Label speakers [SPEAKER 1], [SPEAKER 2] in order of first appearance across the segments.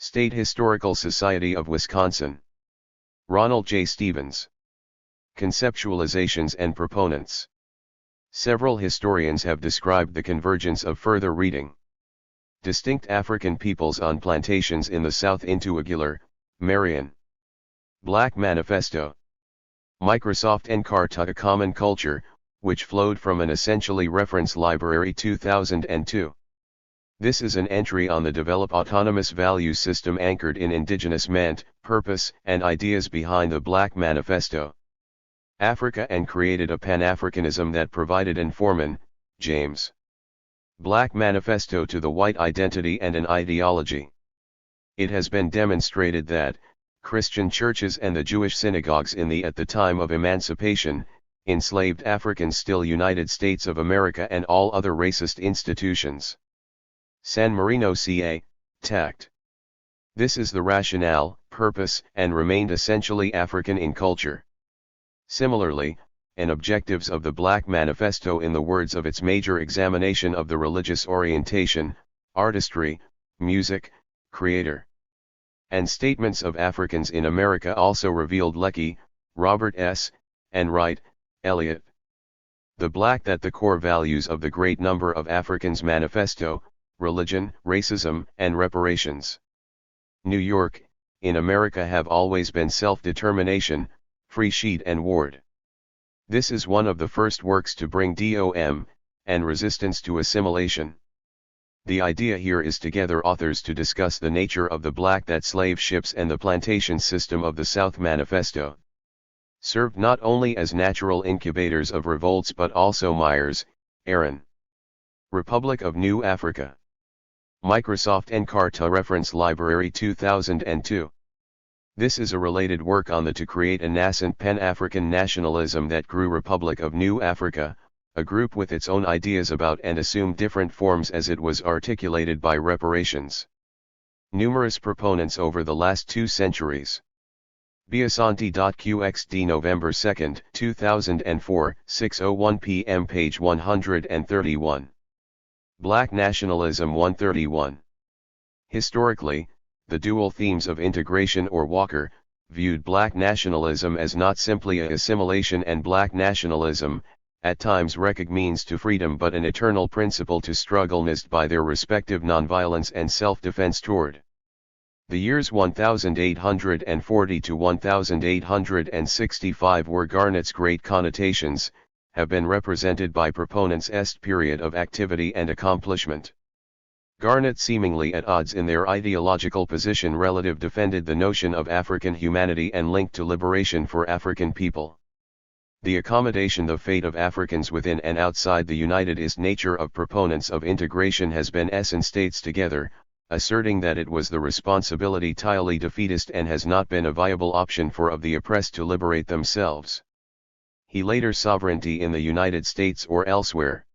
[SPEAKER 1] State Historical Society of Wisconsin. Ronald J. Stevens. Conceptualizations and Proponents. Several historians have described the convergence of further reading. Distinct African peoples on plantations in the South into Aguilar, Marion. Black Manifesto. Microsoft Encarta, A Common Culture, which flowed from an essentially reference library 2002. This is an entry on the develop autonomous value system anchored in indigenous ment, purpose, and ideas behind the Black Manifesto. Africa and created a Pan-Africanism that provided an Foreman, James. Black Manifesto to the white identity and an ideology. It has been demonstrated that Christian churches and the Jewish synagogues at the time of emancipation, enslaved Africans still United States of America and all other racist institutions. San Marino ca. Tact. This is the rationale, purpose, and remained essentially African in culture. Similarly, an objectives of the Black Manifesto in the words of its major examination of the religious orientation, artistry, music, creator, and statements of Africans in America also revealed Lecky, Robert S., and Wright, Eliot. The Black that the core values of the great number of Africans Manifesto, religion, racism, and reparations. New York, in America have always been self-determination, Free Sheet and Ward. This is one of the first works to bring DOM, and resistance to assimilation. The idea here is to gather authors to discuss the nature of the Black that slave ships and the plantation system of the South Manifesto served not only as natural incubators of revolts but also Myers, Aaron. Republic of New Africa. Microsoft Encarta Reference Library 2002. This is a related work on the to create a nascent Pan-African nationalism that grew Republic of New Africa, a group with its own ideas about and assumed different forms as it was articulated by reparations. Numerous proponents over the last 2 centuries. Biasanti.qxd November 2, 2004, 6:01 p.m. page 131. Black Nationalism 131. Historically, the dual themes of integration or Walker, viewed Black nationalism as not simply a assimilation and Black nationalism, at times means to freedom but an eternal principle to struggle nist by their respective nonviolence and self-defense toward. The years 1840 to 1865 were Garnett's great connotations, have been represented by proponents' period of activity and accomplishment. Garnett, seemingly at odds in their ideological position relative, defended the notion of African humanity and linked to liberation for African people. The accommodation the fate of Africans within and outside the United States nature of proponents of integration has been and states together, asserting that it was the responsibility entirely defeatist and has not been a viable option for of the oppressed to liberate themselves. He later sovereignty in the United States or elsewhere.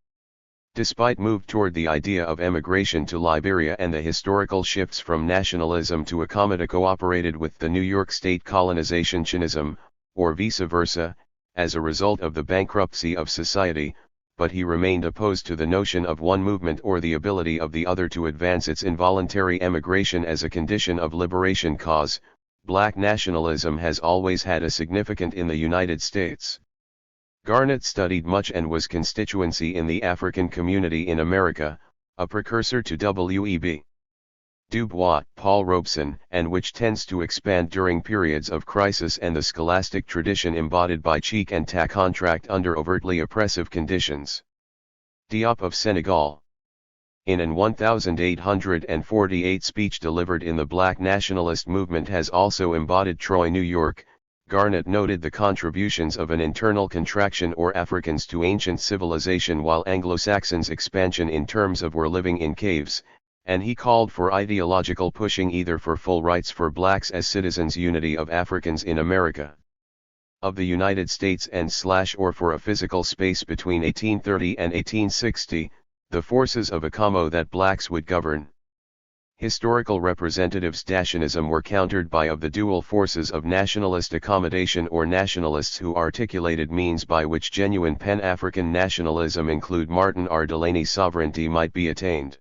[SPEAKER 1] Despite move toward the idea of emigration to Liberia and the historical shifts from nationalism to accommodate cooperated with the New York State colonization chinism, or vice versa, as a result of the bankruptcy of society, but he remained opposed to the notion of one movement or the ability of the other to advance its involuntary emigration as a condition of liberation cause. Black nationalism has always had a significance in the United States. Garnett studied much and was constituency in the African community in America, a precursor to W.E.B. Du Bois, Paul Robeson, and which tends to expand during periods of crisis and the scholastic tradition embodied by Cheek and Ta contract under overtly oppressive conditions. Diop of Senegal. In an 1848 speech delivered in the Black nationalist movement has also embodied Troy, New York. Garnett noted the contributions of an internal contraction or Africans to ancient civilization while Anglo-Saxons expansion in terms of were living in caves, and he called for ideological pushing either for full rights for blacks as citizens, unity of Africans in America, of the United States or for a physical space between 1830 and 1860, the forces of Akamo that blacks would govern. Historical representatives Dashianism were countered by of the dual forces of nationalist accommodation or nationalists who articulated means by which genuine Pan-African nationalism include Martin R. Delaney sovereignty might be attained.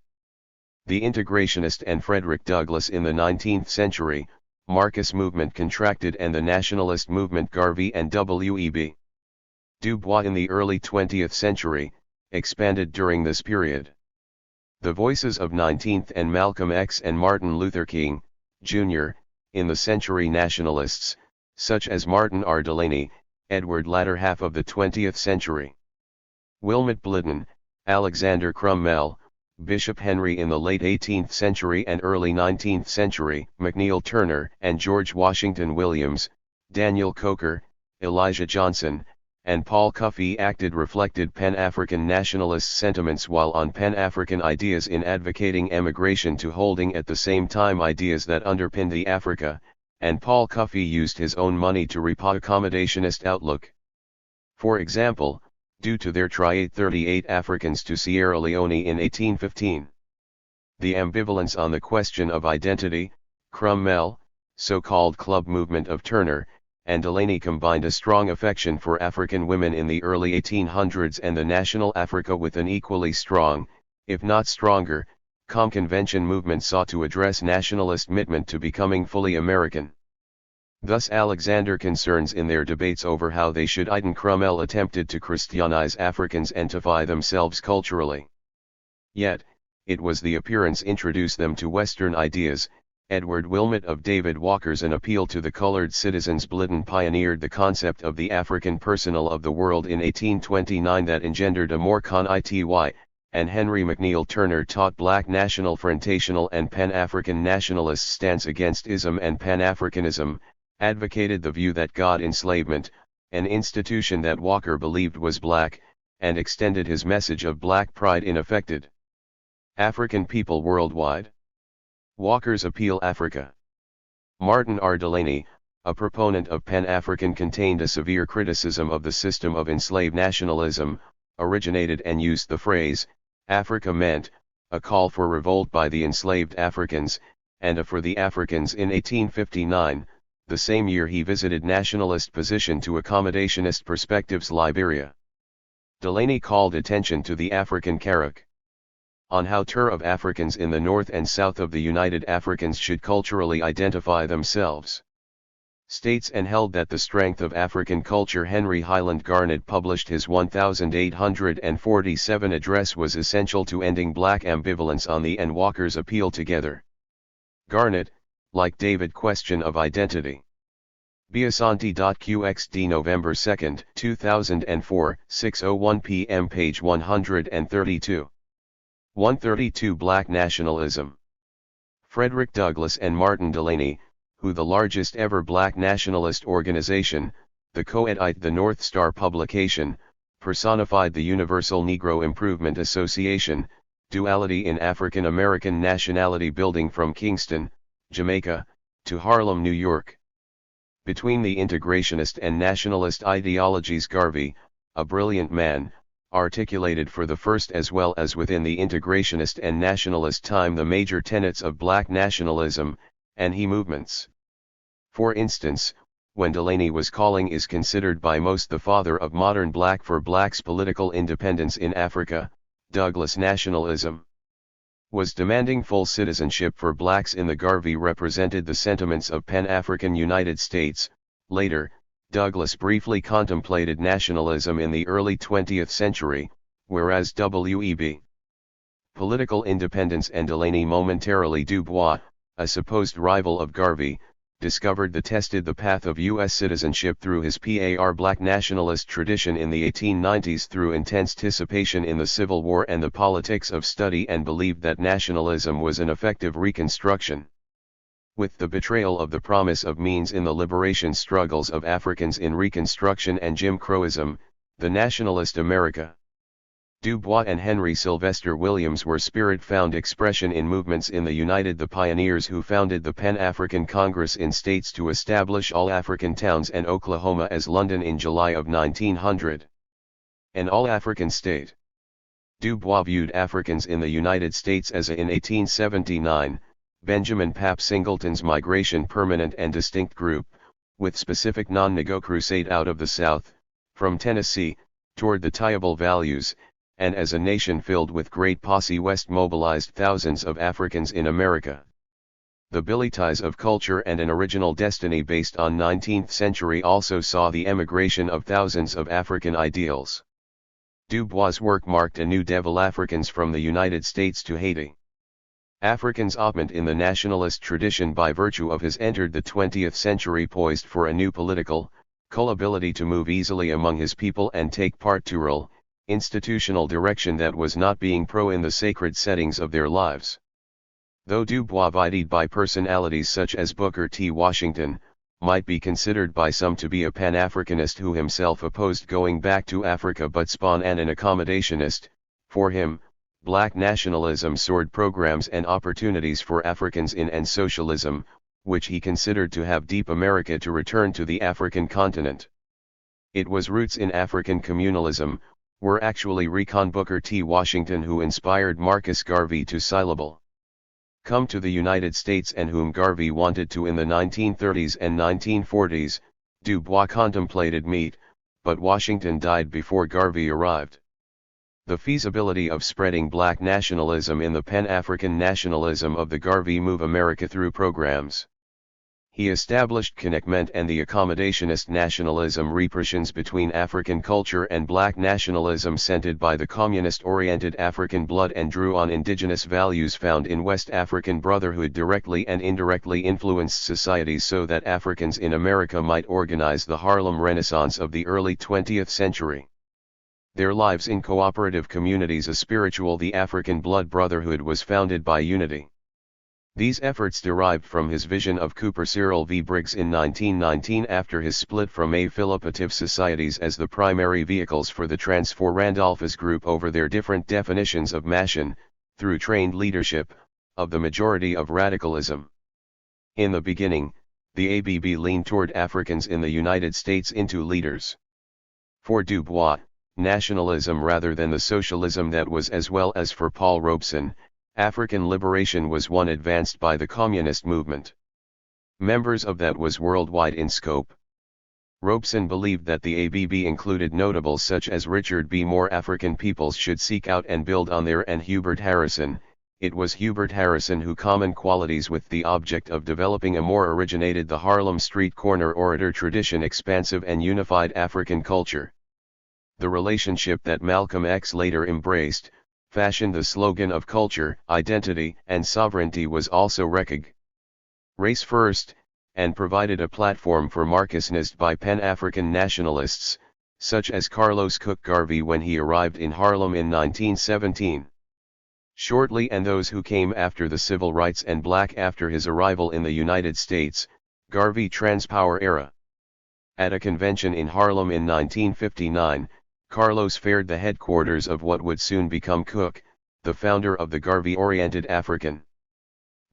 [SPEAKER 1] The integrationist and Frederick Douglass in the 19th century, Marcus movement contracted and the nationalist movement Garvey and W.E.B. Du Bois in the early 20th century, expanded during this period. The voices of 19th and Malcolm X and Martin Luther King, Jr., in the century nationalists, such as Martin R. Delaney, Edward latter half of the 20th century. Wilmot Blidden, Alexander Crummell, Bishop Henry in the late 18th century and early 19th century, McNeill Turner and George Washington Williams, Daniel Coker, Elijah Johnson, and Paul Cuffey acted reflected Pan-African nationalist sentiments while on Pan-African ideas in advocating emigration to holding at the same time ideas that underpinned the Africa, and Paul Cuffey used his own money to repot accommodationist outlook. For example, due to their triade 38 Africans to Sierra Leone in 1815. The ambivalence on the question of identity, Crummell, so-called club movement of Turner, and Delaney combined a strong affection for African women in the early 1800s and the national Africa with an equally strong, if not stronger, convention movement sought to address nationalist commitment to becoming fully American. Thus Alexander concerns in their debates over how they should and Crummell attempted to Christianize Africans and toify themselves culturally. Yet, it was the appearance introduced them to Western ideas. Edward Wilmot of David Walker's An Appeal to the Colored Citizens Blidden pioneered the concept of the African personal of the world in 1829 that engendered a more ity, and Henry McNeill Turner taught black national frontational and Pan-African nationalist stance against ism and Pan-Africanism, advocated the view that God enslavement, an institution that Walker believed was black, and extended his message of black pride in affected African people worldwide. Walker's Appeal Africa. Martin R. Delaney, a proponent of Pan-African, contained a severe criticism of the system of enslaved nationalism, originated and used the phrase, Africa meant, a call for revolt by the enslaved Africans, and a for the Africans in 1859, the same year he visited nationalist position to accommodationist perspectives Liberia. Delaney called attention to the African Carrack. On how of Africans in the north and south of the United Africans should culturally identify themselves. States and held that the strength of African culture. Henry Highland Garnet published his 1847 address was essential to ending black ambivalence on the and Walker's appeal together. Garnet, like David, Question of Identity. Biasanti.qxd November 2, 2004, 6:01 p.m. page 132. 132 Black Nationalism. Frederick Douglass and Martin Delaney, who the largest ever black nationalist organization, the co-edite the North Star publication, personified the Universal Negro Improvement Association, duality in African American nationality building from Kingston, Jamaica, to Harlem, New York. Between the integrationist and nationalist ideologies, Garvey, a brilliant man, articulated for the first as well as within the integrationist and nationalist time the major tenets of black nationalism, and he movements. For instance, when Delaney was calling is considered by most the father of modern black for blacks' political independence in Africa, Douglass nationalism was demanding full citizenship for blacks in the Garvey represented the sentiments of Pan-African United States. Later, Douglass briefly contemplated nationalism in the early 20th century, whereas W.E.B. political independence and Delaney momentarily Du Bois, a supposed rival of Garvey, tested the path of U.S. citizenship through his black nationalist tradition in the 1890s through intense participation in the Civil War and the politics of study and believed that nationalism was an effective reconstruction. With the betrayal of the promise of means in the liberation struggles of Africans in Reconstruction and Jim Crowism, the nationalist America. Du Bois and Henry Sylvester Williams were spirit found expression in movements in the United the pioneers who founded the Pan-African Congress in states to establish all African towns and Oklahoma as London in July of 1900. An all-African state. Du Bois viewed Africans in the United States as in 1879, Benjamin Pap Singleton's migration permanent and distinct group, with specific non-nego crusade out of the South, from Tennessee, toward the Tioble values, and as a nation filled with great posse West mobilized thousands of Africans in America. The Billy ties of culture and an original destiny based on 19th century also saw the emigration of thousands of African ideals. Du Bois' work marked a new devil Africans from the United States to Haiti. Africans opponent in the nationalist tradition by virtue of his entered the 20th century poised for a new political, ability to move easily among his people and take part to rule, institutional direction that was not being pro in the sacred settings of their lives. Though Du Bois vied by personalities such as Booker T. Washington, might be considered by some to be a Pan-Africanist who himself opposed going back to Africa but spawn and an accommodationist, for him, black nationalism soared programs and opportunities for Africans in and socialism, which he considered to have deep America to return to the African continent. It was roots in African communalism, were actually recon Booker T. Washington who inspired Marcus Garvey to syllable come to the United States and whom Garvey wanted to in the 1930s and 1940s, Du Bois contemplated meet, but Washington died before Garvey arrived. The feasibility of spreading black nationalism in the Pan-African nationalism of the Garvey Move America through programs. He established connectment and the accommodationist nationalism repressions between African culture and black nationalism scented by the communist-oriented African blood and drew on indigenous values found in West African brotherhood directly and indirectly influenced societies so that Africans in America might organize the Harlem Renaissance of the early 20th century. Their lives in cooperative communities a spiritual the African blood brotherhood was founded by unity. These efforts derived from his vision of Cooper Cyril V. Briggs in 1919 after his split from affiliative societies as the primary vehicles for the transfer Randolphus group over their different definitions of mation, through trained leadership, of the majority of radicalism. In the beginning, the ABB leaned toward Africans in the United States into leaders. For Du Bois, nationalism rather than the socialism that was as well as for Paul Robeson, African liberation was one advanced by the communist movement. Members of that was worldwide in scope. Robeson believed that the ABB included notables such as Richard B. Moore. African peoples should seek out and build on their and Hubert Harrison. It was Hubert Harrison who common qualities with the object of developing a more originated the Harlem street corner orator tradition expansive and unified African culture. The relationship that Malcolm X later embraced, fashioned the slogan of culture, identity, and sovereignty was also race first, and provided a platform for Marxist by Pan-African nationalists, such as Carlos Cook Garvey when he arrived in Harlem in 1917. Shortly and those who came after the civil rights and black after his arrival in the United States, Garvey Transpower era. At a convention in Harlem in 1959, Carlos faired the headquarters of what would soon become Cook, the founder of the Garvey-oriented African.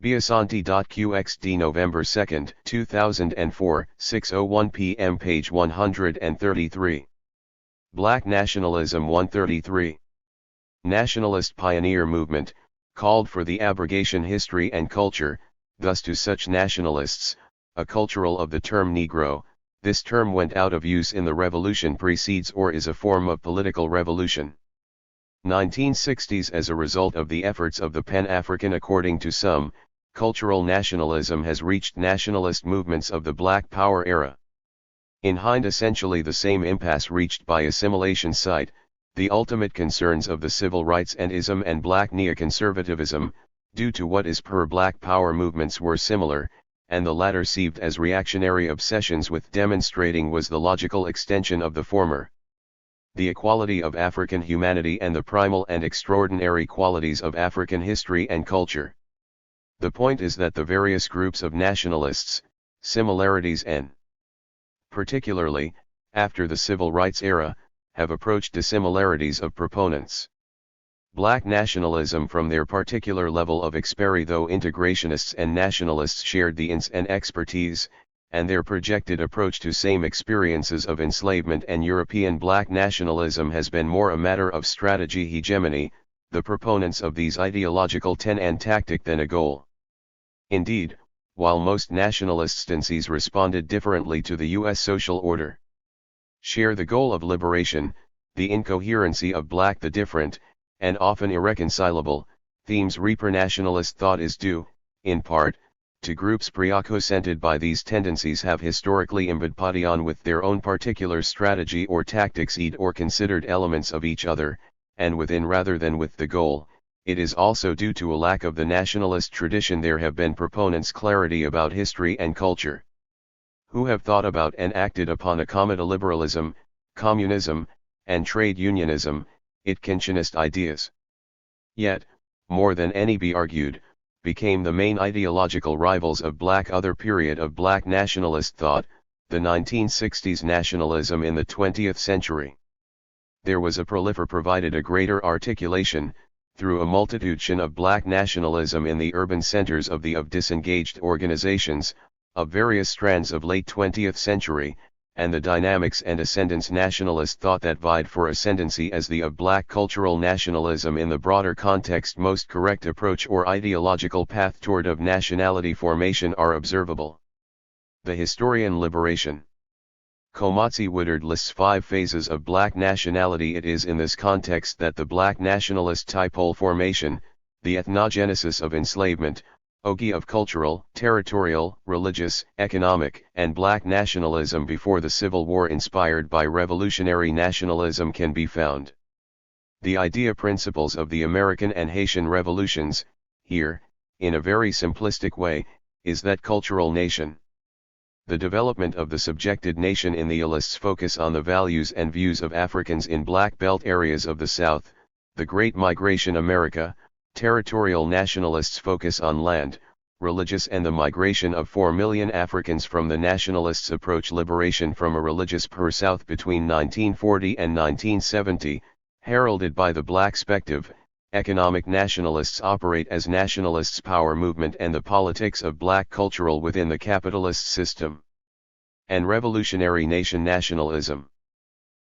[SPEAKER 1] Biasanti.qxd November 2, 2004, 6:01 p.m. page 133. Black Nationalism 133. Nationalist pioneer movement, called for the abrogation history and culture, thus to such nationalists, a cultural of the term Negro. This term went out of use in the revolution precedes or is a form of political revolution. 1960s as a result of the efforts of the Pan-African according to some, cultural nationalism has reached nationalist movements of the Black Power era. In hind essentially the same impasse reached by assimilation site, the ultimate concerns of the civil rights and ism and black neoconservatism, due to what is per Black Power movements were similar, and the latter perceived as reactionary obsessions with demonstrating was the logical extension of the former. The equality of African humanity and the primal and extraordinary qualities of African history and culture. The point is that the various groups of nationalists, similarities and, particularly, after the civil rights era, have approached dissimilarities of proponents. Black nationalism from their particular level of expertise though integrationists and nationalists shared the ins and expertise, and their projected approach to same experiences of enslavement and European black nationalism has been more a matter of strategy hegemony, the proponents of these ideological and tactic than a goal. Indeed, while most nationalist tendencies responded differently to the U.S. social order, share the goal of liberation, the incoherency of black, the different, and often irreconcilable, themes reper-nationalist thought is due, in part, to groups preoccupied by these tendencies have historically embodied with their own particular strategy or tactics or considered elements of each other, and within rather than with the goal. It is also due to a lack of the nationalist tradition. There have been proponents clarity about history and culture, who have thought about and acted upon accommoda liberalism, communism, and trade unionism, Itkintionist ideas. Yet, more than any be argued, became the main ideological rivals of black other period of black nationalist thought, the 1960s nationalism in the 20th century. There was a provided a greater articulation, through a multitude of black nationalism in the urban centers of disengaged organizations, of various strands of late 20th century, and the dynamics and ascendance nationalist thought that vied for ascendancy as the of black cultural nationalism in the broader context. Most correct approach or ideological path toward of nationality formation are observable. The historian liberation. Komatsi Woodard lists 5 phases of black nationality. It is in this context that the black nationalist typole formation, the ethnogenesis of enslavement, ogi of cultural, territorial, religious, economic, and black nationalism before the Civil War inspired by revolutionary nationalism can be found. The idea principles of the American and Haitian revolutions, here, in a very simplistic way, is that cultural nation. The development of the subjected nation in the lists focus on the values and views of Africans in Black Belt areas of the South, the Great Migration America. Territorial nationalists focus on land, religious and the migration of 4 million Africans from the nationalists approach liberation from a religious South between 1940 and 1970, heralded by the black perspective. Economic nationalists operate as nationalists' power movement and the politics of black cultural within the capitalist system. And revolutionary nation nationalism.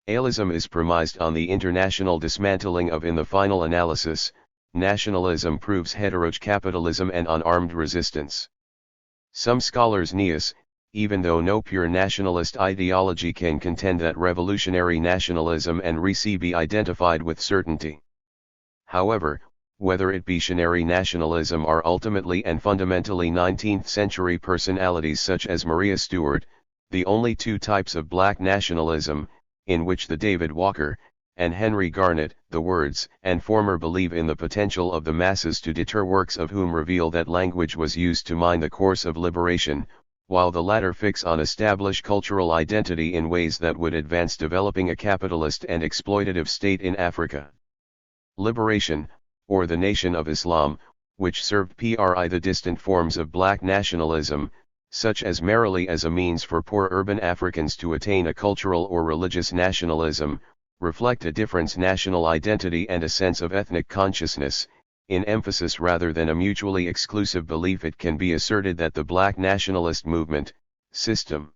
[SPEAKER 1] Alism is premised on the international dismantling of in the final analysis. Nationalism proves heterogeneous capitalism and unarmed resistance. Some scholars even though no pure nationalist ideology can contend that revolutionary nationalism and be identified with certainty. However, whether it be revolutionary nationalism are ultimately and fundamentally 19th century personalities such as Maria Stuart, the only 2 types of black nationalism, in which the David Walker, and Henry Garnet, the words and former believe in the potential of the masses to deter works of whom reveal that language was used to mine the course of liberation, while the latter fix on establish cultural identity in ways that would advance developing a capitalist and exploitative state in Africa. Liberation, or the Nation of Islam, which served the distant forms of black nationalism, such as merely as a means for poor urban Africans to attain a cultural or religious nationalism, reflect a different national identity and a sense of ethnic consciousness. In emphasis rather than a mutually exclusive belief, it can be asserted that the black nationalist movement, system,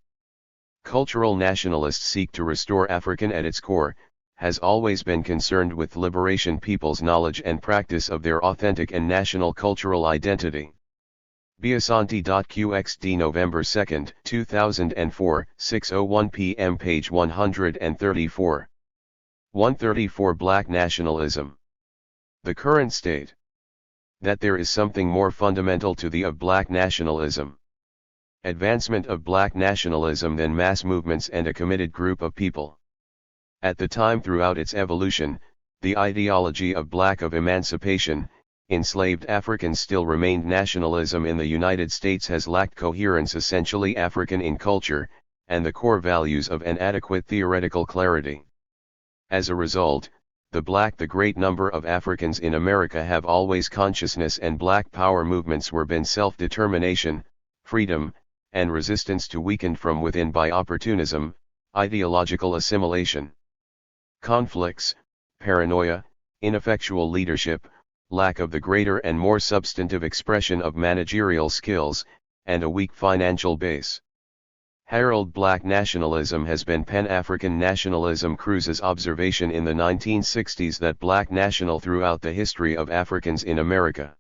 [SPEAKER 1] cultural nationalists seek to restore African at its core, has always been concerned with liberation people's knowledge and practice of their authentic and national cultural identity. Biasanti.qxd November 2, 2004, 6:01 p.m. page 134. 134 Black nationalism. The current state. That there is something more fundamental to the of black nationalism. Advancement of black nationalism than mass movements and a committed group of people. At the time throughout its evolution, the ideology of black of emancipation, enslaved Africans still remained. Nationalism in the United States has lacked coherence, essentially African in culture, and the core values of an adequate theoretical clarity. As a result, the great number of Africans in America have always consciousness and black power movements were been self-determination, freedom, and resistance to weakened from within by opportunism, ideological assimilation. Conflicts, paranoia, ineffectual leadership, lack of the greater and more substantive expression of managerial skills, and a weak financial base. Herald Black nationalism has been Pan-African nationalism. Cruz's observation in the 1960s that black national throughout the history of Africans in America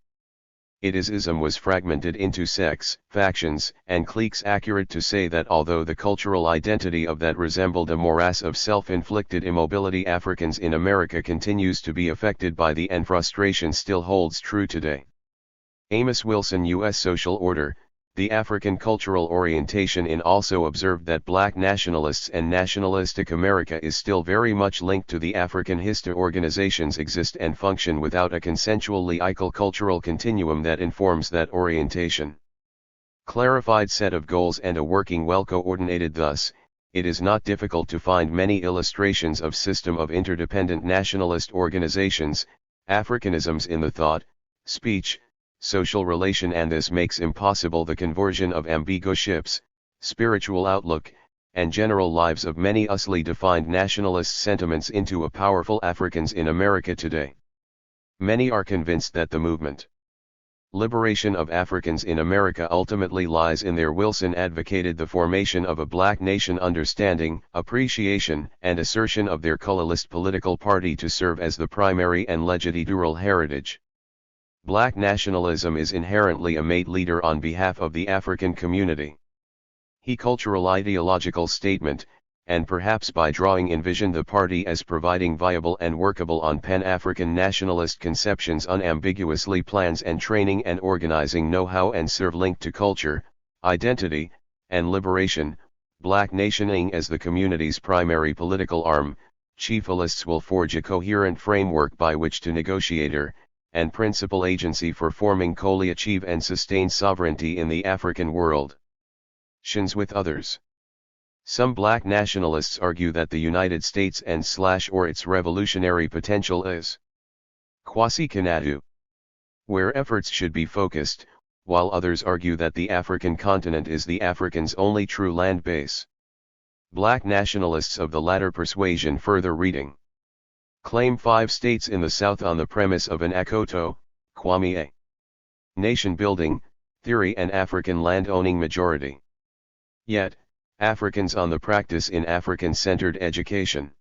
[SPEAKER 1] It is ism was fragmented into sects, factions, and cliques. Accurate to say that although the cultural identity of that resembled a morass of self-inflicted immobility, Africans in America continues to be affected by the and frustration still holds true today. Amos Wilson, U.S. Social Order, The African Cultural Orientation in also observed that black nationalists and nationalistic America is still very much linked to the African history. Organizations exist and function without a consensually equal cultural continuum that informs that orientation. Clarified set of goals and a working well coordinated. Thus, it is not difficult to find many illustrations of system of interdependent nationalist organizations, Africanisms in the thought, speech, social relation, and this makes impossible the conversion of ambiguous ships, spiritual outlook, and general lives of many usly defined nationalist sentiments into a powerful Africans in America today. Many are convinced that the movement liberation of Africans in America ultimately lies in their Wilson advocated the formation of a black nation, understanding, appreciation, and assertion of their colorless political party to serve as the primary and legitimal heritage. Black nationalism is inherently a made leader on behalf of the African community. He cultural ideological statement, and perhaps by drawing envisioned the party as providing viable and workable on Pan-African nationalist conceptions, unambiguously plans and training and organizing know-how and serve linked to culture, identity, and liberation, black nationing as the community's primary political arm. Chiefalists will forge a coherent framework by which to negotiator and principal agency for forming coally achieve and sustain sovereignty in the African world. Shins with others. Some black nationalists argue that the United States or its revolutionary potential is quasi-Canadu, where efforts should be focused, while others argue that the African continent is the Africans' only true land base. Black nationalists of the latter persuasion. Further reading claim 5 states in the South on the premise of an Akoto, Kwame nation-building theory and African land-owning majority. Yet, Africans on the practice in African-centered education.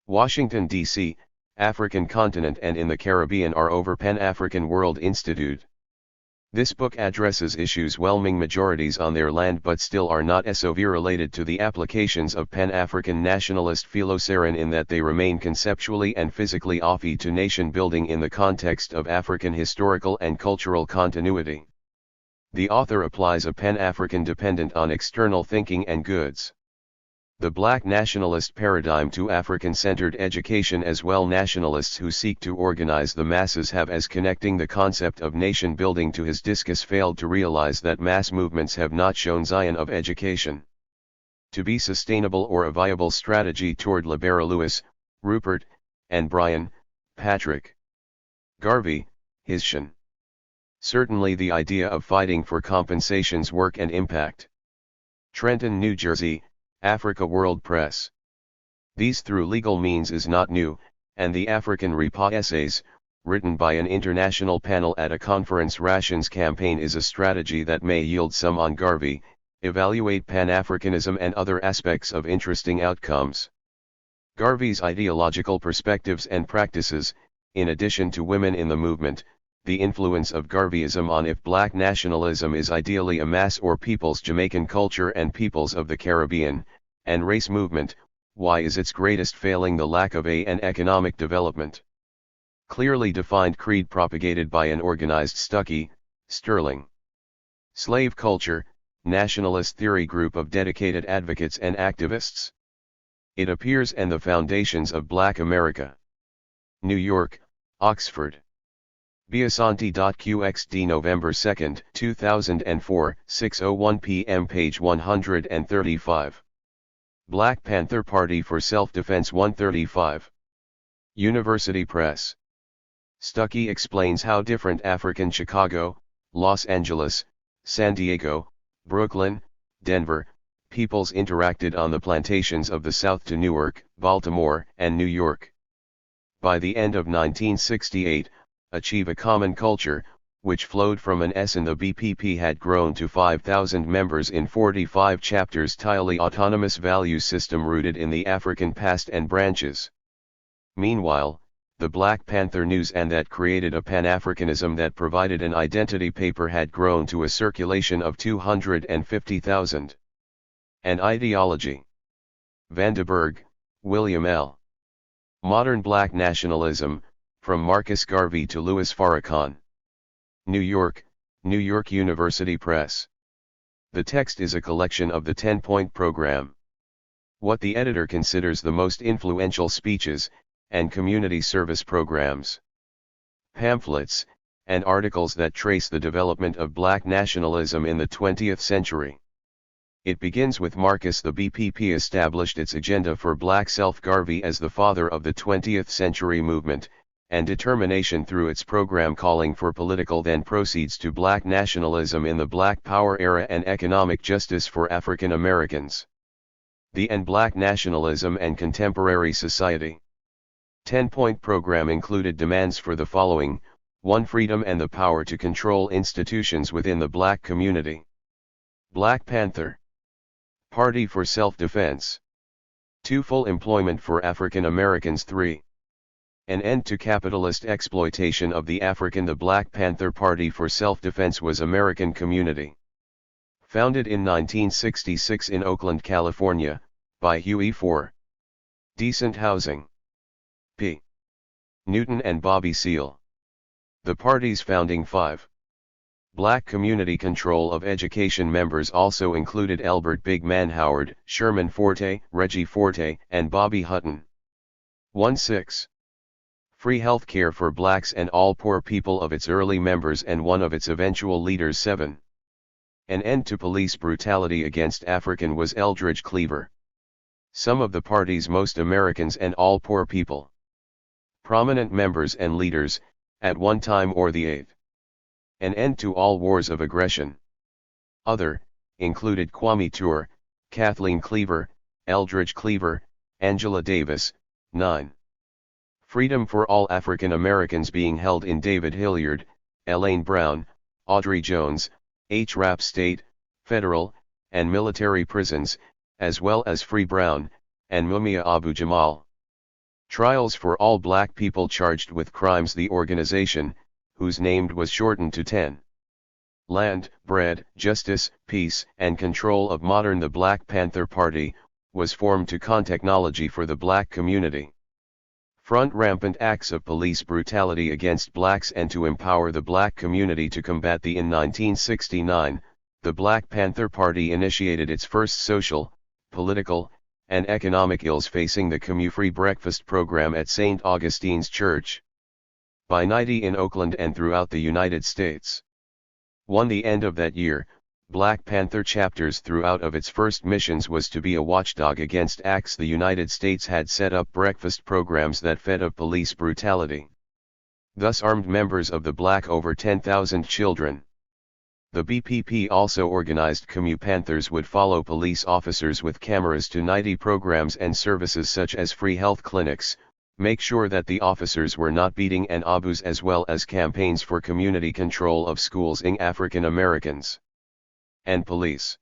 [SPEAKER 1] Washington, D.C., African continent and in the Caribbean are over Pan-African World Institute. This book addresses issues whelming majorities on their land but still are not SOV related to the applications of Pan-African nationalist philosophy in that they remain conceptually and physically offy to nation building in the context of African historical and cultural continuity. The author applies a Pan-African dependent on external thinking and goods. The black nationalist paradigm to African-centered education as well. Nationalists who seek to organize the masses have as connecting the concept of nation building to his discus failed to realize that mass movements have not shown Zion of education to be sustainable or a viable strategy toward liberal. Lewis, Rupert, and Brian, Patrick. Garvey, Hischian. Certainly the idea of fighting for compensations work and impact. Trenton, New Jersey, Africa World Press. These through legal means is not new, and the African Repa essays, written by an international panel at a conference rations campaign is a strategy that may yield some on Garvey, evaluate Pan-Africanism and other aspects of interesting outcomes. Garvey's ideological perspectives and practices, in addition to women in the movement, the influence of Garveyism on if black nationalism is ideally a mass or people's Jamaican culture and peoples of the Caribbean, and race movement, why is its greatest failing the lack of an economic development? Clearly defined creed propagated by an organized Stuckey, Sterling. Slave culture, nationalist theory group of dedicated advocates and activists. It appears and the foundations of Black America. New York, Oxford. Biasanti.qxd November 2, 2004, 6:01 p.m. page 135. Black Panther Party for Self-Defense 135. University Press. Stuckey explains how different African Chicago, Los Angeles, San Diego, Brooklyn, Denver, peoples interacted on the plantations of the South to Newark, Baltimore, and New York. By the end of 1968, achieve a common culture, which flowed from an S in the BPP had grown to 5,000 members in 45 chapters tilely autonomous value system rooted in the African past and branches. Meanwhile, the Black Panther News, and that created a Pan-Africanism that provided an identity paper had grown to a circulation of 250,000. An ideology. Vandenberg, William L. Modern Black Nationalism, from Marcus Garvey to Louis Farrakhan. New York, New York University Press. The text is a collection of the 10-point program. What the editor considers the most influential speeches, and community service programs, pamphlets, and articles that trace the development of Black nationalism in the 20th century. It begins with Marcus. The BPP established its agenda for Black self, Garvey as the father of the 20th century movement, and determination through its program calling for political then proceeds to Black nationalism in the Black Power era and economic justice for African Americans. The and Black nationalism and contemporary society. 10-point program included demands for the following: 1. Freedom and the power to control institutions within the Black community. Black Panther Party for self-defense. 2. Full employment for African Americans. 3. An end to capitalist exploitation of the African. The Black Panther Party for Self-Defense was American Community. Founded in 1966 in Oakland, California, by Huey 4. Decent Housing. P. Newton and Bobby Seale. The party's founding 5. Black community control of education. Members also included Elbert Big Man Howard, Sherman Forte, Reggie Forte, and Bobby Hutton. 1-6. Free health care for blacks and all poor people of its early members and one of its eventual leaders. 7. An end to police brutality against African was Eldridge Cleaver. Some of the party's most Americans and all poor people. Prominent members and leaders, at one time or the 8th. An end to all wars of aggression. Other, included Kwame Ture, Kathleen Cleaver, Eldridge Cleaver, Angela Davis. 9. Freedom for all African Americans being held in David Hilliard, Elaine Brown, Audrey Jones, H. Rapp state, federal, and military prisons, as well as Free Brown, and Mumia Abu-Jamal. Trials for all black people charged with crimes. The organization, whose name was shortened to 10. Land, Bread, Justice, Peace, and Control of Modern. The Black Panther Party, was formed to con technology for the black community. Front rampant acts of police brutality against blacks and to empower the black community to combat the. In 1969, the Black Panther Party initiated its first social, political, and economic ills facing the free breakfast program at St. Augustine's Church. By 90 in Oakland and throughout the United States. 1. The end of that year, Black Panther chapters throughout of its first missions was to be a watchdog against acts. The United States had set up breakfast programs that fed of police brutality. Thus armed members of the black over 10,000 children. The BPP also organized Panthers would follow police officers with cameras to 90 programs and services such as free health clinics, make sure that the officers were not beating and abuse, as well as campaigns for community control of schools in African Americans and police.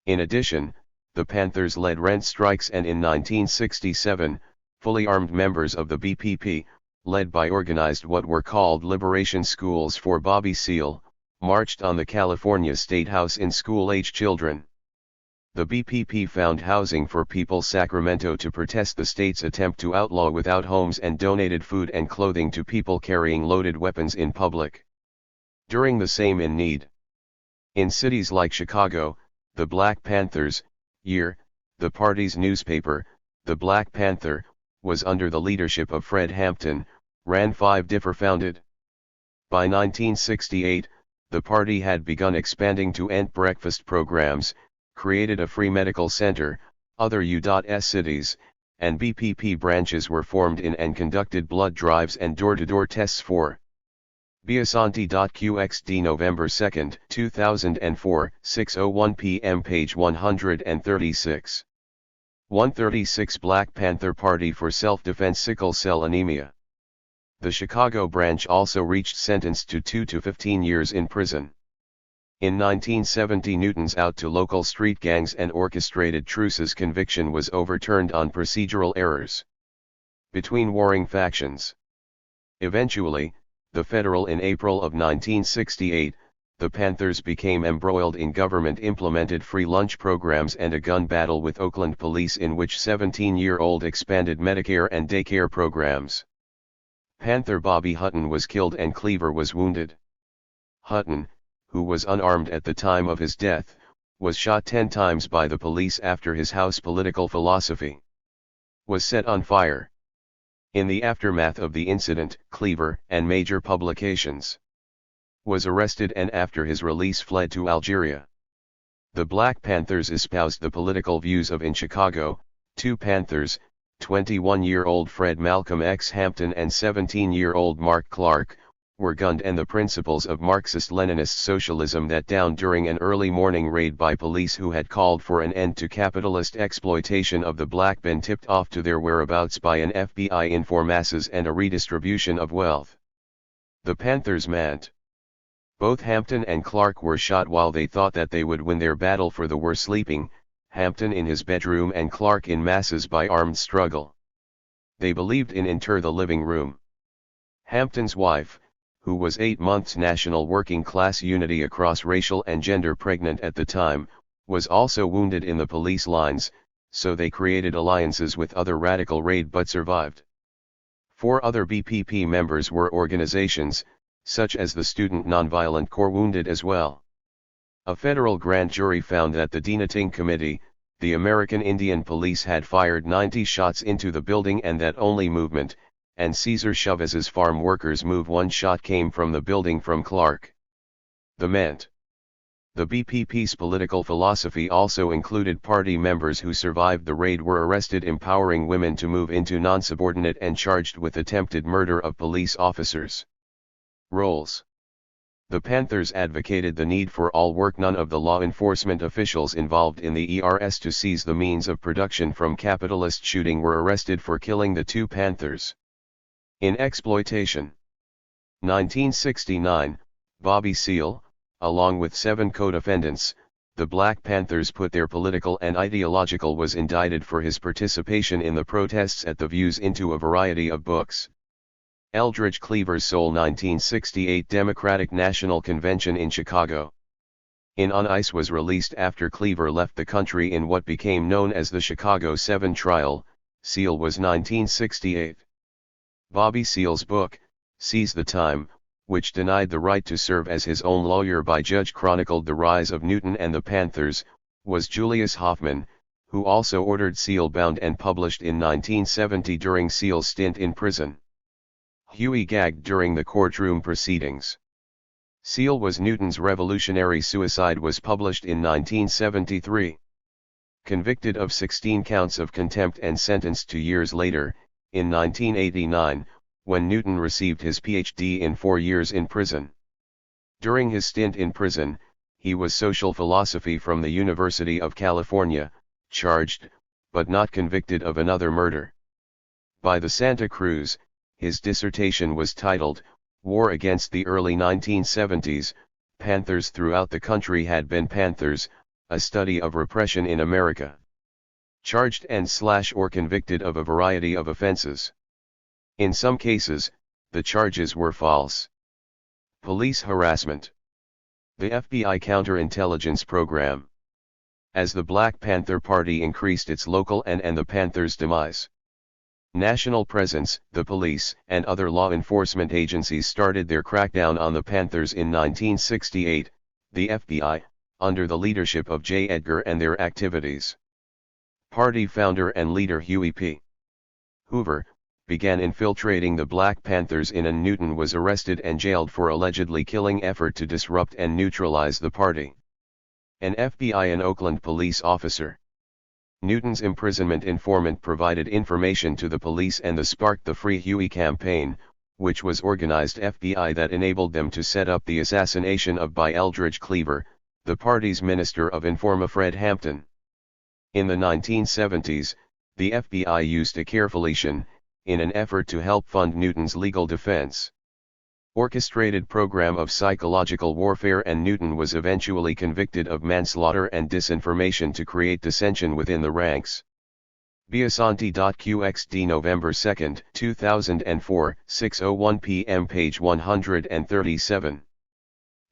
[SPEAKER 1] In addition, the Panthers led rent strikes, and in 1967, fully armed members of the BPP, led by organized what were called liberation schools for Bobby Seale, marched on the California State House in school-age children. The BPP found housing for people Sacramento to protest the state's attempt to outlaw without homes and donated food and clothing to people carrying loaded weapons in public. During the same in need. In cities like Chicago, the Black Panthers, the party's newspaper, the Black Panther, was under the leadership of Fred Hampton, ran 5 differ founded. By 1968, the party had begun expanding to end breakfast programs, created a free medical center, other U.S. cities, and BPP branches were formed in and conducted blood drives and door-to-door tests for Biasanti.qxd November 2, 2004, 6:01 p.m. page 136. 136 Black Panther Party for Self-Defense Sickle Cell Anemia. The Chicago branch also reached sentenced to 2 to 15 years in prison. In 1970 Newton's out to local street gangs and orchestrated truces conviction was overturned on procedural errors between warring factions. Eventually, the Federal in April of 1968, the Panthers became embroiled in government-implemented free lunch programs and a gun battle with Oakland police in which 17-year-old expanded Medicare and daycare programs. Panther Bobby Hutton was killed and Cleaver was wounded. Hutton, who was unarmed at the time of his death, was shot 10 times by the police after his house political philosophy was set on fire. In the aftermath of the incident, Cleaver, and major publications, was arrested and after his release fled to Algeria. The Black Panthers espoused the political views of in Chicago, 2 Panthers, 21-year-old Fred Malcolm X Hampton and 17-year-old Mark Clark, were gunned and the principles of Marxist-Leninist socialism that down during an early morning raid by police who had called for an end to capitalist exploitation of the black been tipped off to their whereabouts by an FBI informasses and a redistribution of wealth. The Panthers manned. Both Hampton and Clark were shot while they thought that they would win their battle for the war sleeping, Hampton in his bedroom and Clark in masses by armed struggle. They believed in enter the living room. Hampton's wife, who was 8 months national working class unity across racial and gender pregnant at the time, was also wounded in the police lines, so they created alliances with other radical raid but survived. 4 other BPP members were organizations, such as the Student Nonviolent Corps wounded as well. A federal grand jury found that the Denating Committee, the American Indian Police had fired 90 shots into the building and that only movement, and Cesar Chavez's farm workers move 1 shot came from the building from Clark. The meant. The BPP's political philosophy also included party members who survived the raid were arrested empowering women to move into non-subordinate and charged with attempted murder of police officers. Roles. The Panthers advocated the need for all work. None of the law enforcement officials involved in the ERS to seize the means of production from capitalist shooting were arrested for killing the 2 Panthers. In exploitation. 1969, Bobby Seale, along with 7 co-defendants, the Black Panthers put their political and ideological was indicted for his participation in the protests at the Views into a variety of books. Eldridge Cleaver's sole 1968 Democratic National Convention in Chicago. In On Ice was released after Cleaver left the country in what became known as the Chicago 7 trial. Seale was 1968. Bobby Seale's book, Seize the Time, which denied the right to serve as his own lawyer by judge chronicled the rise of Newton and the Panthers, was Julius Hoffman, who also ordered Seale bound and published in 1970 during Seale's stint in prison. Huey gagged during the courtroom proceedings. Seale was Newton's Revolutionary Suicide was published in 1973. Convicted of 16 counts of contempt and sentenced to years later, in 1989, when Newton received his Ph.D. in 4 years in prison. During his stint in prison, he was social philosophy from the University of California, charged, but not convicted of another murder. By the Santa Cruz, his dissertation was titled, War Against the Early 1970s, Panthers Throughout the Country Had Been Panthers, a Study of Repression in America. Charged and/or convicted of a variety of offenses. In some cases, the charges were false. Police harassment. The FBI counterintelligence program. As the Black Panther Party increased its local and the Panthers' demise. National presence, the police and other law enforcement agencies started their crackdown on the Panthers in 1968, the FBI, under the leadership of J. Edgar and their activities. Party founder and leader Huey P. Hoover, began infiltrating the Black Panthers and Newton was arrested and jailed for allegedly killing effort to disrupt and neutralize the party. An FBI and Oakland police officer. Newton's imprisonment informant provided information to the police and sparked the Free Huey campaign, which was organized FBI that enabled them to set up the assassination of by Eldridge Cleaver, the party's Minister of Informa Fred Hampton. In the 1970s, the FBI used a carefulation, in an effort to help fund Newton's legal defense. Orchestrated program of psychological warfare and Newton was eventually convicted of manslaughter and disinformation to create dissension within the ranks. Biasanti.qxd November 2, 2004, 6:01 p.m. page 137.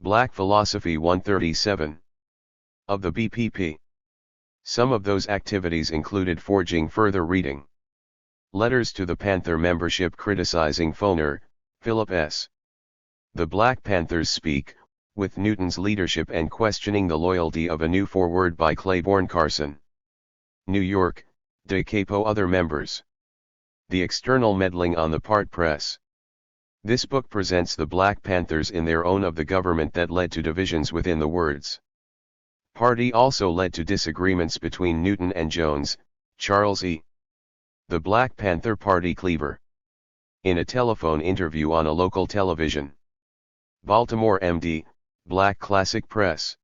[SPEAKER 1] Black Philosophy 137. Of the BPP. Some of those activities included forging further reading. Letters to the Panther membership criticizing Foner, Philip S. The Black Panthers Speak, with Newton's leadership and questioning the loyalty of a new foreword by Claiborne Carson. New York, De Capo. Other members. The external meddling on the part press. This book presents the Black Panthers in their own of the government that led to divisions within the words. Party also led to disagreements between Newton and Jones, Charles E. The Black Panther Party Cleaver. In a telephone interview on a local television. Baltimore MD, Black Classic Press.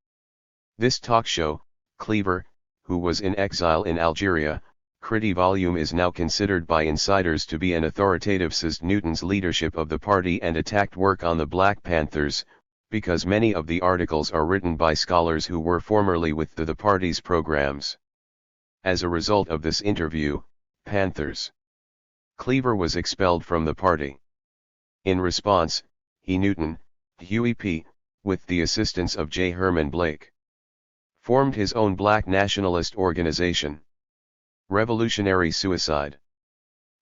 [SPEAKER 1] This talk show, Cleaver, who was in exile in Algeria, Criti volume is now considered by insiders to be an authoritative seized Newton's leadership of the party and attacked work on the Black Panthers, because many of the articles are written by scholars who were formerly with the party's programs. As a result of this interview, Panthers. Cleaver was expelled from the party. In response, he Newton, Huey P., with the assistance of J. Herman Blake, formed his own black nationalist organization. Revolutionary Suicide.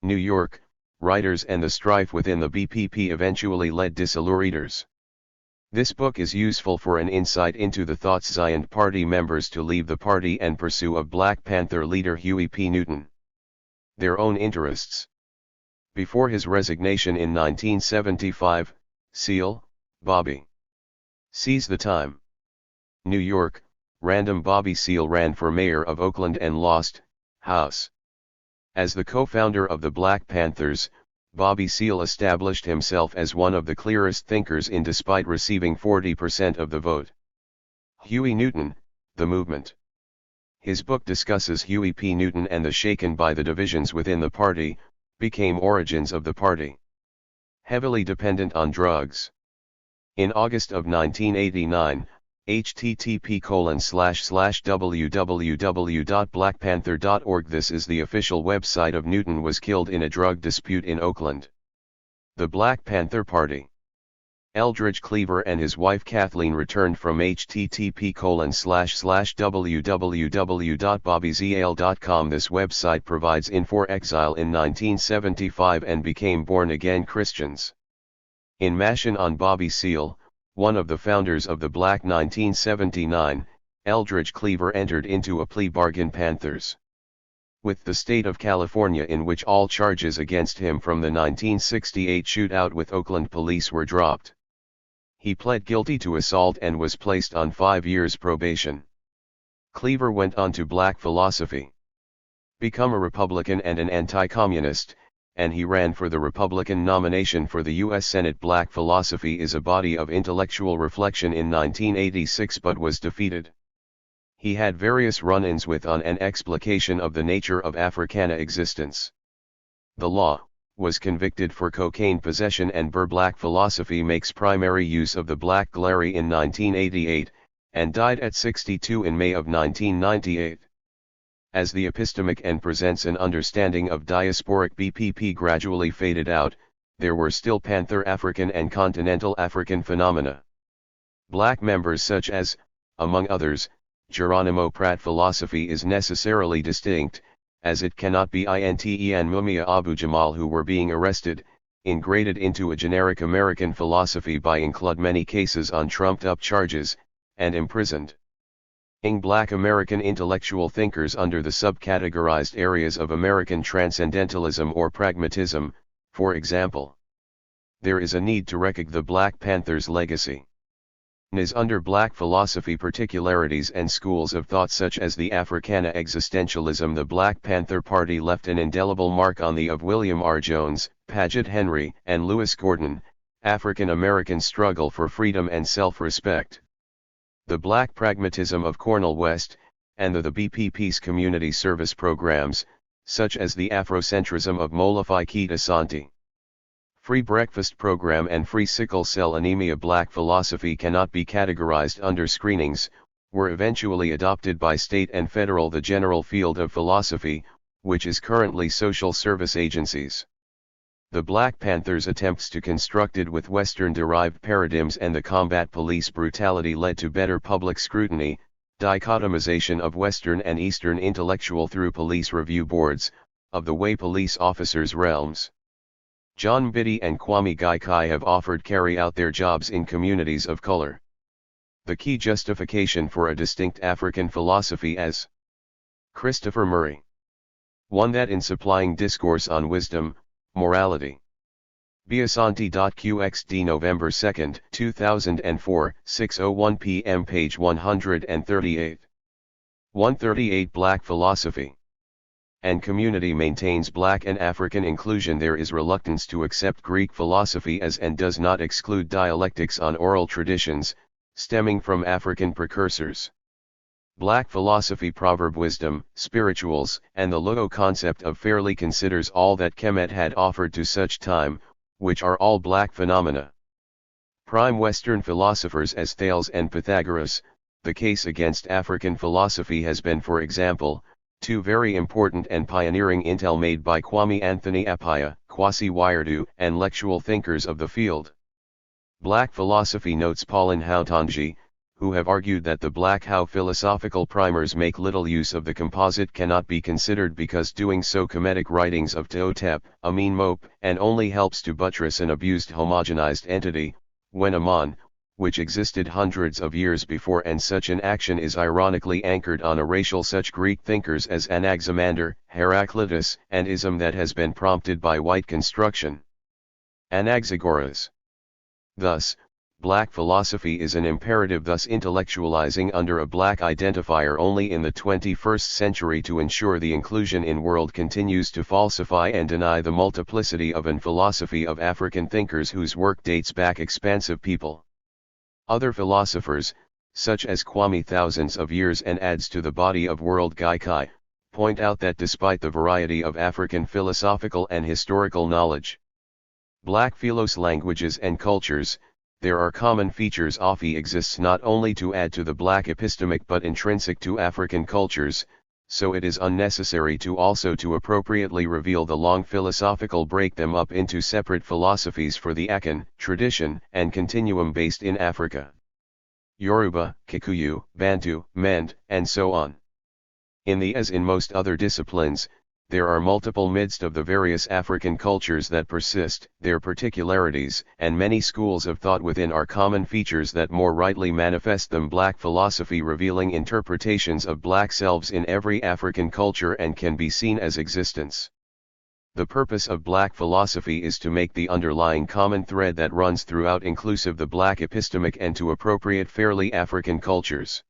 [SPEAKER 1] New York, writers and the strife within the BPP eventually led dissolutors. This book is useful for an insight into the thoughts Zion Party members to leave the party and pursue of Black Panther leader Huey P. Newton. Their own interests. Before his resignation in 1975, Seal, Bobby. Seize the time. New York, random Bobby Seale ran for mayor of Oakland and lost, House. As the co-founder of the Black Panthers, Bobby Seale established himself as one of the clearest thinkers in despite receiving 40% of the vote. Huey Newton, The Movement. His book discusses Huey P. Newton and the shaken by the divisions within the party, became origins of the party. Heavily dependent on drugs. In August of 1989, http://www.blackpanther.org. This is the official website of Newton was killed in a drug dispute in Oakland. The Black Panther Party. Eldridge Cleaver and his wife Kathleen returned from http://www.bobbyzale.com. This website provides info exile in 1975 and became born-again Christians. In Mashing on Bobby Seale, one of the founders of the Black 1979, Eldridge Cleaver entered into a plea bargain Panthers with the state of California, in which all charges against him from the 1968 shootout with Oakland police were dropped. He pled guilty to assault and was placed on 5 years probation. Cleaver went on to Black philosophy, become a Republican and an anti-communist, and he ran for the Republican nomination for the U.S. Senate. Black philosophy is a body of intellectual reflection in 1986 but was defeated. He had various run-ins with on an explication of the nature of Africana existence. The law, was convicted for cocaine possession and Black philosophy makes primary use of the Black Glary in 1988, and died at 62 in May of 1998. As the epistemic and presents an understanding of diasporic BPP gradually faded out, there were still Panther African and Continental African phenomena. Black members such as, among others, Geronimo Pratt philosophy is necessarily distinct, as it cannot be Inte and Mumia Abu Jamal who were being arrested, ingraded into a generic American philosophy by include many cases on trumped-up charges, and imprisoned. Black American intellectual thinkers under the subcategorized areas of American transcendentalism or pragmatism, for example. There is a need to recognize the Black Panthers' legacy. Is under Black philosophy particularities and schools of thought such as the Africana existentialism. The Black Panther Party left an indelible mark on the of William R. Jones, Paget Henry, and Lewis Gordon, African American struggle for freedom and self-respect. The Black pragmatism of Cornel West, and the BPP's community service programs, such as the Afrocentrism of Molefi Keita Santi. Free breakfast program and free sickle cell anemia. Black philosophy cannot be categorized under screenings, were eventually adopted by state and federal. The general field of philosophy, which is currently social service agencies. The Black Panthers' attempts to construct it with Western-derived paradigms and the combat police brutality led to better public scrutiny, dichotomization of Western and Eastern intellectual through police review boards, of the way police officers' realms. John Biddy and Kwame Gaikai have offered carry out their jobs in communities of color. The key justification for a distinct African philosophy as Christopher Murray. One that in supplying discourse on wisdom, morality. Biasanti.qxd November 2, 2004, 6:01 p.m. page 138. 138 Black philosophy and community maintains Black and African inclusion. There is reluctance to accept Greek philosophy as and does not exclude dialectics on oral traditions, stemming from African precursors. Black philosophy proverb wisdom, spirituals, and the logo concept of fairly considers all that Kemet had offered to such time, which are all Black phenomena. Prime Western philosophers as Thales and Pythagoras, the case against African philosophy has been, for example, two very important and pioneering intel made by Kwame Anthony Appiah, Kwasi Wiredu, and lectual thinkers of the field. Black philosophy notes Pauline Hautanji, who have argued that the Black How philosophical primers make little use of the composite cannot be considered because doing so Kemetic writings of Teotep, Amin Mope, and only helps to buttress an abused homogenized entity, when Aman, which existed hundreds of years before, and such an action is ironically anchored on a racial such Greek thinkers as Anaximander, Heraclitus, and ism that has been prompted by white construction. Anaxagoras. Thus, Black philosophy is an imperative, thus intellectualizing under a Black identifier only in the 21st century to ensure the inclusion in world continues to falsify and deny the multiplicity of an philosophy of African thinkers whose work dates back expansive people. Other philosophers, such as Kwame thousands of years and adds to the body of world Gaikai, point out that despite the variety of African philosophical and historical knowledge, Black philos languages and cultures, there are common features. Afi exists not only to add to the Black epistemic but intrinsic to African cultures, so it is unnecessary to also to appropriately reveal the long philosophical break them up into separate philosophies for the Akan, tradition, and continuum based in Africa. Yoruba, Kikuyu, Bantu, Mende, and so on. In the as in most other disciplines, there are multiple midst of the various African cultures that persist, their particularities, and many schools of thought within are common features that more rightly manifest them. Black philosophy revealing interpretations of Black selves in every African culture and can be seen as existence. The purpose of Black philosophy is to make the underlying common thread that runs throughout inclusive the Black epistemic and to appropriate fairly African cultures.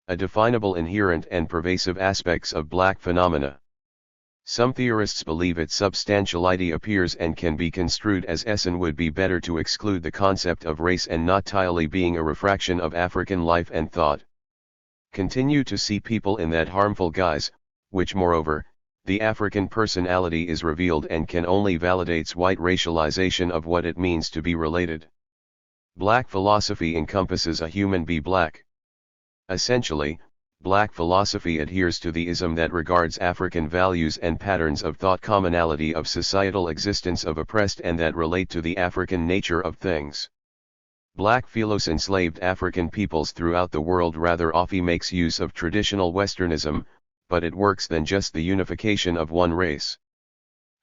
[SPEAKER 1] A definable inherent and pervasive aspects of Black phenomena. Some theorists believe its substantiality appears and can be construed as and would be better to exclude the concept of race and not entirely being a refraction of African life and thought. Continue to see people in that harmful guise, which moreover, the African personality is revealed and can only validates white racialization of what it means to be related. Black philosophy encompasses a human be Black. Essentially, Black philosophy adheres to the ism that regards African values and patterns of thought commonality of societal existence of oppressed and that relate to the African nature of things. Black philos enslaved African peoples throughout the world. Rather Afi makes use of traditional Westernism, but it works than just the unification of one race.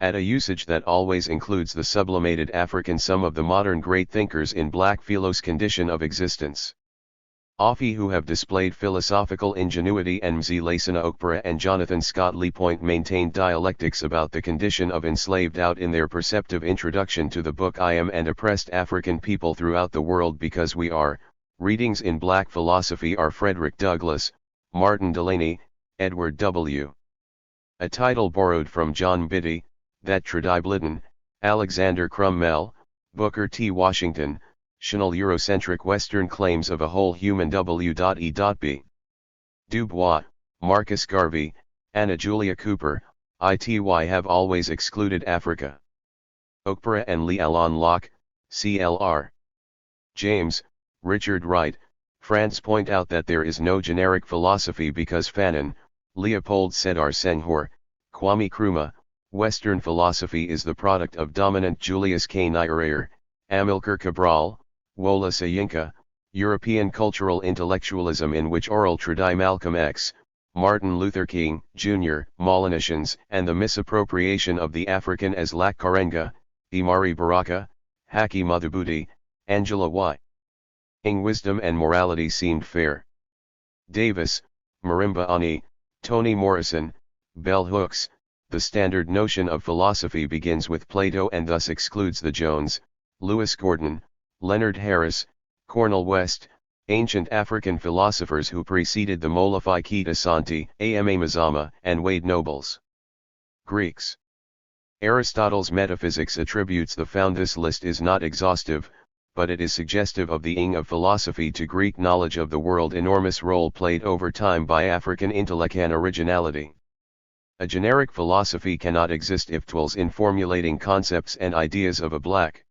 [SPEAKER 1] At a usage that always includes the sublimated African, some of the modern great thinkers in Black philos condition of existence. Afi who have displayed philosophical ingenuity and Mzilesana Okpara and Jonathan Scott Lee Point maintained dialectics about the condition of enslaved out in their perceptive introduction to the book I Am and Oppressed African People Throughout the World Because We Are. Readings in Black philosophy are Frederick Douglass, Martin Delany, Edward W. A title borrowed from John Biddy, That Tradiblitten, Alexander Crummell, Booker T. Washington, Chanel Eurocentric Western Claims of a Whole Human W.E.B. Dubois, Marcus Garvey, Anna Julia Cooper, ITY have always excluded Africa. Okpara and Lee Alon Locke, CLR. James, Richard Wright, France point out that there is no generic philosophy because Fanon, Leopold Sédar Senghor, Kwame Nkrumah, Western philosophy is the product of dominant Julius K. Nyerere, Amilcar Cabral, Wole Soyinka, European cultural intellectualism in which Oral Tradi Malcolm X, Martin Luther King, Jr., Molinicians, and the misappropriation of the African as Lak Karenga, Imari Baraka, Haki Madhubuti, Angela Y. Ing wisdom and morality seemed fair. Davis, Marimba Ani, Toni Morrison, Bell Hooks, the standard notion of philosophy begins with Plato and thus excludes the Jones, Lewis Gordon, Leonard Harris, Cornel West, ancient African philosophers who preceded the Molefi Kete Asante, Ama Mazama, and Wade Nobles. Greeks. Aristotle's metaphysics attributes the found. This list is not exhaustive, but it is suggestive of the ing of philosophy to Greek knowledge of the world. Enormous role played over time by African intellect and originality. A generic philosophy cannot exist if tools in formulating concepts and ideas of a black.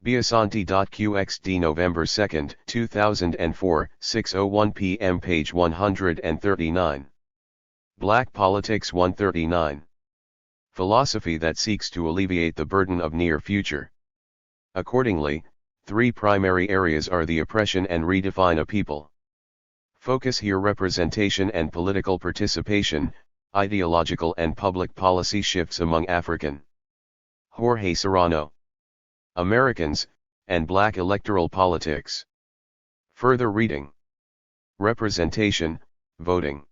[SPEAKER 1] Biasanti.qxd November 2, 2004, 6:01 p.m. page 139. Black Politics 139. Philosophy that seeks to alleviate the burden of near future. Accordingly, three primary areas are the oppression and redefine a people. Focus here: representation and political participation, ideological and public policy shifts among African. Jorge Serrano. Americans, and Black Electoral Politics. Further reading. Representation, Voting.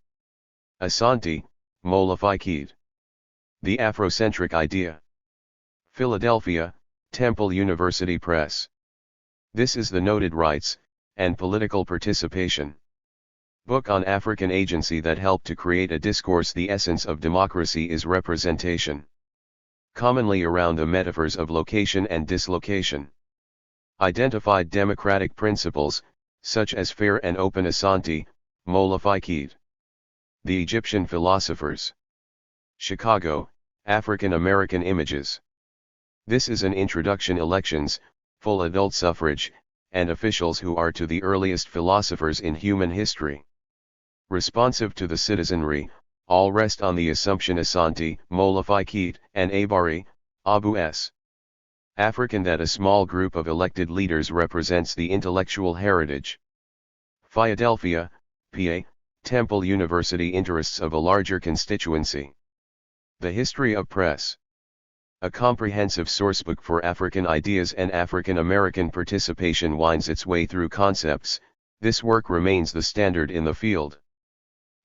[SPEAKER 1] Asante, Molefi Kete. The Afrocentric Idea. Philadelphia, Temple University Press. This is the noted rights, and political participation. Book on African agency that helped to create a discourse. The essence of democracy is representation. Commonly around the metaphors of location and dislocation. Identified democratic principles, such as fair and open. Asante, Molefi Kete. The Egyptian Philosophers. Chicago, African American Images. This is an introduction. Elections, full adult suffrage, and officials who are to the earliest philosophers in human history. Responsive to the citizenry, all rest on the assumption. Asante, Molefi Kete, and Abari, Abu S. African that a small group of elected leaders represents the intellectual heritage. Philadelphia, PA, Temple University interests of a larger constituency. The History of Press. A comprehensive sourcebook for African ideas and African American participation winds its way through concepts. This work remains the standard in the field.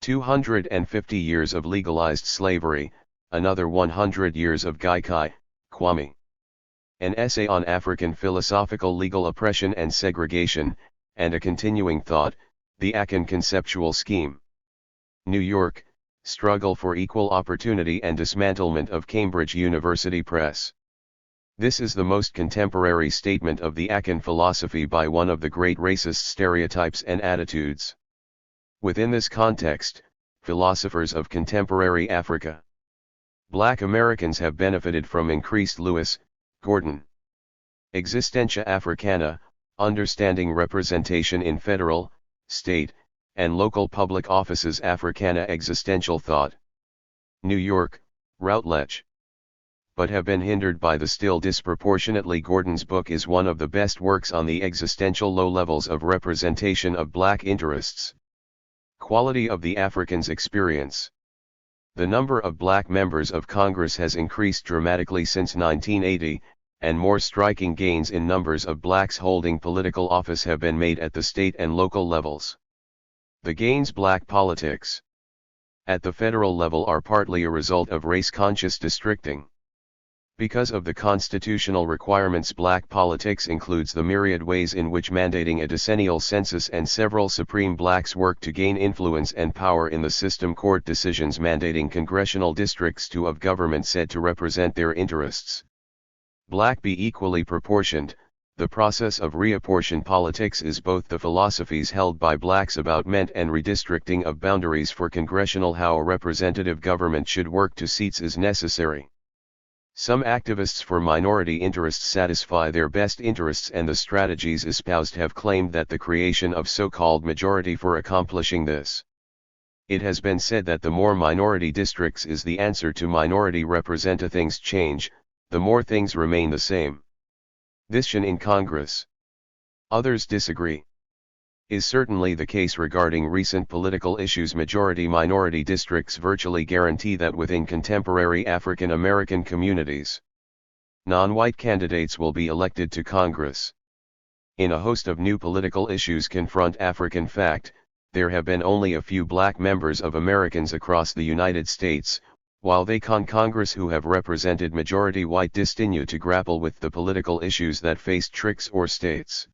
[SPEAKER 1] 250 years of legalized slavery, another 100 years of Gaikai, Kwame. An essay on African philosophical legal oppression and segregation, and a continuing thought, the Akan conceptual scheme. New York, Struggle for Equal Opportunity and Dismantlement of Cambridge University Press. This is the most contemporary statement of the Akan philosophy by one of the great racist stereotypes and attitudes. Within this context, philosophers of contemporary Africa. Black Americans have benefited from increased. Lewis, Gordon. Existentia Africana, Understanding Representation in Federal, State, and Local Public Offices. Africana Existential Thought. New York, Routledge. But have been hindered by the still disproportionately. Gordon's book is one of the best works on the existential low levels of representation of black interests. Quality of the African's experience. The number of black members of Congress has increased dramatically since 1980, and more striking gains in numbers of blacks holding political office have been made at the state and local levels. The gains. Black politics at the federal level are partly a result of race-conscious districting. Because of the constitutional requirements, black politics includes the myriad ways in which mandating a decennial census and several supreme blacks work to gain influence and power in the system. Court decisions mandating congressional districts to of government said to represent their interests. Black be equally proportioned. The process of reapportion politics is both the philosophies held by blacks about meant and redistricting of boundaries for congressional. How a representative government should work to seats is necessary. Some activists for minority interests satisfy their best interests, and the strategies espoused have claimed that the creation of so-called majority for accomplishing this It has been said that the more minority districts is the answer to minority representative, things change, the more things remain the same. This in Congress. Others disagree. Is certainly the case regarding recent political issues. Majority-minority districts virtually guarantee that within contemporary African American communities, non-white candidates will be elected to Congress. In a host of new political issues confront African fact, there have been only a few black members of Americans across the United States, while they Congress who have represented majority white continue to grapple with the political issues that faced tricks or states.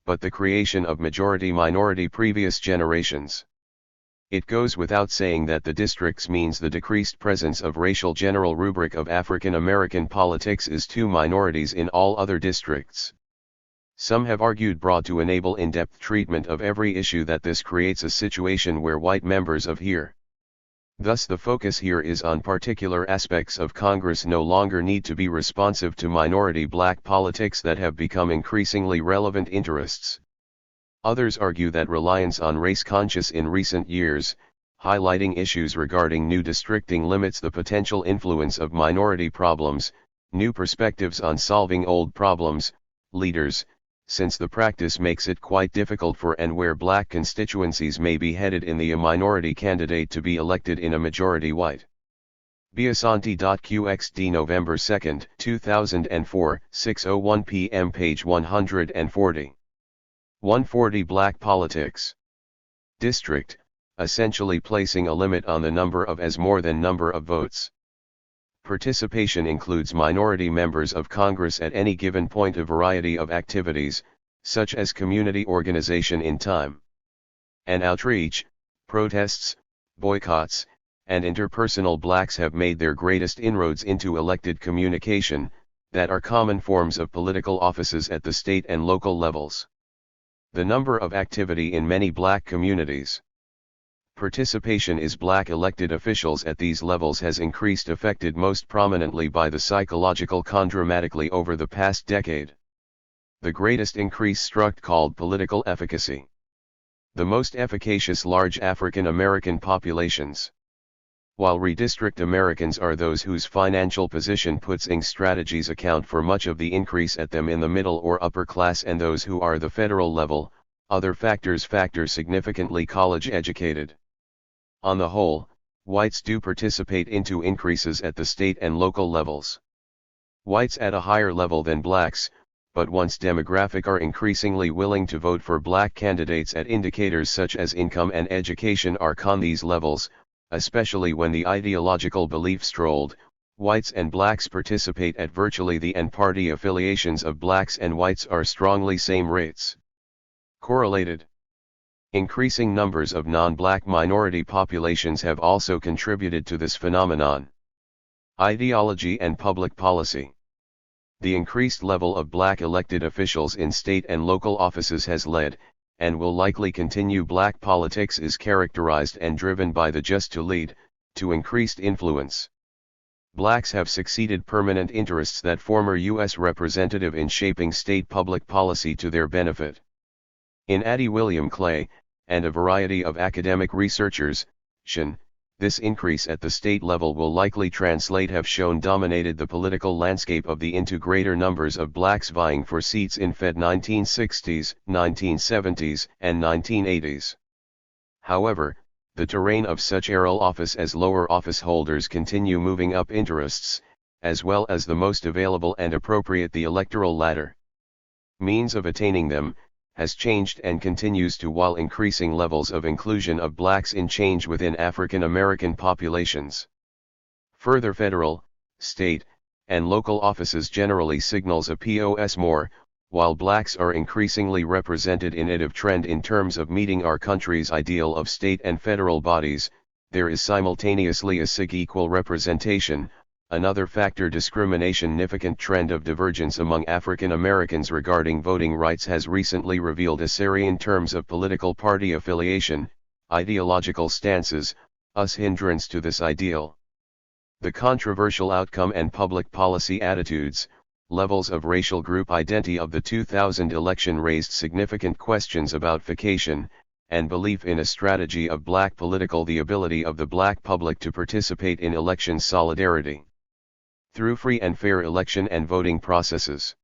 [SPEAKER 1] But the creation of majority-minority previous generations. It goes without saying that the districts means the decreased presence of racial. General rubric of African American politics is two minorities in all other districts. Some have argued broad to enable in-depth treatment of every issue that this creates a situation where white members of here. Thus the focus here is on particular aspects of Congress no longer need to be responsive to minority black politics that have become increasingly relevant interests. Others argue that reliance on race conscious in recent years, highlighting issues regarding new districting limits the potential influence of minority problems, new perspectives on solving old problems, leaders, since the practice makes it quite difficult for and where black constituencies may be headed in the a minority candidate to be elected in a majority white. Biasanti.qxd November 2, 2004, 6:01 p.m. page 140. 140 Black Politics. District, essentially placing a limit on the number of as more than number of votes. Participation includes minority members of Congress at any given point. A variety of activities, such as community organization in time and outreach, protests, boycotts, and interpersonal. Blacks have made their greatest inroads into elected communication, that are common forms of political offices at the state and local levels. The number of activity in many black communities. Participation is black elected officials at these levels has increased, affected most prominently by the psychological dramatically over the past decade. The greatest increase struck called political efficacy. The most efficacious large African American populations. While redistrict Americans are those whose financial position puts in strategies account for much of the increase at them in the middle or upper class, and those who are the federal level, other factors significantly college educated. On the whole, whites do participate into increases at the state and local levels. Whites at a higher level than blacks, but once demographic, are increasingly willing to vote for black candidates at indicators such as income and education are these levels, especially when the ideological belief strolled. Whites and blacks participate at virtually the end. Party affiliations of blacks and whites are strongly same rates. Correlated. Increasing numbers of non-black minority populations have also contributed to this phenomenon. Ideology and public policy. The increased level of black elected officials in state and local offices has led, and will likely continue. Black politics is characterized and driven by the just to lead, to increased influence. Blacks have succeeded permanent interests that former U.S. representative in shaping state public policy to their benefit. In Addie William Clay, and a variety of academic researchers, this increase at the state level will likely translate have shown dominated the political landscape of the into greater numbers of blacks vying for seats in Fed 1960s, 1970s, and 1980s. However, the terrain of such aerial office as lower office holders continue moving up interests, as well as the most available and appropriate the electoral ladder. Means of attaining them, has changed and continues to, while increasing levels of inclusion of blacks in change within African American populations. Further federal, state, and local offices generally signals a POS more, while blacks are increasingly represented in it of trend in terms of meeting our country's ideal of state and federal bodies, there is simultaneously a sig equal representation. Another factor, discrimination. Significant trend of divergence among African Americans regarding voting rights has recently revealed a series in terms of political party affiliation, ideological stances, us hindrance to this ideal. The controversial outcome and public policy attitudes, levels of racial group identity of the 2000 election raised significant questions about vacation, and belief in a strategy of black political, the ability of the black public to participate in elections, solidarity through free and fair election and voting processes.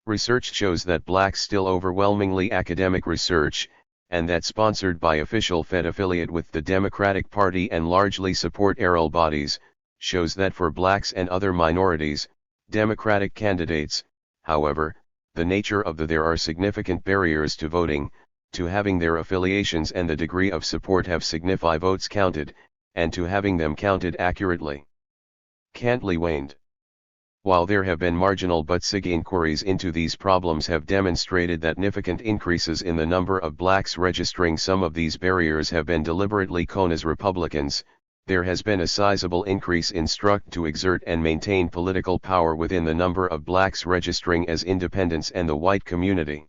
[SPEAKER 1] Research shows that blacks still overwhelmingly academic research, and that sponsored by official Fed affiliate with the Democratic Party and largely support ARL bodies, shows that for blacks and other minorities, Democratic candidates, however, the nature of there are significant barriers to voting, to having their affiliations and the degree of support have signify votes counted, and to having them counted accurately. Cantley waned. While there have been marginal but SIG inquiries into these problems have demonstrated that significant increases in the number of blacks registering some of these barriers have been deliberately known as Republicans, there has been a sizable increase in struck to exert and maintain political power within the number of blacks registering as independents and the white community.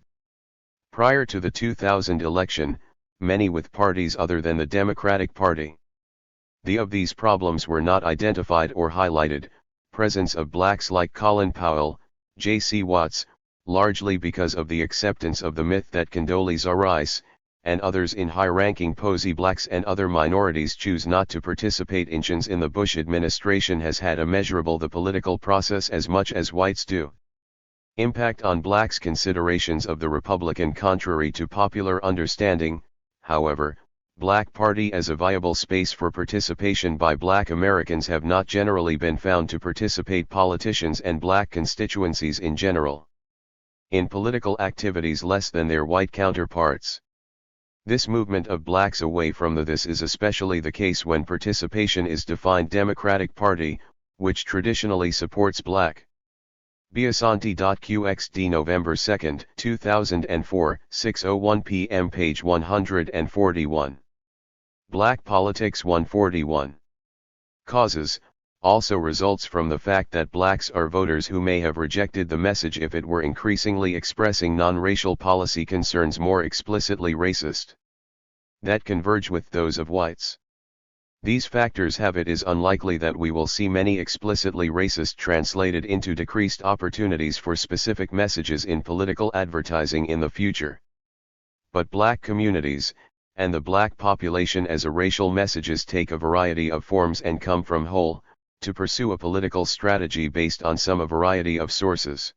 [SPEAKER 1] Prior to the 2000 election, many with parties other than the Democratic Party. Of these problems were not identified or highlighted. Presence of blacks like Colin Powell, J.C. Watts, largely because of the acceptance of the myth that Condoleezza Rice, and others in high-ranking posy blacks and other minorities choose not to participate in the Bush administration has had a measurable the political process as much as whites do. Impact on blacks. Considerations of the Republican. Contrary to popular understanding, however, Black Party as a viable space for participation by Black Americans have not generally been found to participate politicians and Black constituencies in general in political activities less than their white counterparts. This movement of blacks away from this is especially the case when participation is defined Democratic Party, which traditionally supports Black. Biasanti.qxd November 2, 2004, 6:01 p.m. page 141. Black Politics 141. Causes, also results from the fact that blacks are voters who may have rejected the message if it were increasingly expressing non-racial policy concerns more explicitly racist that converge with those of whites. These factors have it is unlikely that we will see many explicitly racist translated into decreased opportunities for specific messages in political advertising in the future. But black communities, and the black population as a racial messages take a variety of forms and come from whole, to pursue a political strategy based on a variety of sources.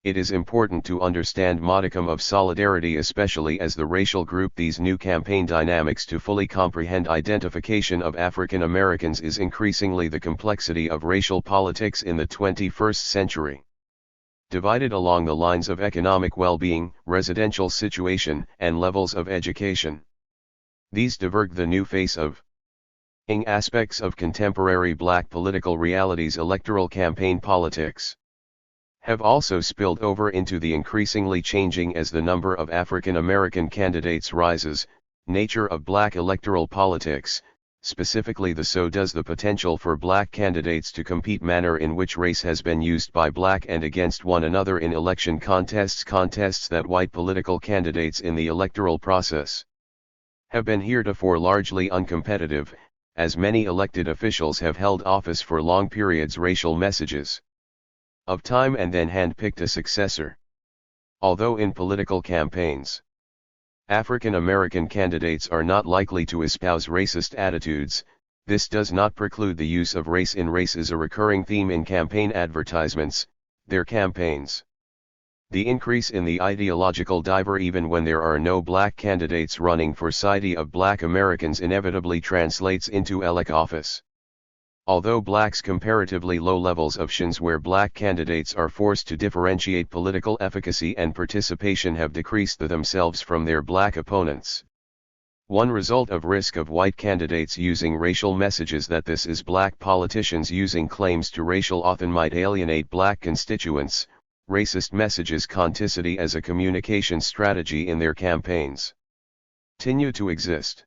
[SPEAKER 1] It is important to understand modicum of solidarity, especially as the racial group these new campaign dynamics to fully comprehend identification of African Americans is increasingly the complexity of racial politics in the 21st century. Divided along the lines of economic well-being, residential situation, and levels of education. These diverge the new face of aspects of contemporary black political realities. Electoral campaign politics have also spilled over into the increasingly changing as the number of African American candidates rises, nature of black electoral politics, specifically so does the potential for black candidates to compete manner in which race has been used by black and against one another in election contests that white political candidates in the electoral process have been heretofore largely uncompetitive, as many elected officials have held office for long periods racial messages of time and then hand-picked a successor. Although in political campaigns, African American candidates are not likely to espouse racist attitudes, this does not preclude the use of race is a recurring theme in campaign advertisements, their campaigns. The increase in the ideological diver even when there are no black candidates running for side of black Americans inevitably translates into elect office. Although blacks comparatively low levels of shins where black candidates are forced to differentiate political efficacy and participation have decreased themselves from their black opponents. One result of risk of white candidates using racial messages that this is black politicians using claims to racial authority might alienate black constituents, racist messages conticity as a communication strategy in their campaigns continue to exist.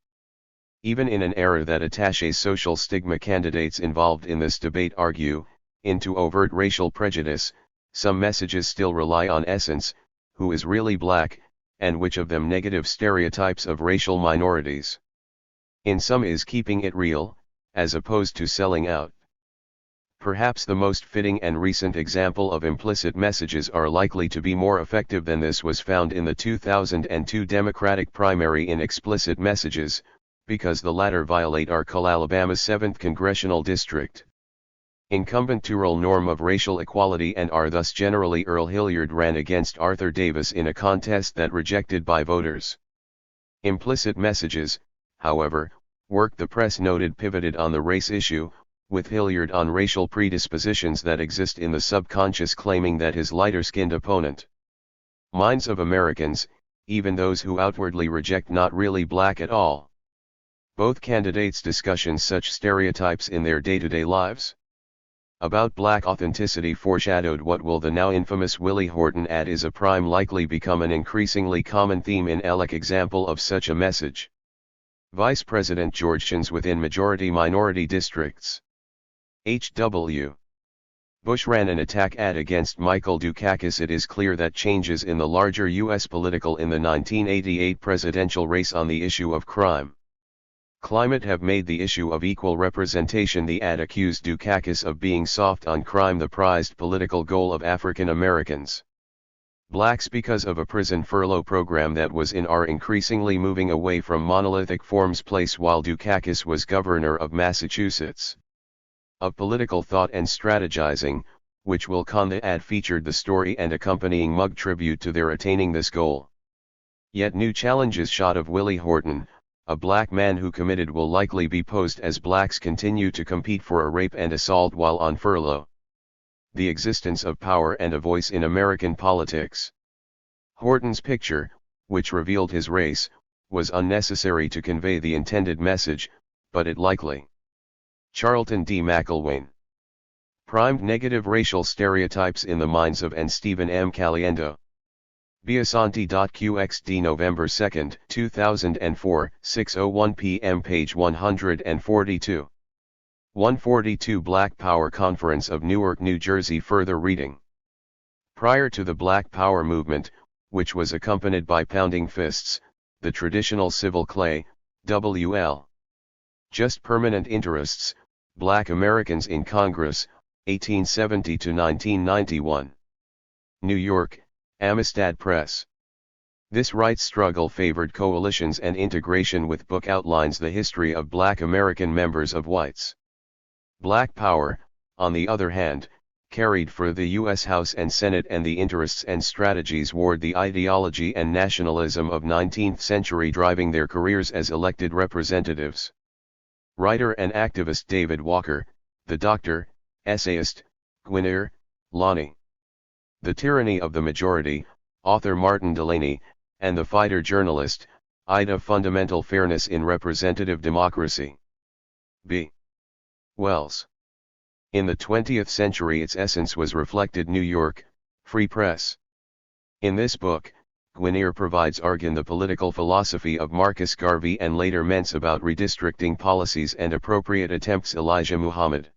[SPEAKER 1] Even in an era that attaches social stigma, candidates involved in this debate argue, into overt racial prejudice, some messages still rely on essence, who is really black, and which of them negative stereotypes of racial minorities. In some is keeping it real, as opposed to selling out. Perhaps the most fitting and recent example of implicit messages are likely to be more effective than this was found in the 2002 Democratic primary in explicit messages, because the latter violate Arcole, Alabama's 7th Congressional District. Incumbent Tyrrell norm of racial equality and are thus generally Earl Hilliard ran against Arthur Davis in a contest that rejected by voters. Implicit messages, however, work the press noted pivoted on the race issue, with Hilliard on racial predispositions that exist in the subconscious claiming that his lighter-skinned opponent. Minds of Americans, even those who outwardly reject not really black at all. Both candidates discussion such stereotypes in their day-to-day lives. About black authenticity foreshadowed what will the now infamous Willie Horton ad is a prime likely become an increasingly common theme in elec example of such a message. Vice President Georgians within majority-minority districts. H.W. Bush ran an attack ad against Michael Dukakis. It is clear that changes in the larger U.S. political in the 1988 presidential race on the issue of crime. Climate have made the issue of equal representation. The ad accused Dukakis of being soft on crime, the prized political goal of African Americans. Blacks because of a prison furlough program that was in are increasingly moving away from monolithic forms place while Dukakis was governor of Massachusetts. Of political thought and strategizing, which will con the ad featured the story and accompanying mug tribute to their attaining this goal. Yet new challenges shot of Willie Horton, a black man who committed will likely be posed as blacks continue to compete for a rape and assault while on furlough. The existence of power and a voice in American politics. Horton's picture, which revealed his race, was unnecessary to convey the intended message, but it likely. Charlton D. McElwain. Primed negative racial stereotypes in the minds of and Stephen M. Caliendo. Biasanti.qxd November 2, 2004, 6:01 p.m. Page 142. 142 Black Power Conference of Newark, New Jersey. Further reading. Prior to the Black Power movement, which was accompanied by pounding fists, the traditional civil clay, W.L. Just permanent interests, Black Americans in Congress, 1870 to 1991. New York, Amistad Press. This rights struggle favored coalitions and integration with book outlines the history of Black American members of whites. Black Power, on the other hand, carried for the U.S. House and Senate and the interests and strategies toward the ideology and nationalism of 19th century driving their careers as elected representatives. Writer and activist David Walker, the Doctor, essayist, Gwinnett, Lonnie. The Tyranny of the Majority, author Martin Delaney, and the fighter journalist, Ida. Fundamental Fairness in Representative Democracy. B. Wells. In the 20th century its essence was reflected. New York, Free Press. In this book, Gwinnett provides Argan the political philosophy of Marcus Garvey and later Mentz about redistricting policies and appropriate attempts. Elijah Muhammad.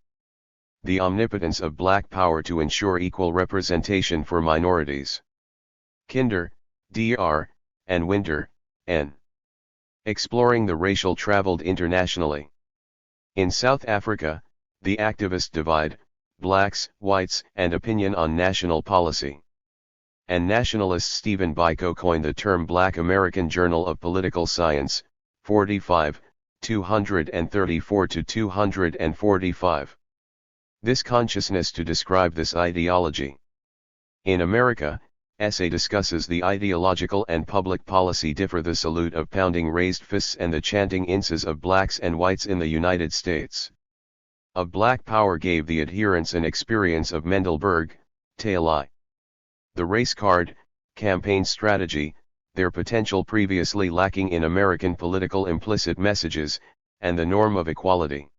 [SPEAKER 1] The omnipotence of black power to ensure equal representation for minorities. Kinder, Dr., and Winter, N. Exploring the Racial Traveled Internationally. In South Africa, The Activist Divide, Blacks, Whites, and Opinion on National Policy. And nationalist Stephen Biko coined the term Black American Journal of Political Science, 45, 234 to 245. This consciousness to describe this ideology. In America, essay discusses the ideological and public policy differ. The salute of pounding raised fists and the chanting inces of blacks and whites in the United States. Of Black Power gave the adherents an experience of Mendelberg, Taylor. The race card, campaign strategy, their potential previously lacking in American political implicit messages, and the norm of equality.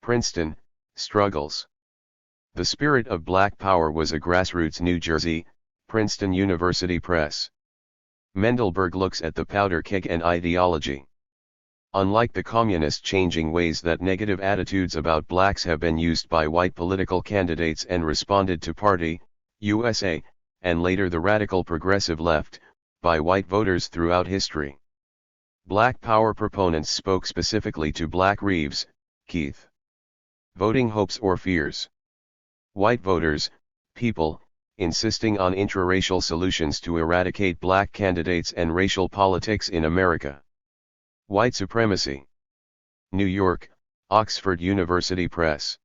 [SPEAKER 1] Princeton, Struggles. The Spirit of Black Power was a grassroots New Jersey, Princeton University Press. Mendelberg looks at the powder keg and ideology. Unlike the communist changing ways that negative attitudes about blacks have been used by white political candidates and responded to Party, USA, and later the radical progressive left, by white voters throughout history. Black Power proponents spoke specifically to Black Reeves, Keith. Voting hopes or fears. White voters, people, insisting on intraracial solutions to eradicate black candidates and racial politics in America. White supremacy. New York, Oxford University Press.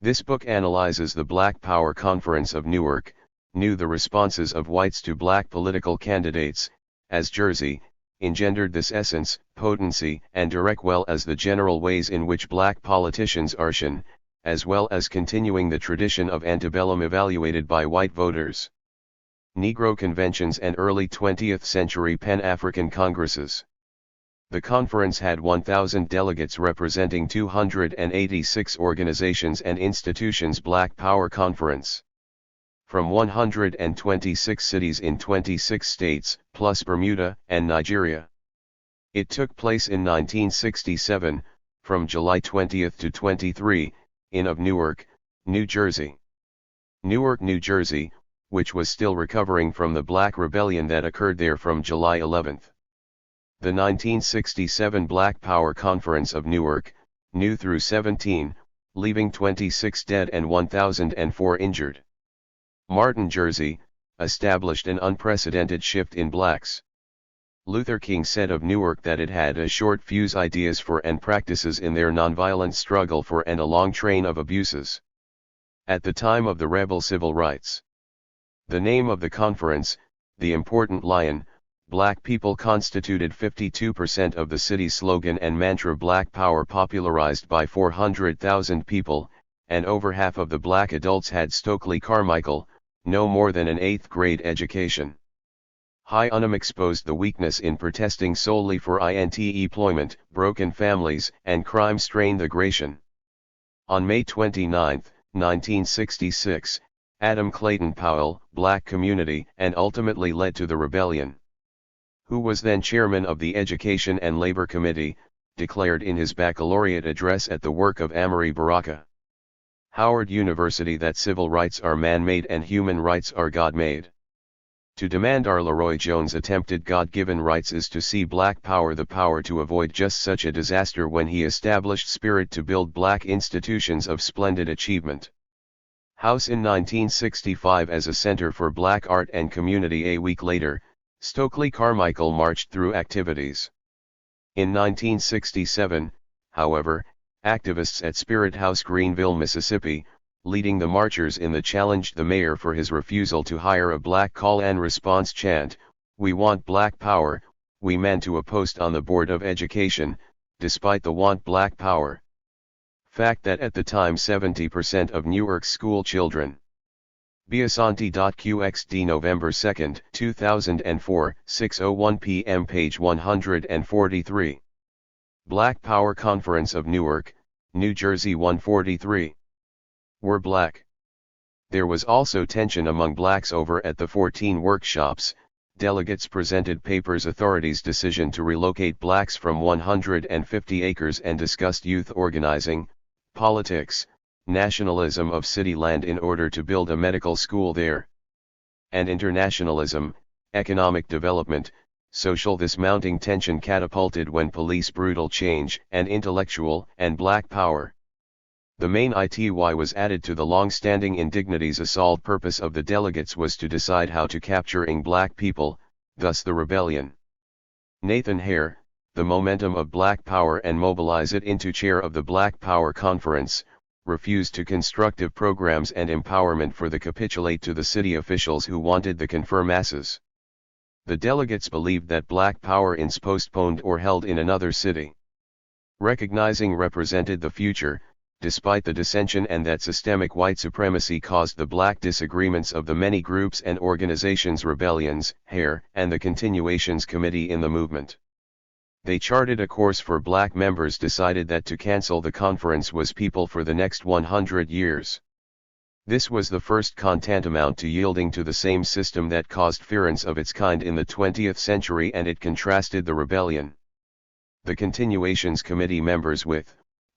[SPEAKER 1] This book analyzes the Black Power Conference of Newark, the responses of whites to black political candidates, as Jersey, engendered this essence, potency, and direct well as the general ways in which black politicians are shown, as well as continuing the tradition of antebellum evaluated by white voters. Negro conventions and early 20th century Pan-African Congresses. The conference had 1,000 delegates representing 286 organizations and institutions. Black Power Conference. From 126 cities in 26 states, plus Bermuda and Nigeria. It took place in 1967, from July 20 to 23, in of Newark, New Jersey. Newark, New Jersey, which was still recovering from the Black Rebellion that occurred there from July 11. The 1967 Black Power Conference of Newark, New through 17, leaving 26 dead and 1,004 injured. Martin, Jersey, established an unprecedented shift in blacks. Luther King said of Newark that it had a short fuse ideas for and practices in their nonviolent struggle for and a long train of abuses. At the time of the rebel civil rights. The name of the conference, the important lion, black people constituted 52% of the city's slogan and mantra Black Power popularized by 400,000 people, and over half of the black adults had Stokely Carmichael, no more than an 8th grade education. High unemployment exposed the weakness in protesting solely for employment, broken families, and crime strained the Gratian. On May 29, 1966, Adam Clayton Powell, black community, and ultimately led to the rebellion. Who was then chairman of the Education and Labor Committee, declared in his baccalaureate address at the work of Amory Baraka. Howard University that civil rights are man-made and human rights are God-made. To demand our Leroy Jones' attempted God-given rights is to see black power the power to avoid just such a disaster when he established spirit to build black institutions of splendid achievement. House in 1965 as a center for black art and community. A week later, Stokely Carmichael marched through activities. In 1967, however, activists at Spirit House, Greenville, Mississippi, leading the marchers in the challenged the mayor for his refusal to hire a black call and response chant, "We want black power," we man to a post on the Board of Education, despite the want black power. Fact that at the time 70% of Newark's school children. Biasanti.qxd November 2, 2004, 6:01 p.m. page 143. Black Power Conference of Newark, New Jersey 143. Were black. There was also tension among blacks over at the 14 workshops. Delegates presented papers authorities' decision to relocate blacks from 150 acres and discussed youth organizing, politics, nationalism of city land in order to build a medical school there, and internationalism, economic development, social. This mounting tension catapulted when police brutal change and intellectual and black power. The main ity was added to the long-standing indignities. A sole purpose of the delegates was to decide how to capturing black people, thus the rebellion. Nathan Hare, the momentum of black power and mobilize it into chair of the Black Power Conference, refused to constructive programs and empowerment for the capitulate to the city officials who wanted the confer masses. The delegates believed that black power is postponed or held in another city. Recognizing represented the future, despite the dissension, and that systemic white supremacy caused the black disagreements of the many groups and organizations. Rebellions, Hare, and the Continuations Committee in the movement. They charted a course for black members, decided that to cancel the conference was people for the next 100 years. This was the first tantamount to yielding to the same system that caused fearance of its kind in the 20th century, and it contrasted the rebellion. The Continuations Committee members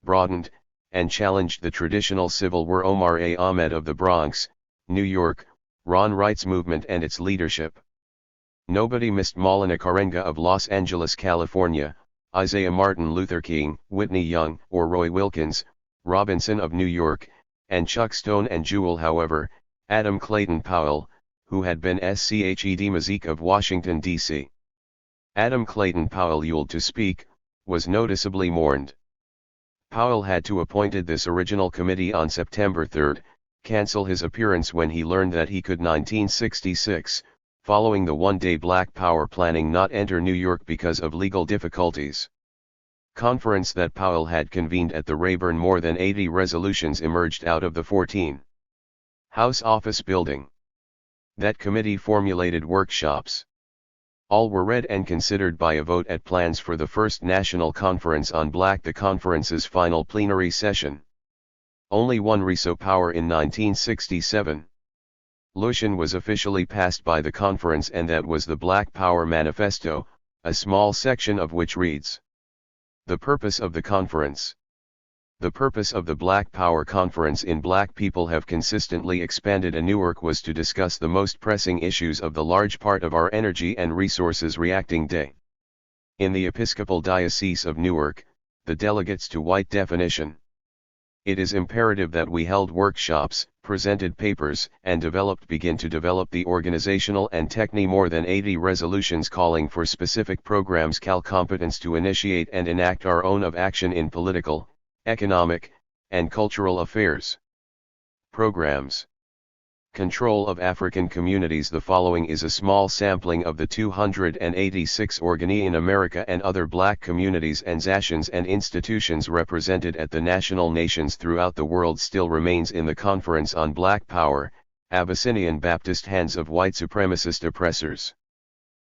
[SPEAKER 1] broadened, and challenged the traditional civil were Omar A. Ahmed of the Bronx, New York, Ron Wright's movement and its leadership. Nobody missed Maulana Karenga of Los Angeles, California, Isaiah Martin Luther King, Whitney Young, or Roy Wilkins, Robinson of New York, and Chuck Stone and Jewel. However, Adam Clayton Powell, who had been SCHED Mazik of Washington, D.C. Adam Clayton Powell yielded to speak, was noticeably mourned. Powell had to appointed this original committee on September 3, cancel his appearance when he learned that he could 1966, following the one-day Black Power planning, not enter New York because of legal difficulties. Conference that Powell had convened at the Rayburn. More than 80 resolutions emerged out of the 14 House office building. That committee formulated workshops. All were read and considered by a vote at plans for the first National Conference on Black, the conference's final plenary session. Only one reso power in 1967. Lushan was officially passed by the conference, and that was the Black Power Manifesto, a small section of which reads: The purpose of the conference. The purpose of the Black Power Conference in Black people have consistently expanded in Newark was to discuss the most pressing issues of the large part of our energy and resources reacting day. In the Episcopal Diocese of Newark, the delegates to white definition. It is imperative that we held workshops, presented papers, and begin to develop the organizational and more than 80 resolutions calling for specific programs competence to initiate and enact our own of action in political, economic, and cultural affairs. Programs. Control of African communities. The following is a small sampling of the 286 organi in America and other Black communities and nations and institutions represented at the national nations throughout the world still remains in the Conference on Black Power, Abyssinian Baptist Hands of White Supremacist Oppressors.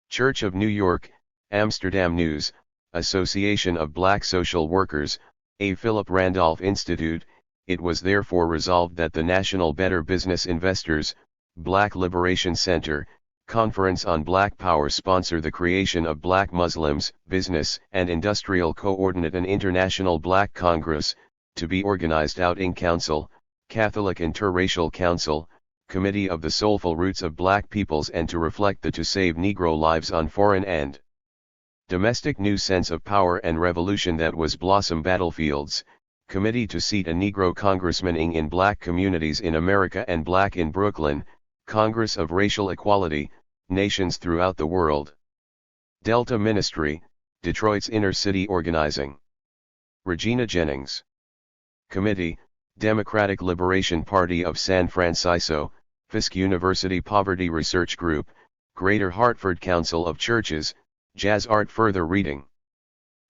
[SPEAKER 1] Church of New York, Amsterdam News, Association of Black Social Workers, A. Philip Randolph Institute. It was therefore resolved that the National Better Business Investors, Black Liberation Center, Conference on Black Power sponsor the creation of Black Muslims, Business and Industrial Coordinate, an International Black Congress, to be organized out in Council, Catholic Interracial Council, Committee of the Soulful Roots of Black Peoples, and to reflect the to save Negro lives on foreign and domestic new sense of power and revolution that was blossom battlefields, Committee to seat a Negro congressman in Black communities in America and Black in Brooklyn, Congress of Racial Equality, nations throughout the world. Delta Ministry, Detroit's Inner City Organizing. Regina Jennings. Committee, Democratic Liberation Party of San Francisco, Fisk University Poverty Research Group, Greater Hartford Council of Churches, Jazz Art. Further reading.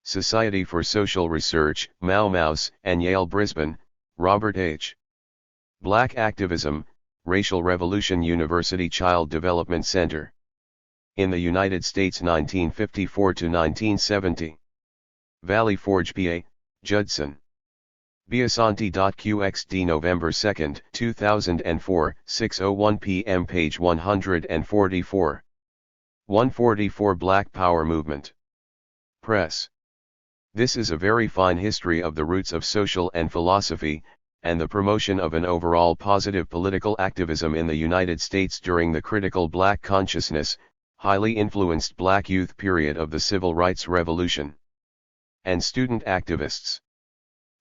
[SPEAKER 1] Society for Social Research, Mouse, and Yale. Brisbane, Robert H. Black Activism, Racial Revolution. University Child Development Center. In the United States 1954 to 1970. Valley Forge, PA, Judson. Biasanti.qxd November 2, 2004, 6:01 p.m. Page 144. 144 Black Power Movement. Press. This is a very fine history of the roots of social and philosophy, and the promotion of an overall positive political activism in the United States during the critical Black consciousness, highly influenced Black youth period of the Civil Rights Revolution. And student activists.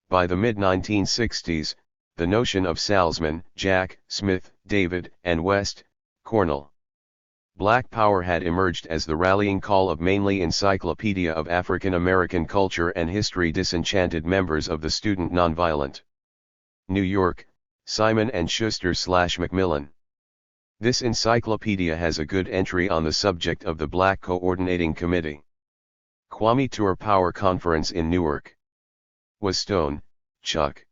[SPEAKER 1] By the mid-1960s, the notion of Salzman, Jack, Smith, David, and West, Cornell. Black Power had emerged as the rallying call of mainly Encyclopedia of African American Culture and History disenchanted members of the Student Nonviolent. New York, Simon & Schuster/Macmillan. This encyclopedia has a good entry on the subject of the Black Coordinating Committee. Kwame Ture Power Conference in Newark. Was Stone, Chuck.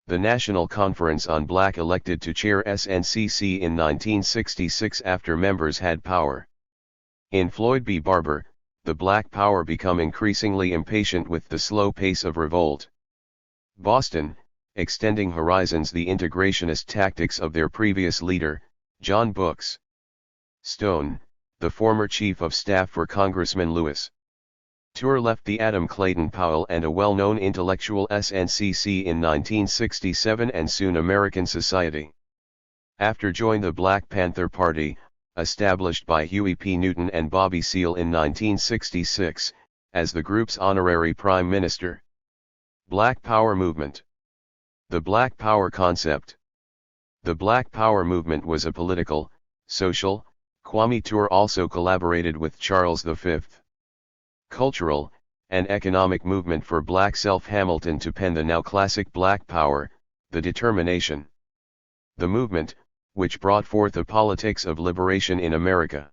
[SPEAKER 1] The National Conference on Black elected to chair SNCC in 1966 after members had power. In Floyd B. Barber, the Black Power become increasingly impatient with the slow pace of revolt. Boston, extending horizons the integrationist tactics of their previous leader, John Brooks. Stone, the former chief of staff for Congressman Lewis Ture left the Adam Clayton Powell and a well-known intellectual SNCC in 1967 and soon American Society. After joined the Black Panther Party, established by Huey P. Newton and Bobby Seale in 1966, as the group's honorary prime minister. Black Power Movement. The Black Power concept. The Black Power movement was a political, social, Kwame Ture also collaborated with Charles V. Cultural, and economic movement for black self-Hamilton to pen the now classic Black Power, The Determination. The movement, which brought forth a politics of liberation in America.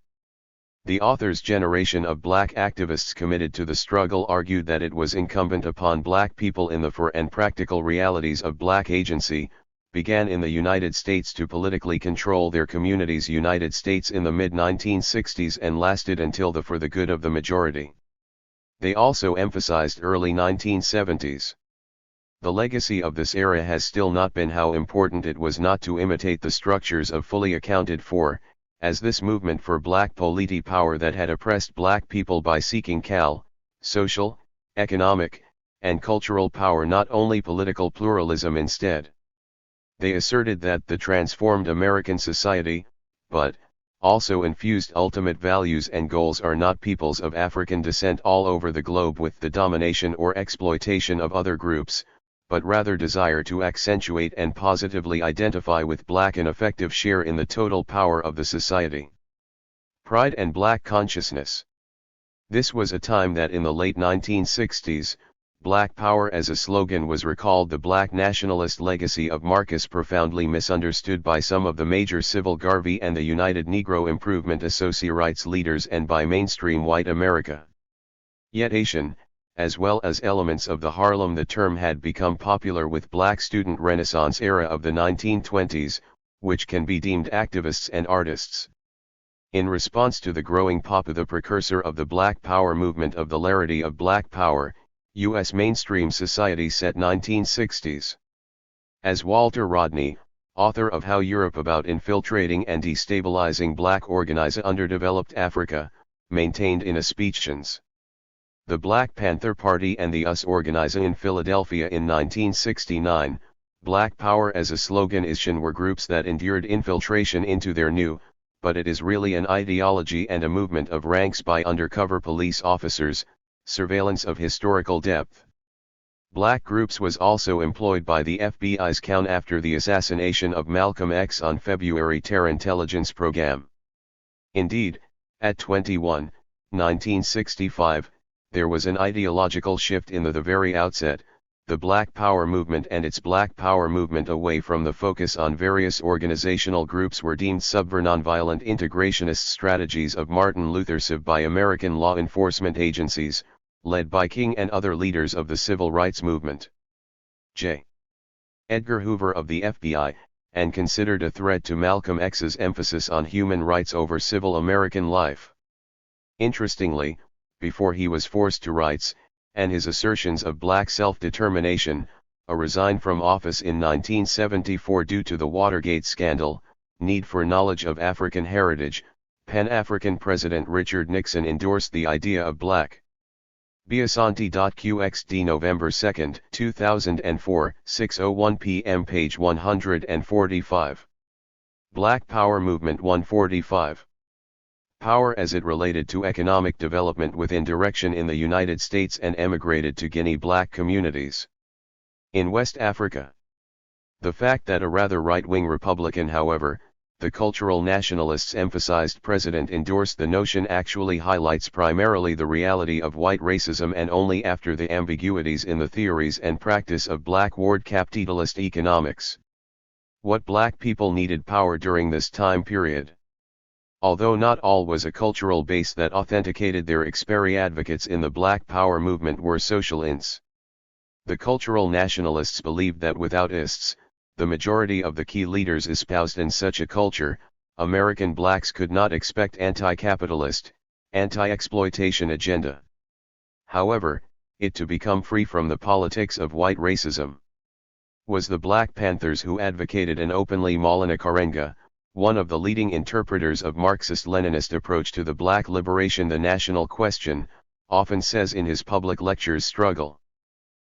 [SPEAKER 1] The author's generation of black activists committed to the struggle argued that it was incumbent upon black people in the fur and practical realities of black agency, began in the United States to politically control their communities. United States in the mid-1960s and lasted until the for the good of the majority. They also emphasized early 1970s. The legacy of this era has still not been how important it was not to imitate the structures of fully accounted for, as this movement for black politi power that had oppressed black people by seeking social, economic, and cultural power, not only political pluralism instead. They asserted that the transformed American society, but, also infused ultimate values and goals are not peoples of African descent all over the globe with the domination or exploitation of other groups, but rather desire to accentuate and positively identify with black and effective share in the total power of the society. Pride and black consciousness. This was a time that in the late 1960s, Black Power as a slogan was recalled. The black nationalist legacy of Marcus profoundly misunderstood by some of the major civil Garvey and the United Negro Improvement Association rights leaders and by mainstream white America. Yet Asian, as well as elements of the Harlem, the term had become popular with black student Renaissance era of the 1920s, which can be deemed activists and artists. In response to the growing pop of the precursor of the Black Power movement of the larity of Black Power, U.S. mainstream society set 1960s. As Walter Rodney, author of How Europe About Infiltrating and Destabilizing Black Organize Underdeveloped Africa, maintained in a speechtions. The Black Panther Party and the US Organize in Philadelphia in 1969, Black Power as a slogan were groups that endured infiltration into their new, but it is really an ideology and a movement of ranks by undercover police officers, surveillance of historical depth. Black groups was also employed by the FBI's count after the assassination of Malcolm X on February terror intelligence program. Indeed, at 21, 1965, there was an ideological shift in the very outset. The Black Power movement and its Black Power movement away from the focus on various organizational groups were deemed subvert nonviolent integrationist strategies of Martin Luther Civ by American law enforcement agencies, led by King and other leaders of the civil rights movement. J. Edgar Hoover of the FBI, and considered a threat to Malcolm X's emphasis on human rights over civil American life. Interestingly, before he was forced to rights, and his assertions of black self-determination, resigned from office in 1974 due to the Watergate scandal, need for knowledge of African heritage, Pan-African President Richard Nixon endorsed the idea of black. Biasanti.qxd November 2, 2004, 6:01 p.m. page 145. Black Power Movement 145. Power as it related to economic development within direction in the United States and emigrated to Guinea black communities. In West Africa. The fact that a rather right-wing Republican, however, the cultural nationalists emphasized president endorsed the notion actually highlights primarily the reality of white racism and only after the ambiguities in the theories and practice of black ward capitalist economics. What black people needed power during this time period. Although not all was a cultural base that authenticated their experry advocates in the Black Power movement were socialists. The cultural nationalists believed that without ists, the majority of the key leaders espoused in such a culture, American blacks could not expect anti-capitalist, anti-exploitation agenda. However, it to become free from the politics of white racism. Was the Black Panthers who advocated an openly Maulana Karenga, one of the leading interpreters of Marxist-Leninist approach to the black liberation. The national question, often says in his public lectures struggle.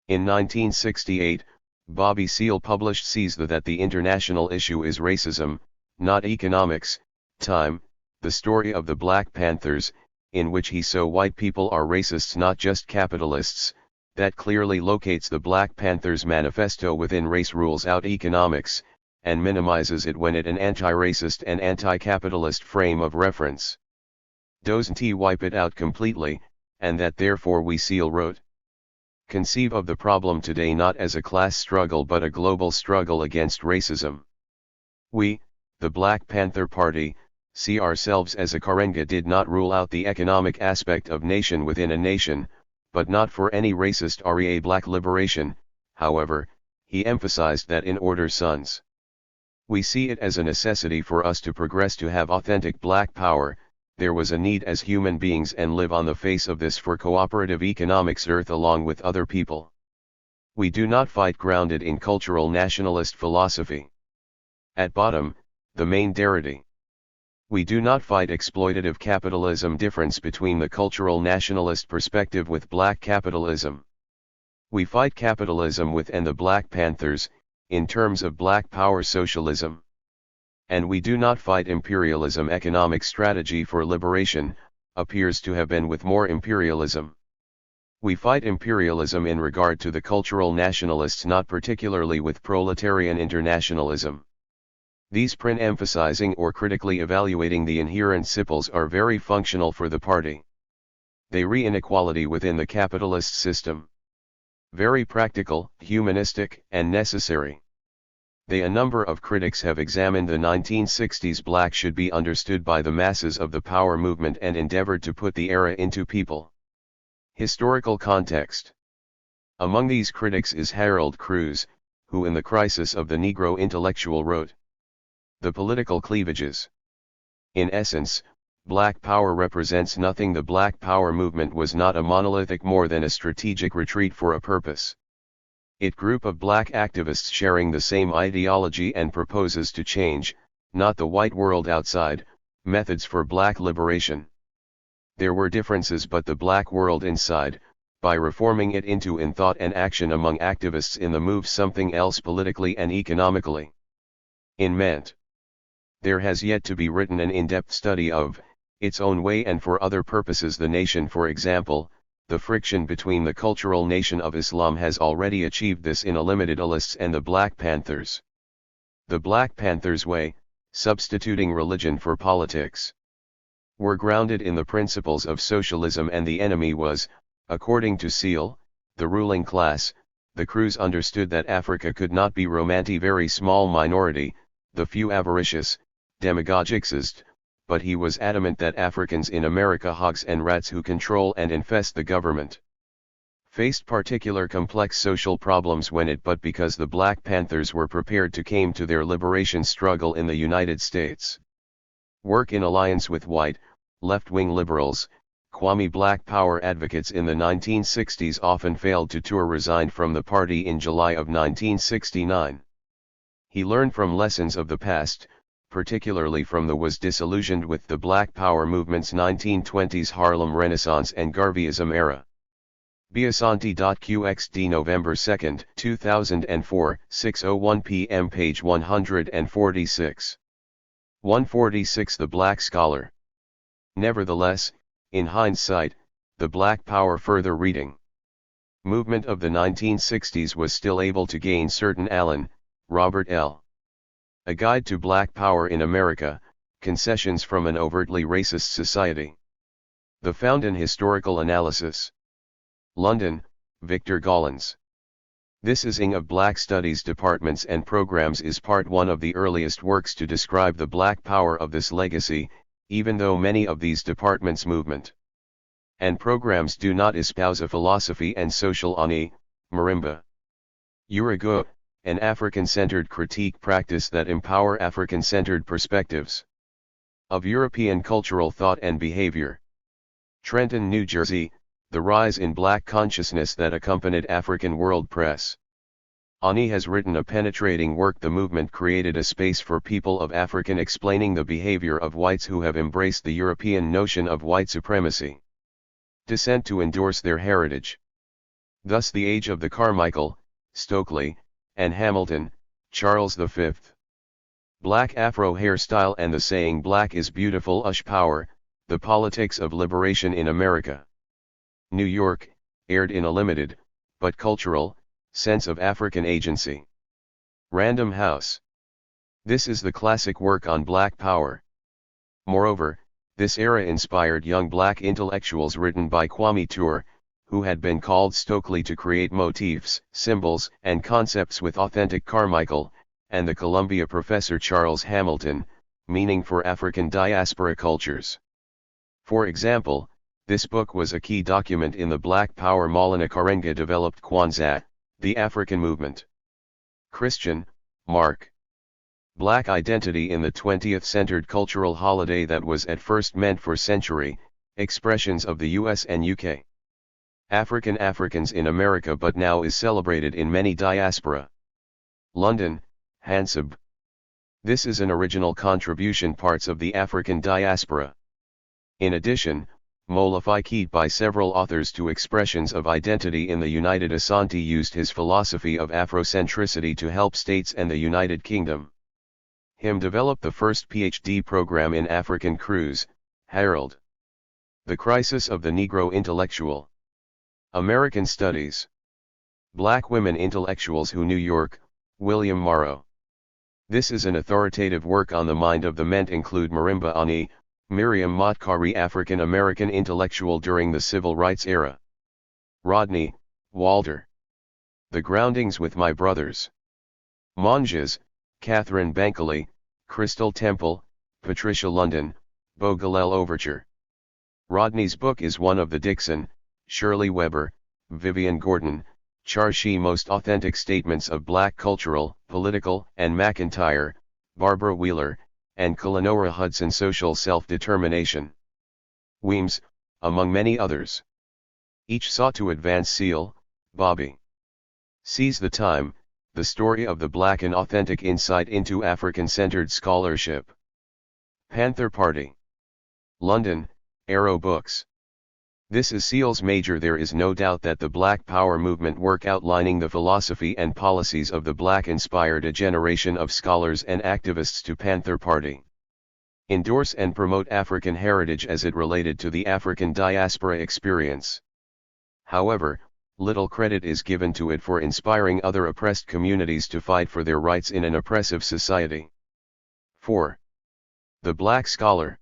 [SPEAKER 1] In 1968, Bobby Seale published Seize that the international issue is racism, not economics, Time, the story of the Black Panthers, in which he saw white people are racists not just capitalists, that clearly locates the Black Panthers' manifesto within race rules out economics, and minimizes it when it an anti-racist and anti-capitalist frame of reference. Doesn't wipe it out completely, and that therefore we seal wrote. Conceive of the problem today not as a class struggle but a global struggle against racism. We, the Black Panther Party, see ourselves as a Karenga did not rule out the economic aspect of nation within a nation, but not for any racist REA black liberation. However, he emphasized that in order sons. We see it as a necessity for us to progress to have authentic black power. There was a need as human beings and live on the face of this for cooperative economics earth along with other people. We do not fight grounded in cultural nationalist philosophy. At bottom, the main darity. We do not fight exploitative capitalism difference between the cultural nationalist perspective with black capitalism. We fight capitalism with and the Black Panthers, in terms of black power socialism. And we do not fight imperialism economic strategy for liberation, appears to have been with more imperialism. We fight imperialism in regard to the cultural nationalists not particularly with proletarian internationalism. These print emphasizing or critically evaluating the inherent sipples are very functional for the party. They re-inequality within the capitalist system. Very practical, humanistic, and necessary. A number of critics have examined the 1960s black should be understood by the masses of the power movement and endeavored to put the era into people. Historical context. Among these critics is Harold Cruz, who in The Crisis of the Negro Intellectual wrote, "The political cleavages. In essence, black power represents nothing. The black power movement was not a monolithic more than a strategic retreat for a purpose. It group of black activists sharing the same ideology and proposes to change, not the white world outside, methods for black liberation. There were differences but the black world inside, by reforming it into in thought and action among activists in the move something else politically and economically. In meant. There has yet to be written an in-depth study of, its own way and for other purposes the nation for example. The friction between the cultural nation of Islam has already achieved this in eliminatalists and the Black Panthers. The Black Panthers' way, substituting religion for politics, were grounded in the principles of socialism and the enemy was, according to Seal, the ruling class. The Cruz understood that Africa could not be romanti very small minority, the few avaricious, demagogicist, but he was adamant that Africans in America hogs and rats who control and infest the government. Faced particular complex social problems when it but because the Black Panthers were prepared to came to their liberation struggle in the United States. Work in alliance with white, left-wing liberals, Kwame Black Power advocates in the 1960s often failed to tour resigned from the party in July of 1969. He learned from lessons of the past, particularly from the was disillusioned with the Black Power movement's 1920s Harlem Renaissance and Garveyism era. Biasanti.qxd November 2, 2004, 6:01 p.m. page 146. 146 The Black Scholar. Nevertheless, in hindsight, the Black Power further reading movement of the 1960s was still able to gain certain Allen, Robert L. A Guide to Black Power in America, Concessions from an Overtly Racist Society. The Fountain Historical Analysis. London, Victor Gollins. This Ising of Black Studies Departments and Programs is part one of the earliest works to describe the black power of this legacy, even though many of these departments movement and programs do not espouse a philosophy and social ani, marimba. Urugu, an African-centered critique practice that empower African-centered perspectives of European cultural thought and behavior. Trenton, New Jersey, the rise in black consciousness that accompanied African world press. Ani has written a penetrating work. The movement created a space for people of African explaining the behavior of whites who have embraced the European notion of white supremacy. Descent to endorse their heritage. Thus the age of the Carmichael, Stokely, and Hamilton, Charles V. Black Afro hairstyle and the saying black is beautiful power, the politics of liberation in America. New York, aired in a limited, but cultural, sense of African agency. Random House. This is the classic work on Black power. Moreover, this era inspired young Black intellectuals written by Kwame Ture, who had been called Stokely to create motifs, symbols, and concepts with authentic Carmichael, and the Columbia professor Charles Hamilton, meaning for African diaspora cultures. For example, this book was a key document in the Black Power Maulana Karenga developed Kwanzaa, the African movement. Christian, Mark. Black identity in the 20th-centered cultural holiday that was at first meant for century, expressions of the US and UK. Africans in America but now is celebrated in many diaspora. London, Hansab. This is an original contribution parts of the African diaspora. In addition, Molafi by several authors to expressions of identity in the United Asante used his philosophy of Afrocentricity to help states and the United Kingdom. Him developed the first PhD program in African Cruise, Harold. The Crisis of the Negro Intellectual. American Studies. Black Women Intellectuals Who New York, William Morrow. This is an authoritative work on the mind of the ment include Marimba Ani, Miriam Motkari African American intellectual during the Civil Rights era. Rodney, Walter. The Groundings with My Brothers. Monges, Catherine Bankley, Crystal Temple, Patricia London, Bogalel Overture. Rodney's book is one of the Dixon, Shirley Weber, Vivian Gordon, Charshi most authentic statements of Black cultural, political, and McIntyre, Barbara Wheeler, and Kalanora Hudson social self-determination. Weems, among many others. Each sought to advance Seal, Bobby. Seize the Time, the story of the Black and authentic insight into African-centered scholarship. Panther Party. London, Arrow Books. This is Seal's major. There is no doubt that the Black Power movement work outlining the philosophy and policies of the Black inspired a generation of scholars and activists to Panther Party. Endorse and promote African heritage as it related to the African diaspora experience. However, little credit is given to it for inspiring other oppressed communities to fight for their rights in an oppressive society. 4. The Black Scholar.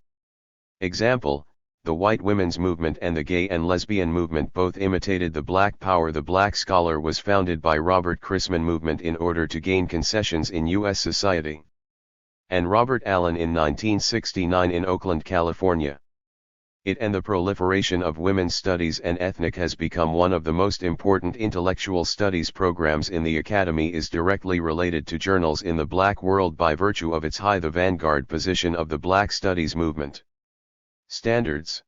[SPEAKER 1] Example, the white women's movement and the gay and lesbian movement both imitated the Black Power. The Black Scholar was founded by Robert Chrisman movement in order to gain concessions in U.S. society. And Robert Allen in 1969 in Oakland, California. It and the proliferation of women's studies and ethnic has become one of the most important intellectual studies programs in the academy is directly related to journals in the Black world by virtue of its high the vanguard position of the Black studies movement. Standards.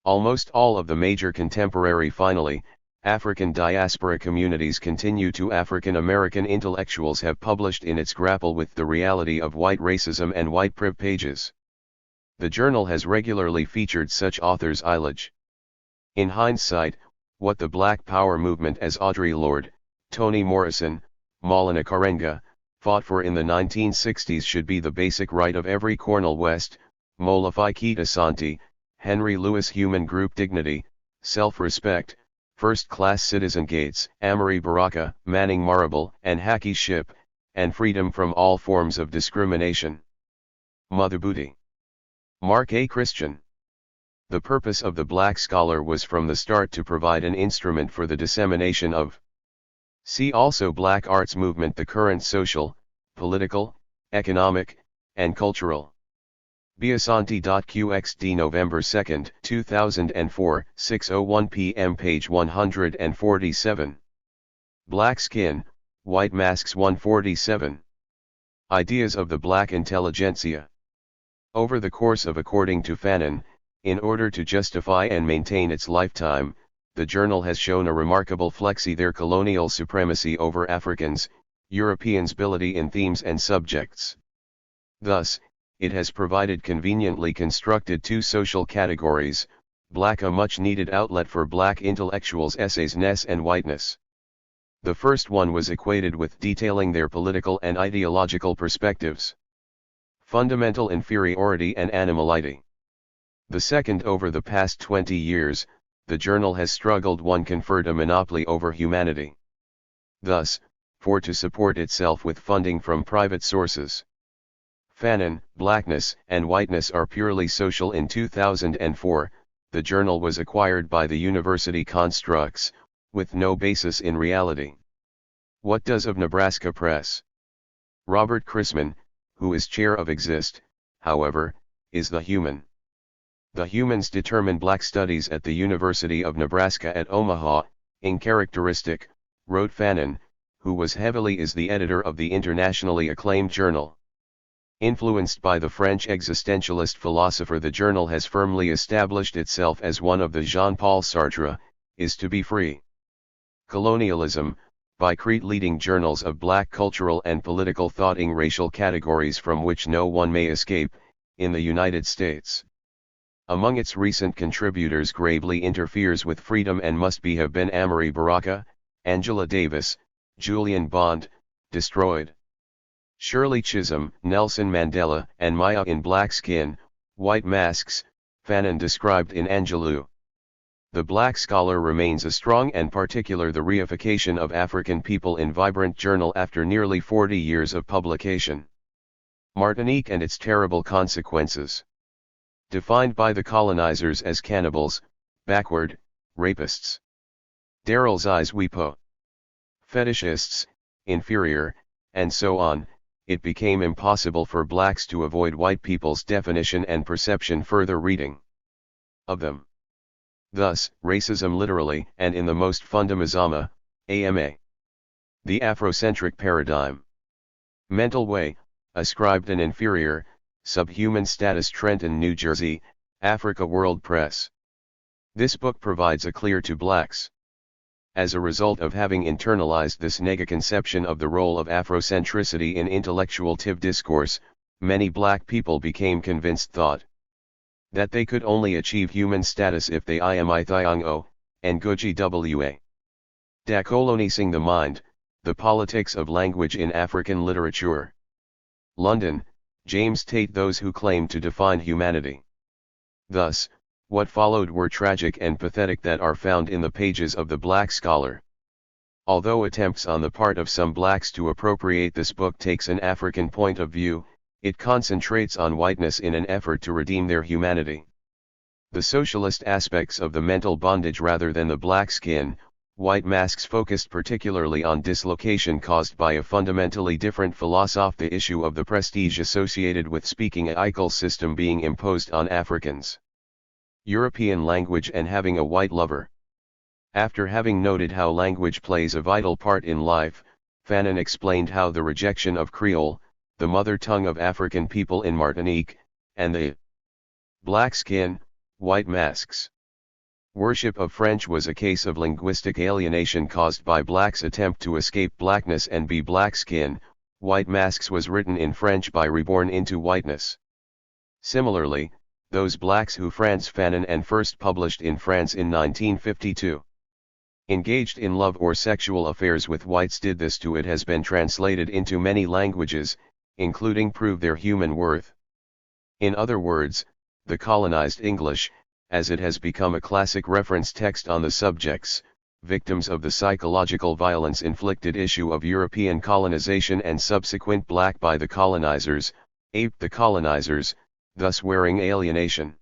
[SPEAKER 1] Almost all of the major contemporary finally, African diaspora communities continue to African American intellectuals have published in its grapple with the reality of white racism and white priv pages. The journal has regularly featured such authors Eilidge. In hindsight, what the Black Power movement as Audre Lorde, Toni Morrison, Maulana Karenga, fought for in the 1960s should be the basic right of every Cornel West, Molafi Asante, Henry Lewis human group dignity, self-respect, first-class citizen Gates, Amory Baraka, Manning Marable, and Haki Ship, and freedom from all forms of discrimination. Motherbuti. Mark A. Christian. The purpose of the Black Scholar was from the start to provide an instrument for the dissemination of. See also Black Arts Movement, the current social, political, economic, and cultural. Biasanti.qxd November 2, 2004, 6:01 p.m. page 147. Black Skin, White Masks 147. Ideas of the Black Intelligentsia. Over the course of according to Fanon, in order to justify and maintain its lifetime, the journal has shown a remarkable flexi their colonial supremacy over Africans, Europeans' ability in themes and subjects. Thus, it has provided conveniently constructed two social categories, Black a much needed outlet for Black intellectuals' essays-ness and whiteness. The first one was equated with detailing their political and ideological perspectives. Fundamental inferiority and animality. The second over the past 20 years, the journal has struggled one conferred a monopoly over humanity. Thus, to support itself with funding from private sources. Fanon, Blackness and Whiteness are purely social. In 2004, the journal was acquired by the University Constructs, with no basis in reality. What does of Nebraska Press? Robert Chrisman, who is chair of Exist, however, is the human. The humans determine black studies at the University of Nebraska at Omaha, in characteristic, wrote Fanon, who was heavily is the editor of the internationally acclaimed journal. Influenced by the French existentialist philosopher, the journal has firmly established itself as one of the Jean-Paul Sartre, is to be free. Colonialism, by Crete, leading journals of black cultural and political thought in racial categories from which no one may escape, in the United States. Among its recent contributors gravely interferes with freedom and must be have been Amory Baraka, Angela Davis, Julian Bond, Destroyed. Shirley Chisholm, Nelson Mandela and Maya in Black Skin, White Masks, Fanon described in Angelou. The black scholar remains a strong and particular the reification of African people in vibrant journal after nearly 40 years of publication. Martinique and its terrible consequences. Defined by the colonizers as cannibals, backward, rapists. Darrell Zeiss Weepo. Fetishists, inferior, and so on, it became impossible for blacks to avoid white people's definition and perception. Further reading of them. Thus, racism literally and in the most fundamental, AMA. The Afrocentric paradigm. Mental way, ascribed an inferior, subhuman status. Trenton, New Jersey, Africa World Press. This book provides a clear to blacks. As a result of having internalized this nega-conception of the role of Afrocentricity in intellectual discourse, many black people became convinced thought that they could only achieve human status if they imithiango, and goji wa. Decolonizing the mind, the politics of language in African literature. London, James Tate. Those who claim to define humanity. Thus, what followed were tragic and pathetic that are found in the pages of the Black Scholar. Although attempts on the part of some blacks to appropriate this book takes an African point of view, it concentrates on whiteness in an effort to redeem their humanity. The socialist aspects of the mental bondage rather than the black skin, white masks focused particularly on dislocation caused by a fundamentally different philosophy, the issue of the prestige associated with speaking a Eichel system being imposed on Africans. European language and having a white lover. After having noted how language plays a vital part in life, Fanon explained how the rejection of Creole, the mother tongue of African people in Martinique, and the black skin, white masks. Worship of French was a case of linguistic alienation caused by blacks' attempt to escape blackness and be black skin. White Masks was written in French by Reborn into Whiteness. Similarly, those blacks who Frantz Fanon and first published in France in 1952 engaged in love or sexual affairs with whites did this too. It has been translated into many languages, including Prove Their Human Worth. In other words, the colonized English, as it has become a classic reference text on the subjects, victims of the psychological violence inflicted issue of European colonization and subsequent black by the colonizers, aped the colonizers, thus wearing alienation.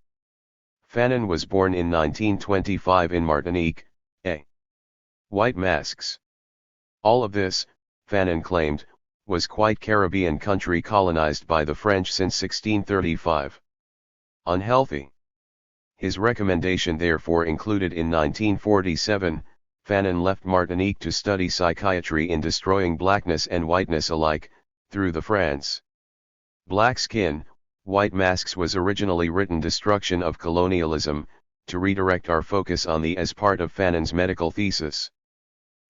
[SPEAKER 1] Fanon was born in 1925 in Martinique, a White Masks. All of this, Fanon claimed, was quite Caribbean country colonized by the French since 1635. Unhealthy. His recommendation therefore included in 1947, Fanon left Martinique to study psychiatry in destroying blackness and whiteness alike, through the France. Black Skin, White Masks was originally written Destruction of Colonialism, to redirect our focus on the as part of Fanon's medical thesis.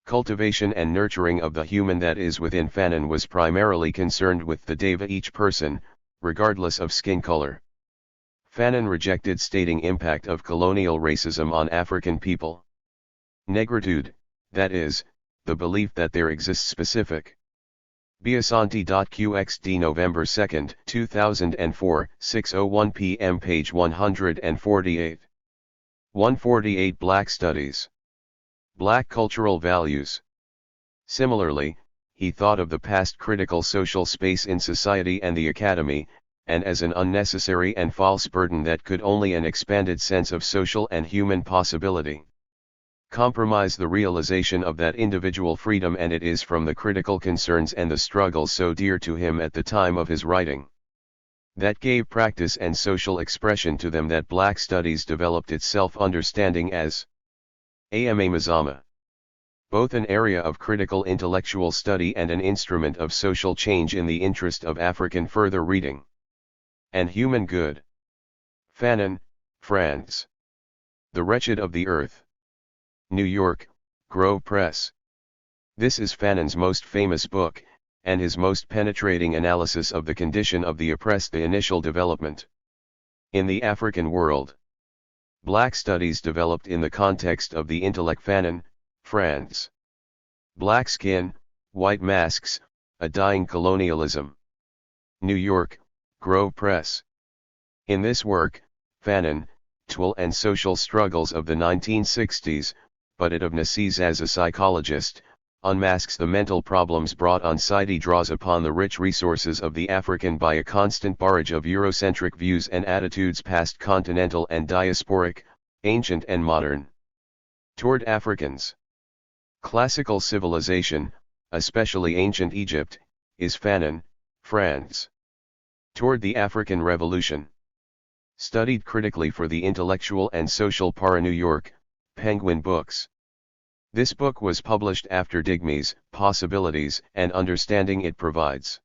[SPEAKER 1] Cultivation and nurturing of the human that is within. Fanon was primarily concerned with the deva each person, regardless of skin color. Fanon rejected stating impact of colonial racism on African people. Negritude, that is, the belief that there exists specific. Biasanti.qxd November 2, 2004, 6:01 p.m. page 148. 148 Black Studies. Black Cultural Values. Similarly, he thought of the past critical social space in society and the academy, and as an unnecessary and false burden that could only an expanded sense of social and human possibility compromise the realization of that individual freedom, and it is from the critical concerns and the struggles so dear to him at the time of his writing that gave practice and social expression to them that Black Studies developed its self-understanding as Ama Mazama, both an area of critical intellectual study and an instrument of social change in the interest of African further reading and human good. Fanon, France. The Wretched of the Earth. New York, Grove Press. This is Fanon's most famous book, and his most penetrating analysis of the condition of the oppressed. The initial development in the African world. Black Studies developed in the context of the intellect. Fanon, France. Black Skin, White Masks, A Dying Colonialism. New York, Grove Press. In this work, Fanon, tool and social struggles of the 1960s, but it of Nassis as a psychologist, unmasks the mental problems brought on society, draws upon the rich resources of the African by a constant barrage of Eurocentric views and attitudes, past continental and diasporic, ancient and modern, toward Africans. Classical civilization, especially ancient Egypt, is Fanon, France. Toward the African Revolution. Studied critically for the Intellectual and Social Para, New York, Penguin Books. This book was published after Digme's Possibilities and Understanding it provides.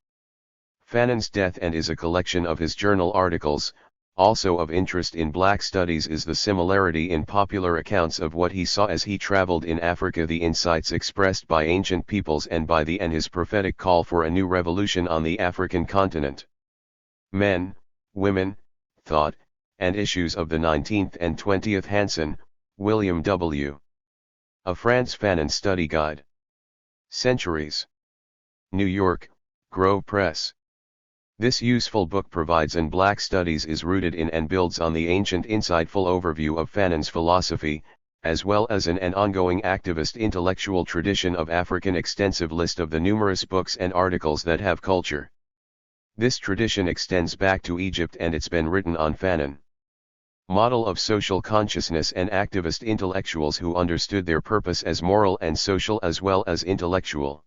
[SPEAKER 1] Fanon's death and is a collection of his journal articles. Also of interest in Black Studies is the similarity in popular accounts of what he saw as he traveled in Africa, the insights expressed by ancient peoples and by the and his prophetic call for a new revolution on the African continent. Men, Women, Thought, and Issues of the 19th and 20th. Hansen, William W. A France Fanon Study Guide. Centuries. New York, Grove Press. This useful book provides an Black Studies is rooted in and builds on the ancient insightful overview of Fanon's philosophy, as well as an ongoing activist intellectual tradition of African. Extensive list of the numerous books and articles that have culture. This tradition extends back to Egypt, and it's been written on Fanon. Model of social consciousness and activist intellectuals who understood their purpose as moral and social as well as intellectual.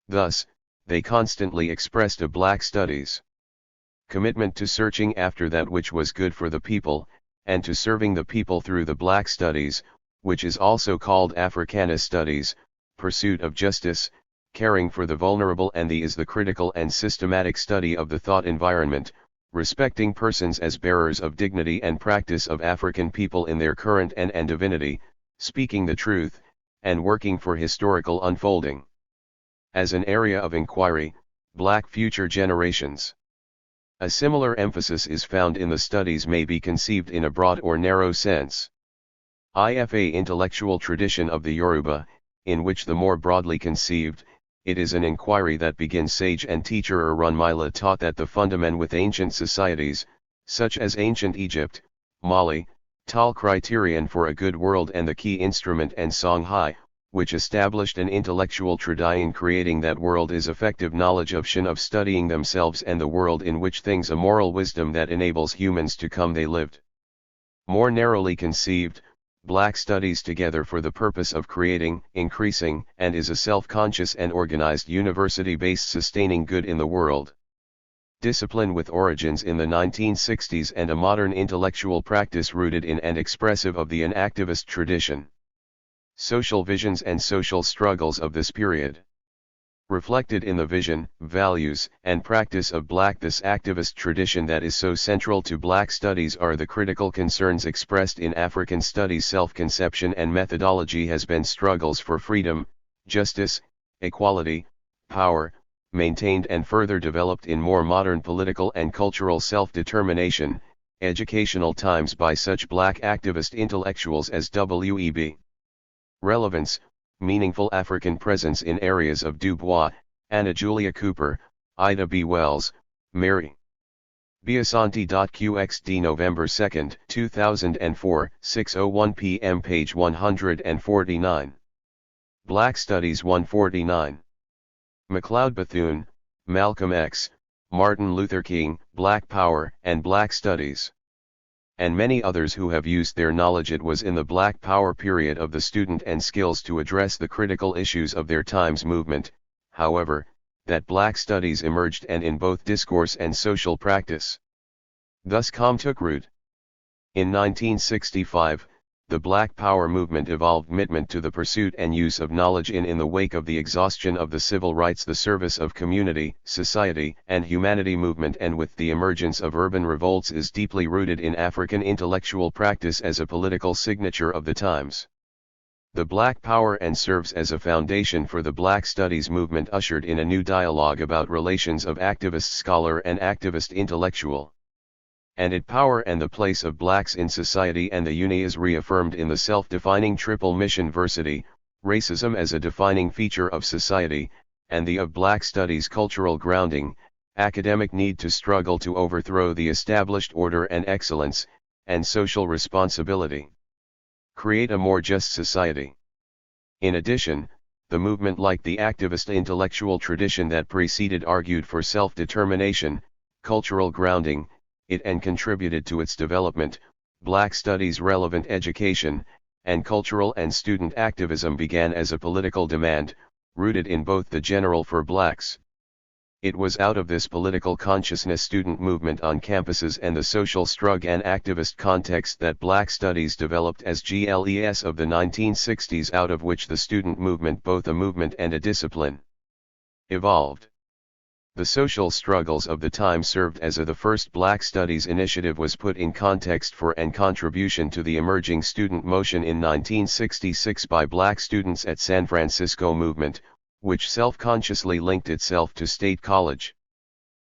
[SPEAKER 1] Thus, they constantly expressed a Black Studies commitment to searching after that which was good for the people, and to serving the people through the Black Studies, which is also called Africana Studies, pursuit of justice, caring for the vulnerable, and is the critical and systematic study of the thought environment, respecting persons as bearers of dignity and practice of African people in their current and divinity, speaking the truth, and working for historical unfolding. As an area of inquiry, Black future generations. A similar emphasis is found in the studies may be conceived in a broad or narrow sense. IFA intellectual tradition of the Yoruba, in which the more broadly conceived, it is an inquiry that begins sage and teacher Orunmila taught that the fundament with ancient societies, such as ancient Egypt, Mali, Tal criterion for a good world and the key instrument and Songhai, which established an intellectual tradition creating that world is effective knowledge of Shin of studying themselves and the world in which things a moral wisdom that enables humans to come they lived. More narrowly conceived, Black Studies together for the purpose of creating, increasing, and is a self-conscious and organized university-based sustaining good in the world. Discipline with origins in the 1960s and a modern intellectual practice rooted in and expressive of the activist tradition. Social visions and social struggles of this period. Reflected in the vision, values, and practice of this activist tradition that is so central to Black Studies are the critical concerns expressed in African studies. Self-conception and methodology has been struggles for freedom, justice, equality, power, maintained and further developed in more modern political and cultural self-determination, educational times by such Black activist intellectuals as W.E.B. Relevance, meaningful African presence in areas of Du Bois, Anna Julia Cooper, Ida B. Wells, Mary Biasanti.qxt November 2, 2004, 6:01 p.m. page 149. Black Studies 149. MacLeod Bethune, Malcolm X, Martin Luther King, Black Power and Black Studies. And many others who have used their knowledge. It was in the Black Power period of the student and skills to address the critical issues of their time's movement, however, that Black Studies emerged, and in both discourse and social practice. Thus took root. In 1965, the Black Power movement evolved commitment to the pursuit and use of knowledge in the wake of the exhaustion of the civil rights, the service of community, society, and humanity movement, and with the emergence of urban revolts, is deeply rooted in African intellectual practice as a political signature of the times. The Black Power and serves as a foundation for the Black Studies movement, ushered in a new dialogue about relations of activist scholar and activist intellectual. And it power and the place of blacks in society, and the uni is reaffirmed in the self-defining triple mission: versity, racism as a defining feature of society, and the of Black Studies cultural grounding, academic need to struggle to overthrow the established order and excellence, and social responsibility. Create a more just society. In addition, the movement, like the activist intellectual tradition that preceded, argued for self-determination, cultural grounding, and contributed to its development. Black Studies relevant education, and cultural and student activism began as a political demand, rooted in both the general for blacks. It was out of this political consciousness student movement on campuses and the social struggle and activist context that Black Studies developed as GLES of the 1960s, out of which the student movement, both a movement and a discipline, evolved. The social struggles of the time served as the first Black Studies initiative was put in context for and contribution to the emerging student motion in 1966 by Black students at San Francisco movement, which self-consciously linked itself to State College.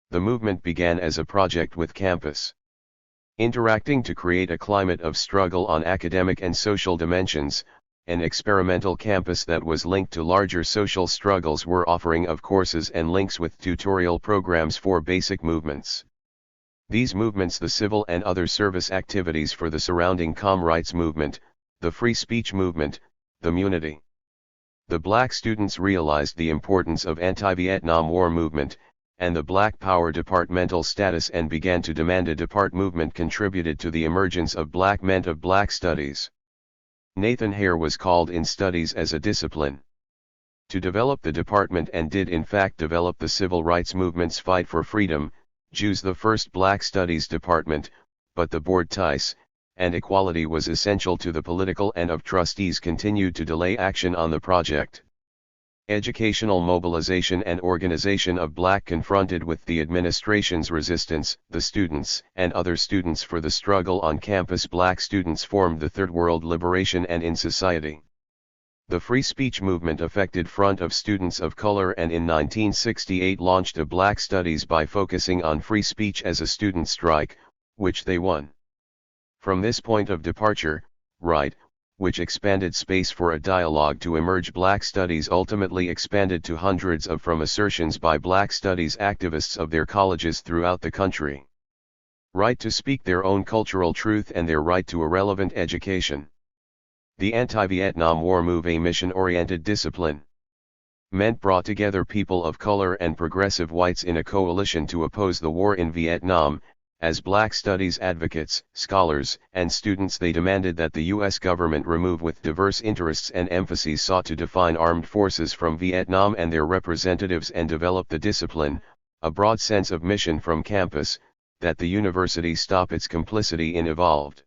[SPEAKER 1] The movement began as a project with campus interacting to create a climate of struggle on academic and social dimensions. An experimental campus that was linked to larger social struggles were offering of courses and links with tutorial programs for basic movements. These movements, the civil and other service activities for the surrounding rights movement, the free speech movement, the Munity. The Black students realized the importance of anti-Vietnam War movement, and the Black Power departmental status, and began to demand a depart movement contributed to the emergence of Black Ment of Black Studies. Nathan Hare was called in studies as a discipline to develop the department, and did in fact develop the civil rights movement's fight for freedom, Jews the first Black Studies department, but the board ties, and equality was essential to the political, and of trustees continued to delay action on the project. Educational mobilization and organization of Black confronted with the administration's resistance, the students and other students for the struggle on campus. Black students formed the Third World Liberation and in Society. The free speech movement affected front of students of color, and in 1968 launched a Black Studies by focusing on free speech as a student strike, which they won. From this point of departure, right, which expanded space for a dialogue to emerge, Black Studies ultimately expanded to hundreds of from assertions by Black Studies activists of their colleges throughout the country. Right to speak their own cultural truth and their right to a relevant education. The anti-Vietnam War move, a mission-oriented discipline, brought together people of color and progressive whites in a coalition to oppose the war in Vietnam. As Black Studies advocates, scholars, and students, they demanded that the U.S. government remove, with diverse interests and emphases, sought to define armed forces from Vietnam and their representatives, and develop the discipline, a broad sense of mission from campus, that the university stop its complicity in evolved.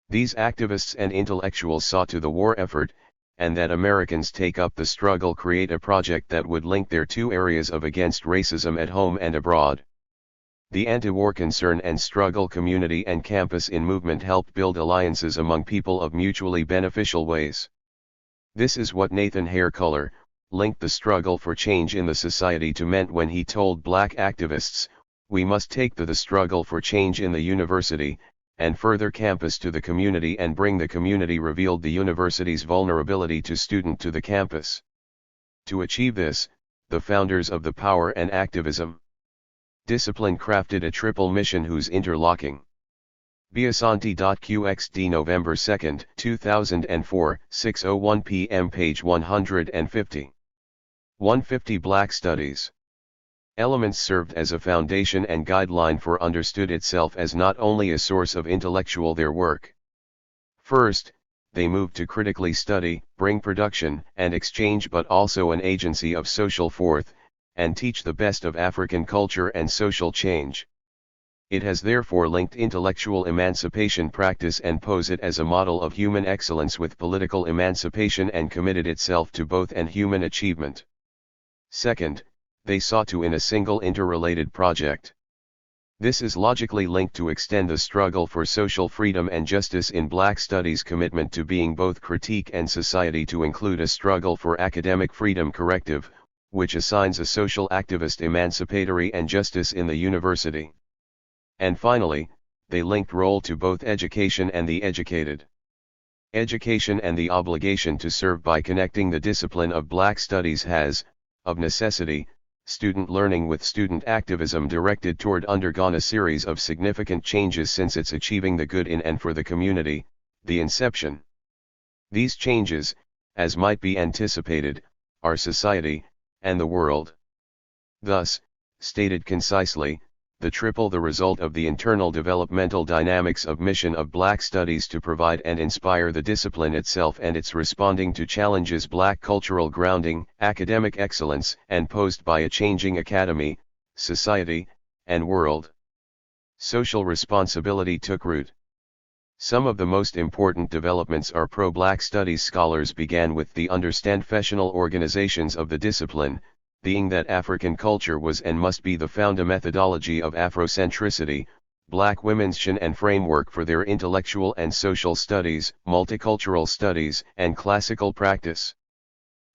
[SPEAKER 1] These activists and intellectuals saw to the war effort, and that Americans take up the struggle, create a project that would link their two areas of against racism at home and abroad. The anti-war concern and struggle community and campus in movement helped build alliances among people of mutually beneficial ways. This is what Nathan Hare Color linked the struggle for change in the society to meant when he told Black activists, "We must take the struggle for change in the university, and further campus to the community, and bring the community." Revealed the university's vulnerability to student to the campus. To achieve this, the founders of the Power and Activism Discipline crafted a triple mission whose interlocking Biasanti.qxd November 2, 2004, 6:01 p.m. page 150. 150 Black Studies. Elements served as a foundation and guideline for understood itself as not only a source of intellectual their work. First, they moved to critically study, bring production and exchange but also an agency of social forth, and teach the best of African culture and social change. It has therefore linked intellectual emancipation practice and pose it as a model of human excellence with political emancipation and committed itself to both and human achievement. Second, they sought to in a single interrelated project. This is logically linked to extend the struggle for social freedom and justice in Black Studies' commitment to being both critique and society to include a struggle for academic freedom corrective, which assigns a social activist emancipatory and justice in the university. And finally, they linked role to both education and the educated. Education and the obligation to serve by connecting the discipline of Black Studies has, of necessity, student learning with student activism directed toward undergone a series of significant changes since its achieving the good in and for the community, the inception. These changes, as might be anticipated, are society, and the world. Thus, stated concisely, the result of the internal developmental dynamics of mission of Black Studies to provide and inspire the discipline itself and its responding to challenges Black cultural grounding, academic excellence, and posed by a changing academy, society, and world. Social responsibility took root. Some of the most important developments are pro-Black Studies scholars began with the professional organizations of the discipline, being that African culture was and must be the founda methodology of Afrocentricity, Black women's mission and framework for their intellectual and social studies, multicultural studies, and classical practice.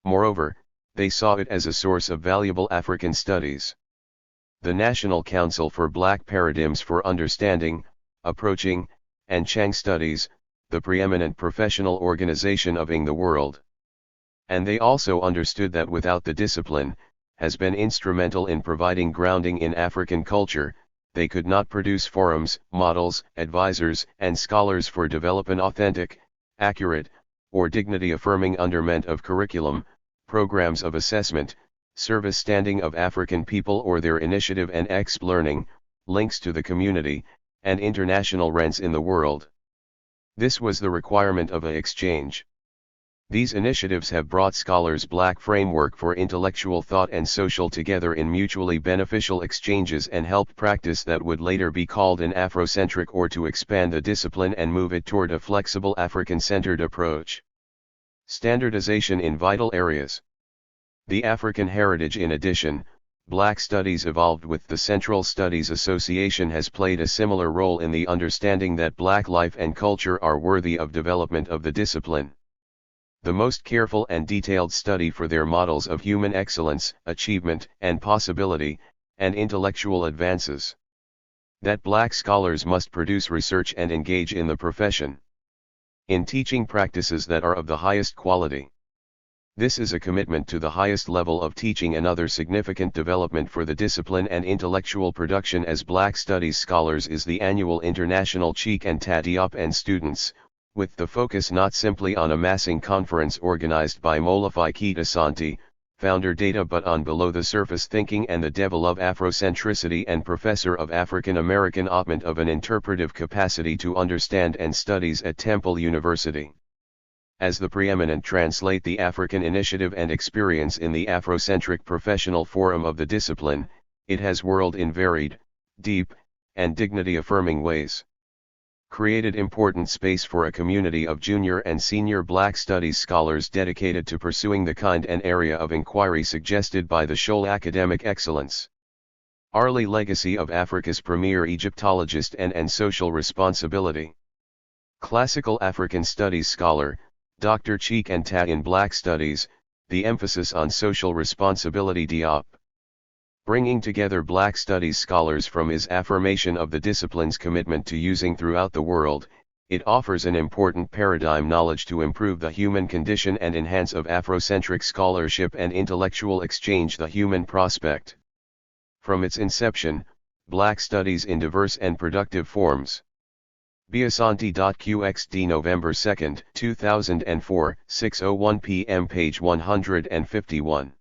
[SPEAKER 1] Moreover, they saw it as a source of valuable African studies. The National Council for Black Paradigms for Understanding, Approaching, and Chang Studies, the preeminent professional organization of the world. And they also understood that without the discipline, has been instrumental in providing grounding in African culture, they could not produce forums, models, advisors, and scholars for develop an authentic, accurate, or dignity-affirming underment of curriculum, programs of assessment, service standing of African people or their initiative and learning, links to the community, and international rents in the world. This was the requirement of an exchange. These initiatives have brought scholars' Black framework for intellectual thought and social together in mutually beneficial exchanges and helped practice that would later be called an Afrocentric or to expand the discipline and move it toward a flexible African-centered approach. Standardization in vital areas. The African heritage. In addition, Black Studies evolved with the Central Studies Association has played a similar role in the understanding that Black life and culture are worthy of development of the discipline. The most careful and detailed study for their models of human excellence, achievement, and possibility, and intellectual advances. That Black scholars must produce research and engage in the profession. In teaching practices that are of the highest quality. This is a commitment to the highest level of teaching, another significant development for the discipline and intellectual production as Black Studies scholars is the annual International Cheek and Tadiop and students, with the focus not simply on a massing conference organized by Molefi Kita Santi, founder data, but on below-the-surface thinking and the devil of Afrocentricity and professor of African American oppment of an interpretive capacity to understand and studies at Temple University. As the preeminent translate the African initiative and experience in the Afrocentric professional forum of the discipline, it has whirled in varied, deep, and dignity-affirming ways. Created important space for a community of junior and senior Black Studies scholars dedicated to pursuing the kind and area of inquiry suggested by the Shoal academic excellence. Early legacy of Africa's premier Egyptologist and social responsibility. Classical African Studies scholar, Dr. Cheek and Ta in Black Studies, the emphasis on social responsibility Diop. Bringing together Black Studies scholars from his affirmation of the discipline's commitment to using throughout the world, it offers an important paradigm knowledge to improve the human condition and enhance of Afrocentric scholarship and intellectual exchange the human prospect. From its inception,
[SPEAKER 2] Black Studies in Diverse and Productive Forms. Biasanti.qxt November 2, 2004, 6:01 p.m. page 151.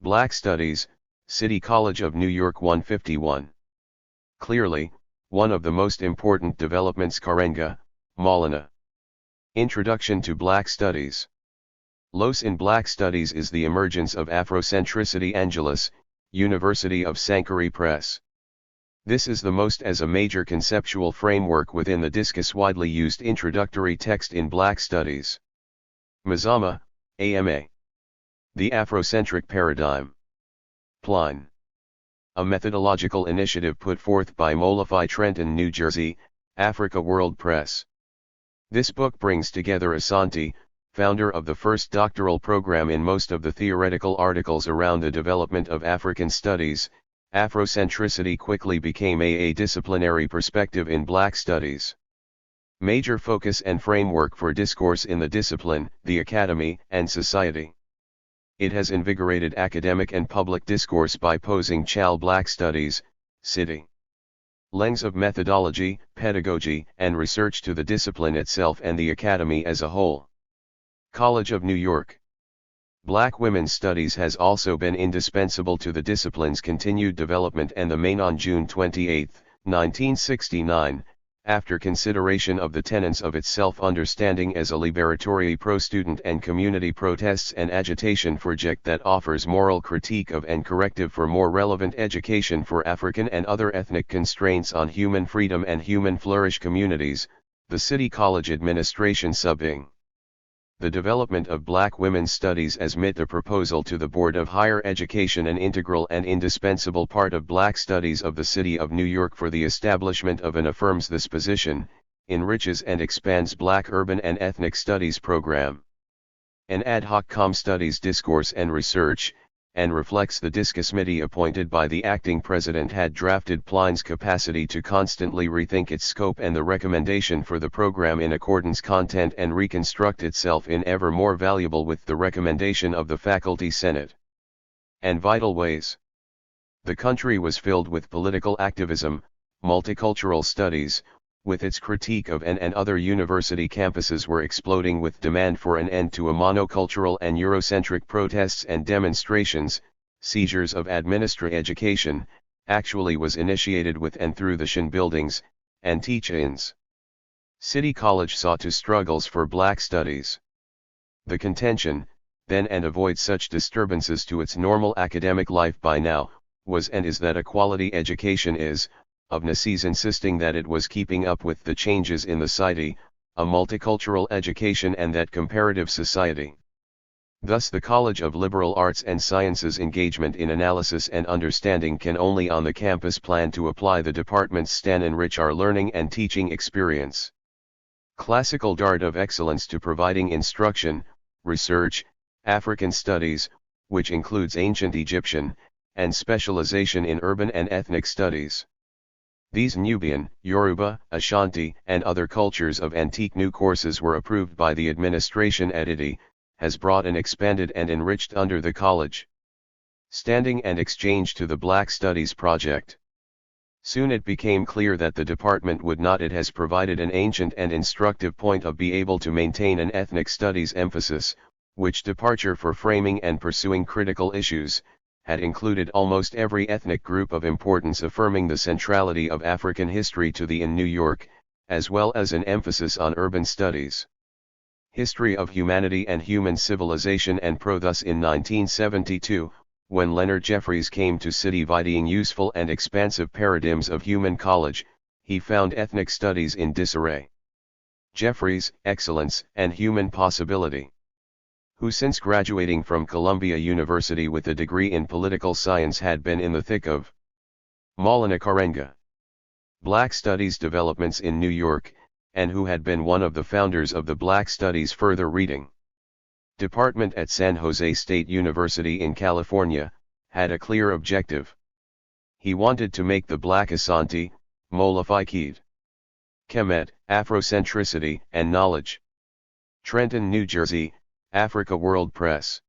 [SPEAKER 2] Black Studies, City College of New York 151. Clearly, one of the most important developments Karenga, Maulana. Introduction to Black Studies. Los in Black Studies is the emergence of Afrocentricity. Angeles, University of Sankari Press. This is the most as a major conceptual framework within the discus widely used introductory text in Black Studies. Mazama, AMA. The Afrocentric Paradigm. Pline. A methodological initiative put forth by Molify Trenton, New Jersey, Africa World Press. This book brings together Asante, founder of the first doctoral program in most of the theoretical articles around the development of African studies. Afrocentricity quickly became a disciplinary perspective in Black Studies. Major focus and framework for discourse in the discipline, the academy, and society. It has invigorated academic and public discourse by posing Black Studies, city lens of methodology, pedagogy, and research to the discipline itself and the academy as a whole. College of New York. Black women's studies has also been indispensable to the discipline's continued development, and the main on June 28, 1969, after consideration of the tenets of its self-understanding as a liberatory pro-student and community protests and agitation project that offers moral critique of and corrective for more relevant education for African and other ethnic constraints on human freedom and human flourish communities, the City College Administration Subing. The development of Black women's studies as MIT, the proposal to the Board of Higher Education, an integral and indispensable part of Black Studies of the City of New York for the establishment of and affirms this position, enriches and expands Black urban and ethnic studies program. An ad hoc com studies discourse and research, and reflects the discus committee appointed by the acting president had drafted Pline's capacity to constantly rethink its scope and the recommendation for the program in accordance content and reconstruct itself in ever more valuable with the recommendation of the faculty senate. And vital ways. The country was filled with political activism, multicultural studies, with its critique of and other university campuses were exploding with demand for an end to a monocultural and Eurocentric protests and demonstrations. Seizures of administrative education, actually was initiated with and through the Shin buildings, and teach-ins. City College saw to struggles for Black studies. The contention, then and avoid such disturbances to its normal academic life by now, was and is that a quality education is, of necessity insisting that it was keeping up with the changes in the society, a multicultural education and that comparative society. Thus the College of Liberal Arts and Sciences engagement in analysis and understanding can only on the campus plan to apply the department's stand enrich our learning and teaching experience. Classical dart of excellence to providing instruction, research, African studies, which includes ancient Egyptian, and specialization in urban and ethnic studies. These Nubian, Yoruba, Ashanti, and other cultures of antique new courses were approved by the administration. Edity has brought and expanded and enriched under the college standing and exchange to the Black Studies project. Soon it became clear that the department would not. It has provided an ancient and instructive point of be able to maintain an ethnic studies emphasis, which departure for framing and pursuing critical issues, had included almost every ethnic group of importance, affirming the centrality of African history to the in New York, as well as an emphasis on urban studies. History of humanity and human civilization and pro. Thus in 1972, when Leonard Jeffries came to city vidying useful and expansive paradigms of human college, he found ethnic studies in disarray. Jeffries, excellence, and human possibility. Who since graduating from Columbia University with a degree in political science had been in the thick of Maulana Karenga Black Studies developments in New York, and who had been one of the founders of the Black Studies Further Reading Department at San Jose State University in California, had a clear objective. He wanted to make the Black Asante, Molify Kemet, Afrocentricity and Knowledge. Trenton, New Jersey, Africa World Press.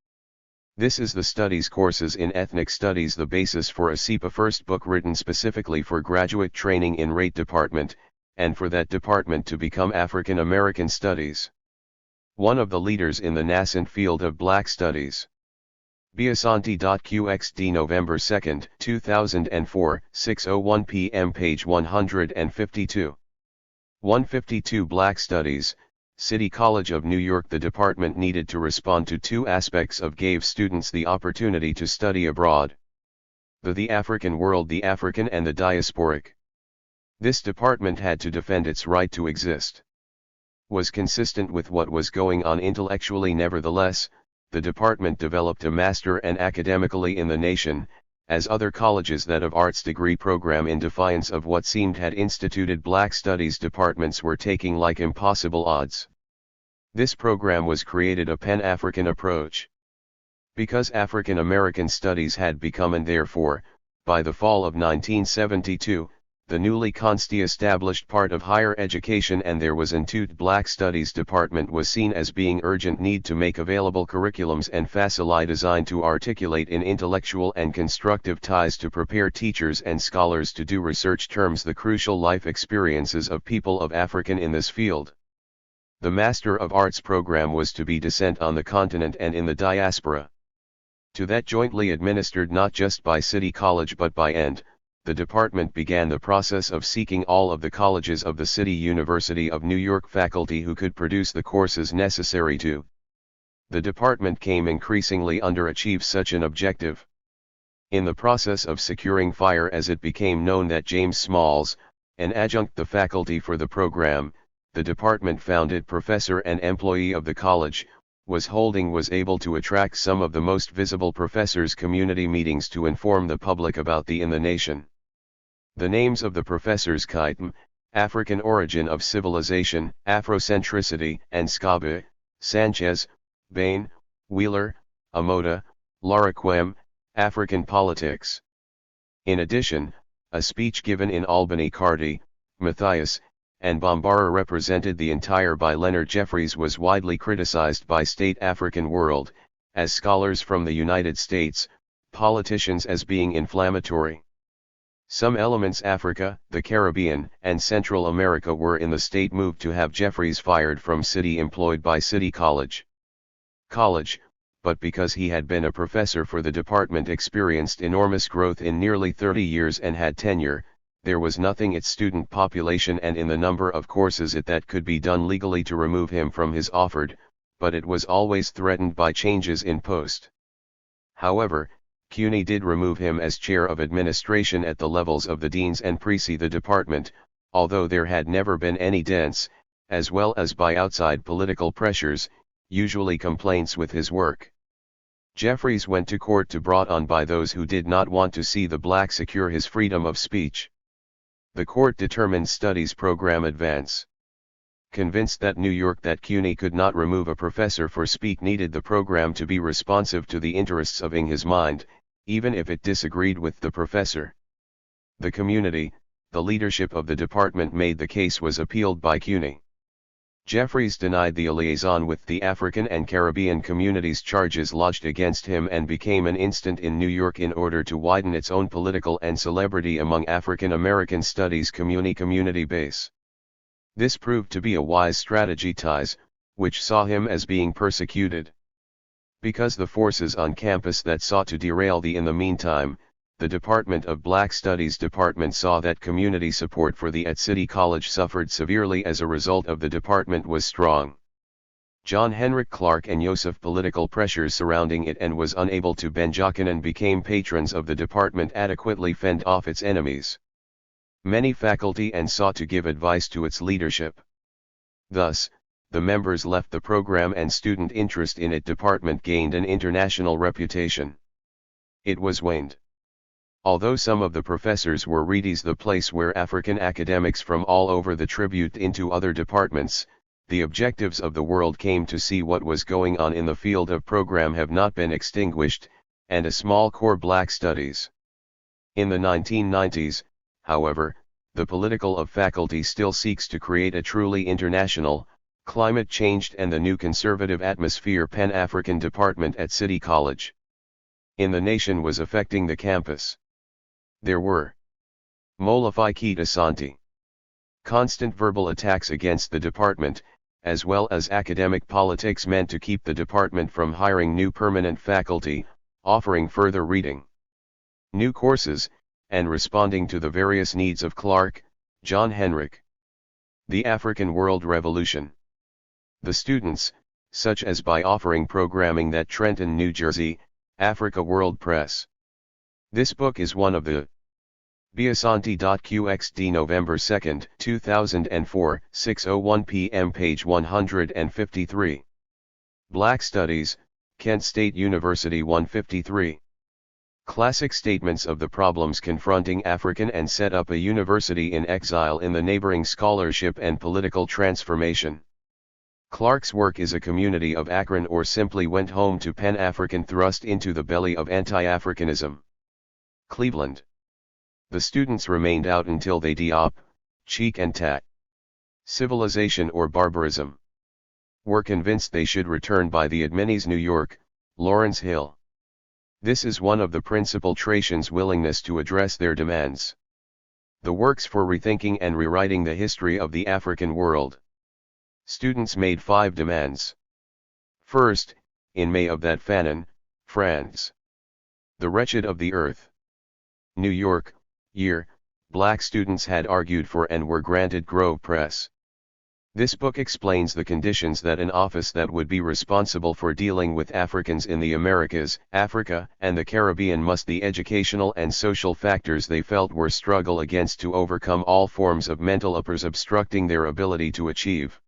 [SPEAKER 1] This is the studies courses in ethnic studies, the basis for a SEPA first book written specifically for graduate training in RATE department, and for that department to become African American Studies. One of the leaders in the nascent field of Black Studies. Biasanti.qxd November 2, 2004, 6:01 p.m. page 152. 152 Black Studies, City College of New York. The department needed to respond to two aspects of gave students the opportunity to study abroad. The African world, the African and the diasporic. This department had to defend its right to exist. Was consistent with what was going on intellectually. Nevertheless, the department developed a master and academically in the nation, as other colleges that of arts degree program in defiance of what seemed had instituted Black Studies departments were taking like impossible odds. This program was created a Pan-African approach. Because African American Studies had become, and therefore, by the fall of 1972, the newly established part of higher education, and there was an Black Studies department was seen as being urgent need to make available curriculums and facility designed to articulate in intellectual and constructive ties to prepare teachers and scholars to do research terms the crucial life experiences of people of African in this field. The Master of Arts program was to be descent on the continent and in the diaspora. To that jointly administered not just by City College but by the department began the process of seeking all of the colleges of the City University of New York faculty who could produce the courses necessary to. The department came increasingly underachieve such an objective. In the process of securing FIRE, as it became known that James Smalls, an adjunct the faculty for the program, the department founded professor and employee of the college, was able to attract some of the most visible professors' community meetings to inform the public about in the nation. The names of the professors: Kaitam, African Origin of Civilization, Afrocentricity, and Scabe, Sanchez, Bain, Wheeler, Amoda, Laraquem, African Politics. In addition, a speech given in Albany Carty, Matthias, and Bambara represented the entire by Leonard Jeffries was widely criticized by state African world, as scholars from the United States, politicians as being inflammatory. Some elements Africa, the Caribbean, and Central America were in the state moved to have Jeffries fired from City, employed by City College. But because he had been a professor for the department, experienced enormous growth in nearly 30 years and had tenure, there was nothing its student population and in the number of courses that could be done legally to remove him from his offered, but it was always threatened by changes in post. However, CUNY did remove him as chair of administration at the levels of the deans and presi the department, although there had never been any dents, as well as by outside political pressures, usually complaints with his work. Jeffries went to court to brought on by those who did not want to see the black secure his freedom of speech. The court determined studies program advance. Convinced that New York that CUNY could not remove a professor for speak needed the program to be responsive to the interests of his mind, even if it disagreed with the professor. The community, the leadership of the department made the case was appealed by CUNY. Jeffries denied the liaison with the African and Caribbean communities charges lodged against him and became an instant in New York in order to widen its own political and celebrity among African American studies community base. This proved to be a wise strategy which saw him as being persecuted. Because the forces on campus that sought to derail in the meantime, the Department of Black Studies department saw that community support for at City College suffered severely as a result of the department was strong. John Henrik Clark and Yosef political pressures surrounding it and was unable to Benjakanan became patrons of the department adequately fend off its enemies. Many faculty and sought to give advice to its leadership. Thus, the members left the program and student interest in it department gained an international reputation. It was waned. Although some of the professors were readies the place where African academics from all over the tribute into other departments, the objectives of the world came to see what was going on in the field of program have not been extinguished, and a small core black studies. In the 1990s, however, the political of faculty still seeks to create a truly international, climate-changed and the new conservative atmosphere Pan-African department at City College. in the nation was affecting the campus. There were Molifici Santi. Constant verbal attacks against the department, as well as academic politics meant to keep the department from hiring new permanent faculty, offering further reading, new courses, and responding to the various needs of Clark, John Henrik. The African World Revolution. The students, such as by offering programming that Trenton, New Jersey, Africa World Press. This book is one of the Biasanti.qxd November 2, 2004, 6:01 p.m. page 153. Black Studies, Kent State University 153. Classic statements of the problems confronting African and set up a university in exile in the neighboring scholarship and political transformation. Clark's work is a community of Akron or simply went home to Pan-African thrust into the belly of anti-Africanism. Cleveland. The students remained out until they Diop, cheek and tat. Civilization or barbarism. Were convinced they should return by the Admenes, New York, Lawrence Hill. This is one of the principal Tracians' willingness to address their demands. The works for rethinking and rewriting the history of the African world. Students made 5 demands. First, in May of that Fanon, France. The wretched of the earth. New York, year, black students had argued for and were granted Grove Press. This book explains the conditions that an office that would be responsible for dealing with Africans in the Americas, Africa, and the Caribbean must the educational and social factors they felt were struggle against to overcome all forms of mental uppers obstructing their ability to achieve.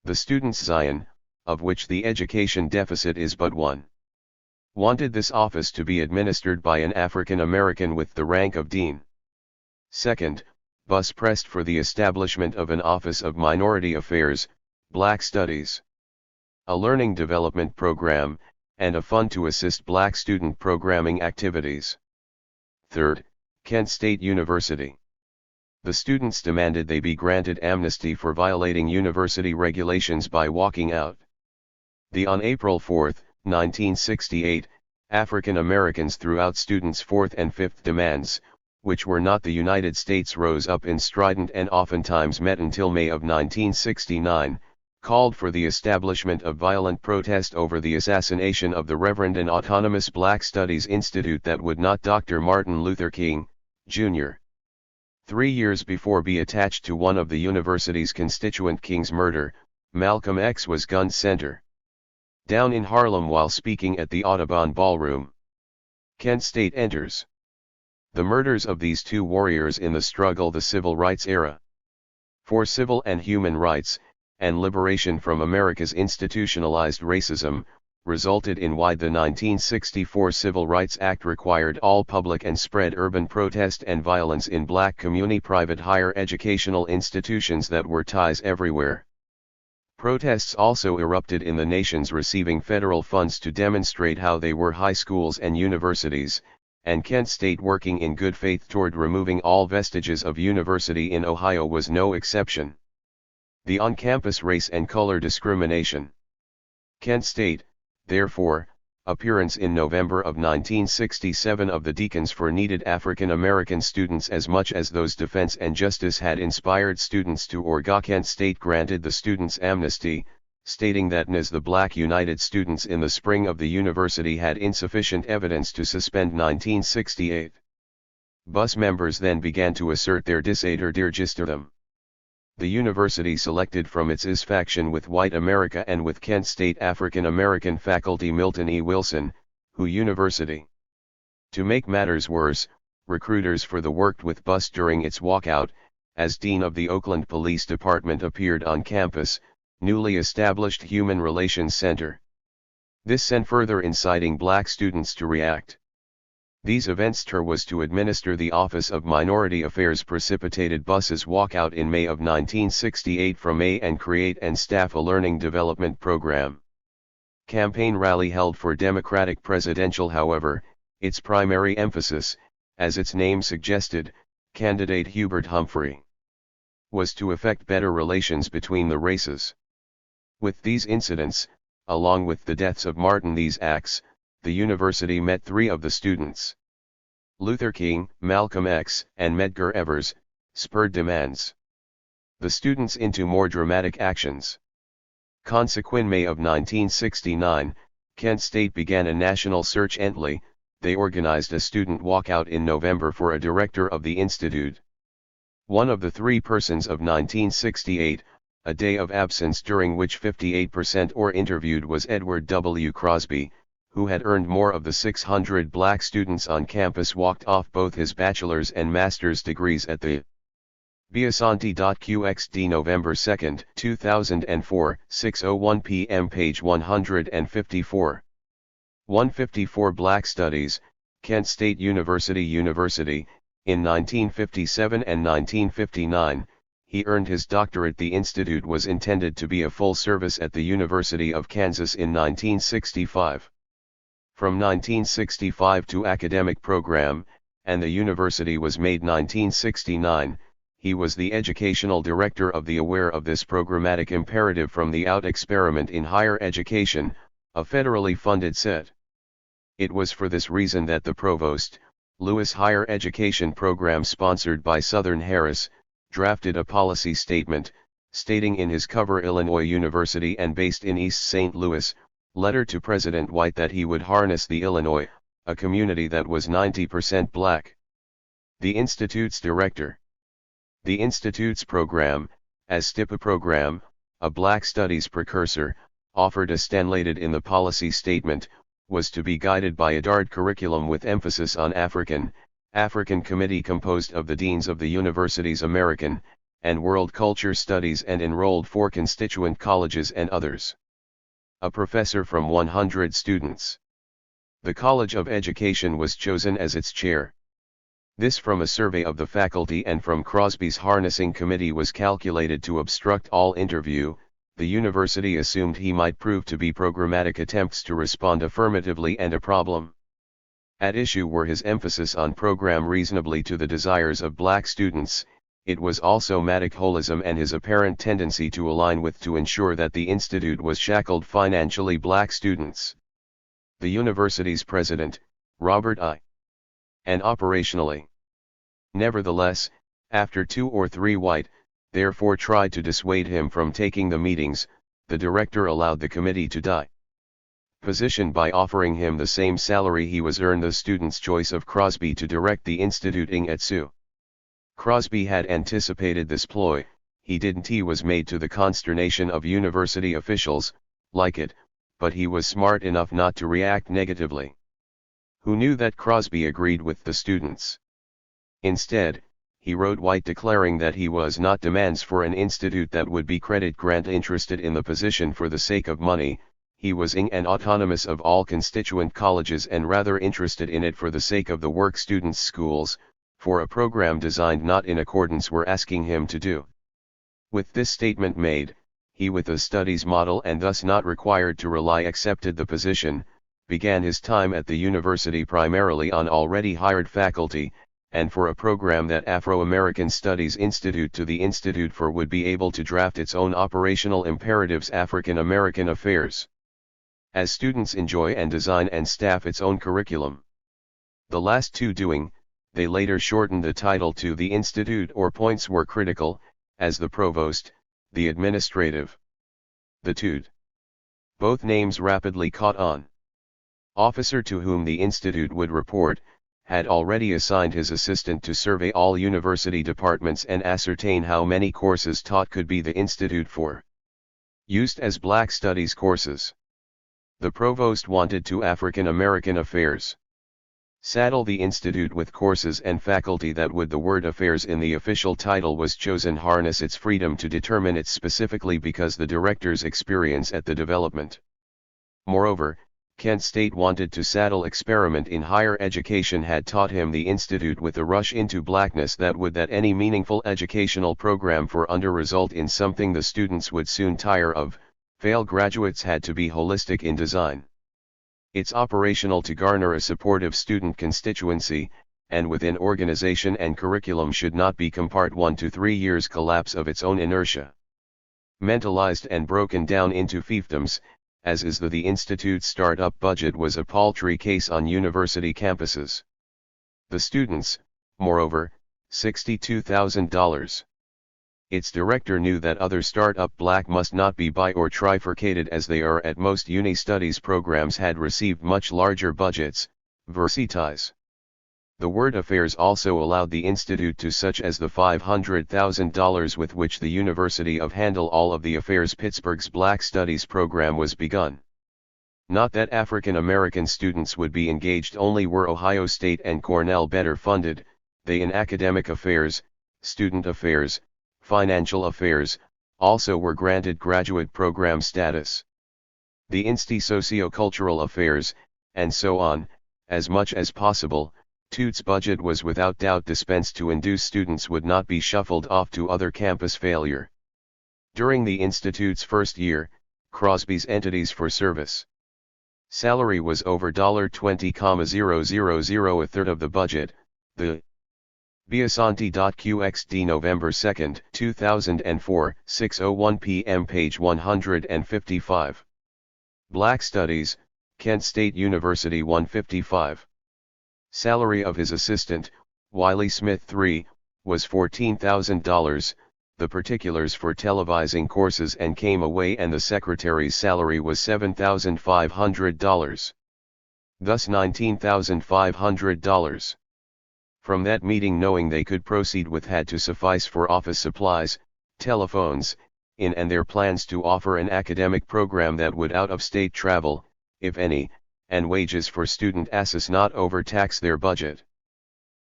[SPEAKER 1] The students' Zion, of which the education deficit is but one. Wanted this office to be administered by an African American with the rank of dean. Second, Bus pressed for the establishment of an Office of Minority Affairs, Black Studies, a learning development program, and a fund to assist black student programming activities. Third, Kent State University. The students demanded they be granted amnesty for violating university regulations by walking out. On April 4, 1968, African Americans throughout students' 4th and 5th demands, which were not the United States, rose up in strident and oftentimes met until May of 1969, called for the establishment of violent protest over the assassination of the Reverend and autonomous Black Studies Institute that would not Dr. Martin Luther King, Jr. 3 years before be attached to one of the university's constituent King's murder, Malcolm X was gunned center down in Harlem while speaking at the Audubon Ballroom. Kent State enters the murders of these 2 warriors in the struggle the civil rights era for civil and human rights, and liberation from America's institutionalized racism, resulted in why the 1964 Civil Rights Act required all public and spread urban protest and violence in black community private higher educational institutions that were ties everywhere. Protests also erupted in the nations receiving federal funds to demonstrate how they were high schools and universities, and Kent State working in good faith toward removing all vestiges of university in Ohio was no exception. The on-campus race and color discrimination. Kent State, therefore, appearance in November of 1967 of the Deacons for needed African American students as much as those Defense and Justice had inspired students to orga. Kent State granted the students amnesty, stating that as the black United students in the spring of the university had insufficient evidence to suspend 1968. Bus members then began to assert their disagisterdom. The university selected from its IS faction with White America and with Kent State African American faculty Milton E. Wilson, who university. To make matters worse, recruiters for the worked with bus during its walkout, as dean of the Oakland Police Department appeared on campus, newly established Human Relations Center. This sent further inciting black students to react. These events was to administer the Office of Minority Affairs precipitated Bus's walkout in May of 1968 from A and create and staff a learning development program. Campaign rally held for Democratic presidential. However, its primary emphasis, as its name suggested, candidate Hubert Humphrey, was to effect better relations between the races. With these incidents, along with the deaths of Martin, these acts, the university met 3 of the students. Luther King, Malcolm X, and Medgar Evers, spurred demands. The students into more dramatic actions. Consequent May of 1969, Kent State began a national search ently. They organized a student walkout in November for a director of the institute. One of the 3 persons of 1968, a day of absence during which 58% or interviewed, was Edward W. Crosby, who had earned more of the 600 black students on campus walked off both his bachelor's and master's degrees at the Biasanti.qxd November 2, 2004, 6:01 p.m. page 154. 154 Black Studies, Kent State University. In 1957 and 1959, he earned his doctorate. The institute was intended to be a full service at the University of Kansas in 1965. From 1965 to academic program, and the university was made 1969, he was the educational director of the Aware of this programmatic imperative from the out experiment in higher education, a federally funded set. It was for this reason that the Provost, Lewis Higher Education Program sponsored by Southern Harris, drafted a policy statement, stating in his cover Illinois University and based in East St. Louis, letter to President White that he would harness the Illinois, a community that was 90% black. The Institute's director. The Institute's program, as STIPA program, a Black Studies precursor, offered as stipulated in the policy statement, was to be guided by a DARD curriculum with emphasis on African committee composed of the deans of the university's American and World Culture Studies and enrolled 4 constituent colleges and others. A professor from 100 students. The College of Education was chosen as its chair. This from a survey of the faculty and from Crosby's harnessing committee was calculated to obstruct all interview. The university assumed he might prove to be programmatic attempts to respond affirmatively and a problem. At issue were his emphasis on program reasonably to the desires of black students. It was also matic holism and his apparent tendency to align with to ensure that the institute was shackled financially black students. The university's president, Robert I. And operationally. Nevertheless, after 2 or 3 white, therefore tried to dissuade him from taking the meetings, the director allowed the committee to die position by offering him the same salary he was earned. The student's choice of Crosby to direct the instituting at Sioux. Crosby had anticipated this ploy. He was made to the consternation of university officials, like it, but he was smart enough not to react negatively. Who knew that Crosby agreed with the students. Instead, he wrote White declaring that he was not demands for an institute that would be credit grant interested in the position for the sake of money. He was ing and autonomous of all constituent colleges and rather interested in it for the sake of the work students' schools, for a program designed not in accordance were asking him to do. With this statement made, he with a studies model and thus not required to rely accepted the position, began his time at the university primarily on already hired faculty, and for a program that Afro-American Studies Institute to the Institute for would be able to draft its own operational imperatives African American affairs. As students enjoy and design and staff its own curriculum. The last 2 doing, they later shortened the title to the Institute or points were critical, as the provost, the administrative. The TUD. Both names rapidly caught on. Officer to whom the institute would report, had already assigned his assistant to survey all university departments and ascertain how many courses taught could be the institute for. Used as Black Studies courses. The provost wanted to African American affairs. Saddle the institute with courses and faculty that would the word affairs in the official title was chosen harness its freedom to determine it specifically because the director's experience at the development. Moreover, Kent State wanted to saddle experiment in higher education had taught him the institute with a rush into blackness that would that any meaningful educational program for under result in something the students would soon tire of. Fail graduates had to be holistic in design. It's operational to garner a supportive student constituency, and within organization and curriculum should not be compart 1 to 3 years collapse of its own inertia. Mentalized and broken down into fiefdoms, as is the Institute's startup budget was a paltry case on university campuses. The students, moreover, $62,000. Its director knew that other startup black must not be bi or trifurcated as they are at most uni studies programs had received much larger budgets, versities. The word affairs also allowed the institute to such as the $500,000 with which the University of handle all of the affairs Pittsburgh's Black Studies program was begun. Not that African American students would be engaged only were Ohio State and Cornell better funded, they in academic affairs, student affairs, financial affairs, also were granted graduate program status. The Insti socio-cultural affairs, and so on, as much as possible, TUT's budget was without doubt dispensed to induce students would not be shuffled off to other campus failure. During the Institute's first year, Crosby's entities for service salary was over $20,000, a third of the budget. The Biasanti.qxd November 2, 2004, 6:01 p.m. page 155. Black Studies, Kent State University 155. Salary of his assistant, Wiley Smith III, was $14,000, the particulars for televising courses and came away and the secretary's salary was $7,500. Thus $19,500. From that meeting knowing they could proceed with had to suffice for office supplies, telephones, in and their plans to offer an academic program that would out-of-state travel, if any, and wages for student asses not overtax their budget.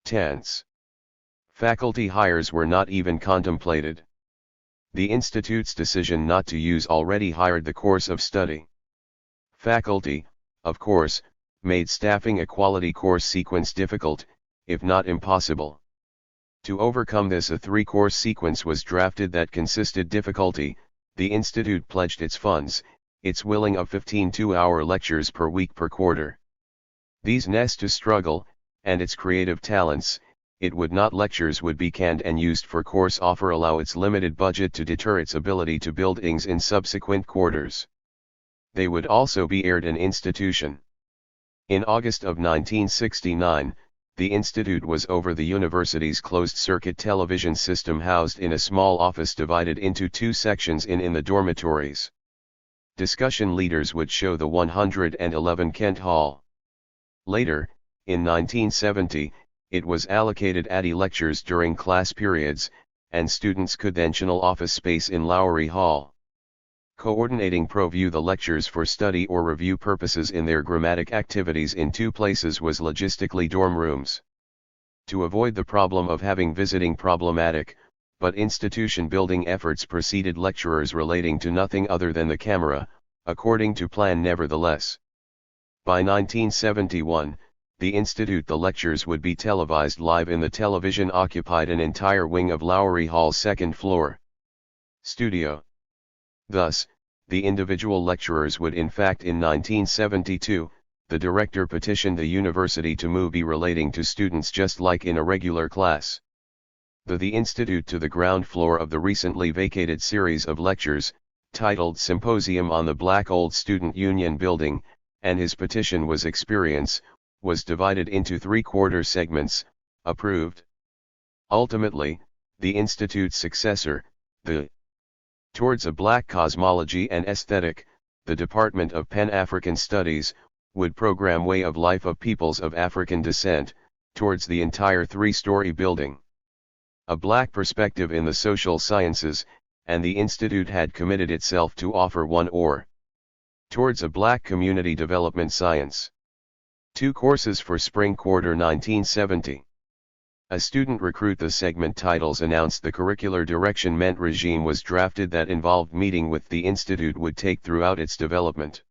[SPEAKER 1] Tense. Faculty hires were not even contemplated. The Institute's decision not to use already hired the course of study. Faculty, of course, made staffing a quality course sequence difficult, if not impossible. To overcome this a three-course sequence was drafted that consisted difficulty, the Institute pledged its funds, its willing of 15 two-hour lectures per week per quarter. These nest to struggle, and its creative talents, it would not lectures would be canned and used for course offer allow its limited budget to deter its ability to build ings in subsequent quarters. They would also be aired an institution. In August of 1969, the Institute was over the university's closed-circuit television system housed in a small office divided into two sections in the dormitories. Discussion leaders would show the 111 Kent Hall. Later, in 1970, it was allocated ADDI lectures during class periods, and students could then channel office space in Lowry Hall. Coordinating pro-view the lectures for study or review purposes in their grammatic activities in two places was logistically dorm rooms. To avoid the problem of having visiting problematic, but institution building efforts preceded lecturers relating to nothing other than the camera, according to plan nevertheless. By 1971, the Institute the lectures would be televised live in the television occupied an entire wing of Lowry Hall's second floor studio. Thus, the individual lecturers would in fact in 1972, the director petitioned the university to move be relating to students just like in a regular class. The Institute to the ground floor of the recently vacated series of lectures, titled Symposium on the Black Old Student Union Building, and his petition was experience, was divided into three-quarter segments, approved. Ultimately, the Institute's successor, the Towards a Black Cosmology and Aesthetic, the Department of Pan-African Studies, would program Way of Life of Peoples of African Descent, towards the entire three-story building. A black perspective in the social sciences, and the Institute had committed itself to offer one or Towards a Black Community Development Science. 2 courses for spring quarter 1970. A student recruit. The segment titles announced the curricular direction meant regime was drafted that involved meeting with the Institute would take throughout its development.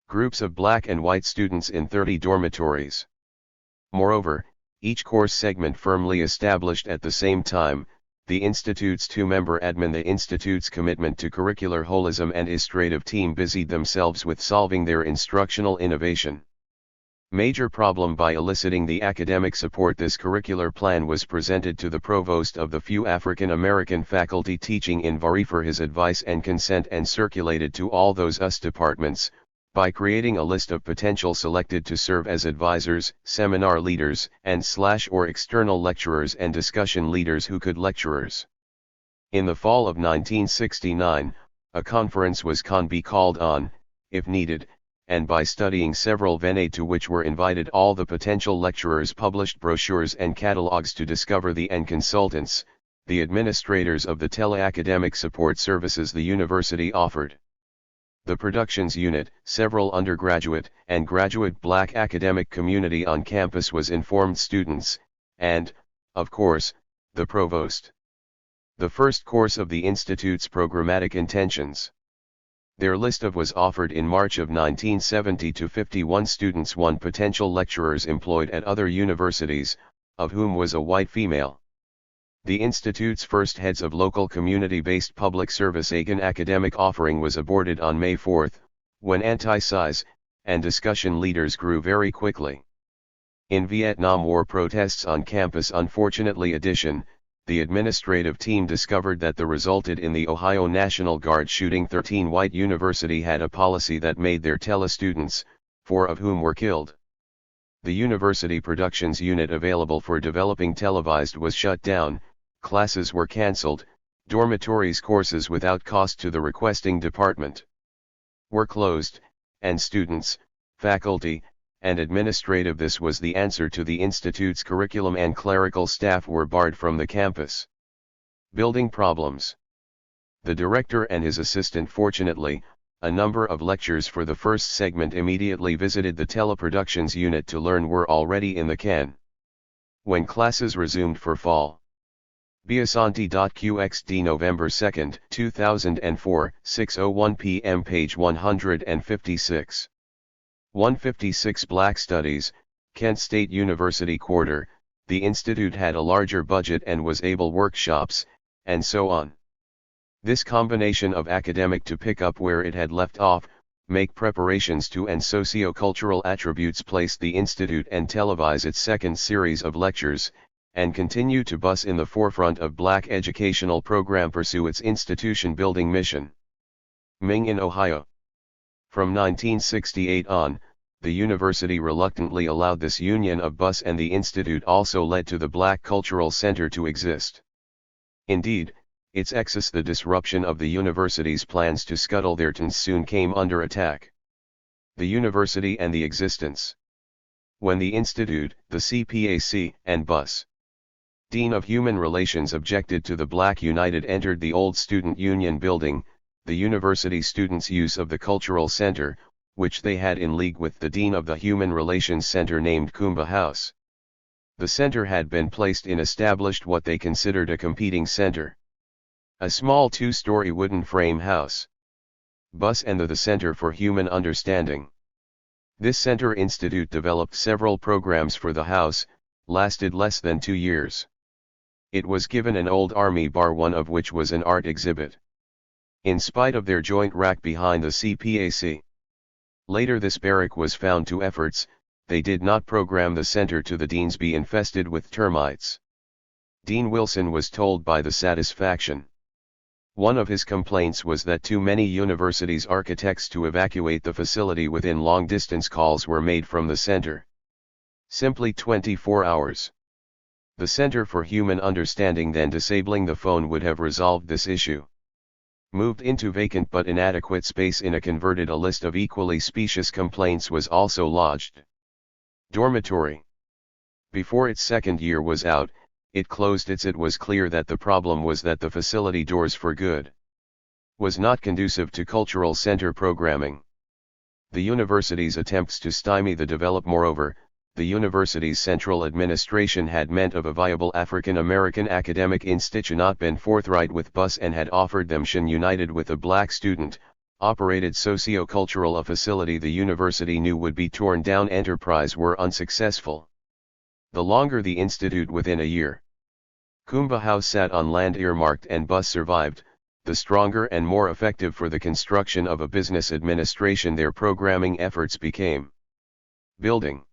[SPEAKER 1] Groups of black and white students in 30 dormitories. Moreover, each course segment firmly established at the same time, the Institute's 2-member admin. The Institute's commitment to curricular holism and illustrative team busied themselves with solving their instructional innovation. Major problem. By eliciting the academic support, this curricular plan was presented to the provost of the few African American faculty teaching in Vari for his advice and consent, and circulated to all those US departments, by creating a list of potential selected to serve as advisors, seminar leaders, and/or external lecturers and discussion leaders who could lecturers. In the fall of 1969, a conference was be called on, if needed, and by studying several venae to which were invited all the potential lecturers, published brochures and catalogues to discover the and consultants, the administrators of the tele-academic support services the university offered. The productions unit, several undergraduate and graduate black academic community on campus was informed, students, and, of course, the provost. The first course of the Institute's programmatic intentions. Their list of was offered in March of 1970 to 51 students, 1 potential lecturers employed at other universities, of whom was a white female. The Institute's first heads of local community-based public service AGAN academic offering was aborted on May 4, when anti-size and discussion leaders grew very quickly. In Vietnam War protests on campus, unfortunately addition, the administrative team discovered that the resulted in the Ohio National Guard shooting 13 white university had a policy that made their tele-students, 4 of whom were killed. The university productions unit available for developing televised was shut down, classes were cancelled, dormitories, courses without cost to the requesting department were closed, and students, faculty, and administrative, this was the answer to the Institute's curriculum, and clerical staff were barred from the campus. Building problems. The director and his assistant, fortunately, a number of lectures for the first segment immediately visited the teleproductions unit to learn were already in the can. When classes resumed for fall. Biasanti.qxd November 2, 2004, 6:01 p.m. page 156. 156 Black Studies, Kent State University Quarter. The Institute had a larger budget and was able workshops, and so on. This combination of academic to pick up where it had left off, make preparations to and socio-cultural attributes, place the Institute and televise its second series of lectures, and continue to bus in the forefront of black educational program, pursue its institution building mission. Ming in Ohio. From 1968 on, the university reluctantly allowed this union of bus, and the institute also led to the Black Cultural Center to exist. Indeed, its excess, the disruption of the university's plans to scuttle their tons, soon came under attack. The university and the existence. When the institute, the CPAC, and bus. Dean of Human Relations objected to the Black United entered the old Student Union building, the university students' use of the Cultural Center, which they had in league with the Dean of the Human Relations Center named Kumba House. The center had been placed in established what they considered a competing center. A small 2-story wooden frame house. Bus and the Center for Human Understanding. This center institute developed several programs for the house, lasted less than 2 years. It was given an old army bar, one of which was an art exhibit. In spite of their joint rack behind the CPAC. Later this barrack was found to efforts, they did not program the center to the deans be infested with termites. Dean Wilson was told by the satisfaction. One of his complaints was that too many universities' architects to evacuate the facility within long-distance calls were made from the center. Simply 24 hours. The Center for Human Understanding, then disabling the phone, would have resolved this issue. Moved into vacant but inadequate space in a converted, a list of equally specious complaints was also lodged. Dormitory. Before its second year was out, it closed its. It was clear that the problem was that the facility, doors for good, was not conducive to cultural center programming. The university's attempts to stymie the develop. Moreover, the university's central administration had meant of a viable African American academic institute not been forthright with bus, and had offered them shin united with a black student, operated socio-cultural a facility the university knew would be torn down. Enterprise were unsuccessful. The longer the institute, within a year, Kumba House sat on land earmarked and bus survived, the stronger and more effective for the construction of a business administration their programming efforts became. Building.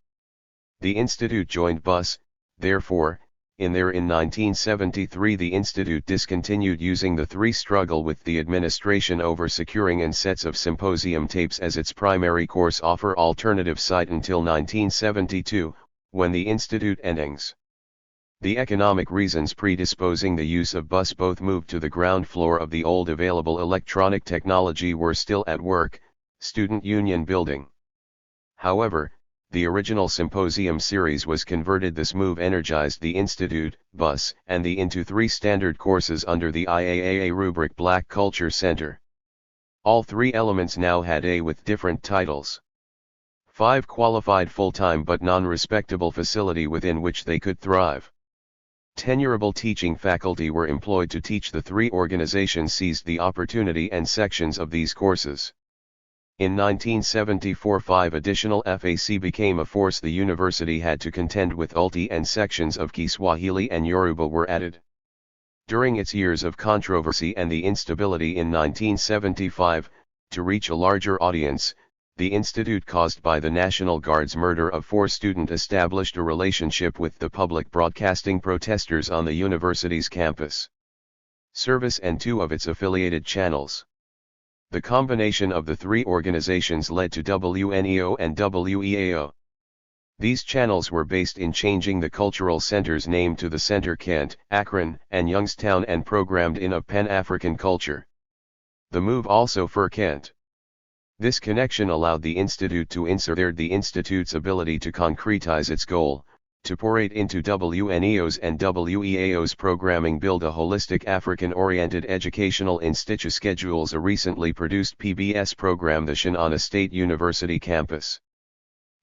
[SPEAKER 1] The institute joined BUS, therefore, in 1973 the institute discontinued using the three struggle with the administration over securing and sets of symposium tapes as its primary course offer alternative site until 1972, when the institute endings. The economic reasons predisposing the use of BUS both moved to the ground floor of the old available electronic technology were still at work, Student Union Building. However, the original symposium series was converted. This move energized the institute, BUS, and the into three standard courses under the IAAA rubric Black Culture Center. All three elements now had A with different titles. 5 qualified full-time but non-respectable facility within which they could thrive. Tenurable teaching faculty were employed to teach. The three organizations seized the opportunity and sections of these courses. In 1974 5 additional FAC became a force. The university had to contend with ULTI and sections of Kiswahili and Yoruba were added. During its years of controversy and the instability in 1975, to reach a larger audience, the institute caused by the National Guard's murder of 4 students established a relationship with the public broadcasting protesters on the university's campus, service and 2 of its affiliated channels. The combination of the 3 organizations led to WNEO and WEAO. These channels were based in changing the cultural center's name to the Center Kent, Akron, and Youngstown and programmed in a Pan-African culture. The move also for Kent. This connection allowed the institute to insert the institute's ability to concretize its goal, to porate into WNEO's and WEAO's programming, build a holistic African-oriented educational institute schedules a recently produced PBS program The Shin on a state university campus.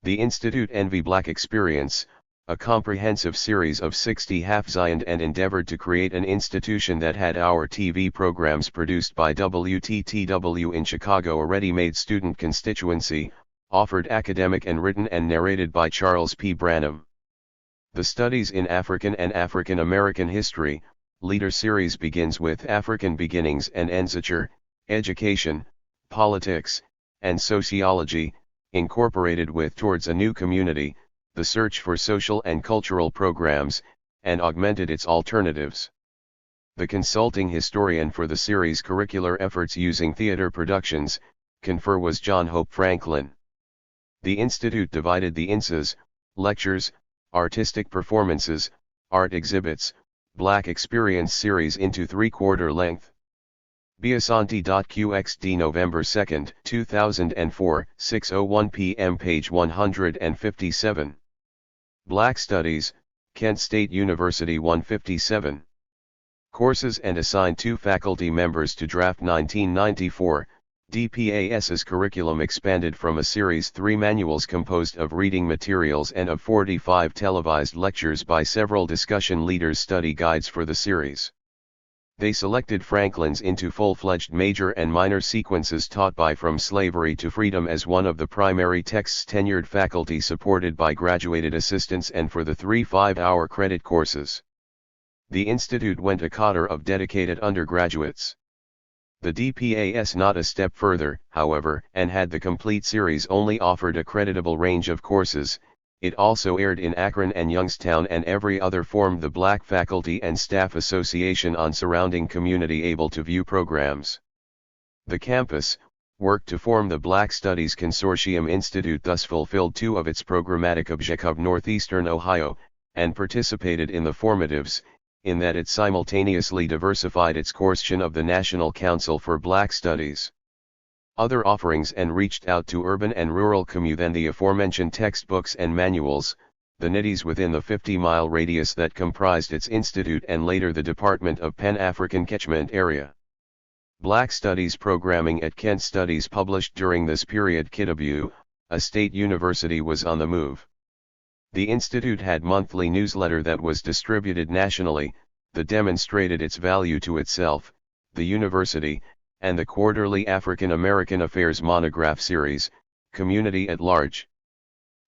[SPEAKER 1] The institute envy Black Experience, a comprehensive series of 60 half-zion and endeavored to create an institution that had our TV programs produced by WTTW in Chicago, a ready-made student constituency, offered academic and written and narrated by Charles P. Branham. The Studies in African and African American History, Leader Series begins with African Beginnings and Enzature, Education, Politics, and Sociology, incorporated with Towards a New Community, the search for social and cultural programs, and augmented its alternatives. The consulting historian for the series' curricular efforts using theater productions, confer was John Hope Franklin. The institute divided the INSAs, lectures, artistic performances, art exhibits, Black Experience series into 3/4 length. Biasanti.qxd November 2, 2004, 6:01 p.m. page 157. Black Studies, Kent State University 157. Courses and assigned 2 faculty members to draft 1994. DPAS's curriculum expanded from a series 3 manuals composed of reading materials and of 45 televised lectures by several discussion leaders, study guides for the series. They selected Franklin's into full-fledged major and minor sequences taught by From Slavery to Freedom as one of the primary texts, tenured faculty supported by graduated assistants, and for the 3 5-hour credit courses. The institute went a cadre of dedicated undergraduates. The DPAS not a step further, however, and had the complete series only offered a creditable range of courses. It also aired in Akron and Youngstown, and every other formed the Black Faculty and Staff Association on surrounding community able to view programs. The campus worked to form the Black Studies Consortium Institute, thus fulfilled 2 of its programmatic objectives of Northeastern Ohio, and participated in the formatives, in that it simultaneously diversified its coursetion of the National Council for Black Studies. Other offerings and reached out to urban and rural community than the aforementioned textbooks and manuals, the nitties within the 50-mile radius that comprised its institute and later the Department of Pan-African Catchment Area. Black Studies programming at Kent Studies published during this period. Kitabu, a state university, was on the move. The institute had monthly newsletter that was distributed nationally, that demonstrated its value to itself, the university, and the quarterly African American Affairs monograph series, Community at Large.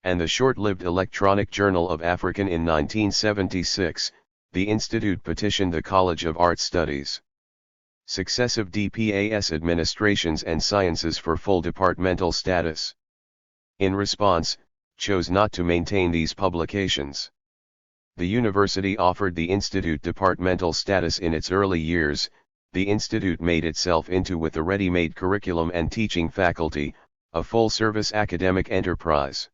[SPEAKER 1] And the short-lived Electronic Journal of African. In 1976, the institute petitioned the College of Art Studies, successive DPAS administrations and sciences for full departmental status. In response, chose not to maintain these publications. The university offered the institute departmental status in its early years. The institute made itself into with a ready-made curriculum and teaching faculty, a full-service academic enterprise.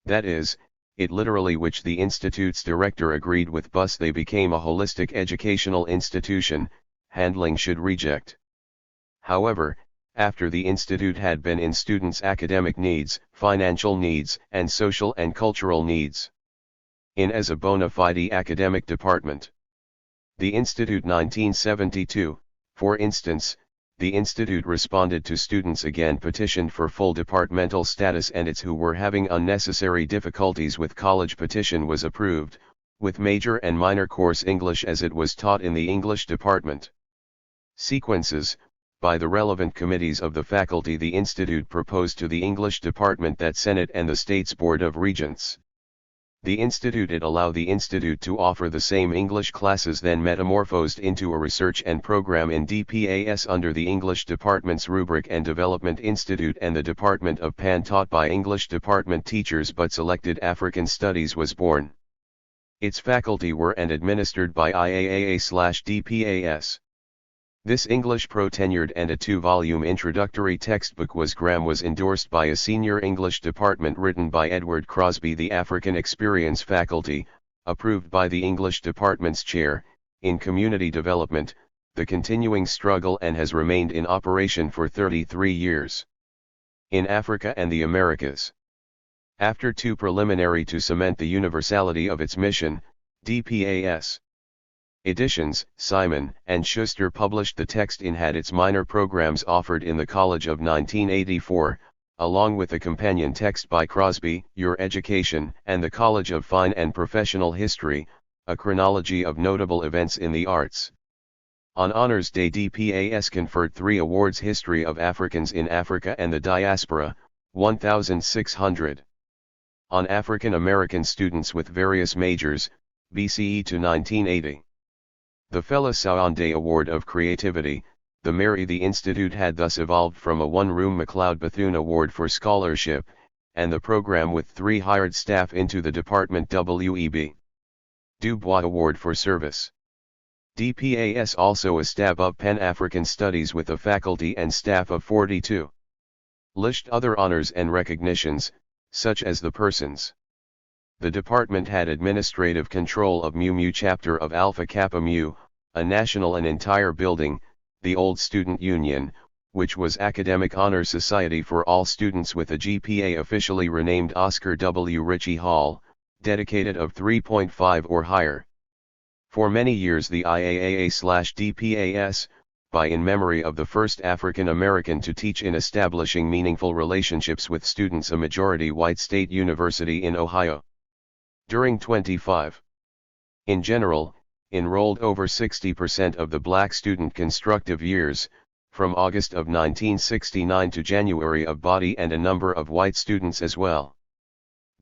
[SPEAKER 1] That is, it literally which the institute's director agreed with, thus they became a holistic educational institution, handling should reject. However, after the institute had been in students' academic needs, financial needs, and social and cultural needs, in as a bona fide academic department. The Institute 1972, for instance, the Institute responded to students again petitioned for full departmental status, and its who were having unnecessary difficulties with college petition was approved, with major and minor course English as it was taught in the English department. Sequences, by the relevant committees of the faculty. The Institute proposed to the English department that Senate and the State's Board of Regents. The Institute it allow the Institute to offer the same English classes then metamorphosed into a research and program in DPAS under the English Department's rubric, and Development Institute and the Department of Pan taught by English department teachers but selected African Studies was born. Its faculty were and administered by IAAA/DPAS. This English pro-tenured and a 2-volume introductory textbook was endorsed by a senior English department written by Edward Crosby, the African Experience faculty, approved by the English department's chair, in community development, the continuing struggle, and has remained in operation for 33 years. In Africa and the Americas. After two preliminary to cement the universality of its mission, DPAS. Editions, Simon and Schuster published the text in had its minor programs offered in the College of 1984, along with a companion text by Crosby, Your Education, and the College of Fine and Professional History, a chronology of notable events in the arts. On Honors Day, DPAS conferred 3 awards: History of Africans in Africa and the Diaspora, 1,600. On African American students with various majors, BCE to 1980. The Fela Soande Award of Creativity, the Mary. The Institute had thus evolved from a one-room MacLeod Bethune Award for Scholarship, and the program with 3 hired staff into the department W.E.B. Du Bois Award for Service. DPAS also established Pan-African Studies with a faculty and staff of 42. List other honors and recognitions, such as the persons. The department had administrative control of Mu Mu chapter of Alpha Kappa Mu, a national and entire building, the old Student Union, which was academic honor society for all students with a GPA officially renamed Oscar W. Ritchie Hall, dedicated of 3.5 or higher. For many years the IAAA/DPAS, by in memory of the first African American to teach in establishing meaningful relationships with students, a majority white state university in Ohio. During 25. In general, enrolled over 60% of the black student constructive years, from August of 1969 to January of body, and a number of white students as well.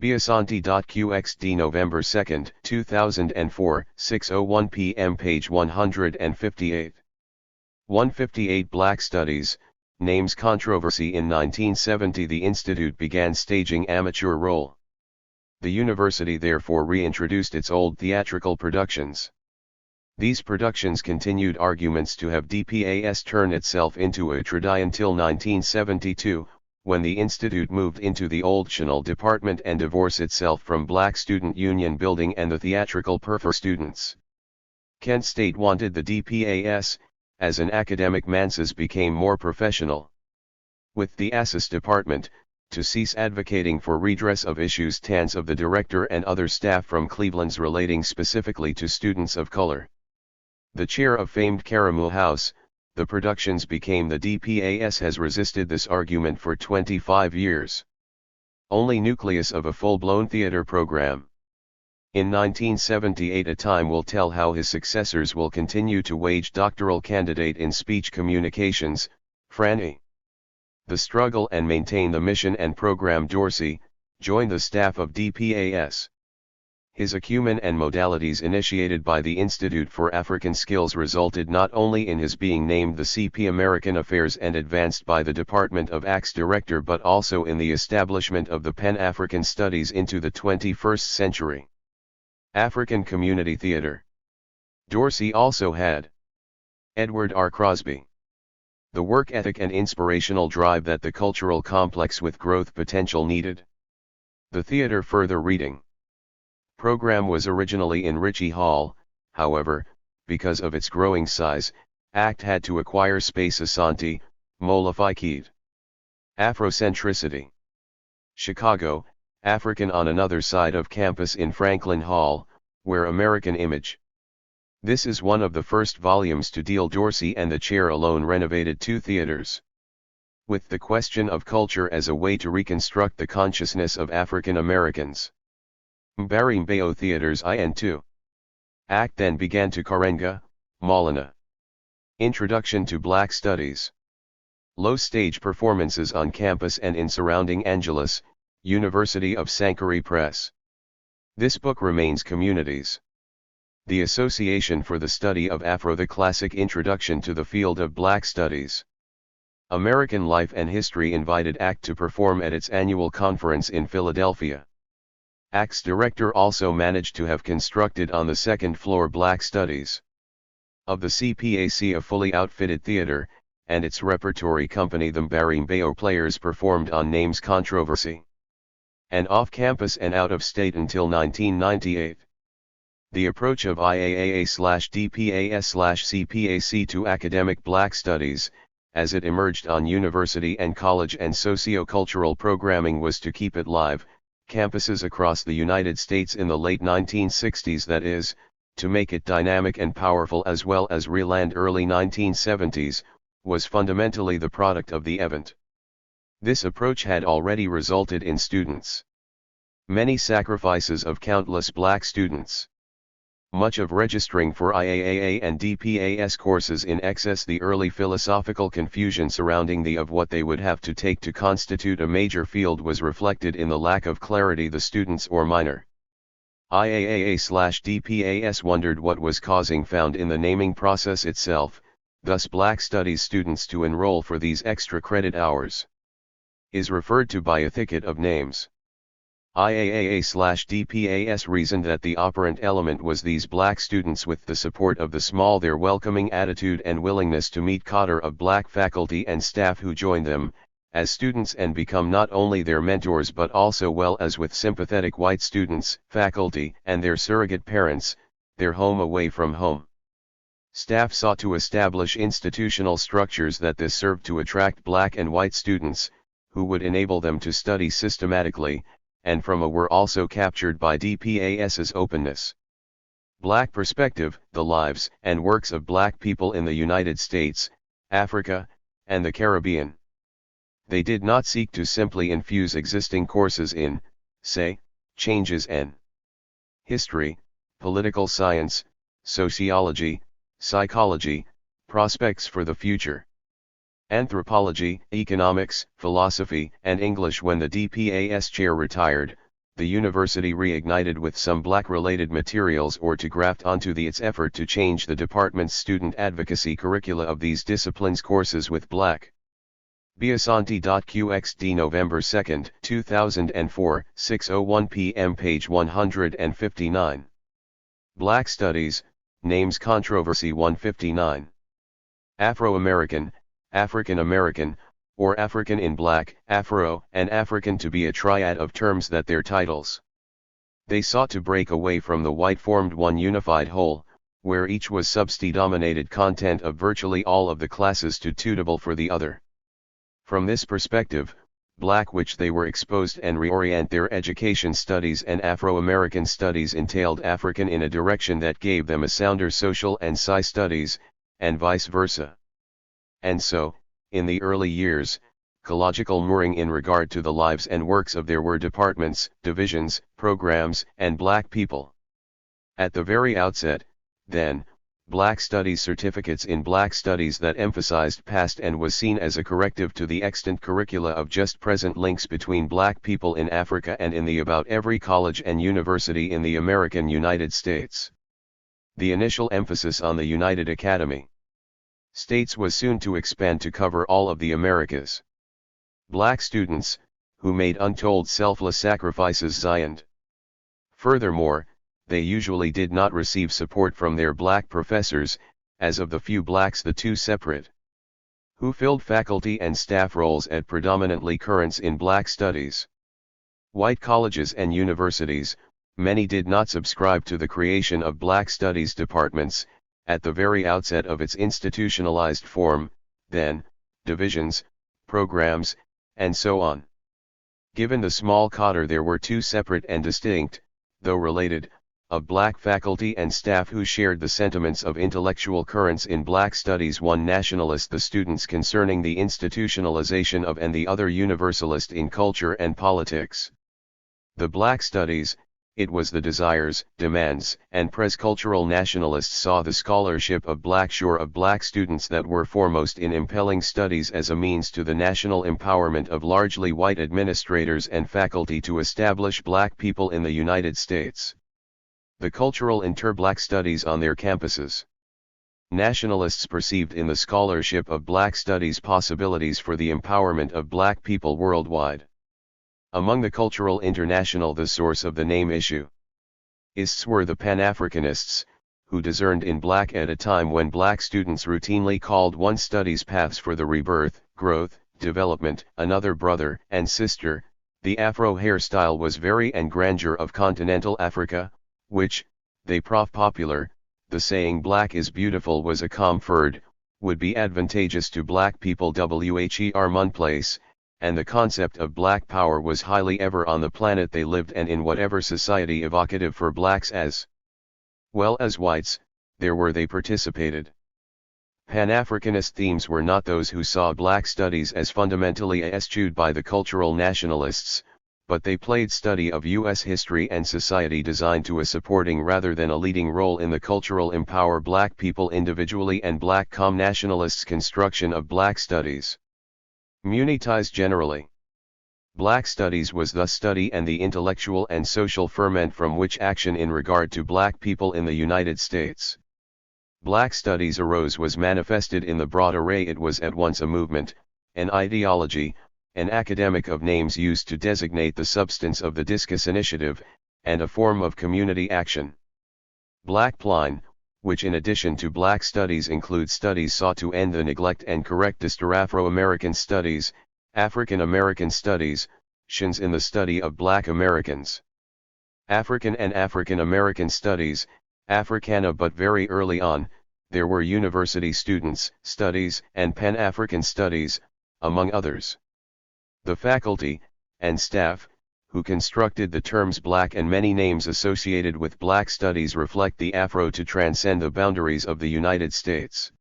[SPEAKER 1] Biasanti.qxd November 2, 2004, 6:01 p.m. page 158. 158 Black Studies, Names Controversy. In 1970 the Institute began staging amateur role. The university therefore reintroduced its old theatrical productions. These productions continued arguments to have DPAS turn itself into a tradi until 1972, when the Institute moved into the old Chanel department and divorced itself from Black Student Union building and the theatrical for students. Kent State wanted the DPAS, as an academic manses became more professional. With the ASIS department, to cease advocating for redress of issues tans of the director and other staff from Cleveland's relating specifically to students of color. The chair of famed Karamu House, the productions became the DPAS has resisted this argument for 25 years. Only nucleus of a full-blown theater program. In 1978 a time will tell how his successors will continue to wage doctoral candidate in speech communications, Franny. The struggle and maintain the mission and program. Dorsey, joined the staff of DPAS. His acumen and modalities initiated by the Institute for African Skills resulted not only in his being named the CP American Affairs and advanced by the Department of ACT's director but also in the establishment of the Pan-African Studies into the 21st century. African Community Theatre. Dorsey also had Edward R. Crosby. The work ethic and inspirational drive that the cultural complex with growth potential needed. The theater further reading program was originally in Ritchie Hall, however, because of its growing size, ACT had to acquire space. Asante, Molafikid. Afrocentricity. Chicago, African on another side of campus in Franklin Hall, where American Image. This is one of the first volumes to deal. Dorsey and the chair alone renovated 2 theaters. With the question of culture as a way to reconstruct the consciousness of African Americans. Mbarimbeo Theaters in 2. ACT then began to Karenga, Maulana. Introduction to Black Studies. Low stage performances on campus and in surrounding Angeles, University of Sankara Press. This book remains Communities. The Association for the Study of Afro. The Classic Introduction to the Field of Black Studies. American Life and History invited ACT to perform at its annual conference in Philadelphia. ACT's director also managed to have constructed on the second floor Black Studies. Of the CPAC, a fully outfitted theater, and its repertory company, the Mbarimbeo Players performed on Names Controversy. And off-campus and out-of-state until 1998. The approach of IAAA/DPAS/CPAC to academic Black Studies, as it emerged on university and college and socio-cultural programming, was to keep it live, campuses across the United States in the late 1960s, that is, to make it dynamic and powerful as well as real, and early 1970s, was fundamentally the product of the event. This approach had already resulted in many sacrifices of countless Black students. Much of registering for IAAA and DPAS courses in excess, the early philosophical confusion surrounding the of what they would have to take to constitute a major field was reflected in the lack of clarity the students or minor IAAA/DPAS wondered what was causing, found in the naming process itself, thus Black Studies students to enroll for these extra credit hours. Is referred to by a thicket of names. IAAA/DPAS reasoned that the operant element was these Black students, with the support of the small, their welcoming attitude and willingness to meet cadre of Black faculty and staff who joined them as students and become not only their mentors but also, well as with sympathetic white students, faculty, and their surrogate parents, their home away from home. Staff sought to establish institutional structures that this served to attract Black and white students, who would enable them to study systematically, and from a were also captured by DPAS's openness. Black Perspective, the lives and works of Black people in the United States, Africa, and the Caribbean. They did not seek to simply infuse existing courses in, say, changes in history, political science, sociology, psychology, prospects for the future, anthropology, economics, philosophy, and English. When the DPAS chair retired, the university reignited with some Black-related materials or to graft onto its effort to change the department's student advocacy curricula of these disciplines courses with Black. Biasanti.qxd November 2, 2004, 6:01 p.m. page 159. Black Studies, Names Controversy 159. Afro-American, African American, or African in Black, Afro, and African to be a triad of terms that their titles. They sought to break away from the white formed one unified whole, where each was substance-dominated content of virtually all of the classes to tutable for the other. From this perspective, Black which they were exposed and reorient their education studies and Afro-American studies entailed African in a direction that gave them a sounder social and psi studies, and vice versa. And so, in the early years, ecological mooring in regard to the lives and works of there were departments, divisions, programs, and Black people. At the very outset, then, Black Studies certificates in Black Studies that emphasized past and was seen as a corrective to the extant curricula of just present links between black people in Africa and in the about every college and university in the American United States. The initial emphasis on the United Academy States was soon to expand to cover all of the Americas. Black students, who made untold selfless sacrifices zioned. Furthermore, they usually did not receive support from their black professors, as of the few blacks the two separate, who filled faculty and staff roles at predominantly currents in black studies. White colleges and universities, many did not subscribe to the creation of black studies departments, at the very outset of its institutionalized form, then, divisions, programs, and so on. Given the small cadre, there were two separate and distinct, though related, of black faculty and staff who shared the sentiments of intellectual currents in black studies, one nationalist, the students concerning the institutionalization of, and the other universalist in culture and politics. The black studies, it was the desires, demands, and pres-cultural nationalists saw the scholarship of black shore of black students that were foremost in impelling studies as a means to the national empowerment of largely white administrators and faculty to establish black people in the United States. The cultural inter-black studies on their campuses. Nationalists perceived in the scholarship of black studies possibilities for the empowerment of black people worldwide. Among the cultural international, the source of the name issue ists were the Pan-Africanists, who discerned in black at a time when black students routinely called one studies paths for the rebirth, growth, development, another brother and sister. The Afro hairstyle was very and grandeur of continental Africa, which, they prof popular, the saying black is beautiful was a comfort, would be advantageous to black people wher mun place, and the concept of black power was highly ever on the planet they lived and in whatever society evocative for blacks as well as whites, there were they participated. Pan-Africanist themes were not those who saw black studies as fundamentally eschewed by the cultural nationalists, but they played study of U.S. history and society designed to a supporting rather than a leading role in the cultural empower black people individually and black nationalists' construction of black studies. Munitized generally. Black studies was the study and the intellectual and social ferment from which action in regard to black people in the United States. Black studies arose was manifested in the broad array. It was at once a movement, an ideology, an academic of names used to designate the substance of the discus initiative, and a form of community action. Blackpline, which in addition to black studies include studies sought to end the neglect and correct Afro-American studies, African American studies, shins in the study of black Americans. African and African American studies, Africana. But very early on, there were university students, studies, and Pan-African studies, among others. The faculty, and staff, who constructed the terms black and many names associated with black studies reflect the Afro to transcend the boundaries of the United States.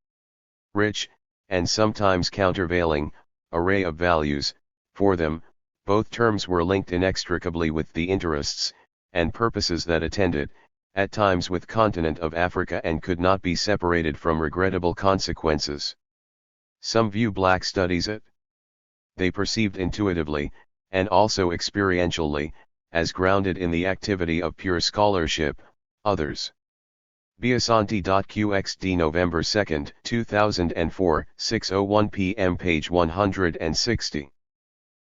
[SPEAKER 1] Rich, and sometimes countervailing, array of values, for them, both terms were linked inextricably with the interests, and purposes that attended, at times with continent of Africa and could not be separated from regrettable consequences. Some view black studies they perceived intuitively, and also experientially, as grounded in the activity of pure scholarship. Others. Biasanti.qxd November 2, 2004, 6:01 p.m. page 160.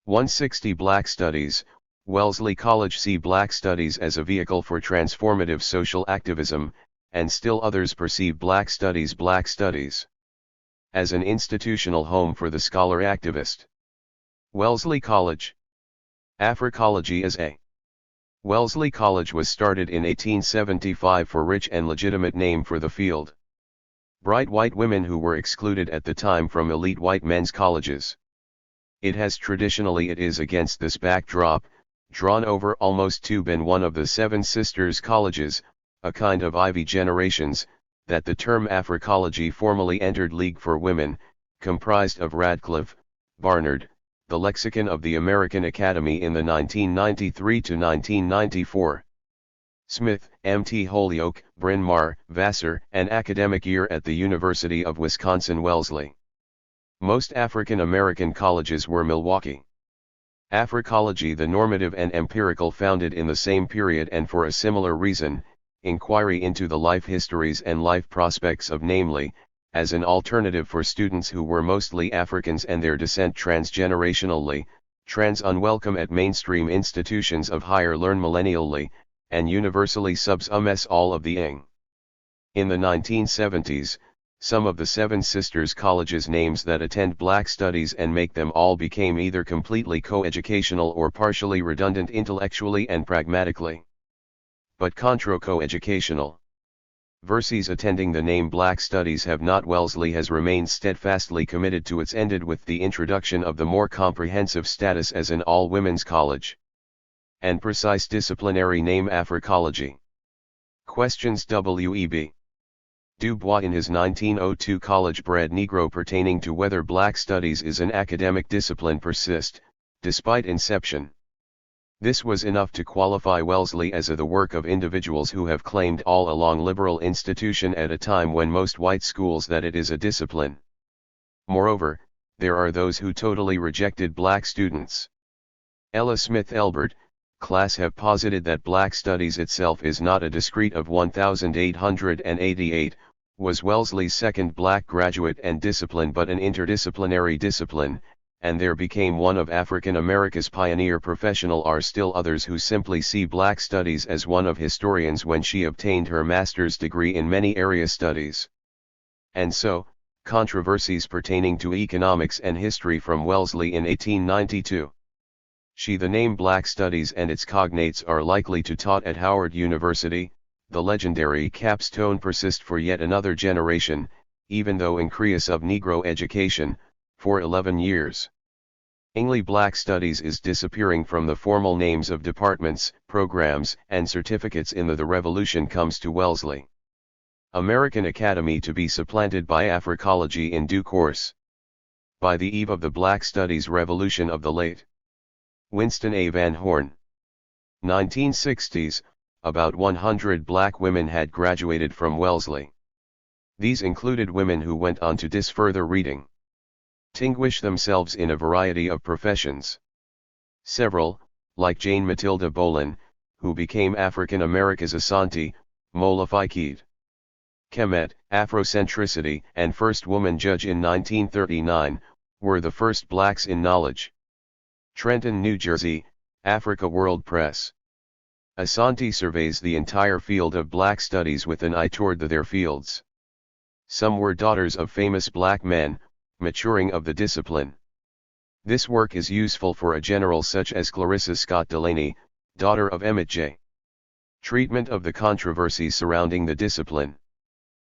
[SPEAKER 1] 160 Black Studies, Wellesley College. See Black Studies as a vehicle for transformative social activism, and still others perceive Black Studies as an institutional home for the scholar activist. Wellesley College. Africology is a Wellesley College was started in 1875 for rich and legitimate name for the field. Bright white women who were excluded at the time from elite white men's colleges. It is against this backdrop, drawn over almost to been one of the Seven Sisters colleges, a kind of Ivy generations, that the term Africology formally entered League for Women, comprised of Radcliffe, Barnard, the Lexicon of the American Academy in the 1993 to 1994.
[SPEAKER 2] Smith, M.T. Holyoke, Bryn Mawr, Vassar, an academic year at the University of Wisconsin-Wellesley. Most African American colleges were Milwaukee. Africology, the normative and empirical, founded in the same period and for a similar reason, inquiry into the life histories and life prospects of, namely, as an alternative for students who were mostly Africans and their descent transgenerationally, unwelcome at mainstream institutions of higher learn millennially, and universally subs all of the ing. In the 1970s, some of the Seven Sisters colleges names that attend black studies and make them all became either completely coeducational or partially redundant intellectually and pragmatically. But contra coeducational. Verses attending the name Black Studies have not. Wellesley has remained steadfastly committed to its ended with the introduction of the more comprehensive status as an all-women's college. And precise disciplinary name Africology. Questions W.E.B. Du Bois in his 1902 College-Bred Negro pertaining to whether black studies is an academic discipline persist, despite inception. This was enough to qualify Wellesley as the work of individuals who have claimed all along liberal institution at a time when most white schools that it is a discipline. Moreover, there are those who totally rejected black students. Ella Smith Elbert, class have posited that black studies itself is not a discrete of 1888, was Wellesley's second black graduate and discipline but an interdisciplinary discipline, and there became one of African America's pioneer professional. Are still others who simply see black studies as one of historians when she obtained her master's degree in many area studies. And so, controversies pertaining to economics and history from Wellesley in 1892. The name Black Studies and its cognates are likely to taught at Howard University. The legendary capstone persist for yet another generation, even though increase of Negro education, for 11 years. English Black Studies is disappearing from the formal names of departments, programs, and certificates in the Revolution comes to Wellesley. American Academy to be supplanted by Africology in due course. By the eve of the Black Studies Revolution of the late Winston A. Van Horn. 1960s, about 100 black women had graduated from Wellesley. These included women who went on to further reading. Distinguish themselves in a variety of professions. Several, like Jane Matilda Bolin, who became African America's Asante, Mola Fikid. Kemet, Afrocentricity, and first woman judge in 1939, were the first blacks in knowledge. Trenton, New Jersey, Africa World Press. Asante surveys the entire field of black studies with an eye toward their fields. Some were daughters of famous black men, maturing of the discipline. This work is useful for a general such as Clarissa Scott Delaney, daughter of Emmett J. Treatment of the controversies surrounding the discipline.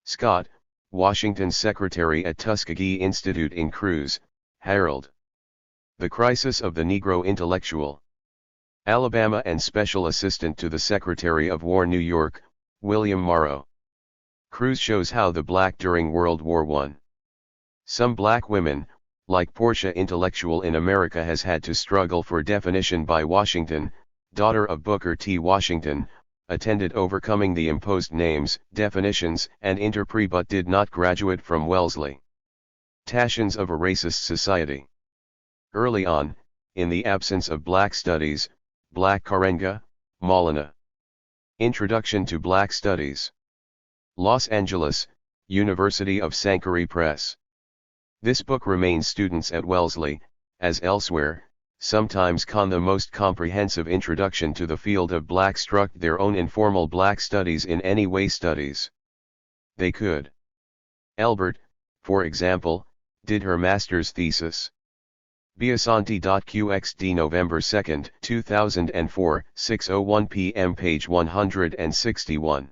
[SPEAKER 2] Scott, Washington's secretary at Tuskegee Institute in Cruz, Harold. The Crisis of the Negro Intellectual. Alabama and Special Assistant to the Secretary of War, New York, William Morrow. Cruz shows how the black during World War I. Some black women, like Portia intellectual in America, has had to struggle for definition by Washington, daughter of Booker T. Washington, attended overcoming the imposed names, definitions, and interpret but did not graduate from Wellesley. Tashions of a Racist Society. Early on, in the absence of black studies, Black Karenga, Maulana. Introduction to Black Studies. Los Angeles, University of Sankari Press. This book remains students at Wellesley, as elsewhere, sometimes con the most comprehensive introduction to the field of black struck their own informal black studies in any way studies they could. Elbert, for example, did her master's thesis. Biasanti.qxd November 2, 2004, 6:01 p.m. page 161.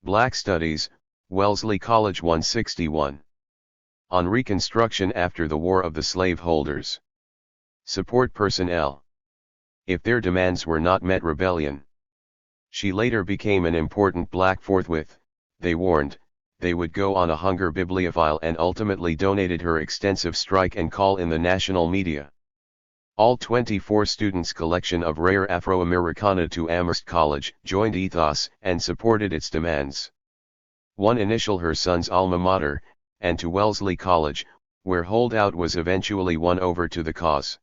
[SPEAKER 2] Black Studies, Wellesley College 161. On Reconstruction after the War of the Slaveholders. Support personnel. If their demands were not met, rebellion. She later became an important black forthwith, they warned, they would go on a hunger bibliophile and ultimately donated her extensive strike and call in the national media.
[SPEAKER 1] All 24 students' collection of rare Afro-Americana to Amherst College joined ethos and supported its demands. One initial her son's alma mater, and to Wellesley College, where holdout was eventually won over to the cause.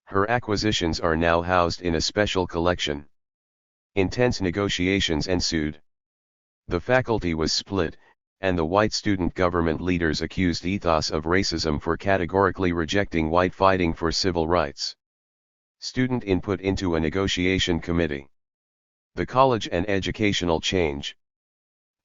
[SPEAKER 1] Her acquisitions are now housed in a special collection. Intense negotiations ensued. The faculty was split, and the white student government leaders accused ethos of racism for categorically rejecting white fighting for civil rights. Student input into a negotiation committee. The college and educational change.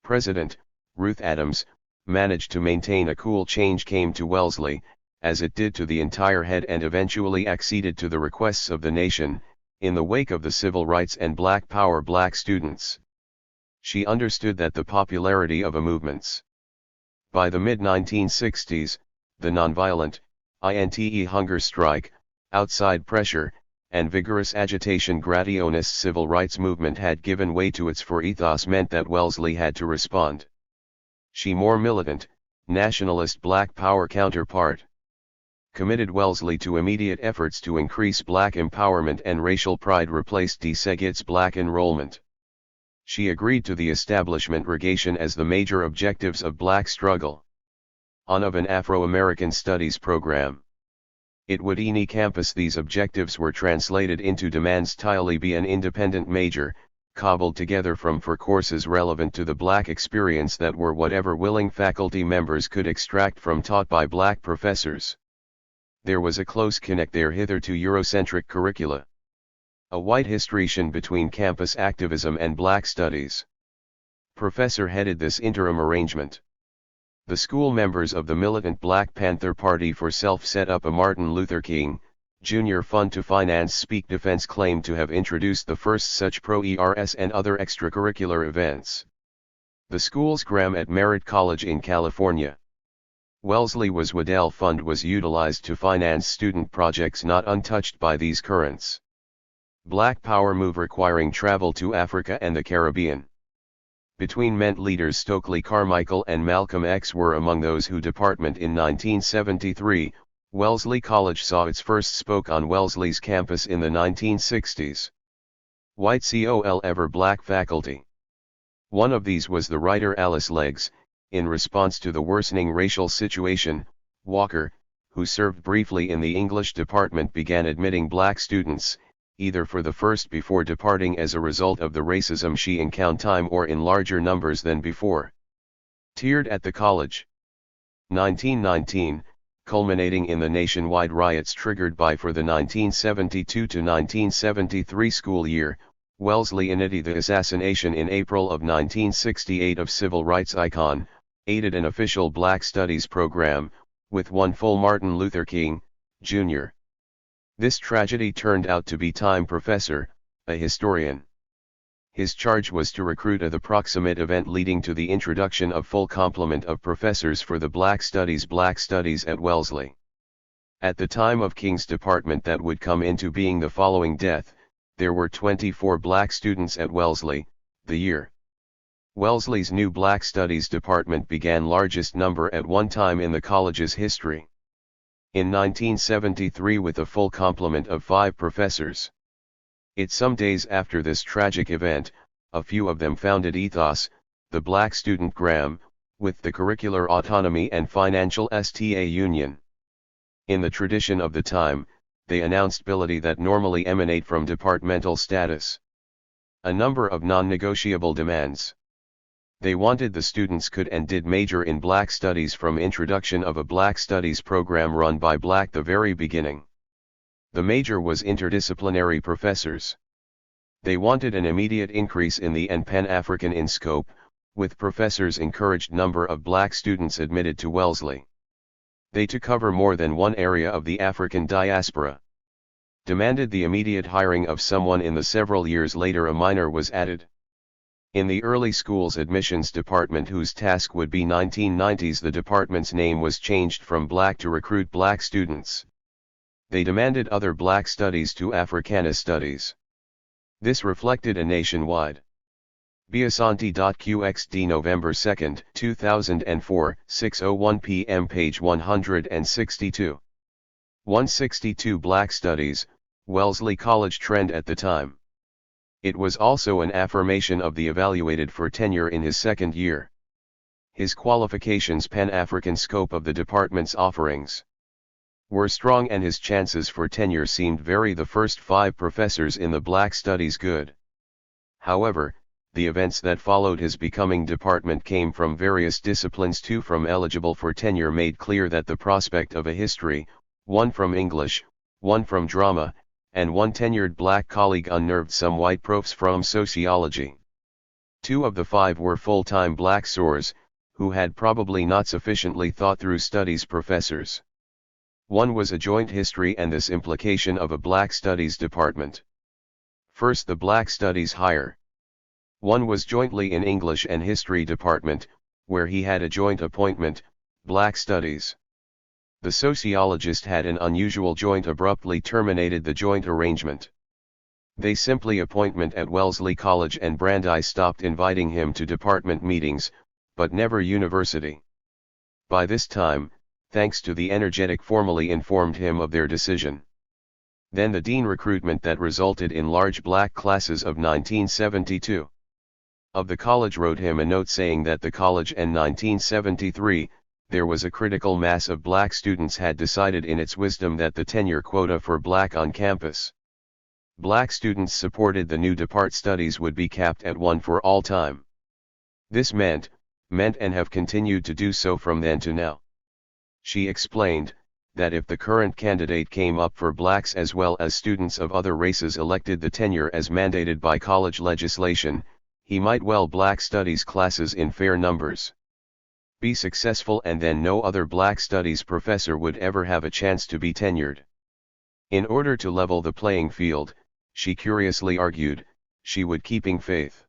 [SPEAKER 1] President, Ruth Adams, managed to maintain a cool change came to Wellesley, as it did to the entire head and eventually acceded to the requests of the nation, in the wake of the civil rights and black power black students. She understood that the popularity of a movement's. By the mid-1960s, the nonviolent, INTE hunger strike, outside pressure, and vigorous agitation gradionist civil rights movement had given way to its for ethos meant that Wellesley had to respond. She more militant, nationalist black power counterpart. Committed Wellesley to immediate efforts to increase black empowerment and racial pride replaced desegregates black enrollment. She agreed to the establishment regation as the major objectives of black struggle. On of an Afro-American Studies program. It would any campus these objectives were translated into demands to be an independent major, cobbled together from for courses relevant to the black experience that were whatever willing faculty members could extract from taught by black professors. There was a close connect there hitherto Eurocentric curricula. A white histrion between campus activism and black studies. Professor headed this interim arrangement. The school members of the militant Black Panther Party for Self set up a Martin Luther King, Jr. fund to finance Speak Defense claimed to have introduced the first such pro-ERS and other extracurricular events. The school's Graham at Merritt College in California. Wellesley Waddell Fund was utilized to finance student projects not untouched by these currents. Black Power move requiring travel to Africa and the Caribbean. Between Ment leaders Stokely Carmichael and Malcolm X were among those who department in 1973, Wellesley College saw its first spoke on Wellesley's campus in the 1960s. White col ever black faculty. One of these was the writer Alice Leggs. In response to the worsening racial situation, Walker, who served briefly in the English department began admitting black students, either for the first before departing as a result of the racism she encountered or in larger numbers than before. Tiered at the college. 1919, culminating in the nationwide riots triggered by for the 1972 to 1973 school year, Wellesley initiated the assassination in April of 1968 of civil rights icon, aided an official Black Studies program, with one full Martin Luther King, Jr. This tragedy turned out to be Time Professor, a historian. His charge was to recruit the proximate event leading to the introduction of full complement of professors for the Black Studies at Wellesley. At the time of King's department that would come into being the following death, there were 24 black students at Wellesley, the year. Wellesley's new Black Studies department began largest number at one time in the college's history. In 1973 with a full complement of 5 professors. It some days after this tragic event, a few of them founded Ethos, the Black Student Graham, with the curricular autonomy and financial STA union. In the tradition of the time, they announced ability that normally emanate from departmental status. A number of non-negotiable demands. They wanted the students could and did major in Black Studies from introduction of a Black Studies program run by Black the very beginning. The major was interdisciplinary professors. They wanted an immediate increase in the and Pan-African in scope, with professors encouraged number of Black students admitted to Wellesley. They to cover more than one area of the African diaspora. Demanded the immediate hiring of someone in the several years later a minor was added. In the early school's admissions department whose task would be 1990s the department's name was changed from Black to recruit Black students. They demanded other Black studies to Africana studies. This reflected a nationwide. Biasanti.qxd November 2, 2004, 6:01 p.m. page 162. 162 Black Studies, Wellesley College trend at the time. It was also an affirmation of the evaluated for tenure in his second year. His qualifications Pan-African scope of the department's offerings were strong and his chances for tenure seemed very the first 5 professors in the Black Studies good. However, the events that followed his becoming department came from various disciplines. 2 from eligible for tenure made clear that the prospect of a history, 1 from English, 1 from drama, and 1 tenured black colleague unnerved some white profs from sociology. 2 of the 5 were full-time black soars, who had probably not sufficiently thought through studies professors. 1 was a joint history and this implication of a Black Studies department. First the Black Studies hire. 1 was jointly in English and History department, where he had a joint appointment, Black Studies. The sociologist had an unusual joint abruptly terminated the joint arrangement. They simply appointment at Wellesley College and Brandeis stopped inviting him to department meetings, but never university. By this time, thanks to the energetic formally informed him of their decision. Then the dean recruitment that resulted in large black classes of 1972. Of the college wrote him a note saying that the college in 1973, there was a critical mass of black students had decided in its wisdom that the tenure quota for black on campus. Black students supported the new depart studies would be capped at 1 for all time. This meant and have continued to do so from then to now. She explained, that if the current candidate came up for blacks as well as students of other races elected the tenure as mandated by college legislation, he might well Black Studies classes in fair numbers. Be successful and then no other Black Studies professor would ever have a chance to be tenured. In order to level the playing field, she curiously argued, she would keeping faith.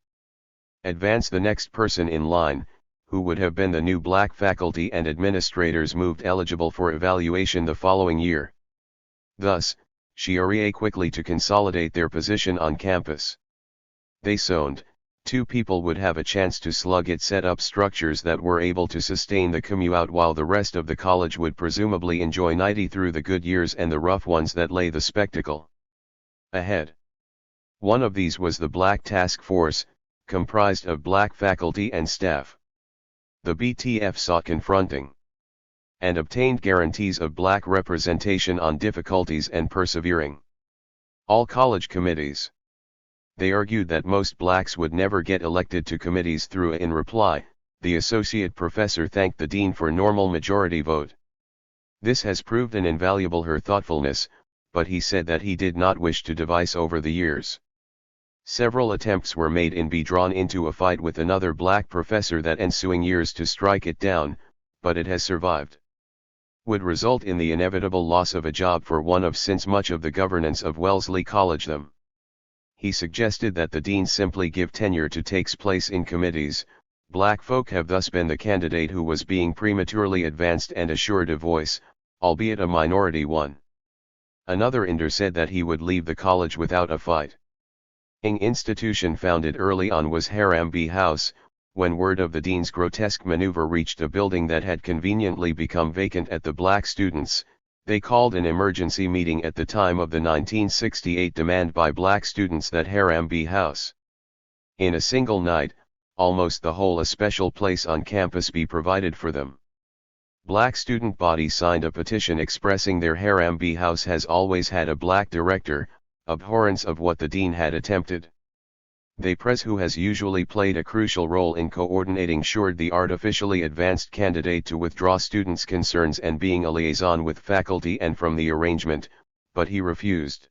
[SPEAKER 1] Advance the next person in line, who would have been the new black faculty and administrators moved eligible for evaluation the following year. Thus, she hurried quickly to consolidate their position on campus. They sowned, 2 people would have a chance to slug it set up structures that were able to sustain the commute while the rest of the college would presumably enjoy 90 through the good years and the rough ones that lay the spectacle ahead. One of these was the Black Task Force, comprised of black faculty and staff. The BTF sought confronting and obtained guarantees of black representation on difficulties and persevering all college committees. They argued that most blacks would never get elected to committees through in reply, the associate professor thanked the dean for normal majority vote. This has proved an invaluable her thoughtfulness, but he said that he did not wish to devise over the years. Several attempts were made in be drawn into a fight with another black professor that ensuing years to strike it down, but it has survived. Would result in the inevitable loss of a job for one of since much of the governance of Wellesley College them. He suggested that the dean simply give tenure to takes place in committees. Black folk have thus been the candidate who was being prematurely advanced and assured a voice, albeit a minority one. Another inder said that he would leave the college without a fight. An institution founded early on was Harambee House. When word of the dean's grotesque maneuver reached a building that had conveniently become vacant at the black students, they called an emergency meeting at the time of the 1968 demand by black students that Harambee House, in a single night, almost the whole a special place on campus be provided for them. Black student body signed a petition expressing their Harambee House has always had a black director, abhorrence of what the dean had attempted. They press who has usually played a crucial role in coordinating should the artificially advanced candidate to withdraw students' concerns and being a liaison with faculty and from the arrangement, but he refused.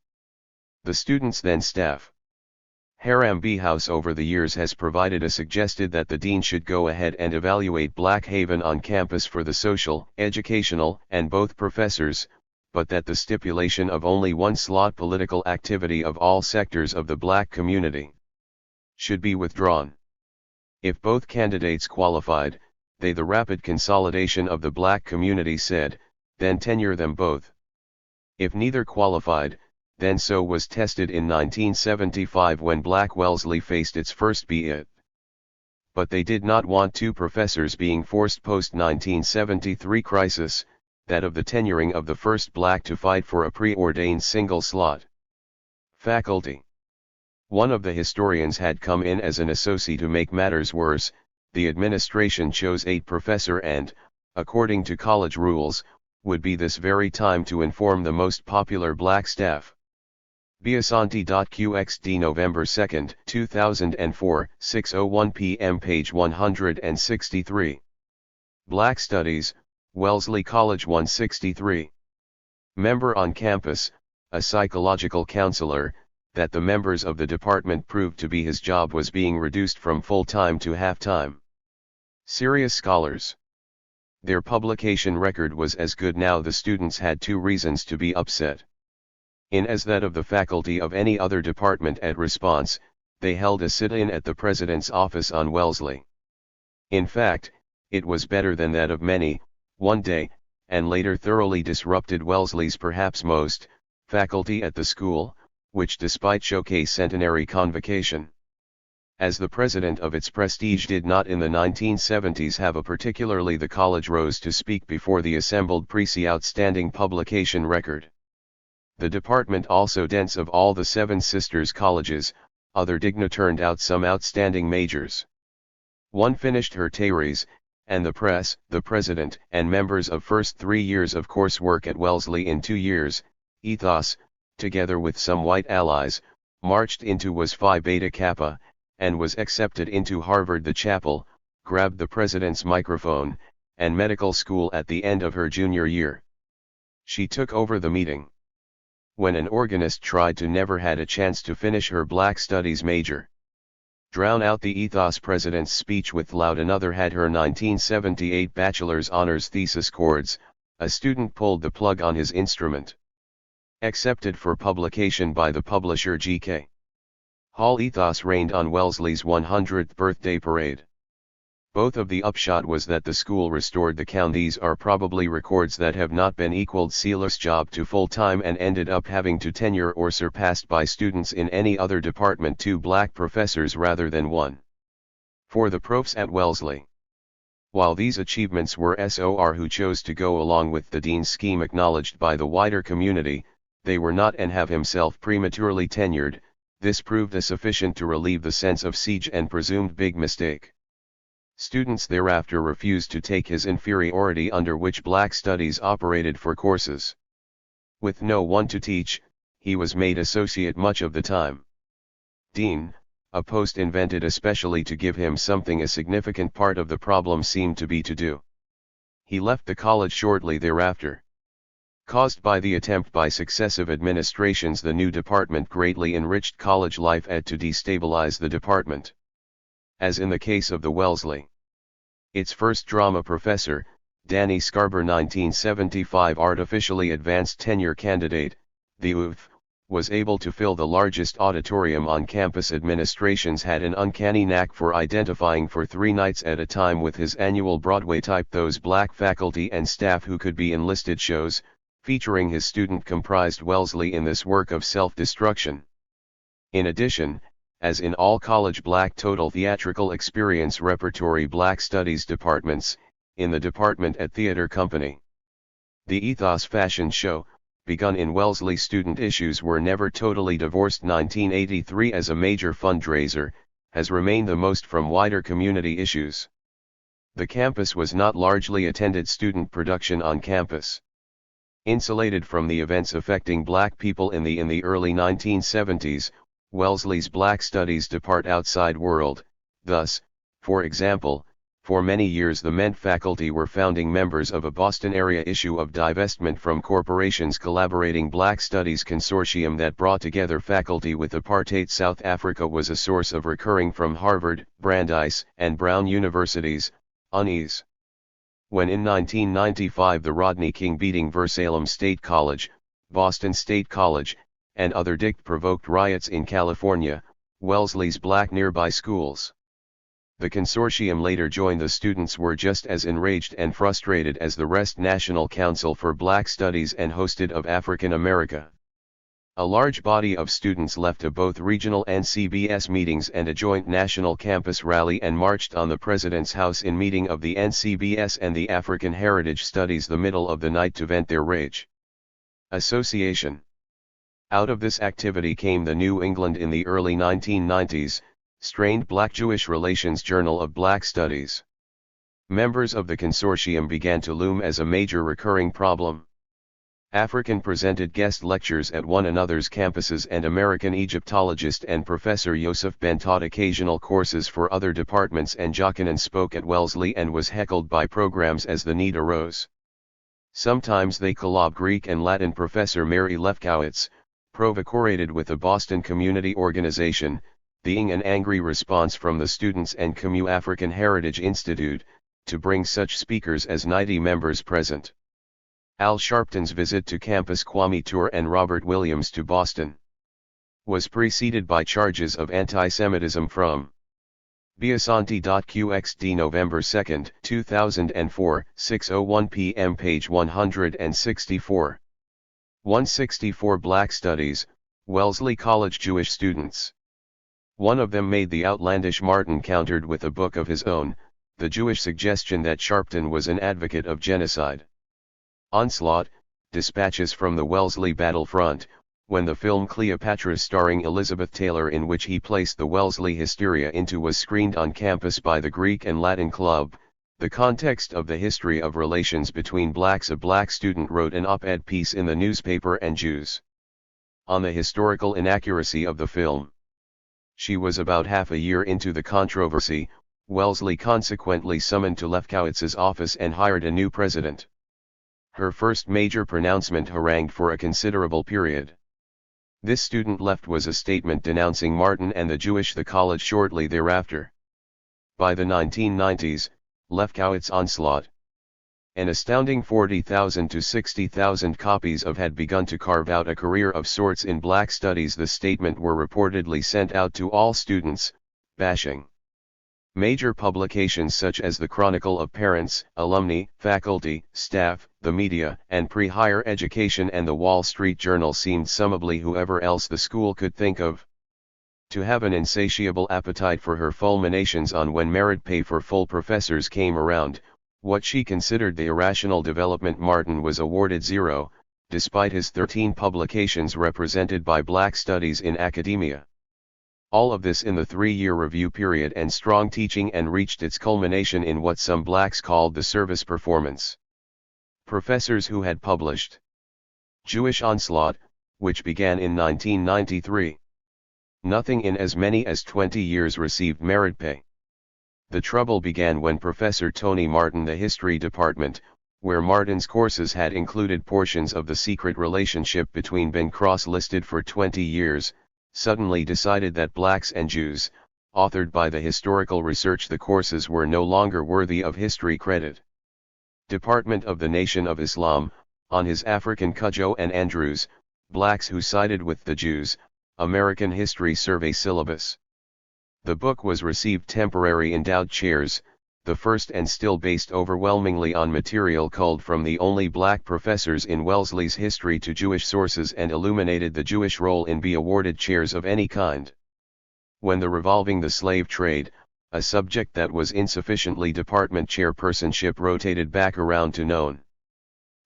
[SPEAKER 1] The students then staff. Harambee House over the years has provided a suggested that the dean should go ahead and evaluate Black Haven on campus for the social, educational, and both professors, but that the stipulation of only one slot political activity of all sectors of the black community should be withdrawn. If both candidates qualified, they the rapid consolidation of the black community said, then tenure them both. If neither qualified, then so was tested in 1975 when Black Wellesley faced its first be-it. But they did not want 2 professors being forced post-1973 crisis, that of the tenuring of the first black to fight for a preordained single slot. Faculty. One of the historians had come in as an associate to make matters worse. The administration chose 8 professor and, according to college rules, would be this very time to inform the most popular black staff. Biasanti.qxd November 2, 2004, 6:01 p.m. page 163. Black Studies, Wellesley College 163. Member on campus, a psychological counselor, that the members of the department proved to be his job was being reduced from full-time to half-time. Serious scholars. Their publication record was as good now the students had 2 reasons to be upset. In as that of the faculty of any other department at response, they held a sit-in at the president's office on Wellesley. In fact, it was better than that of many, one day, and later thoroughly disrupted Wellesley's perhaps most, faculty at the school, which despite showcase centenary convocation. As the president of its prestige did not in the 1970s have a particularly the college rose to speak before the assembled prece outstanding publication record. The department also dense of all the 7 sisters colleges, other digna turned out some outstanding majors. One finished her theories, and the press, the president and members of first 3 years of coursework at Wellesley in 2 years, ethos, together with some white allies, marched into was Phi Beta Kappa, and was accepted into Harvard the chapel, grabbed the president's microphone, and medical school at the end of her junior year. She took over the meeting. When an organist tried to never had a chance to finish her Black Studies major. Drown out the ethos president's speech with loud another had her 1978 bachelor's honors thesis chords, a student pulled the plug on his instrument. Accepted for publication by the publisher G.K. Hall ethos reigned on Wellesley's 100th birthday parade. Both of the upshot was that the school restored the count. These are probably records that have not been equaled Sealer's job to full-time and ended up having to tenure or surpassed by students in any other department 2 black professors rather than 1. For the profs at Wellesley. While these achievements were SOR who chose to go along with the dean's scheme acknowledged by the wider community, they were not and have himself prematurely tenured. This proved a sufficient to relieve the sense of siege and presumed big mistake. Students thereafter refused to take his inferiority under which Black Studies operated for courses. With no one to teach, he was made associate much of the time. Dean, a post invented especially to give him something a significant part of the problem seemed to be to do. He left the college shortly thereafter. Caused by the attempt by successive administrations, the new department greatly enriched college life and to destabilize the department. As in the case of the Wellesley. Its first drama professor, Danny Scarber 1975 artificially advanced tenure candidate, the UF, was able to fill the largest auditorium on campus. Administrations had an uncanny knack for identifying for 3 nights at a time with his annual Broadway type those black faculty and staff who could be enlisted shows, featuring his student comprised Wellesley in this work of self-destruction. In addition, as in all college black total theatrical experience repertory Black Studies departments, in the department at Theater Company. The Ethos Fashion Show, begun in Wellesley student issues were never totally divorced 1983 as a major fundraiser, has remained the most from wider community issues. The campus was not largely attended student production on campus. Insulated from the events affecting black people in the early 1970s, Wellesley's Black Studies depart outside world. Thus, for example, for many years the Ment faculty were founding members of a Boston area issue of Divestment from Corporations collaborating Black Studies consortium that brought together faculty with apartheid South Africa was a source of recurring from Harvard, Brandeis, and Brown universities, unease. When in 1995 the Rodney King beating Versalem State College, Boston State College, and other dicts provoked riots in California, Wellesley's black nearby schools. The consortium later joined. The students were just as enraged and frustrated as the rest. National Council for Black Studies and hosted of African America. A large body of students left to both regional NCBS meetings and a joint national campus rally and marched on the President's house in meeting of the NCBS and the African Heritage Studies the middle of the night to vent their rage. Association. Out of this activity came the New England in the early 1990s, strained Black-Jewish Relations Journal of Black Studies. Members of the consortium began to loom as a major recurring problem. African presented guest lectures at one another's campuses, and American Egyptologist and Professor Yosef Ben taught occasional courses for other departments, and Jochannan spoke at Wellesley and was heckled by programs as the need arose. Sometimes they collab Greek and Latin. Professor Mary Lefkowitz, provocated with the Boston Community Organization, being an angry response from the students and Commu African Heritage Institute, to bring such speakers as 90 members present. Al Sharpton's visit to campus, Kwame Ture and Robert Williams to Boston, was preceded by charges of anti-Semitism from Biasanti.qxd November 2, 2004, 6:01 p.m. page 164. 164 Black Studies, Wellesley College Jewish students. One of them made the outlandish Martin countered with a book of his own, the Jewish suggestion that Sharpton was an advocate of genocide. Onslaught, dispatches from the Wellesley battlefront, when the film Cleopatra starring Elizabeth Taylor, in which he placed the Wellesley hysteria into, was screened on campus by the Greek and Latin Club, the context of the history of relations between blacks. A black student wrote an op-ed piece in the newspaper and Jews on the historical inaccuracy of the film. She was about half a year into the controversy. Wellesley consequently summoned to Lefkowitz's office and hired a new president. Her first major pronouncement harangued for a considerable period. This student left was a statement denouncing Martin and the Jewish. The college shortly thereafter. By the 1990s, Lefkowitz onslaught, an astounding 40,000 to 60,000 copies of had begun to carve out a career of sorts in black studies. The statement were reportedly sent out to all students, bashing major publications such as the Chronicle of Parents, Alumni, Faculty, Staff, the Media, and Pre-Higher Education, and the Wall Street Journal seemed summarily whoever else the school could think of to have an insatiable appetite for her fulminations on when merit pay for full professors came around. What she considered the irrational development. Martin was awarded 0, despite his 13 publications represented by black studies in academia. All of this in the 3-year review period and strong teaching, and reached its culmination in what some blacks called the service performance. Professors who had published Jewish Onslaught, which began in 1993. Nothing in as many as 20 years received merit pay. The trouble began when Professor Tony Martin, the history department, where Martin's courses had included portions of the secret relationship between Ben Cross listed for 20 years, suddenly decided that blacks and Jews, authored by the historical research the courses, were no longer worthy of history credit. Department of the Nation of Islam, on his African Cudjoe and Andrews, Blacks Who Sided with the Jews, American History Survey Syllabus. The book was received temporary endowed chairs, the first, and still based overwhelmingly on material culled from the only black professors in Wellesley's history to Jewish sources, and illuminated the Jewish role in be awarded chairs of any kind. When the revolving the slave trade, a subject that was insufficiently department chairpersonship, rotated back around to known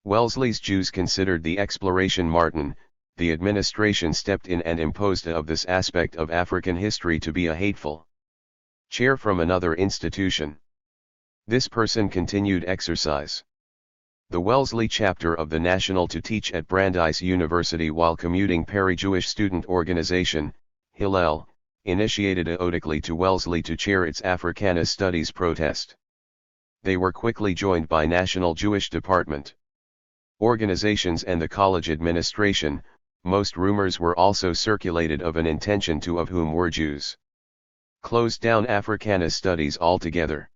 [SPEAKER 1] Wellesley's Jews considered the exploration. Martin, the administration stepped in and imposed of this aspect of African history to be a hateful chair from another institution. This person continued exercise the Wellesley chapter of the National to teach at Brandeis University while commuting. Perry Jewish Student Organization, Hillel, initiated aodically to Wellesley to chair its Africana Studies protest. They were quickly joined by National Jewish Department organizations and the college administration. Most rumors were also circulated of an intention to, of whom were Jews, close down Africana Studies altogether.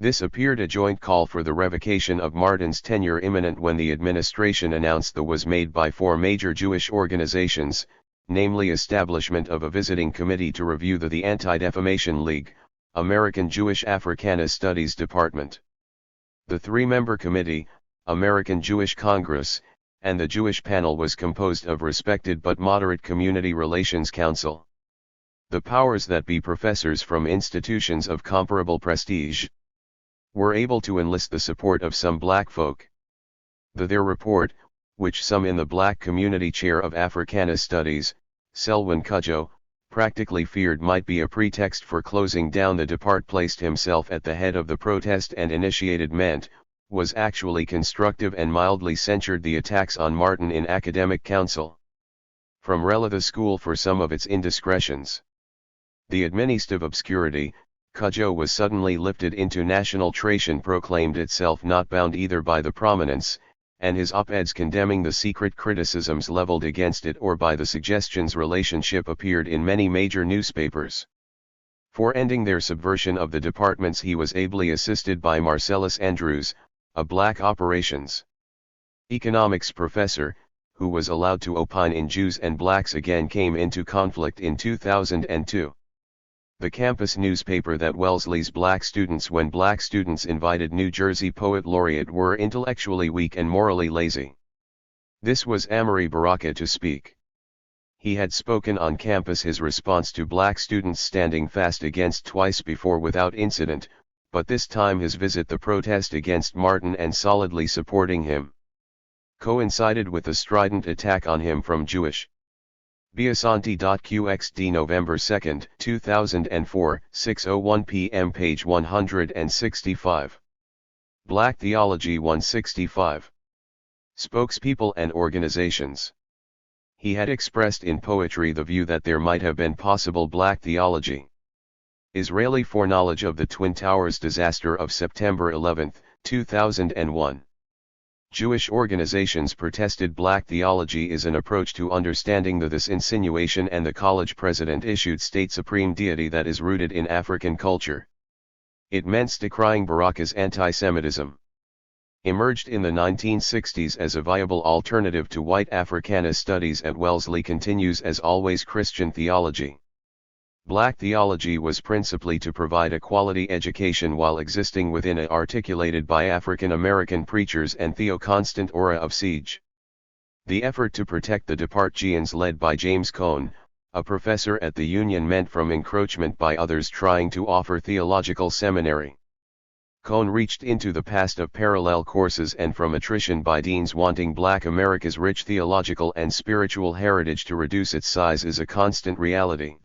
[SPEAKER 1] This appeared a joint call for the revocation of Martin's tenure imminent when the administration announced the was made by 4 major Jewish organizations, namely establishment of a visiting committee to review the Anti-Defamation League, American Jewish Africana Studies Department. The 3-member committee, American Jewish Congress, and the Jewish panel was composed of respected but moderate community relations counsel. The powers that be, professors from institutions of comparable prestige, were able to enlist the support of some black folk. Their report, which some in the black community chair of Africana Studies, Selwyn Cudjoe, practically feared might be a pretext for closing down the depart, placed himself at the head of the protest and initiated MENT, was actually constructive and mildly censured the attacks on Martin in academic council. From Rela the school for some of its indiscretions. The administrative obscurity, Cudjoe was suddenly lifted into national tration, proclaimed itself not bound either by the prominence, and his op-eds condemning the secret criticisms leveled against it or by the suggestions relationship appeared in many major newspapers. For ending their subversion of the departments he was ably assisted by Marcellus Andrews, a black operations economics professor, who was allowed to opine in Jews and blacks again came into conflict in 2002. The campus newspaper that Wellesley's black students, when black students invited New Jersey poet laureate, were intellectually weak and morally lazy. This was Amari Baraka to speak. He had spoken on campus his response to black students standing fast against twice before without incident, but this time his visit the protest against Martin and solidly supporting him coincided with a strident attack on him from Jewish Biasanti.qxd November 2, 2004, 6:01 p.m. page 165. Black Theology 165. Spokespeople and organizations. He had expressed in poetry the view that there might have been possible black theology. Israeli foreknowledge of the Twin Towers disaster of September 11, 2001. Jewish organizations protested black theology is an approach to understanding this insinuation, and the college president issued state supreme deity that is rooted in African culture. It meant decrying Baraka's anti-Semitism. Emerged in the 1960s as a viable alternative to white Africana studies at Wellesley, continues as always Christian theology. Black theology was principally to provide a quality education while existing within a articulated by African American preachers and theo-constant aura of siege. The effort to protect the Departgians led by James Cone, a professor at the Union, meant from encroachment by others trying to offer theological seminary. Cone reached into the past of parallel courses and from attrition by deans wanting black America's rich theological and spiritual heritage to reduce its size is a constant reality.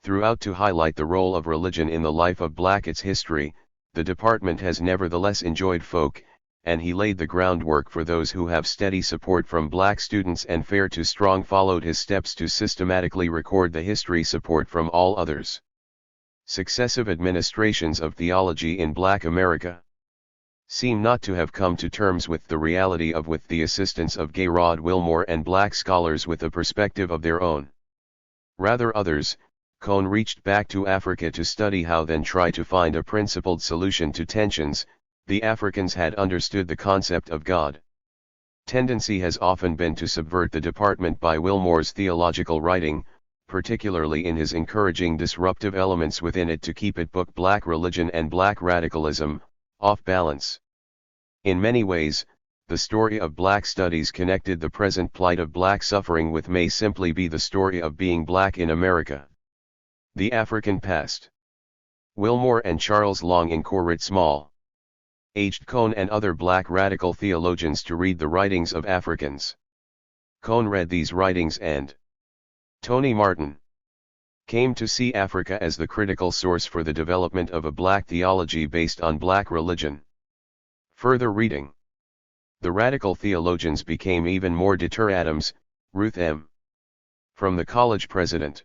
[SPEAKER 1] Throughout, to highlight the role of religion in the life of black its history, the department has nevertheless enjoyed folk, and he laid the groundwork for those who have steady support from black students, and fair to strong followed his steps to systematically record the history support from all others. Successive administrations of theology in black America seem not to have come to terms with the reality of, with the assistance of Gayrod Wilmore and black scholars with a perspective of their own. Rather others, Cone reached back to Africa to study how, then try to find a principled solution to tensions. The Africans had understood the concept of God. Tendency has often been to subvert the department by Wilmore's theological writing, particularly in his encouraging disruptive elements within it to keep it book black religion and black radicalism off balance. In many ways, the story of black studies connected the present plight of black suffering with may simply be the story of being black in America. The African Past. Wilmore and Charles Long encouraged small-aged Cone and other black radical theologians to read the writings of Africans. Cone read these writings, and Tony Martin came to see Africa as the critical source for the development of a black theology based on black religion. Further reading. The radical theologians became even more determined. Adams, Ruth M. From the college president.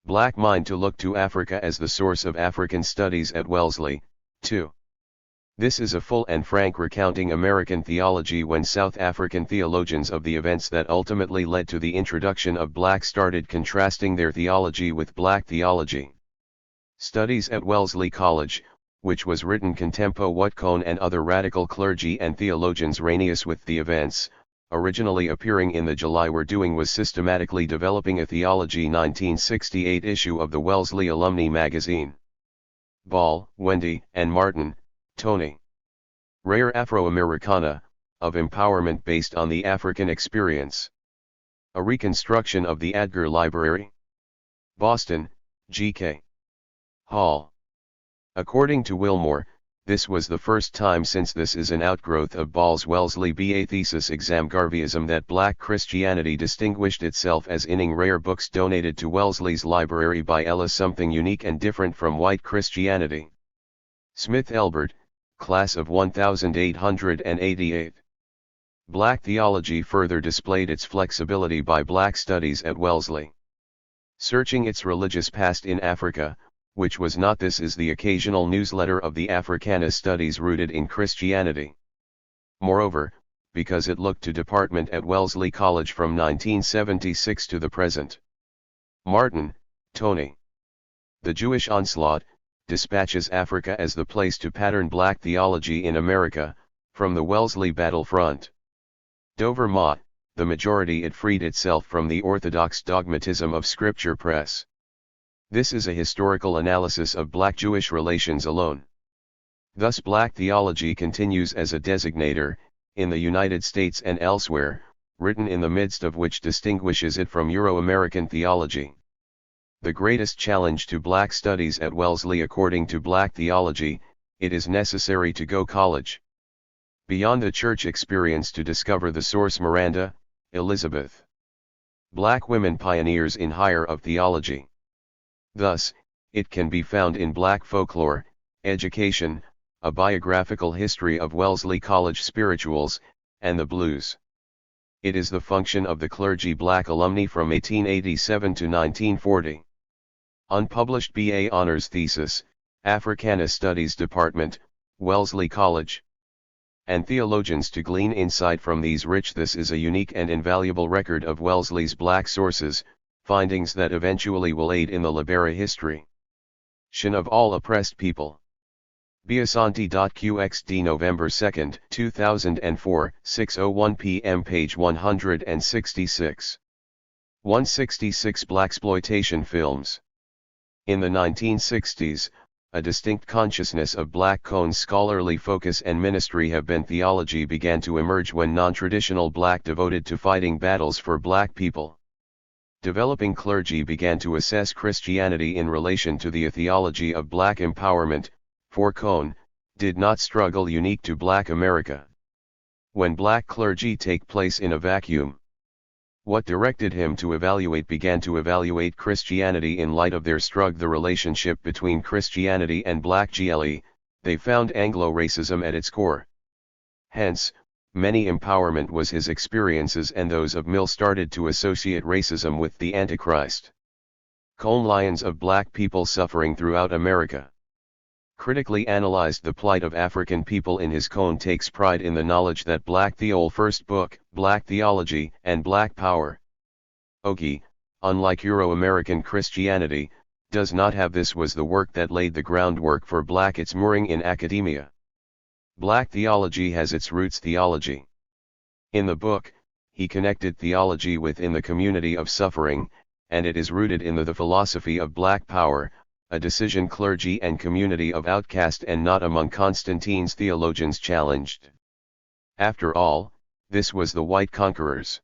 [SPEAKER 1] Black Mind to look to Africa as the source of African studies at Wellesley, 2. This is a full and frank recounting American theology when South African theologians of the events that ultimately led to the introduction of black started contrasting their theology with black theology. Studies at Wellesley College, which was written contempo what Cone and other radical clergy and theologians Rainius with the events, originally appearing in the July were doing, was systematically developing a theology 1968 issue of the Wellesley Alumni magazine. Ball, Wendy, and Martin, Tony. Rare Afro-Americana, of empowerment based on the African experience. A reconstruction of the Edgar Library. Boston, G.K. Hall. According to Wilmore, this was the first time since this is an outgrowth of Ball's Wellesley BA thesis exam Garveyism that Black Christianity distinguished itself as inning rare books donated to Wellesley's library by Ella something unique and different from white Christianity. Smith Elbert, Class of 1888. Black theology further displayed its flexibility by Black studies at Wellesley. Searching its religious past in Africa, which was not. This is the occasional newsletter of the Africana studies rooted in Christianity. Moreover, because it looked to department at Wellesley College from 1976 to the present. Martin, Tony. The Jewish Onslaught, dispatches Africa as the place to pattern Black theology in America, from the Wellesley battlefront. Dover Mott, the majority it freed itself from the orthodox dogmatism of Scripture Press. This is a historical analysis of Black-Jewish relations alone. Thus Black theology continues as a designator, in the United States and elsewhere, written in the midst of which distinguishes it from Euro-American theology. The greatest challenge to Black studies at Wellesley according to Black theology, it is necessary to go college beyond the church experience to discover the source. Miranda, Elizabeth. Black women pioneers in higher of theology. Thus, it can be found in Black folklore, education, a biographical history of Wellesley College spirituals, and the blues. It is the function of the clergy Black alumni from 1887 to 1940. Unpublished BA Honors Thesis, Africana Studies Department, Wellesley College. And theologians to glean insight from these rich. This is a unique and invaluable record of Wellesley's Black sources, findings that eventually will aid in the Libera history. Shin of all oppressed people. Biasanti.qxd November 2, 2004, 6:01 p.m. page 166. 166 Blaxploitation films. In the 1960s, a distinct consciousness of Black Cone's scholarly focus and ministry have been theology began to emerge when non-traditional Black devoted to fighting battles for Black people. Developing clergy began to assess Christianity in relation to the theology of Black empowerment, for Cone, did not struggle unique to Black America. When Black clergy take place in a vacuum, what directed him to began to evaluate Christianity in light of their struggle. The relationship between Christianity and Black GLE, they found Anglo-racism at its core. Hence, many empowerment was his experiences and those of Mill started to associate racism with the Antichrist. Cone Lions of Black people suffering throughout America. Critically analyzed the plight of African people in his Cone takes pride in the knowledge that Black Theol first book, Black Theology and Black Power. Ogie, unlike Euro-American Christianity, does not have. This was the work that laid the groundwork for Black its mooring in academia. Black theology has its roots theology. In the book, he connected theology within the community of suffering, and it is rooted in the philosophy of Black Power, a decision clergy and community of outcast and not among Constantine's theologians challenged. After all, this was the white conquerors.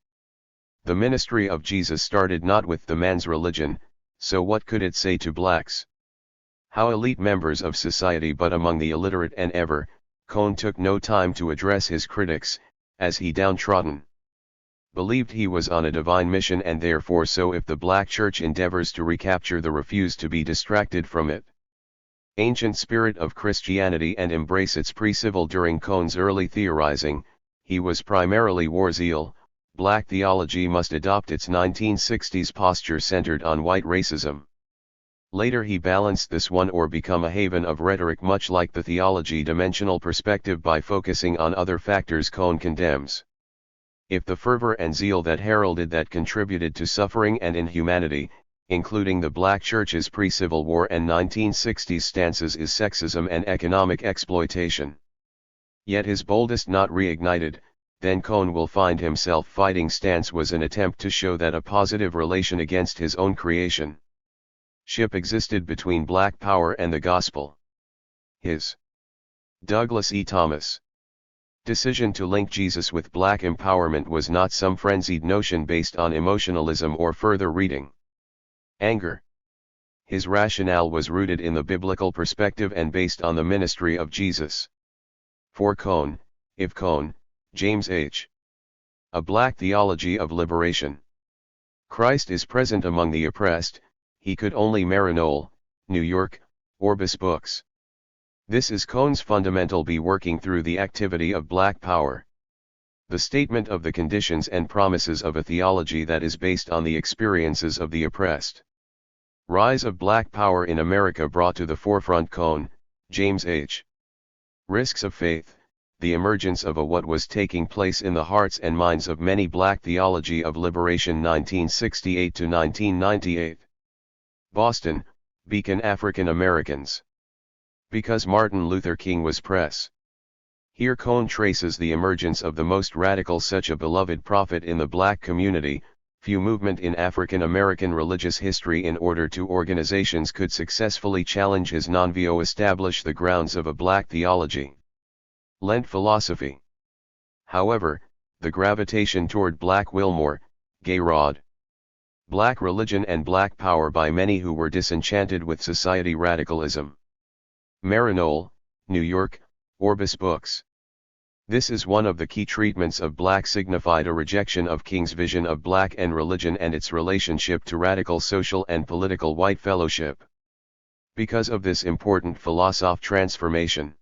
[SPEAKER 1] The ministry of Jesus started not with the man's religion, so what could it say to Blacks? How elite members of society but among the illiterate and ever, Cone took no time to address his critics, as he downtrodden. Believed he was on a divine mission and therefore so if the Black Church endeavors to recapture the refuse to be distracted from it. Ancient spirit of Christianity and embrace its pre-civil. During Cone's early theorizing, he was primarily war zeal. Black theology must adopt its 1960s posture centered on white racism. Later he balanced this one or become a haven of rhetoric much like the theology dimensional perspective by focusing on other factors Cone condemns. If the fervor and zeal that heralded that contributed to suffering and inhumanity, including the Black Church's pre-Civil War and 1960s stances is sexism and economic exploitation. Yet his boldest not reignited, then Cone will find himself fighting stance was an attempt to show that a positive relation against his own creation ship existed between Black power and the gospel. His Douglas E. Thomas Decision to link Jesus with black empowerment was not some frenzied notion based on emotionalism or further reading. Anger. His rationale was rooted in the biblical perspective and based on the ministry of Jesus. For Cone, if Cone, James H. A Black Theology of Liberation. Christ is present among the oppressed, he could only Maryknoll, New York, Orbis Books. This is Cone's fundamental be working through the activity of black power. The statement of the conditions and promises of a theology that is based on the experiences of the oppressed. Rise of Black Power in America brought to the forefront Cone, James H. Risks of Faith, the emergence of what was taking place in the hearts and minds of many Black Theology of Liberation 1968 to 1998. Boston, Beacon African Americans. Because Martin Luther King was press. Here Cone traces the emergence of the most radical such a beloved prophet in the black community, few movement in African American religious history in order to organizations could successfully challenge his non-vio establish the grounds of a black theology. Lent philosophy. However, the gravitation toward Black Wilmore, Gay Rod. Black religion and black power by many who were disenchanted with society radicalism. Maryknoll, New York, Orbis Books. This is one of the key treatments of black signified a rejection of King's vision of black and religion and its relationship to radical social and political white fellowship. Because of this important philosophical transformation,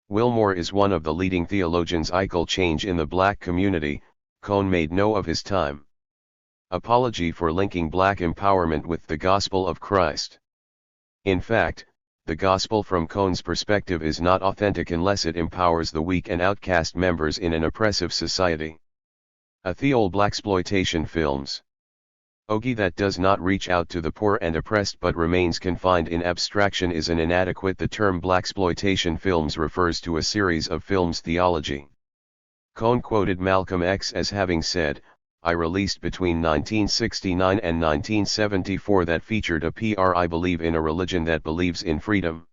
[SPEAKER 1] Wilmore is one of the leading theologians equal change in the black community. Cone made no of his time. Apology for linking black empowerment with the gospel of Christ. In fact, the gospel from Cone's perspective is not authentic unless it empowers the weak and outcast members in an oppressive society. A theol blaxploitation films. Ogie that does not reach out to the poor and oppressed but remains confined in abstraction is an inadequate. The term blaxploitation films refers to a series of films theology. Cone quoted Malcolm X as having said, I released between 1969 and 1974 that featured a I believe in a religion that believes in freedom.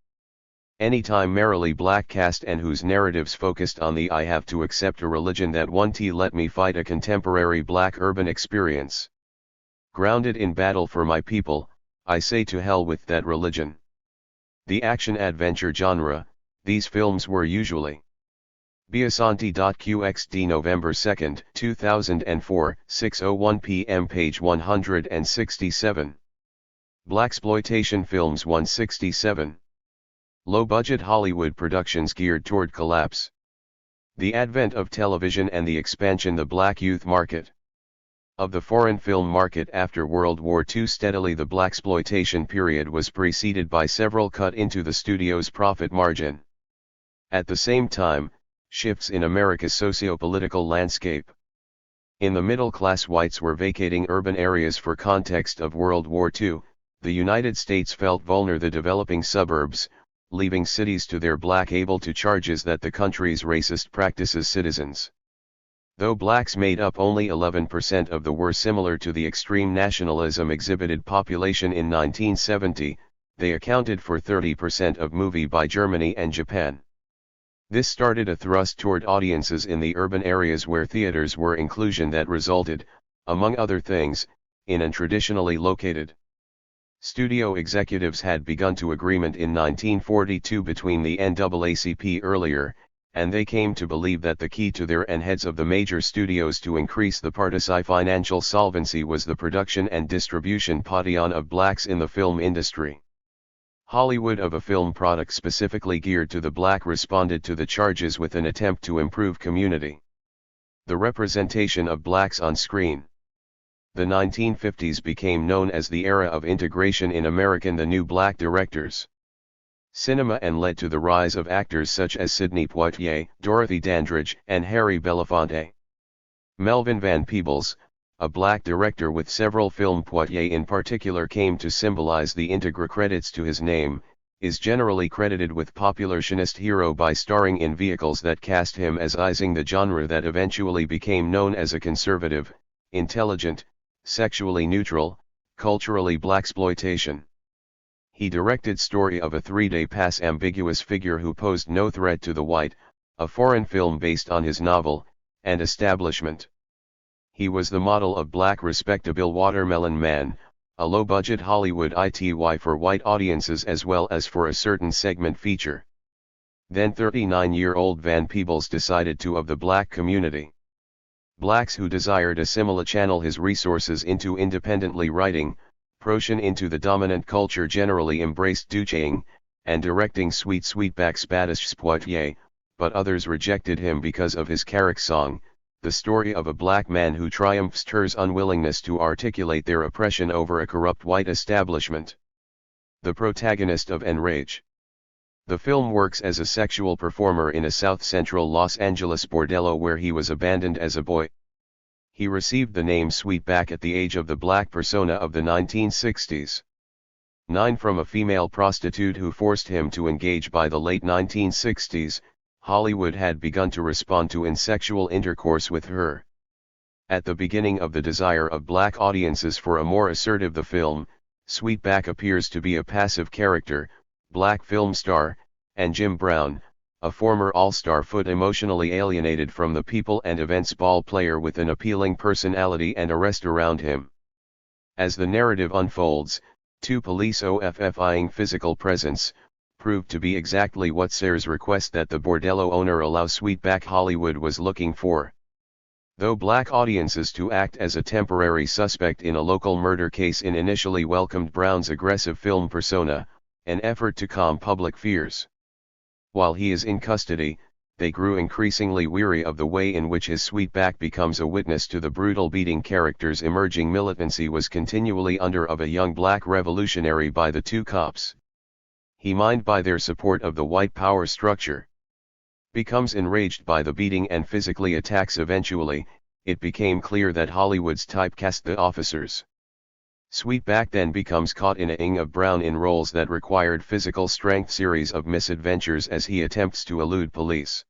[SPEAKER 1] Anytime merely black cast and whose narratives focused on the I have to accept a religion that won't let me fight a contemporary black urban experience. Grounded in battle for my people, I say to hell with that religion. The action-adventure genre, these films were usually Biasanti.qxd November 2, 2004, 6:01 p.m. page 167. Blaxploitation films 167. Low-budget Hollywood productions geared toward collapse. The advent of television and the expansion the black youth market. Of the foreign film market after World War II steadily the blaxploitation period was preceded by several cut into the studio's profit margin. At the same time, shifts in America's socio-political landscape. In the middle class whites were vacating urban areas for context of World War II, the United States felt vulnerable the developing suburbs, leaving cities to their black able to charges that the country's racist practices citizens. Though blacks made up only 11% of the were similar to the extreme nationalism exhibited population in 1970, they accounted for 30% of movie by Germany and Japan. This started a thrust toward audiences in the urban areas where theaters were inclusion that resulted, among other things, in an traditionally located. Studio executives had begun to agreement in 1942 between the NAACP earlier, and they came to believe that the key to their and heads of the major studios to increase the party's financial solvency was the production and distribution pation of blacks in the film industry. Hollywood of a film product specifically geared to the black responded to the charges with an attempt to improve community. The representation of blacks on screen. The 1950s became known as the era of integration in American the new black directors. Cinema and led to the rise of actors such as Sidney Poitier, Dorothy Dandridge, and Harry Belafonte. Melvin Van Peebles, a black director with several film Poitier in particular came to symbolize the integra credits to his name, is generally credited with populationist hero by starring in vehicles that cast him as easing the genre that eventually became known as a conservative, intelligent, sexually neutral, culturally blaxploitation. He directed story of a 3-day pass ambiguous figure who posed no threat to the white, a foreign film based on his novel, and Establishment. He was the model of Black Respectable Watermelon Man, a low-budget Hollywood ITY for white audiences as well as for a certain segment feature. Then 39-year-old Van Peebles decided to of the black community. Blacks who desired a similar channel his resources into independently writing, Proscian into the dominant culture generally embraced DJing, and directing Sweetback's Spadish Spoitier, but others rejected him because of his Carrick song, the story of a black man who triumphs ter's unwillingness to articulate their oppression over a corrupt white establishment. The protagonist of Enrage. The film works as a sexual performer in a south-central Los Angeles bordello where he was abandoned as a boy. He received the name Sweetback at the age of the black persona of the 1960s. 9 From a female prostitute who forced him to engage. By the late 1960s, Hollywood had begun to respond to sexual intercourse with her. At the beginning of the desire of black audiences for a more assertive the film, Sweetback appears to be a passive character, black film star, and Jim Brown, a former all-star foot emotionally alienated from the people and events ball player with an appealing personality and arrest around him. As the narrative unfolds, 2 police offing physical presence, proved to be exactly what Sayre's request that the bordello owner allow Sweetback Hollywood was looking for. Though black audiences to act as a temporary suspect in a local murder case initially welcomed Brown's aggressive film persona, an effort to calm public fears. While he is in custody, they grew increasingly weary of the way in which his Sweetback becomes a witness to the brutal beating character's emerging militancy was continually under of a young black revolutionary by the 2 cops. He mined by their support of the white power structure. Becomes enraged by the beating and physically attacks. Eventually, it became clear that Hollywood's typecast the officers. Sweetback then becomes caught in a ing of Brown in roles that required physical strength, series of misadventures as he attempts to elude police.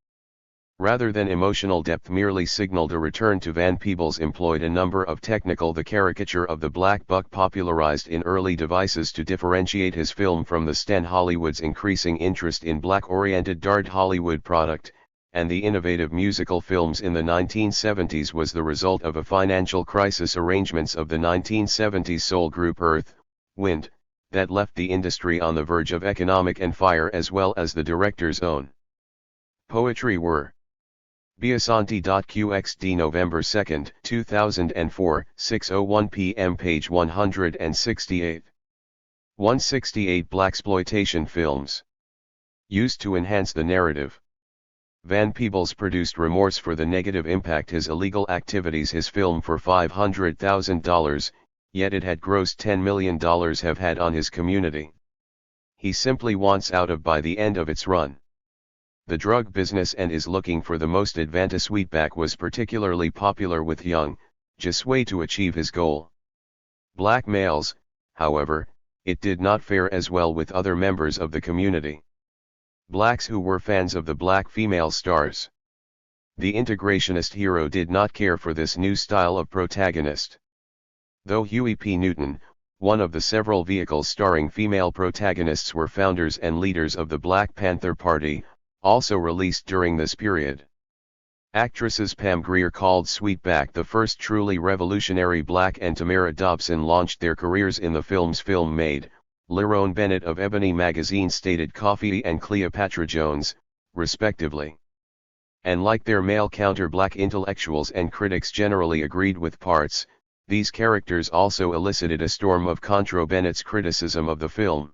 [SPEAKER 1] Rather than emotional depth merely signaled a return to Van Peebles employed a number of technical the caricature of the black buck popularized in early devices to differentiate his film from the Sten Hollywood's increasing interest in black-oriented dark Hollywood product, and the innovative musical films in the 1970s was the result of a financial crisis arrangements of the 1970s soul group Earth, Wind, that left the industry on the verge of economic and fire as well as the director's own poetry were. Biasanti.qxd November 2, 2004, 6:01 p.m. page 168. 168 Blaxploitation films. Used to enhance the narrative. Van Peebles produced remorse for the negative impact his illegal activities his film for $500,000, yet it had grossed $10 million have had on his community. He simply wants out of by the end of its run. The drug business and is looking for the most advantage. Sweetback was particularly popular with young, just way to achieve his goal. Black males, however, it did not fare as well with other members of the community. Blacks who were fans of the black female stars. The integrationist hero did not care for this new style of protagonist. Though Huey P. Newton, one of the several vehicles starring female protagonists, were founders and leaders of the Black Panther Party, also released during this period. Actresses Pam Grier called Sweetback the first truly revolutionary black and Tamara Dobson launched their careers in the film's film maid. Lerone Bennett of Ebony magazine stated Coffee and Cleopatra Jones, respectively. And like their male counter black intellectuals and critics generally agreed with parts, these characters also elicited a storm of contra Bennett's criticism of the film.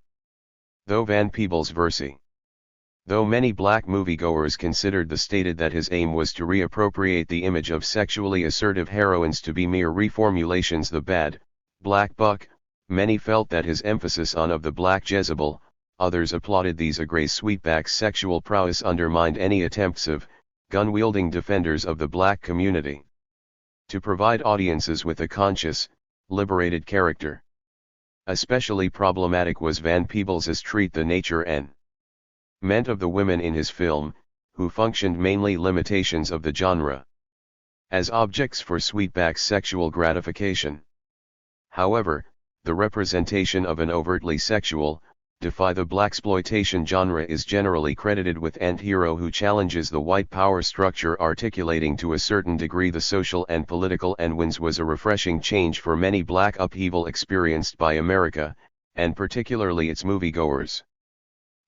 [SPEAKER 1] Though Van Peebles versi. Though many black moviegoers considered the stated that his aim was to reappropriate the image of sexually assertive heroines to be mere reformulations the bad, black buck, many felt that his emphasis on of the black Jezebel, others applauded these agree Sweetback's sexual prowess undermined any attempts of, gun-wielding defenders of the black community. To provide audiences with a conscious, liberated character. Especially problematic was Van Peebles's treat the nature and meant of the women in his film, who functioned mainly limitations of the genre. As objects for Sweetback's sexual gratification. However, the representation of an overtly sexual, The blaxploitation genre is generally credited with anti-hero who challenges the white power structure, articulating to a certain degree the social and political, and wins was a refreshing change for many black upheaval experienced by America, and particularly its moviegoers.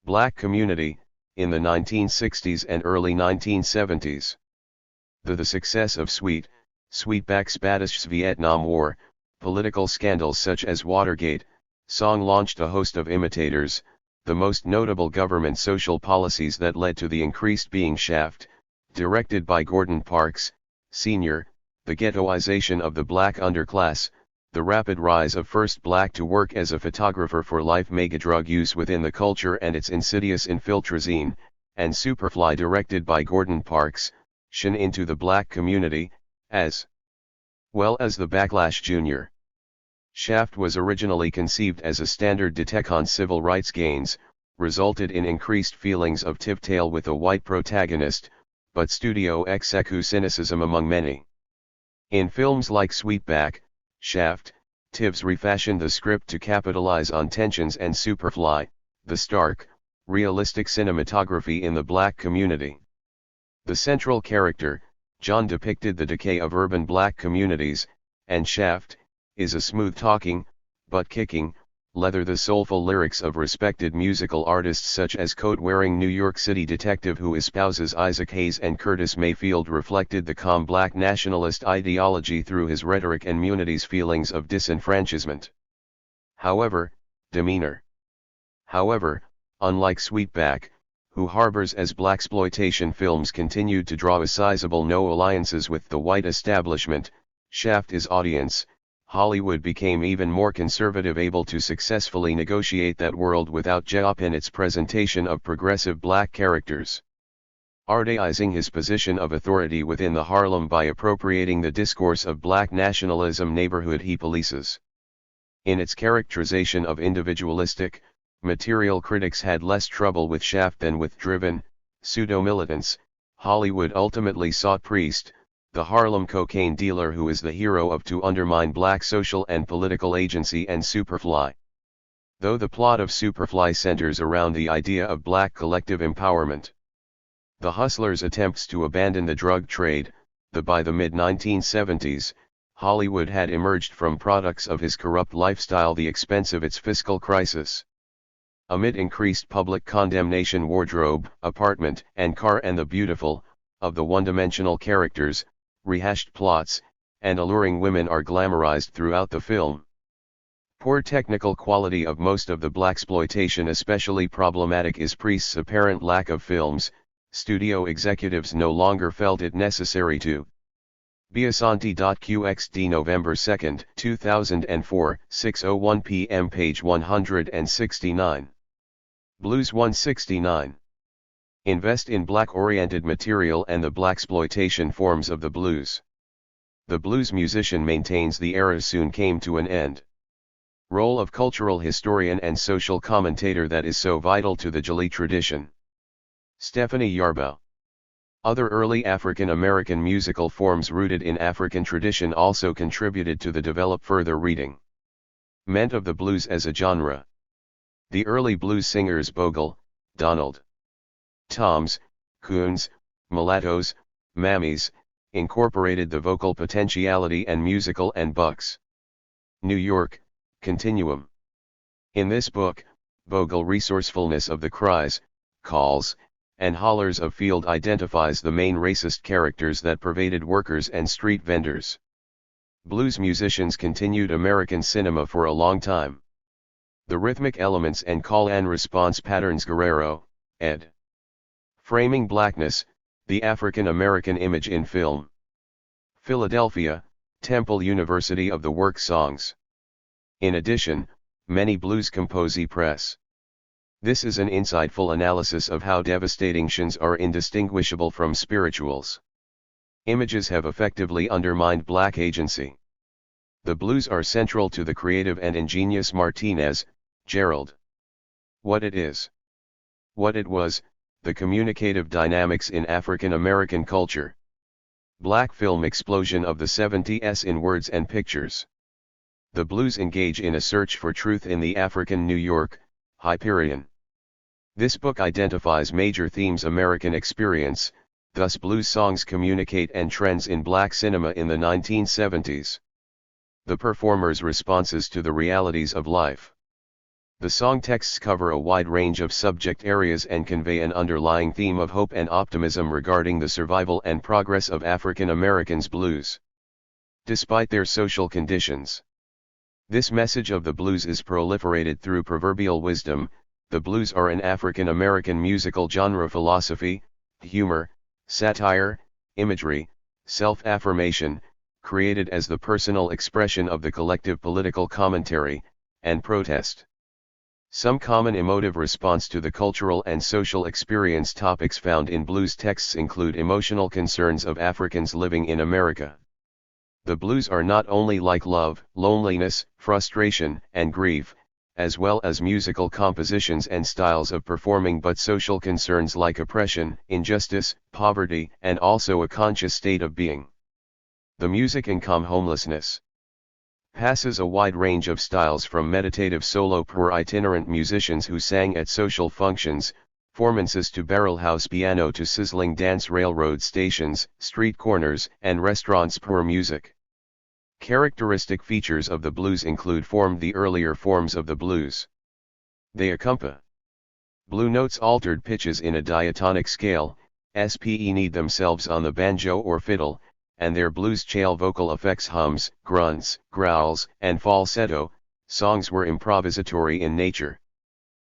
[SPEAKER 1] Black community, in the 1960s and early 1970s. The success of Sweetback's Spanish Vietnam War, political scandals such as Watergate, song launched a host of imitators, the most notable government social policies that led to the increased being Shaft, directed by Gordon Parks, Sr., the ghettoization of the black underclass, the rapid rise of first black to work as a photographer for life, megadrug use within the culture and its insidious infiltrazine, and Superfly directed by Gordon Parks, shone into the black community, as well as the Backlash Jr. Shaft was originally conceived as a standard attack on civil rights gains, resulted in increased feelings of tip-tail with a white protagonist, but studio execu cynicism among many. In films like Sweetback, Shaft, Tibbs refashioned the script to capitalize on tensions and Superfly, the stark, realistic cinematography in the black community. The central character, John, depicted the decay of urban black communities, and Shaft is a smooth-talking, butt-kicking, leather the soulful lyrics of respected musical artists such as coat-wearing New York City detective who espouses Isaac Hayes and Curtis Mayfield reflected the calm black nationalist ideology through his rhetoric and Munity's feelings of disenfranchisement. However, unlike Sweetback, who harbors as blaxploitation films continued to draw a sizable no alliances with the white establishment, Shaft is audience. Hollywood became even more conservative, able to successfully negotiate that world without J-op in its presentation of progressive black characters. Ardeizing his position of authority within the Harlem by appropriating the discourse of black nationalism neighborhood he polices. In its characterization of individualistic, material, critics had less trouble with Shaft than with driven, pseudo-militants. Hollywood ultimately sought Priest, the Harlem cocaine dealer who is the hero of to undermine black social and political agency, and Superfly. Though the plot of Superfly centers around the idea of black collective empowerment. The hustler's attempts to abandon the drug trade, by the mid-1970s, Hollywood had emerged from products of his corrupt lifestyle, the expense of its fiscal crisis. Amid increased public condemnation, wardrobe, apartment, and car, and the beautiful, of the one-dimensional characters, rehashed plots, and alluring women are glamorized throughout the film. Poor technical quality of most of the blaxploitation. Especially problematic is Priest's apparent lack of films. Studio executives no longer felt it necessary to. Biasanti.qxd November 2, 2004, 6:01 p.m. page 169. Blues 169. Invest in black-oriented material and the blaxploitation forms of the blues. The blues musician maintains the era soon came to an end. Role of cultural historian and social commentator that is so vital to the Jali tradition. Stephanie Yarbough. Other early African American musical forms rooted in African tradition also contributed to the develop further reading. Meant of the blues as a genre. The early blues singers Bogle, Donald Toms, Coons, Mulattoes, Mammies, incorporated the vocal potentiality and musical and bucks. New York, Continuum. In this book, Bogle resourcefulness of the cries, calls, and hollers of field identifies the main racist characters that pervaded workers and street vendors. Blues musicians continued American cinema for a long time. The rhythmic elements and call and response patterns. Guerrero, ed. Framing Blackness, the African American Image in Film. Philadelphia, Temple University of the Work Songs. In addition, many blues composés press. This is an insightful analysis of how devastating shins are indistinguishable from spirituals. Images have effectively undermined black agency. The blues are central to the creative and ingenious Martinez, Gerald. What it is. What it was, the communicative dynamics in African American culture. Black film explosion of the 70s in words and pictures. The blues engage in a search for truth in the African New York, Hyperion. This book identifies major themes American experience, thus blues songs communicate and trends in black cinema in the 1970s. The performers' responses to the realities of life. The song texts cover a wide range of subject areas and convey an underlying theme of hope and optimism regarding the survival and progress of African Americans' blues. Despite their social conditions, this message of the blues is proliferated through proverbial wisdom. The blues are an African American musical genre, philosophy, humor, satire, imagery, self-affirmation, created as the personal expression of the collective political commentary and protest. Some common emotive response to the cultural and social experience topics found in blues texts include emotional concerns of Africans living in America. The blues are not only like love, loneliness, frustration, and grief, as well as musical compositions and styles of performing, but social concerns like oppression, injustice, poverty, and also a conscious state of being. The music income homelessness passes a wide range of styles from meditative solo per itinerant musicians who sang at social functions, performances to barrelhouse piano to sizzling dance, railroad stations, street corners, and restaurants per music. Characteristic features of the blues include the earlier forms of the blues. They accompany blue notes, altered pitches in a diatonic scale, need themselves on the banjo or fiddle, and their blues scale vocal effects, hums, grunts, growls, and falsetto. Songs were improvisatory in nature.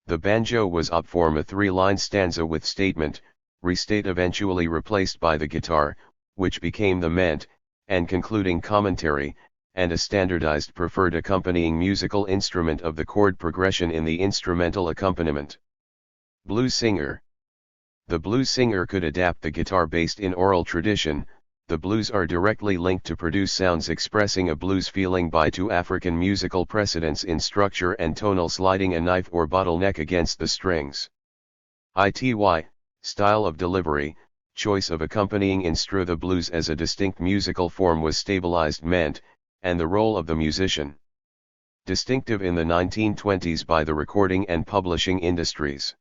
[SPEAKER 1] The banjo was up form, a three-line stanza with statement, restate, eventually replaced by the guitar, which became the ment, and concluding commentary, and a standardized preferred accompanying musical instrument of the chord progression in the instrumental accompaniment. Blues singer. The blues singer could adapt the guitar based in oral tradition. The blues are directly linked to produce sounds expressing a blues feeling by two African musical precedents in structure and tonal sliding, a knife or bottleneck against the strings. Style of delivery, choice of accompanying instru. The blues as a distinct musical form was stabilized ment, and the role of the musician. Distinctive in the 1920s by the recording and publishing industries.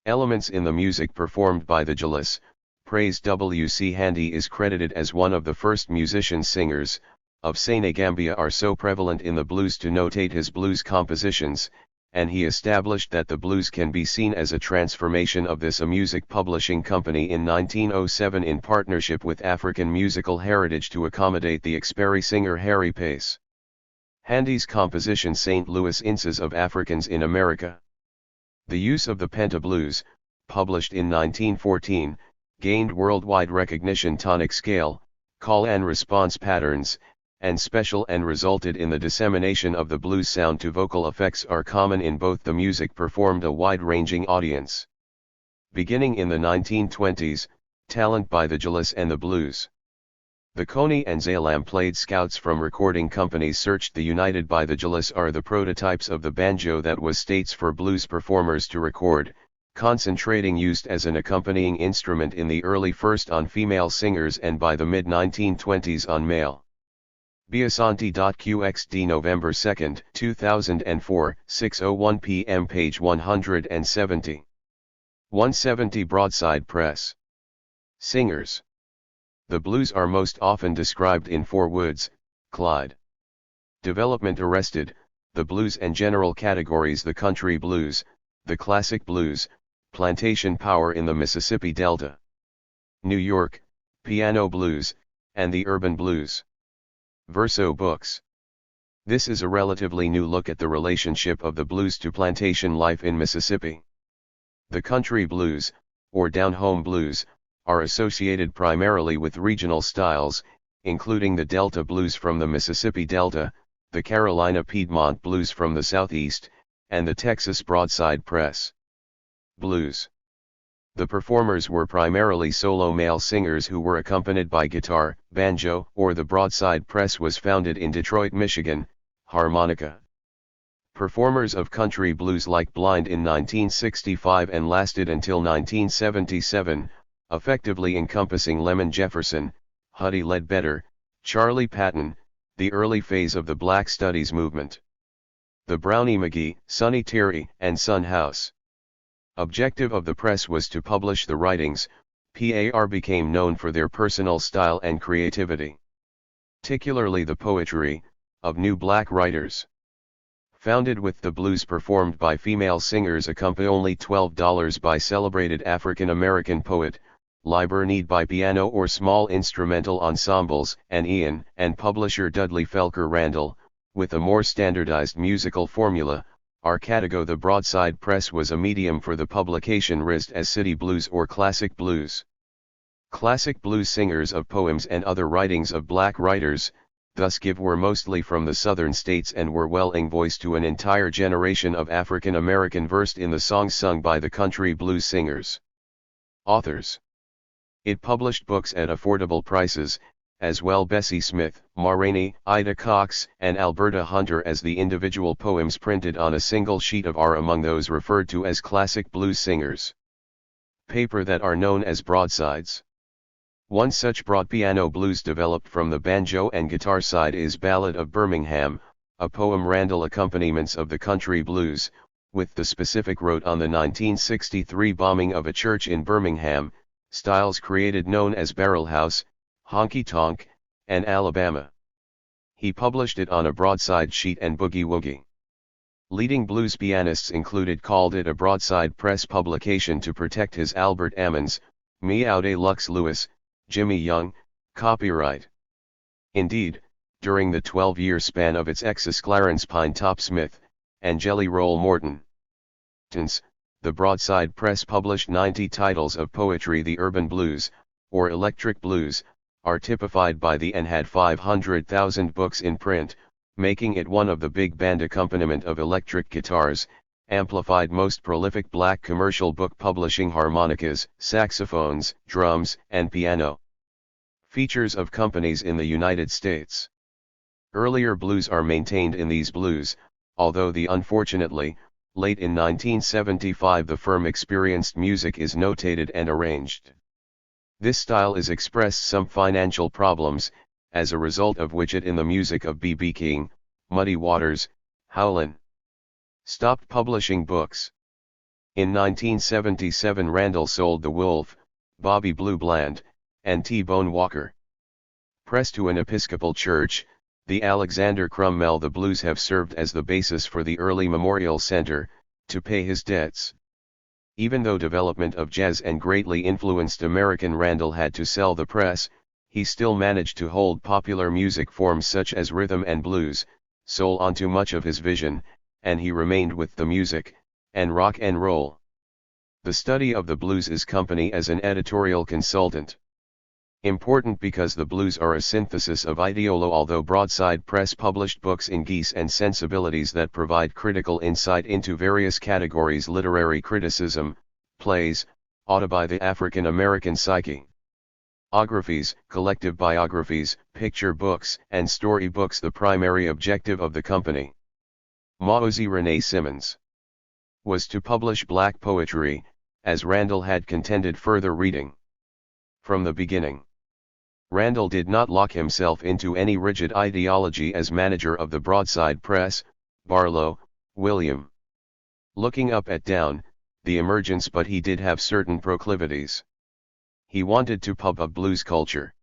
[SPEAKER 1] Elements in the music performed by the Gillis. Praise W.C. Handy is credited as one of the first musicians-singers of Senegambia are so prevalent in the blues to notate his blues compositions, and he established that the blues can be seen as a transformation of this a music publishing company in 1907 in partnership with African Musical Heritage to accommodate the Experry singer Harry Pace. Handy's composition St. Louis Instances of Africans in America. The use of the penta blues, published in 1914, gained worldwide recognition. Tonic scale, call and response patterns, and special and resulted in the dissemination of the blues sound to vocal effects are common in both the music performed a wide-ranging audience. Beginning in the 1920s, talent by the Gillis and the blues. The Coney and Zalam played scouts from recording companies searched. The United by the Gillis are the prototypes of the banjo that was states for blues performers to record, concentrating used as an accompanying instrument in the early first on female singers and by the mid-1920s on male. Biasanti.qxd November 2, 2004, 6:01 p.m. page 170. 170 Broadside Press. Singers. The blues are most often described in four woods, Clyde. Development arrested, the blues and general categories: the country blues, the classic blues, plantation power in the Mississippi Delta. New York, piano blues, and the urban blues. Verso Books. This is a relatively new look at the relationship of the blues to plantation life in Mississippi. The country blues, or down-home blues, are associated primarily with regional styles, including the Delta blues from the Mississippi Delta, the Carolina Piedmont blues from the Southeast, and the Texas Broadside Press. Blues. The performers were primarily solo male singers who were accompanied by guitar, banjo, or the Broadside Press was founded in Detroit, Michigan, harmonica. Performers of country blues like Blind in 1965 and lasted until 1977, effectively encompassing Lemon Jefferson, Huddie Ledbetter, Charlie Patton, the early phase of the Black Studies movement. The Brownie McGee, Sonny Terry, and Son House. Objective of the press was to publish the writings. PAR became known for their personal style and creativity, particularly the poetry of new black writers. Founded with the blues performed by female singers accompanied only $12 by celebrated African American poet, Libernede by piano or small instrumental ensembles, and Ian and publisher Dudley Felker Randall, with a more standardized musical formula. Arcadigo. The broadside press was a medium for the publication raised as city blues or classic blues. Classic blues singers of poems and other writings of black writers, thus were mostly from the southern states and were welling voice to an entire generation of African American versed in the songs sung by the country blues singers. Authors. It published books at affordable prices, as well Bessie Smith, Ma Rainey, Ida Cox, and Alberta Hunter, as the individual poems printed on a single sheet are among those referred to as classic blues singers. Paper that are known as broadsides. One such broad piano blues developed from the banjo and guitar side is Ballad of Birmingham, a poem Randall accompaniments of the country blues, with the specific wrote on the 1963 bombing of a church in Birmingham, styles created known as Barrel House, Honky Tonk, and Alabama. He published it on a broadside sheet and boogie woogie. Leading blues pianists included called it a broadside press publication to protect his Albert Ammons, Meow Lux Lewis, Jimmy Young, copyright. Indeed, during the 12-year span of its exes Clarence Pine Top Smith, and Jelly Roll Morton, the broadside press published 90 titles of poetry. The urban blues, or electric blues, are typified by the and had 500,000 books in print, making it one of the big band accompaniment of electric guitars, amplified most prolific black commercial book publishing harmonicas, saxophones, drums, and piano. Features of companies in the United States. Earlier blues are maintained in these blues, although unfortunately, late in 1975 the firm experienced music is notated and arranged. This style is expressed some financial problems, as a result of which it in the music of B.B. King, Muddy Waters, Howlin' stopped publishing books. In 1977 Randall sold The Wolf, Bobby Blue Bland, and T-Bone Walker Press to an Episcopal church. The Alexander Crummell the blues have served as the basis for the early Memorial Center, to pay his debts. Even though development of jazz and greatly influenced American Randall had to sell the press, he still managed to hold popular music forms such as rhythm and blues, soul onto much of his vision, and he remained with the music, and rock and roll. The study of the blues is company as an editorial consultant. Important because the blues are a synthesis of ideolo. Although broadside press published books in geese and sensibilities that provide critical insight into various categories: literary criticism, plays, autobi the African American psyche, biographies, collective biographies, picture books, and story books. The primary objective of the company, Maozi Renee Simmons, was to publish black poetry, as Randall had contended. Further reading. From the beginning, Randall did not lock himself into any rigid ideology. As manager of the broadside press, Barlow, William. Looking up at down, the emergence, but he did have certain proclivities. He wanted to pub up blues culture.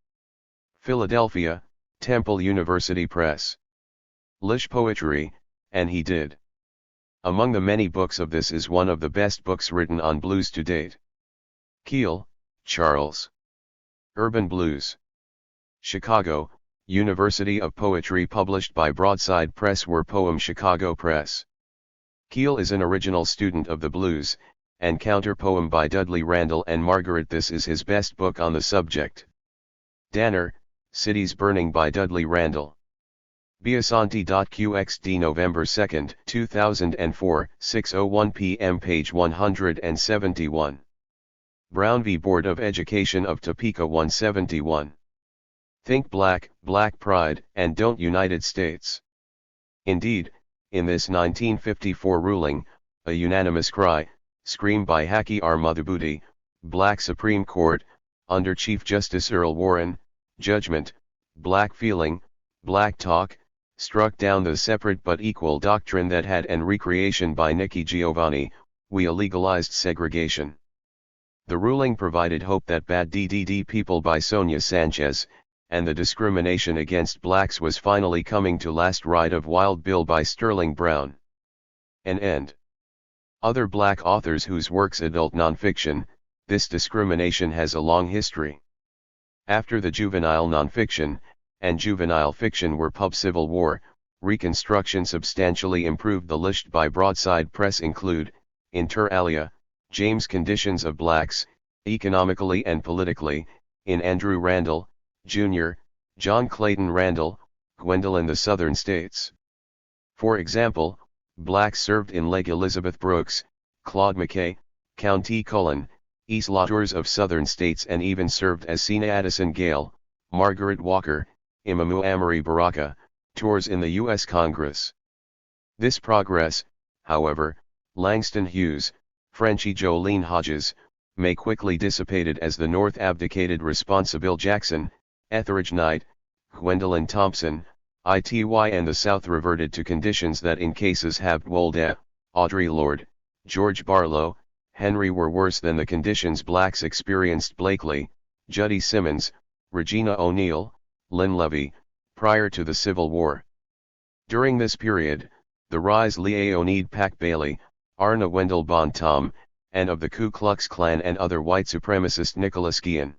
[SPEAKER 1] Philadelphia, Temple University Press. Lish poetry, and he did. Among the many books of this is one of the best books written on blues to date. Keel, Charles. Urban Blues. Chicago, University of Poetry, published by Broadside Press. Were Poem, Chicago Press. Keel is an original student of the blues, and counter poem by Dudley Randall and Margaret. This is his best book on the subject. Danner, Cities Burning by Dudley Randall. Biasanti.qxd November 2, 2004, 6:01 p.m. page 171. Brown v. Board of Education of Topeka 171. Think Black, Black Pride, and Don't United States. Indeed, in this 1954 ruling, a unanimous scream by Haki R. Madhubuti, Black Supreme Court, under Chief Justice Earl Warren, judgment, Black feeling, Black talk, struck down the separate but equal doctrine that had and recreation by Nicky Giovanni, we illegalized segregation. The ruling provided hope that Bad DDD People by Sonia Sanchez, and the discrimination against blacks was finally coming to last. Ride of Wild Bill by Sterling Brown. An end. Other black authors whose works adult nonfiction, this discrimination has a long history. After the juvenile nonfiction, and juvenile fiction were pub Civil War, Reconstruction substantially improved. The list by Broadside Press include, inter alia, James Conditions of Blacks, Economically and Politically, in Andrew Randall, Jr., John Clayton Randall, Gwendolyn. The Southern States. For example, blacks served in Lake Elizabeth Brooks, Claude McKay, County Cullen, East Latours of Southern States, and even served as Sena Addison Gale, Margaret Walker, Imamu Amory Baraka, tours in the U.S. Congress. This progress, however, Langston Hughes, Frenchie Jolene Hodges, may quickly dissipated as the North abdicated Responsible Jackson, Etheridge Knight, Gwendolyn Thompson, ITY, and the South reverted to conditions that in cases Habt Wolde, Audre Lorde, George Barlow, Henry were worse than the conditions blacks experienced. Blakely, Juddy Simmons, Regina O'Neill, Lynn Levy, prior to the Civil War. During this period, the rise Leonid Pack Bailey, Arna Wendell Bontom, and of the Ku Klux Klan and other white supremacist Nicholas Guillen.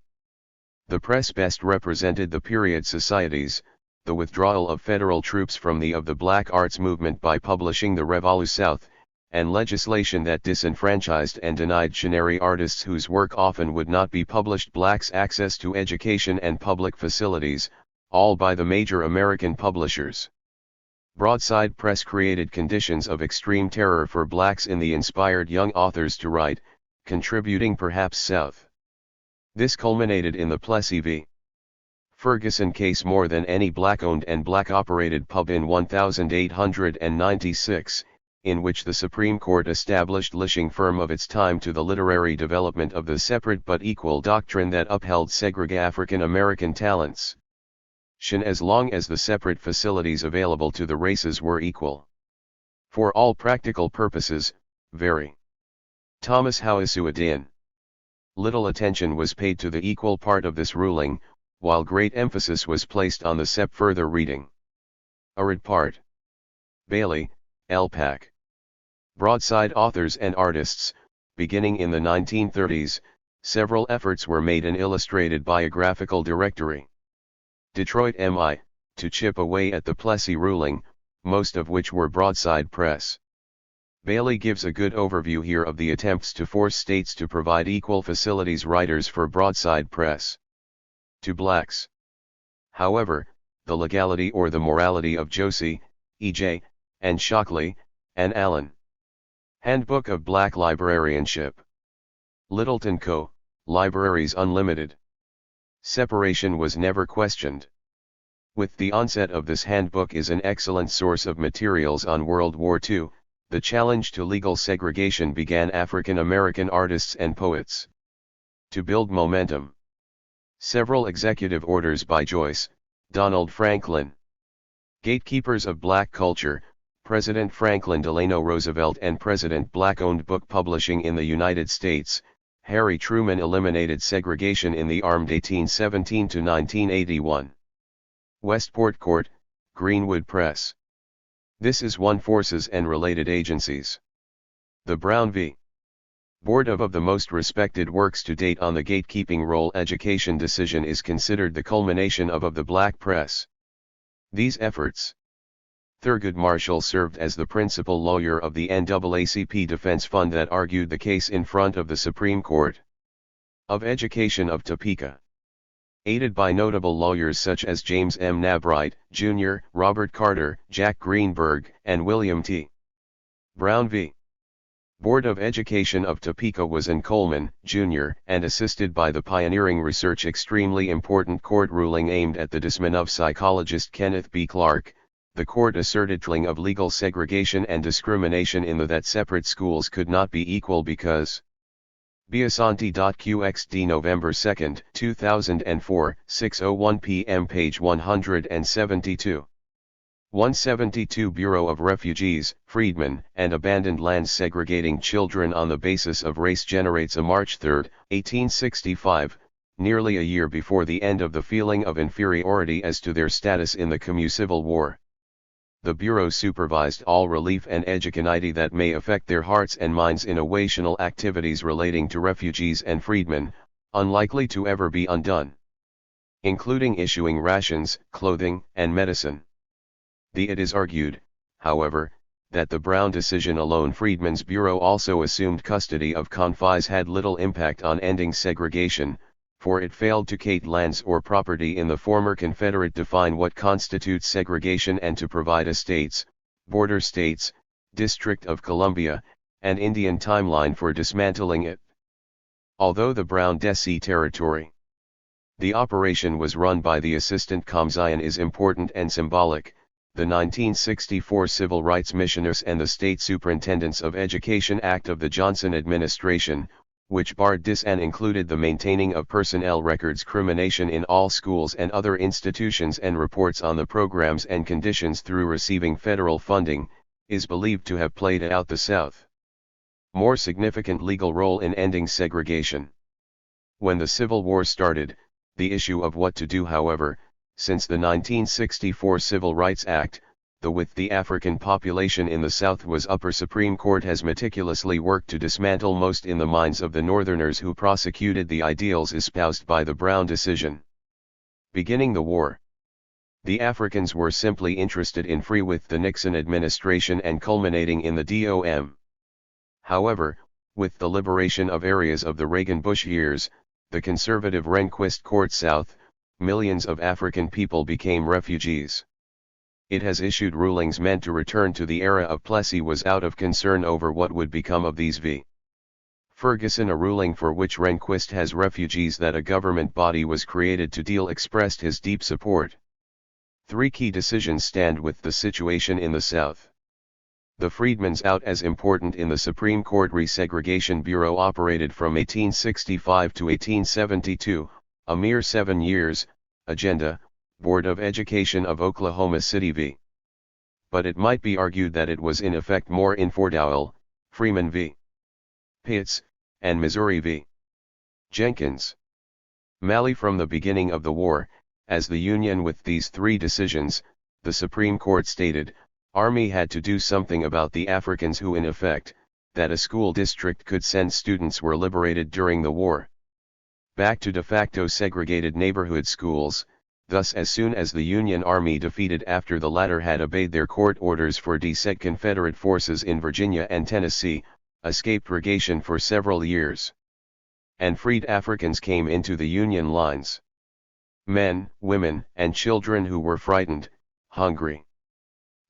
[SPEAKER 1] The press best represented the period societies, the withdrawal of federal troops from the Black Arts movement by publishing the Revolu South, and legislation that disenfranchised and denied missionary artists whose work often would not be published blacks access to education and public facilities, all by the major American publishers. Broadside Press created conditions of extreme terror for blacks in the inspired young authors to write, contributing perhaps South. This culminated in the Plessy v. Ferguson case, more than any black-owned and black-operated pub in 1896, in which the Supreme Court established lishing firm of its time to the literary development of the separate but equal doctrine that upheld segregated African American talents. As long as the separate facilities available to the races were equal. For all practical purposes, very. Thomas Howasuadin. Little attention was paid to the equal part of this ruling, while great emphasis was placed on the further reading. Arid part. Bailey, Elpac. Broadside authors and artists. Beginning in the 1930s, several efforts were made an illustrated biographical directory. Detroit MI, to chip away at the Plessy ruling, most of which were Broadside Press. Bailey gives a good overview here of the attempts to force states to provide equal facilities writers for Broadside Press to blacks. However, the legality or the morality of Josie, E.J., and Shockley, and Allen. Handbook of Black Librarianship. Littleton Co., Libraries Unlimited. Separation was never questioned. With the onset of this handbook is an excellent source of materials on World War II, the challenge to legal segregation began African American artists and poets. To build momentum. Several executive orders by Joyce, Donald Franklin. Gatekeepers of Black Culture, President Franklin Delano Roosevelt and President Black-owned book publishing in the United States, Harry Truman eliminated segregation in the armed 1817 to 1981. Westport Court, Greenwood Press. This is one Forces and related agencies. The Brown v. Board of the most respected works to date on the gatekeeping role education decision is considered the culmination of the Black press. These efforts. Thurgood Marshall served as the principal lawyer of the NAACP Defense Fund that argued the case in front of the Supreme Court of Education of Topeka. Aided by notable lawyers such as James M. Nabright, Jr., Robert Carter, Jack Greenberg, and William T. Brown v. Board of Education of Topeka was in Coleman, Jr., and assisted by the pioneering research extremely important court ruling aimed at the dismissal of psychologist Kenneth B. Clark. The court asserted tling of legal segregation and discrimination in that separate schools could not be equal because Biasanti.qxd November 2, 2004, 6:01 p.m. page 172. 172 Bureau of Refugees, Freedmen, and Abandoned Lands segregating children on the basis of race generates a March 3, 1865, nearly a year before the end of the feeling of inferiority as to their status in the Commu-Civil War. The Bureau supervised all relief and educanity that may affect their hearts and minds in innovational activities relating to refugees and freedmen, unlikely to ever be undone, including issuing rations, clothing, and medicine. It is argued, however, that the Brown decision alone Freedmen's Bureau also assumed custody of confies had little impact on ending segregation, for it failed to locate lands or property in the former Confederate define what constitutes segregation and to provide a states, border states, District of Columbia, and Indian timeline for dismantling it. Although the Brown DC territory, the operation was run by the Assistant Commissarian is important and symbolic, the 1964 Civil Rights Missioners and the State Superintendents of Education Act of the Johnson administration, which barred this and included the maintaining of personnel records crimination in all schools and other institutions and reports on the programs and conditions through receiving federal funding, is believed to have played out the South more significant legal role in ending segregation. When the Civil War started, the issue of what to do, however, since the 1964 Civil Rights Act, with the African population in the South was upper Supreme Court has meticulously worked to dismantle most in the minds of the Northerners who prosecuted the ideals espoused by the Brown decision. Beginning the war, the Africans were simply interested in free with the Nixon administration and culminating in the DOM. However, with the liberation of areas of the Reagan-Bush years, the conservative Rehnquist Court South, millions of African people became refugees. It has issued rulings meant to return to the era of Plessy was out of concern over what would become of these v. Ferguson a ruling for which Rehnquist has refugees that a government body was created to deal expressed his deep support. Three key decisions stand with the situation in the South. The Freedmen's out as important in the Supreme Court Resegregation Bureau operated from 1865 to 1872, a mere 7 years, agenda, Board of Education of Oklahoma City v. But it might be argued that it was in effect more in Fort Dowell, Freeman v. Pitts, and Missouri v. Jenkins. Malley from the beginning of the war, as the Union with these three decisions, the Supreme Court stated, Army had to do something about the Africans who in effect, that a school district could send students were liberated during the war. Back to de facto segregated neighborhood schools. Thus as soon as the Union Army defeated after the latter had obeyed their court orders for deseg Confederate forces in Virginia and Tennessee, escaped purgation for several years. And freed Africans came into the Union lines. Men, women, and children who were frightened, hungry.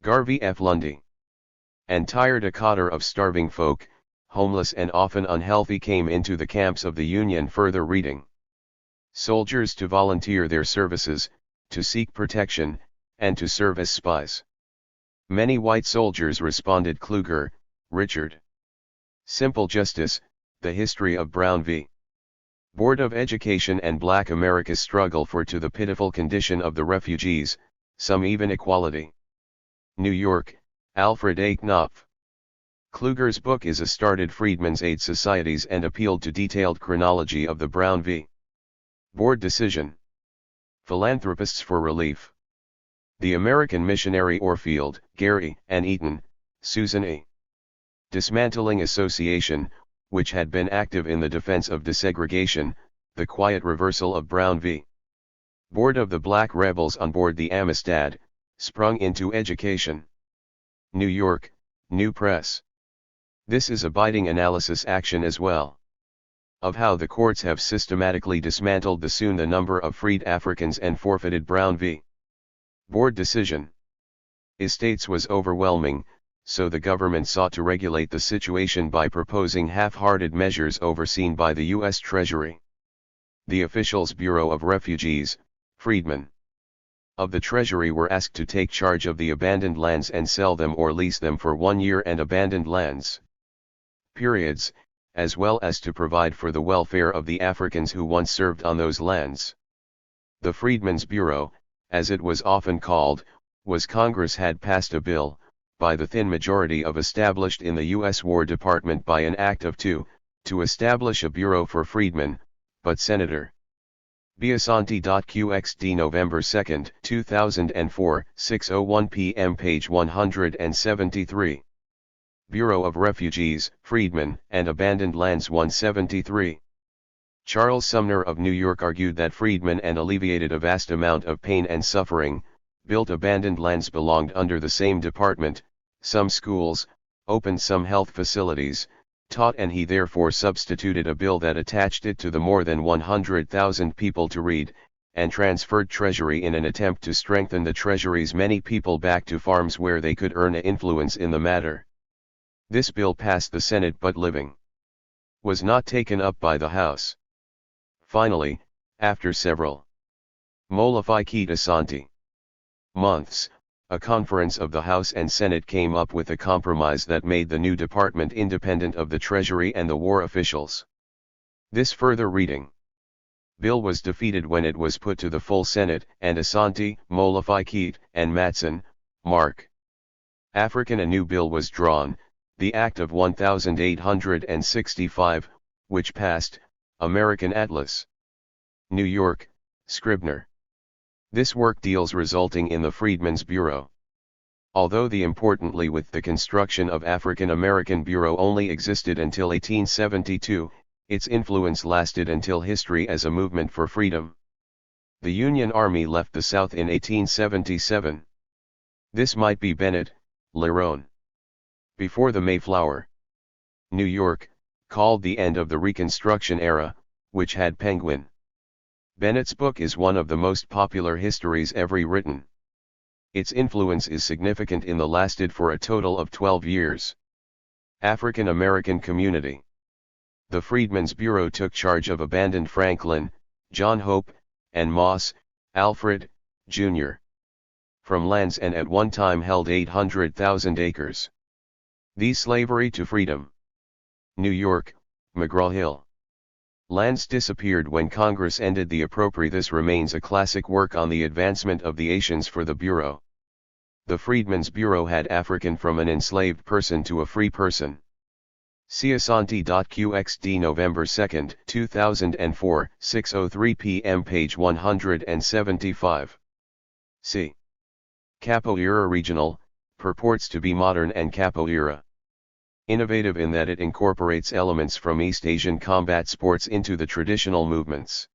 [SPEAKER 1] Garvey F. Lundy. And tired a cotter of starving folk, homeless and often unhealthy came into the camps of the Union further reading. Soldiers to volunteer their services, to seek protection, and to serve as spies. Many white soldiers responded Kluger, Richard. Simple Justice, The History of Brown v. Board of Education and Black America's Struggle for to the Pitiful Condition of the Refugees, Some Even Equality. New York, Alfred A. Knopf. Kluger's book is a started Freedmen's Aid Societies and appealed to detailed chronology of the Brown v. Board decision. Philanthropists for Relief. The American Missionary Orfield, Gary, and Eaton, Susan E. Dismantling Association, which had been active in the defense of desegregation, the quiet reversal of Brown v. Board of the Black Rebels on board the Amistad, sprung into education. New York, New Press. This is a biting analysis action as well. Of how the courts have systematically dismantled the number of freed Africans and forfeited Brown v. Board decision. Estates was overwhelming, so the government sought to regulate the situation by proposing half-hearted measures overseen by the U.S. Treasury. The officials Bureau of Refugees, freedmen of the Treasury were asked to take charge of the abandoned lands and sell them or lease them for 1 year and abandoned lands. Periods, as well as to provide for the welfare of the Africans who once served on those lands. The Freedmen's Bureau, as it was often called, was Congress had passed a bill, by the thin majority of established in the U.S. War Department by an Act of 2, to establish a Bureau for Freedmen, but Senator Biasanti.qxd November 2, 2004, 6:01 p.m. page 173. Bureau of Refugees, Freedmen, and Abandoned Lands 173. Charles Sumner of New York argued that freedmen and alleviated a vast amount of pain and suffering, built abandoned lands belonged under the same department, some schools, opened some health facilities, taught, and he therefore substituted a bill that attached it to the more than 100,000 people to read, and transferred Treasury in an attempt to strengthen the Treasury's many people back to farms where they could earn an influence in the matter. This bill passed the Senate but was not taken up by the House. Finally, after several Molificasanti months, a conference of the House and Senate came up with a compromise that made the new department independent of the Treasury and the war officials. This further reading bill was defeated when it was put to the full Senate, and Asante, Molificate, and Matson, Mark. African a new bill was drawn, the Act of 1865, which passed, American Atlas. New York, Scribner. This work deals resulting in the Freedmen's Bureau. Although the importantly with the construction of African American Bureau only existed until 1872, its influence lasted until history as a movement for freedom. The Union Army left the South in 1877. This might be Bennett, Lerone. Before the Mayflower. New York, called the end of the Reconstruction era, which had Penguin. Bennett's book is one of the most popular histories ever written. Its influence is significant in the lasted for a total of 12 years. African American community. The Freedmen's Bureau took charge of abandoned Franklin, John Hope, and Moss, Alfred, Jr. from lands and at one time held 800,000 acres. These Slavery to Freedom. New York, McGraw-Hill. Lands disappeared when Congress ended the appropriate. This remains a classic work on the advancement of the Asians for the Bureau. The Freedmen's Bureau had African from an enslaved person to a free person. Ciasanti.qxd November 2, 2004, 6:03 p.m. page 175. C. Capoeira Regional, purports to be modern and capoeira. Innovative in that it incorporates elements from East Asian combat sports into the traditional movements.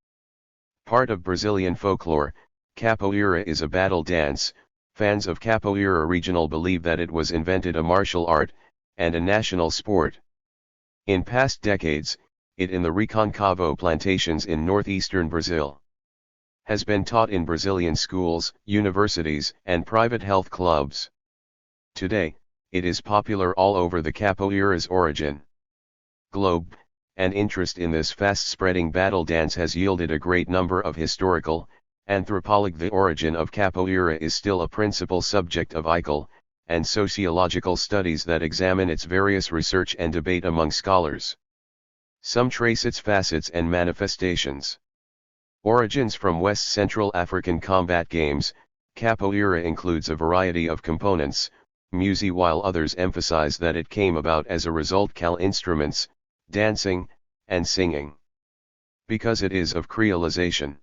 [SPEAKER 1] Part of Brazilian folklore, capoeira is a battle dance. Fans of capoeira regional believe that it was invented a martial art, and a national sport. In past decades, it in the Reconcavo plantations in northeastern Brazil has been taught in Brazilian schools, universities, and private health clubs. Today, it is popular all over the capoeira's origin globe, and interest in this fast-spreading battle dance has yielded a great number of historical, anthropological. The origin of capoeira is still a principal subject of ecological and sociological studies that examine its various research and debate among scholars. Some trace its facets and manifestations. Origins from West Central African combat games, capoeira includes a variety of components, music, while others emphasize that it came about as a result cal instruments, dancing, and singing. Because it is of creolization.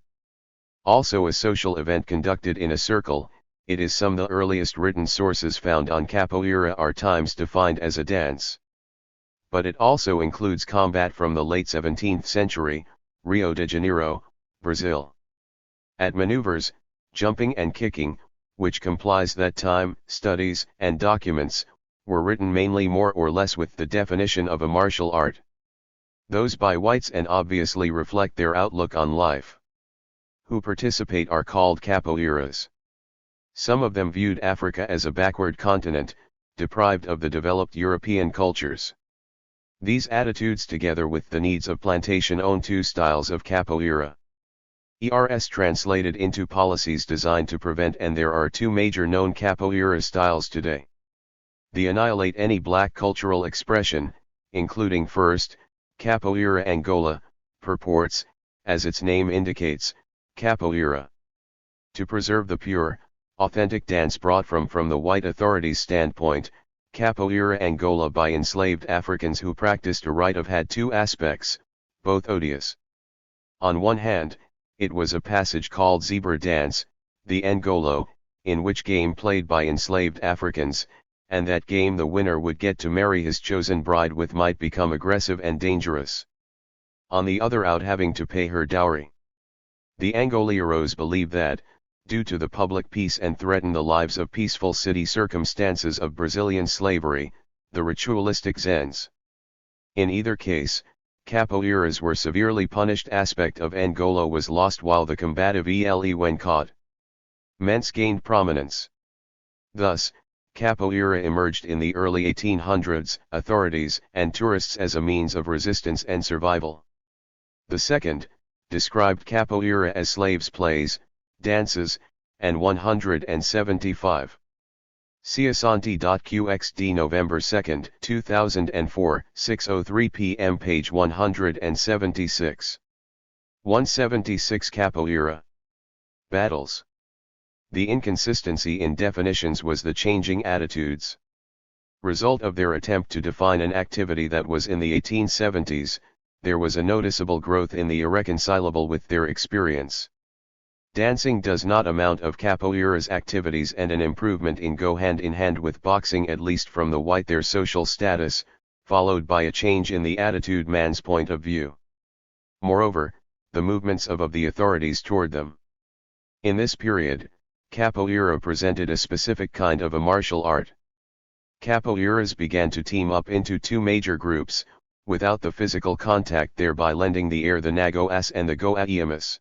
[SPEAKER 1] Also a social event conducted in a circle, it is some the earliest written sources found on capoeira are times defined as a dance. But it also includes combat from the late 17th century, Rio de Janeiro, Brazil. At maneuvers, jumping and kicking, which complies that time, studies, and documents, were written mainly more or less with the definition of a martial art. Those by whites and obviously reflect their outlook on life. Who participate are called capoeiras. Some of them viewed Africa as a backward continent, deprived of the developed European cultures. These attitudes together with the needs of plantation own two styles of capoeira. ERS translated into policies designed to prevent, and there are two major known capoeira styles today. The annihilate any black cultural expression, including first, capoeira Angola, purports, as its name indicates, capoeira. To preserve the pure, Authentic dance brought from the white authorities' standpoint, Capoeira Angola by enslaved Africans who practiced a rite of had two aspects, both odious. On one hand, it was a passage called zebra dance, the Angolo, in which game played by enslaved Africans, and that game the winner would get to marry his chosen bride with might become aggressive and dangerous. On the other out having to pay her dowry. The Angoleiros believe that, due to the public peace and threaten the lives of peaceful city circumstances of Brazilian slavery, the ritualistic Zens. In either case, capoeiras were severely punished. Aspect of Angola was lost while the combative ele when caught. Ments gained prominence. Thus, capoeira emerged in the early 1800s, authorities and tourists as a means of resistance and survival. The second, described capoeira as slaves' plays, dances, and 175. Ciasanti.qxd November 2, 2004, 6:03 p.m. page 176. 176 Capoeira. Battles. The inconsistency in definitions was the changing attitudes. Result of their attempt to define an activity that was in the 1870s, there was a noticeable growth in the irreconcilable with their experience. Dancing does not amount of capoeira's activities, and an improvement in go hand in hand with boxing, at least from the white their social status, followed by a change in the attitude man's point of view. Moreover, the movements of the authorities toward them. In this period, capoeira presented a specific kind of a martial art. Capoeiras began to team up into two major groups, without the physical contact, thereby lending the air the Nagoas and the Goaiamas.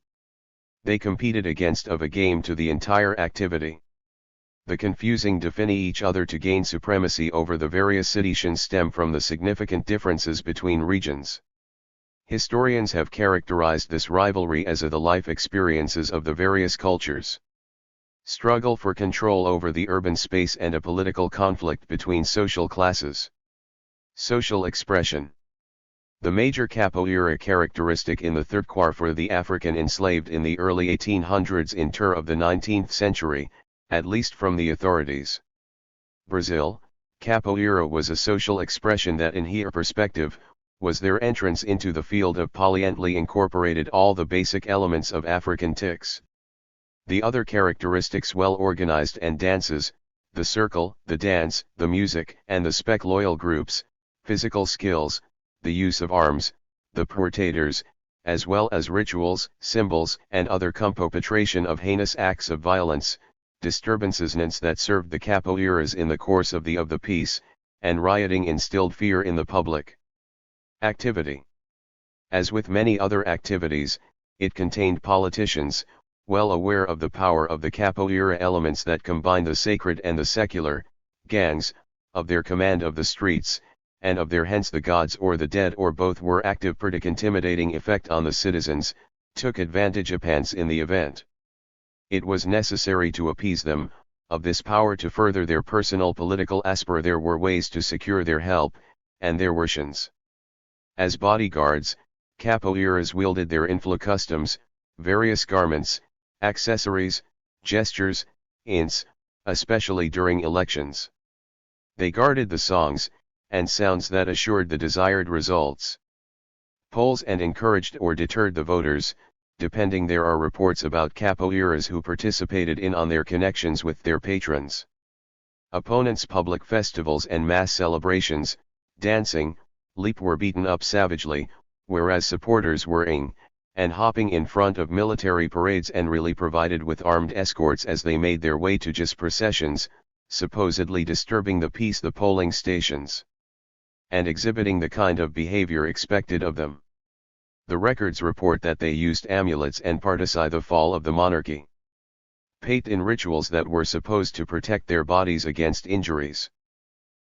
[SPEAKER 1] They competed against of a game to the entire activity. The confusing define each other to gain supremacy over the various situations stem from the significant differences between regions. Historians have characterized this rivalry as the life experiences of the various cultures. Struggle for control over the urban space and a political conflict between social classes. Social expression. The major capoeira characteristic in the third quar for the African enslaved in the early 1800s in tour of the 19th century, at least from the authorities. Brazil, capoeira was a social expression that in her perspective, was their entrance into the field of polyantly incorporated all the basic elements of African tics. The other characteristics well organized and dances, the circle, the dance, the music and the spec loyal groups, physical skills, the use of arms, the portators, as well as rituals, symbols and other perpetration of heinous acts of violence, disturbances that served the capoeiras in the course of the peace, and rioting instilled fear in the public. Activity. As with many other activities, it contained politicians, well aware of the power of the capoeira elements that combine the sacred and the secular, gangs, of their command of the streets, and of their hence the gods or the dead or both were active per intimidating effect on the citizens, took advantage upon in the event. It was necessary to appease them, of this power to further their personal political aspir. There were ways to secure their help, and their worshins. As bodyguards, capoeiras wielded their influ customs, various garments, accessories, gestures, ints, especially during elections. They guarded the songs, and sounds that assured the desired results. Polls and encouraged or deterred the voters, depending. There are reports about capoeiras who participated in on their connections with their patrons. Opponents' public festivals and mass celebrations, dancing, leap were beaten up savagely, whereas supporters were and hopping in front of military parades and really provided with armed escorts as they made their way to just processions, supposedly disturbing the peace the polling stations, and exhibiting the kind of behavior expected of them. The records report that they used amulets and participate the fall of the monarchy. Paid in rituals that were supposed to protect their bodies against injuries.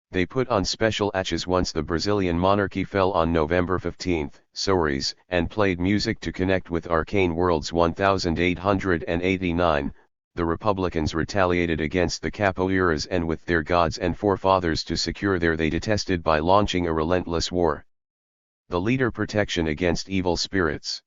[SPEAKER 1] They put on special atches once the Brazilian monarchy fell on November 15, soaries, and played music to connect with arcane worlds. 1889, the Republicans retaliated against the capoeiras and with their gods and forefathers to secure their they detested by launching a relentless war. The leader protection against evil spirits.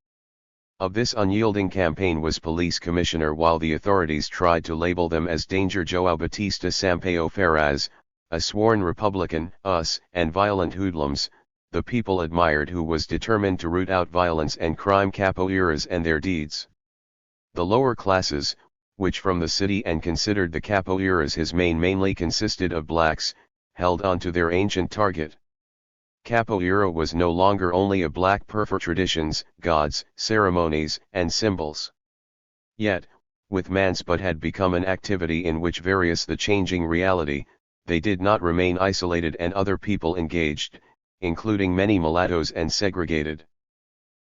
[SPEAKER 1] of this unyielding campaign was police commissioner while the authorities tried to label them as Danger João Batista Sampaio Ferraz, a sworn Republican, and violent hoodlums. The people admired who was determined to root out violence and crime capoeiras and their deeds. The lower classes, which from the city and considered the capoeiras his mainly consisted of blacks, held on to their ancient target. Capoeira was no longer only a black for traditions, gods, ceremonies, and symbols. Yet, with man's but had become an activity in which various the changing reality, they did not remain isolated and other people engaged, including many mulattoes and segregated.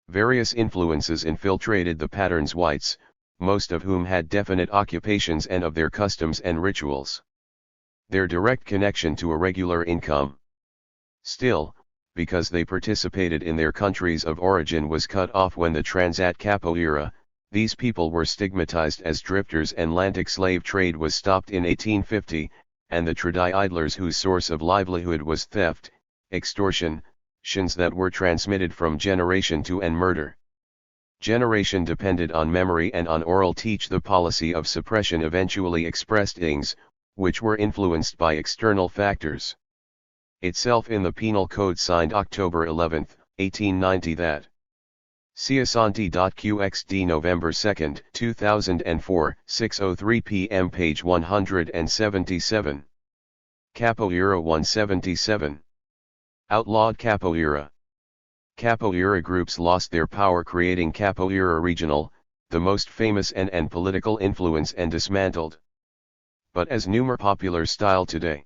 [SPEAKER 1] Various influences infiltrated the patterns whites, most of whom had definite occupations and of their customs and rituals. Their direct connection to a regular income. Still, because they participated in their countries of origin was cut off when the Transat Capoeira, these people were stigmatized as drifters and Atlantic slave trade was stopped in 1850, and the Tradi idlers whose source of livelihood was theft, extortion, shins that were transmitted from generation to and murder. Generation depended on memory and on oral teach. The policy of suppression eventually expressed things, which were influenced by external factors. Itself in the Penal Code signed October 11, 1890 that. Ciasanti.qxd November 2, 2004, 6:03 p.m. page 177. Capoeira 177. Outlawed Capoeira. Capoeira groups lost their power, creating Capoeira Regional, the most famous and political influence, and dismantled. But as more popular style today.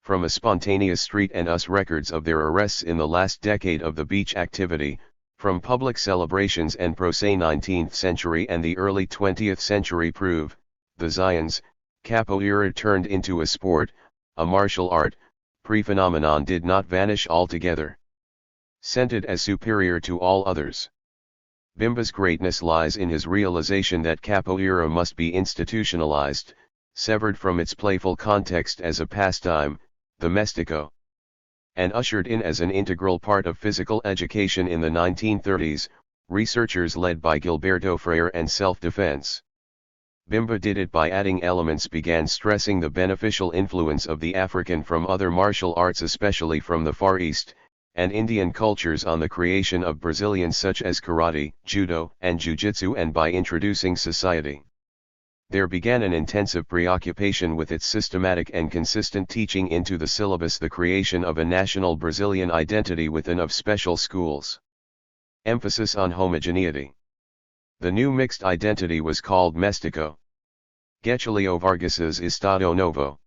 [SPEAKER 1] From a spontaneous street and us records of their arrests in the last decade of the beach activity, from public celebrations and prose 19th century and the early 20th century prove, the Zions, Capoeira turned into a sport, a martial art, pre-phenomenon did not vanish altogether. Scented as superior to all others. Bimba's greatness lies in his realization that Capoeira must be institutionalized, severed from its playful context as a pastime, the mestico, and ushered in as an integral part of physical education in the 1930s, researchers led by Gilberto Freire and self-defense. Bimba did it by adding elements, began stressing the beneficial influence of the African from other martial arts, especially from the Far East, and Indian cultures on the creation of Brazilians such as karate, judo, and jiu-jitsu, and by introducing society. There began an intensive preoccupation with its systematic and consistent teaching into the syllabus, the creation of a national Brazilian identity within of special schools. Emphasis on homogeneity. The new mixed identity was called Mestico. Getulio Vargas's Estado Novo.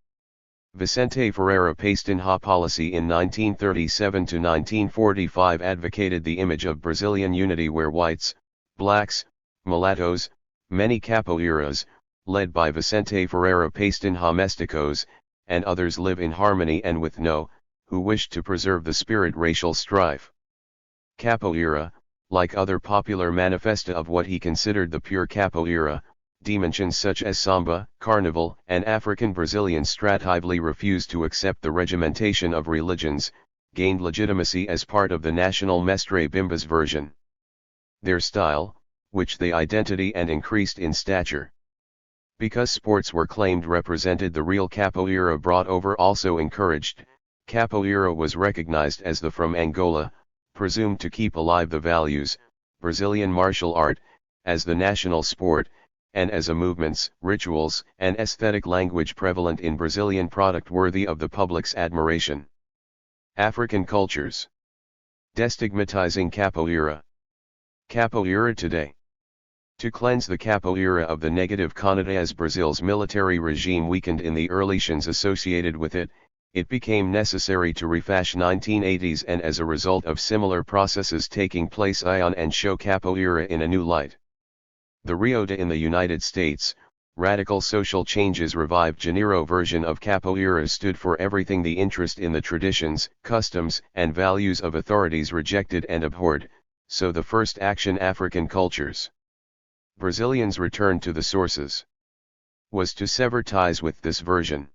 [SPEAKER 1] Vicente Ferreira Pastinha policy in 1937 to 1945 advocated the image of Brazilian unity where whites, blacks, mulattoes, many capoeiras, led by Vicente Ferreira Pastinha Mesticos, and others live in harmony and with who wished to preserve the spirit racial strife. Capoeira, like other popular manifesta of what he considered the pure capoeira, dimensions such as samba, carnival, and African Brazilian stratively refused to accept the regimentation of religions, gained legitimacy as part of the national mestre Bimba's version. Their style, which they identity and increased in stature. Because sports were claimed represented the real capoeira brought over also encouraged, capoeira was recognized as the from Angola, presumed to keep alive the values, Brazilian martial art, as the national sport, and as a movements, rituals, and aesthetic language prevalent in Brazilian product worthy of the public's admiration. African cultures. Destigmatizing capoeira. Capoeira today. To cleanse the capoeira of the negative connotation as Brazil's military regime weakened in the early shins associated with it, it became necessary to refashion 1980s and as a result of similar processes taking place ion and show capoeira in a new light. The Rio de in the United States, radical social changes revived Janeiro version of capoeira stood for everything the interest in the traditions, customs, and values of authorities rejected and abhorred, so the first action African cultures. Brazilians returned to the sources. Was to sever ties with this version.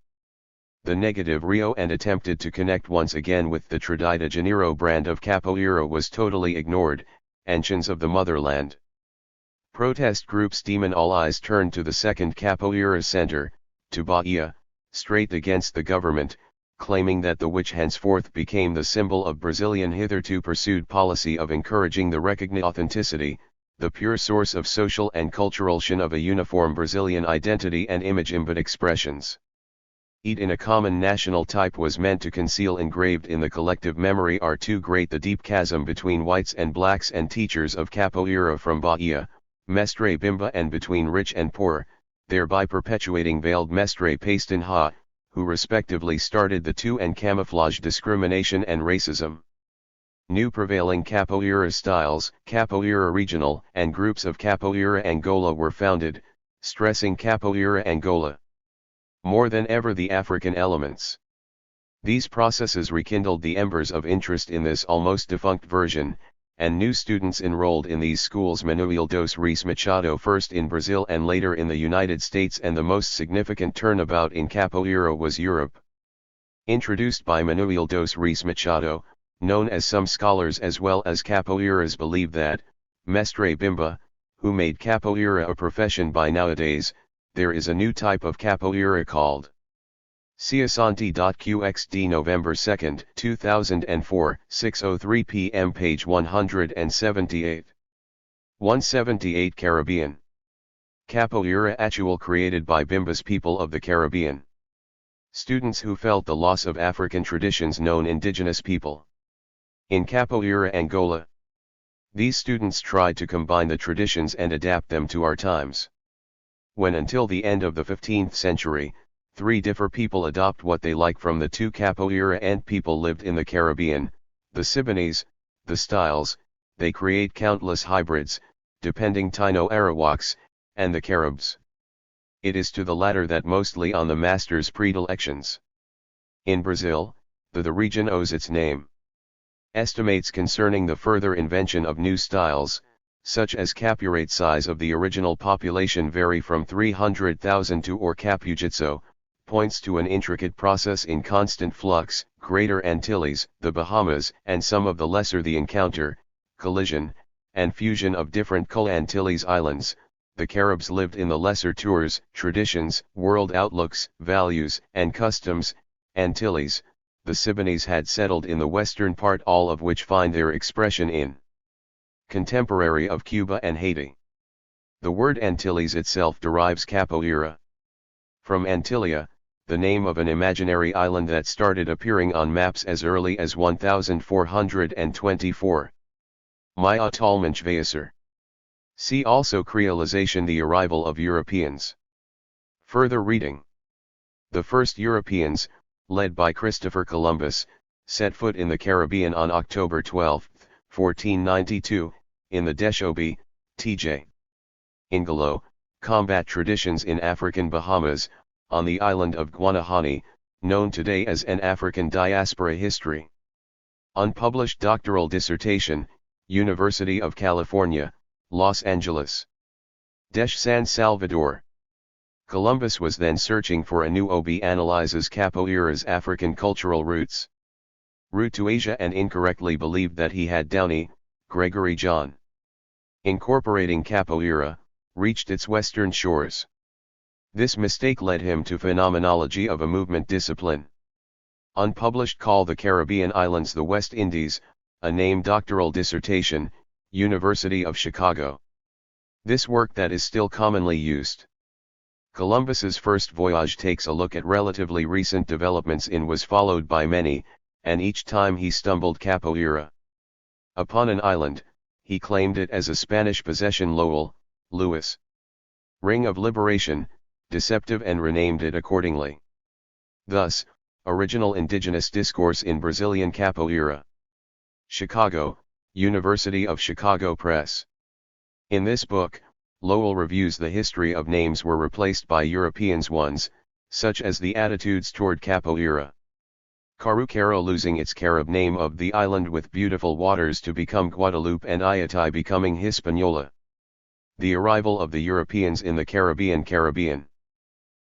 [SPEAKER 1] The negative Rio and attempted to connect once again with the Tradi de Janeiro brand of capoeira was totally ignored, ancients of the motherland. Protest groups demon all eyes turned to the second Capoeira center, to Bahia, straight against the government, claiming that the which henceforth became the symbol of Brazilian hitherto pursued policy of encouraging the recognized authenticity, the pure source of social and cultural sheen of a uniform Brazilian identity and image embodied expressions. It in a common national type was meant to conceal engraved in the collective memory are too great the deep chasm between whites and blacks and teachers of capoeira from Bahia, Mestre Bimba and between rich and poor, thereby perpetuating veiled Mestre Pastinha, who respectively started the two and camouflaged discrimination and racism. New prevailing capoeira styles, capoeira regional and groups of capoeira Angola were founded, stressing capoeira Angola more than ever the African elements. These processes rekindled the embers of interest in this almost defunct version, and new students enrolled in these schools. Manuel dos Reis Machado first in Brazil and later in the United States, and the most significant turnabout in capoeira was Europe. Introduced by Manuel dos Reis Machado, known as some scholars as well as capoeiras believe that, Mestre Bimba, who made capoeira a profession by nowadays, there is a new type of capoeira called Ciasanti.qxd November 2, 2004, 6:03 p.m. page 178. 178 Caribbean. Capoeira actual created by Bimba's people of the Caribbean. Students who felt the loss of African traditions known indigenous people. In Capoeira Angola, these students tried to combine the traditions and adapt them to our times. When until the end of the 15th century, three different people adopt what they like from the two capoeira and people lived in the Caribbean, the Siboneyes, the styles, they create countless hybrids, depending Taino Arawaks, and the Caribs. It is to the latter that mostly on the master's predilections. In Brazil, the region owes its name. Estimates concerning the further invention of new styles, such as capoeira size of the original population vary from 300,000 to or capujitsu, points to an intricate process in constant flux. Greater Antilles, the Bahamas, and some of the lesser the encounter, collision, and fusion of different Antilles islands. The Caribs lived in the lesser tours, traditions, world outlooks, values, and customs. Antilles, the Siboneyes had settled in the western part, all of which find their expression in contemporary of Cuba and Haiti. The word Antilles itself derives capoeira from Antilia, the name of an imaginary island that started appearing on maps as early as 1424. Maya Talmanchvaser. See also Creolization, the arrival of Europeans. Further reading. The first Europeans, led by Christopher Columbus, set foot in the Caribbean on October 12, 1492, in the Deshobe, T.J. Ingalo, combat traditions in African Bahamas, on the island of Guanahani, known today as an African diaspora history. Unpublished doctoral dissertation, University of California, Los Angeles. Desh San Salvador. Columbus was then searching for a new OB analyzes capoeira's African cultural roots. Route to Asia, and incorrectly believed that he had Downey, Gregory John. Incorporating capoeira, reached its western shores. This mistake led him to phenomenology of a movement discipline. Unpublished Call the Caribbean Islands the West Indies, a name doctoral dissertation, University of Chicago. This work that is still commonly used. Columbus's first voyage takes a look at relatively recent developments in was followed by many, and each time he stumbled capoeira upon an island, he claimed it as a Spanish possession. Lowell, Lewis. Ring of Liberation, deceptive, and renamed it accordingly. Thus, original indigenous discourse in Brazilian capoeira. Chicago, University of Chicago Press. In this book, Lowell reviews the history of names were replaced by Europeans ones, such as the attitudes toward capoeira. Carucaro losing its Carib name of the island with beautiful waters to become Guadeloupe, and Ayatay becoming Hispaniola. The arrival of the Europeans in the Caribbean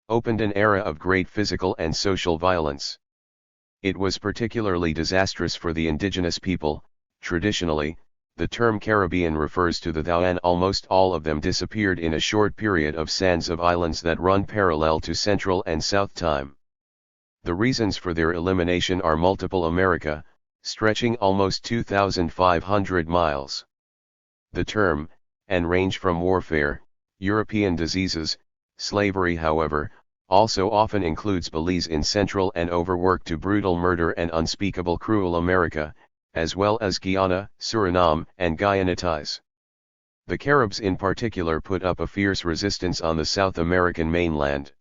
[SPEAKER 1] opened an era of great physical and social violence. It was particularly disastrous for the indigenous people. Traditionally, The term Caribbean refers to the thou, and almost all of them disappeared in a short period of sands of islands that run parallel to Central and South Time. The reasons for their elimination are multiple. America, stretching almost 2,500 miles. The term, and range from warfare, European diseases, slavery. However, also often includes Belize in Central and overworked to brutal murder and unspeakable cruel America, as well as Guyana, Suriname, and Guyanites. The Caribs in particular put up a fierce resistance on the South American mainland.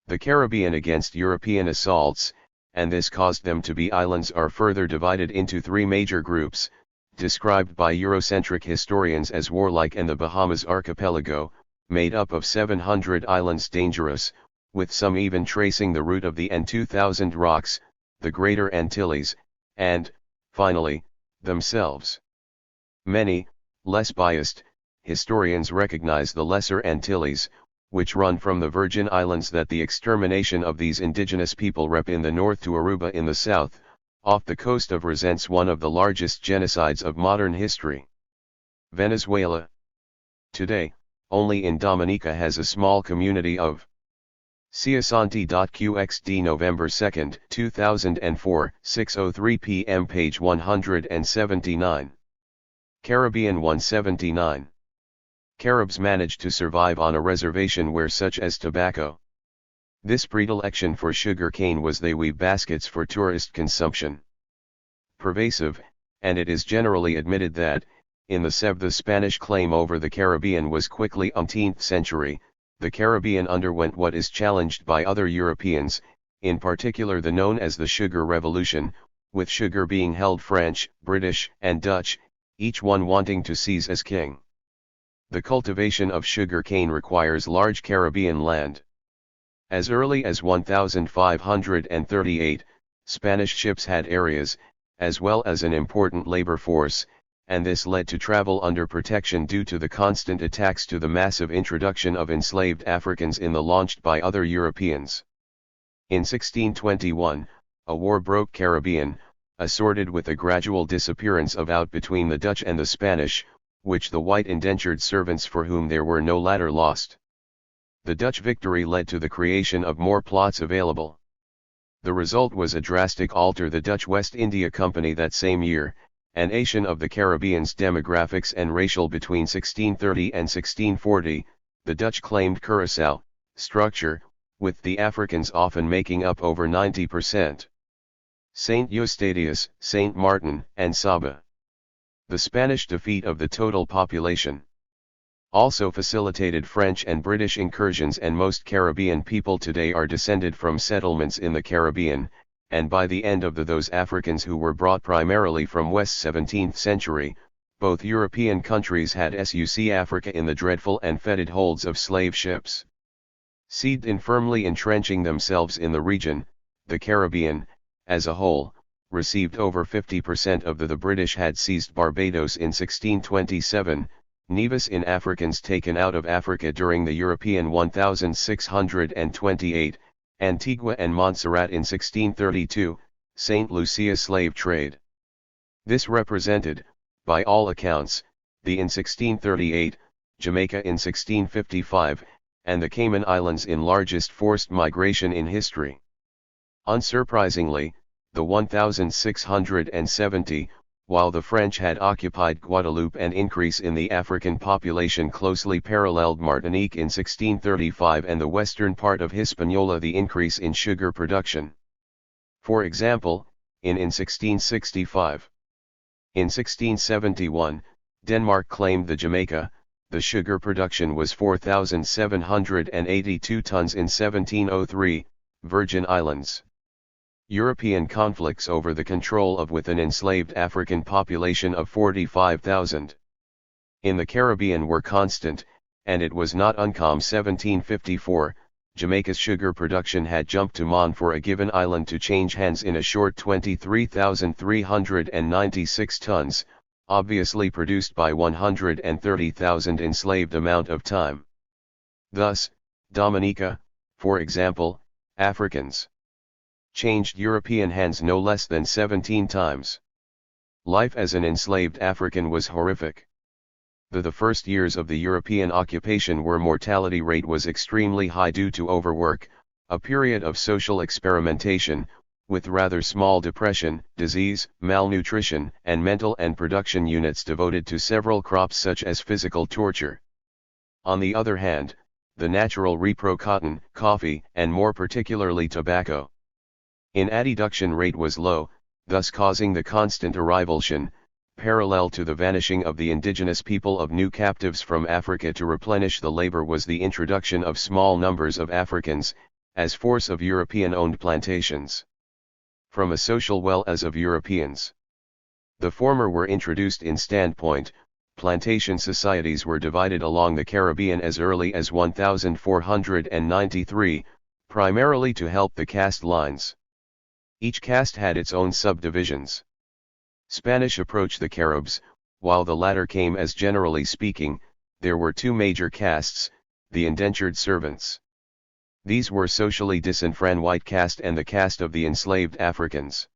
[SPEAKER 1] The Caribbean against European assaults, and this caused them to be islands, are further divided into three major groups, described by Eurocentric historians as warlike, and the Bahamas Archipelago, made up of 700 islands dangerous, with some even tracing the root of the N2000 rocks, the Greater Antilles, and, finally, themselves. Many, less biased, historians recognize the Lesser Antilles, which run from the Virgin Islands, that the extermination of these indigenous people rep in the north to Aruba in the south, off the coast of resents one of the largest genocides of modern history. Venezuela. Today, only in Dominica has a small community of Ciasanti.qxd November 2, 2004, 6:03 p.m. page 179. Caribbean 179. Caribs managed to survive on a reservation where such as tobacco. This predilection for sugar cane was they weave baskets for tourist consumption. Pervasive, and it is generally admitted that, in the Spanish claim over the Caribbean was quickly 18th century, the Caribbean underwent what is challenged by other Europeans, in particular the known as the Sugar Revolution, with sugar being held French, British, and Dutch, each one wanting to seize as king. The cultivation of sugar cane requires large Caribbean land. As early as 1538, Spanish ships had areas, as well as an important labor force, and this led to travel under protection due to the constant attacks to the massive introduction of enslaved Africans in the launched by other Europeans. In 1621, a war broke Caribbean, assorted with a gradual disappearance of out between the Dutch and the Spanish, which the white indentured servants for whom there were no latter lost. The Dutch victory led to the creation of more plots available. The result was a drastic alter the Dutch West India Company that same year, an Asian of the Caribbean's demographics and racial between 1630 and 1640, the Dutch claimed Curaçao, structure, with the Africans often making up over 90%. Saint Eustatius, Saint Martin, and Saba. The Spanish defeat of the total population also facilitated French and British incursions, and most Caribbean people today are descended from settlements in the Caribbean, and by the end of those Africans who were brought primarily from West 17th century, both European countries had suc Africa in the dreadful and fetid holds of slave ships. Seeded in firmly entrenching themselves in the region, the Caribbean, as a whole, received over 50% of the British had seized Barbados in 1627, Nevis in Africans taken out of Africa during the European 1628, Antigua and Montserrat in 1632, St. Lucia slave trade. This represented, by all accounts, the in 1638, Jamaica in 1655, and the Cayman Islands in largest forced migration in history. Unsurprisingly, the 1670, while the French had occupied Guadeloupe, an increase in the African population closely paralleled Martinique in 1635 and the western part of Hispaniola the increase in sugar production. For example, in 1665. In 1671, Denmark claimed the Jamaica, the sugar production was 4,782 tons in 1703, Virgin Islands. European conflicts over the control of with an enslaved African population of 45,000 in the Caribbean were constant, and it was not uncommon. 1754, Jamaica's sugar production had jumped to mon for a given island to change hands in a short 23,396 tons, obviously produced by 130,000 enslaved amount of time. Thus, Dominica, for example, Africans changed European hands no less than 17 times. Life as an enslaved African was horrific. The first years of the European occupation where mortality rate was extremely high due to overwork, a period of social experimentation, with rather small depression, disease, malnutrition, and mental and production units devoted to several crops such as physical torture. On the other hand, the natural repro cotton, coffee, and more particularly tobacco. In adduction rate was low, thus causing the constant arrivaltion, parallel to the vanishing of the indigenous people of new captives from Africa to replenish the labor was the introduction of small numbers of Africans, as force of European-owned plantations. From a social well as of Europeans. The former were introduced in standpoint, plantation societies were divided along the Caribbean as early as 1493, primarily to help the caste lines. Each caste had its own subdivisions. Spanish approached the Caribs, while the latter came as generally speaking, there were two major castes, the indentured servants. These were socially disenfranchised caste and the caste of the enslaved Africans.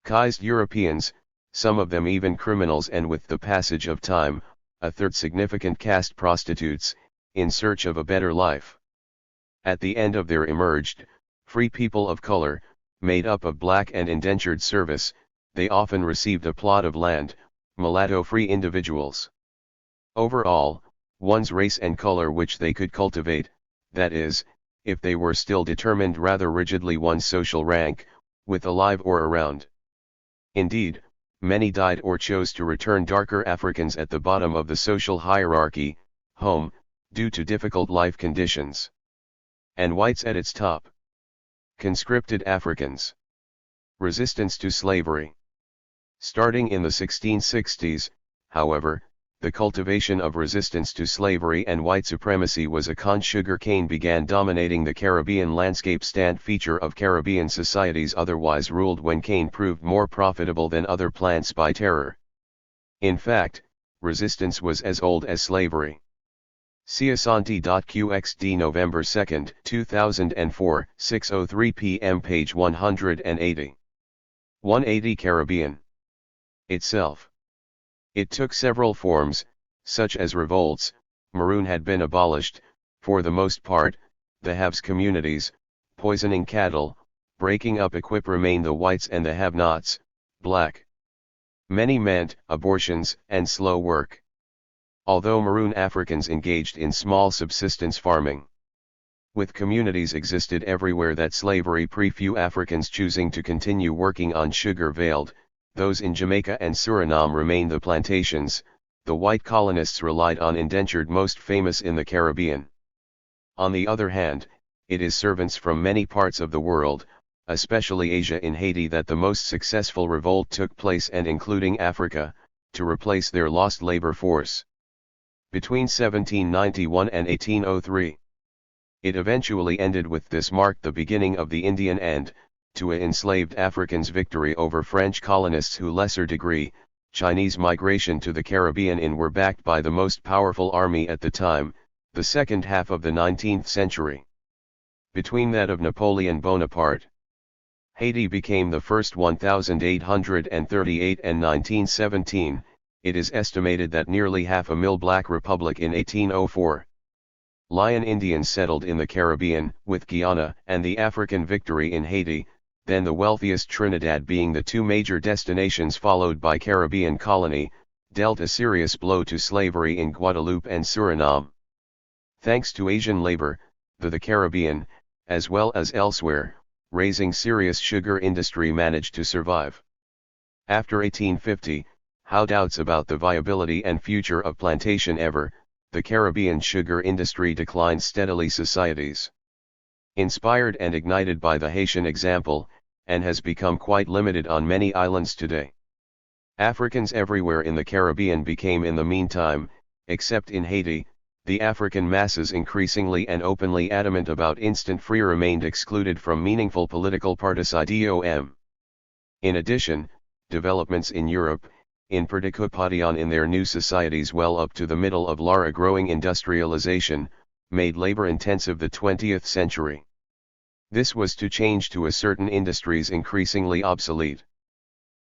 [SPEAKER 1] Caste Europeans, some of them even criminals, and with the passage of time, a third significant caste prostitutes, in search of a better life. At the end of their emerged, free people of color, made up of black and indentured service, they often received a plot of land, mulatto-free individuals. Overall, one's race and color which they could cultivate, that is, if they were still determined rather rigidly one's social rank, with alive or around. Indeed, many died or chose to return darker Africans at the bottom of the social hierarchy, home, due to difficult life conditions. And whites at its top. Conscripted Africans. Resistance to slavery. Starting in the 1660s, however, the cultivation of resistance to slavery and white supremacy was a con sugar cane began dominating the Caribbean landscape, stand feature of Caribbean societies otherwise ruled when cane proved more profitable than other plants by terror. In fact, resistance was as old as slavery. Ciasanti.qxd November 2, 2004, 6:03 p.m. page 180. 180 Caribbean. Itself. It took several forms, such as revolts. Maroon had been abolished, for the most part, the haves communities, poisoning cattle, breaking up equip remained the whites and the have-nots, black. Many meant abortions and slow work. Although Maroon Africans engaged in small subsistence farming. With communities existed everywhere that slavery few Africans choosing to continue working on sugar veiled, those in Jamaica and Suriname remained the plantations, the white colonists relied on indentured most famous in the Caribbean. On the other hand, it is servants from many parts of the world, especially Asia in Haiti that the most successful revolt took place and including Africa, to replace their lost labor force. Between 1791 and 1803. It eventually ended with this marked the beginning of the Indian end, to enslaved Africans' victory over French colonists who lesser degree, Chinese migration to the Caribbean in were backed by the most powerful army at the time, the second half of the 19th century. Between that of Napoleon Bonaparte. Haiti became the first 1838 and 1917, it is estimated that nearly half a mil black republic in 1804. Lion Indians settled in the Caribbean, with Guyana and the African victory in Haiti, then the wealthiest Trinidad being the two major destinations followed by Caribbean colony, dealt a serious blow to slavery in Guadeloupe and Suriname. Thanks to Asian labor, the Caribbean, as well as elsewhere, raising serious sugar industry managed to survive. After 1850, how doubts about the viability and future of plantation ever, the Caribbean sugar industry declined steadily societies. Inspired and ignited by the Haitian example, and has become quite limited on many islands today. Africans everywhere in the Caribbean became in the meantime, except in Haiti, the African masses increasingly and openly adamant about instant free remained excluded from meaningful political participation. In addition, developments in Europe, in particular in their new societies well up to the middle of Lara growing industrialization, made labor-intensive the 20th century. This was to change to a certain industries increasingly obsolete.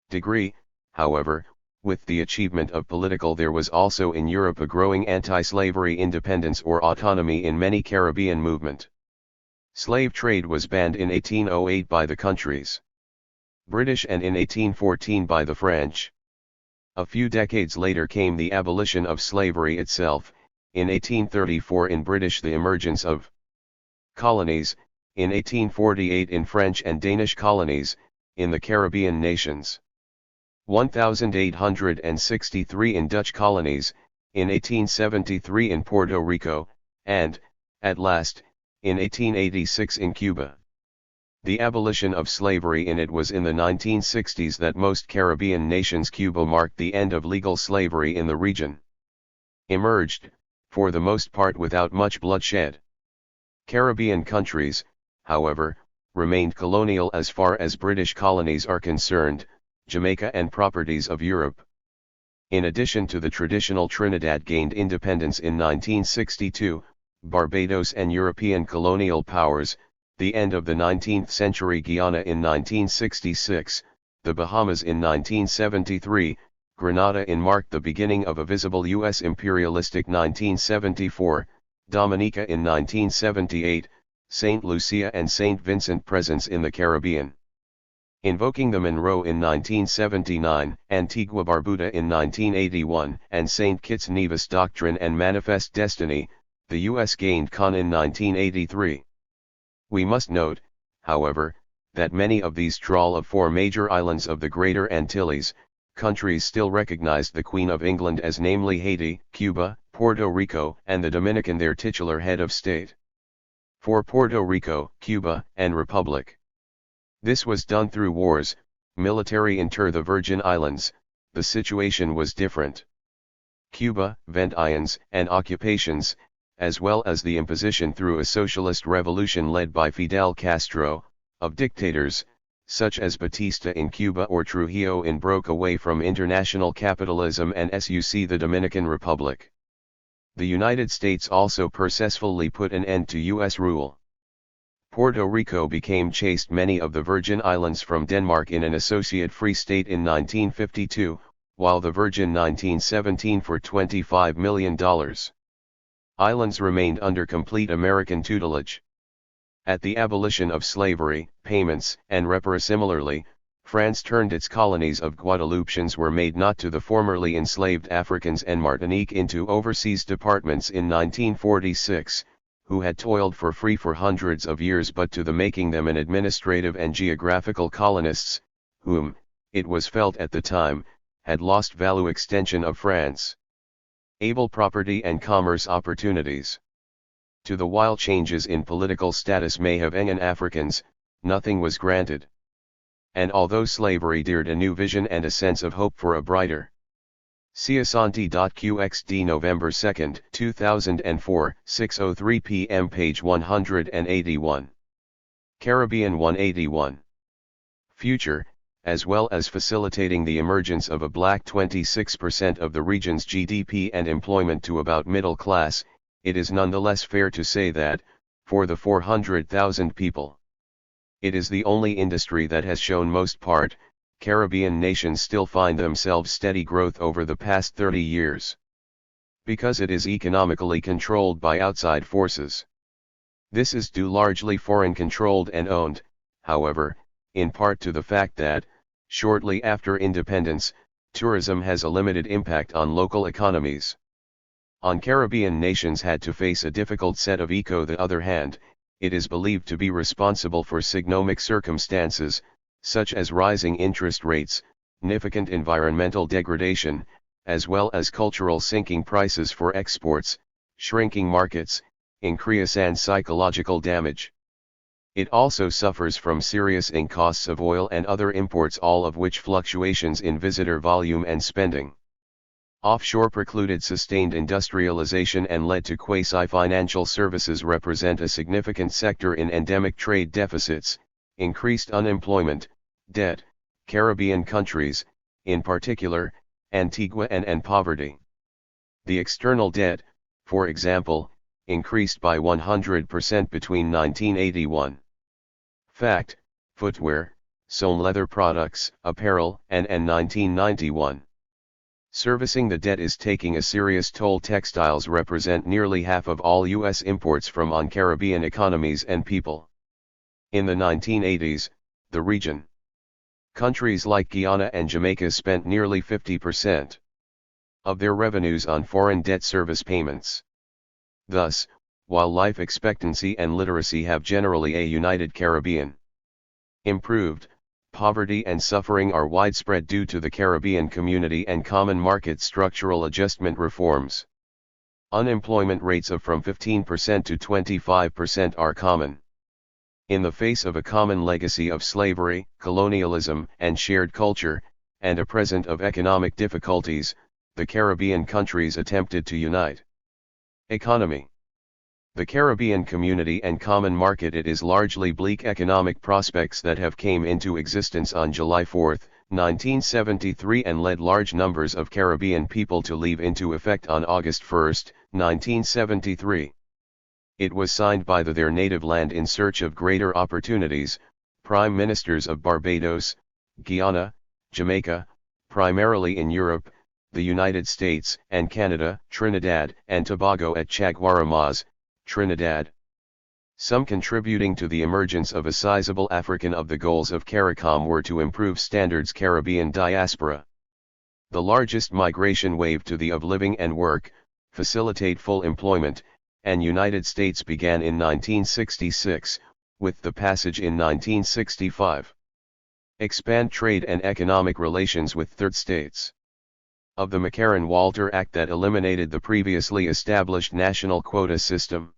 [SPEAKER 1] Degree, However, with the achievement of political, there was also in Europe a growing anti-slavery independence or autonomy in many Caribbean movement. Slave trade was banned in 1808 by the countries British and in 1814 by the French. A few decades later came the abolition of slavery itself, in 1834 in British the emergence of colonies, in 1848 in French and Danish colonies, in the Caribbean nations. 1863 in Dutch colonies, in 1873 in Puerto Rico, and, at last, in 1886 in Cuba. The abolition of slavery in it was in the 1960s that most Caribbean nations. Cuba marked the end of legal slavery in the region. Emerged, for the most part without much bloodshed. Caribbean countries, however, remained colonial as far as British colonies are concerned, Jamaica and properties of Europe. In addition to the traditional Trinidad gained independence in 1962, Barbados and European colonial powers, the end of the 19th century Guyana in 1966, the Bahamas in 1973, Grenada marked the beginning of a visible U.S. imperialistic 1974, Dominica in 1978, St. Lucia and St. Vincent presence in the Caribbean. Invoking the Monroe in 1979, Antigua Barbuda in 1981, and St. Kitts Nevis Doctrine and Manifest Destiny, the U.S. gained Con in 1983. We must note, however, that many of these trawl of four major islands of the Greater Antilles, countries still recognized the Queen of England as namely Haiti, Cuba, Puerto Rico and the Dominican their titular head of state. For Puerto Rico, Cuba, and Republic. This was done through wars, military inter the Virgin Islands, the situation was different. Cuba, Venetians, and occupations, as well as the imposition through a socialist revolution led by Fidel Castro, of dictators, such as Batista in Cuba or Trujillo broke away from international capitalism and SUC the Dominican Republic. The United States also successfully put an end to U.S. rule. Puerto Rico became chaste many of the Virgin Islands from Denmark in an associate free state in 1952, while the Virgin 1917 for $25 million. Islands remained under complete American tutelage. At the abolition of slavery, payments and repara similarly, France turned its colonies of Guadeloupans were made not to the formerly enslaved Africans and Martinique into overseas departments in 1946, who had toiled for free for hundreds of years but to the making them an administrative and geographical colonists, whom, it was felt at the time, had lost value extension of France. Able property and commerce opportunities. To the while changes in political status may have engen Africans, nothing was granted. And although slavery dared a new vision and a sense of hope for a brighter. Ciasanti.qxd November 2, 2004, 6:03 p.m. page 181. Caribbean 181. Future, as well as facilitating the emergence of a black 26% of the region's GDP and employment to about middle class, it is nonetheless fair to say that, for the 400,000 people, it is the only industry that has shown most part. Caribbean nations still find themselves steady growth over the past 30 years. Because it is economically controlled by outside forces. This is due largely foreign controlled and owned, however, in part to the fact that, shortly after independence, tourism has a limited impact on local economies. On Caribbean nations had to face a difficult set of the other hand, it is believed to be responsible for signomic circumstances, such as rising interest rates, significant environmental degradation, as well as cultural sinking prices for exports, shrinking markets, increase and psychological damage. It also suffers from serious costs of oil and other imports, all of which fluctuations in visitor volume and spending. Offshore precluded sustained industrialization and led to quasi-financial services represent a significant sector in endemic trade deficits, increased unemployment, debt, Caribbean countries, in particular, Antigua and poverty. The external debt, for example, increased by 100% between 1981. Fact, footwear, sewn leather products, apparel, and 1991. Servicing the debt is taking a serious toll. Textiles represent nearly half of all U.S. imports from on-Caribbean economies and people. In the 1980s, the region. Countries like Guyana and Jamaica spent nearly 50% of their revenues on foreign debt service payments. Thus, while life expectancy and literacy have generally a United Caribbean improved, poverty and suffering are widespread due to the Caribbean Community and Common Market structural adjustment reforms. Unemployment rates of from 15% to 25% are common. In the face of a common legacy of slavery, colonialism, and shared culture, and a present of economic difficulties, the Caribbean countries attempted to unite. Economy. The Caribbean Community and Common Market. It is largely bleak economic prospects that have came into existence on July 4, 1973 and led large numbers of Caribbean people to leave into effect on August 1, 1973. It was signed by their native land in search of greater opportunities. Prime Ministers of Barbados, Guyana, Jamaica, primarily in Europe, the United States and Canada, Trinidad and Tobago at Chaguaramas, Trinidad. Some contributing to the emergence of a sizable African. Of the goals of CARICOM were to improve standards. Caribbean diaspora. The largest migration wave to the of living and work, facilitate full employment, and United States began in 1966, with the passage in 1965. Expand trade and economic relations with third states. Of the McCarran-Walter Act that eliminated the previously established national quota system.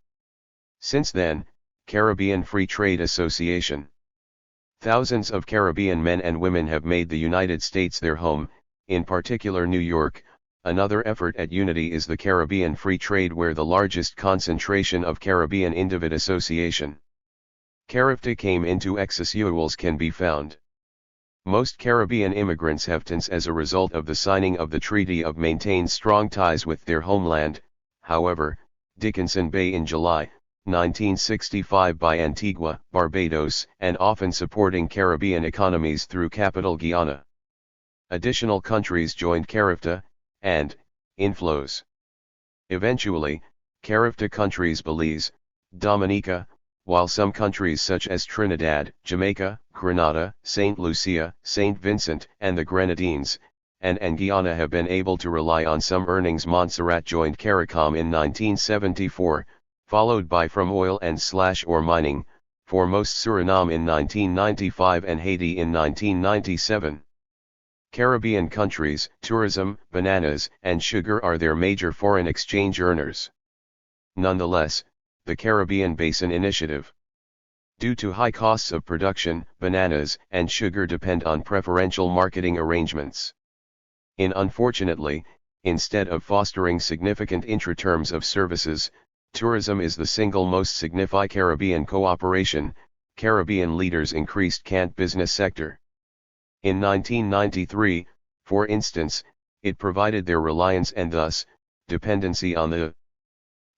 [SPEAKER 1] Since then, Caribbean Free Trade Association. Thousands of Caribbean men and women have made the United States their home, in particular New York. Another effort at unity is the Caribbean Free Trade, where the largest concentration of Caribbean Individ Association. CARIFTA came into exercise can be found. Most Caribbean immigrants have since as a result of the signing of the treaty of maintained strong ties with their homeland. However, Dickinson Bay in July 1965 by Antigua, Barbados, and often supporting Caribbean economies through capital Guyana. Additional countries joined CARIFTA, and inflows. Eventually, CARIFTA countries Belize, Dominica, while some countries such as Trinidad, Jamaica, Grenada, St. Lucia, St. Vincent, and the Grenadines, and Guyana have been able to rely on some earnings. Montserrat joined CARICOM in 1974, followed by from oil and/or mining, foremost Suriname in 1995 and Haiti in 1997. Caribbean countries, tourism, bananas, and sugar are their major foreign exchange earners. Nonetheless, the Caribbean Basin Initiative. Due to high costs of production, bananas and sugar depend on preferential marketing arrangements. Unfortunately, instead of fostering significant intra-terms of services, tourism is the single most significant Caribbean cooperation. Caribbean leaders increased CANT business sector. In 1993, for instance, it provided their reliance and thus, dependency on the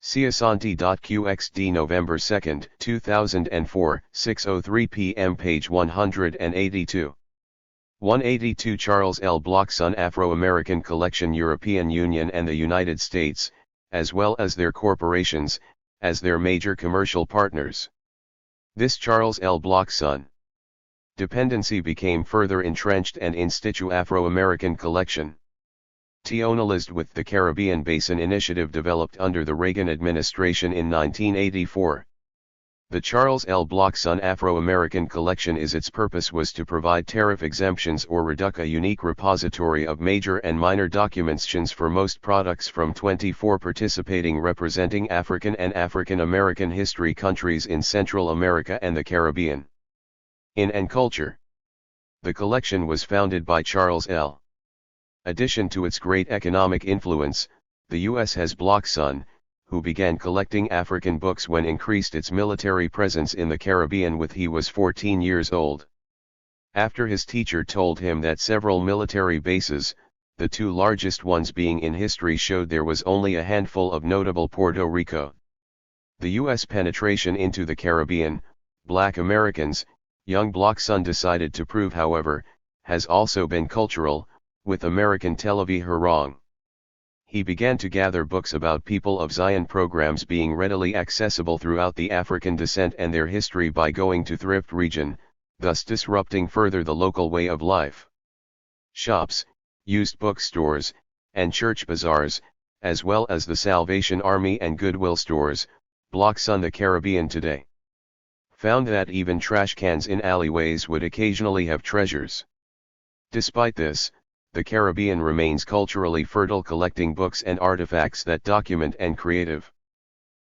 [SPEAKER 1] Ciasanti.qxd November 2, 2004, 6:03 p.m. page 182. 182 Charles L. Blockson Afro-American Collection European Union and the United States, as well as their corporations, as their major commercial partners. This Charles L. Blockson dependency became further entrenched and in situ Afro-American Collection. Tionalized with the Caribbean Basin Initiative developed under the Reagan administration in 1984. The Charles L. Blockson Afro-American Collection its purpose was to provide tariff exemptions or reduce a unique repository of major and minor documentations for most products from 24 participating representing African and African American history countries in Central America and the Caribbean. In culture. The collection was founded by Charles L. Addition to its great economic influence, the U.S. has Blockson, who began collecting African books when increased its military presence in the Caribbean when he was 14 years old. After his teacher told him that several military bases, the two largest ones being in history, showed there was only a handful of notable Puerto Rico. The U.S. penetration into the Caribbean, Black Americans,
[SPEAKER 2] Young Blockson decided to prove, however, has also been cultural, with American television. He began to gather books about people of Zion programs being readily accessible throughout the African descent and their history by going to thrift region, thus disrupting further the local way of life. Shops, used bookstores, and church bazaars, as well as the Salvation Army and Goodwill stores, Blockson the Caribbean today. Found that even trash cans in alleyways would occasionally have treasures. Despite this, the Caribbean remains culturally fertile, collecting books and artifacts that document and creative.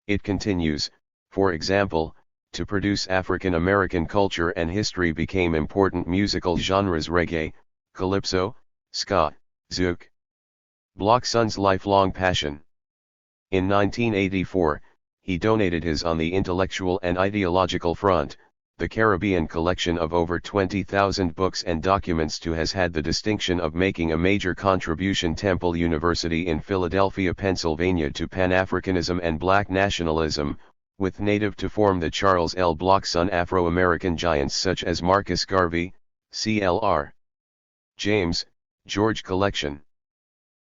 [SPEAKER 2] It continues, for example, to produce African American culture and history. Became important musical genres reggae, calypso, ska, zouk. Blockson's lifelong passion. In 1984, he donated his On the Intellectual and Ideological Front, the Caribbean collection of over 20,000 books and documents, to has had the distinction of making a major contribution. Temple University in Philadelphia, Pennsylvania, to Pan-Africanism and Black nationalism, with native to form the Charles L. Blockson Afro-American giants such as Marcus Garvey, C.L.R. James, George Collection.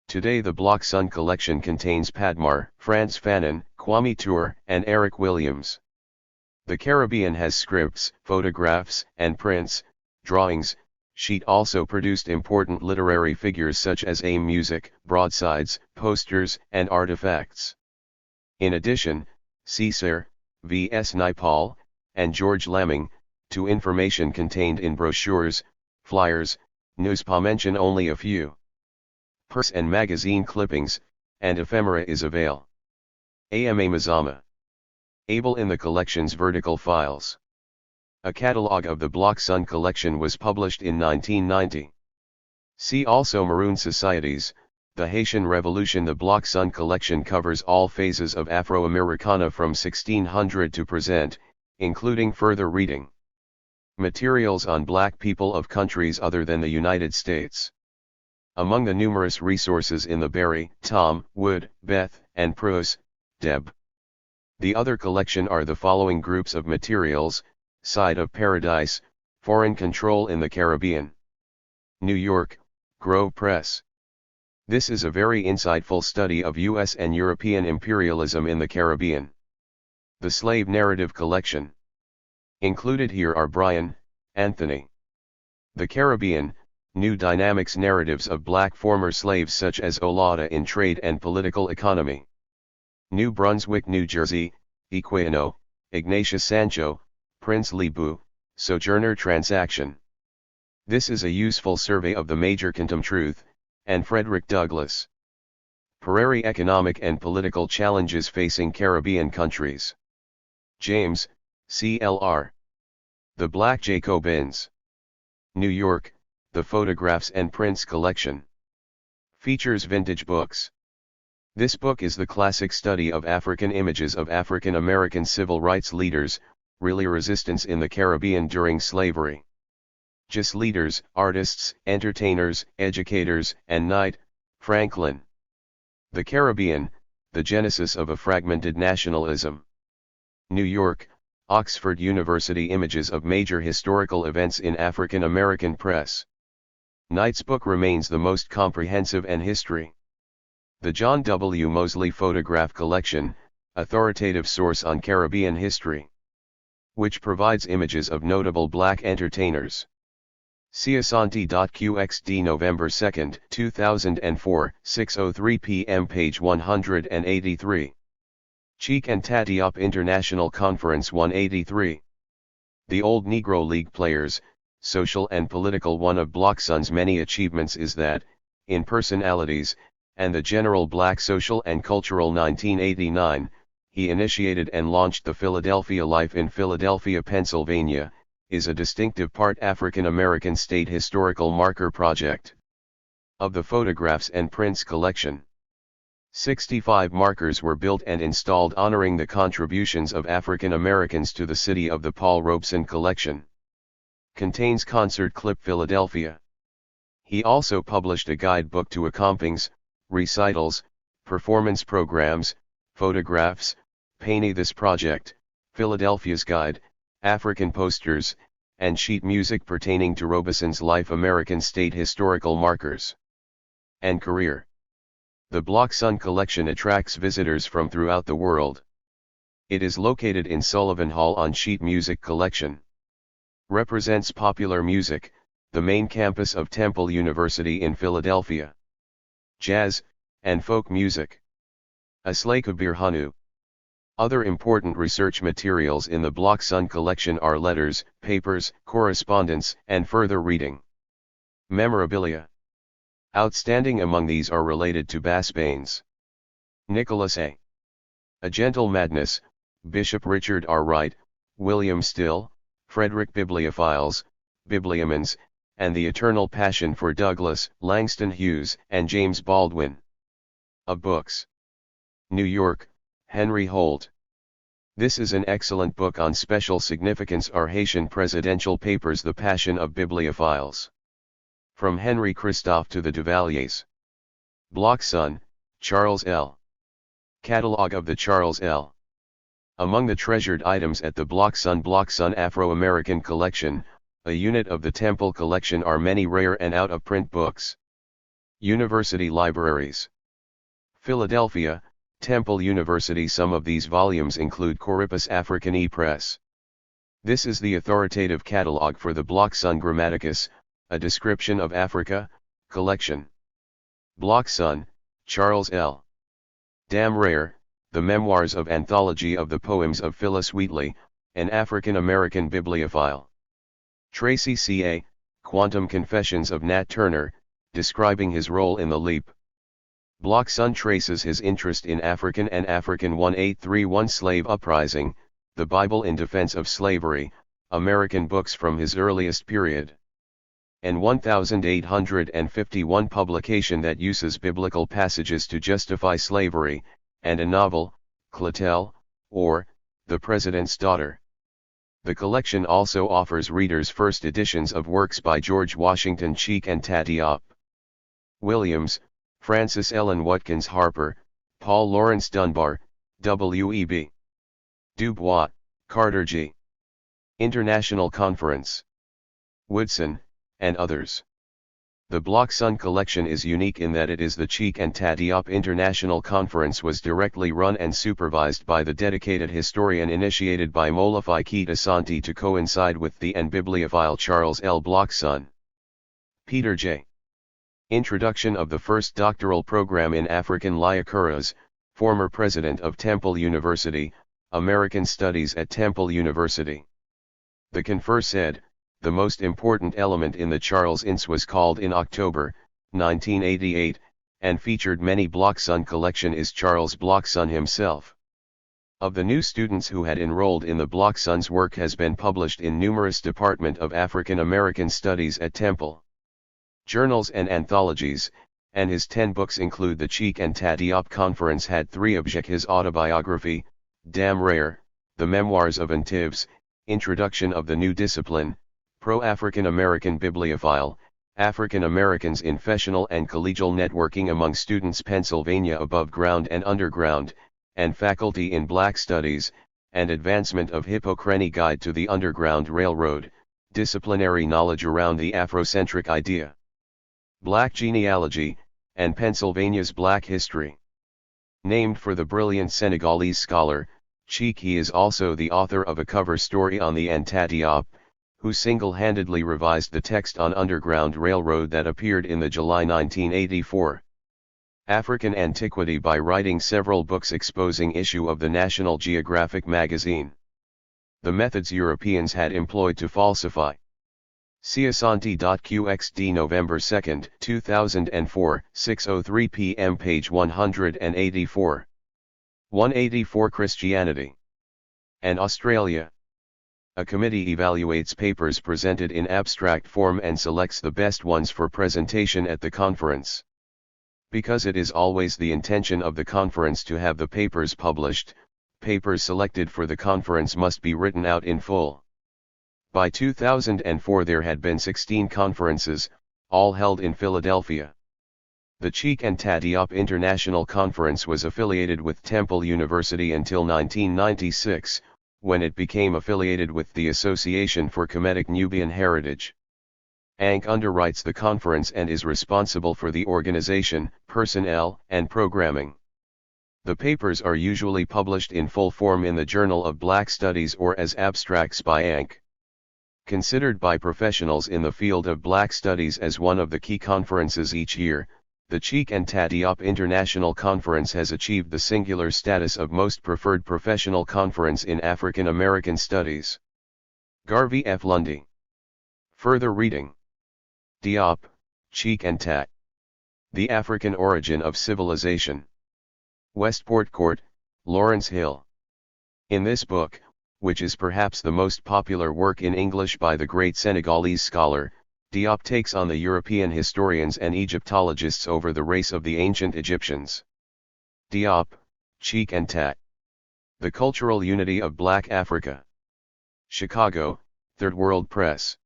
[SPEAKER 2] Today the Blockson collection contains Padmar, Frantz Fanon, Kwame Ture, and Eric Williams. The Caribbean has scripts, photographs, and prints, drawings. Sheet also produced important literary figures such as AIM music, broadsides, posters, and artifacts. In addition, Cesar, V.S. Naipaul, and George Lamming, to information contained in brochures, flyers, newspaper. Mention only a few. Purse and magazine clippings, and ephemera is avail. Ama Mazama. Able in the collection's vertical files. A catalogue of the Blockson collection was published in 1990. See also Maroon Societies, the Haitian Revolution. The Blockson collection covers all phases of Afro-Americana from 1600 to present, including further reading. Materials on Black people of countries other than the United States. Among the numerous resources in the Barry, Tom, Wood, Beth, and Prose, Deb. The other collection are the following groups of materials: Side of Paradise, Foreign Control in the Caribbean. New York, Grove Press. This is a very insightful study of U.S. and European imperialism in the Caribbean. The Slave Narrative Collection. Included here are Brian, Anthony. The Caribbean, New Dynamics Narratives of Black Former Slaves such as Olaudah in Trade and Political Economy. New Brunswick, New Jersey, Equiano, Ignatius Sancho, Prince Lebu, Sojourner Transaction. This is a useful survey of the major Quantum Truth, and Frederick Douglass. Prairie Economic and Political Challenges Facing Caribbean Countries. James, C.L.R. The Black Jacobins. New York, The Photographs and Prints Collection. Features vintage books. This book is the classic study of African images of African American civil rights leaders, really resistance in the Caribbean during slavery. Just leaders, artists, entertainers, educators, and Knight, Franklin. The Caribbean, The Genesis of a Fragmented Nationalism. New York, Oxford University. Images of major historical events in African American press. Knight's book remains the most comprehensive in history. The John W. Mosley Photograph Collection, authoritative source on Caribbean history, which provides images of notable Black entertainers. Ciasanti.qxd November 2, 2004, 6:03 p.m. page 183. Cheek and Tatiop International Conference 183. The Old Negro League Players, Social and Political. One of Blockson's many achievements is that, in Personalities, and the General Black Social and Cultural 1989, he initiated and launched the Philadelphia Life in Philadelphia, Pennsylvania, is a distinctive part African American State Historical Marker Project. Of the Photographs and Prints collection, 65 markers were built and installed honoring the contributions of African Americans to the City of the Paul Robeson Collection. Contains concert clip Philadelphia. He also published a guidebook to accompanies, recitals, performance programs, photographs, painting. This project, Philadelphia's Guide, African Posters,
[SPEAKER 1] and sheet music pertaining to Robeson's life. American State Historical Markers and Career. The Block Sun collection attracts visitors from throughout the world. It is located in Sullivan Hall on Sheet Music Collection. Represents popular music, the main campus of Temple University in Philadelphia. Jazz, and folk music. Aslay Kabir Hanu. Other important research materials in the Block Sun collection are letters, papers, correspondence, and further reading. Memorabilia. Outstanding among these are related to Bass Baines. Nicholas A. A Gentle Madness, Bishop Richard R. Wright, William Still, Frederick Bibliophiles, Bibliomans, and the Eternal Passion for Douglas, Langston Hughes, and James Baldwin. Of Books. New York, Henry Holt. This is an excellent book on special significance. Our Haitian Presidential Papers, The Passion of Bibliophiles. From Henry Christophe to the Duvaliers. Block Sun, Charles L. Catalogue of the Charles L. Among the treasured items at the Block Sun Afro-American Collection, a unit of the Temple Collection, are many rare and out-of-print books. University Libraries. Philadelphia, Temple University. Some of these volumes include Corpus Africanae Press. This is the authoritative catalogue for the Block Sun Grammaticus, a description of Africa, collection. Block Sun, Charles L. Damn Rare, The Memoirs of Anthology of the Poems of Phyllis Wheatley, an African-American bibliophile. Tracy C.A., Quantum Confessions of Nat Turner, describing his role in the Leap. Block Sun traces his interest in African and African 1831 slave uprising, the Bible in Defense of Slavery, American books from his earliest period. And 1851 publication that uses biblical passages to justify slavery, and a novel, Clotel, or, The President's Daughter. The collection also offers readers first editions of works by George Washington Cheek and Tatiop Williams, Francis Ellen Watkins Harper, Paul Laurence Dunbar, W.E.B. Du Bois, Carter G. International Conference. Woodson, and others. The Block Sun collection is unique in that it is the Cheek and Tatiop International Conference was directly run and supervised by the dedicated historian initiated by Molofi Keita Santi to coincide with the and bibliophile Charles L. Block Sun. Peter J. Introduction of the first doctoral program in African Liakuras, former president of Temple University, American Studies at Temple University. The confer said, the most important element in the Charles Ince was called in October, 1988, and featured many Block Sun collection is Charles Block Sun himself. Of the new students who had enrolled in the Block Sun's work has been published in numerous Department of African American Studies at Temple. Journals and anthologies, and his 10 books include the Cheek and Tatiop Conference had 3 objects: his autobiography, Damn Rare, the Memoirs of Antives, Introduction of the New Discipline, Pro-African American Bibliophile, African Americans in Professional and Collegial Networking among Students Pennsylvania Above Ground and Underground, and Faculty in Black Studies, and Advancement of Hippocrene Guide to the Underground Railroad, Disciplinary Knowledge around the Afrocentric Idea. Black Genealogy, and Pennsylvania's Black History. Named for the brilliant Senegalese scholar, Cheek, he is also the author of a cover story on the Tatiop, who single-handedly revised the text on Underground Railroad that appeared in the July 1984 African Antiquity by writing several books exposing issue of the National Geographic magazine. The methods Europeans had employed to falsify. Ciasanti.qxd November 2, 2004, 6:03 p.m. page 184. 184 Christianity and Australia. A committee evaluates papers presented in abstract form and selects the best ones for presentation at the conference. Because it is always the intention of the conference to have the papers published, papers selected for the conference must be written out in full. By 2004 there had been 16 conferences, all held in Philadelphia. The Cheek and Tatiop International Conference was affiliated with Temple University until 1996, when it became affiliated with the Association for Kemetic Nubian Heritage. ANC underwrites the conference and is responsible for the organization, personnel, and programming. The papers are usually published in full form in the Journal of Black Studies or as abstracts by ANC. Considered by professionals in the field of Black Studies as one of the key conferences each year, the Cheek and Tat Diop International Conference has achieved the singular status of most preferred professional conference in African American Studies. Garvey F. Lundy. Further reading. Diop, Cheek and Tat. The African Origin of Civilization. Westport Court, Lawrence Hill. In this book, which is perhaps the most popular work in English by the great Senegalese scholar, Diop takes on the European historians and Egyptologists over the race of the ancient Egyptians. Diop, Cheek and Tat. The Cultural Unity of Black Africa. Chicago, Third World Press.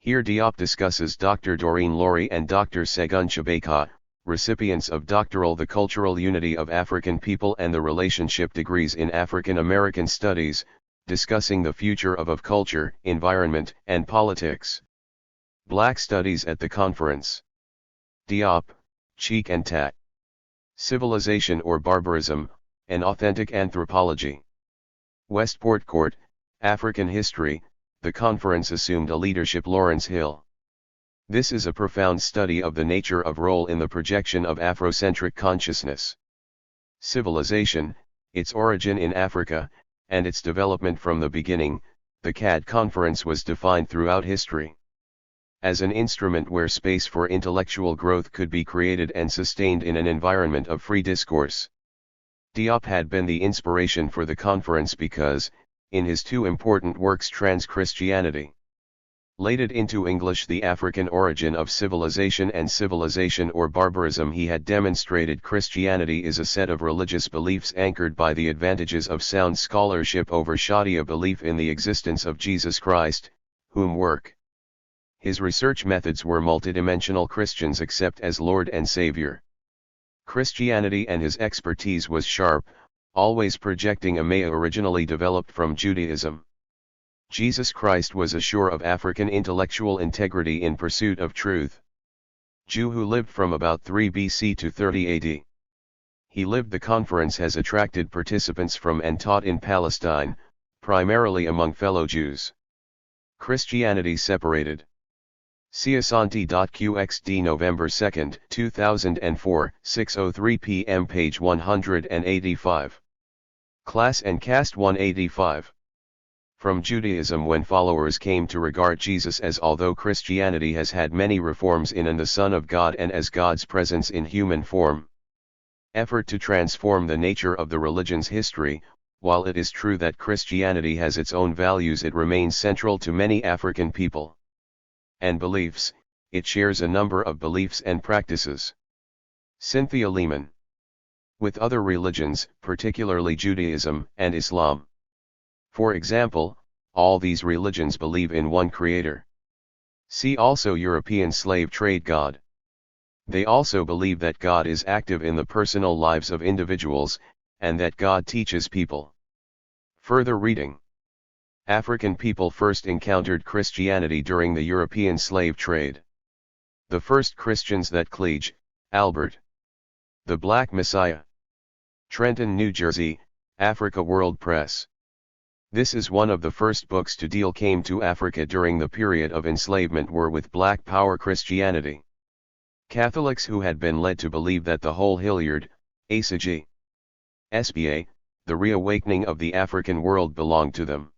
[SPEAKER 1] Here Diop discusses Dr. Doreen Laurie and Dr. Segun Chibeka, recipients of doctoral The Cultural Unity of African People and the Relationship Degrees in African American Studies, discussing the future of culture, environment, and politics. Black Studies at the Conference. Diop, Cheek and Tat. Civilization or Barbarism, An Authentic Anthropology. Westport Court, African History, the conference assumed a leadership Lawrence Hill. This is a profound study of the nature of role in the projection of Afrocentric consciousness. Civilization, its origin in Africa, and its development from the beginning, the CAD conference was defined throughout history as an instrument where space for intellectual growth could be created and sustained in an environment of free discourse. Diop had been the inspiration for the conference because, in his two important works Trans-Christianity, lated into English The African Origin of Civilization and Civilization or Barbarism, he had demonstrated Christianity is a set of religious beliefs anchored by the advantages of sound scholarship over Sharia belief in the existence of Jesus Christ, whom work. His research methods were multidimensional. Christians accept as Lord and Savior. Christianity and his expertise was sharp, always projecting a Maya originally developed from Judaism. Jesus Christ was assured of African intellectual integrity in pursuit of truth. Jew who lived from about 3 BC to 30 AD. He lived. The conference has attracted participants from and taught in Palestine, primarily among fellow Jews. Christianity separated. Siasanti.qxd November 2, 2004, 6:03 p.m. page 185. Class and Caste 185. From Judaism. When followers came to regard Jesus as, although Christianity has had many reforms in and the Son of God and as God's presence in human form. Effort to transform the nature of the religion's history. While it is true that Christianity has its own values, it remains central to many African people and beliefs. It shares a number of beliefs and practices. Cynthia Lehman. With other religions, particularly Judaism and Islam. For example, all these religions believe in one creator. See also European slave trade God. They also believe that God is active in the personal lives of individuals, and that God teaches people. Further reading. African people first encountered Christianity during the European slave trade. The first Christians that Cleage, Albert. The Black Messiah. Trenton, New Jersey, Africa World Press. This is one of the first books to deal came to Africa during the period of enslavement were with Black Power Christianity. Catholics who had been led to believe that the whole Hilliard, Asagi, SBA, the reawakening of the African world belonged to them.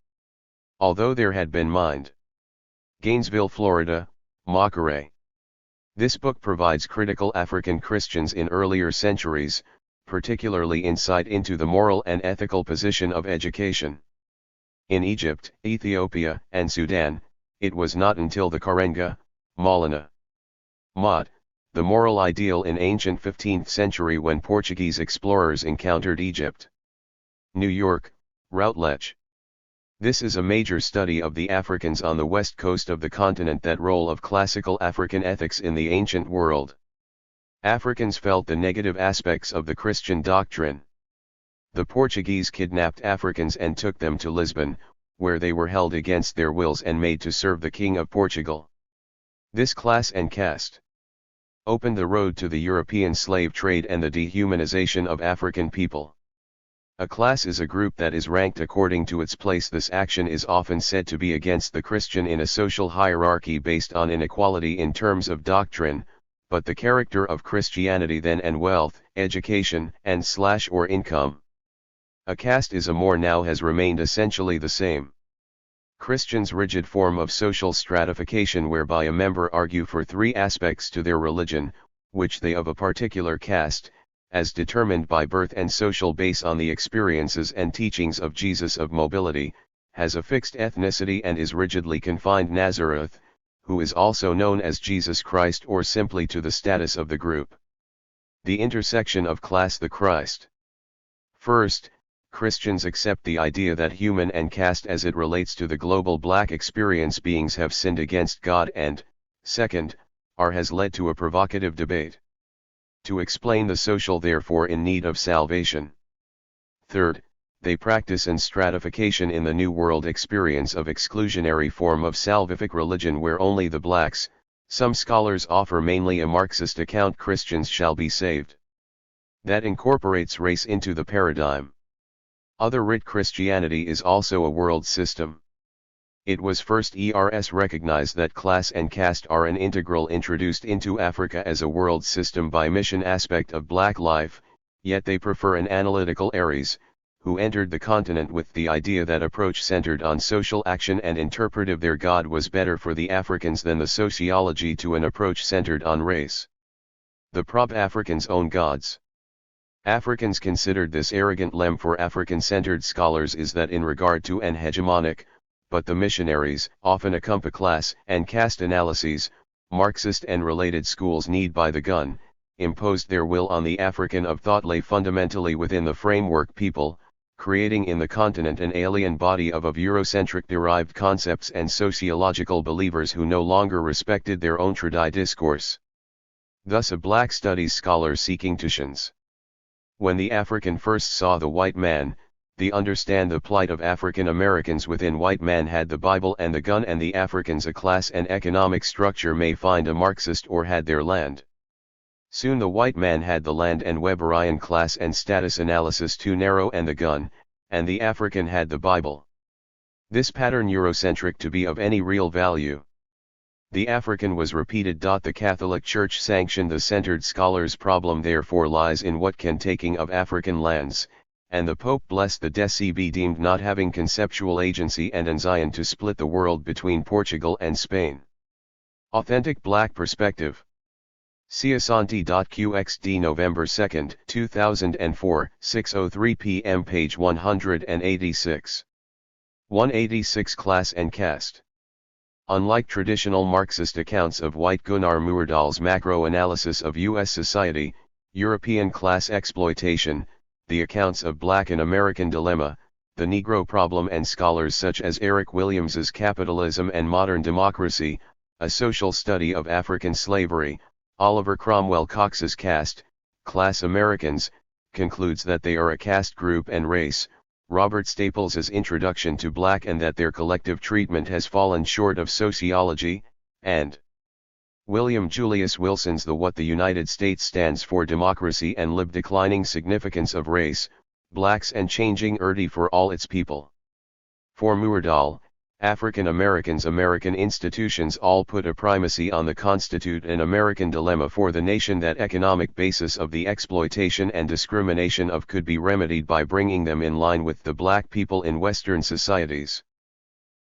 [SPEAKER 1] Although there had been mind. Gainesville, Florida, Mockeray. This book provides critical African Christians in earlier centuries, particularly insight into the moral and ethical position of education. In Egypt, Ethiopia, and Sudan, it was not until the Karenga, Maulana, Maud, the moral ideal in ancient 15th century when Portuguese explorers encountered Egypt. New York, Routledge. This is a major study of the Africans on the west coast of the continent, that role of classical African ethics in the ancient world. Africans felt the negative aspects of the Christian doctrine. The Portuguese kidnapped Africans and took them to Lisbon, where they were held against their wills and made to serve the King of Portugal. This class and caste opened the road to the European slave trade and the dehumanization of African people. A class is a group that is ranked according to its place. This action is often said to be against the Christian in a social hierarchy based on inequality in terms of doctrine, but the character of Christianity then and wealth, education, and/or income. A caste is a more now has remained essentially the same. Christians' rigid form of social stratification whereby a member argue for three aspects to their religion, which they of a particular caste, as determined by birth and social base on the experiences and teachings of Jesus of mobility, has a fixed ethnicity and is rigidly confined Nazareth, who is also known as Jesus Christ or simply to the status of the group. The intersection of class the Christ. First, Christians accept the idea that human and caste as it relates to the global black experience beings have sinned against God and, second, has led to a provocative debate to explain the social therefore in need of salvation. Third, they practice an stratification in the New World experience of exclusionary form of salvific religion where only the blacks, some scholars offer mainly a Marxist account Christians shall be saved. That incorporates race into the paradigm. Other writ Christianity is also a world system. It was first recognized that class and caste are an integral introduced into Africa as a world system by mission aspect of black life, yet they prefer an analytical Aries, who entered the continent with the idea that approach centered on social action and interpretive their God was better for the Africans than the sociology to an approach centered on race. The Africans' own gods. Africans considered this arrogant lem for African-centered scholars is that in regard to an hegemonic, but the missionaries, often accompany class and caste analyses, Marxist and related schools need by the gun, imposed their will on the African of thought lay fundamentally within the framework people, creating in the continent an alien body of Eurocentric derived concepts and sociological believers who no longer respected their own tradi discourse. Thus a black studies scholar seeking tuitions. When the African first saw the white man, the understand the plight of African Americans within white man had the Bible and the gun and the Africans a class and economic structure may find a Marxist or had their land. Soon the white man had the land and Weberian class and status analysis too narrow and the gun, and the African had the Bible. This pattern Eurocentric to be of any real value. The African was repeated. The Catholic Church sanctioned the centered scholars' problem therefore lies in what can taking of African lands, and the Pope blessed the Decebe deemed not having conceptual agency and an Zion to split the world between Portugal and Spain. Authentic Black Perspective. Ciasanti.qxd November 2, 2004, 6:03 p.m. page 186. 186 Class and Caste. Unlike traditional Marxist accounts of white Gunnar Myrdal's macro-analysis of U.S. society, European class exploitation, the accounts of Black and American dilemma, the Negro problem and scholars such as Eric Williams's Capitalism and Modern Democracy, a social study of African slavery, Oliver Cromwell Cox's Caste, Class Americans, concludes that they are a caste group and race, Robert Staples's Introduction to Black and that their collective treatment has fallen short of sociology, and William Julius Wilson's The What the United States Stands for Democracy and Lib Declining Significance of Race, Blacks and Changing Urdi for All Its People. For Myrdal, African Americans American institutions all put a primacy on the constitute an American dilemma for the nation that economic basis of the exploitation and discrimination of could be remedied by bringing them in line with the black people in Western societies.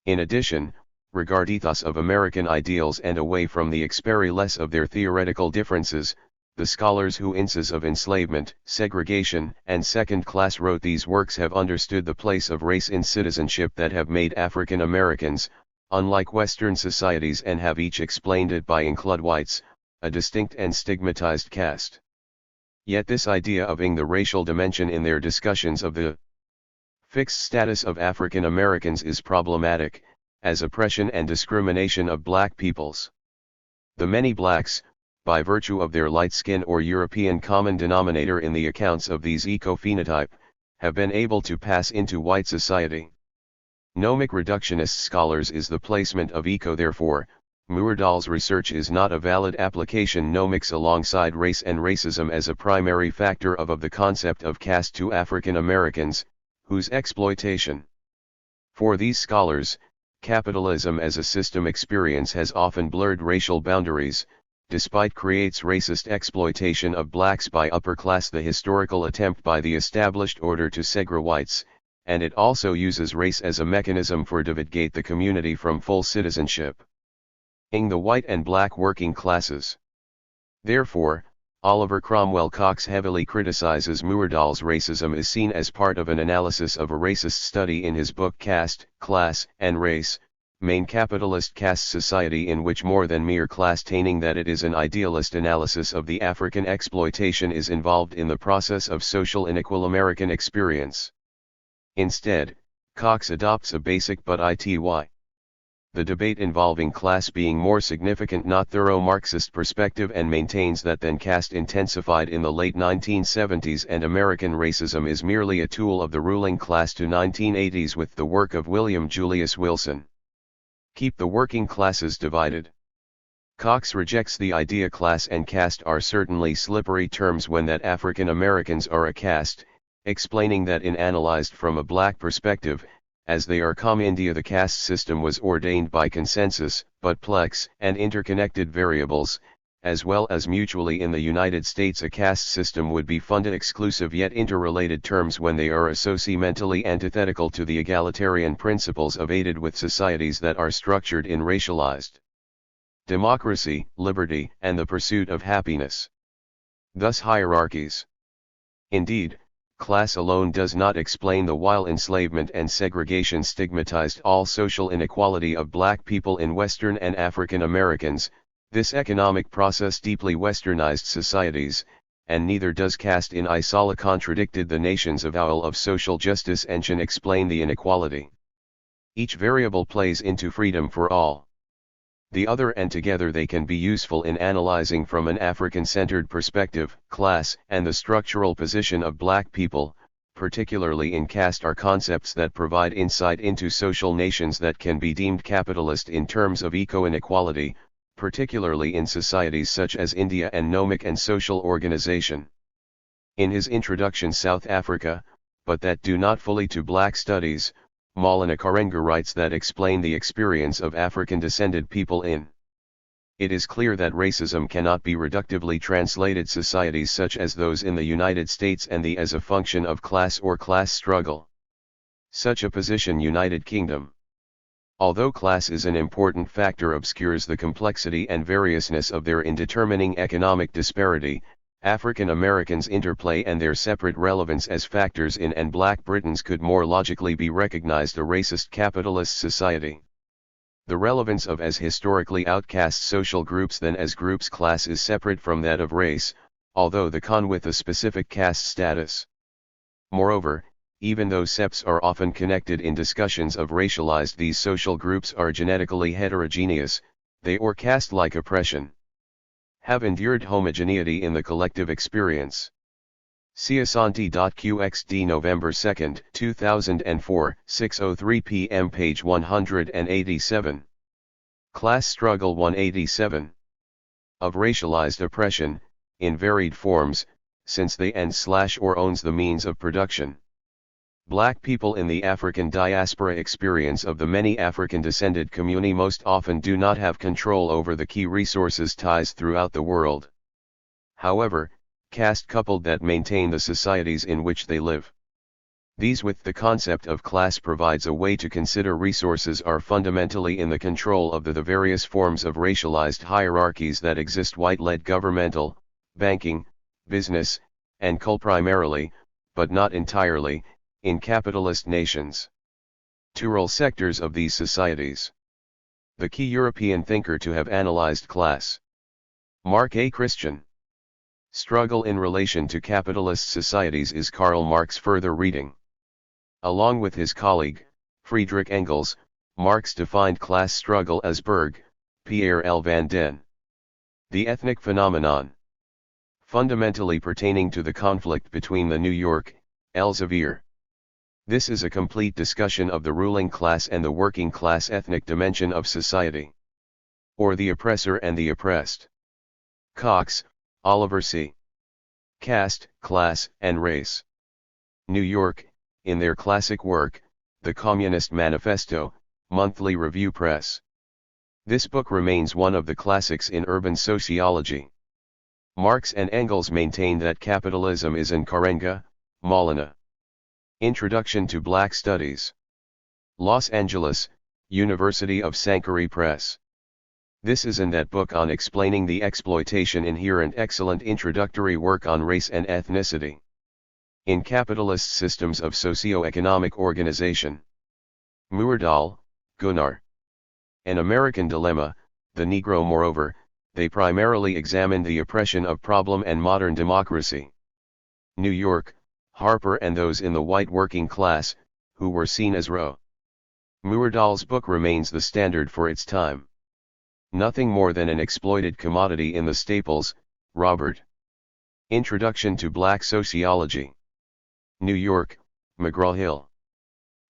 [SPEAKER 1] In addition, regard ethos of American ideals and away from the experience of their theoretical differences, the scholars who instances of enslavement, segregation, and second class wrote these works have understood the place of race in citizenship that have made African Americans, unlike Western societies and have each explained it by include whites, a distinct and stigmatized caste. Yet this idea of the racial dimension in their discussions of the fixed status of African Americans is problematic, as oppression and discrimination of black peoples. The many blacks, by virtue of their light skin or European common denominator in the accounts of these eco-phenotype, have been able to pass into white society. Gnomic reductionist scholars is the placement of eco. Therefore, Myrdal's research is not a valid application gnomics alongside race and racism as a primary factor of the concept of caste to African Americans, whose exploitation. For these scholars, capitalism as a system experience has often blurred racial boundaries, despite creates racist exploitation of blacks by upper class, the historical attempt by the established order to segregate whites, and it also uses race as a mechanism for divide the community from full citizenship. In the white and black working classes. Therefore, Oliver Cromwell Cox heavily criticizes Myrdal's racism is seen as part of an analysis of a racist study in his book Caste, Class, and Race, Main Capitalist Caste Society, in which more than mere class taining that it is an idealist analysis of the African exploitation is involved in the process of social inequal American experience. Instead, Cox adopts a basic but the debate involving class being more significant not thorough Marxist perspective, and maintains that then caste intensified in the late 1970s and American racism is merely a tool of the ruling class to 1980s with the work of William Julius Wilson. Keep the working classes divided. Cox rejects the idea class and caste are certainly slippery terms when that African Americans are a caste, explaining that in analyzed from a black perspective, as they are India the caste system was ordained by consensus, but plex and interconnected variables, as well as mutually in the United States a caste system would be funded exclusive yet interrelated terms when they are associamentally antithetical to the egalitarian principles of aided with societies that are structured in racialized democracy, liberty, and the pursuit of happiness. Thus hierarchies. Indeed, class alone does not explain the while enslavement and segregation stigmatized all social inequality of black people in Western and African Americans, this economic process deeply westernized societies, and neither does caste in isola contradicted the nation's avowal of social justice engine explain the inequality. Each variable plays into freedom for all. The other, and together they can be useful in analyzing from an African-centered perspective, class and the structural position of black people, particularly in caste, are concepts that provide insight into social nations that can be deemed capitalist in terms of eco-inequality, particularly in societies such as India and gnomic and social organization. In his introduction South Africa, but that do not fully to black studies, Maulana Karenga writes that explain the experience of African-descended people in. It is clear that racism cannot be reductively translated societies such as those in the United States and the as a function of class or class struggle. Such a position United Kingdom. Although class is an important factor obscures the complexity and variousness of their in determining economic disparity, African Americans' interplay and their separate relevance as factors in and Black Britons could more logically be recognized a racist capitalist society. The relevance of as historically outcast social groups than as groups class is separate from that of race, although the con with a specific caste status. Moreover, even though SEPs are often connected in discussions of racialized, these social groups are genetically heterogeneous, they or caste-like oppression have endured homogeneity in the collective experience. Ciasanti.qxd November 2, 2004, 6:03 p.m. page 187. Class Struggle 187. Of racialized oppression, in varied forms, since they and/or owns the means of production. Black people in the African diaspora experience of the many African-descended community most often do not have control over the key resources ties throughout the world. However, caste coupled that maintain the societies in which they live. These with the concept of class provides a way to consider resources are fundamentally in the control of the various forms of racialized hierarchies that exist white-led governmental, banking, business, and coal primarily, but not entirely, in capitalist nations. Two role sectors of these societies. The key European thinker to have analyzed class. Mark A. Christian. Struggle in relation to capitalist societies is Karl Marx. Further reading. Along with his colleague, Friedrich Engels, Marx defined class struggle as Berg, Pierre L. van den. The ethnic phenomenon. Fundamentally pertaining to the conflict between the New York, Elsevier,
[SPEAKER 2] This is a complete discussion of the ruling class and the working class ethnic dimension of society. Or the oppressor and the oppressed. Cox, Oliver C. Caste, Class, and Race. New York, in their classic work, The Communist Manifesto, Monthly Review Press. This book remains one of the classics in urban sociology. Marx and Engels maintain that capitalism is an Karenga, Molina. Introduction to Black Studies. Los Angeles, University of Sankari Press. This is in that book on explaining the exploitation inherent excellent introductory work on race and ethnicity. In Capitalist Systems of Socio-Economic Organization. Muirdahl, Gunnar. An American Dilemma, The Negro. Moreover, they primarily examined the oppression of problem and modern democracy. New York, Harper and those in the white working class, who were seen as raw. Muirdahl's book remains the standard for its time. Nothing more than an exploited commodity in the Staples, Robert. Introduction to Black Sociology. New York, McGraw-Hill.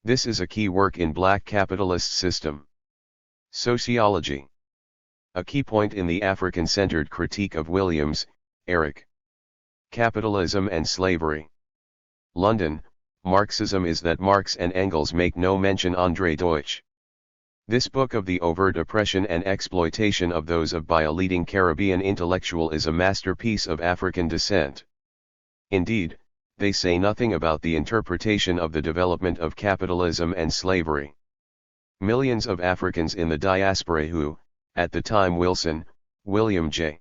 [SPEAKER 2] This is a key work in Black capitalist system. Sociology. A key point in the African-centered critique of Williams, Eric. Capitalism and Slavery. London, Marxism is that Marx and Engels make no mention. Andre Deutsch. This book of the overt oppression and exploitation of those of by a leading Caribbean intellectual is a masterpiece of African descent. Indeed, they say nothing about the interpretation of the development of capitalism and slavery. Millions of Africans in the diaspora who, at the time William J.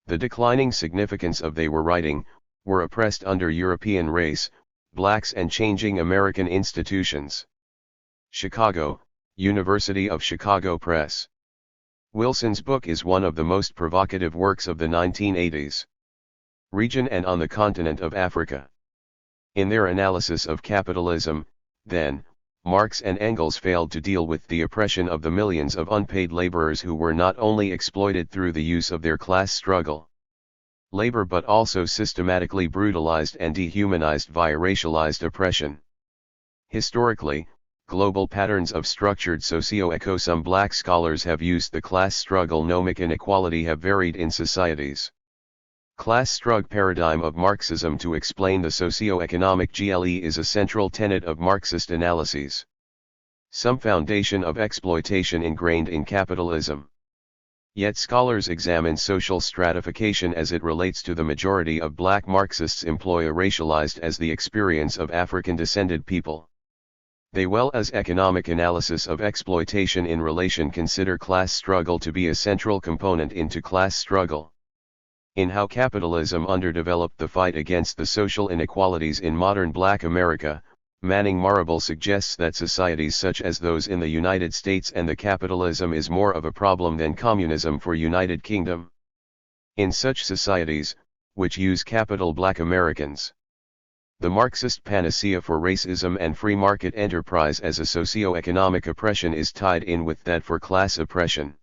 [SPEAKER 2] The declining significance of they were writing, were oppressed under European race, blacks and changing American institutions. Chicago, University of Chicago Press. Wilson's book is one of the most provocative works of the 1980s. Region and on the continent of Africa. In their analysis of capitalism, then, Marx and Engels failed to deal with the oppression of the millions of unpaid laborers who were not only exploited through the use of their class struggle labor but also systematically brutalized and dehumanized via racialized oppression. Historically, global patterns of structured socio-eco. Some black scholars have used the class struggle. Nomic inequality have varied in societies. Class struggle paradigm of Marxism to explain the socio-economic GLE is a central tenet of Marxist analyses. Some foundation of exploitation ingrained in capitalism. Yet scholars examine social stratification as it relates to the majority of black Marxists employ a racialized as the experience of African-descended people. They well as economic analysis of exploitation in relation consider class struggle to be a central component into class struggle. In How Capitalism Underdeveloped the Fight Against the Social Inequalities in Modern Black America, Manning Marable suggests that societies such as those in the United States and the capitalism is more of a problem than communism for United Kingdom. In such societies, which use capital black Americans. The Marxist panacea for racism and free market enterprise as a socio-economic oppression is tied in with that for class oppression.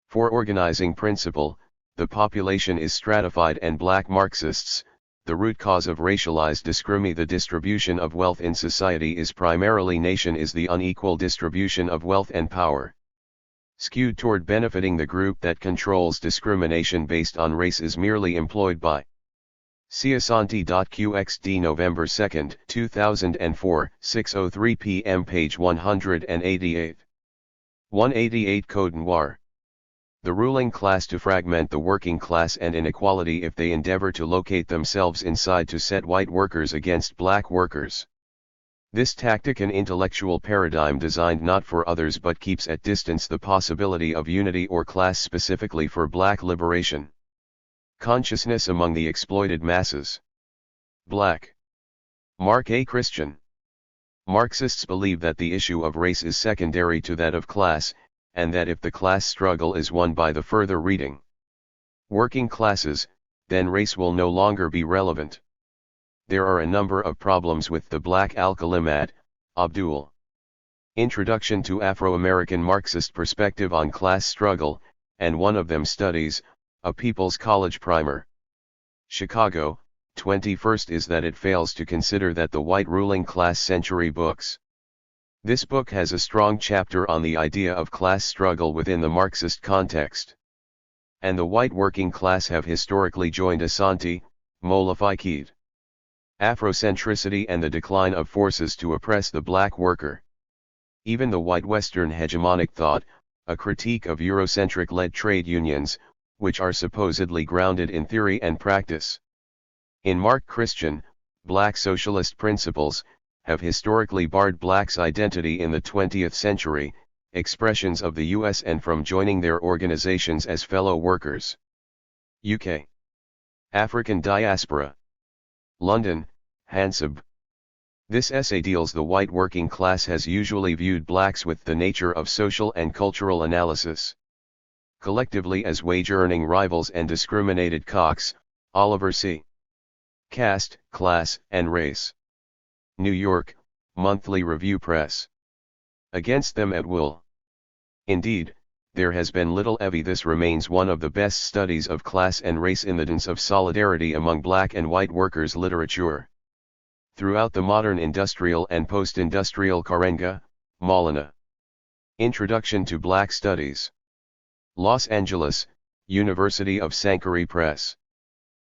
[SPEAKER 2] For organizing principle, the population is stratified and black Marxists, the root cause of racialized discrimination. The distribution of wealth in society is primarily nation is the unequal distribution of wealth and power. Skewed toward benefiting the group that controls. Discrimination based on race is merely employed by Ciasanti.qxd November 2, 2004, 6:03 p.m. page 188. 188 Code Noir. The ruling class to fragment the working class and inequality if they endeavor to locate themselves inside to set white workers against black workers. This tactic an intellectual paradigm designed not for others but keeps at distance the possibility of unity or class specifically for black liberation. Consciousness among the exploited masses. Black. Mark A. Christian. Marxists believe that the issue of race is secondary to that of class, and that if the class struggle is won by the further reading working classes, then race will no longer be relevant. There are a number of problems with the black al-Kalimat, Abdul. Introduction to Afro-American Marxist Perspective on Class Struggle, and one of them studies, A People's College Primer. Chicago,
[SPEAKER 1] 21st is that it fails to consider that the white ruling class century books. This book has a strong chapter on the idea of class struggle within the Marxist context. And the white working class have historically joined Asante, Molafikid. Afrocentricity and the decline of forces to oppress the black worker. Even the white Western hegemonic thought, a critique of Eurocentric-led trade unions, which are supposedly grounded in theory and practice. In Mark Christian, black socialist principles, have historically barred blacks' identity in the 20th century, expressions of the US and from joining their organizations as fellow workers. UK. African diaspora. London, Hansab. This essay deals the white working class has usually viewed blacks with the nature of social and cultural analysis. Collectively as wage-earning rivals and discriminated cocks, Oliver C. Caste, Class, and Race. New York, Monthly Review Press. Against them at will. Indeed, there has been little envy. This remains one of the best studies of class and race in the dance of solidarity among black and white workers literature. Throughout the modern industrial and post-industrial Karenga, Maulana. Introduction to Black Studies. Los Angeles, University of Sankari Press.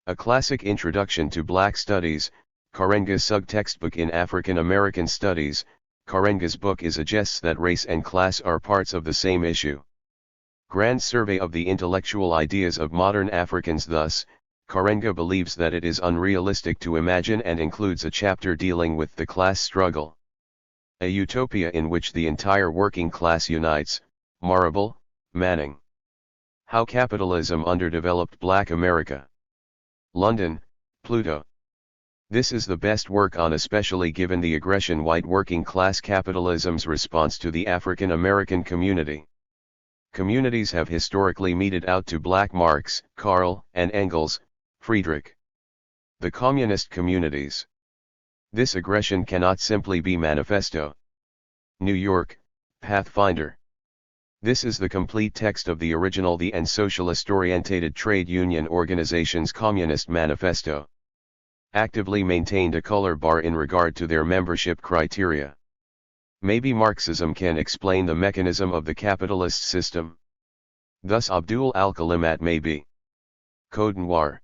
[SPEAKER 1] A classic introduction to Black Studies, Karenga's sub-textbook in African American Studies. Karenga's book suggests that race and class are parts of the same issue. Grand Survey of the Intellectual Ideas of Modern Africans. Thus, Karenga believes that it is unrealistic to imagine and includes a chapter dealing with the class struggle. A utopia in which the entire working class unites. Marable, Manning. How Capitalism Underdeveloped Black America. London, Pluto. This is the best work on, especially given the aggression white working class capitalism's response to the African American community. Communities have historically meted out to black Marx, Karl, and Engels, Friedrich. The communist communities. This aggression cannot simply be manifesto. New York, Pathfinder. This is the complete text of the original The and Socialist-Orientated Trade Union Organization's Communist Manifesto. Actively maintained a color bar in regard to their membership criteria. Maybe Marxism can explain the mechanism of the capitalist system. Thus Abdul al-Kalimat may be Code Noir.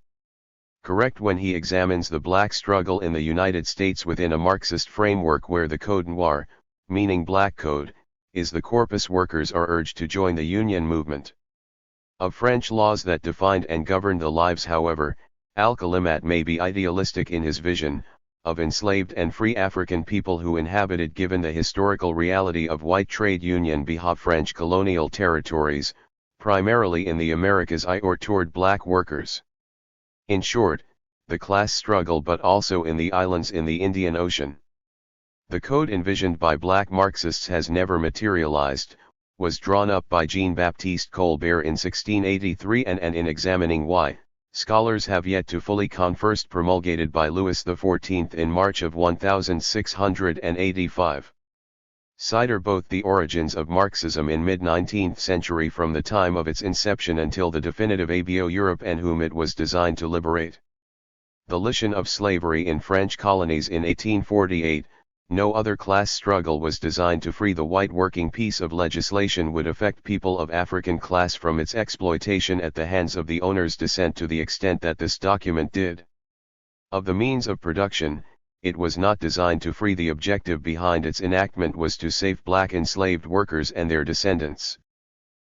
[SPEAKER 1] Correct when he examines the black struggle in the United States within a Marxist framework where the Code Noir, meaning black code, is the corpus workers are urged to join the union movement. Of French laws that defined and governed the lives, however, Al-Kalimat may be idealistic in his vision, of enslaved and free African people who inhabited, given the historical reality of white trade union beha French colonial territories, primarily in the Americas or toward black workers. In short, the class struggle, but also in the islands in the Indian Ocean. The code envisioned by black Marxists has never materialized, was drawn up by Jean-Baptiste Colbert in 1683 and in examining why, scholars have yet to fully first promulgated by Louis XIV in March of 1685. Cider both the origins of Marxism in mid-19th century from the time of its inception until the definitive ABO Europe and whom it was designed to liberate. The abolition of slavery in French colonies in 1848, no other class struggle was designed to free the white. Working piece of legislation would affect people of African class from its exploitation at the hands of the owner's descent to the extent that this document did. Of the means of production, it was not designed to free. The objective behind its enactment was to save black enslaved workers and their descendants.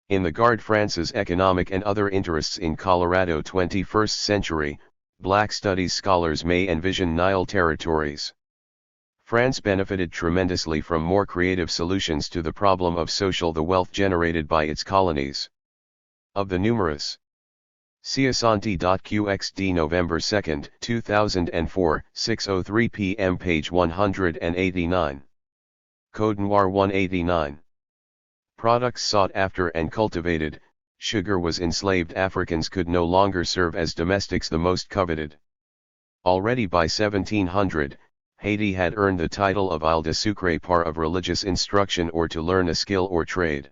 [SPEAKER 1] In the Garde France's economic and other interests in Colorado 21st century, black studies scholars may envision Nile territories. France benefited tremendously from more creative solutions to the problem of the wealth generated by its colonies. Of the numerous Asante.qxd November 2, 2004, 6:03 p.m. page 189. Code Noir 189. Products sought after and cultivated, sugar was enslaved Africans could no longer serve as domestics the most coveted. Already by 1700, Haiti had earned the title of Ile de Sucre par of religious instruction or to learn a skill or trade.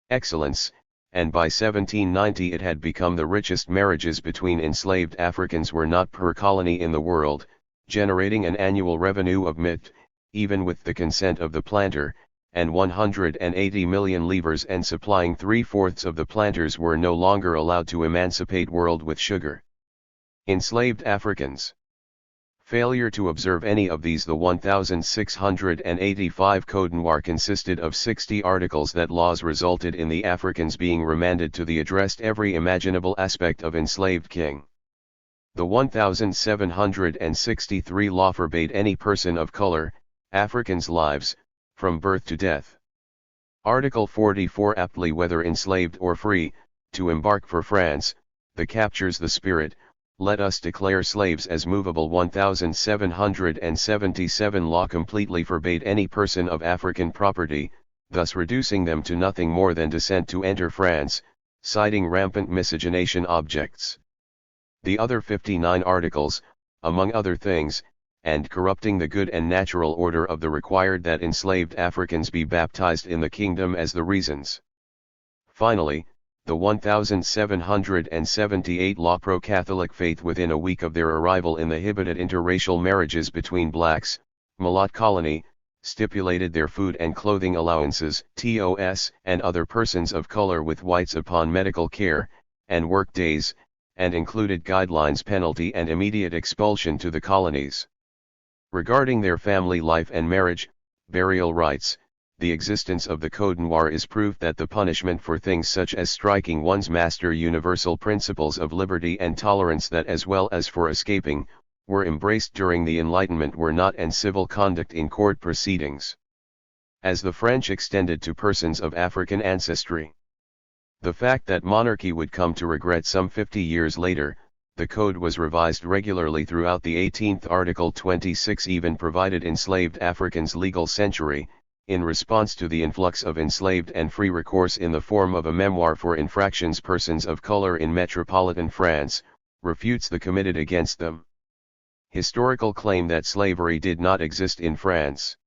[SPEAKER 1] Excellence, and by 1790 it had become the richest. Marriages between enslaved Africans were not per colony in the world, generating an annual revenue of MT, even with the consent of the planter, and 180 million livres, and supplying 3/4 of the planters were no longer allowed to emancipate world with sugar. Enslaved Africans. Failure to observe any of these. The 1685 Code Noir consisted of 60 articles. That laws resulted in the Africans being remanded to the addressed every imaginable aspect of enslaved king. The 1763 law forbade any person of color, Africans' lives, from birth to death. Article 44 aptly whether enslaved or free, to embark for France, the captures the spirit, let us declare slaves as movable. 1777 law completely forbade any person of African property, thus reducing them to nothing more than descent to enter France, citing rampant miscegenation objects. The other 59 articles, among other things, and corrupting the good and natural order of the required that enslaved Africans be baptized in the kingdom as the reasons. Finally, the 1778 law pro-Catholic faith within a week of their arrival in the prohibited interracial marriages between blacks, mulatto colony, stipulated their food and clothing allowances, TOS, and other persons of color with whites upon medical care, and work days, and included guidelines penalty and immediate expulsion to the colonies. Regarding their family life and marriage, burial rites, the existence of the Code Noir is proof that the punishment for things such as striking one's master, universal principles of liberty and tolerance that as well as for escaping, were embraced during the Enlightenment were not, and civil conduct in court proceedings. As the French extended to persons of African ancestry. The fact that monarchy would come to regret some 50 years later, the code was revised regularly throughout the 18th Article 26 even provided enslaved Africans legal century, in response to the influx of enslaved and free recourse in the form of a memoir for infractions persons of color in metropolitan France, refutes the committed against them. Historical claim that slavery did not exist in France.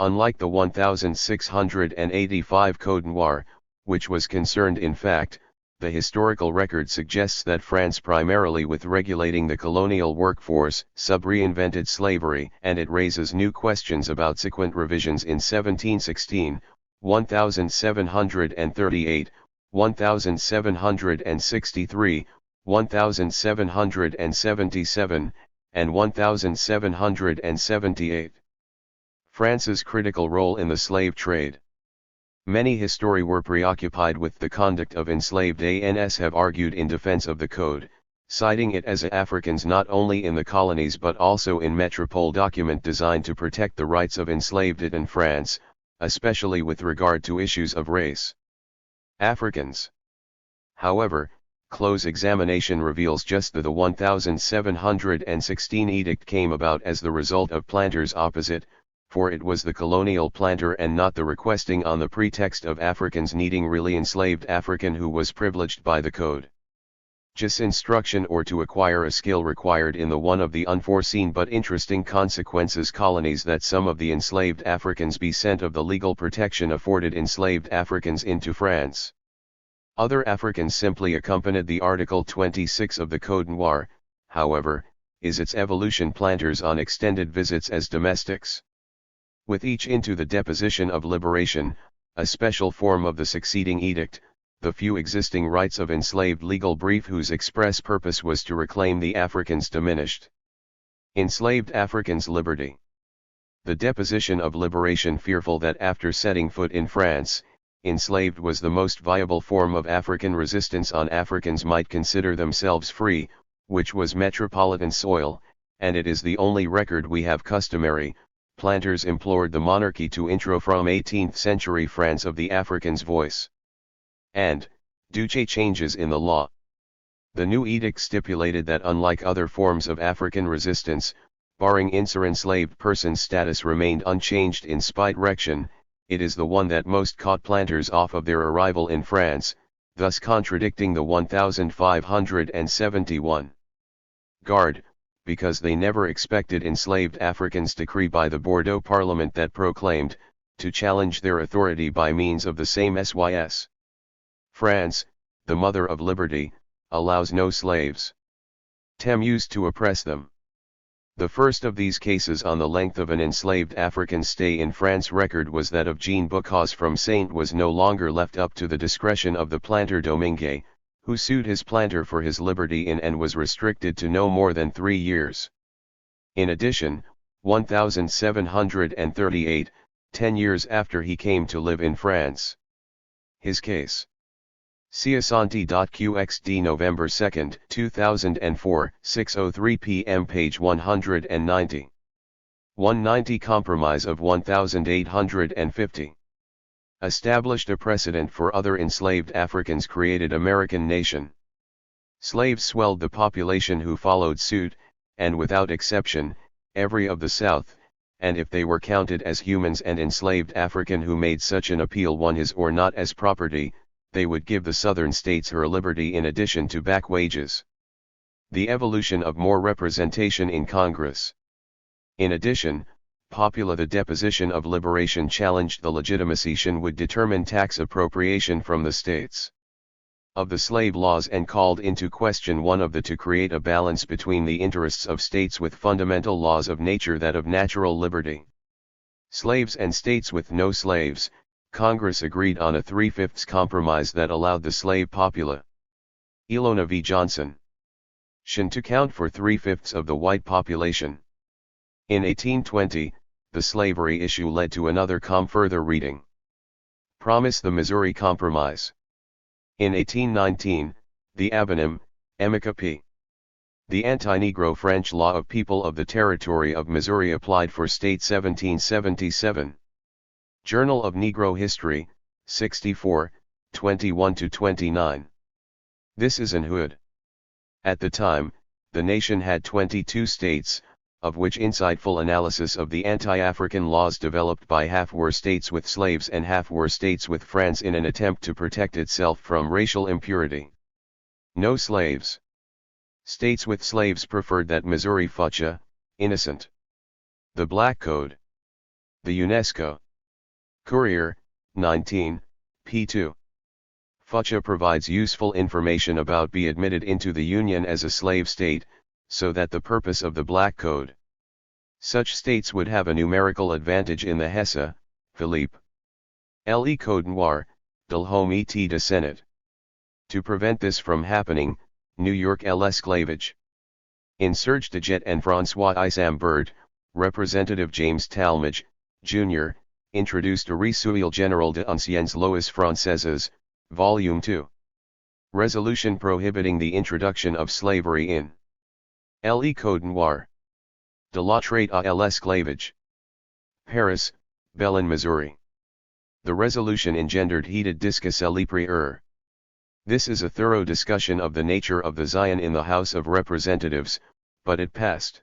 [SPEAKER 1] Unlike the 1685 Code Noir, which was concerned in fact, the historical record suggests that France primarily with regulating the colonial workforce, sub-reinvented slavery, and it raises new questions about subsequent revisions in 1716, 1738, 1763, 1777, and 1778. France's critical role in the slave trade. Many historians were preoccupied with the conduct of enslaved ANS have argued in defense of the code, citing it as Africans not only in the colonies but also in metropole document designed to protect the rights of enslaved in France, especially with regard to issues of race. Africans. However, close examination reveals just that the 1716 edict came about as the result of planters opposite, for it was the colonial planter and not the requesting on the pretext of Africans needing really enslaved African who was privileged by the code. Just instruction or to acquire a skill required in the one of the unforeseen but interesting consequences colonies that some of the enslaved Africans be sent of the legal protection afforded enslaved Africans into France. Other Africans simply accompanied the Article 26 of the Code Noir, however, is its evolution planters on extended visits as domestics. With each into the deposition of liberation, a special form of the succeeding edict, the few existing rights of enslaved legal brief whose express purpose was to reclaim the Africans diminished. Enslaved Africans' liberty. The deposition of liberation fearful that after setting foot in France, enslaved was the most viable form of African resistance on Africans might consider themselves free, which was metropolitan soil, and it is the only record we have customary. Planters implored the monarchy to intro from 18th century France of the African's voice. And, due to changes in the law. The new edict stipulated that unlike other forms of African resistance, barring enslaved persons' status remained unchanged in spite rection, it is the one that most caught planters off of their arrival in France, thus contradicting the 1571. Guard, because they never expected enslaved Africans decree by the Bordeaux Parliament that proclaimed, to challenge their authority by means of the same SYS. France, the mother of liberty, allows no slaves. Tem used to oppress them. The first of these cases on the length of an enslaved African stay in France record was that of Jean because from Saint was no longer left up to the discretion of the planter Domingue, who sued his planter for his liberty in and was restricted to no more than 3 years. In addition, 1738, 10 years after he came to live in France. His case. Ciasanti.qxd November 2, 2004, 6:03 p.m. page 190. 190 Compromise of 1850. Established a precedent for other enslaved Africans created American nation. Slaves swelled the population who followed suit, and without exception, every of the South, and if they were counted as humans and enslaved African who made such an appeal won his or not as property, they would give the Southern states her liberty in addition to back wages. The evolution of more representation in Congress. In addition, the deposition of liberation challenged the legitimacy would determine tax appropriation from the states of the slave laws and called into question one of the to create a balance between the interests of states with fundamental laws of nature that of natural liberty. Slaves and states with no slaves, Congress agreed on a 3/5 compromise that allowed the slave popula. Ilona v. Johnson. To count for 3/5 of the white population. In 1820, the slavery issue led to another further reading. Promise the Missouri Compromise. In 1819, the Abonim, Amica p. The anti-Negro French law of people of the territory of Missouri applied for state 1777. Journal of Negro History, 64, 21-29. This is an hood. At the time, the nation had 22 states, of which insightful analysis of the anti-African laws developed by half were states with slaves and half were states with France in an attempt to protect itself from racial impurity. No slaves. States with slaves preferred that Missouri Fucha, innocent. The Black Code. The UNESCO. Courier, 19, p2. Fucha provides useful information about be admitted into the Union as a slave state, so that the purpose of the Black Code. Such states would have a numerical advantage in the Hesse, Philippe. Le Code Noir, de l'Homme et de Senate. To prevent this from happening, New York L'esclavage. In Serge Dejet and François Isambert, Representative James Talmadge, Jr., introduced a Recueil Général des Anciennes Lois Françaises, Volume 2. Resolution prohibiting the introduction of slavery in Le Code Noir. De la traite à l'esclavage. Paris, Belen, Missouri. The resolution engendered heated discussions à l'Éprieur. This is a thorough discussion of the nature of the Zion in the House of Representatives, but it passed.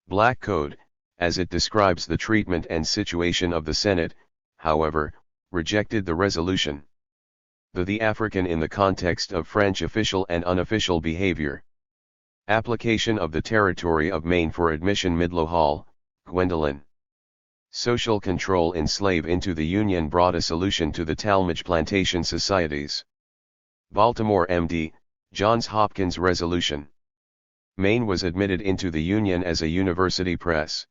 [SPEAKER 1] Black Code, as it describes the treatment and situation of the Senate, however, rejected the resolution. The African in the context of French official and unofficial behavior. Application of the territory of Maine for admission. Midlow Hall, Gwendolyn. Social control in slave into the Union brought a solution to the Talmadge plantation societies. Baltimore MD, Johns Hopkins Resolution. Maine was admitted into the Union as a university press.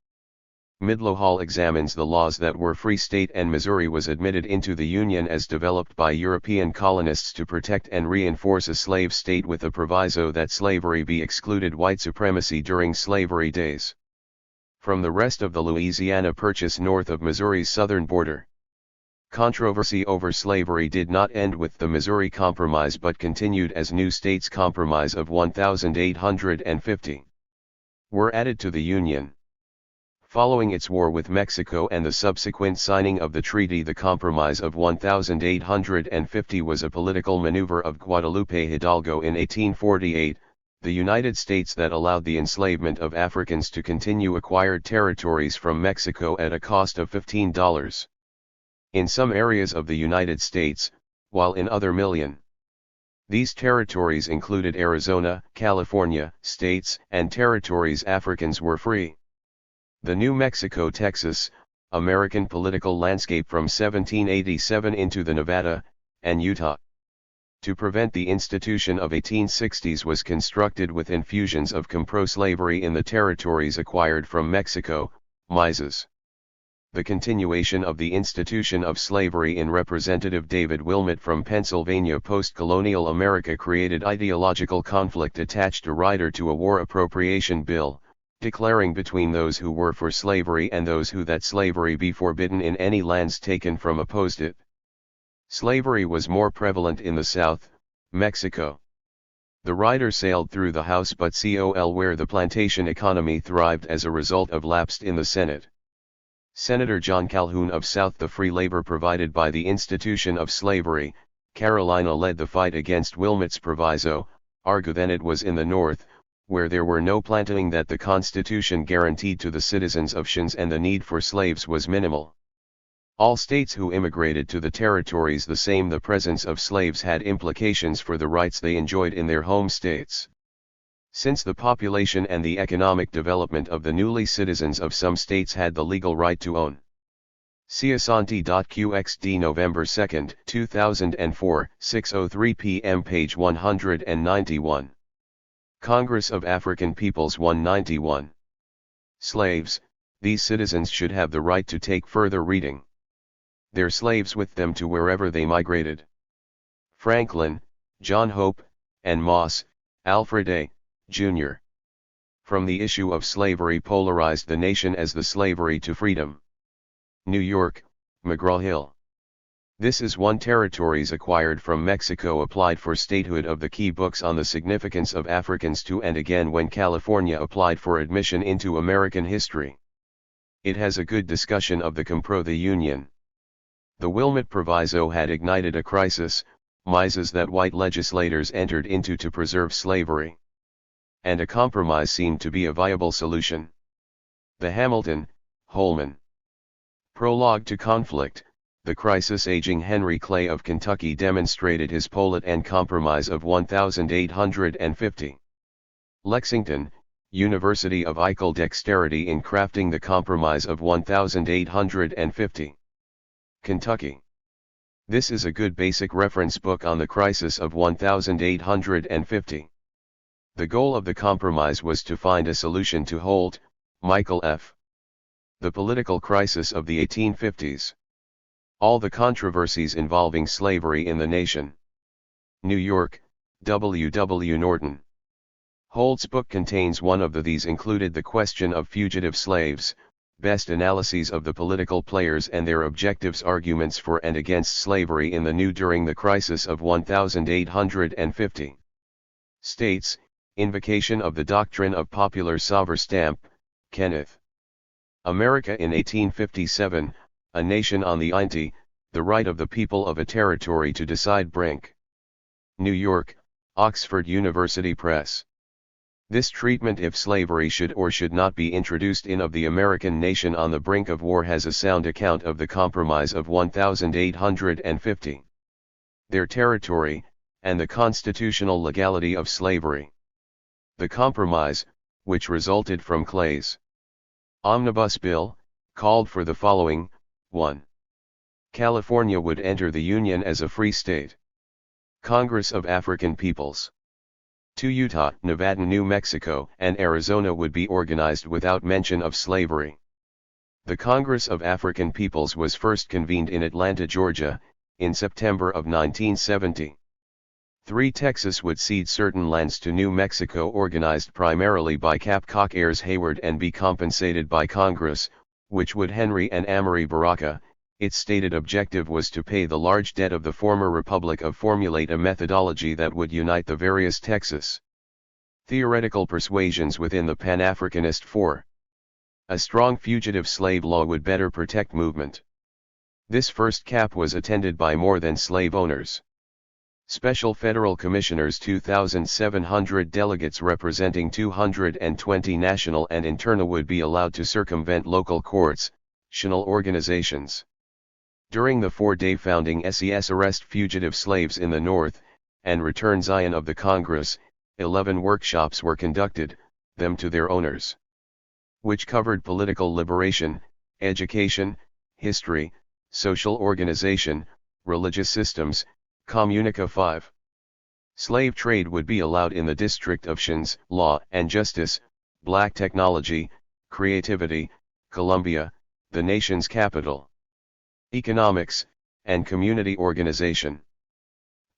[SPEAKER 1] Midlow Hall examines the laws that were free state and Missouri was admitted into the Union as developed by European colonists to protect and reinforce a slave state with a proviso that slavery be excluded white supremacy during slavery days. From the rest of the Louisiana Purchase north of Missouri's southern border. Controversy over slavery did not end with the Missouri Compromise but continued as new states compromise of 1850 were added to the Union. Following its war with Mexico and the subsequent signing of the treaty, the Compromise of 1850 was a political maneuver of Guadalupe Hidalgo in 1848, the United States that allowed the enslavement of Africans to continue acquired territories from Mexico at a cost of $15. In some areas of the United States, while in other million. These territories included Arizona, California, states and territories Africans were free. The New Mexico-Texas, American political landscape from 1787 into the Nevada, and Utah. to prevent the institution of 1860s was constructed with infusions of compro-slavery in the territories acquired from Mexico, Mises. The continuation of the institution of slavery in Representative David Wilmot from Pennsylvania post-colonial America created ideological conflict attached a rider to a war appropriation bill, declaring between those who were for slavery and those who that slavery be forbidden in any lands taken from opposed it. Slavery was more prevalent in the South, Mexico. The rider sailed through the House but col where the plantation economy thrived as a result of lapsed in the Senate. Senator John Calhoun of South the free labor provided by the institution of slavery, Carolina led the fight against Wilmot's proviso, argue than it was in the North, where there were no planting that the Constitution guaranteed to the citizens of Shins and the need for slaves was minimal. All states who immigrated to the territories the presence of slaves had implications for the rights they enjoyed in their home states. Since the population and the economic development of the newly citizens of some states had the legal right to own. See Asante.qxd November 2, 2004, 6:03 p.m. page 191. Congress of African Peoples 191. Slaves, these citizens should have the right to take further reading their slaves with them to wherever they migrated. Franklin, John Hope, and Moss, Alfred A., Jr. From the issue of slavery polarized the nation as the slavery to freedom. New York, McGraw-Hill. This is one territories acquired from Mexico applied for statehood of the key books on the significance of Africans to and again when California applied for admission into American history. It has a good discussion of the compro the Union. The Wilmot Proviso had ignited a crisis, Mises that white legislators entered into to preserve slavery. And a compromise seemed to be a viable solution. The Hamilton, Holman. Prologue to conflict, the crisis aging Henry Clay of Kentucky demonstrated his Polit and Compromise of 1850. Lexington, University of Eichel dexterity in crafting the Compromise of 1850. Kentucky. This is a good basic reference book on the crisis of 1850. The goal of the compromise was to find a solution to Holt, Michael F. The political crisis of the 1850s. All the controversies involving slavery in the nation. New York, W. W. Norton. Holt's book contains one of these included the question of fugitive slaves, best analyses of the political players and their objectives, arguments for and against slavery in the new during the crisis of 1850. States, Invocation of the Doctrine of Popular Sovereignty Stamp, Kenneth. America in 1857, A Nation on the Inti, The Right of the People of a Territory to Decide Brink. New York, Oxford University Press. This treatment if slavery should or should not be introduced in of the American nation on the brink of war has a sound account of the Compromise of 1850. Their territory, and the constitutional legality of slavery. The Compromise, which resulted from Clay's Omnibus Bill, called for the following: 1. California would enter the Union as a free state. Congress of African Peoples. 2. Utah, Nevada, New Mexico, and Arizona would be organized without mention of slavery. The Congress of African Peoples was first convened in Atlanta, Georgia, in September of 1970. 3. Texas would cede certain lands to New Mexico organized primarily by Capcock heirs Hayward and be compensated by Congress, which would Henry and Amory Baraka. Its stated objective was to pay the large debt of the former republic of formulate a methodology that would unite the various Texas theoretical persuasions within the Pan-Africanist 4. A strong fugitive slave law would better protect movement. This first cap was attended by more than slave owners. Special Federal Commissioners 2,700 delegates representing 220 national and internal would be allowed to circumvent local courts, national organizations. During the 4-day founding SES arrest fugitive slaves in the North, and return Zion of the Congress, 11 workshops were conducted, them to their owners. Which covered political liberation, education, history, social organization, religious systems, Communica 5. Slave trade would be allowed in the District of Shins, Law and Justice, Black Technology, Creativity, Columbia, the nation's capital. Economics, and community organization.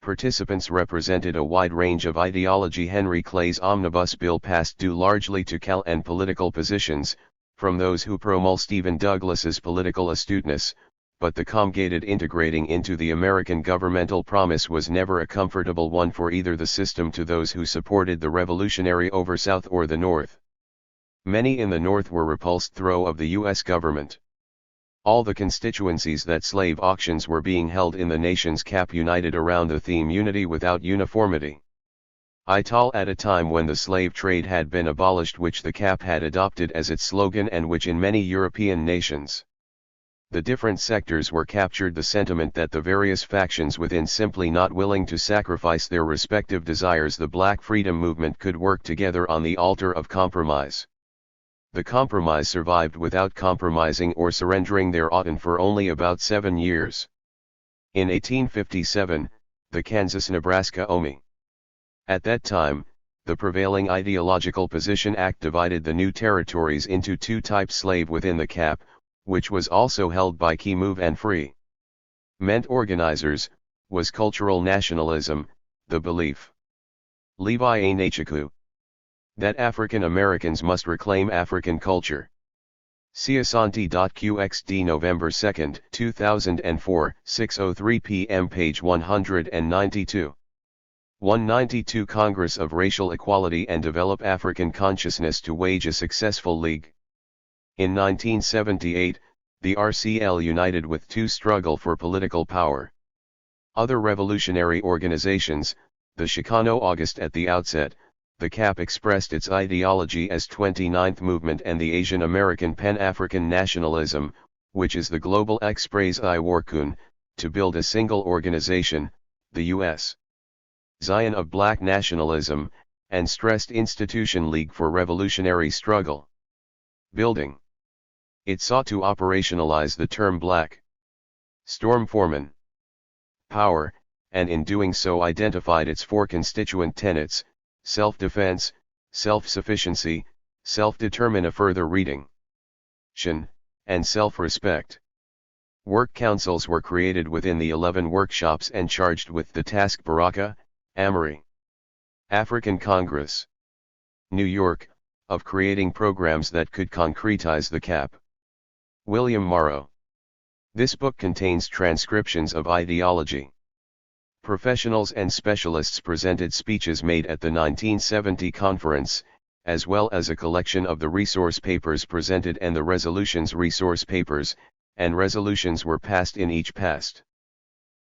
[SPEAKER 1] Participants represented a wide range of ideology. Henry Clay's omnibus bill passed due largely to Cal and political positions, from those who promulgated Stephen Douglas's political astuteness, but the comgated integrating into the American governmental promise was never a comfortable one for either the system to those who supported the revolutionary over South or the North. Many in the North were repulsed through of the U.S. government. All the constituencies that slave auctions were being held in the nation's cap united around the theme unity without uniformity. Ital at a time when the slave trade had been abolished, which the cap had adopted as its slogan and which in many European nations. The different sectors were captured the sentiment that the various factions within simply not willing to sacrifice their respective desires, the Black freedom movement could work together on the altar of compromise. The compromise survived without compromising or surrendering their oughten for only about 7 years. In 1857, the Kansas-Nebraska OMI. At that time, the prevailing ideological position act divided the new territories into two types: slave within the cap, which was also held by key move and free. Meant organizers, was cultural nationalism, the belief. Levi A. Nachiku. That African Americans must reclaim African culture. Siasanti.qxd November 2, 2004, 6:03 p.m. page 192. 192 Congress of Racial Equality and Develop African Consciousness to Wage a Successful League. In 1978, the RCL united with to struggle for political power. Other revolutionary organizations, the Chicano August at the outset, the CAP expressed its ideology as 29th Movement, and the Asian American Pan-African Nationalism, which is the global express I Warkun, to build a single organization, the U.S. Zion of Black Nationalism, and stressed Institution League for Revolutionary Struggle. Building. It sought to operationalize the term Black Storm Foreman power, and in doing so identified its four constituent tenets: self-defense, self-sufficiency, self-determine. A further reading. And self-respect. Work councils were created within the 11 workshops and charged with the task. Baraka, Amory. African Congress. New York, of creating programs that could concretize the CAP. William Morrow. This book contains transcriptions of ideology. Professionals and specialists presented speeches made at the 1970 conference, as well as a collection of the resource papers presented and the resolutions. Resource papers and resolutions were passed in each past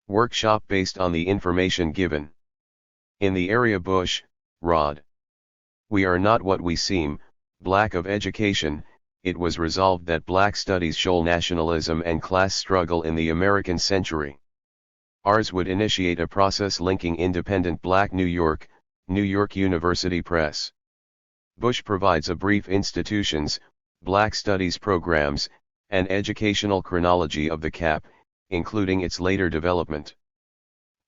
[SPEAKER 1] workshop based on the information given. In the area Bush, Rod. We are not what we seem, Black of education. It was resolved that Black studies show nationalism and class struggle in the American century. Ours would initiate a process linking independent Black New York University Press. Bush provides a brief institutions, Black studies programs, and educational chronology of the CAP, including its later development.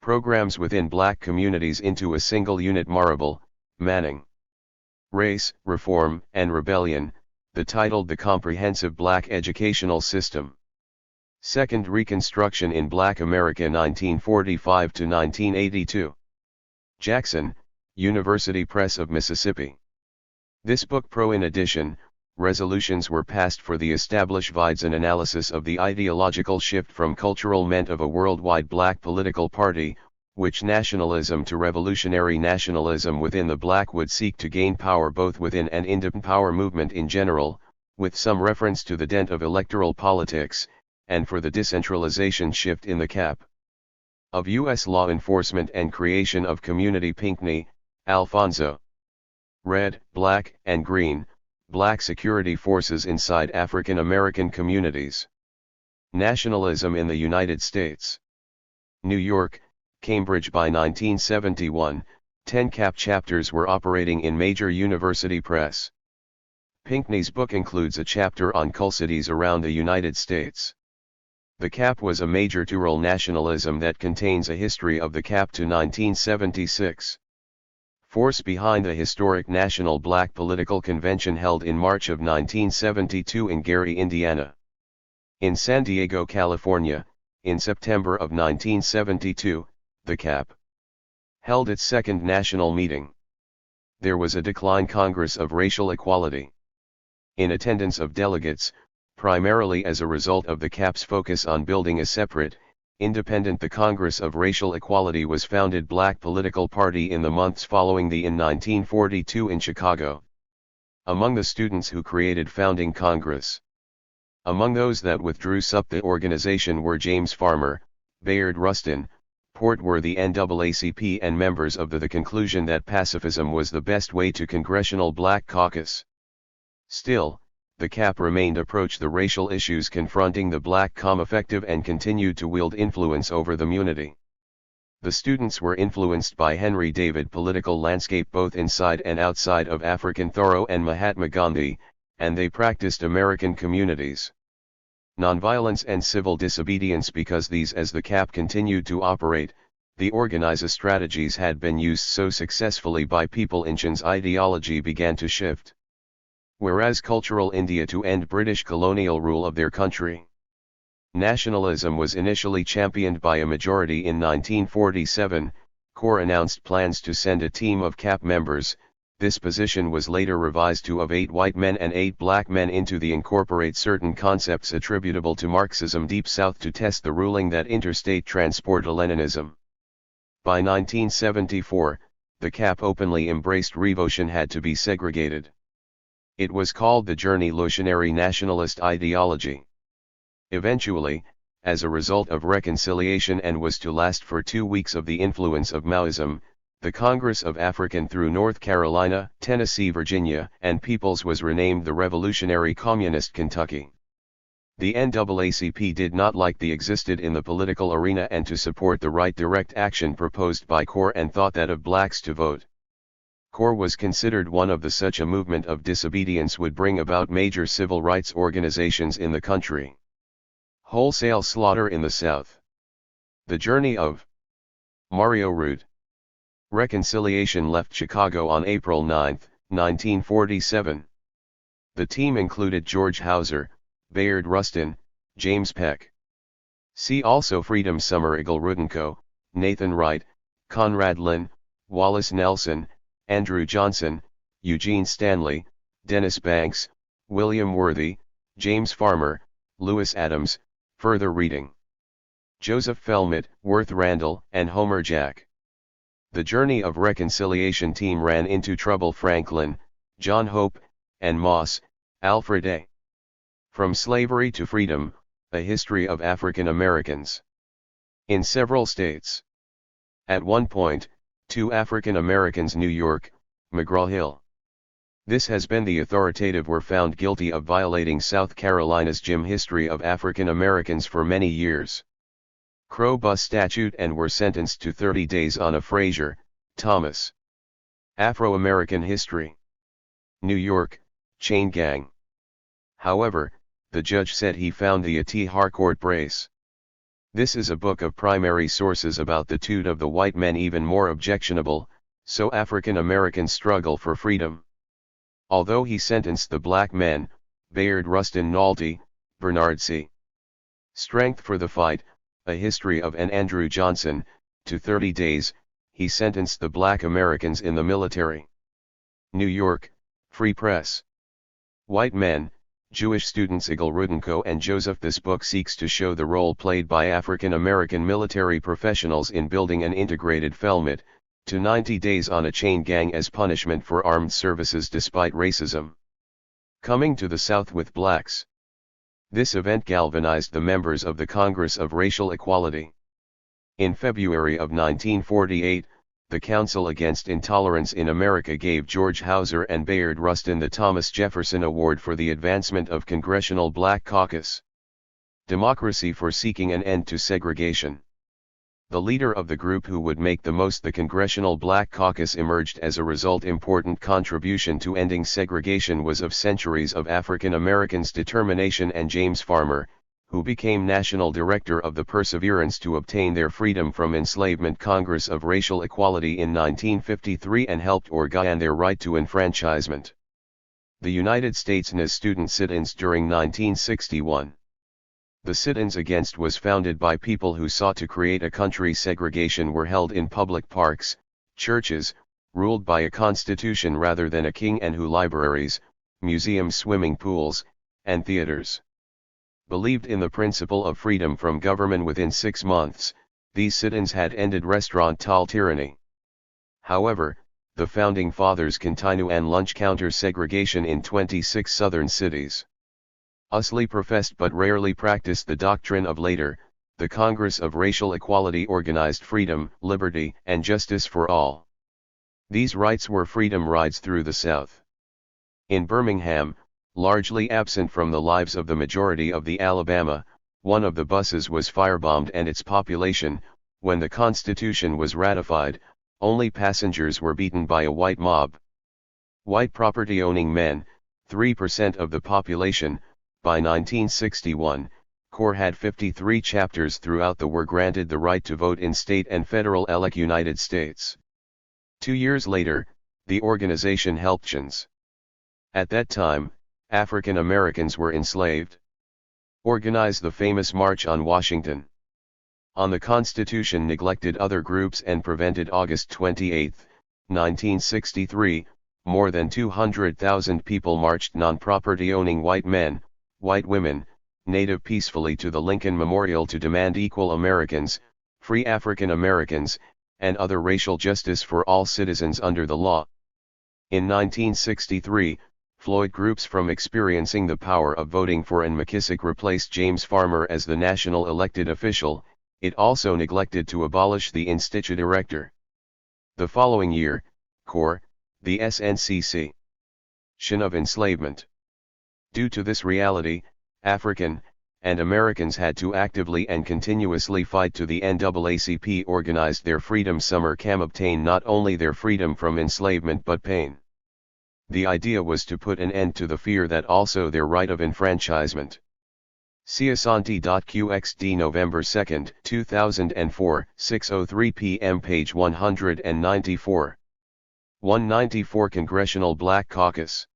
[SPEAKER 1] Programs within Black communities into a single unit. Marable, Manning. Race, Reform, and Rebellion, the titled The Comprehensive Black Educational System. Second Reconstruction in Black America 1945 to 1982. Jackson, University Press of Mississippi. This book in addition, resolutions were passed for the establishments an analysis of the ideological shift from cultural ment of a worldwide Black political party, which nationalism to revolutionary nationalism within the Black would seek to gain power both within and independent power movement in general, with some reference to the dent of electoral politics, and for the decentralization shift in the CAP. Of U.S. law enforcement and creation of community. Pinckney, Alfonso. Red, Black, and Green, Black security forces inside African American communities. Nationalism in the United States. New York, Cambridge. By 1971, 10 CAP chapters were operating in major university press. Pinckney's book includes a chapter on cities around the United States. The CAP was a major plural nationalism that contains a history of the CAP to 1976. Force behind the historic National Black Political Convention held in March of 1972 in Gary, Indiana. In San Diego, California, in September of 1972, the CAP held its second national meeting. There was a decline Congress of Racial Equality. In attendance of delegates, primarily as a result of the CAP's focus on building a separate, independent the Congress of Racial Equality was founded Black political party in the months following the in 1942 in Chicago. Among the students who created founding Congress. Among those that withdrew sup the organization were James Farmer, Bayard Rustin, Portworthy NAACP and members of the conclusion that pacifism was the best way to Congressional Black Caucus. Still, the CAP remained approach the racial issues confronting the black effective and continued to wield influence over the community. The students were influenced by Henry David political landscape both inside and outside of African Thoreau and Mahatma Gandhi, and they practiced American communities. Nonviolence and civil disobedience because these as the CAP continued to operate, the organizer strategies had been used so successfully by people Inchin's ideology began to shift. Whereas cultural India to end British colonial rule of their country. Nationalism was initially championed by a majority in 1947, CORE announced plans to send a team of CAP members. This position was later revised to of 8 white men and 8 black men into the incorporate certain concepts attributable to Marxism Deep South to test the ruling that interstate transport Leninism. By 1974, the CAP openly embraced revolution had to be segregated. It was called the Journey-Lutionary Nationalist Ideology. Eventually, as a result of reconciliation and was to last for 2 weeks of the influence of Maoism, the Congress of African through North Carolina, Tennessee, Virginia, and Peoples was renamed the Revolutionary Communist Kentucky. The NAACP did not like the existed in the political arena and to support the right direct action proposed by CORE and thought that of blacks to vote. CORE was considered one of the such a movement of disobedience would bring about major civil rights organizations in the country. Wholesale slaughter in the South. The journey of Mario Root. Reconciliation left Chicago on April 9, 1947. The team included George Hauser, Bayard Rustin, James Peck. See also Freedom Summer Eagle Rudenko, Nathan Wright, Conrad Lynn, Wallace Nelson, Andrew Johnson, Eugene Stanley, Dennis Banks, William Worthy, James Farmer, Lewis Adams. Further reading. Joseph Felmett, Worth Randall, and Homer Jack. The Journey of Reconciliation team ran into trouble Franklin, John Hope, and Moss, Alfred A. From Slavery to Freedom, A History of African Americans. In several states. At one point, 2 African Americans New York, McGraw-Hill. This has been the authoritative were found guilty of violating South Carolina's Jim History of African Americans for many years. Crow Bus statute and were sentenced to 30 days on a Frazier, Thomas. Afro-American History. New York, Chain Gang. However, the judge said he found the A.T. Harcourt brace. This is a book of primary sources about the tude of the white men even more objectionable, so African Americans struggle for freedom. Although he sentenced the black men, Bayard Rustin Nolte, Bernard C. Strength for the Fight, A History of and Andrew Johnson, to 30 days, he sentenced the black Americans in the military. New York, Free Press. White Men, Jewish Students Eagle Rudenko and Joseph. This book seeks to show the role played by African American military professionals in building an integrated Felmett, to 90 days on a chain gang as punishment for armed services despite racism. Coming to the South with blacks. This event galvanized the members of the Congress of Racial Equality. In February of 1948, the Council Against Intolerance in America gave George Hauser and Bayard Rustin the Thomas Jefferson Award for the advancement of Congressional Black Caucus. Democracy for seeking an end to segregation. The leader of the group who would make the most the Congressional Black Caucus emerged as a result important contribution to ending segregation was of centuries of African Americans' determination and James Farmer, who became national director of the Perseverance to Obtain Their Freedom from Enslavement Congress of Racial Equality in 1953 and helped orgain their right to enfranchisement. The United States NAS student sit-ins during 1961. The sit-ins against was founded by people who sought to create a country. Segregation were held in public parks, churches, ruled by a constitution rather than a king, and who libraries, museums, swimming pools, and theaters. Believed in the principle of freedom from government. Within 6 months, these sit-ins had ended restaurant-style tyranny. However, the Founding Fathers continue and lunch counter segregation in 26 southern cities. Usly professed but rarely practiced the doctrine of later, the Congress of Racial Equality organized freedom, liberty, and justice for all. These rights were freedom rides through the South. In Birmingham, largely absent from the lives of the majority of the Alabama, one of the buses was firebombed and its population, when the Constitution was ratified, only passengers were beaten by a white mob. White property-owning men, 3% of the population, by 1961, CORE had 53 chapters throughout the were granted the right to vote in state and federal United States. 2 years later, the organization helped Chins. At that time, African Americans were enslaved. Organized the famous March on Washington. On the Constitution, neglected other groups and prevented. August 28, 1963, more than 200,000 people marched, non-property-owning white men, white women, Native, peacefully to the Lincoln Memorial to demand equal Americans, free African Americans, and other racial justice for all citizens under the law. In 1963, Floyd groups from experiencing the power of voting for, and McKissick replaced James Farmer as the national elected official. It also neglected to abolish the institute director. The following year, CORE, the SNCC. Of enslavement. Due to this reality, African and Americans had to actively and continuously fight to the NAACP organized their Freedom Summer Camp, obtain not only their freedom from enslavement but pain. The idea was to put an end to the fear that also their right of enfranchisement. See Asante.qxd November 2, 2004, 6:03 p.m. page 194. 194 Congressional Black Caucus.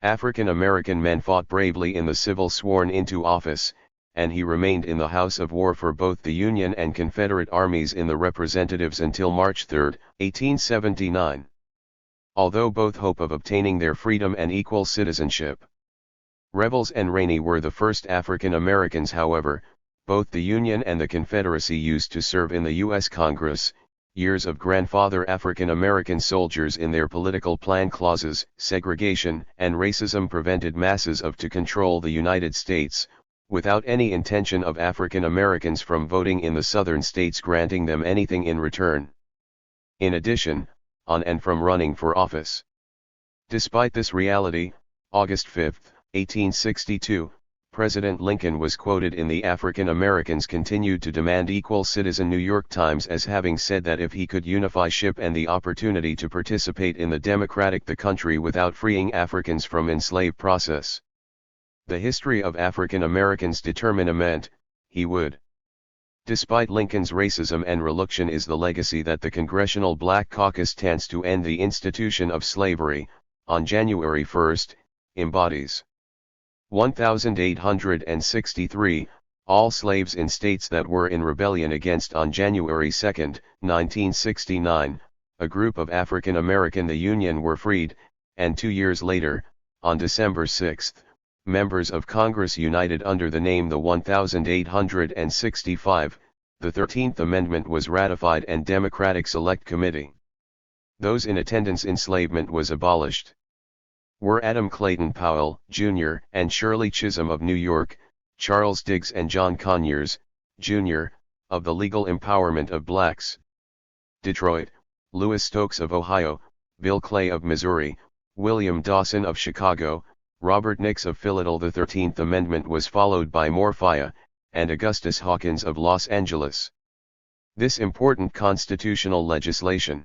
[SPEAKER 1] African American men fought bravely in the civil sworn into office, and he remained in the House of War for both the Union and Confederate armies in the Representatives until March 3, 1879. Although both hope of obtaining their freedom and equal citizenship. Revels and Rainey were the first African Americans. However, both the Union and the Confederacy used to serve in the U.S. Congress. Years of grandfather African American soldiers in their political plan clauses. Segregation and racism prevented masses of to control the United States, without any intention of African Americans from voting in the southern states granting them anything in return. In addition, on and from running for office. Despite this reality, August 5, 1862, President Lincoln was quoted in the African Americans continued to demand equal citizen New York Times as having said that if he could unify ship and the opportunity to participate in the democratic the country without freeing Africans from enslaved process. The history of African Americans determinant, he would. Despite Lincoln's racism and reluction is the legacy that the Congressional Black Caucus tends to end the institution of slavery, on January 1, embodies. 1863, all slaves in states that were in rebellion against on January 2, 1969, a group of African American the Union were freed, and 2 years later, on December 6, members of Congress united under the name the 1865, the 13th Amendment was ratified and Democratic Select Committee. Those in attendance enslavement was abolished. Were Adam Clayton Powell, Jr., and Shirley Chisholm of New York, Charles Diggs and John Conyers, Jr., of the legal empowerment of blacks. Detroit, Louis Stokes of Ohio, Bill Clay of Missouri, William Dawson of Chicago, Robert Nix of Philadelphia. The 13th Amendment was followed by Morphia, and Augustus Hawkins of Los Angeles. This important constitutional legislation.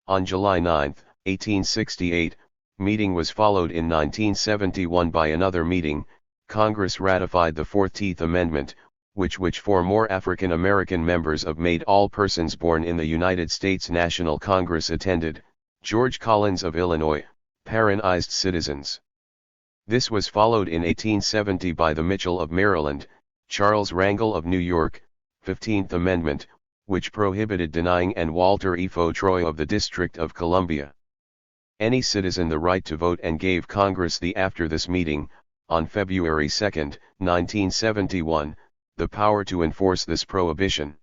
[SPEAKER 1] On July 9, 1868, meeting was followed in 1971 by another meeting, Congress ratified the 14th Amendment, which for more African American members of made all persons born in the United States National Congress attended, George Collins of Illinois, Paranized citizens. This was followed in 1870 by the Mitchell of Maryland, Charles Rangel of New York, 15th Amendment, which prohibited denying and Walter E. Fautroy of the District of Columbia. Any citizen the right to vote and gave Congress after this meeting, on February 2, 1971, the power to enforce this prohibition.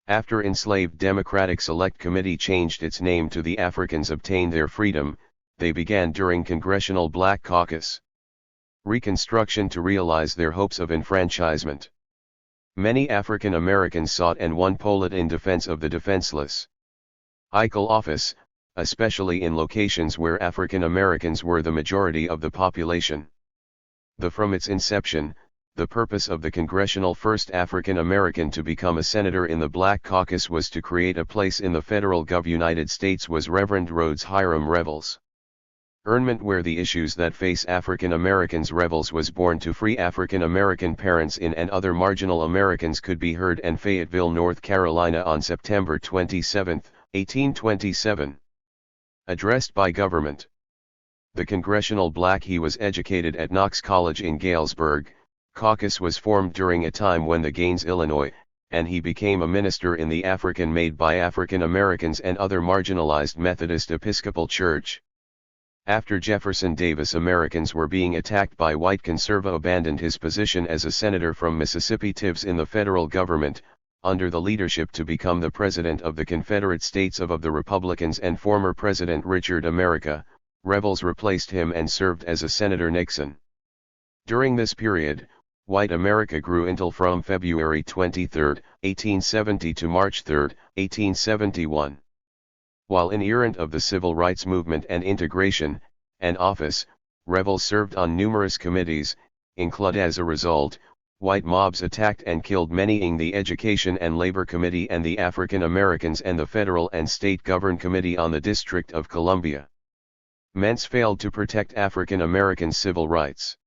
[SPEAKER 1] After enslaved Democratic Select Committee changed its name to the Africans Obtained Their Freedom, they began during Congressional Black Caucus Reconstruction to realize their hopes of enfranchisement. Many African Americans sought and won polit in defense of the defenseless. Equal office, especially in locations where African Americans were the majority of the population. From its inception, the purpose of the congressional first African American to become a senator in the Black Caucus was to create a place in the federal gov. United States was Reverend Rhodes Hiram Revels. Ernment where the issues that face African Americans. Revels was born to free African American parents in and other marginal Americans could be heard in Fayetteville, North Carolina on September 27, 1827. Addressed by government. The Congressional Black. He was educated at Knox College in Galesburg. Caucus was formed during a time when the Gaines, Illinois, and he became a minister in the African made by African Americans and other marginalized Methodist Episcopal Church. After Jefferson Davis Americans were being attacked by white conserva abandoned his position as a senator from Mississippi Tibbs in the federal government, under the leadership to become the President of the Confederate States of the Republicans and former President Richard America, Revels replaced him and served as a Senator Nixon. During this period, white America grew until from February 23, 1870 to March 3, 1871. While adherent of the civil rights movement and integration, and office, Revels served on numerous committees, including as a result, white mobs attacked and killed many in the Education and Labor Committee and the African Americans and the Federal and State Governed Committee on the District of Columbia. Ments failed to protect African American civil rights.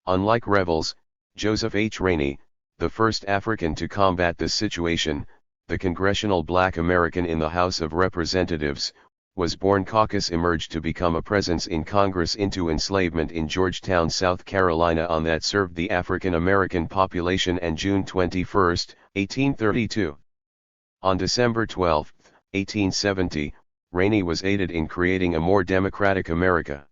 [SPEAKER 1] Unlike Revels, Joseph H. Rainey, the first African to combat this situation, the Congressional Black American in the House of Representatives, was born. Caucus emerged to become a presence in Congress into enslavement in Georgetown, South Carolina on that served the African American population and June 21, 1832. On December 12, 1870, Rainey was aided in creating a more democratic America.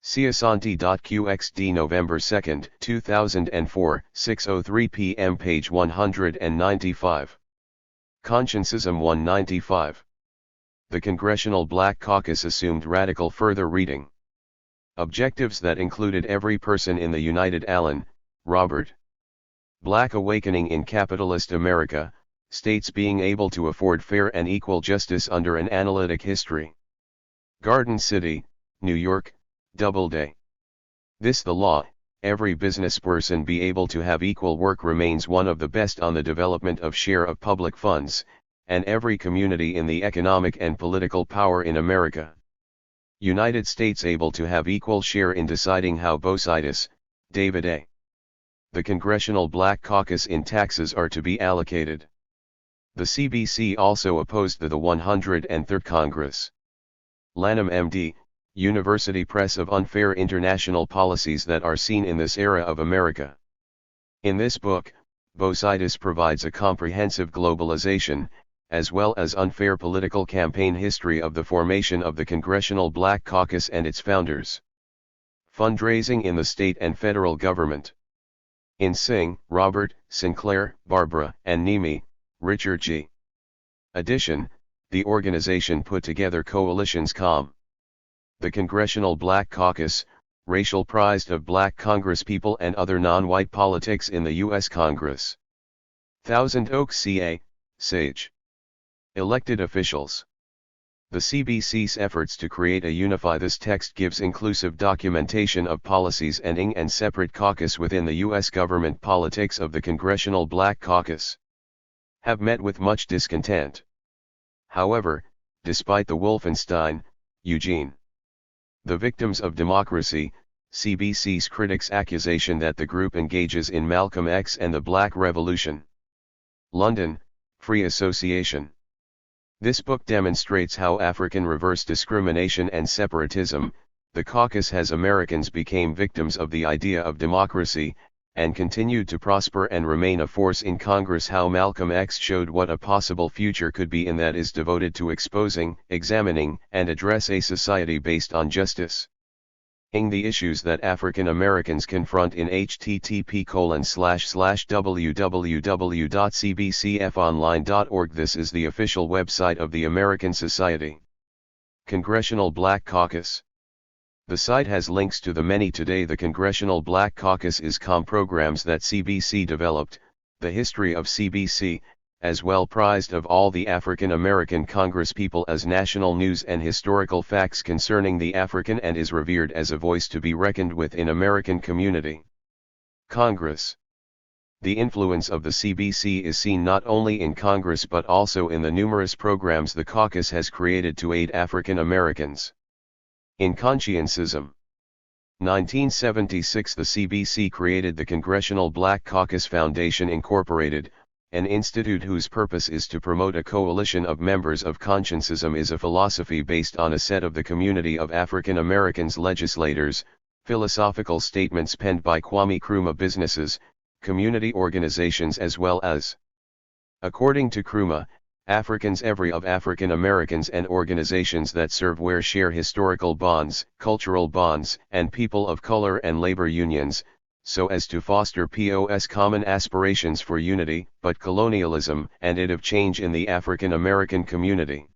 [SPEAKER 1] See Asante.qxd November 2, 2004, 6:03 p.m. page 195. Consciencism 195. The Congressional Black Caucus assumed radical further reading. Objectives that included every person in the United Allen, Robert. Black awakening in capitalist America, states being able to afford fair and equal justice under an analytic history. Garden City, New York, Doubleday. This the law, every business person be able to have equal work remains one of the best on the development of share of public funds, and every community in the economic and political power in America. United States able to have equal share in deciding how Bositis, David A. The Congressional Black Caucus in taxes are to be allocated. The CBC also opposed the 103rd Congress. Lanham M.D., University Press of unfair international policies that are seen in this era of America. In this book, Bositis provides a comprehensive globalization, as well as unfair political campaign history of the formation of the Congressional Black Caucus and its founders. Fundraising in the state and federal government. In Singh, Robert, Sinclair, Barbara, and Nemi, Richard G. Addition, the organization put together coalitions the Congressional Black Caucus, racial prized of black congresspeople and other non-white politics in the U.S. Congress. Thousand Oaks CA, SAGE. Elected officials. The CBC's efforts to create a unify this text gives inclusive documentation of policies ending and separate caucus within the U.S. government politics of the Congressional Black Caucus. Have met with much discontent. However, despite the Wolfenstein, Eugene. The Victims of Democracy, CBC's critics' accusation that the group engages in Malcolm X and the Black Revolution. London, Free Association. This book demonstrates how African reverse discrimination and separatism, the caucus has Americans became victims of the idea of democracy, and continued to prosper and remain a force in Congress. How Malcolm X showed what a possible future could be, and that is devoted to exposing, examining, and address a society based on justice. The issues that African Americans confront in http://www.cbcfonline.org. This is the official website of the American Society. Congressional Black Caucus. The site has links to the many today the Congressional Black Caucus is programs that CBC developed, the history of CBC, as well prized of all the African American Congresspeople as national news and historical facts concerning the African, and is revered as a voice to be reckoned with in American community. Congress. The influence of the CBC is seen not only in Congress but also in the numerous programs the caucus has created to aid African Americans. In consciencism. 1976 the CBC created the Congressional Black Caucus Foundation Incorporated, an institute whose purpose is to promote a coalition of members of consciencism is a philosophy based on a set of the community of African Americans legislators, philosophical statements penned by Kwame Nkrumah, businesses, community organizations as well as. According to Nkrumah, Africans every of African Americans and organizations that serve where share historical bonds, cultural bonds, and people of color and labor unions, so as to foster POS common aspirations for unity, but colonialism and it of change in the African American community.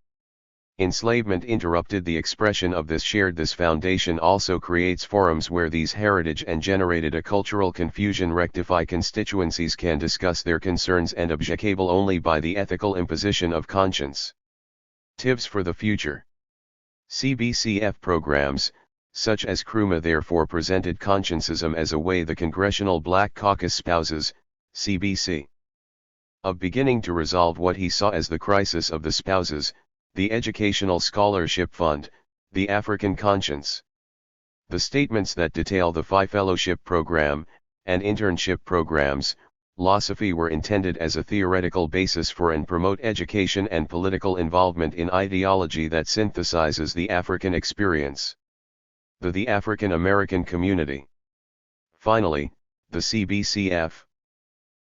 [SPEAKER 1] Enslavement interrupted the expression of this shared. This foundation also creates forums where these heritage and generated a cultural confusion rectify. Constituencies can discuss their concerns and objectable only by the ethical imposition of conscience. Tips for the future. CBCF programs, such as Nkrumah, therefore presented consciencism as a way the Congressional Black Caucus spouses, CBC. Of beginning to resolve what he saw as the crisis of the spouses, the Educational Scholarship Fund, the African Conscience. The statements that detail the Phi Fellowship Program, and internship programs, philosophy were intended as a theoretical basis for and promote education and political involvement in ideology that synthesizes the African experience. The African American community. Finally, the CBCF.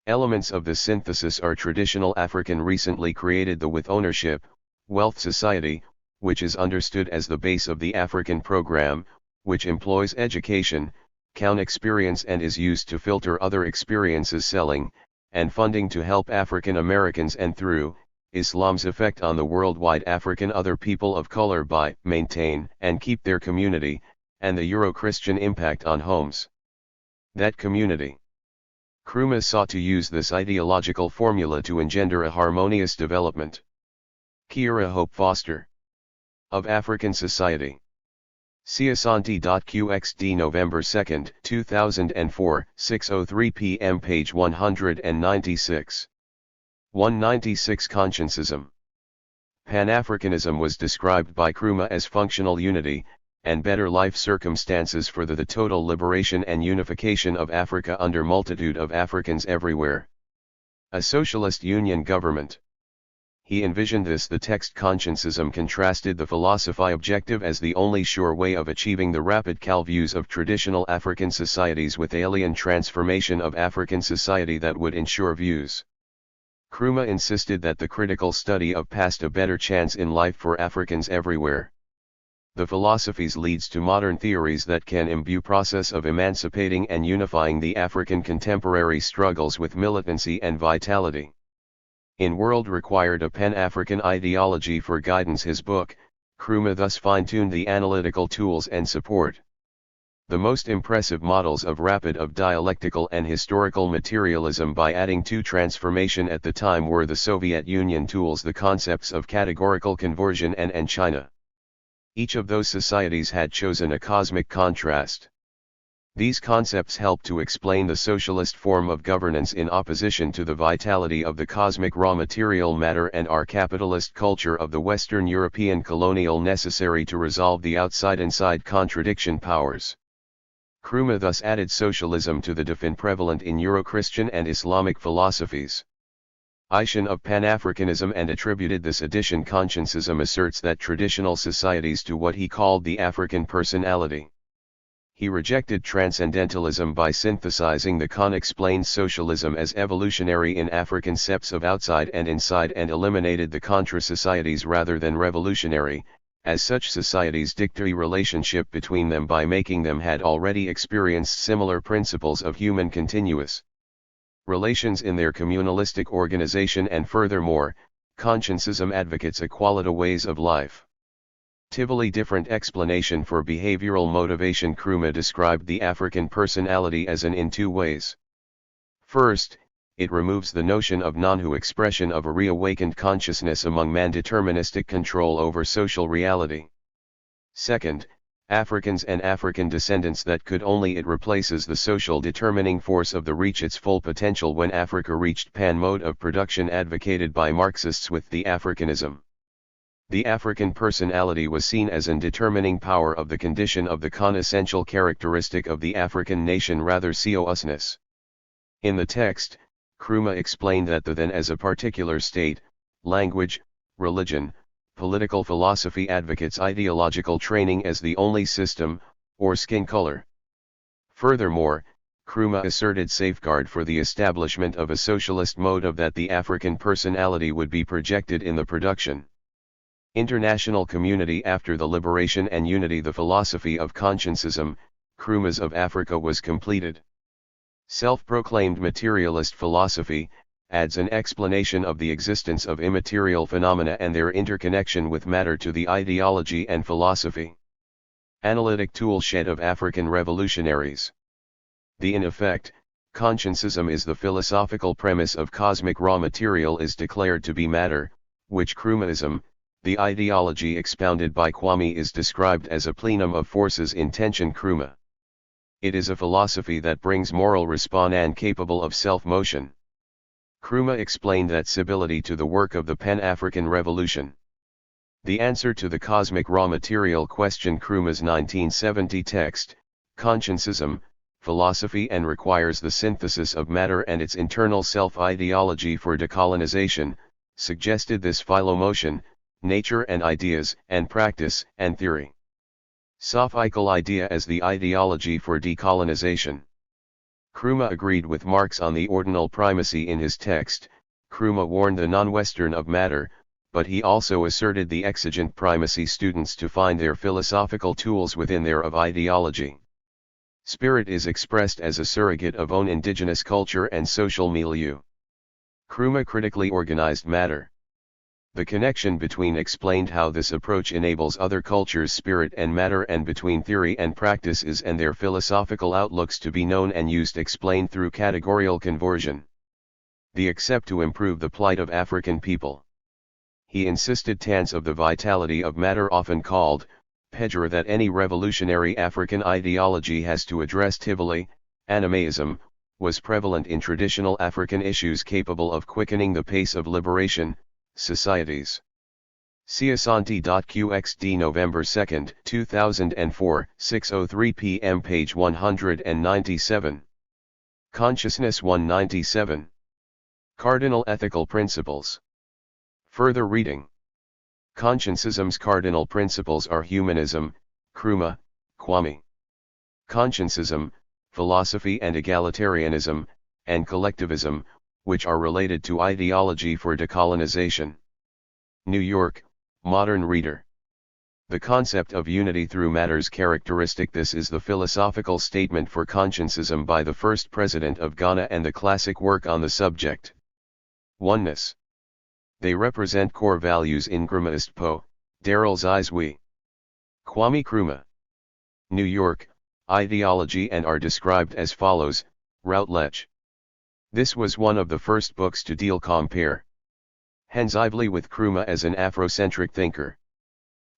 [SPEAKER 1] Elements of this synthesis are traditional African, recently created the With Ownership, Wealth Society, which is understood as the base of the African program, which employs education, count experience and is used to filter other experiences, selling, and funding to help African Americans and through, Islam's effect on the worldwide African other people of color by, maintain and keep their community, and the Euro-Christian impact on homes. That community. Nkrumah sought to use this ideological formula to engender a harmonious development. Kiera Hope Foster. Of African Society. Siasanti.qxd November 2, 2004, 6:03 p.m. page 196. 196 Consciencism. Pan-Africanism was described by Nkrumah as functional unity, and better life circumstances for the total liberation and unification of Africa under multitude of Africans everywhere. A socialist union government. He envisioned this. The text Consciencism contrasted the philosophy objective as the only sure way of achieving the rapid views of traditional African societies with alien transformation of African society that would ensure views. Nkrumah insisted that the critical study of past a better chance in life for Africans everywhere. The philosophies leads to modern theories that can imbue process of emancipating and unifying the African contemporary struggles with militancy and vitality. In World required a Pan-African ideology for guidance. His book, Nkrumah thus fine-tuned the analytical tools and support. The most impressive models of rapid of dialectical and historical materialism by adding to transformation at the time were the Soviet Union tools, the concepts of categorical conversion and China. Each of those societies had chosen a cosmic contrast. These concepts help to explain the socialist form of governance in opposition to the vitality of the cosmic raw material matter and our capitalist culture of the Western European colonial necessary to resolve the outside-inside contradiction powers. Krumah thus added socialism to the definition prevalent in Euro-Christian and Islamic philosophies. Ishan of Pan-Africanism and attributed this addition. Consciencism asserts that traditional societies to what he called the African personality. He rejected transcendentalism by synthesizing the Khan explains socialism as evolutionary in African concepts of outside and inside and eliminated the contra societies rather than revolutionary, as such societies dictate relationship between them by making them had already experienced similar principles of human continuous relations in their communalistic organization and furthermore, consciencism advocates equality ways of life. Totally different explanation for behavioral motivation. Krumah described the African personality as in two ways. First, it removes the notion of non-who expression of a reawakened consciousness among man deterministic control over social reality. Second, Africans and African descendants that could only it replaces the social determining force of the reach its full potential when Africa reached pan mode of production advocated by Marxists with the Africanism. The African personality was seen as an determining power of the condition of the essential characteristic of the African nation rather co-usness. In the text, Krumah explained that the then as a particular state, language, religion, political philosophy advocates ideological training as the only system, or skin color. Furthermore, Krumah asserted safeguard for the establishment of a socialist mode of that the African personality would be projected in the production. International community after the liberation and unity. The philosophy of consciencism, Krumah's of Africa was completed. Self-proclaimed materialist philosophy, adds an explanation of the existence of immaterial phenomena and their interconnection with matter to the ideology and philosophy. Analytic toolshed of African revolutionaries. In effect, consciencism is the philosophical premise of cosmic raw material is declared to be matter, which Krumahism, the ideology expounded by Kwame, is described as a plenum of forces in tension. Krumah. It is a philosophy that brings moral response and capable of self-motion. Krumah explained that stability to the work of the Pan-African Revolution. The answer to the cosmic raw material question. Krumah's 1970 text, Consciencism, Philosophy and requires the synthesis of matter and its internal self-ideology for decolonization, suggested this philomotion, nature and ideas and practice and theory. Sophical idea as the ideology for decolonization. Krumah agreed with Marx on the ordinal primacy in his text. Krumah warned the non-Western of matter, but he also asserted the exigent primacy students to find their philosophical tools within their of ideology. Spirit is expressed as a surrogate of own indigenous culture and social milieu. Krumah critically organized matter. The connection between explained how this approach enables other cultures' spirit and matter and between theory and practice is and their philosophical outlooks to be known and used explained through categorical conversion. The accept to improve the plight of African people. He insisted tense of the vitality of matter often called, Pedra that any revolutionary African ideology has to address Tivoli, animism, was prevalent in traditional African issues capable of quickening the pace of liberation, societies. Siasanti.qxd November 2, 2004, 6:03 p.m. page 197. Consciousness 197. Cardinal Ethical Principles. Further reading. Consciencism's cardinal principles are humanism, Krumah, Kwame. Consciencism, philosophy and egalitarianism, and collectivism, which are related to ideology for decolonization. New York, Modern Reader. The concept of unity through matter's characteristic. This is the philosophical statement for consciencism by the first president of Ghana and the classic work on the subject. Oneness. They represent core values in Krumahist Po, Darrell Zizwe. Kwame Krumah. New York, Ideology and are described as follows, Routledge. This was one of the first books to deal compare hensively with Krumah as an Afrocentric thinker.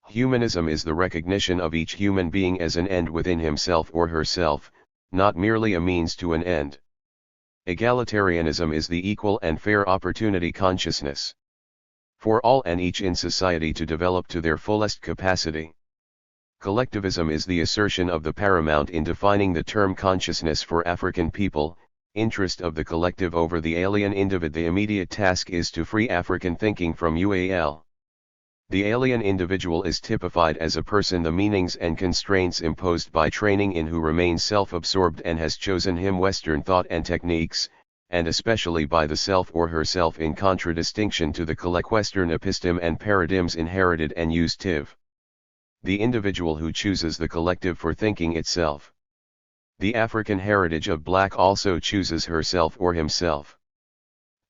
[SPEAKER 1] Humanism is the recognition of each human being as an end within himself or herself, not merely a means to an end. Egalitarianism is the equal and fair opportunity consciousness for all and each in society to develop to their fullest capacity. Collectivism is the assertion of the paramount in defining the term consciousness for African people, interest of the collective over the alien individ. The immediate task is to free African thinking from UAL. The alien individual is typified as a person, the meanings and constraints imposed by training in who remains self-absorbed and has chosen him Western thought and techniques, and especially by the self or herself in contradistinction to the collect Western episteme and paradigms inherited and used tiv. The individual who chooses the collective for thinking itself. The African heritage of black also chooses herself or himself.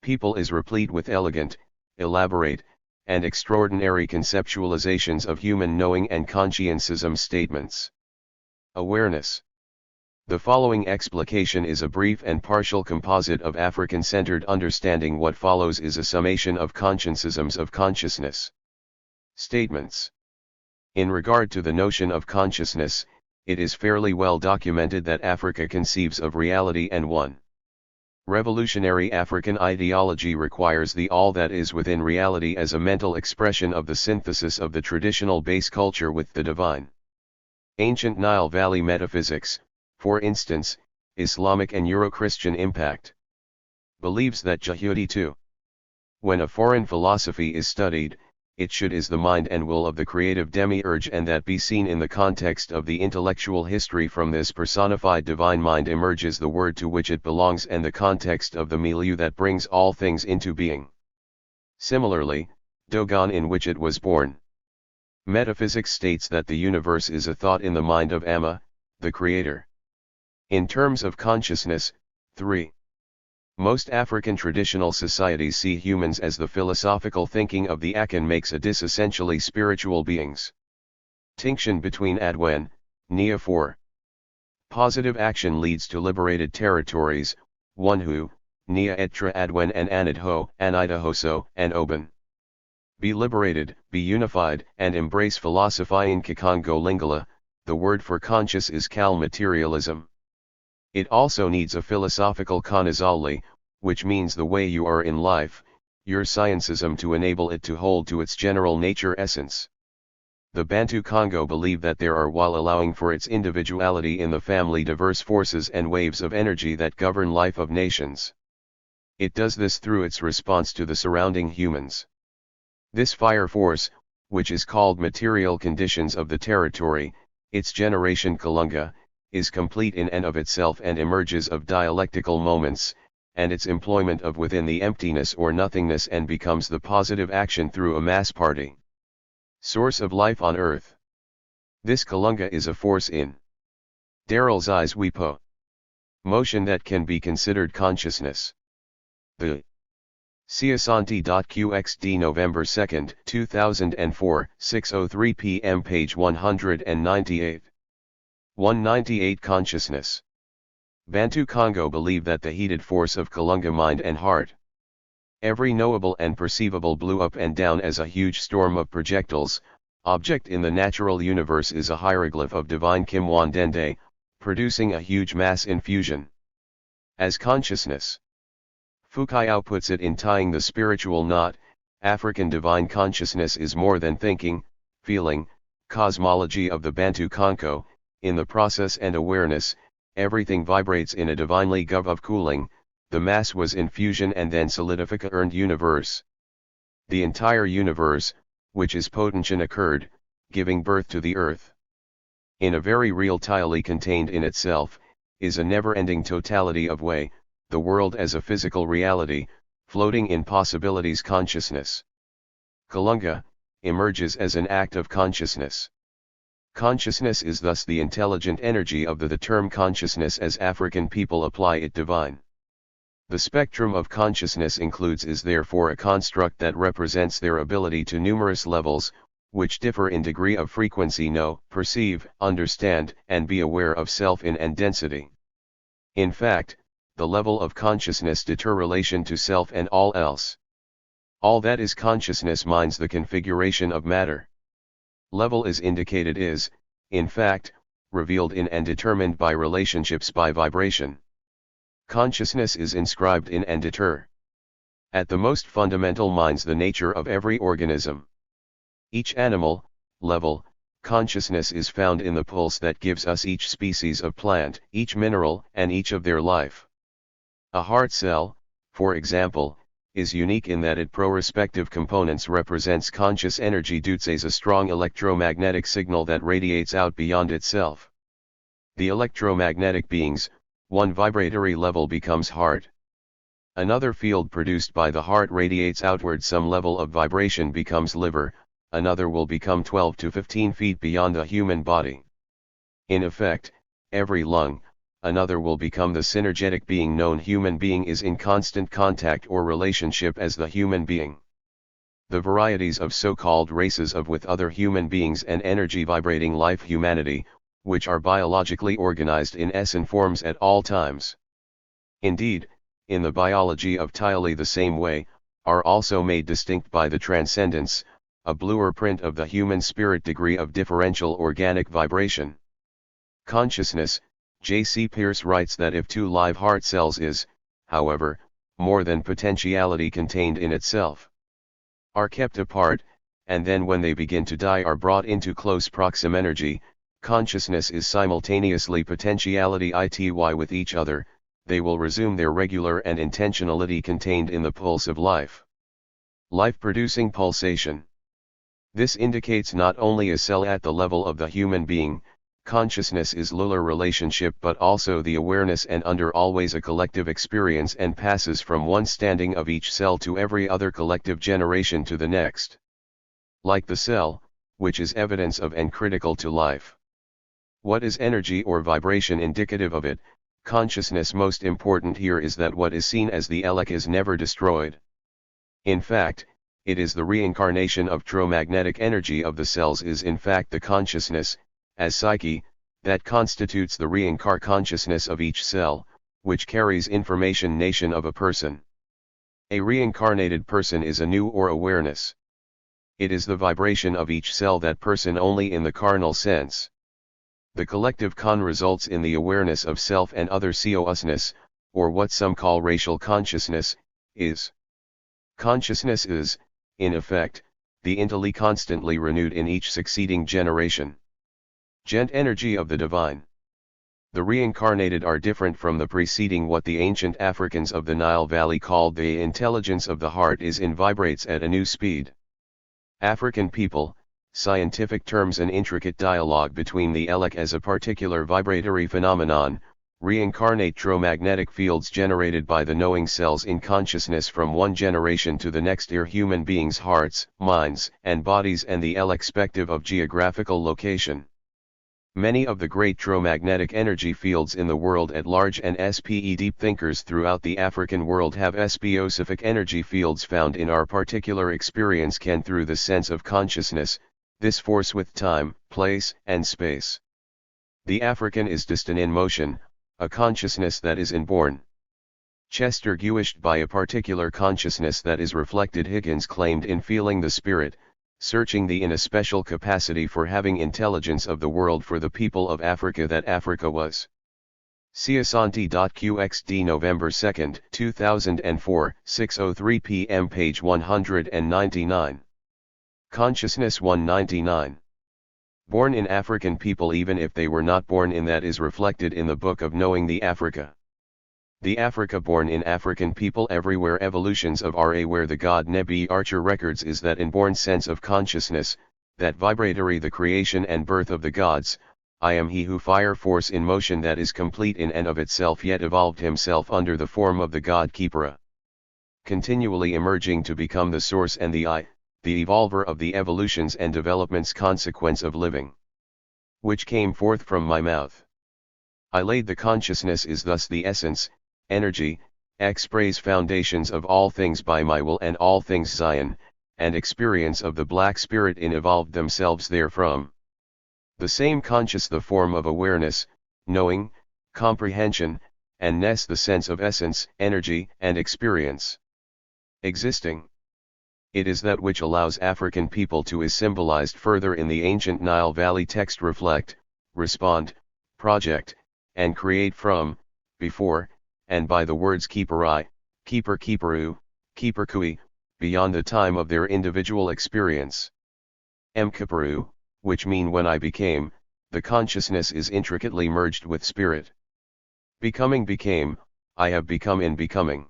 [SPEAKER 1] People is replete with elegant, elaborate, and extraordinary conceptualizations of human knowing and conscientism statements. Awareness. The following explication is a brief and partial composite of African-centered understanding. What follows is a summation of conscientisms of consciousness. Statements. In regard to the notion of consciousness, it is fairly well documented that Africa conceives of reality, and one revolutionary African ideology requires the all that is within reality as a mental expression of the synthesis of the traditional base culture with the divine. Ancient Nile Valley metaphysics, for instance, Islamic and Euro-Christian impact, believes that Jahudi too. When a foreign philosophy is studied, it should is the mind and will of the creative demiurge, and that be seen in the context of the intellectual history. From this personified divine mind emerges the word to which it belongs and the context of the milieu that brings all things into being. Similarly, Dogon in which it was born. Metaphysics states that the universe is a thought in the mind of Amma, the creator. In terms of consciousness, 3. Most African traditional societies see humans as the philosophical thinking of the Akan makes Adis essentially spiritual beings. Tinction between Adwen, Nia 4. Positive action leads to liberated territories, one who, Nia etra Adwen and Anidho, Anidahoso, and Oban. Be liberated, be unified, and embrace philosophizing Kikongo Lingala. The word for conscious is Kal materialism. It also needs a philosophical konazali, which means the way you are in life, your scientism, to enable it to hold to its general nature essence. The Bantu Congo believe that there are, while allowing for its individuality in the family, diverse forces and waves of energy that govern life of nations. It does this through its response to the surrounding humans. This fire force, which is called material conditions of the territory, its generation Kalunga, is complete in and of itself and emerges of dialectical moments, and its employment of within the emptiness or nothingness, and becomes the positive action through a mass party. Source of life on earth. This Kalunga is a force in Daryl's eyes Wipo. Motion that can be considered consciousness. The Siasanti.qxd November 2, 2004, 6:03 p.m. page 198. 198 Consciousness. Bantu Congo believe that the heated force of Kalunga mind and heart. Every knowable and perceivable blew up and down as a huge storm of projectiles. Object in the natural universe is a hieroglyph of divine Kimwandende, producing a huge mass infusion. As consciousness. Fukuyao puts it in tying the spiritual knot. African divine consciousness is more than thinking, feeling, cosmology of the Bantu Congo. In the process and awareness, everything vibrates in a divinely gov of cooling. The mass was infusion and then solidifica earned universe. The entire universe, which is potention, occurred, giving birth to the earth. In a very real tilely contained in itself, is a never-ending totality of way, the world as a physical reality, floating in possibilities consciousness. Kalunga, emerges as an act of consciousness. Consciousness is thus the intelligent energy of the term consciousness as African people apply it divine. The spectrum of consciousness includes is therefore a construct that represents their ability to numerous levels, which differ in degree of frequency: know, perceive, understand, and be aware of self in and density. In fact, the level of consciousness deter relation to self and all else. All that is consciousness minds the configuration of matter. Level is indicated is, in fact, revealed in and determined by relationships by vibration. Consciousness is inscribed in and deter. At the most fundamental minds the nature of every organism. Each animal, level, consciousness is found in the pulse that gives us each species of plant, each mineral, and each of their life. A heart cell, for example, is unique in that its prospective components represents conscious energy due to a strong electromagnetic signal that radiates out beyond itself. The electromagnetic beings, one vibratory level becomes heart. Another field produced by the heart radiates outward, some level of vibration becomes liver, another will become 12 to 15 feet beyond the human body. In effect, every lung, another will become the synergetic being known human being is in constant contact or relationship as the human being. The varieties of so-called races of with other human beings and energy vibrating life humanity, which are biologically organized in essence forms at all times. Indeed, in the biology of Tiley the same way, are also made distinct by the transcendence, a blueprint of the human spirit degree of differential organic vibration. Consciousness, J.C. Pierce writes that if two live heart cells is, however, more than potentiality contained in itself, are kept apart, and then when they begin to die are brought into close proximity, consciousness is simultaneously potentiality ity with each other, they will resume their regular and intentionality contained in the pulse of life. Life-producing pulsation. This indicates not only a cell at the level of the human being, consciousness is lular relationship but also the awareness and under always a collective experience and passes from one standing of each cell to every other collective generation to the next. Like the cell, which is evidence of and critical to life. What is energy or vibration indicative of it? Consciousness. Most important here is that what is seen as the elec is never destroyed. In fact, it is the reincarnation of electromagnetic energy of the cells is in fact the consciousness, as psyche, that constitutes the reincarnate consciousness of each cell, which carries information nation of a person. A reincarnated person is a new or awareness. It is the vibration of each cell that person only in the carnal sense. The collective con results in the awareness of self and other consciousness, or what some call racial consciousness, is. Consciousness is, in effect, the intellect constantly renewed in each succeeding generation. Gent energy of the divine. The reincarnated are different from the preceding. What the ancient Africans of the Nile Valley called the intelligence of the heart is in vibrates at a new speed. African people, scientific terms an intricate dialogue between the elec as a particular vibratory phenomenon, reincarnate electromagnetic fields generated by the knowing cells in consciousness from one generation to the next ear human beings' hearts, minds, and bodies and the elec-spective of geographical location. Many of the great electromagnetic energy fields in the world at large and SPE deep thinkers throughout the African world have specific energy fields found in our particular experience can through the sense of consciousness, this force with time, place, and space. The African is distant in motion, a consciousness that is inborn. Chester guished by a particular consciousness that is reflected. Higgins claimed in feeling the spirit, searching the in a special capacity for having intelligence of the world for the people of Africa that Africa was. Ciasanti.qxd November 2, 2004, 6:03 p.m. page 199. Consciousness 199. Born in African people even if they were not born in that is reflected in the Book of Knowing the Africa. The Africa born in African people everywhere evolutions of Ra where the God Nebi Archer records is that inborn sense of consciousness, that vibratory the creation and birth of the gods, I am he who fire force in motion that is complete in and of itself yet evolved himself under the form of the God Keepera. Continually emerging to become the source and the I, the evolver of the evolutions and developments consequence of living. Which came forth from my mouth. I laid the consciousness is thus the essence, energy, express foundations of all things by my will and all things Zion, and experience of the black spirit in evolved themselves therefrom. The same conscious the form of awareness, knowing, comprehension, and ness the sense of essence, energy, and experience. Existing. It is that which allows African people to is symbolized further in the ancient Nile Valley text reflect, respond, project, and create from, before, and by the words keeperai, keeper keeperu, keeper kui, beyond the time of their individual experience. Mkeperu, which mean when I became, the consciousness is intricately merged with spirit. Becoming became, I have become in becoming.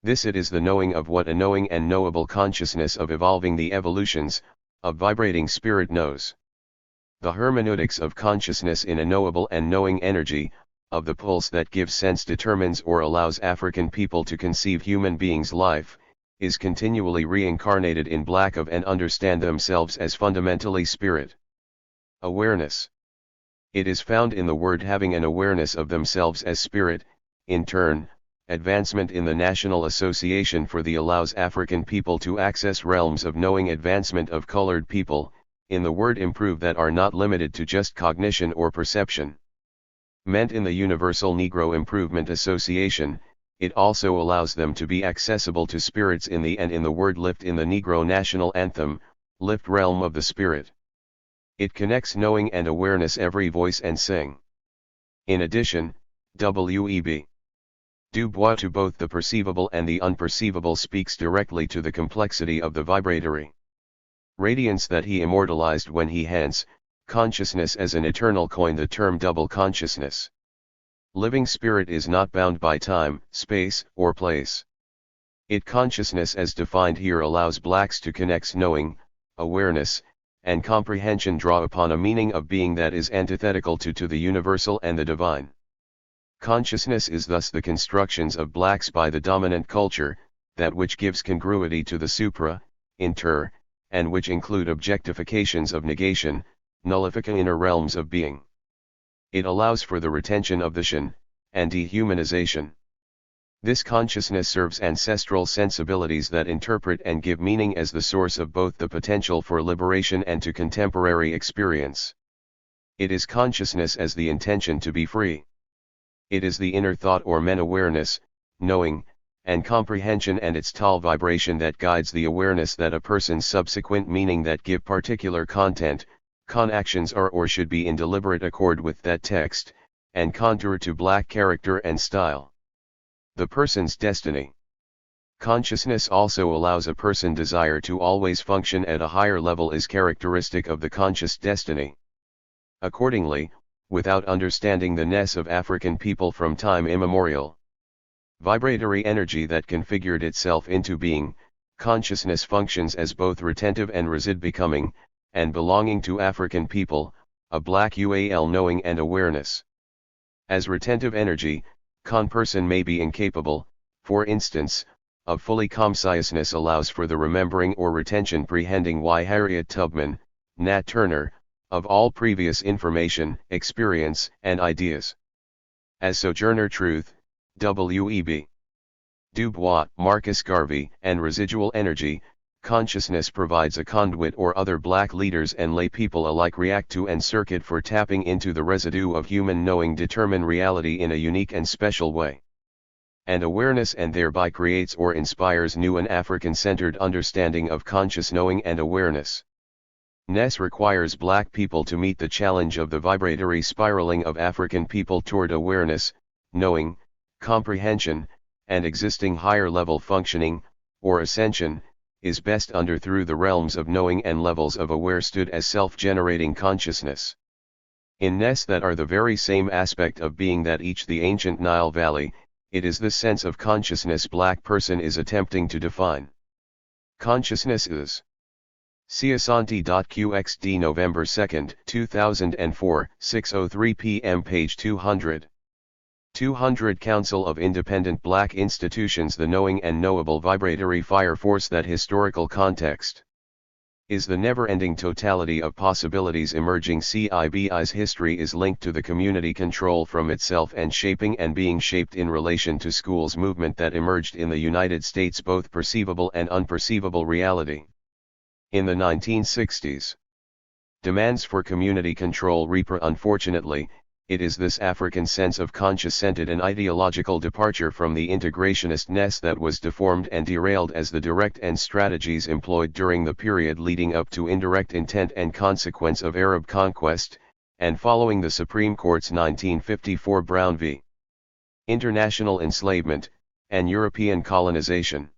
[SPEAKER 1] This it is the knowing of what a knowing and knowable consciousness of evolving the evolutions, of vibrating spirit knows. The hermeneutics of consciousness in a knowable and knowing energy, of the pulse that gives sense determines or allows African people to conceive human beings' life, is continually reincarnated in black of and understand themselves as fundamentally spirit. Awareness. It is found in the word having an awareness of themselves as spirit. In turn, advancement in the National Association for the allows African people to access realms of knowing advancement of colored people, in the word improve that are not limited to just cognition or perception. Meant in the Universal Negro Improvement Association, it also allows them to be accessible to spirits in the and in the word lift in the Negro National Anthem, lift realm of the spirit. It connects knowing and awareness every voice and sing. In addition, W.E.B. Du Bois to both the perceivable and the unperceivable speaks directly to the complexity of the vibratory radiance that he immortalized when he hence, consciousness as an eternal coined the term double consciousness. Living spirit is not bound by time, space, or place. It consciousness as defined here allows blacks to connect knowing, awareness, and comprehension draw upon a meaning of being that is antithetical to the universal and the divine. Consciousness is thus the constructions of blacks by the dominant culture, that which gives congruity to the supra, inter, and which include objectifications of negation, nullification inner realms of being. It allows for the retention of the shin, and dehumanization. This consciousness serves ancestral sensibilities that interpret and give meaning as the source of both the potential for liberation and to contemporary experience. It is consciousness as the intention to be free. It is the inner thought or men awareness, knowing, and comprehension and its tal vibration that guides the awareness that a person's subsequent meaning that give particular content, actions are or should be in deliberate accord with that text, and contour to black character and style. The person's destiny. Consciousness also allows a person desire to always function at a higher level is characteristic of the conscious destiny. Accordingly, without understanding the ness of African people from time immemorial, vibratory energy that configured itself into being, consciousness functions as both retentive and resid becoming, and belonging to African people, a black UAL knowing and awareness. As retentive energy, person may be incapable, for instance, of fully consciousness allows for the remembering or retention prehending why Harriet Tubman, Nat Turner, of all previous information, experience, and ideas. As Sojourner Truth, W.E.B. Du Bois, Marcus Garvey, and residual energy, consciousness provides a conduit or other black leaders and lay people alike react to and circuit for tapping into the residue of human knowing determine reality in a unique and special way. And awareness and thereby creates or inspires new and African-centered understanding of conscious knowing and awareness. Ness requires black people to meet the challenge of the vibratory spiraling of African people toward awareness, knowing, comprehension, and existing higher level functioning, or ascension, is best under through the realms of knowing and levels of aware stood as self-generating consciousness. In Ness that are the very same aspect of being that each the ancient Nile Valley, it is this sense of consciousness black person is attempting to define. Consciousness is. Siasanti.qxd November 2, 2004, 6:03 p.m. page 200. 200 Council of Independent Black Institutions. The knowing and knowable vibratory fire force that historical context is the never-ending totality of possibilities emerging. CIBI's history is linked to the community control from itself and shaping and being shaped in relation to schools movement that emerged in the United States, both perceivable and unperceivable reality. In the 1960s, demands for community control unfortunately, it is this African sense of conscious-centered and ideological departure from the integrationist ness that was deformed and derailed as the direct and strategies employed during the period leading up to indirect intent and consequence of Arab conquest, and following the Supreme Court's 1954 Brown v. International Enslavement, and European colonization.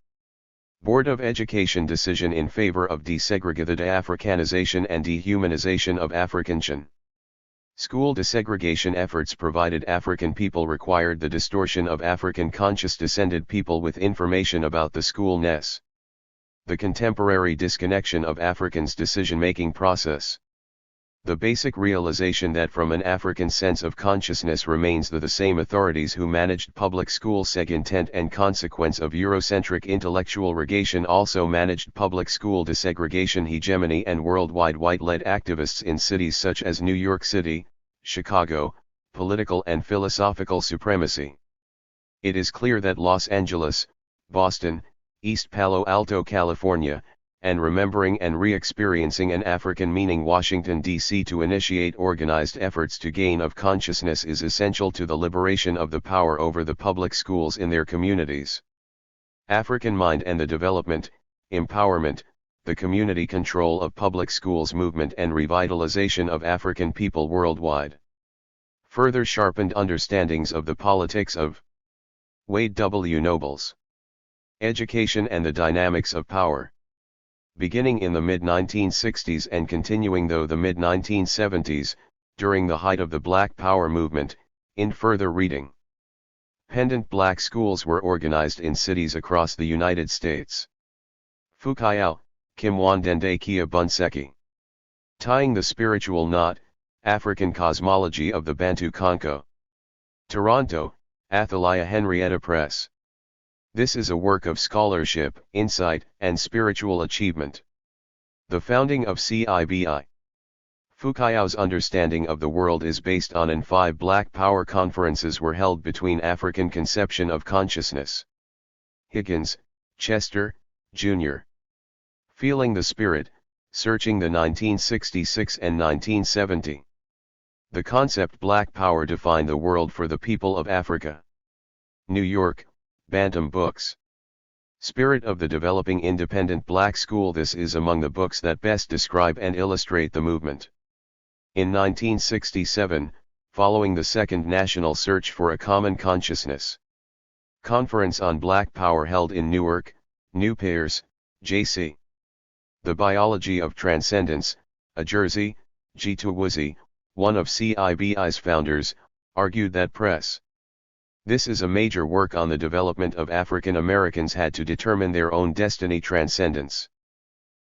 [SPEAKER 1] Board of Education decision in favor of desegregated Africanization and dehumanization of Africanation. School desegregation efforts provided African people required the distortion of African conscious descended people with information about the schoolness. The contemporary disconnection of Africans' decision-making process. The basic realization that from an African sense of consciousness remains the same authorities who managed public school seg intent and consequence of Eurocentric intellectual regation also managed public school desegregation hegemony and worldwide white-led activists in cities such as New York City, Chicago, political and philosophical supremacy. It is clear that Los Angeles, Boston, East Palo Alto, California, and remembering and re-experiencing an African meaning Washington, D.C. to initiate organized efforts to gain of consciousness is essential to the liberation of the power over the public schools in their communities. African mind and the development, empowerment, the community control of public schools movement and revitalization of African people worldwide. Further sharpened understandings of the politics of Wade W. Nobles. Education and the dynamics of power. Beginning in the mid-1960s and continuing through the mid-1970s, during the height of the Black Power movement, in further reading. Pendant black schools were organized in cities across the United States. Fukuyao, Kimwandende Kia Bunseki. Tying the Spiritual Knot, African Cosmology of the Bantu Congo. Toronto, Athalia Henrietta Press. This is a work of scholarship, insight, and spiritual achievement. The founding of CIBI. Fukuyao's understanding of the world is based on and 5 Black Power conferences were held between African conception of consciousness. Higgins, Chester, Jr. Feeling the Spirit, Searching the 1966 and 1970. The concept Black Power defined the world for the people of Africa. New York, Bantam Books. Spirit of the Developing Independent Black School. This is among the books that best describe and illustrate the movement. In 1967, following the Second National Search for a Common Consciousness Conference on Black Power held in Newark, New Paltz, J.C. The Biology of Transcendence, a Jersey, G. Tuwuzi, one of CIBI's founders, argued that press. This is a major work on the development of African Americans had to determine their own destiny transcendence.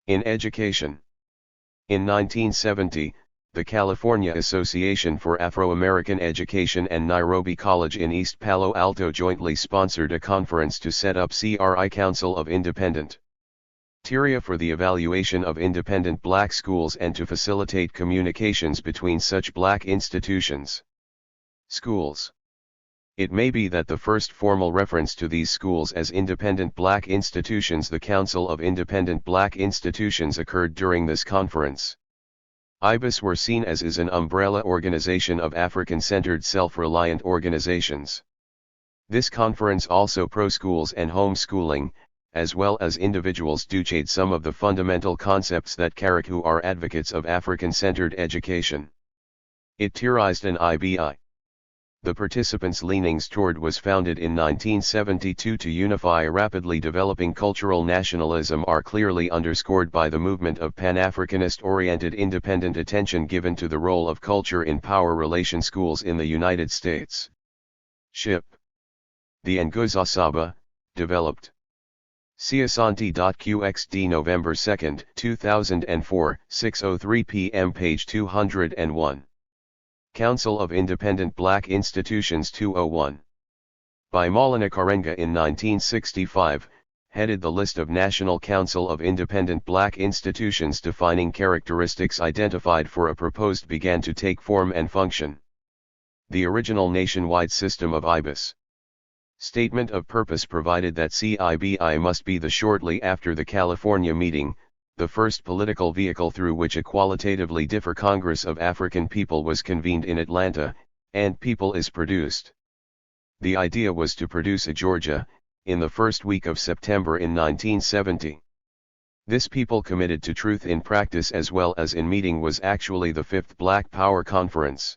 [SPEAKER 1] In education. In 1970, the California Association for Afro-American Education and Nairobi College in East Palo Alto jointly sponsored a conference to set up CRI Council of Independent Criteria for the evaluation of independent black schools and to facilitate communications between such black institutions. Schools. It may be that the first formal reference to these schools as independent black institutions, the Council of Independent Black Institutions, occurred during this conference. IBIS were seen as is an umbrella organization of African-centered self-reliant organizations. This conference also pro-schools and homeschooling, as well as individuals duchade some of the fundamental concepts that carrick who are advocates of African-centered education. It theorized an IBI. The participants' leanings toward was founded in 1972 to unify a rapidly developing cultural nationalism are clearly underscored by the movement of Pan-Africanist-oriented independent attention given to the role of culture in power relation schools in the United States. Ship. The Nguzasaba, developed. Siasanti.qxd November 2, 2004, 6:03 p.m. page 201. Council of Independent Black Institutions 201. By Maulana Karenga in 1965, headed the list of National Council of Independent Black Institutions defining characteristics identified for a proposed began to take form and function. The original nationwide system of IBIS. Statement of purpose provided that CIBI must be the shortly after the California meeting, the first political vehicle through which a qualitatively different Congress of African People was convened in Atlanta, and people is produced. The idea was to produce a Georgia, in the first week of September in 1970. This people committed to truth in practice as well as in meeting was actually the 5th Black Power Conference.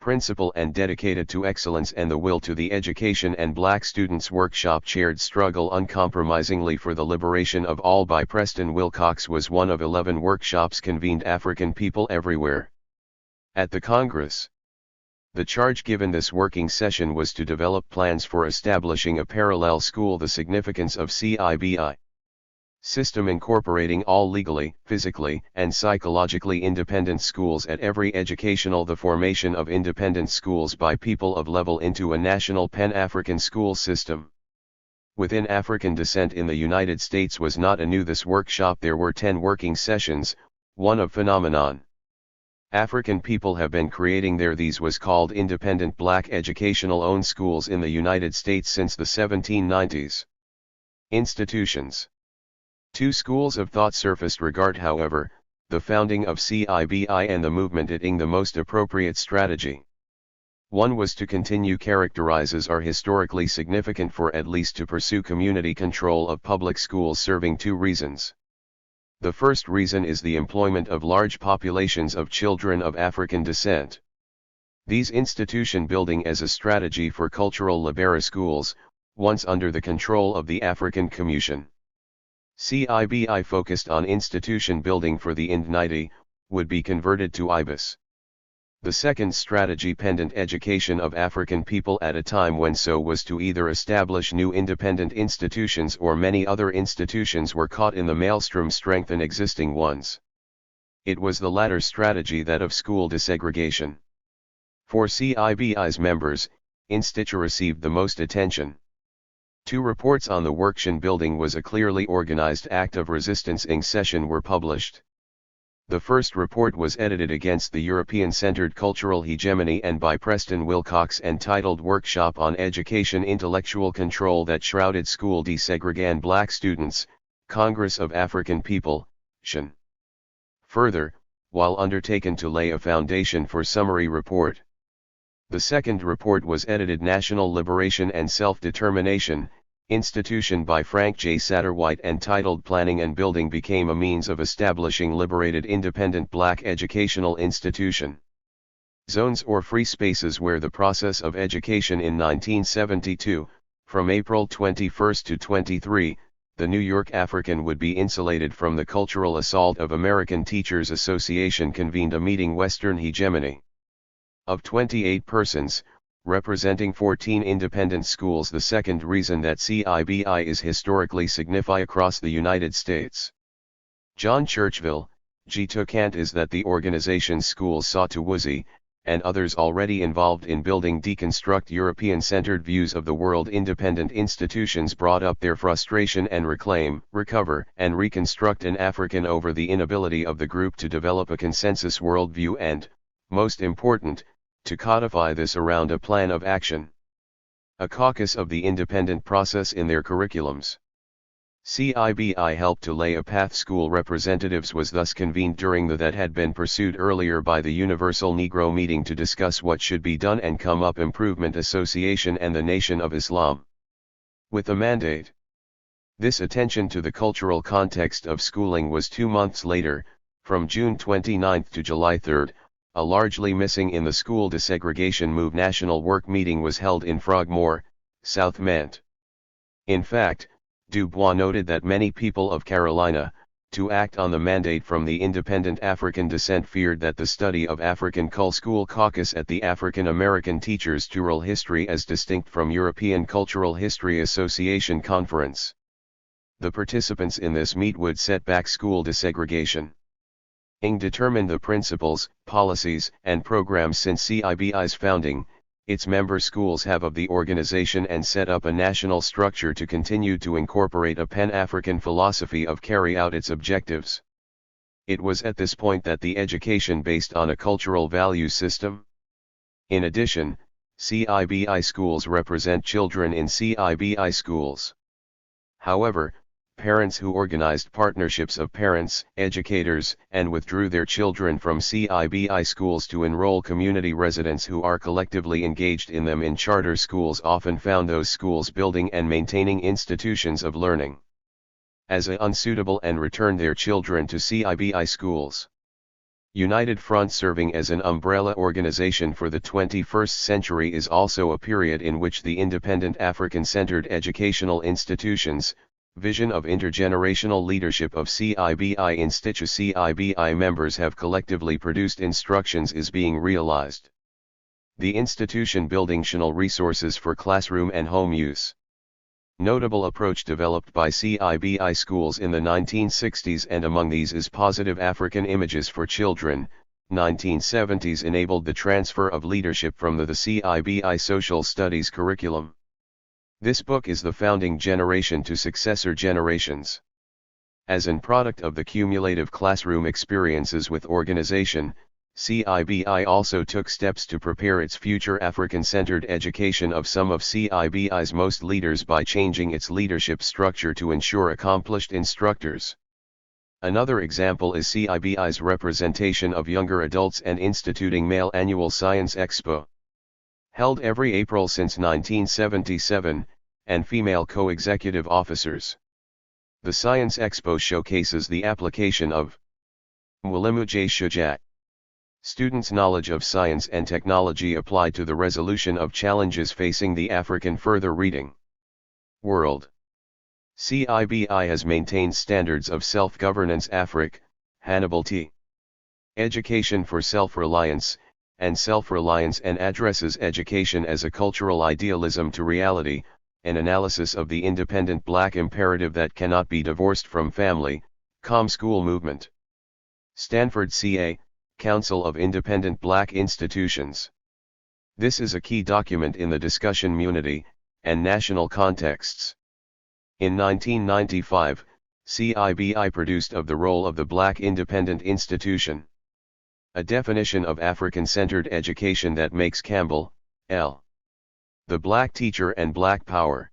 [SPEAKER 2] principled and dedicated to excellence and the will to the education, and Black Students Workshop chaired struggle uncompromisingly for the liberation of all by Preston Wilcox was one of 11 workshops convened African people everywhere. At the Congress, the charge given this working session was to develop plans for establishing a parallel school, the significance of CIBI system incorporating all legally, physically, and psychologically independent schools at every educational, the formation of independent schools by people of level into a national Pan-African school system. Within African descent in the United States was not a new this workshop. There were 10 working sessions, one of phenomenon. African people have been creating these was called independent black educational owned schools in the United States since the 1790s. Institutions. 2 schools of thought surfaced regard, however, the founding of CIBI and the movement it ing the most appropriate strategy. One was to continue characterizes are historically significant for at least to pursue community control of public schools, serving 2 reasons. The first reason is the employment of large populations of children of African descent. These institution building as a strategy for cultural libera schools, once under the control of the African Commission. CIBI focused on institution building for the Indnity, would be converted to IBIS. The second strategy, pendant education of African people at a time when so was to either establish new independent institutions or many other institutions were caught in the maelstrom, strengthen existing ones. It was the latter strategy, that of school desegregation. For CIBI's members, Institu received the most attention. 2 reports on the workstation building was a clearly organized act of resistance in session were published. The first report was edited against the European-centered cultural hegemony and by Preston Wilcox, entitled Workshop on Education Intellectual Control that Shrouded School Desegregation Black Students, Congress of African People, SHAN. Further, while undertaken to lay a foundation for summary report. The second report was edited National Liberation and Self-Determination, Institution by Frank J. Satterwhite, entitled Planning and Building became a means of establishing liberated independent black educational institution. Zones or free spaces where the process of education in 1972, from April 21 to 23, the New York African would be insulated from the cultural assault of American Teachers Association convened a meeting Western hegemony. Of 28 persons, representing 14 independent schools. The second reason that CIBI is historically significant across the United States. John Churchville, G. Tocant, is that the organization's schools sought to woozy, and others already involved in building deconstruct European-centered views of the world. Independent institutions brought up their frustration and reclaim, recover, and reconstruct an African over the inability of the group to develop a consensus worldview and, most important, to codify this around a plan of action. A caucus of the independent process in their curriculums. CIBI helped to lay a path. School representatives was thus convened during that had been pursued earlier by the Universal Negro Meeting to discuss what should be done and come up Improvement Association and the Nation of Islam. With the mandate. This attention to the cultural context of schooling was 2 months later, from June 29 to July 3. A largely missing in the school desegregation move national work meeting was held in Frogmore, South Mant. In fact, Du Bois noted that many people of Carolina, to act on the mandate from the independent African descent, feared that the study of African school caucus at the African American Teachers Oral History as distinct from European Cultural History Association Conference. The participants in this meet would set back school desegregation. Ing determined the principles, policies, and programs since CIBI's founding. Its member schools have of the organization and set up a national structure to continue to incorporate a Pan-African philosophy of carry out its objectives. It was at this point that the education based on a cultural value system. In addition, CIBI schools represent children in CIBI schools. However, parents who organized partnerships of parents, educators, and withdrew their children from CIBI schools to enroll community residents who are collectively engaged in them in charter schools often found those schools building and maintaining institutions of learning as unsuitable and returned their children to CIBI schools.
[SPEAKER 1] United Front serving as an umbrella organization for the 21st century is also a period in which the independent African-centered educational institutions, vision of intergenerational leadership of CIBI in situ CIBI members have collectively produced instructions is being realized. The institution buildingtional resources for classroom and home use. Notable approach developed by CIBI schools in the 1960s, and among these is Positive African Images for Children. 1970s enabled the transfer of leadership from the CIBI social studies curriculum. This book is the founding generation to successor generations. As an product of the cumulative classroom experiences with organization, CIBI also took steps to prepare its future African-centered education of some of CIBI's most leaders by changing its leadership structure to ensure accomplished instructors. Another example is CIBI's representation of younger adults and instituting Male Annual Science Expo. Held every April since 1977, and female co-executive officers. The Science Expo showcases the application of Mwalimu J. Shujaa. Students' knowledge of science and technology applied to the resolution of challenges facing the African further reading world. CIBI has maintained standards of self-governance Afrique, Hannibal T. Education for self-reliance, and self-reliance, and addresses education as a cultural idealism to reality, an analysis of the independent Black imperative that cannot be divorced from family, school movement. Stanford CA, Council of Independent Black Institutions. This is a key document in the discussion community and national contexts. In 1995, CIBI produced of the role of the Black Independent Institution. A definition of African-centered education that makes Campbell, L. The Black Teacher and Black Power.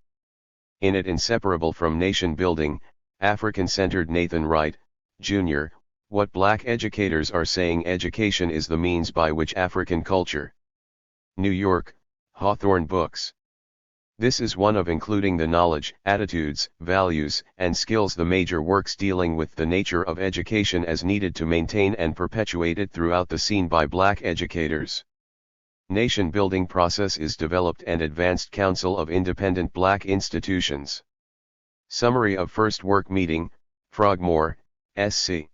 [SPEAKER 1] In it, inseparable from nation building, African-centered Nathan Wright, Jr., What Black Educators Are Saying Education is the Means by Which African Culture. New York, Hawthorne Books. This is one of including the knowledge, attitudes, values, and skills the major works dealing with the nature of education as needed to maintain and perpetuate it throughout the scene by Black educators. Nation-building process is developed and advanced Council of Independent Black Institutions. Summary of First Work Meeting, Frogmore, SC.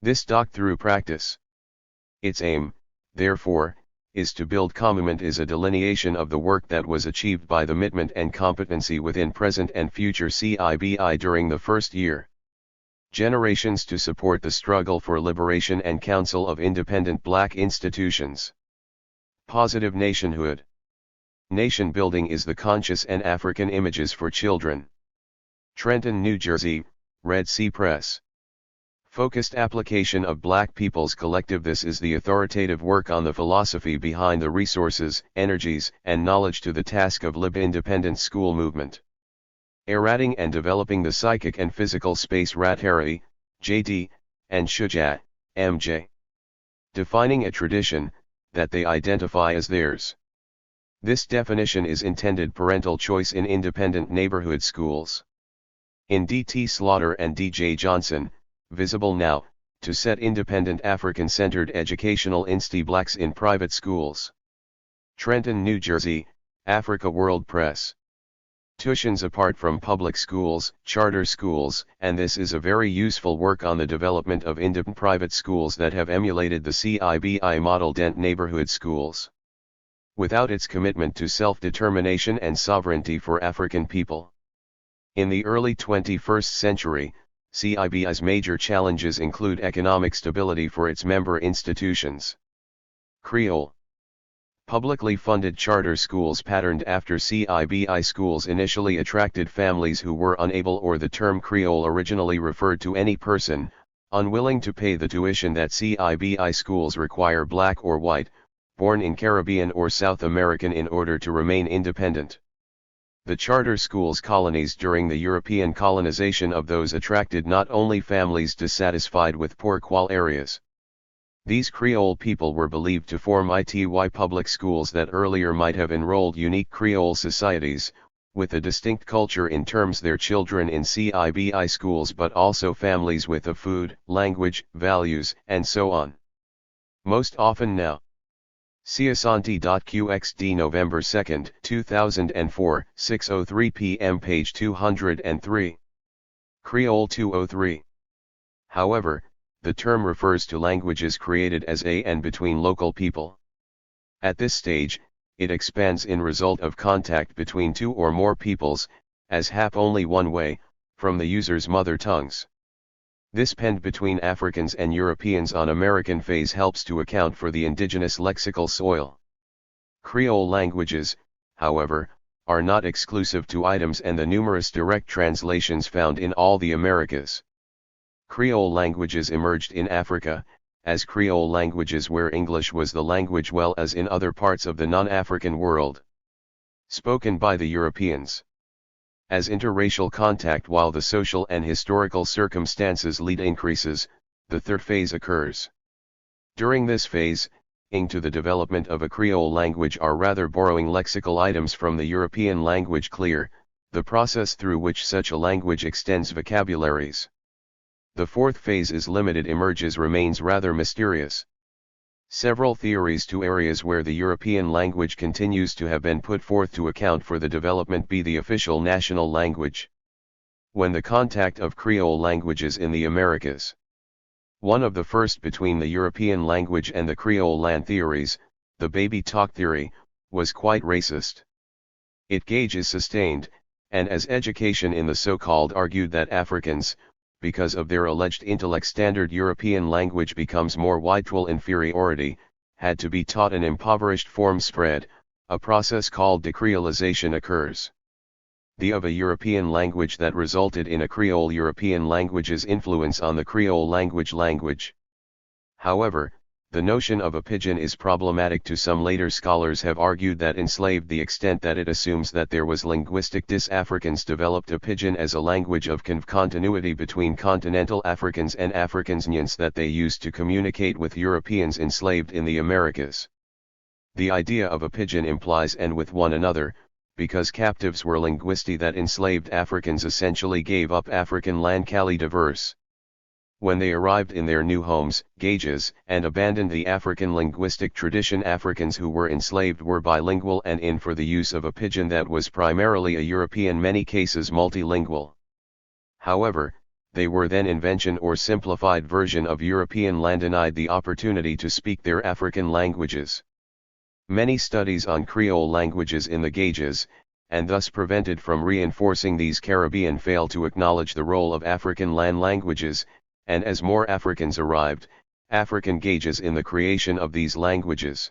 [SPEAKER 1] This doc through practice. Its aim, therefore, is to build commitment is a delineation of the work that was achieved by the commitment and competency within present and future CIBI during the first year. Generations to support the struggle for liberation and Council of Independent Black Institutions. Positive nationhood. Nation building is the conscious and African images for children. Trenton, New Jersey, Red Sea Press. Focused application of Black people's collective. This is the authoritative work on the philosophy behind the resources, energies, and knowledge to the task of lib-independent school movement. Errating and developing the psychic and physical space. Rattari, J.D., and Shujaa, M.J. Defining a tradition that they identify as theirs. This definition is intended parental choice in independent neighborhood schools. In D.T. Slaughter and D.J. Johnson, Visible Now, to set independent African-centered educational insti-blacks in private schools. Trenton, New Jersey, Africa World Press. Tuitions apart from public schools, charter schools, and this is a very useful work on the development of independent private schools that have emulated the CIBI model Dent neighborhood schools. Without its commitment to self-determination and sovereignty for African people. In the early 21st century, CIBI's major challenges include economic stability for its member institutions. Creole. Publicly funded charter schools patterned after CIBI schools initially attracted families who were unable, or the term Creole originally referred to any person, unwilling to pay the tuition that CIBI schools require Black or white, born in Caribbean or South American in order to remain independent. The charter schools colonies during the European colonization of those attracted not only families dissatisfied with poor qual areas. These Creole people were believed to form ity public schools that earlier might have enrolled unique Creole societies, with a distinct culture in terms their children in CIBI schools, but also families with a food, language, values, and so on. Most often now. Ciasanti.qxd November 2, 2004, 6:03 p.m. page 203. Creole 203. However, the term refers to languages created as a and between local people. At this stage, it expands in result of contact between two or more peoples, as hap only one way, from the user's mother tongues. This penned between Africans and Europeans on American phase helps to account for the indigenous lexical soil. Creole languages, however, are not exclusive to items and the numerous direct translations found in all the Americas. Creole languages emerged in Africa, as Creole languages where English was the language well as in other parts of the non-African world. Spoken by the Europeans. As interracial contact while the social and historical circumstances lead increases, the third phase occurs. During this phase, into the development of a Creole language are rather borrowing lexical items from the European language clear, the process through which such a language extends vocabularies. The fourth phase is limited emerges remains rather mysterious. Several theories to areas where the European language continues to have been put forth to account for the development be the official national language. When the contact of Creole languages in the Americas. One of the first between the European language and the Creole land theories, the baby talk theory, was quite racist. It gauge is sustained, and as education in the so-called argued that Africans, because of their alleged intellect standard European language becomes more white inferiority, had to be taught an impoverished form spread, a process called decreolization occurs. The of a European language that resulted in a Creole European language's influence on the Creole language. However, the notion of a pidgin is problematic to some later scholars have argued that enslaved the extent that it assumes that there was linguistic dis-Africans developed a pidgin as a language of continuity between continental Africans and Africans that they used to communicate with Europeans enslaved in the Americas. The idea of a pidgin implies and with one another, because captives were linguisti that enslaved Africans essentially gave up African land cali diverse. When they arrived in their new homes, gauges, and abandoned the African linguistic tradition, Africans who were enslaved were bilingual and in for the use of a pidgin that was primarily a European, many cases multilingual. However, they were then invention or simplified version of European land denied the opportunity to speak their African languages. Many studies on Creole languages in the gauges, and thus prevented from reinforcing these Caribbean fail to acknowledge the role of African land languages, and as more Africans arrived, African gauges in the creation of these languages.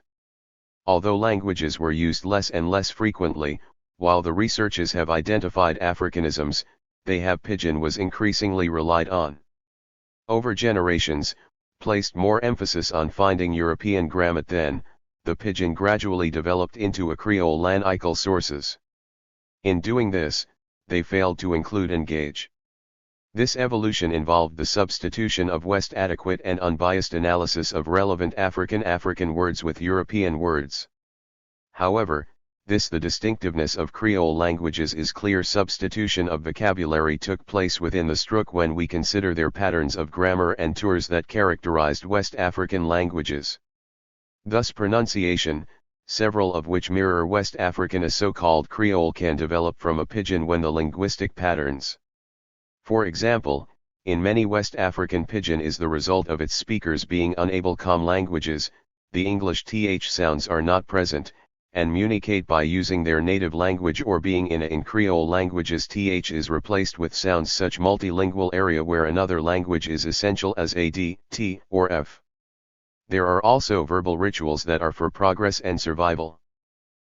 [SPEAKER 1] Although languages were used less and less frequently, while the researchers have identified Africanisms, they have pidgin was increasingly relied on. Over generations, placed more emphasis on finding European grammar then, the pidgin gradually developed into a Creole lanical sources. In doing this, they failed to include and gauge. This evolution involved the substitution of West adequate and unbiased analysis of relevant African words with European words. However, the distinctiveness of Creole languages is clear substitution of vocabulary took place within the stroke when we consider their patterns of grammar and tours that characterized West African languages. Thus pronunciation, several of which mirror West African a so-called Creole can develop from a pidgin when the linguistic patterns. For example, in many West African pidgin is the result of its speakers being unable languages, the English th sounds are not present, and communicate by using their native language or being in Creole languages th is replaced with sounds such multilingual area where another language is essential as a d, t, or f. There are also verbal rituals that are for progress and survival,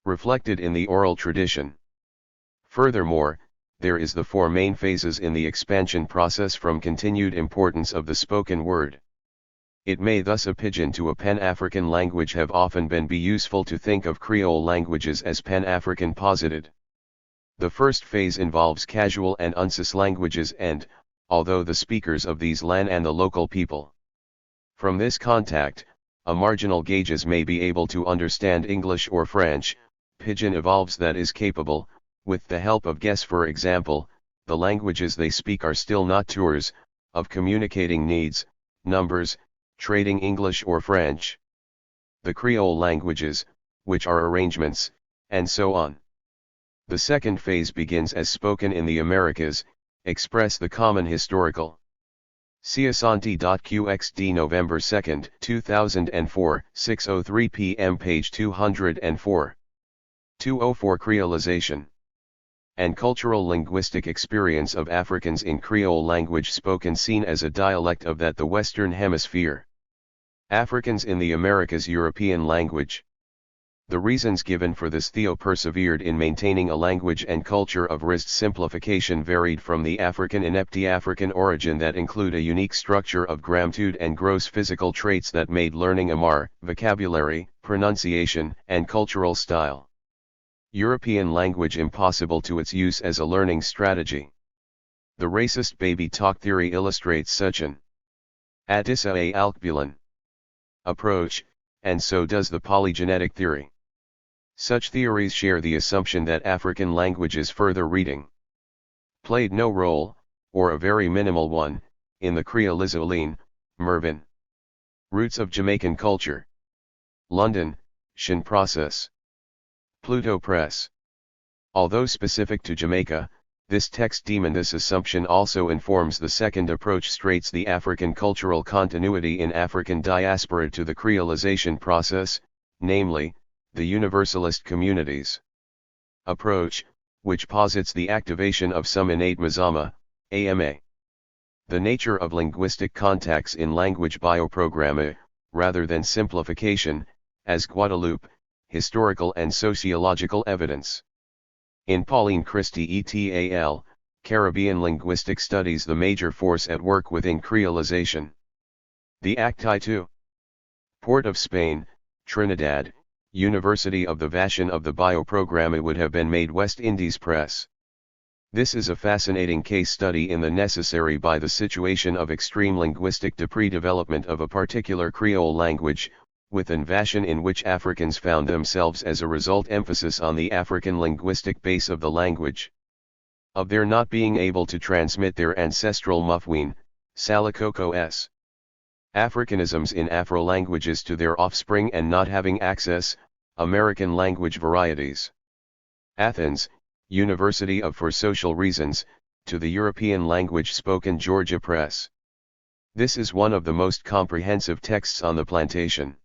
[SPEAKER 1] reflected in the oral tradition. Furthermore, there is the four main phases in the expansion process from continued importance of the spoken word. It may thus a pidgin to a Pan-African language have often been useful to think of Creole languages as Pan-African posited. The first phase involves casual and uncis languages and, although the speakers of these land and the local people. From this contact, a marginal gauges may be able to understand English or French, pidgin evolves that is capable, with the help of guess for example, the languages they speak are still not tours, of communicating needs, numbers, trading English or French. the Creole languages, which are arrangements, and so on. The second phase begins as spoken in the Americas, express the common historical. Ciasanti.qxd November 2, 2004, 6:03 p.m. page 204. 204 Creolization and cultural linguistic experience of Africans in Creole language spoken seen as a dialect of that the Western Hemisphere. Africans in the Americas European language. The reasons given for this Theo persevered in maintaining a language and culture of wrist simplification varied from the African inepti African origin that include a unique structure of gramtude and gross physical traits that made learning amar, vocabulary, pronunciation, and cultural style. European language impossible to its use as a learning strategy. The racist baby talk theory illustrates such an Atissa a Alkbulan approach, and so does the polygenetic theory. Such theories share the assumption that African languages further reading played no role, or a very minimal one, in the Creolizoline, Mervyn. Roots of Jamaican Culture. London, Shin Process. Pluto Press. Although specific to Jamaica, this text demon this assumption also informs the second approach straits the African cultural continuity in African diaspora to the creolization process, namely, the universalist communities approach, which posits the activation of some innate mazama, AMA. The nature of linguistic contacts in language bioprogramming, rather than simplification, as Guadeloupe, historical and sociological evidence. In Pauline Christie et al., Caribbean Linguistic Studies the major force at work within creolization. The Acti 2. Port of Spain, Trinidad, University of the Vatican of the Bioprogramma would have been made West Indies Press. This is a fascinating case study in the necessary by the situation of extreme linguistic development of a particular Creole language, with an Vatican in which Africans found themselves as a result emphasis on the African linguistic base of the language. Of their not being able to transmit their ancestral Mufween, Salikoko-s. Africanisms in Afro-languages to their offspring and not having access, American language varieties. Athens, University of for Social Reasons, to the European language spoken Georgia Press. This is one of the most comprehensive texts on the plantation.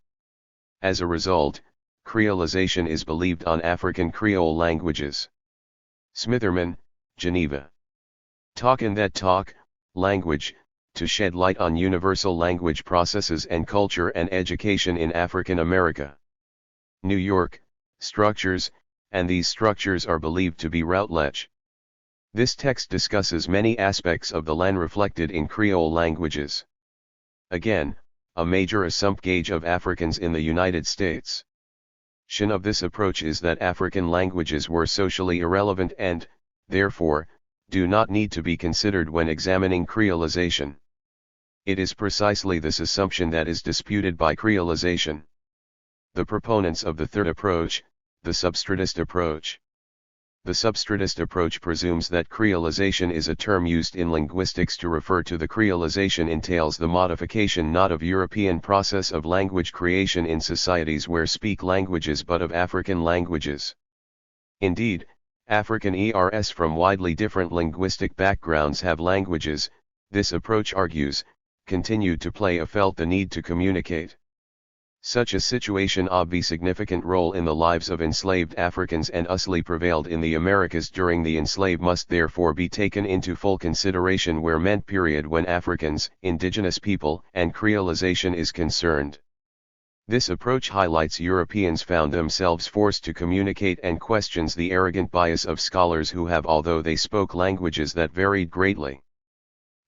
[SPEAKER 1] As a result, creolization is believed on African Creole languages. Smitherman, Geneva. Talk in That Talk, Language, to shed light on universal language processes and culture and education in African America. New York, Structures, and these structures are believed to be Routledge. This text discusses many aspects of the LAN reflected in Creole languages. Again, a major assumped gauge of Africans in the United States. Shin of this approach is that African languages were socially irrelevant and, therefore, do not need to be considered when examining creolization. It is precisely this assumption that is disputed by creolization. The proponents of the third approach, the substratist approach. The substratist approach presumes that creolization is a term used in linguistics to refer to the creolization entails the modification not of European process of language creation in societies where speak languages but of African languages. Indeed, African ERs from widely different linguistic backgrounds have languages, this approach argues, continued to play a felt the need to communicate. Such a situation of a significant role in the lives of enslaved Africans and usly prevailed in the Americas during the enslaved must therefore be taken into full consideration where meant period when Africans, indigenous people, and creolization is concerned. This approach highlights Europeans found themselves forced to communicate and questions the arrogant bias of scholars who have although they spoke languages that varied greatly.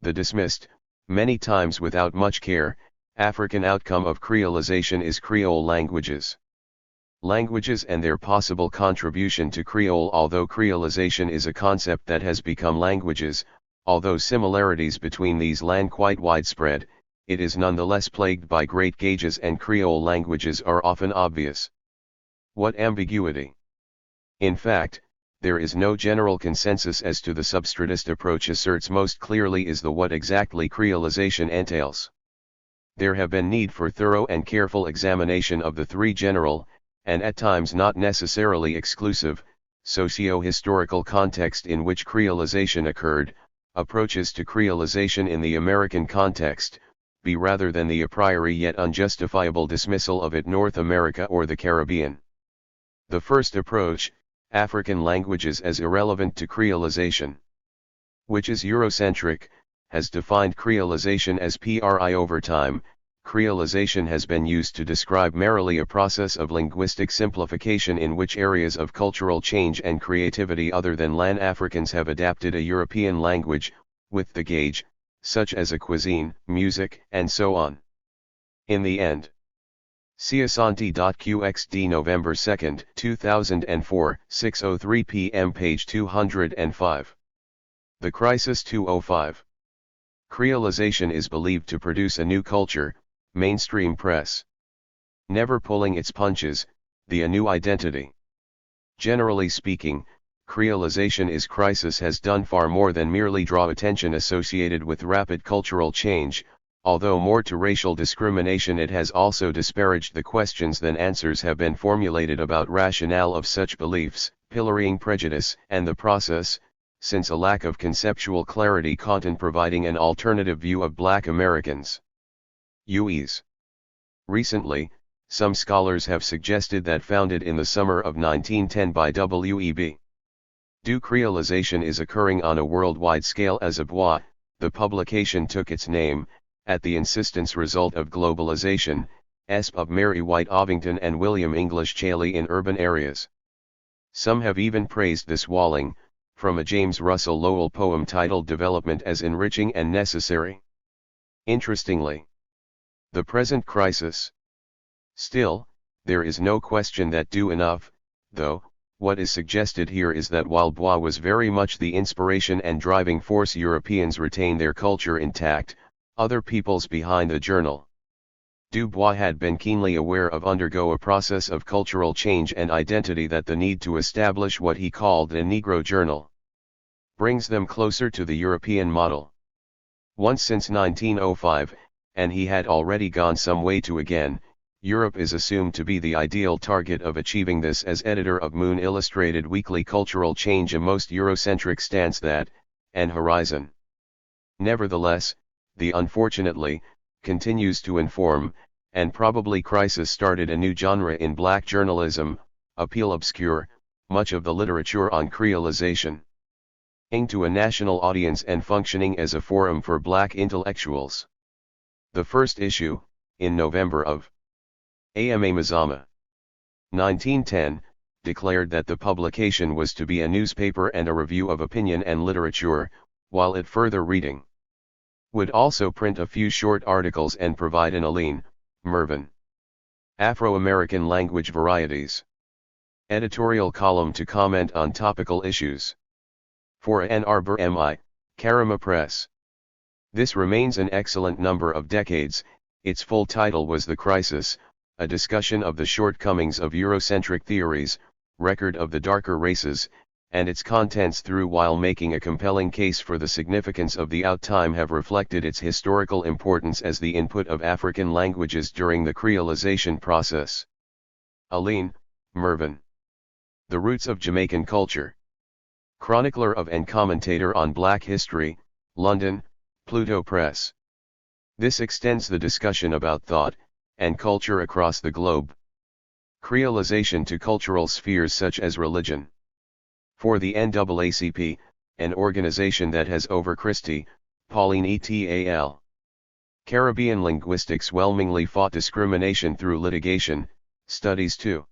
[SPEAKER 1] The dismissed, many times without much care, African outcome of creolization is Creole languages. Languages and their possible contribution to Creole. Although creolization is a concept that has become languages, although similarities between these land quite widespread, it is nonetheless plagued by great gauges and Creole languages are often obvious. What ambiguity! In fact, there is no general consensus as to the substratist approach asserts most clearly is the what exactly creolization entails. there have been need for thorough and careful examination of the three general, and at times not necessarily exclusive, socio-historical context in which creolization occurred, approaches to creolization in the American context, be rather than the a priori yet unjustifiable dismissal of it North America or the Caribbean. The first approach, African languages as irrelevant to creolization, which is Eurocentric, has defined creolization as PRI over time. Creolization has been used to describe merely a process of linguistic simplification in which areas of cultural change and creativity other than Lan Africans have adapted a European language, with the gauge, such as a cuisine, music, and so on. In the end. See Asante.qxd November 2, 2004, 6:03 p.m. page 205. The Crisis 205. Creolization is believed to produce a new culture, mainstream press. Never pulling its punches, a new identity. Generally speaking, creolization is crisis has done far more than merely draw attention associated with rapid cultural change, although more to racial discrimination it has also disparaged the questions than answers have been formulated about rationale of such beliefs, pillorying prejudice and the process, since a lack of conceptual clarity content providing an alternative view of Black Americans. UEs. Recently, some scholars have suggested that founded in the summer of 1910 by W.E.B. Du creolization is occurring on a worldwide scale as a bois, the publication took its name, at the insistence result of globalization, of Mary White Ovington and William English Chaley in urban areas. Some have even praised this walling, from a James Russell Lowell poem titled Development as enriching and necessary. Interestingly, the present crisis. Still, there is no question that do enough, though, what is suggested here is that while bois was very much the inspiration and driving force, Europeans retain their culture intact, other peoples behind the journal. Du Bois had been keenly aware of undergo a process of cultural change and identity that the need to establish what he called a Negro journal brings them closer to the European model. Once since 1905, and he had already gone some way to again, Europe is assumed to be the ideal target of achieving this. As editor of Moon Illustrated Weekly, Cultural Change, a most Eurocentric stance that, and horizon. Nevertheless, the unfortunately, continues to inform, and probably crisis started a new genre in Black journalism, appeal obscure, much of the literature on creolization. Ing to a national audience and functioning as a forum for Black intellectuals. The first issue, in November of AMA Mazama 1910, declared that the publication was to be a newspaper and a review of opinion and literature, while it further reading would also print a few short articles and provide an Aline, Mervyn, Afro-American language varieties editorial column to comment on topical issues. For Ann Arbor M.I., Karama Press. This remains an excellent number of decades. Its full title was The Crisis, a discussion of the shortcomings of Eurocentric theories, record of the darker races, and its contents through, while making a compelling case for the significance of the outtime, have reflected its historical importance as the input of African languages during the creolization process. Aline, Mervyn. The Roots of Jamaican Culture. Chronicler of and commentator on Black History, London, Pluto Press. This extends the discussion about thought and culture across the globe. Creolization to cultural spheres such as religion. For the NAACP, an organization that has over Christie, Pauline et al. Caribbean linguistics whelmingly fought discrimination through litigation, studies too.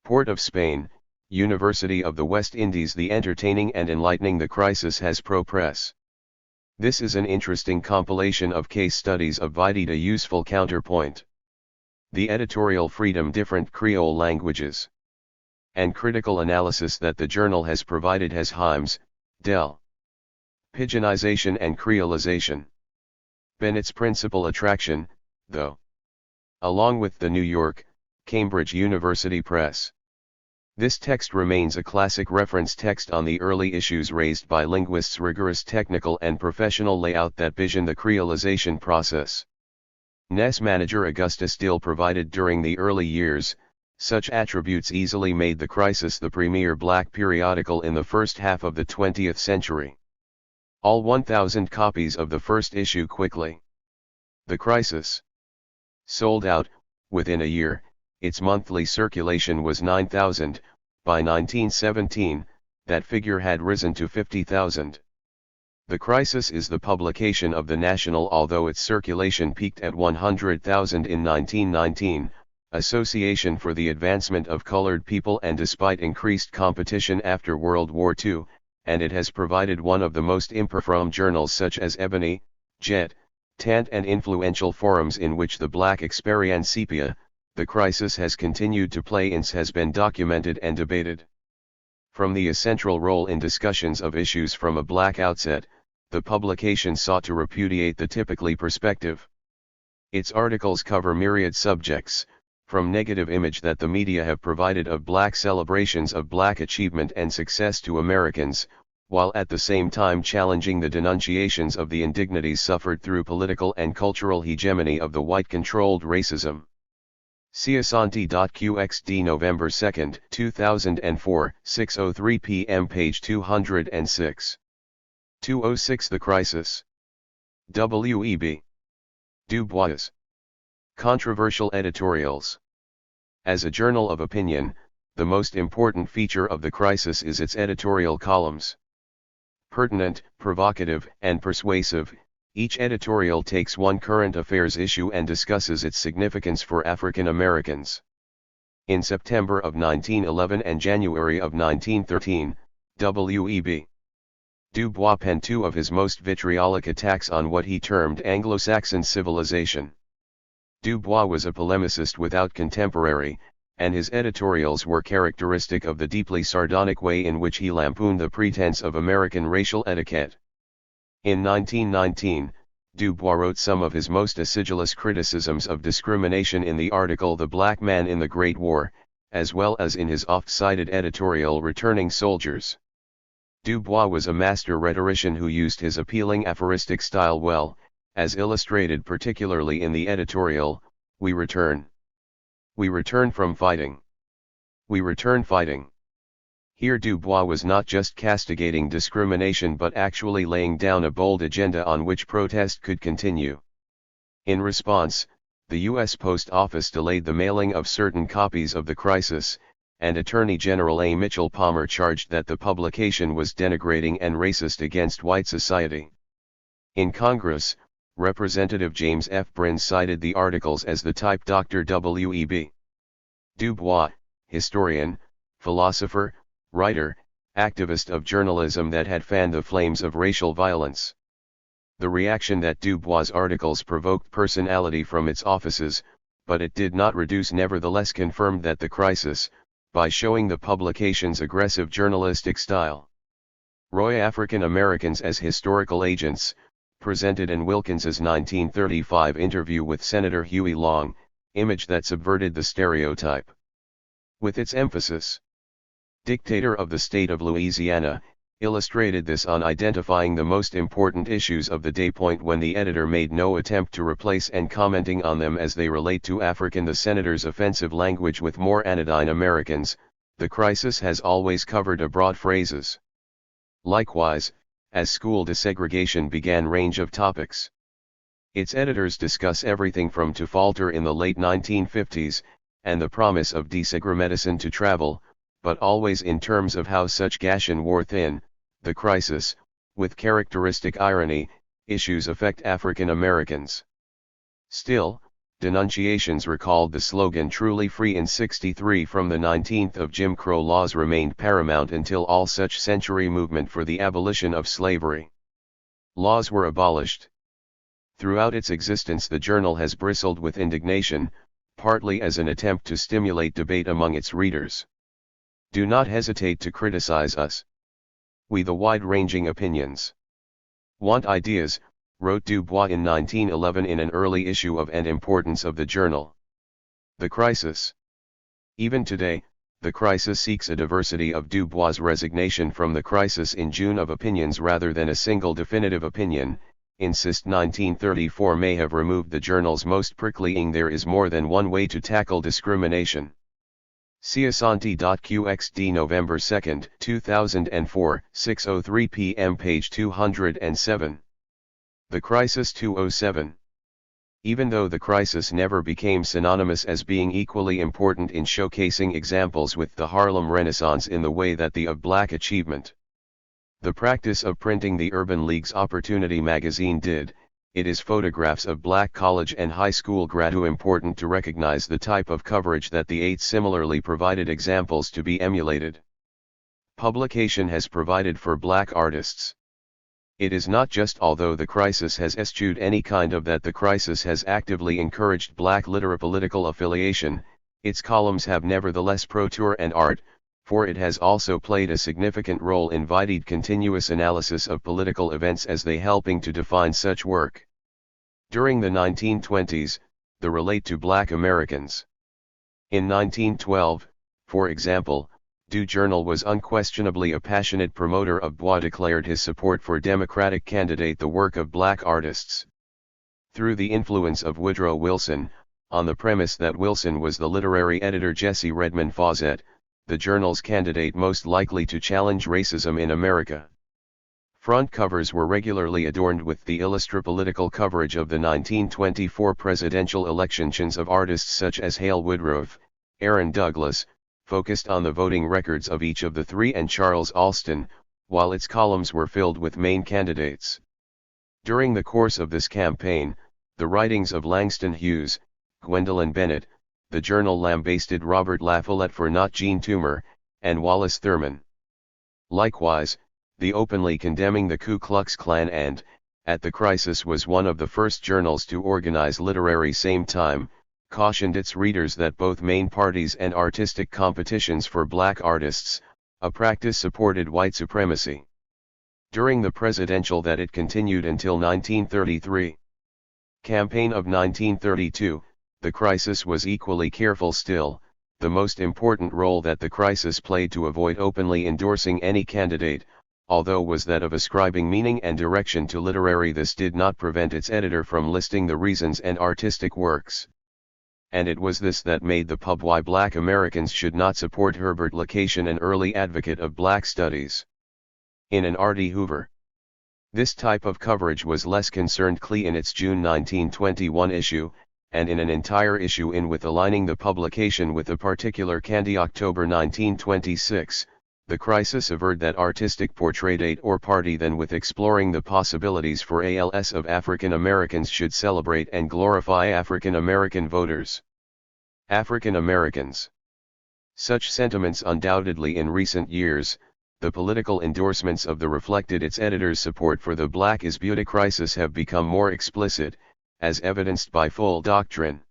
[SPEAKER 1] Port of Spain, University of the West Indies. The Entertaining and Enlightening the Crisis has pro press. This is an interesting compilation of case studies of a useful counterpoint. The editorial freedom, different Creole languages, and critical analysis that the journal has provided has Himes, Del. Pigeonization and creolization been its principal attraction, though. Along with the New York, Cambridge University Press. This text remains a classic reference text on the early issues raised by linguists' rigorous technical and professional layout that vision the creolization process. NES manager Augusta Still provided during the early years, such attributes easily made The Crisis the premier black periodical in the first half of the 20th century. All 1,000 copies of the first issue quickly. The Crisis sold out. Within a year, its monthly circulation was 9,000, by 1917, that figure had risen to 50,000. The Crisis is the publication of the National, although its circulation peaked at 100,000 in 1919, Association for the Advancement of Colored People, and despite increased competition after World War II, and it has provided one of the most important journals such as Ebony, Jet, Tant, and influential forums in which the black experiencia, The Crisis has continued to play in has been documented and debated. From the central role in discussions of issues from a black outset, the publication sought to repudiate the typically perspective. Its articles cover myriad subjects, from negative image that the media have provided of black celebrations of black achievement and success to Americans, while at the same time challenging the denunciations of the indignities suffered through political and cultural hegemony of the white-controlled racism. Ciasanti.qxd November 2, 2004, 6:03 p.m. page 206. 206 The Crisis. W.E.B. Du Bois. Controversial editorials. As a journal of opinion, the most important feature of The Crisis is its editorial columns. Pertinent, provocative, and persuasive, each editorial takes one current affairs issue and discusses its significance for African Americans. In September of 1911 and January of 1913, W.E.B. Du Bois penned two of his most vitriolic attacks on what he termed Anglo-Saxon civilization. Du Bois was a polemicist without contemporary, and his editorials were characteristic of the deeply sardonic way in which he lampooned the pretense of American racial etiquette. In 1919, Du Bois wrote some of his most acidulous criticisms of discrimination in the article The Black Man in the Great War, as well as in his oft-cited editorial Returning Soldiers. Du Bois was a master rhetorician who used his appealing aphoristic style well, as illustrated particularly in the editorial, We Return. We return from fighting. We return fighting. Here Du Bois was not just castigating discrimination but actually laying down a bold agenda on which protest could continue. In response, the U.S. Post Office delayed the mailing of certain copies of The Crisis, and Attorney General A. Mitchell Palmer charged that the publication was denigrating and racist against white society. In Congress, Representative James F. Bryn cited the articles as the type Dr. W.E.B. Du Bois, historian, philosopher, writer, activist of journalism that had fanned the flames of racial violence. The reaction that Du Bois' articles provoked personality from its offices, but it did not reduce, nevertheless confirmed that The Crisis, by showing the publication's aggressive journalistic style. Roy African Americans as historical agents, presented in Wilkins's 1935 interview with Senator Huey Long, image that subverted the stereotype. With its emphasis, dictator of the state of Louisiana, illustrated this on identifying the most important issues of the day, point when the editor made no attempt to replace and commenting on them as they relate to African. The senator's offensive language with more anodyne Americans, The Crisis has always covered abroad phrases. Likewise, as school desegregation began range of topics. Its editors discuss everything from to falter in the late 1950s, and the promise of desegregation to travel, but always in terms of how such gashing wore thin. The Crisis, with characteristic irony, issues affect African Americans. Still, denunciations recalled the slogan "Truly Free" in '63 from the 19th of Jim Crow laws remained paramount until all such century movement for the abolition of slavery laws were abolished. Throughout its existence the journal has bristled with indignation, partly as an attempt to stimulate debate among its readers. Do not hesitate to criticize us. We the wide-ranging opinions. Want ideas, wrote Du Bois in 1911 in an early issue of And Importance of the journal. The Crisis. Even today, The Crisis seeks a diversity of Du Bois' resignation from The Crisis in June of opinions rather than a single definitive opinion, insist 1934 may have removed the journal's most pricklying "There is more than one way to tackle discrimination." Ciasanti.qxd November 2, 2004, 6:03 p.m. page 207. The Crisis 207. Even though the crisis never became synonymous as being equally important in showcasing examples with the Harlem Renaissance in the way that the of Black achievement, the practice of printing the Urban League's Opportunity magazine did, it is photographs of Black college and high school graduates important to recognize the type of coverage that the 8 similarly provided examples to be emulated. Publication has provided for Black artists. It is not just although the crisis has eschewed any kind of that the crisis has actively encouraged Black literary-political affiliation, its columns have nevertheless pro tour and art, for it has also played a significant role in varied continuous analysis of political events as they helping to define such work. During the 1920s, the relate to Black Americans. In 1912, for example, Du Journal was unquestionably a passionate promoter of Bois declared his support for Democratic candidate the work of Black artists. Through the influence of Woodrow Wilson, on the premise that Wilson was the literary editor Jesse Redmond Fawcett, the journal's candidate most likely to challenge racism in America. Front covers were regularly adorned with the illustra-political coverage of the 1924 presidential elections of artists such as Hale Woodruff, Aaron Douglas, focused on the voting records of each of the 3 and Charles Alston, while its columns were filled with main candidates. During the course of this campaign, the writings of Langston Hughes, Gwendolyn Bennett, the journal lambasted Robert La Follette for not Jean Toomer, and Wallace Thurman. Likewise, the openly condemning the Ku Klux Klan and, at the crisis was one of the first journals to organize literary same time, cautioned its readers that both main parties and artistic competitions for Black artists, a practice supported white supremacy. During the presidential that it continued until 1933. Campaign of 1932, the crisis was equally careful still. The most important role that the crisis played to avoid openly endorsing any candidate, although was that of ascribing meaning and direction to literary. This did not prevent its editor from listing the reasons and artistic works. And it was this that made the pub why Black Americans should not support Herbert Lacation, an early advocate of Black studies. In an R.D. Hoover. This type of coverage was less concerned in its June 1921 issue, and in an entire issue with aligning the publication with a particular candy October 1926, the crisis averred that artistic portrait or party than with exploring the possibilities for ALS of African Americans should celebrate and glorify African American voters. African Americans. Such sentiments undoubtedly in recent years, the political endorsements of the reflected its editors' support for the Black is Beauty crisis have become more explicit, as evidenced by full doctrine.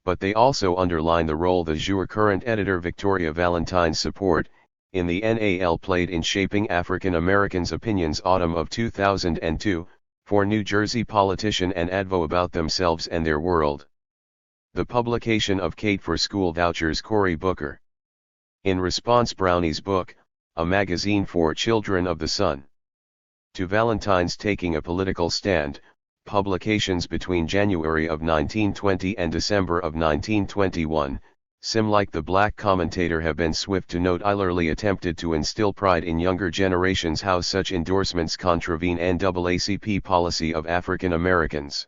[SPEAKER 1] But they also underline the role the jour current editor Victoria Valentine's support, in the NAL played in shaping African Americans' opinions autumn of 2002, for New Jersey politician and advo about themselves and their world. The publication of Kate for School Vouchers Cory Booker. In response Brownie's book, A Magazine for Children of the Sun. To Valentine's taking a political stand, publications between January of 1920 and December of 1921, like the Black commentator have been swift to note Eilerly attempted to instill pride in younger generations how such endorsements contravene NAACP policy of African Americans.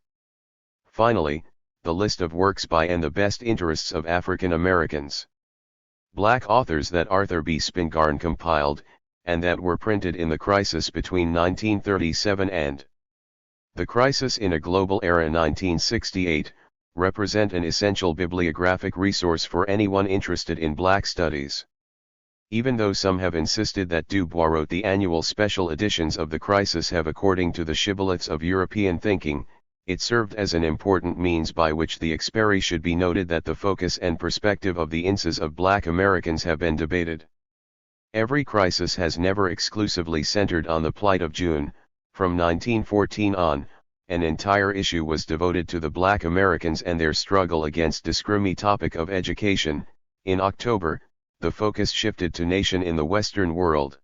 [SPEAKER 1] Finally, the list of works by and the best interests of African Americans. Black authors that Arthur B. Spingarn compiled, and that were printed in the crisis between 1937 and The Crisis in a Global Era 1968, represent an essential bibliographic resource for anyone interested in Black studies. Even though some have insisted that Du Bois wrote the annual special editions of The Crisis have according to the shibboleths of European thinking, it served as an important means by which the expiry should be noted that the focus and perspective of the instances of Black Americans have been debated. Every crisis has never exclusively centered on the plight of June. From 1914 on, an entire issue was devoted to the Black Americans and their struggle against discriminatory topic of education. In October, the focus shifted to nation in the Western world.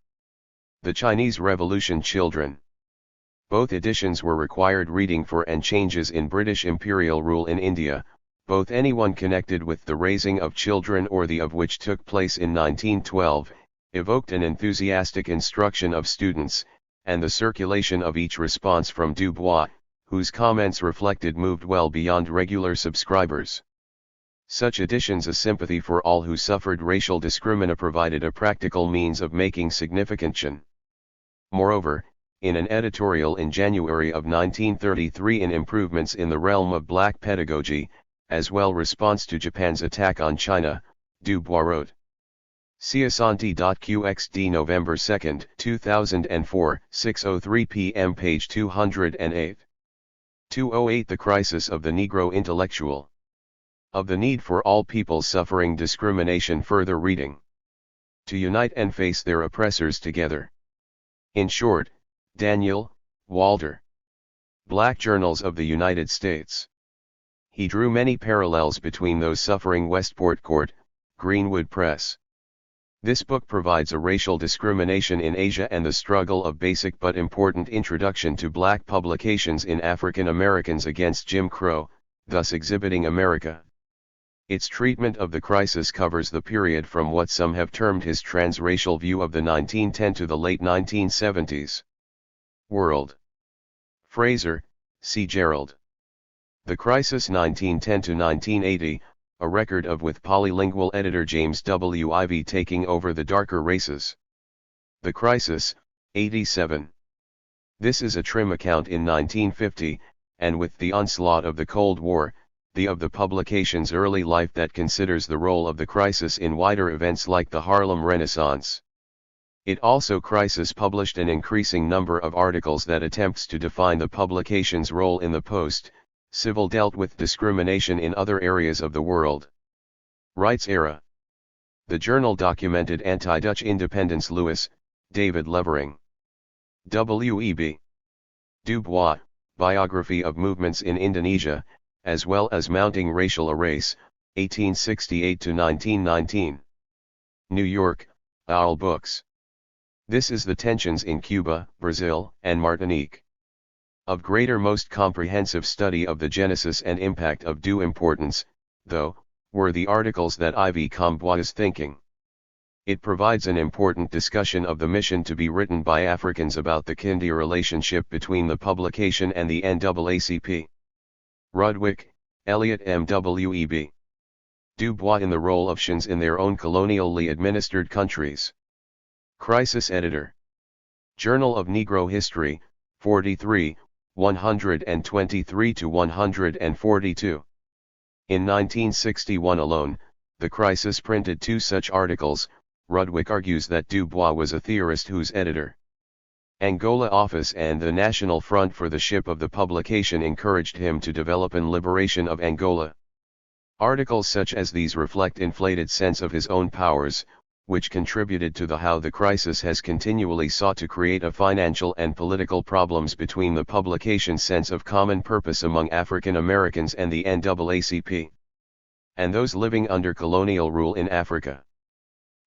[SPEAKER 1] The Chinese Revolution children. Both editions were required reading for and changes in British imperial rule in India, both anyone connected with the raising of children or the of which took place in 1912, evoked an enthusiastic instruction of students, and the circulation of each response from Dubois, whose comments reflected moved well beyond regular subscribers. Such editions, a sympathy for all who suffered racial discrimination, provided a practical means of making significant change. Moreover, in an editorial in January of 1933 in Improvements in the Realm of Black Pedagogy, as well response to Japan's attack on China, Dubois wrote. Siasanti.qxd November 2, 2004, 6:03 p.m. page 208. 208 The Crisis of the Negro Intellectual. Of the Need for All People Suffering Discrimination. Further reading. To unite and face their oppressors together. In short, Daniel, Walter. Black Journals of the United States. He drew many parallels between those suffering Westport Court, Greenwood Press. This book provides a racial discrimination in Asia and the struggle of basic but important introduction to black publications in African Americans against Jim Crow, thus exhibiting America. Its treatment of the crisis covers the period from what some have termed his transracial view of the 1910 to the late 1970s. World. Fraser, C. Gerald. The Crisis 1910 to 1980, a record of with polylingual editor James W. Ivey taking over the darker races. The Crisis, 87. This is a trim account in 1950, and with the onslaught of the Cold War, the of the publication's early life that considers the role of the crisis in wider events like the Harlem Renaissance. It also Crisis published an increasing number of articles that attempts to define the publication's role in the post-civil dealt with discrimination in other areas of the world. Rights era. The journal documented anti-Dutch independence. Lewis, David Levering. W.E.B. Dubois, Biography of Movements in Indonesia, as well as Mounting Racial Erase, 1868 to 1919. New York, Owl Books. This is the tensions in Cuba, Brazil, and Martinique. Of greater most comprehensive study of the genesis and impact of due importance, though, were the articles that Ivy Combois thinking. It provides an important discussion of the mission to be written by Africans about the kindy relationship between the publication and the NAACP. Rudwick, Elliot M. W.E.B. Dubois in the role of Shins in their own colonially administered countries. Crisis editor. Journal of Negro History, 43, 123 to 142. In 1961 alone, The Crisis printed 2 such articles. Rudwick argues that Dubois was a theorist whose editor. Angola office and the National Front for the ship of the publication encouraged him to develop an liberation of Angola. Articles such as these reflect inflated sense of his own powers, which contributed to how the crisis has continually sought to create a financial and political problems between the publication's sense of common purpose among African Americans and the NAACP, and those living under colonial rule in Africa.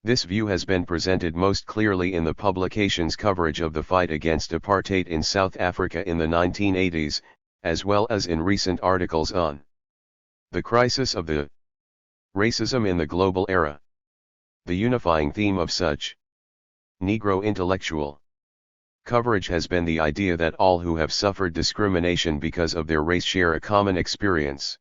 [SPEAKER 1] This view has been presented most clearly in the publication's coverage of the fight against apartheid in South Africa in the 1980s, as well as in recent articles on the crisis of the racism in the global era. The unifying theme of such Negro intellectual coverage has been the idea that all who have suffered discrimination because of their race share a common experience.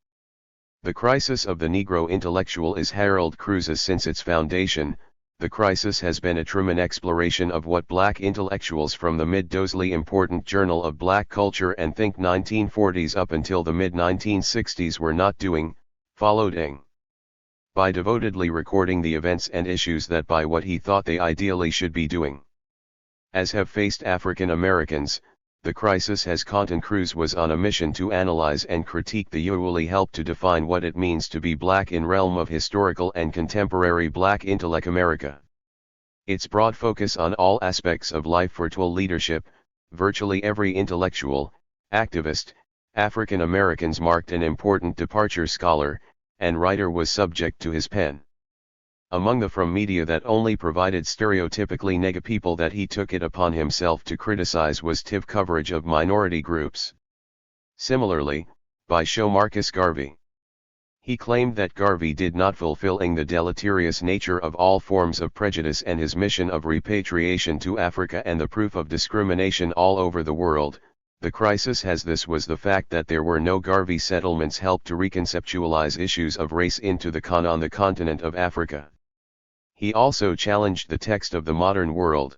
[SPEAKER 1] The crisis of the Negro intellectual is Harold Cruz's. Since its foundation, the crisis has been a true exploration of what black intellectuals from the mid-dozily important Journal of Black Culture and Think 1940s up until the mid-1960s were not doing, following by devotedly recording the events and issues that by what he thought they ideally should be doing. As have faced African Americans, the crisis has Conton Cruz was on a mission to analyze and critique the usually help to define what it means to be black in realm of historical and contemporary black intellect America. Its broad focus on all aspects of life for tool leadership, virtually every intellectual, activist, African Americans marked an important departure. Scholar and writer was subject to his pen. Among the from media that only provided stereotypically nega people that he took it upon himself to criticize was TIV coverage of minority groups. Similarly, by show Marcus Garvey. He claimed that Garvey did not fulfilling the deleterious nature of all forms of prejudice and his mission of repatriation to Africa and the proof of discrimination all over the world. The crisis has this was the fact that there were no Garvey settlements helped to reconceptualize issues of race into the on the continent of Africa. He also challenged the text of the modern world.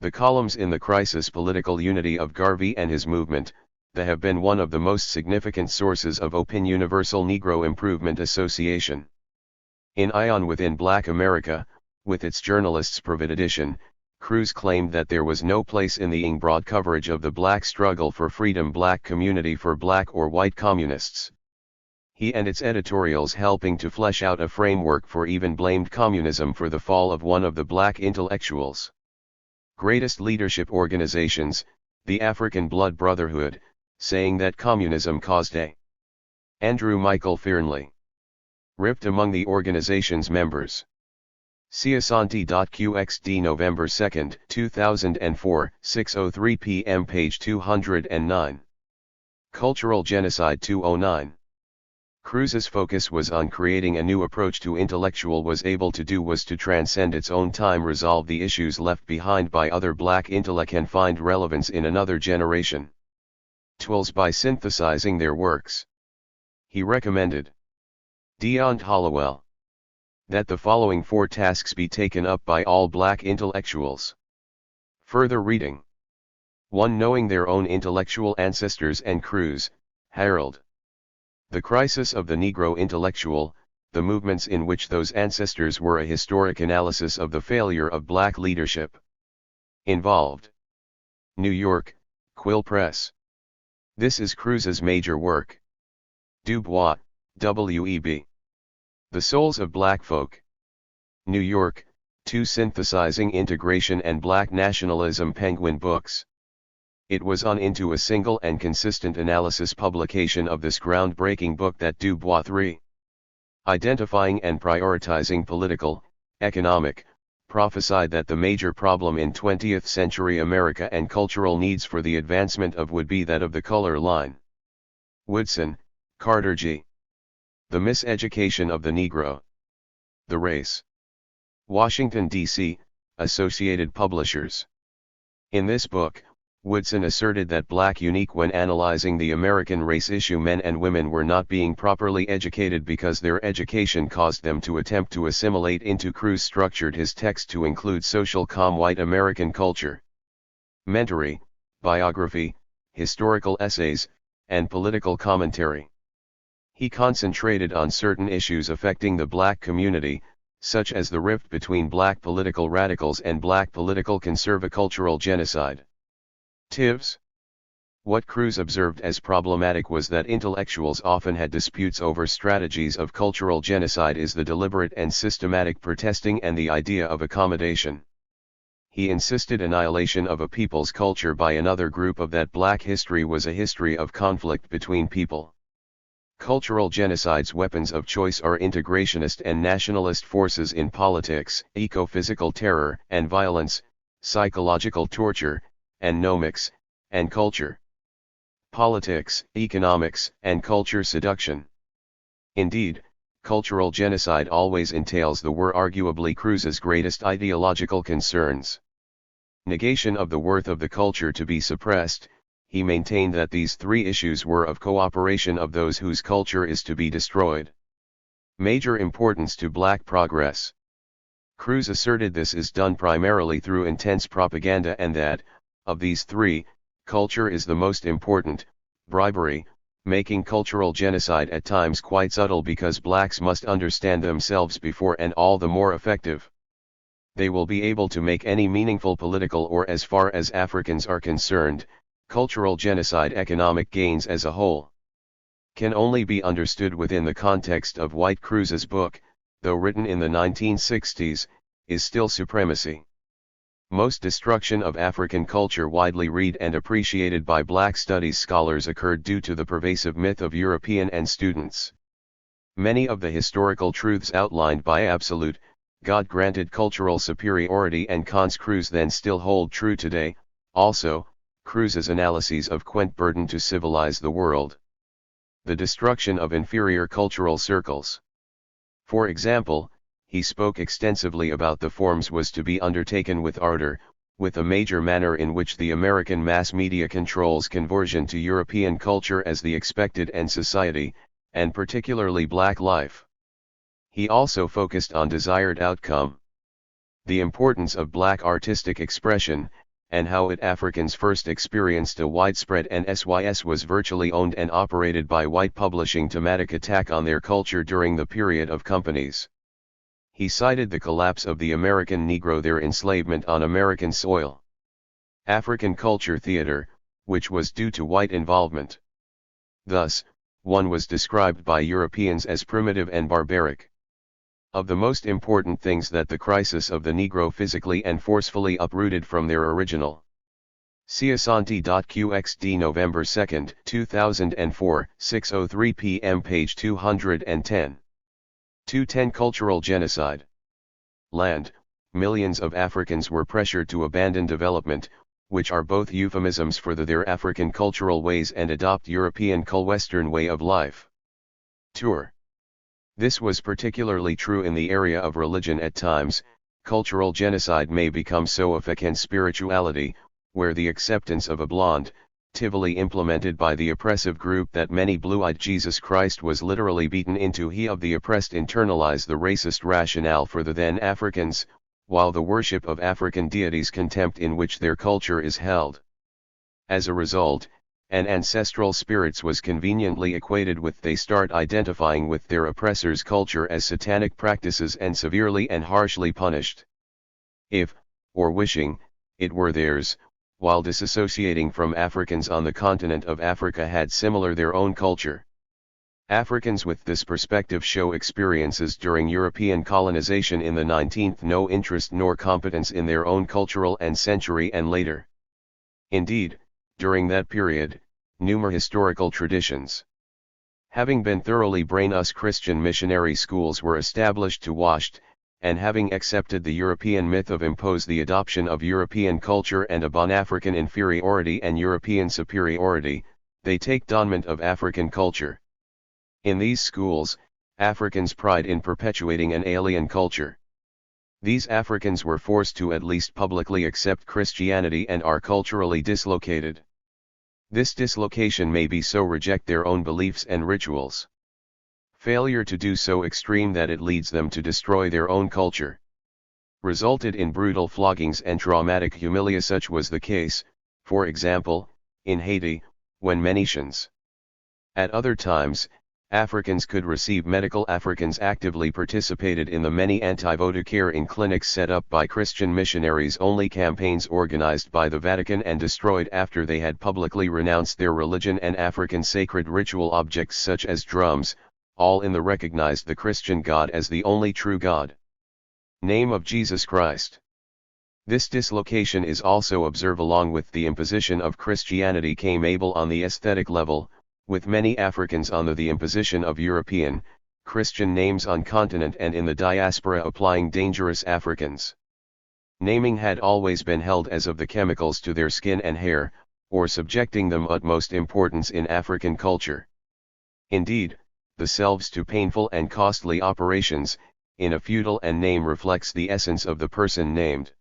[SPEAKER 1] The columns in the crisis political unity of Garvey and his movement, they have been one of the most significant sources of Open Universal Negro Improvement Association. In Ion Within Black America, with its journalists' private edition, Cruz claimed that there was no place in the broad coverage of the black struggle for freedom black community for black or white communists. He and its editorials helping to flesh out a framework for even blamed communism for the fall of one of the black intellectuals' greatest leadership organizations, the African Blood Brotherhood, saying that communism caused a Andrew Michael Fearnley rift among the organization's members. Ciasanti.qxd November 2, 2004, 6:03 p.m. page 209. Cultural Genocide 209. Cruz's focus was on creating a new approach to intellectual was able to do was to transcend its own time resolve the issues left behind by other black intellect and find relevance in another generation. Tools by synthesizing their works. He recommended Deont Hollowell that the following 4 tasks be taken up by all black intellectuals. Further reading. 1. Knowing their own intellectual ancestors and Cruz, Harold. The crisis of the Negro intellectual, the movements in which those ancestors were a historic analysis of the failure of black leadership. Involved. New York, Quill Press. This is Cruz's major work. Dubois, W.E.B. The Souls of Black Folk. New York, 2 Synthesizing Integration and Black Nationalism Penguin Books. It was on into a single and consistent analysis publication of this groundbreaking book that Dubois 3. Identifying and prioritizing political, economic, prophesied that the major problem in 20th century America and cultural needs for the advancement of would be that of the color line. Woodson, Carter G. The Miseducation of the Negro. The Race. Washington, D.C., Associated Publishers. In this book, Woodson asserted that black unique when analyzing the American race issue men and women were not being properly educated because their education caused them to attempt to assimilate into Cruz structured his text to include social white American culture, mentory, biography, historical essays, and political commentary. He concentrated on certain issues affecting the black community, such as the rift between black political radicals and black political conservacultural genocide. TIVs. What Cruz observed as problematic was that intellectuals often had disputes over strategies of cultural genocide is the deliberate and systematic protesting and the idea of accommodation. He insisted annihilation of a people's culture by another group of that black history was a history of conflict between people. Cultural genocide's weapons of choice are integrationist and nationalist forces in politics, eco-physical terror and violence, psychological torture, and nomics, and culture. Politics, economics, and culture seduction. Indeed, cultural genocide always entails the were arguably Cruz's greatest ideological concerns. Negation of the worth of the culture to be suppressed, he maintained that these 3 issues were of cooperation of those whose culture is to be destroyed. Major importance to black progress. Cruz asserted this is done primarily through intense propaganda and that, of these 3, culture is the most important, bribery, making cultural genocide at times quite subtle because blacks must understand themselves before and all the more effective. They will be able to make any meaningful political or as far as Africans are concerned, cultural genocide economic gains as a whole. Can only be understood within the context of White Cruz's book, though written in the 1960s, is still supremacy. Most destruction of African culture widely read and appreciated by black studies scholars occurred due to the pervasive myth of European and students. Many of the historical truths outlined by absolute, God granted cultural superiority, and Kant's Cruz then still hold true today. Also, Cruz's analyses of Quent burden to civilize the world. The destruction of inferior cultural circles. For example, he spoke extensively about the forms was to be undertaken with ardor, with a major manner in which the American mass media controls conversion to European culture as the expected and society, and particularly black life. He also focused on desired outcome. The importance of black artistic expression, and how Africans first experienced a widespread NSYS was virtually owned and operated by white publishing thematic attack on their culture during the period of companies. He cited the collapse of the American Negro, their enslavement on American soil. African culture theater, which was due to white involvement. Thus, one was described by Europeans as primitive and barbaric. Of the most important things that the crisis of the Negro physically and forcefully uprooted from their original. Ciasanti.qxd November 2, 2004, 6:03 p.m. page 210. 210 Cultural genocide. Land, millions of Africans were pressured to abandon development, which are both euphemisms for their African cultural ways, and adopt European Western way of life. Tour. This was particularly true in the area of religion at times. Cultural genocide may become so African spirituality, where the acceptance of a blonde, Tivoli implemented by the oppressive group that many blue-eyed Jesus Christ was literally beaten into, he of the oppressed internalize the racist rationale for the then Africans, while the worship of African deities contempt in which their culture is held. As a result, an ancestral spirits was conveniently equated with they start identifying with their oppressor's culture as satanic practices and severely and harshly punished. If, or wishing, it were theirs, while disassociating from Africans on the continent of Africa had similar their own culture. Africans with this perspective show experiences during European colonization in the 19th no interest nor competence in their own cultural and century and later. Indeed, during that period, numerous historical traditions, having been thoroughly brain-us Christian missionary schools were established to washed, and having accepted the European myth of impose the adoption of European culture and upon African inferiority and European superiority, they take dominant of African culture. In these schools, Africans pride in perpetuating an alien culture. These Africans were forced to at least publicly accept Christianity and are culturally dislocated. This dislocation may be so reject their own beliefs and rituals. Failure to do so extreme that it leads them to destroy their own culture. Resulted in brutal floggings and traumatic humiliation. Such was the case, for example, in Haiti, when Menicians. At other times, Africans could receive medical. Africans actively participated in the many anti-voter care in clinics set up by Christian missionaries, only campaigns organized by the Vatican and destroyed after they had publicly renounced their religion and African sacred ritual objects such as drums, all in the recognized the Christian God as the only true God. Name of Jesus Christ. This dislocation is also observed along with the imposition of Christianity came able on the aesthetic level, with many Africans under the imposition of European, Christian names on continent and in the diaspora applying dangerous Africans. Naming had always been held as of the chemicals to their skin and hair, or subjecting them utmost importance in African culture. Indeed, the selves to painful and costly operations, in a feudal and name reflects the essence of the person named.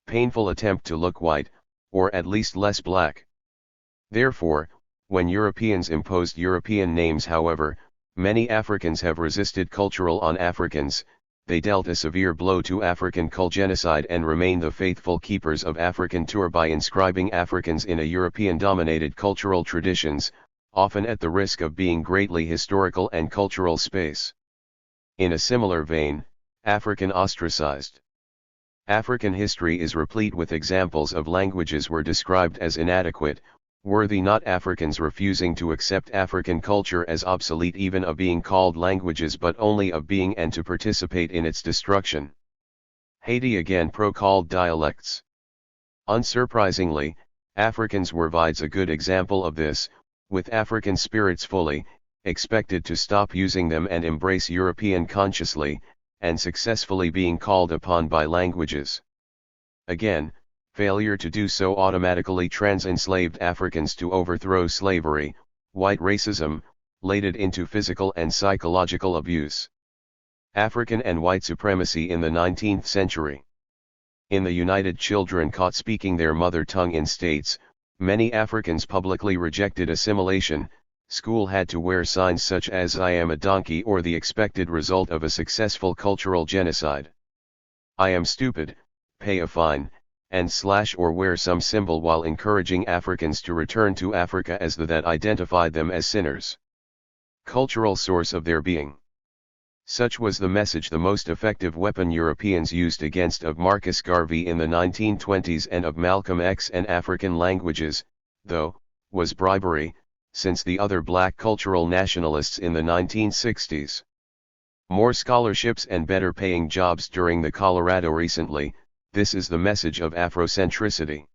[SPEAKER 1] Painful attempt to look white, or at least less black. Therefore, when Europeans imposed European names, however, many Africans have resisted cultural on Africans, they dealt a severe blow to African genocide and remain the faithful keepers of African tour by inscribing Africans in a European-dominated cultural traditions, often at the risk of being greatly historical and cultural space. In a similar vein, African ostracized. African history is replete with examples of languages were described as inadequate, worthy not Africans refusing to accept African culture as obsolete even of being called languages but only of being and to participate in its destruction. Haiti again pro-called dialects. Unsurprisingly, Africans were a good example of this, with African spirits fully expected to stop using them and embrace European consciously, and successfully being called upon by languages. Again, failure to do so automatically trans-enslaved Africans to overthrow slavery, white racism, laded into physical and psychological abuse. African and white supremacy in the 19th century. In the United Children caught speaking their mother tongue in states, many Africans publicly rejected assimilation. School had to wear signs such as "I am a donkey" or the expected result of a successful cultural genocide. "I am stupid," pay a fine, and slash or wear some symbol while encouraging Africans to return to Africa as that identified them as sinners. Cultural source of their being. Such was the message. The most effective weapon Europeans used against of Marcus Garvey in the 1920s and of Malcolm X and African languages, though, was bribery, since the other black cultural nationalists in the 1960s. More scholarships and better paying jobs during the Colorado recently. This is the message of Afrocentricity.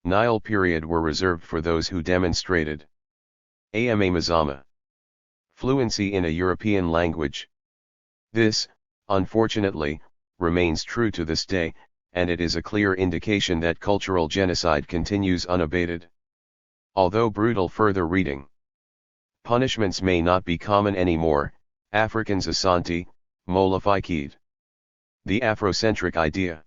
[SPEAKER 1] Nile period were reserved for those who demonstrated Amazama fluency in a European language. This, unfortunately, remains true to this day, and it is a clear indication that cultural genocide continues unabated. Although brutal, further reading. Punishments may not be common anymore. Africans Asante, Molified. The Afrocentric idea.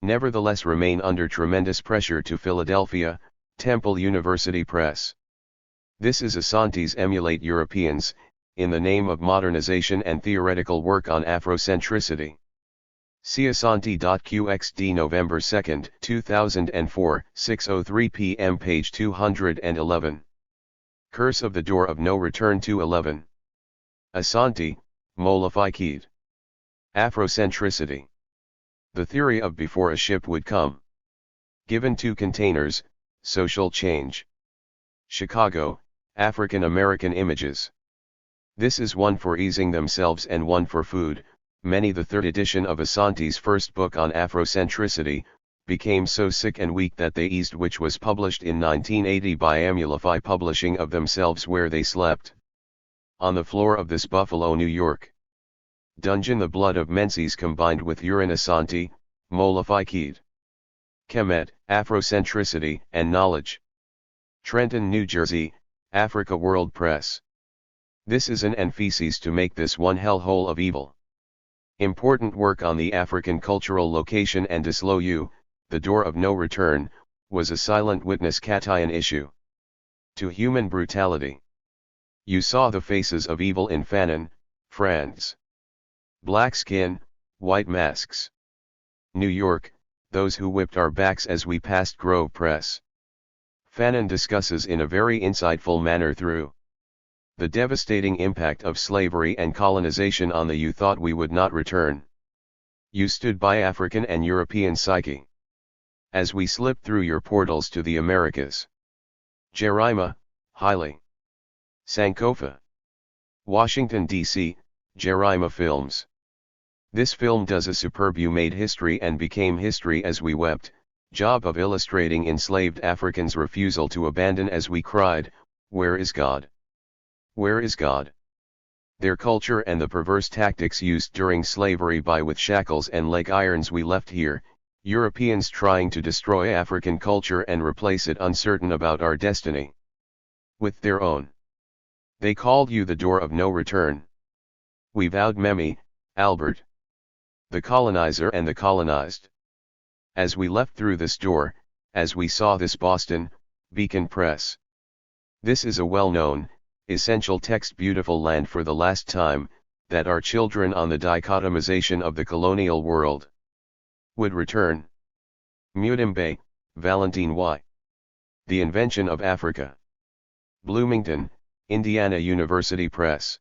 [SPEAKER 1] Nevertheless remain under tremendous pressure to Philadelphia, Temple University Press. This is Asante's emulate Europeans, in the name of modernization and theoretical work on Afrocentricity. See Asante.qxd November 2, 2004, 6:03 p.m. page 211. Curse of the Door of No Return 211. Asante, Molified. Afrocentricity. The theory of before a ship would come. Given 2 containers, social change. Chicago, African American Images. This is one for easing themselves and one for food. Many. The 3rd edition of Asante's first book on Afrocentricity, became so sick and weak that they eased, which was published in 1980 by Amulify Publishing, of themselves where they slept. On the floor of this Buffalo, New York dungeon, the blood of Menzies combined with urine. Asante, Molified. Kemet, Afrocentricity and Knowledge. Trenton, New Jersey, Africa World Press. This is an emphasis to make this one hellhole of evil. Important work on the African cultural location and disloyal, the door of no return, was a silent witness cation issue to human brutality. You saw the faces of evil in Fanon, France. Black skin, white masks. New York, those who whipped our backs as we passed Grove Press. Fanon discusses in a very insightful manner through the devastating impact of slavery and colonization on the "you thought we would not return. You stood by African and European psyche as we slipped through your portals to the Americas." Jerima, Haile. Sankofa. Washington, D.C., Jerima Films. This film does a superb "you made history and became history as we wept" job of illustrating enslaved Africans' refusal to abandon as we cried, "Where is God? Where is God?" Their culture and the perverse tactics used during slavery by with shackles and leg irons we left here, Europeans trying to destroy African culture and replace it, uncertain about our destiny with their own. They called you the door of no return. We vowed Memi, Albert, the colonizer and the colonized. As we left through this door, as we saw this Boston, Beacon Press. This is a well-known, essential text, beautiful land for the last time, that our children on the dichotomization of the colonial world would return. Mutimbe, Valentine Y. The Invention of Africa. Bloomington, Indiana University Press.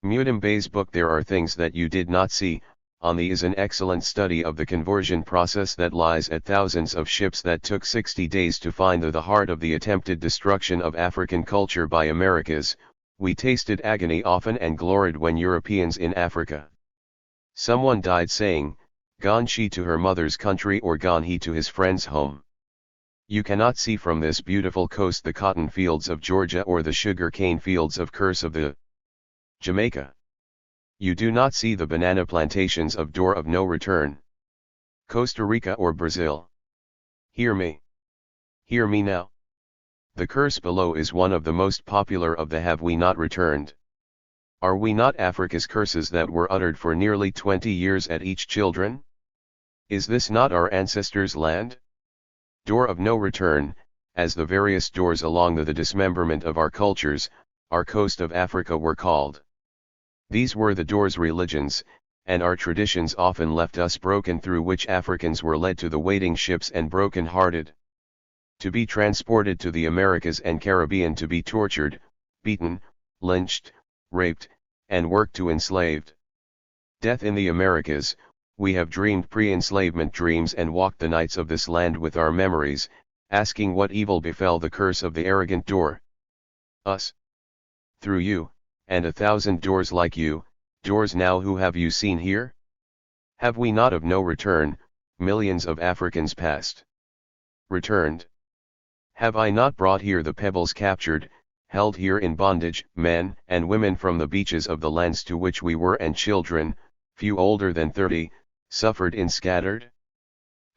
[SPEAKER 1] Mutimbe's book There Are Things That You Did Not See, on the is an excellent study of the conversion process that lies at thousands of ships that took 60 days to find the heart of the attempted destruction of African culture by Americas. We tasted agony often and gloried when Europeans in Africa. Someone died saying, "Gone she to her mother's country or gone he to his friend's home." You cannot see from this beautiful coast the cotton fields of Georgia or the sugar cane fields of Curse of the Jamaica. You do not see the banana plantations of Door of No Return, Costa Rica or Brazil. Hear me. Hear me now. The curse below is one of the most popular of the Have We Not Returned. Are we not Africa's curses that were uttered for nearly 20 years at each children? Is this not our ancestors' land? Door of No Return, as the various doors along the dismemberment of our cultures, our coast of Africa were called. These were the doors religions, and our traditions often left us broken, through which Africans were led to the waiting ships and broken-hearted. To be transported to the Americas and Caribbean, to be tortured, beaten, lynched, raped, and worked to enslaved. Death in the Americas, we have dreamed pre-enslavement dreams and walked the nights of this land with our memories, asking what evil befell the curse of the arrogant door. Us. Through you, and 1,000 doors like you, doors now who have you seen here? Have we not of no return, millions of Africans past? Returned. Have I not brought here the pebbles captured, held here in bondage, men and women from the beaches of the lands to which we were, and children, few older than 30, suffered in scattered?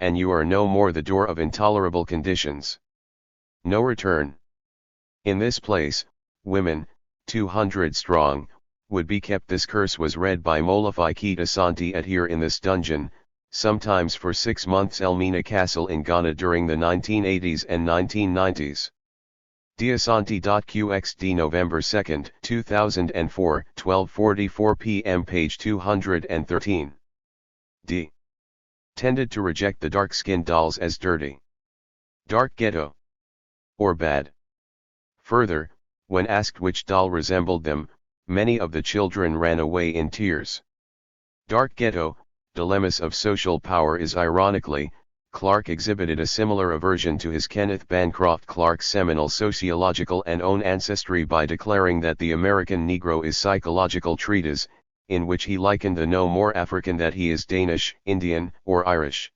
[SPEAKER 1] And you are no more the door of intolerable conditions. No return. In this place, women, 200 strong, would be kept. This curse was read by Molofi Kita Santi at here in this dungeon, sometimes for 6 months. Elmina Castle in Ghana during the 1980s and 1990s. Diasanti.qxd November 2, 2004, 12:44 p.m. page 213. D. Tended to reject the dark-skinned dolls as dirty, dark ghetto, or bad. Further, when asked which doll resembled them, many of the children ran away in tears. Dark ghetto, dilemmas of social power is ironically, Clarke exhibited a similar aversion to his Kenneth Bancroft Clarke's seminal Sociological and Own Ancestry by declaring that the American Negro is psychological treatise, in which he likened the no more African that he is Danish, Indian, or Irish.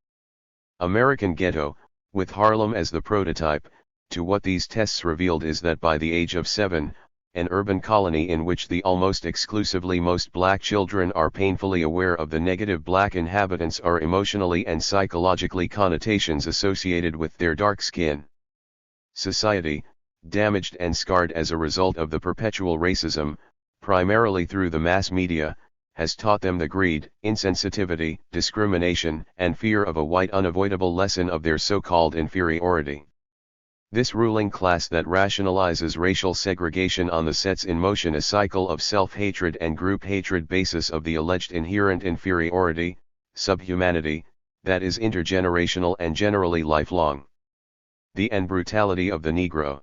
[SPEAKER 1] American Ghetto, with Harlem as the prototype, to what these tests revealed is that by the age of 7, an urban colony in which the almost exclusively most black children are painfully aware of the negative black inhabitants are emotionally and psychologically connotations associated with their dark skin. Society, damaged and scarred as a result of the perpetual racism, primarily through the mass media, has taught them the greed, insensitivity, discrimination, and fear of a white unavoidable lesson of their so-called inferiority. This ruling class that rationalizes racial segregation on the sets in motion a cycle of self-hatred and group hatred basis of the alleged inherent inferiority, subhumanity, that is intergenerational and generally lifelong. The End Brutality of the Negro.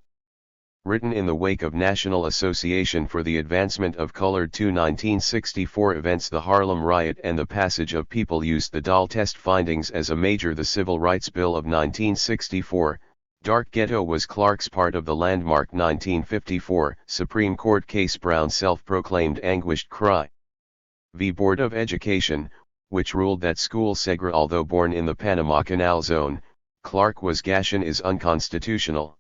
[SPEAKER 1] Written in the wake of National Association for the Advancement of Colored 2 1964 events, the Harlem Riot and the passage of people used the doll test findings as a major. The Civil Rights Bill of 1964, Dark Ghetto was Clarke's part of the landmark 1954 Supreme Court case Brown's self-proclaimed anguished cry v. Board of Education, which ruled that school segregation, although born in the Panama Canal Zone, Clarke was Ghanaian, is unconstitutional.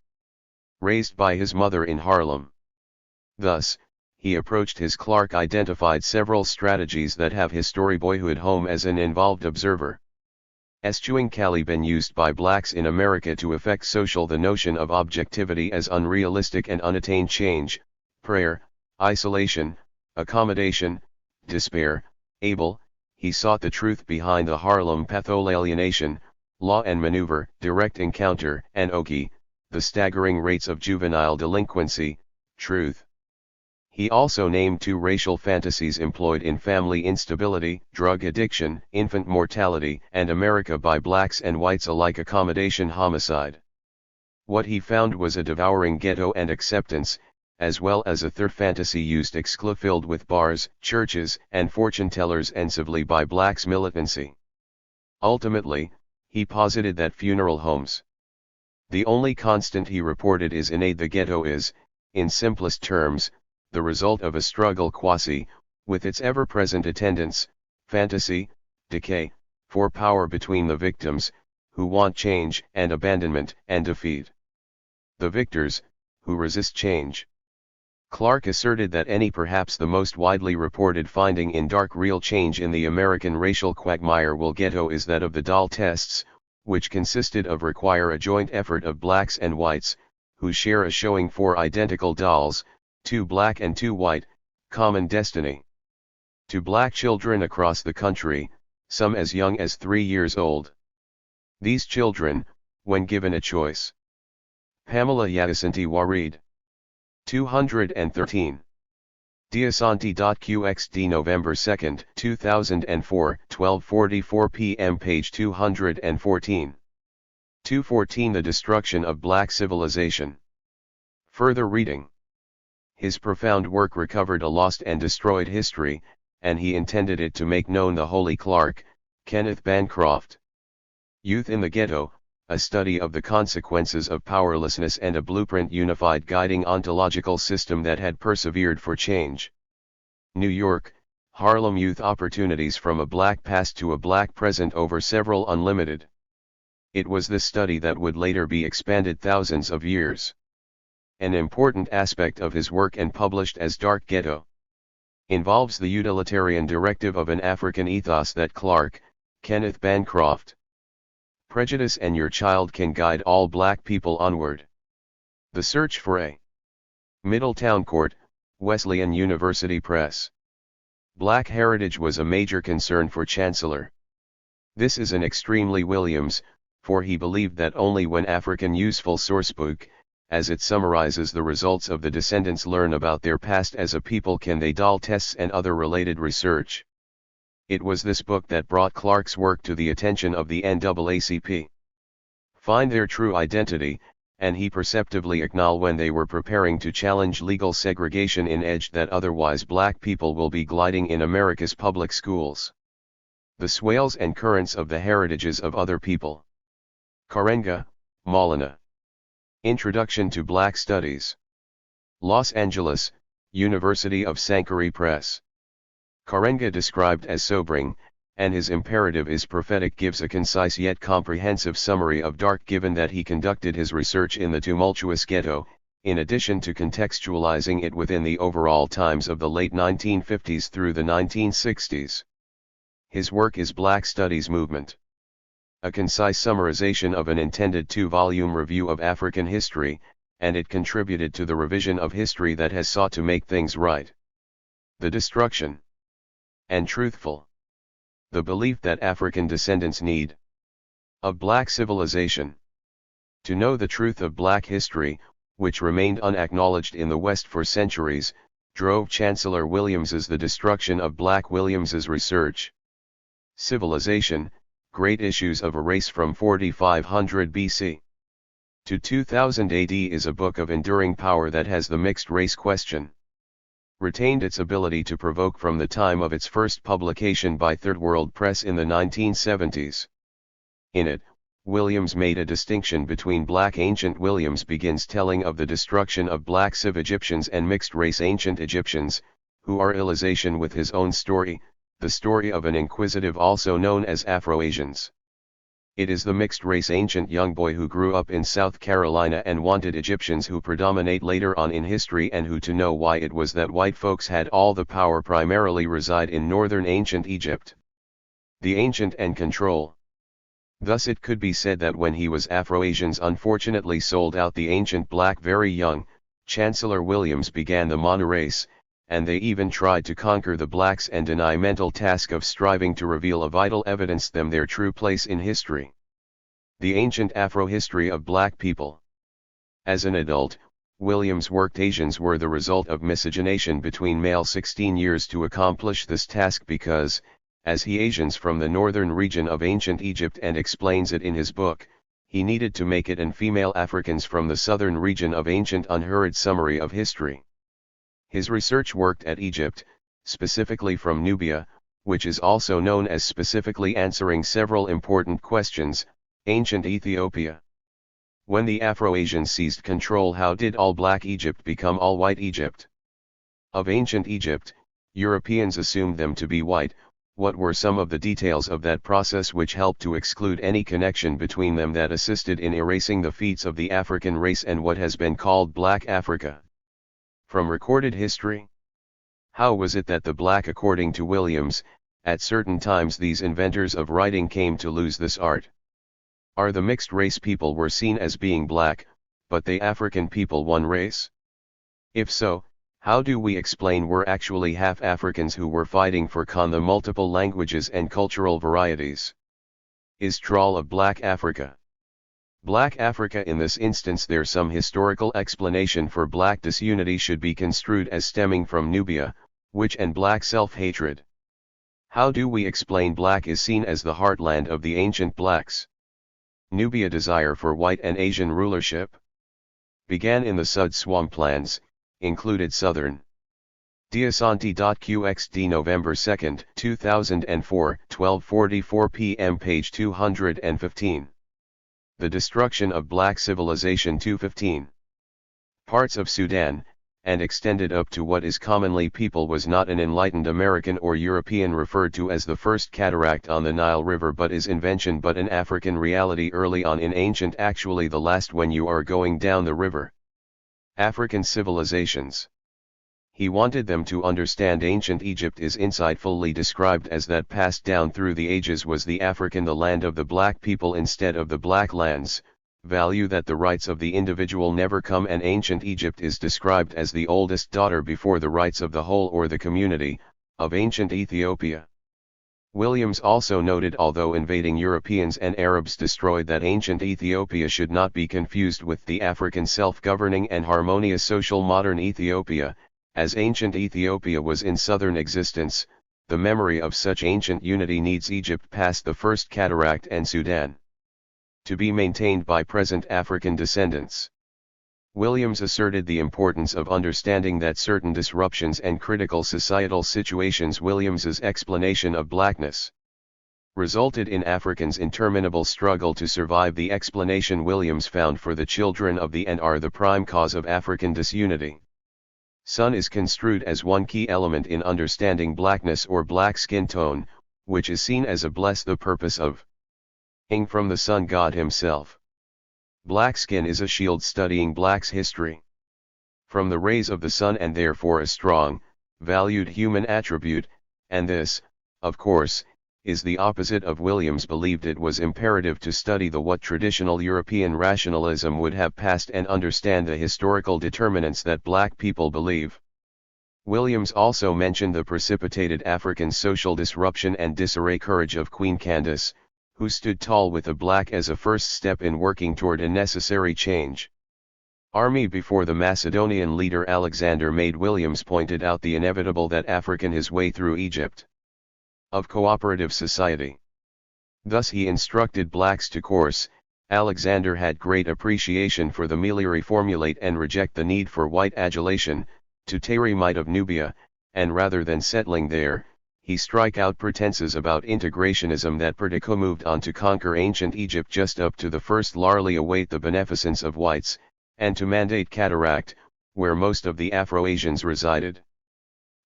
[SPEAKER 1] Raised by his mother in Harlem. Thus, he approached his Clarke identified several strategies that have his story boyhood home as an involved observer. Eschewing Caliban used by blacks in America to effect social the notion of objectivity as unrealistic and unattained change, prayer, isolation, accommodation, despair, able, he sought the truth behind the Harlem patholialienation, law and maneuver, direct encounter, and Oki, the staggering rates of juvenile delinquency, truth. He also named 2 racial fantasies employed in family instability, drug addiction, infant mortality, and America by blacks and whites alike, accommodation, homicide. What he found was a devouring ghetto and acceptance, as well as a third fantasy used filled with bars, churches, and fortune-tellers ensively by blacks' militancy. Ultimately, he posited that funeral homes. The only constant he reported is innate. The ghetto is, in simplest terms, the result of a struggle with its ever-present attendants, fantasy, decay, for power between the victims, who want change and abandonment and defeat. The victors, who resist change. Clark asserted that any perhaps the most widely reported finding in dark real change in the American racial quagmire will ghetto is that of the doll tests, which consisted of require a joint effort of blacks and whites, who share a showing 4 identical dolls, 2 black and 2 white, common destiny. To black children across the country, some as young as 3 years old. These children, when given a choice. Pamela Yacinti Wareed. 213. Diasanti.qxd November 2, 2004, 12:44 p.m. page 214. 214 The Destruction of Black Civilization. Further reading. His profound work recovered a lost and destroyed history, and he intended it to make known the Holy Clark, Kenneth Bancroft. Youth in the Ghetto, a study of the consequences of powerlessness and a blueprint unified guiding ontological system that had persevered for change. New York, Harlem Youth Opportunities from a Black Past to a Black Present over several unlimited. It was this study that would later be expanded thousands of years. An important aspect of his work and published as Dark Ghetto involves the utilitarian directive of an African ethos that Clark, Kenneth Bancroft. Prejudice and Your Child Can Guide All Black People Onward. The Search for a Middletown Court, Wesleyan University Press. Black heritage was a major concern for Chancellor. This is an extremely Williams, for he believed that only when African useful sourcebook, as it summarizes the results of the descendants learn about their past as a people can they doll tests and other related research. It was this book that brought Clark's work to the attention of the NAACP. Find their true identity, and he perceptively acknowledged when they were preparing to challenge legal segregation in edge that otherwise black people will be gliding in America's public schools. The swales and currents of the heritages of other people. Karenga, Maulana. Introduction to Black Studies. Los Angeles, University of Sankari Press. Karenga described as sobering, and his imperative is prophetic gives a concise yet comprehensive summary of dark given that he conducted his research in the tumultuous ghetto, in addition to contextualizing it within the overall times of the late 1950s through the 1960s. His work is Black Studies Movement. A concise summarization of an intended 2-volume review of African history, and it contributed to the revision of history that has sought to make things right. The destruction. And truthful. The belief that African descendants need of black civilization. To know the truth of black history, which remained unacknowledged in the West for centuries, drove Chancellor Williams's the destruction of Black Williams's research. Civilization, Great Issues of a Race from 4500 BC to 2000 AD is a book of enduring power that has the mixed race question retained its ability to provoke from the time of its first publication by Third World Press in the 1970s. In it, Williams made a distinction between Black Ancient Williams begins telling of the destruction of Black Civ Egyptians and mixed-race Ancient Egyptians, who are illustration with his own story, the story of an inquisitive also known as Afro-Asians. It is the mixed-race ancient young boy who grew up in South Carolina and wanted Egyptians who predominate later on in history and who to know why it was that white folks had all the power primarily reside in northern ancient Egypt. The ancient and control. Thus it could be said that when he was Afro-Asians unfortunately sold out the ancient black very young, Chancellor Williams began the monorace, and they even tried to conquer the blacks and deny mental task of striving to reveal a vital evidence them their true place in history. The ancient Afro-history of black people. As an adult, Williams worked Asians were the result of miscegenation between male 16 years to accomplish this task because, as he Asians from the northern region of ancient Egypt and explains it in his book, he needed to make it and female Africans from the southern region of ancient unhurried summary of history. His research worked at Egypt, specifically from Nubia, which is also known as specifically answering several important questions, ancient Ethiopia. When the Afro-Asians seized control, how did all-black Egypt become all-white Egypt? Of ancient Egypt, Europeans assumed them to be white. What were some of the details of that process which helped to exclude any connection between them that assisted in erasing the feats of the African race and what has been called Black Africa? From recorded history? How was it that the black, according to Williams, at certain times these inventors of writing came to lose this art? Are the mixed race people were seen as being black, but the African people one race? If so, how do we explain were actually half Africans who were fighting for the multiple languages and cultural varieties? Is Troll of Black Africa? Black Africa? In this instance there's some historical explanation for black disunity should be construed as stemming from Nubia, witch and black self-hatred. How do we explain black is seen as the heartland of the ancient blacks? Nubia desire for white and Asian rulership? Began in the Sud swamplands, included southern. Diasanti.qxd November 2, 2004, 12:44 p.m. page 215. The destruction of black civilization 215. Parts of Sudan, and extended up to what is commonly people was not an enlightened American or European referred to as the first cataract on the Nile River but is invention but an African reality early on in ancient actually the last when you are going down the river. African civilizations. He wanted them to understand ancient Egypt is insightfully described as that passed down through the ages was the African the land of the black people instead of the black lands, value that the rights of the individual never come and ancient Egypt is described as the oldest daughter before the rights of the whole or the community, of ancient Ethiopia. Williams also noted although invading Europeans and Arabs destroyed that ancient Ethiopia should not be confused with the African self-governing and harmonious social modern Ethiopia, as ancient Ethiopia was in southern existence, the memory of such ancient unity needs Egypt past the first cataract and Sudan to be maintained by present African descendants. Williams asserted the importance of understanding that certain disruptions and critical societal situations Williams's explanation of blackness resulted in Africans' interminable struggle to survive. The explanation Williams found for the children of the and are the prime cause of African disunity. Sun is construed as one key element in understanding blackness or black skin tone, which is seen as a bless the purpose of ing from the sun god himself. Black skin is a shield studying black's history from the rays of the sun and therefore a strong, valued human attribute, and this, of course, is the opposite of Williams believed it was imperative to study the what traditional European rationalism would have passed and understand the historical determinants that black people believe. Williams also mentioned the precipitated African social disruption and disarray courage of Queen Candace, who stood tall with the black as a first step in working toward a necessary change. Army before the Macedonian leader Alexander made Williams pointed out the inevitable that African his way through Egypt of cooperative society. Thus he instructed blacks to course. Alexander had great appreciation for the Meliori formulate and reject the need for white adulation, to tarry might of Nubia, and rather than settling there, he strike out pretenses about integrationism that Perdico moved on to conquer ancient Egypt just up to the first largely await the beneficence of whites, and to mandate cataract, where most of the Afro-Asians resided.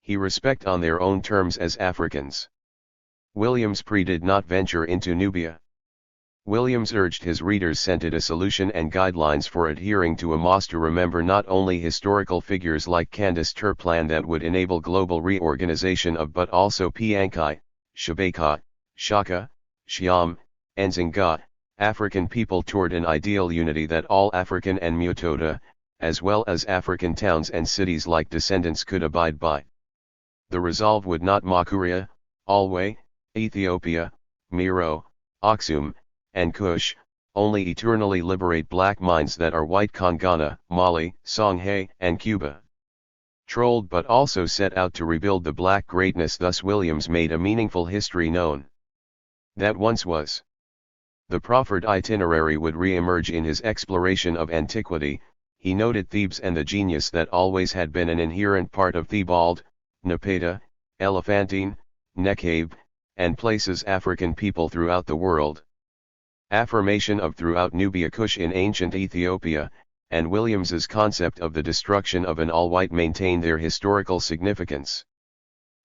[SPEAKER 1] He respect on their own terms as Africans. Williams did not venture into Nubia. Williams urged his readers scented a solution and guidelines for adhering to a MOS to remember not only historical figures like Candace Turplan that would enable global reorganization of but also Piankai, Shabaka, Shaka, Shyam, Nzinga, African people toward an ideal unity that all African and Mutoda, as well as African towns and cities like descendants could abide by. The resolve would not Makuria, Alway, Ethiopia, Miro, Aksum, and Kush, only eternally liberate black minds that are white Ghana, Mali, Songhai, and Cuba. Trolled but also set out to rebuild the black greatness. Thus Williams made a meaningful history known that once was. The proffered itinerary would re-emerge in his exploration of antiquity. He noted Thebes and the genius that always had been an inherent part of Theobald, Napata, Elephantine, Nekhab, and places African people throughout the world. Affirmation of throughout Nubia Kush in ancient Ethiopia, and Williams's concept of the destruction of an all-white maintain their historical significance.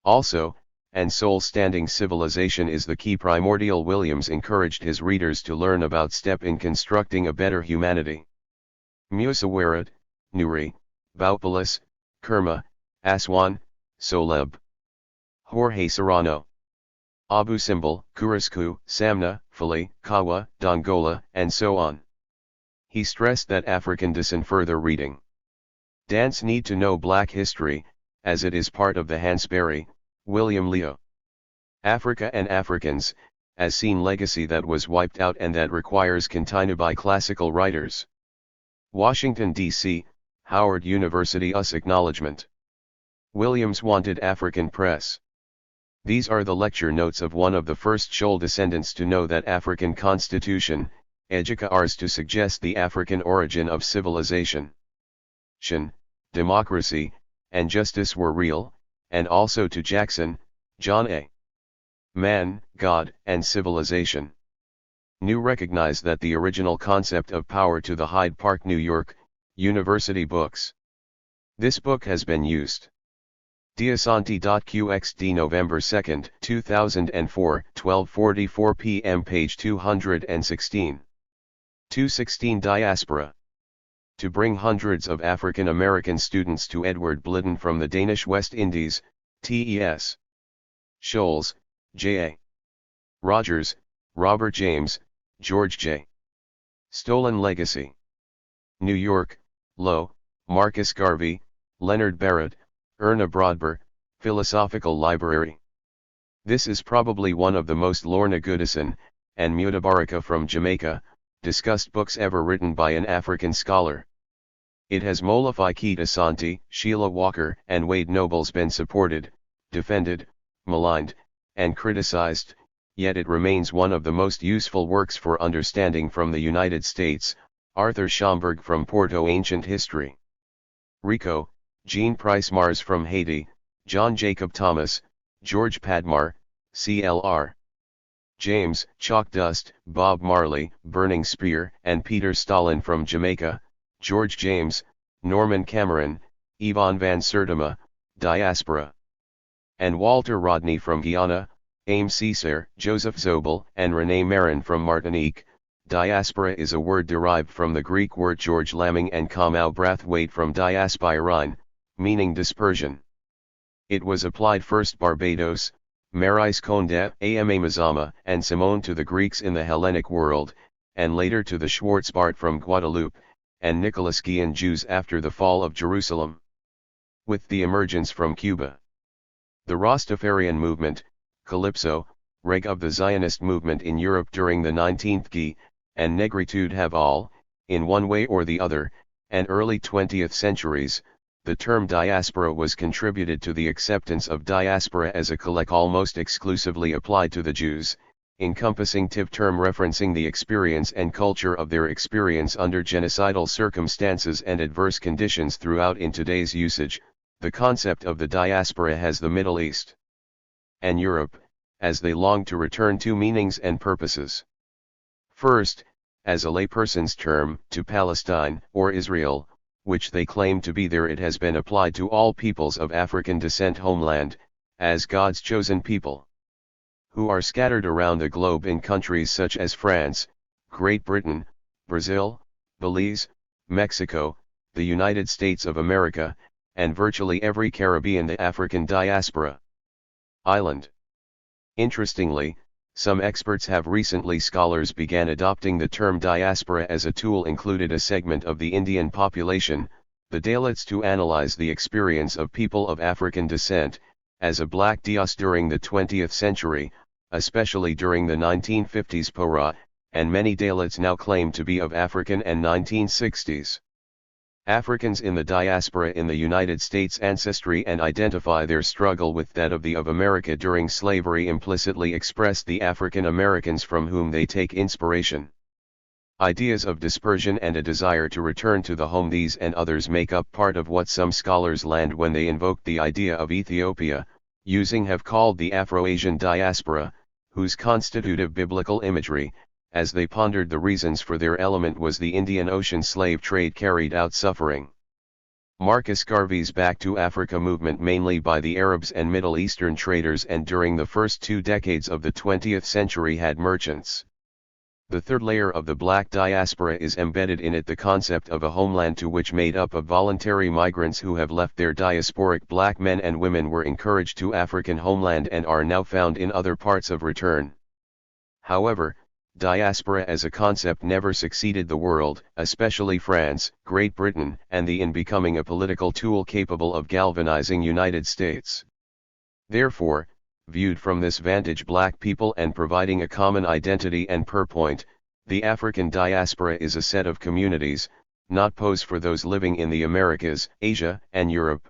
[SPEAKER 1] Also, and soul-standing civilization is the key primordial. Williams encouraged his readers to learn about step in constructing a better humanity. Musawarat, Nuri, Baupolis,
[SPEAKER 2] Kerma, Aswan, Soleb, Jorge Serrano, Abu Simbel, Kurasku, Samna, Fali, Kawa, Dongola, and so on. He stressed that African descent further reading. Dance need to know black history, as it is part of the Hansberry, William Leo. Africa and Africans, as seen legacy that was wiped out and that requires continue by classical writers. Washington, D.C., Howard University US Acknowledgement. Williams wanted African press. These are the lecture notes of one of the first Shoal descendants to know that African constitution, educa ars to suggest the African origin of civilization. Democracy, and justice were real, and also to Jackson, John A. Man, God, and civilization. New recognized that the original concept of power to the Hyde Park, New York, University Books. This book has been used. Diasanti.qxd November 2, 2004, 12:44 p.m. page 216. 216 Diaspora. To bring hundreds of African American students to Edward Blitten from the Danish West Indies, T.E.S. Scholes, J.A. Rogers, Robert James, George J. Stolen Legacy. New York, Low, Marcus Garvey, Leonard Barrett, Erna Brodber, Philosophical Library. This is probably one of the most Lorna Goodison, and Mutabaraka from Jamaica, discussed books ever written by an African scholar. It has Molafi Keita Santi, Sheila Walker, and Wade Nobles been supported, defended, maligned, and criticized, yet it remains one of the most useful works for understanding from the United States. Arthur Schomburg from Porto Ancient History. Rico, Jean Price Mars from Haiti, John Jacob Thomas, George Padmar, CLR. James, Chalk Dust, Bob Marley, Burning Spear, and Peter Stalin from Jamaica, George James, Norman Cameron, Yvonne Van Sertima, Diaspora. And Walter Rodney from Guyana, Aime Césaire, Joseph Zobel, and René Marin from Martinique. Diaspora is a word derived from the Greek word George Lamming and Kamau Brathwaite from diaspirine, meaning dispersion. It was applied first Barbados, Marais Conde, Ama Mazama, and Simone to the Greeks in the Hellenic world, and later to the Schwarzbart from Guadeloupe, and Nicholas Guillen Jews after the fall of Jerusalem. With the emergence from Cuba. The Rastafarian movement, Calypso, reg of the Zionist movement in Europe during the 19th Guy, and Negritude have all, in one way or the other, and early 20th centuries, the term diaspora was contributed to the acceptance of diaspora as a collect almost exclusively applied to the Jews, encompassing tiv term referencing the experience and culture of their experience under genocidal circumstances and adverse conditions throughout. In today's usage, the concept of the diaspora has the Middle East and Europe, as they long to return to meanings and purposes. First, as a layperson's term, to Palestine, or Israel, which they claim to be there. It has been applied to all peoples of African descent homeland, as God's chosen people, who are scattered around the globe in countries such as France, Great Britain, Brazil, Belize, Mexico, the United States of America, and virtually every Caribbean the African diaspora island. Interestingly, some experts have recently scholars began adopting the term diaspora as a tool included a segment of the Indian population, the Dalits, to analyze the experience of people of African descent, as a black dias during the 20th century, especially during the 1950s Pora, and many Dalits now claim to be of African and 1960s Africans in the diaspora in the United States ancestry and identify their struggle with that of America during slavery, implicitly express the African Americans from whom they take inspiration. Ideas of dispersion and a desire to return to the home, these and others make up part of what some scholars land when they invoke the idea of Ethiopia, have called the Afro-Asian diaspora, whose constitutive biblical imagery, as they pondered the reasons for their element, was the Indian Ocean slave trade carried out suffering. Marcus Garvey's Back to Africa movement, mainly by the Arabs and Middle Eastern traders, and during the first 2 decades of the 20th century had merchants
[SPEAKER 1] The third layer of the black diaspora is embedded in it the concept of a homeland to which made up of voluntary migrants who have left their diasporic black men and women were encouraged to African homeland and are now found in other parts of return. However, diaspora as a concept never succeeded the world, especially France, Great Britain, and in becoming a political tool capable of galvanizing United States. Therefore, viewed from this vantage black people and providing a common identity and point, the African diaspora is a set of communities, not pose for those living in the Americas, Asia, and Europe.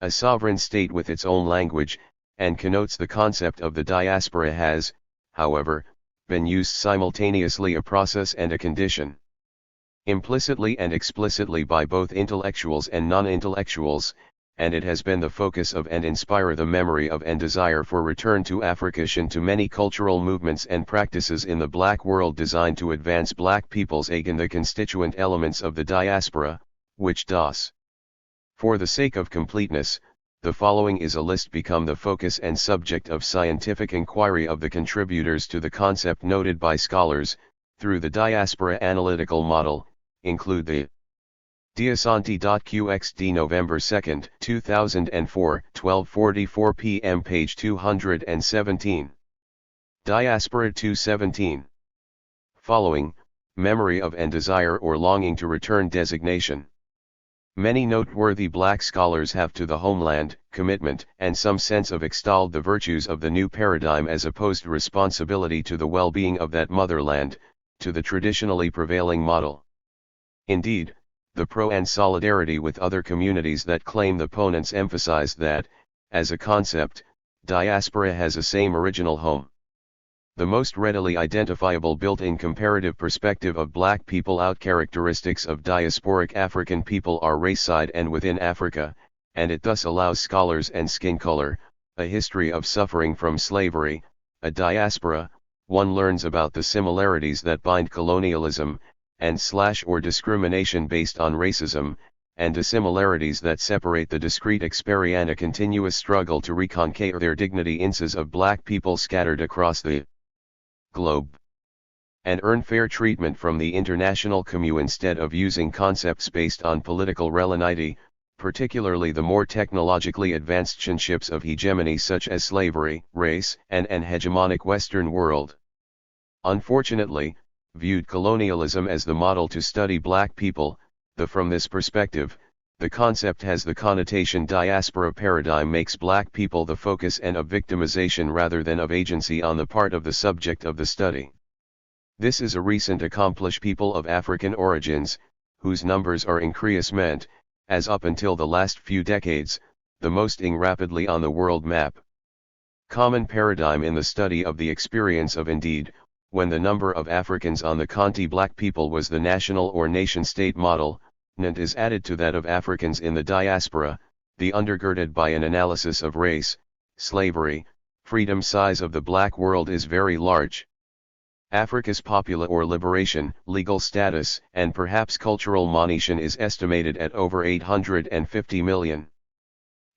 [SPEAKER 1] A sovereign state with its own language, and connotes the concept of the diaspora has, however, been used simultaneously a process and a condition. Implicitly and explicitly by both intellectuals and non-intellectuals, and it has been the focus of and inspire the memory of and desire for return to Africa to many cultural movements and practices in the black world designed to advance black peoples again the constituent elements of the diaspora, which does. For the sake of completeness, the following is a list become the focus and subject of scientific inquiry of the contributors to the concept noted by scholars, through the diaspora analytical model, include the Diasanti.qxd November 2, 2004, 12:44 p.m. page 217. Diaspora 217. Following, memory of and desire or longing to return designation. Many noteworthy black scholars have to the homeland, commitment, and some sense of extolled the virtues of the new paradigm as opposed responsibility to the well-being of that motherland, to the traditionally prevailing model. Indeed, the pro and solidarity with other communities that claim the opponents emphasize that, as a concept, diaspora has a same original home. The most readily identifiable built-in comparative perspective of black people out characteristics of diasporic African people are race side and within Africa, and it thus allows scholars and skin color, a history of suffering from slavery, a diaspora, one learns about the similarities that bind colonialism, and or discrimination based on racism, and dissimilarities that separate the discrete experience a continuous struggle to reconquer their dignity instances of black people scattered across the globe, and earn fair treatment from the international community instead of using concepts based on political relinity, particularly the more technologically advanced ships of hegemony such as slavery, race, and an hegemonic Western world. Unfortunately, viewed colonialism as the model to study black people, from this perspective, the concept has the connotation diaspora paradigm makes black people the focus and of victimization rather than of agency on the part of the subject of the study. This is a recent accomplished people of African origins, whose numbers are increasement, as up until the last few decades, the most rapidly on the world map. Common paradigm in the study of the experience of indeed, when the number of Africans on the Conti black people was the national or nation-state model, and is added to that of Africans in the diaspora, the undergirded by an analysis of race, slavery, freedom size of the black world is very large. Africa's popular or liberation, legal status, and perhaps cultural monition is estimated at over 850 million.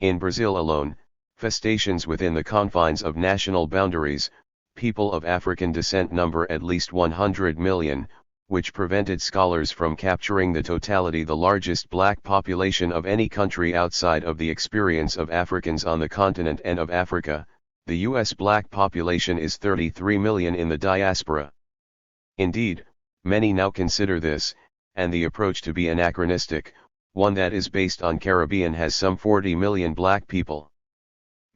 [SPEAKER 1] In Brazil alone, festations within the confines of national boundaries, people of African descent number at least 100 million, which prevented scholars from capturing the totality the largest black population of any country outside of the experience of Africans on the continent and of Africa. The U.S. black population is 33 million in the diaspora. Indeed, many now consider this, and the approach to be anachronistic, one that is based on Caribbean has some 40 million black people.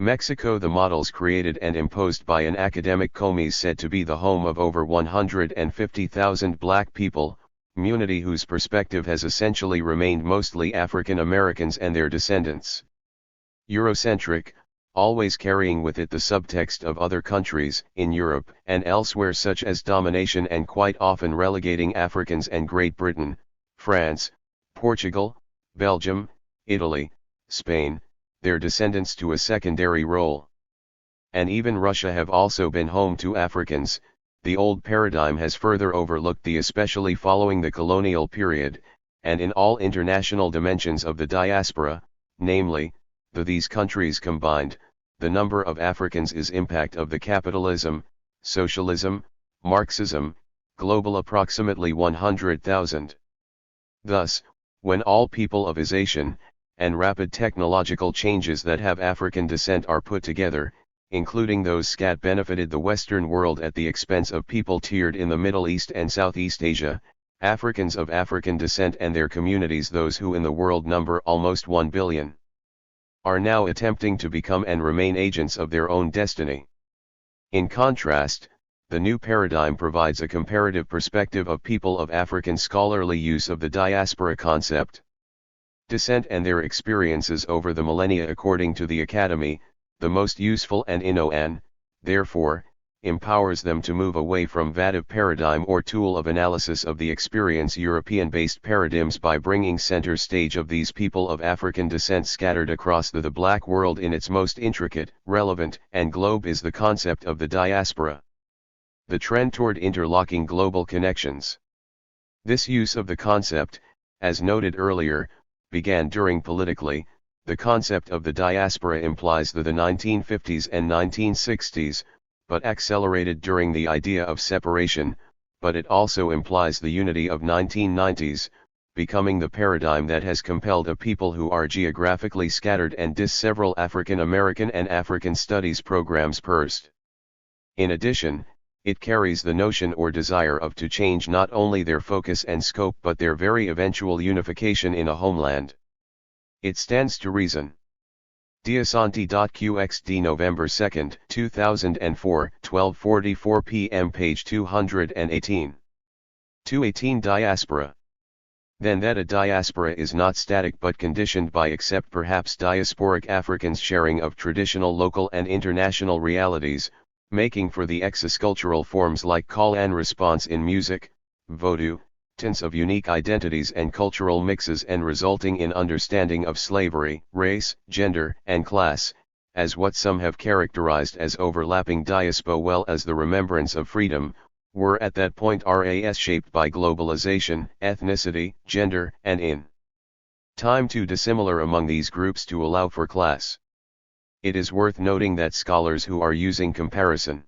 [SPEAKER 1] Mexico the models created and imposed by an academic commies said to be the home of over 150,000 black people, community whose perspective has essentially remained mostly African Americans and their descendants. Eurocentric, always carrying with it the subtext of other countries in Europe and elsewhere such as domination and quite often relegating Africans and Great Britain, France, Portugal, Belgium, Italy, Spain, their descendants to a secondary role. And even Russia have also been home to Africans. The old paradigm has further overlooked the especially following the colonial period, and in all international dimensions of the diaspora, namely, these countries combined, the number of Africans is impact of the capitalism, socialism, Marxism, global approximately 100,000. Thus, when all peopleization, and rapid technological changes that have African descent are put together, including those scat benefited the Western world at the expense of people tiered in the Middle East and Southeast Asia, Africans of African descent and their communities, those who in the world number almost 1 billion, are now attempting to become and remain agents of their own destiny. In contrast, the new paradigm provides a comparative perspective of people of African scholarly use of the diaspora concept, descent and their experiences over the millennia. According to the Academy, the most useful and therefore, empowers them to move away from vative paradigm or tool of analysis of the experience European-based paradigms by bringing center stage of these people of African descent scattered across the black world in its most intricate, relevant, and globe is the concept of the diaspora. The trend toward interlocking global connections. This use of the concept, as noted earlier, began during politically, the concept of the diaspora implies the 1950s and 1960s, but accelerated during the idea of separation, but it also implies the unity of 1990s, becoming the paradigm that has compelled a people who are geographically scattered and several African American and African studies programs PERST. In addition, it carries the notion or desire of to change not only their focus and scope but their very eventual unification in a homeland. It stands to reason. Diasanti.qxd November 2, 2004, 12:44 p.m. page 218. 218 Diaspora. Then that a diaspora is not static but conditioned by except perhaps diasporic Africans' sharing of traditional local and international realities, making for the exoscultural forms like call and response in music, vodou, tints of unique identities and cultural mixes and resulting in understanding of slavery, race, gender, and class, as what some have characterized as overlapping diaspora well as the remembrance of freedom, were at that point ras shaped by globalization, ethnicity, gender, and in time too dissimilar among these groups to allow for class. It is worth noting that scholars who are using comparison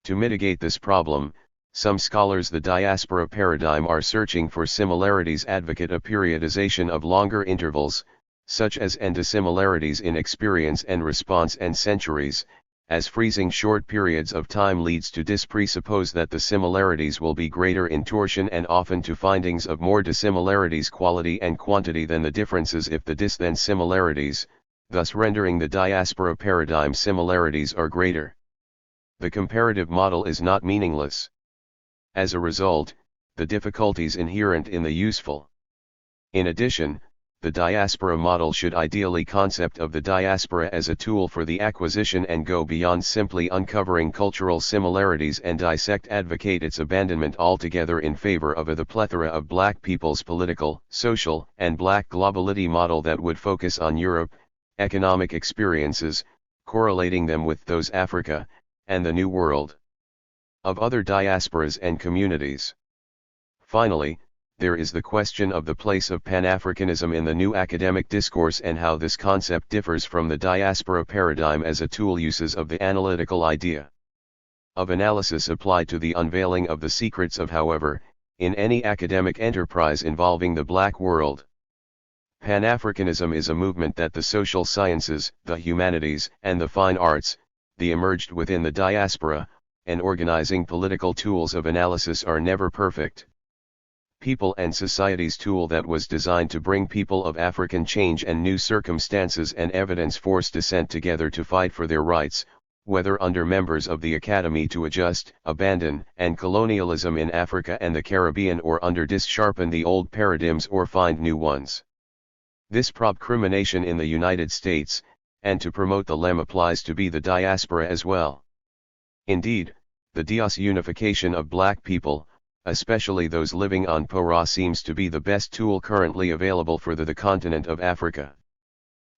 [SPEAKER 1] to mitigate this problem, some scholars the diaspora paradigm are searching for similarities, advocate a periodization of longer intervals, such as and dissimilarities in experience and response and centuries, as freezing short periods of time leads to presuppose that the similarities will be greater in torsion and often to findings of more dissimilarities quality and quantity than the differences if the then similarities, thus rendering the diaspora paradigm similarities are greater. The comparative model is not meaningless. As a result, the difficulties inherent in the useful. In addition, the diaspora model should ideally concept of the diaspora as a tool for the acquisition and go beyond simply uncovering cultural similarities and advocate its abandonment altogether in favor of the plethora of black people's political, social, and black globality model that would focus on Europe, economic experiences, correlating them with those Africa, and the New World of other diasporas and communities. Finally, there is the question of the place of Pan-Africanism in the new academic discourse and how this concept differs from the diaspora paradigm as a tool uses of the analytical idea of analysis applied to the unveiling of the secrets of however, in any academic enterprise involving the black world. Pan-Africanism is a movement that the social sciences, the humanities, and the fine arts, the emerged within the diaspora, and organizing political tools of analysis are never perfect. People and society's tool that was designed to bring people of African change and new circumstances and evidence force descent together to fight for their rights, whether under members of the Academy to adjust, abandon, and colonialism in Africa and the Caribbean or under sharpen the old paradigms or find new ones. This proclamation in the United States, and to promote the lem applies to be the diaspora as well. Indeed, the unification of black people, especially those living on Pora, seems to be the best tool currently available for the continent of Africa.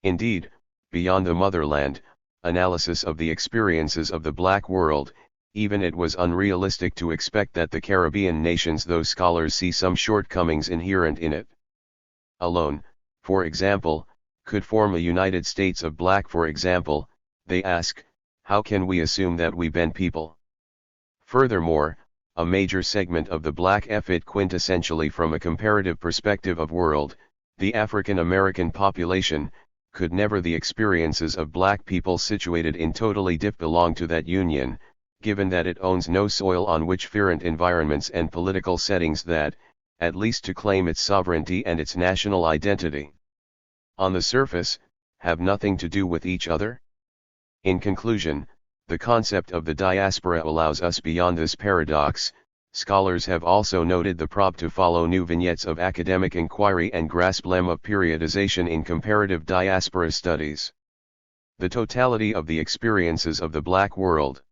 [SPEAKER 1] Indeed, beyond the motherland, analysis of the experiences of the black world, even it was unrealistic to expect that the Caribbean nations, those scholars see some shortcomings inherent in it, alone, for example, could form a United States of black. For example, they ask, how can we assume that we been people? Furthermore, a major segment of the black fit quintessentially from a comparative perspective of world, the African American population, could never the experiences of black people situated in totally dip belong to that union, given that it owns no soil on which different environments and political settings that, at least to claim its sovereignty and its national identity, on the surface, have nothing to do with each other? In conclusion, the concept of the diaspora allows us beyond this paradox. Scholars have also noted the probe to follow new vignettes of academic inquiry and grasp lem of periodization in comparative diaspora studies. The totality of the experiences of the black world.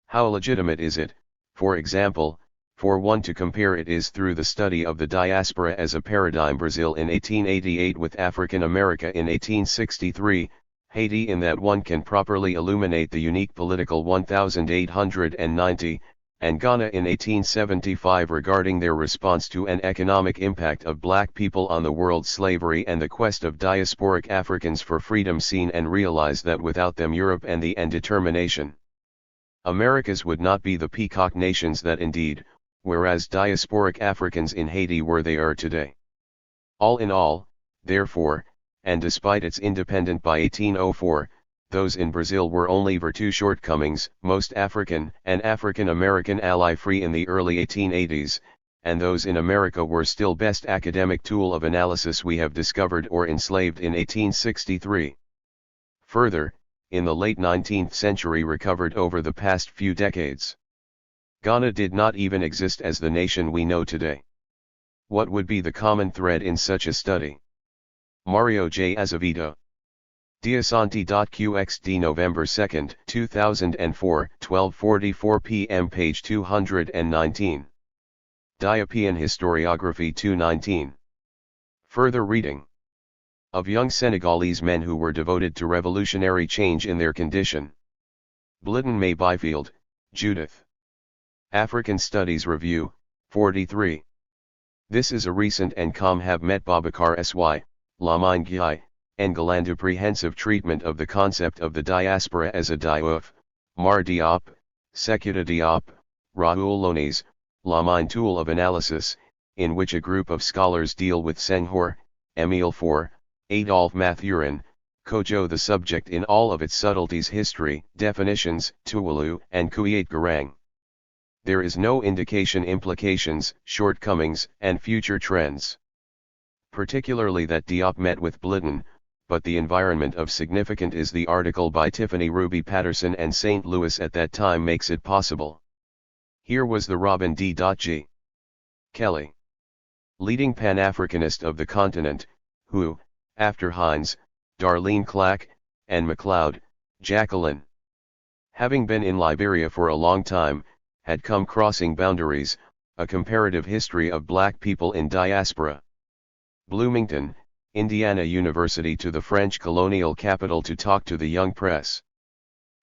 [SPEAKER 1] How legitimate is it, for example, for one to compare it is through the study of the diaspora as a paradigm Brazil in 1888 with African America in 1863, Haiti in that one can properly illuminate the unique political 1890, and Ghana in 1875 regarding their response to an economic impact of black people on the world slavery and the quest of diasporic Africans for freedom seen and realize that without them Europe and the determination Americas would not be the peacock nations that indeed, whereas diasporic Africans in Haiti were they are today. All in all, therefore, and despite its independence by 1804, those in Brazil were only two shortcomings, most African and African American ally free in the early 1880s, and those in America were still best academic tool of analysis we have discovered or enslaved in 1863. Further, in the late 19th century recovered over the past few decades, Ghana did not even exist as the nation we know today. What would be the common thread in such a study? Mario J. Azevedo. Diasanti.qxd November 2, 2004, 12:44 p.m. page 219. Diapian Historiography 219. Further reading. Of young Senegalese men who were devoted to revolutionary change in their condition. Blitten May Byfield, Judith. African Studies Review, 43. This is a recent and have met Babacar Sy, Lamine Guy, and Galandu prehensive treatment of the concept of the diaspora as a Diouf, Mar Diop, Sécurité Diop, Raoul Lonis, Lamine tool of analysis, in which a group of scholars deal with Senghor, Émile Faure, Adolphe Mathurin, Kojo the subject in all of its subtleties history, definitions, Tuwalu and Kuyate Garang. There is no indication implications, shortcomings, and future trends. Particularly that Diop met with Blitten, but the environment of significant is the article by Tiffany Ruby Patterson and St. Louis at that time makes it possible. Here was the Robin D.G. Kelly, leading Pan-Africanist of the continent, who, after Hines, Darlene Clack, and MacLeod, Jacqueline, having been in Liberia for a long time, had come crossing boundaries, a comparative history of black people in diaspora. Bloomington, Indiana University to the French colonial capital to talk to the young press.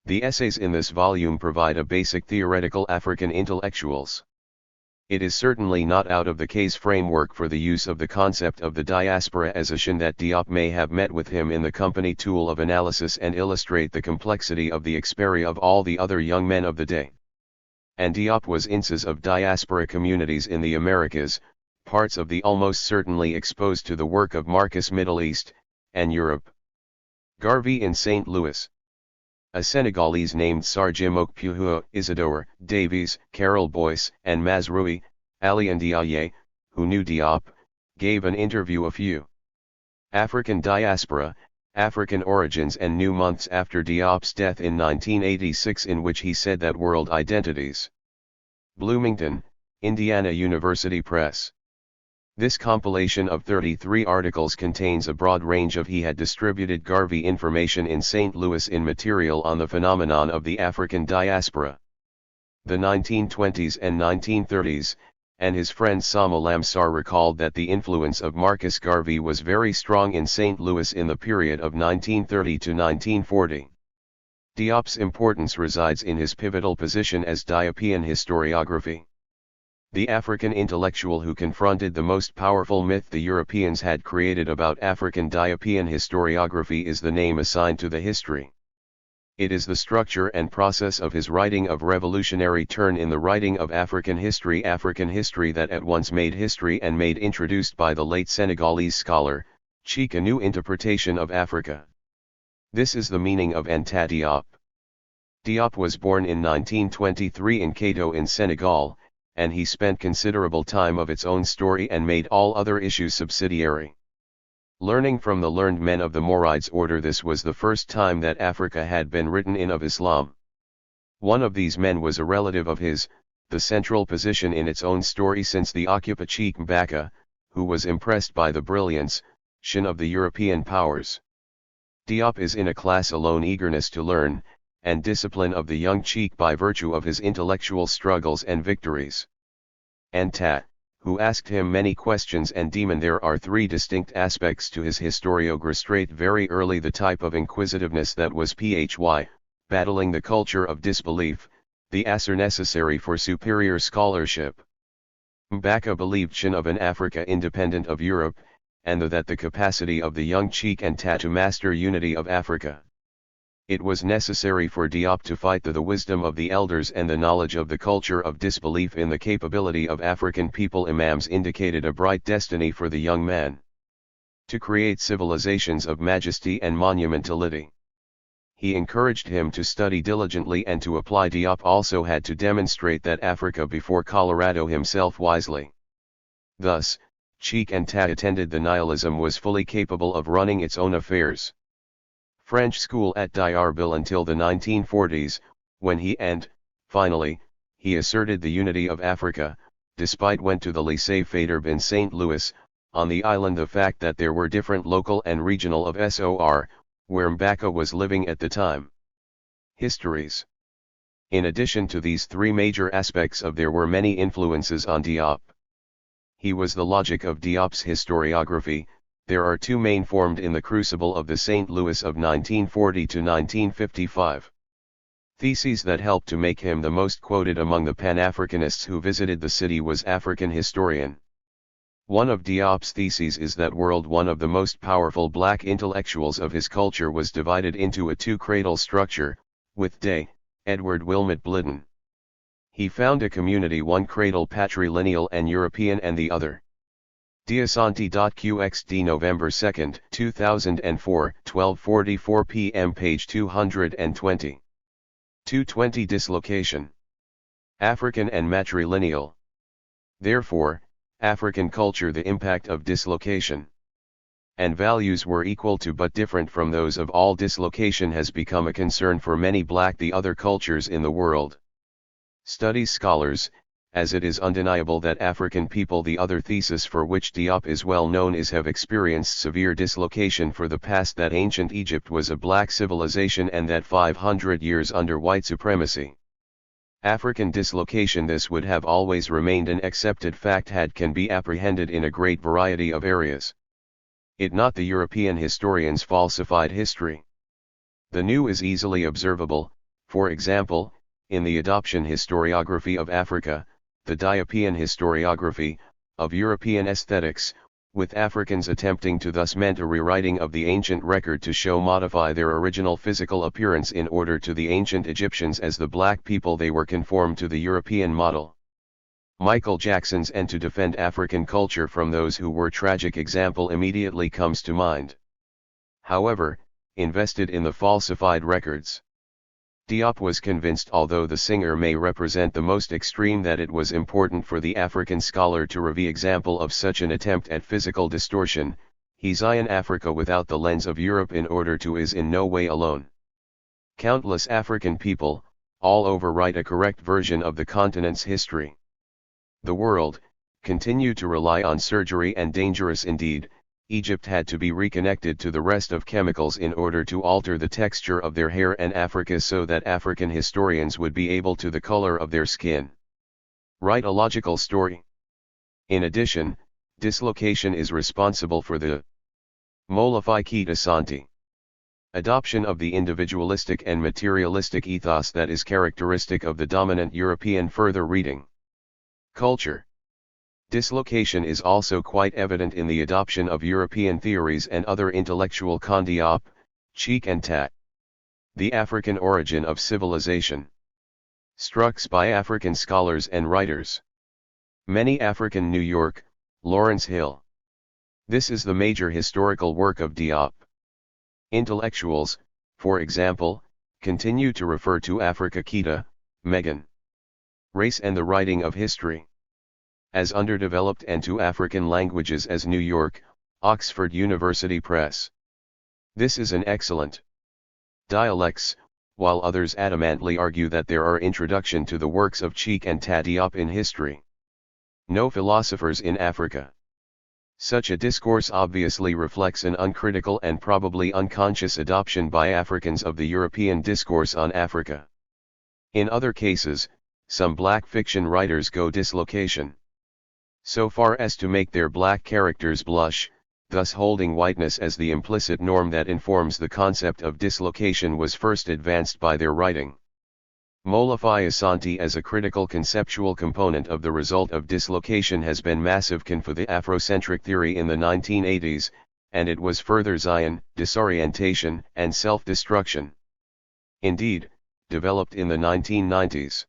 [SPEAKER 1] The essays in this volume provide a basic theoretical African intellectuals. It is certainly not out of the case framework for the use of the concept of the diaspora as a shin that Diop may have met with him in the company tool of analysis and illustrate the complexity of the experia of all the other young men of the day. And Diop was instances of diaspora communities in the Americas, parts of the almost certainly exposed to the work of Marcus Middle East, and Europe. Garvey in St. Louis. A Senegalese named Sarjimok Puhua, Isidore, Davies, Carol Boyce, and Mazrui, Ali Ndiaye, who knew Diop, gave an interview a few. African Diaspora, African Origins and New Months after Diop's death in 1986 in which he said that world identities. Bloomington, Indiana University Press. This compilation of 33 articles contains a broad range of he had distributed Garvey information in St. Louis in material on the phenomenon of the African diaspora. The 1920s and 1930s, and his friend Samo Lamsar recalled that the influence of Marcus Garvey was very strong in St. Louis in the period of 1930 to 1940. Diop's importance resides in his pivotal position as Diopian historiography. The African intellectual who confronted the most powerful myth the Europeans had created about African Diopian historiography is the name assigned to the history. It is the structure and process of his writing of revolutionary turn in the writing of African history that at once made history and made introduced by the late Senegalese scholar, Cheikh a new interpretation of Africa. This is the meaning of Anta Diop. Diop was born in 1923 in Keto in Senegal, and he spent considerable time of its own story and made all other issues subsidiary. Learning from the learned men of the Mourides order, this was the first time that Africa had been written in of Islam. One of these men was a relative of his, the central position in its own story since the Okupa Cheikh Mbaka, who was impressed by the brilliance, of the European powers. Diop is in a class alone eagerness to learn, and discipline of the young Cheikh by virtue of his intellectual struggles and victories. Anta, who asked him many questions and demon there are three distinct aspects to his historiography very early: the type of inquisitiveness that was battling the culture of disbelief, the answer necessary for superior scholarship. Mbaka believed of an Africa independent of Europe, and that the capacity of the young Cheikh Anta to master unity of Africa. It was necessary for Diop to fight the wisdom of the elders and the knowledge of the culture of disbelief in the capability of African people. Imams indicated a bright destiny for the young man. To create civilizations of majesty and monumentality. He encouraged him to study diligently and to apply. Diop also had to demonstrate that Africa before Colorado himself wisely. Thus, Cheikh Anta attended the nihilism was fully capable of running its own affairs. French school at D'Arbil until the 1940s, when he finally, he asserted the unity of Africa, despite went to the Lycée Faidherbe in St. Louis, on the island. The fact that there were different local and regional of SOR, where Mbaka was living at the time. Histories. In addition to these three major aspects there were many influences on Diop. He was the logic of Diop's historiography. There are two main formed in the crucible of the St. Louis of 1940 to 1955. Theses that helped to make him the most quoted among the Pan-Africanists who visited the city was African historian. One of Diop's theses is that world one of the most powerful black intellectuals of his culture was divided into a two-cradle structure, with Edward Wilmot Blidden. He found a community, one cradle patrilineal and European and the other. Diasanti.qxd November 2, 2004, 12:44 p.m. page 220. 220 Dislocation. African and matrilineal. Therefore, African culture the impact of dislocation and values were equal to but different from those of all. Dislocation has become a concern for many black the other cultures in the world. Studies scholars, as it is undeniable that African people, the other thesis for which Diop is well known, is have experienced severe dislocation for the past, that ancient Egypt was a black civilization and that 500 years under white supremacy. African dislocation, this would have always remained an accepted fact had can be apprehended in a great variety of areas. It not the European historians falsified history. The new is easily observable, for example, in the adoption historiography of Africa, the Diopian historiography, of European aesthetics, with Africans attempting to thus meant a rewriting of the ancient record to show modify their original physical appearance in order to the ancient Egyptians as the black people they were conformed to the European model. Michael Jackson's and to defend African culture from those who were tragic example immediately comes to mind. However, invested in the falsified records. Diop was convinced, although the singer may represent the most extreme, that it was important for the African scholar to review example of such an attempt at physical distortion. He's in Africa without the lens of Europe in order to is in no way alone. Countless African people, all over, write a correct version of the continent's history. The world, continue to rely on surgery, and dangerous indeed. Egypt had to be reconnected to the rest of chemicals in order to alter the texture of their hair, and Africa so that African historians would be able to the color of their skin. Write a logical story. In addition, dislocation is responsible for the Molify Kita Santi. Adoption of the individualistic and materialistic ethos that is characteristic of the dominant European. Further reading. Culture. Dislocation is also quite evident in the adoption of European theories and other intellectual con Diop, Cheikh Anta. The African Origin of Civilization. Structs by African Scholars and Writers. Many African, New York, Lawrence Hill. This is the major historical work of Diop. Intellectuals, for example, continue to refer to Africa Kita, Megan. Race and the Writing of History. As underdeveloped, and to African languages as New York, Oxford University Press. This is an excellent dialects, while others adamantly argue that there are introduction to the works of Cheek and Ta Diop in history. No philosophers in Africa. Such a discourse obviously reflects an uncritical and probably unconscious adoption by Africans of the European discourse on Africa. In other cases, some black fiction writers go dislocation so far as to make their black characters blush, thus holding whiteness as the implicit norm that informs the concept of dislocation was first advanced by their writing. Mollify Asante as a critical conceptual component of the result of dislocation has been massive for the Afrocentric theory in the 1980s, and it was further Zion, disorientation, and self-destruction. Indeed, developed in the 1990s.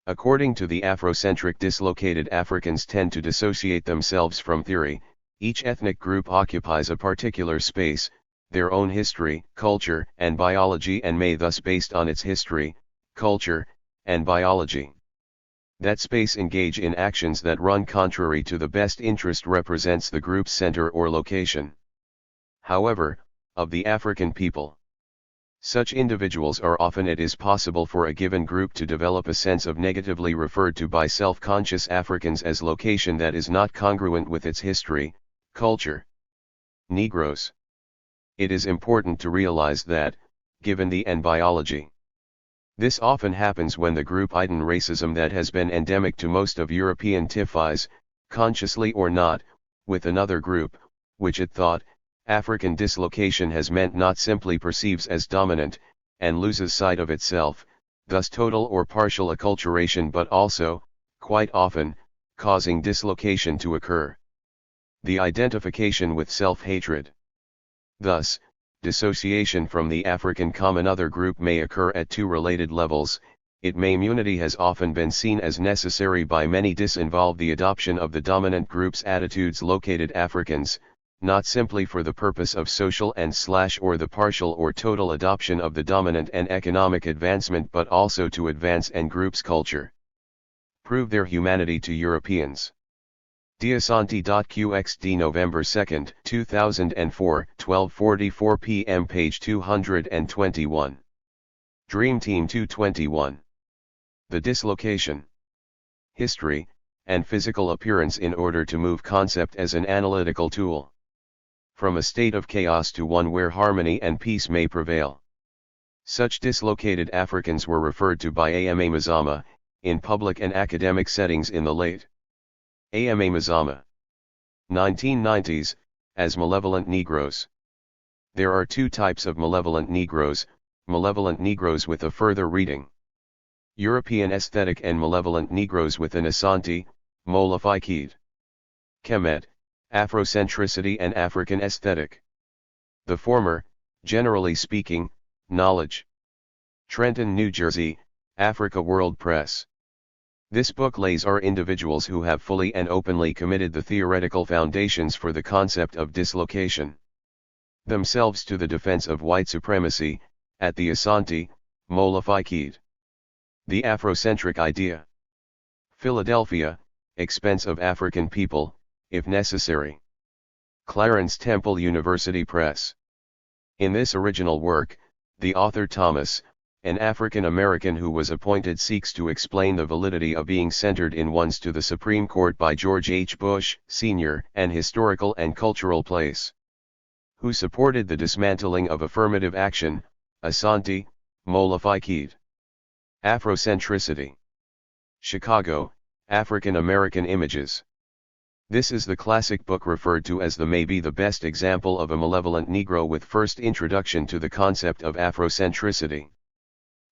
[SPEAKER 1] According to the Afrocentric, dislocated Africans tend to dissociate themselves from theory. Each ethnic group occupies a particular space, their own history, culture, and biology, and may thus, based on its history, culture, and biology, that space, engage in actions that run contrary to the best interest represents the group's center or location. However, of the African people, such individuals are often, it is possible for a given group to develop a sense of negatively referred to by self-conscious Africans as location that is not congruent with its history, culture. Negroes. It is important to realize that, given the biology, this often happens when the group-ident racism that has been endemic to most of European TIFIs, consciously or not, with another group, which it thought, African dislocation has meant not simply perceives as dominant, and loses sight of itself, thus total or partial acculturation, but also, quite often, causing dislocation to occur. The identification with self-hatred. Thus, dissociation from the African common other group may occur at two related levels. Immunity has often been seen as necessary by many. Involve the adoption of the dominant group's attitudes located Africans, not simply for the purpose of social and or the partial or total adoption of the dominant and economic advancement, but also to advance and group's culture. Prove their humanity to Europeans. Diasante.qxd November 2, 2004, 12:44 p.m. page 221. Dream Team 221. The dislocation. History, and physical appearance in order to move concept as an analytical tool. From a state of chaos to one where harmony and peace may prevail. Such dislocated Africans were referred to by Ama Mazama, in public and academic settings in the late Ama Mazama 1990s, as malevolent Negroes. There are two types of malevolent Negroes with a further reading. European aesthetic and malevolent Negroes with an Asante, Mollify Keat. Kemet, Afrocentricity and African aesthetic. The former, generally speaking, knowledge. Trenton, New Jersey, Africa World Press. This book lays are individuals who have fully and openly committed the theoretical foundations for the concept of dislocation themselves to the defense of white supremacy, at the Asante, Mollify Keat. The Afrocentric idea. Philadelphia, expense of African people, if necessary. Clarence Temple University Press. In this original work, the author Thomas, an African American who was appointed, seeks to explain the validity of being centered in one's to the Supreme Court by George H. Bush, Sr., an historical and cultural place, who supported the dismantling of affirmative action, Asante, Mollify Keat. Afrocentricity. Chicago, African American Images. This is the classic book referred to as the maybe the best example of a malevolent Negro with first introduction to the concept of Afrocentricity.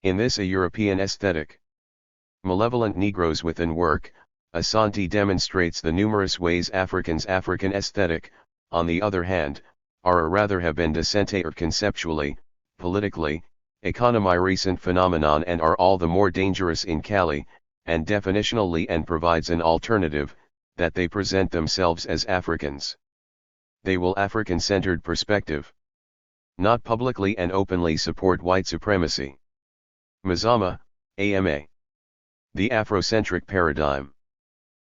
[SPEAKER 1] In this a European aesthetic. Malevolent Negroes within work, Asante demonstrates the numerous ways African aesthetic, on the other hand, are or rather have been decentered conceptually, politically, economy recent phenomenon and are all the more dangerous in Cali, and definitionally and provides an alternative, that they present themselves as Africans. They will African-centered perspective. Not publicly and openly support white supremacy. Mazama, AMA. The Afrocentric paradigm.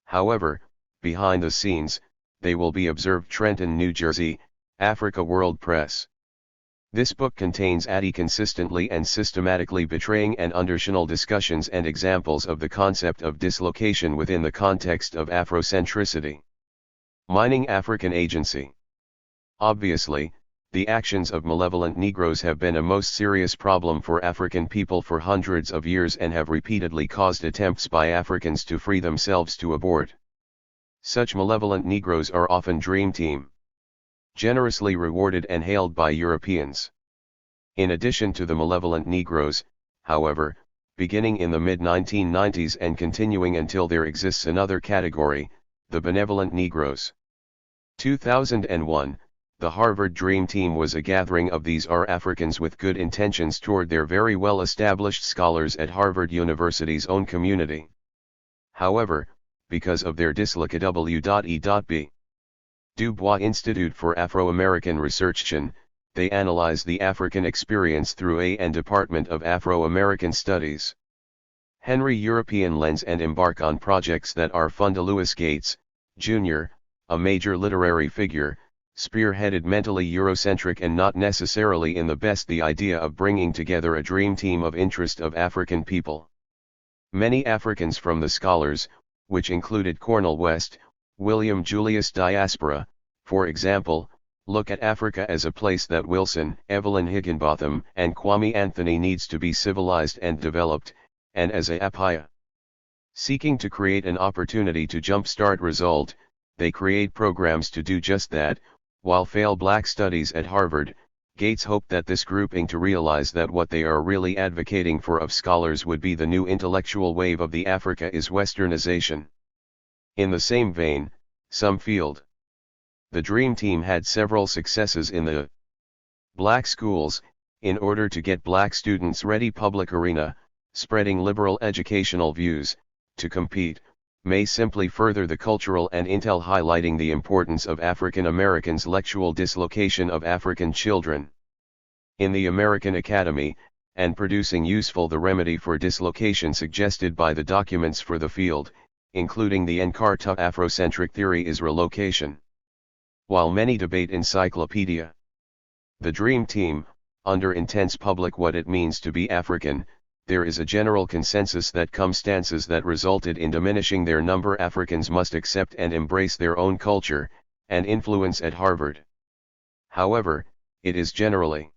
[SPEAKER 1] However, behind the scenes, they will be observed Trenton, New Jersey, Africa World Press. This book contains consistently and systematically betraying and undertional discussions and examples of the concept of dislocation within the context of Afrocentricity. Mining African agency. Obviously, the actions of malevolent Negroes have been a most serious problem for African people for hundreds of years and have repeatedly caused attempts by Africans to free themselves to abort. Such malevolent Negroes are often Dream Team. Generously rewarded and hailed by Europeans. In addition to the malevolent Negroes, however, beginning in the mid-1990s and continuing until there exists another category, the benevolent Negroes. 2001, the Harvard Dream Team was a gathering of these Africans with good intentions toward their very well-established scholars at Harvard University's own community. However, because of their dislike W.E.B. Du Bois Institute for Afro-American Research, they analyze the African experience through a Department of Afro-American Studies. Henry European lens and embark on projects that are fund. Louis Gates, Jr., a major literary figure, spearheaded mentally Eurocentric and not necessarily in the best the idea of bringing together a dream team of interest of African people. Many Africans from the scholars, which included Cornel West, William Julius Diaspora, for example, look at Africa as a place that Wilson, Evelyn Higginbotham, and Kwame Anthony needs to be civilized and developed, and as a apaya. Seeking to create an opportunity to jumpstart result, they create programs to do just that, while fail Black Studies at Harvard. Gates hoped that this grouping to realize that what they are really advocating for of scholars would be the new intellectual wave of the Africa is Westernization. In the same vein, some field. The Dream Team had several successes in the Black schools, in order to get Black students ready public arena, spreading liberal educational views, to compete, may simply further the cultural and intel highlighting the importance of African Americans' intellectual dislocation of African children. In the American Academy, and producing useful the remedy for dislocation suggested by the documents for the field, including the Encarta Afrocentric theory is relocation. While many debate encyclopedia, the Dream Team, under intense public what it means to be African, there is a general consensus that stances that resulted in diminishing their number Africans must accept and embrace their own culture, and influence at Harvard. However, it is generally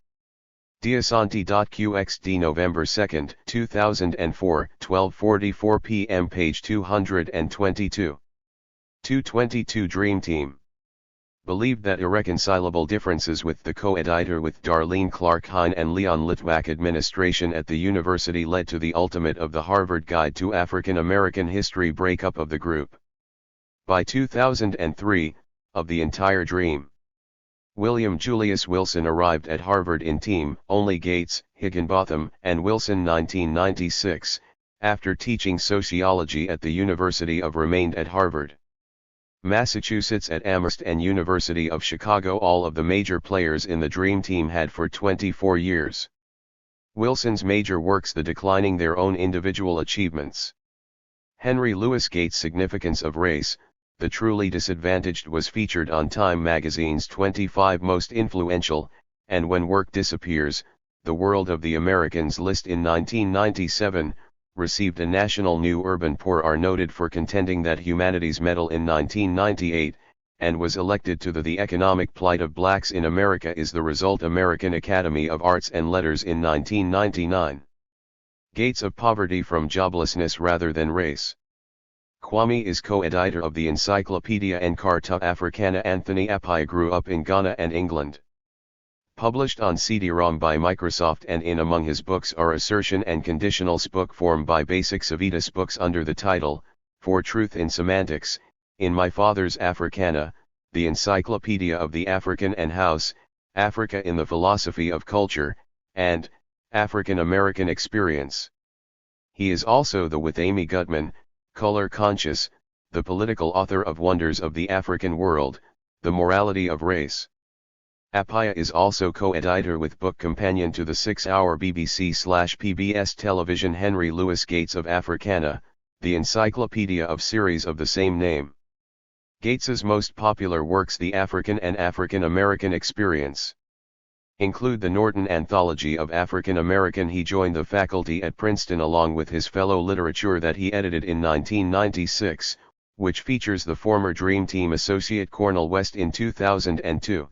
[SPEAKER 1] Diasanti.qxd November 2, 2004, 12:44 p.m. page 222. 222 Dream Team. Believed that irreconcilable differences with the co-editor with Darlene Clark Hine and Leon Litwack administration at the university led to the ultimate of the Harvard Guide to African American History breakup of the group. By 2003, of the entire Dream, William Julius Wilson arrived at Harvard in team only Gates, Higginbotham, and Wilson 1996, after teaching sociology at the University of remained at Harvard, Massachusetts at Amherst and University of Chicago. All of the major players in the Dream Team had for 24 years. Wilson's major works the declining their own individual achievements. Henry Louis Gates' Significance of Race, the Truly Disadvantaged was featured on Time magazine's 25 most influential, and When Work Disappears, The World of the Americans list in 1997, received a National New Urban Poor are noted for contending that Humanities Medal in 1998, and was elected to the Economic Plight of Blacks in America is the result American Academy of Arts and Letters in 1999. Gates of Poverty from Joblessness Rather Than Race. Kwame is co-editor of the Encyclopedia Encarta Africana. Anthony Appiah grew up in Ghana and England. Published on CD-ROM by Microsoft, and in among his books are Assertion and Conditionals book form by Basic Civitas Books under the title, For Truth in Semantics, In My Father's Africana, The Encyclopedia of the African and House, Africa in the Philosophy of Culture, and African American experience. He is also the with Amy Gutman, color conscious, the political author of Wonders of the African World, The Morality of Race. Appiah is also co-editor with book companion to the 6-hour BBC/PBS television Henry Louis Gates of Africana, the encyclopedia of series of the same name. Gates's most popular works, The African and African American Experience, include the Norton Anthology of African American. He joined the faculty at Princeton along with his fellow literature that he edited in 1996, which features the former Dream Team associate Cornel West in 2002.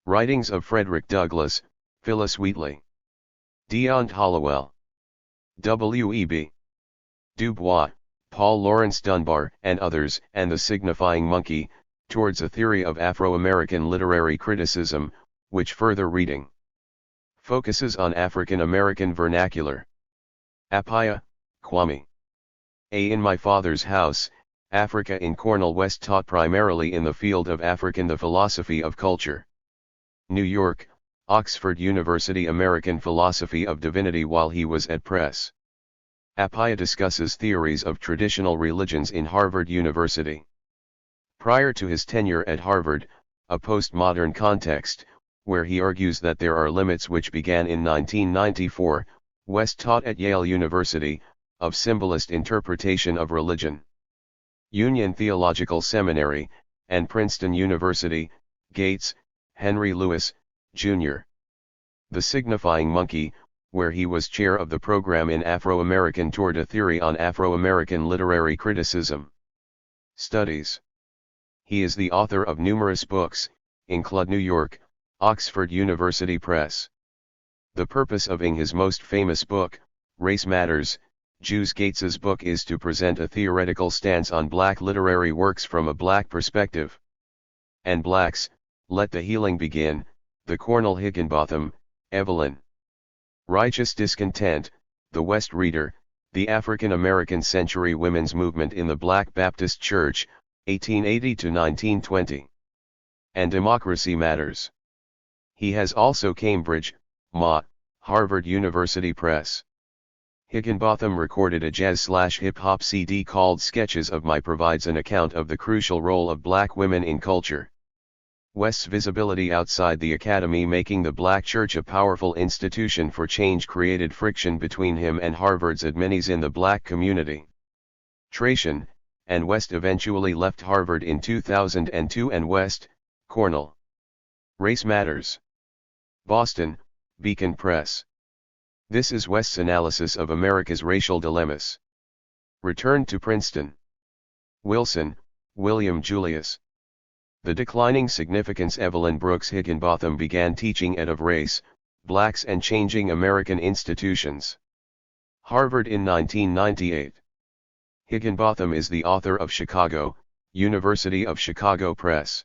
[SPEAKER 1] Writings of Frederick Douglass, Phyllis Wheatley, Deont Hollowell, W.E.B. Du Bois, Paul Laurence Dunbar and others, and The Signifying Monkey, Towards a Theory of Afro-American Literary Criticism, which further reading focuses on African American vernacular. Appiah, Kwame. In My Father's House, Africa in Cornel West taught primarily in the field of African the philosophy of culture. New York, Oxford University American Philosophy of Divinity while he was at Press. Appiah discusses theories of traditional religions in Harvard University. Prior to his tenure at Harvard, A Postmodern Context, where he argues that there are limits, which began in 1994, West taught at Yale University, of symbolist interpretation of religion. Union Theological Seminary, and Princeton University, Gates, Henry Louis, Jr. The Signifying Monkey, where he was chair of the program in Afro-American Toward a Theory on Afro-American Literary Criticism. Studies. He is the author of numerous books, include New York, Oxford University Press. The purpose of his most famous book, Race Matters, Jews. Gates's book is to present a theoretical stance on black literary works from a black perspective. And Blacks, Let the Healing Begin, The Cornel Higginbotham, Evelyn. Righteous Discontent, The West Reader, The African American Century Women's Movement in the Black Baptist Church, 1880 to 1920. And Democracy Matters. He has also Cambridge, Ma, Harvard University Press. Higginbotham recorded a jazz/hip-hop CD called Sketches of My provides an account of the crucial role of black women in culture. West's visibility outside the academy, making the black church a powerful institution for change, created friction between him and Harvard's admins in the black community. Trajan, and West eventually left Harvard in 2002 and West, Cornell. Race Matters. Boston, Beacon Press. This is West's analysis of America's racial dilemmas. Returned to Princeton. Wilson, William Julius. The Declining Significance. Evelyn Brooks Higginbotham began teaching ed of race, blacks and changing American institutions. Harvard in 1998. Higginbotham is the author of Chicago, University of Chicago Press.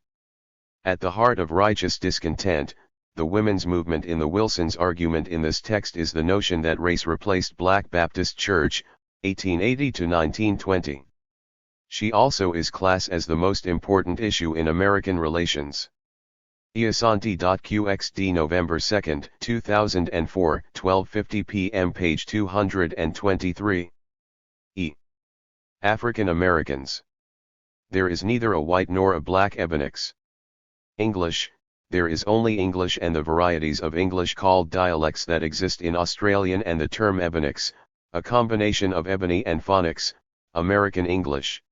[SPEAKER 1] At the heart of Righteous Discontent, the women's movement in the Wilson's argument in this text is the notion that race replaced Black Baptist Church, 1880 to 1920. She also is class as the most important issue in American relations. Iasanti.qxd November 2, 2004, 12:50 p.m. page 223. African Americans. There is neither a white nor a black Ebonics. English. There is only English and the varieties of English called dialects that exist in Australian, and the term Ebonics, a combination of ebony and phonics, American English.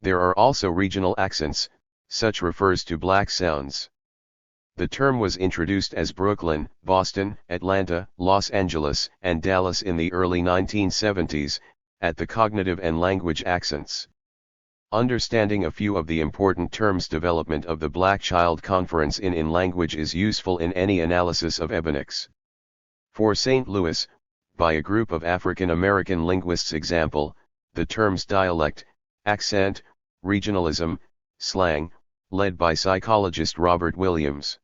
[SPEAKER 1] There are also regional accents, such refers to black sounds. The term was introduced as Brooklyn, Boston, Atlanta, Los Angeles, and Dallas in the early 1970s, at the cognitive and language accents. Understanding a few of the important terms. Development of the Black Child Conference in language is useful in any analysis of Ebonics. For St. Louis, by a group of African American linguists. Example, the terms dialect, accent, regionalism, slang, led by psychologist Robert Williams.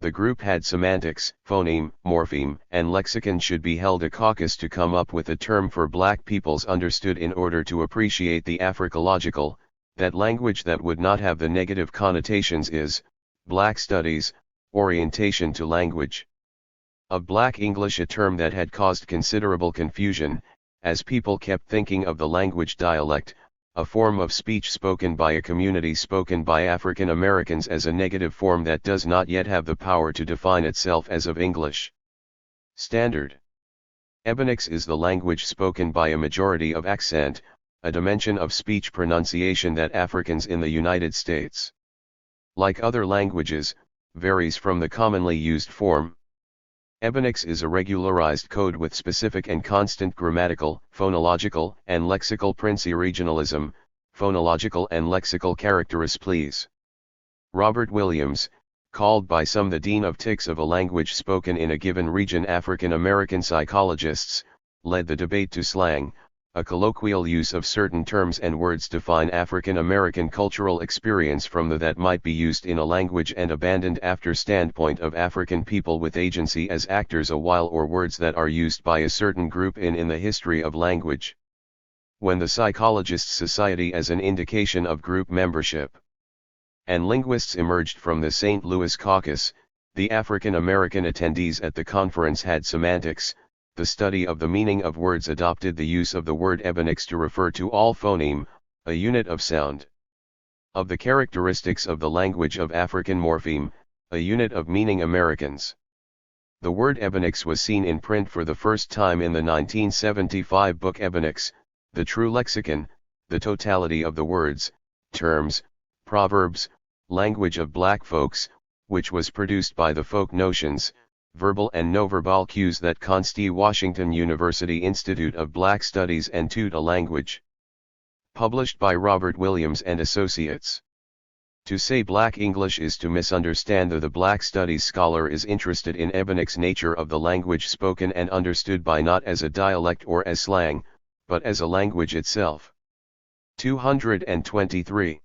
[SPEAKER 1] The group had semantics, phoneme, morpheme, and lexicon should be held a caucus to come up with a term for black peoples understood in order to appreciate the Africological, that language that would not have the negative connotations is, Black Studies, Orientation to Language. Of Black English, a term that had caused considerable confusion, as people kept thinking of the language dialect, a form of speech spoken by a community spoken by African Americans, as a negative form that does not yet have the power to define itself as of English. Standard. Ebonics is the language spoken by a majority of accent, a dimension of speech pronunciation that Africans in the United States, like other languages, varies from the commonly used form. Ebonics is a regularized code with specific and constant grammatical, phonological, and lexical regionalism, phonological and lexical characteristics. Robert Williams, called by some the dean of tics of a language spoken in a given region, African American psychologists, led the debate to slang, a colloquial use of certain terms and words define African American cultural experience from the that might be used in a language and abandoned after standpoint of African people with agency as actors a while, or words that are used by a certain group in the history of language. When the Psychologists' Society as an indication of group membership and linguists emerged from the St. Louis caucus, the African American attendees at the conference had semantics, the study of the meaning of words, adopted the use of the word ebonics to refer to all phoneme, a unit of sound. Of the characteristics of the language of African morpheme, a unit of meaning Americans. The word ebonics was seen in print for the first time in the 1975 book Ebonics, The True Lexicon, the totality of the words, terms, proverbs, language of black folks, which was produced by the Folk Notions, Verbal and No-Verbal Cues that constitute Washington University Institute of Black Studies and Tuta Language. Published by Robert Williams and Associates. To say Black English is to misunderstand the Black Studies scholar is interested in ebonics nature of the language spoken and understood by not as a dialect or as slang, but as a language itself. 223.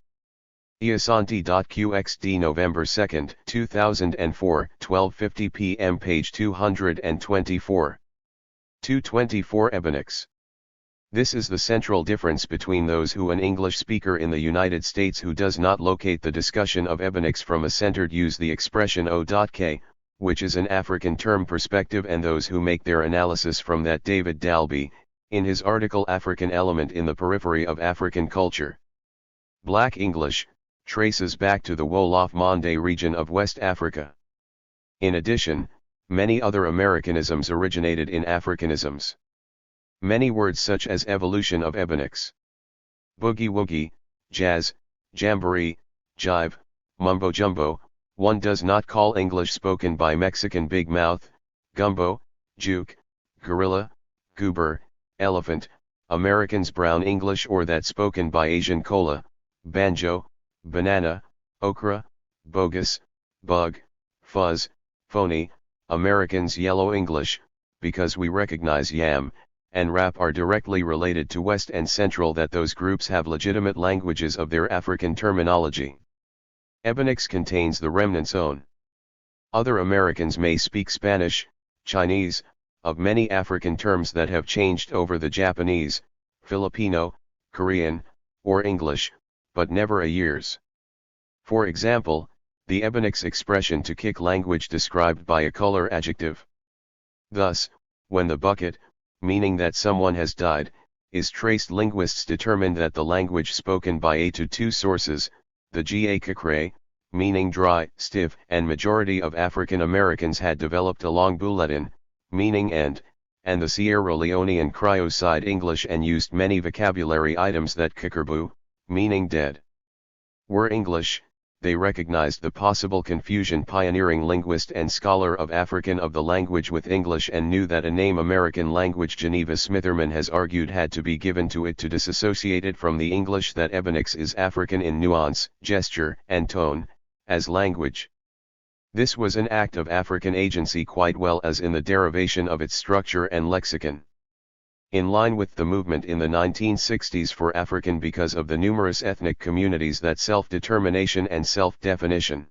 [SPEAKER 1] Iasanti.qxd November 2, 2004, 12:50 p.m. page 224. 224 Ebonics. This is the central difference between those who an English speaker in the United States who does not locate the discussion of ebonics from a centered use the expression O.K, which is an African term perspective, and those who make their analysis from that. David Dalby, in his article African Element in the Periphery of African Culture. Black English, traces back to the Wolof-Mande region of West Africa. In addition, many other Americanisms originated in Africanisms. Many words such as evolution of ebonics, boogie-woogie, jazz, jamboree, jive, mumbo-jumbo, one does not call English spoken by Mexican big mouth, gumbo, juke, gorilla, goober, elephant, Americans brown English, or that spoken by Asian cola, banjo, banana, okra, bogus, bug, fuzz, phony, Americans yellow English, because we recognize yam and rap are directly related to West and Central, that those groups have legitimate languages of their African terminology. Ebonics contains the remnants own. Other Americans may speak Spanish, Chinese, of many African terms that have changed over the Japanese, Filipino, Korean, or English, but never a year's. For example, the ebonics expression to kick language described by a color adjective. Thus, when the bucket, meaning that someone has died, is traced, linguists determined that the language spoken by a to two sources, the Ga Kakre, meaning dry, stiff, and majority of African Americans had developed along Buletin, meaning and the Sierra Leonean Cryoside English, and used many vocabulary items that Kakerbu, meaning dead, were English. They recognized the possible confusion. Pioneering linguist and scholar of African of the language with English, and knew that a name American language Geneva Smitherman has argued had to be given to it to disassociate it from the English, that ebonics is African in nuance, gesture, and tone, as language. This was an act of African agency quite well as in the derivation of its structure and lexicon. In line with the movement in the 1960s for African because of the numerous ethnic communities that self-determination and self-definition.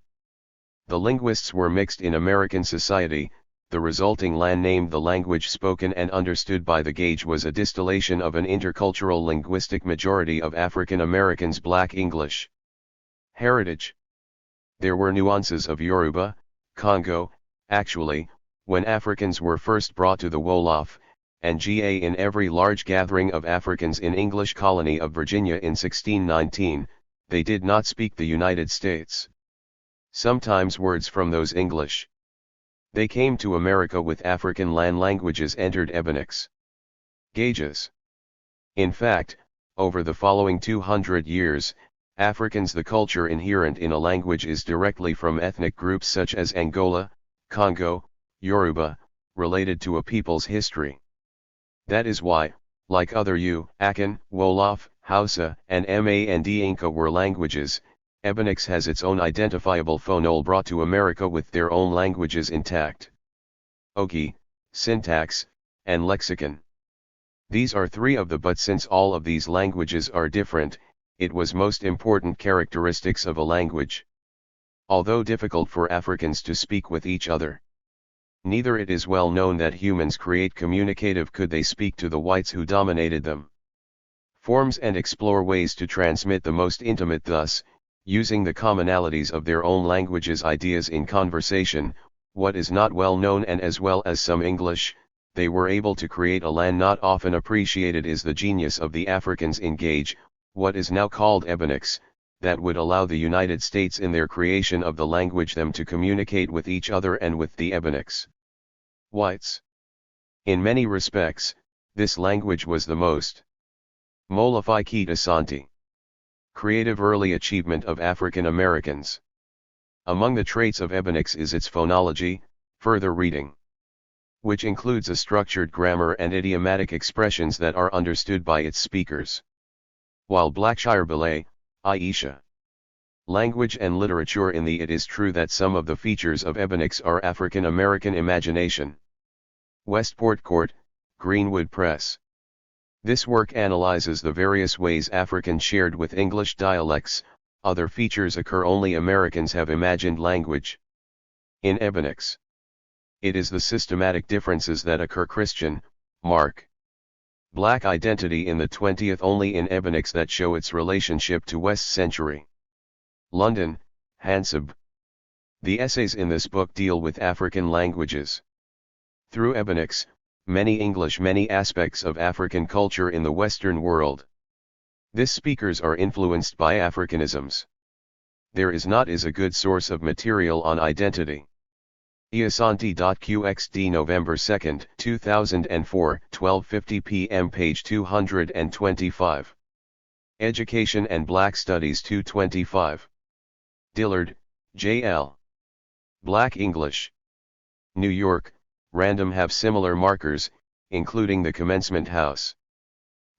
[SPEAKER 1] The linguists were mixed in American society. The resulting land named the language spoken and understood by the gauge was a distillation of an intercultural linguistic majority of African Americans Black English. Heritage. There were nuances of Yoruba, Congo, actually, When Africans were first brought to the Wolof, and Ga in every large gathering of Africans in English colony of Virginia in 1619, they did not speak the United States. Sometimes words from those English. They came to America with African land languages entered Ebonics. Gauges. In fact, over the following 200 years, Africans the culture inherent in a language is directly from ethnic groups such as Angola, Congo, Yoruba, related to a people's history. That is why, like other Akan, Wolof, Hausa, and Mand were languages, Ebonics has its own identifiable phonole brought to America with their own languages intact. Ogi, syntax, and lexicon. These are three of the but since all of these languages are different, it was most important characteristics of a language. Although difficult for Africans to speak with each other. Neither it is well known that humans create communicative could they speak to the whites who dominated them. Forms and explore ways to transmit the most intimate thus, using the commonalities of their own languages ideas in conversation, what is not well known and as well as some English, they were able to create a land not often appreciated is the genius of the Africans engage, what is now called Ebonics, that would allow the United States in their creation of the language them to communicate with each other and with the Ebonics. Whites. In many respects, this language was the most Molifique Asante. Creative early achievement of African Americans. Among the traits of Ebonics is its phonology, further reading, which includes a structured grammar and idiomatic expressions that are understood by its speakers. While Blackshire Ballet, Aisha. Language and literature in the it is true that some of the features of Ebonics are African American imagination. Westport Court, Greenwood Press. This work analyzes the various ways Africans shared with English dialects, other features occur only Americans have imagined language. In Ebonics. It is the systematic differences that occur Christian, Mark. Black identity in the 20th only in Ebonics that show its relationship to West Century. London, Hansab. The essays in this book deal with African languages. Through Ebonics, many aspects of African culture in the Western world. This speakers are influenced by Africanisms. There is a good source of material on identity. Asante.qxd November 2, 2004, 12:50 p.m. page 225. Education and Black Studies 225. Dillard, J.L. Black English. New York, Random have similar markers, including the Commencement House.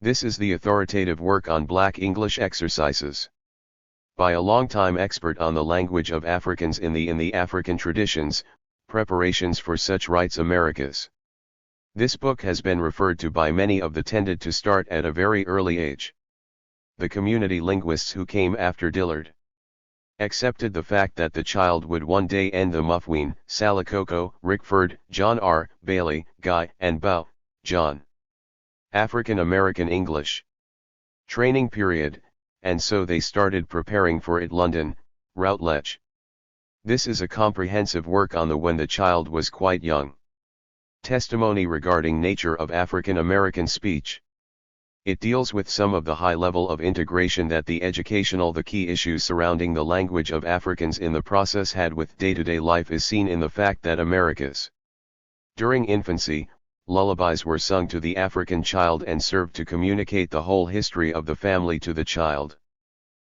[SPEAKER 1] This is the authoritative work on Black English exercises. By a longtime expert on the language of Africans in the African traditions, preparations for such rites Americas. This book has been referred to by many of the tended to start at a very early age. The community linguists who came after Dillard accepted the fact that the child would one day end the Mufween, Salikoko, Rickford, John R. Bailey, Guy, and Bow, John. African American English. Training period, and so they started preparing for it. London, Routledge. This is a comprehensive work on when the child was quite young. Testimony regarding nature of African American speech. It deals with some of the high level of integration that the key issues surrounding the language of Africans in the process had with day-to-day life is seen in the fact that Americas. During infancy, lullabies were sung to the African child and served to communicate the whole history of the family to the child.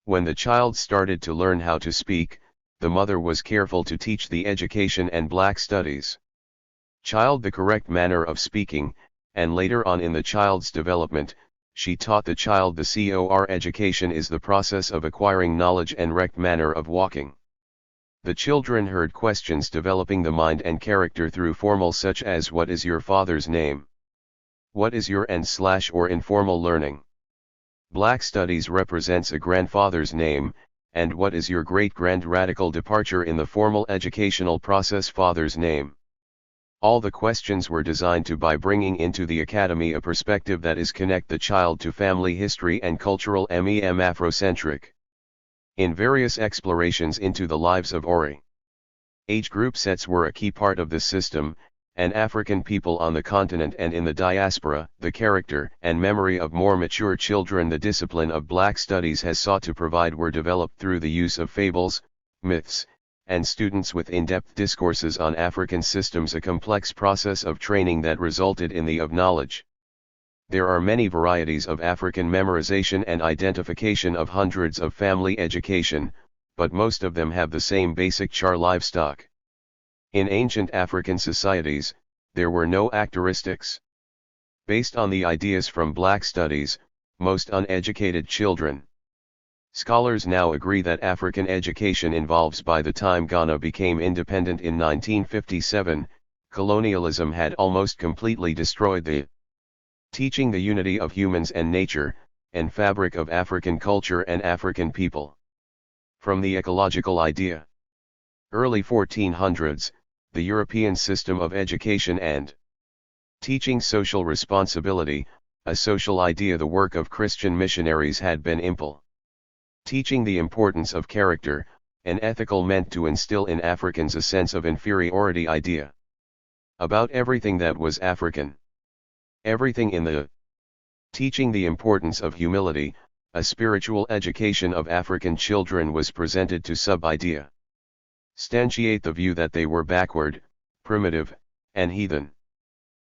[SPEAKER 1] When the child started to learn how to speak, the mother was careful to teach the education and Black studies. Child the correct manner of speaking, and later on in the child's development, she taught the child the COR education is the process of acquiring knowledge and rect manner of walking. The children heard questions developing the mind and character through formal such as what is your father's name? What is your or informal learning? Black studies represents a grandfather's name, and what is your great-grand radical departure in the formal educational process father's name? All the questions were designed to by bringing into the academy a perspective that is connect the child to family history and cultural Afrocentric. In various explorations into the lives of Ori. Age group sets were a key part of this system, and African people on the continent and in the diaspora, the character and memory of more mature children the discipline of Black studies has sought to provide were developed through the use of fables, myths, and students with in-depth discourses on African systems, a complex process of training that resulted in the of knowledge. There are many varieties of African memorization and identification of hundreds of family education, but most of them have the same basic char livestock. In ancient African societies, there were no actoristics. Based on the ideas from Black studies, most uneducated children. Scholars now agree that African education involves by the time Ghana became independent in 1957, colonialism had almost completely destroyed the teaching the unity of humans and nature, and fabric of African culture and African people. From the ecological idea. Early 1400s, the European system of education and teaching social responsibility, a social idea the work of Christian missionaries had been teaching the importance of character, an ethical meant to instill in Africans a sense of inferiority idea about everything that was African. Everything in the teaching the importance of humility, a spiritual education of African children was presented to sub-idea. Stanchiate the view that they were backward, primitive, and heathen.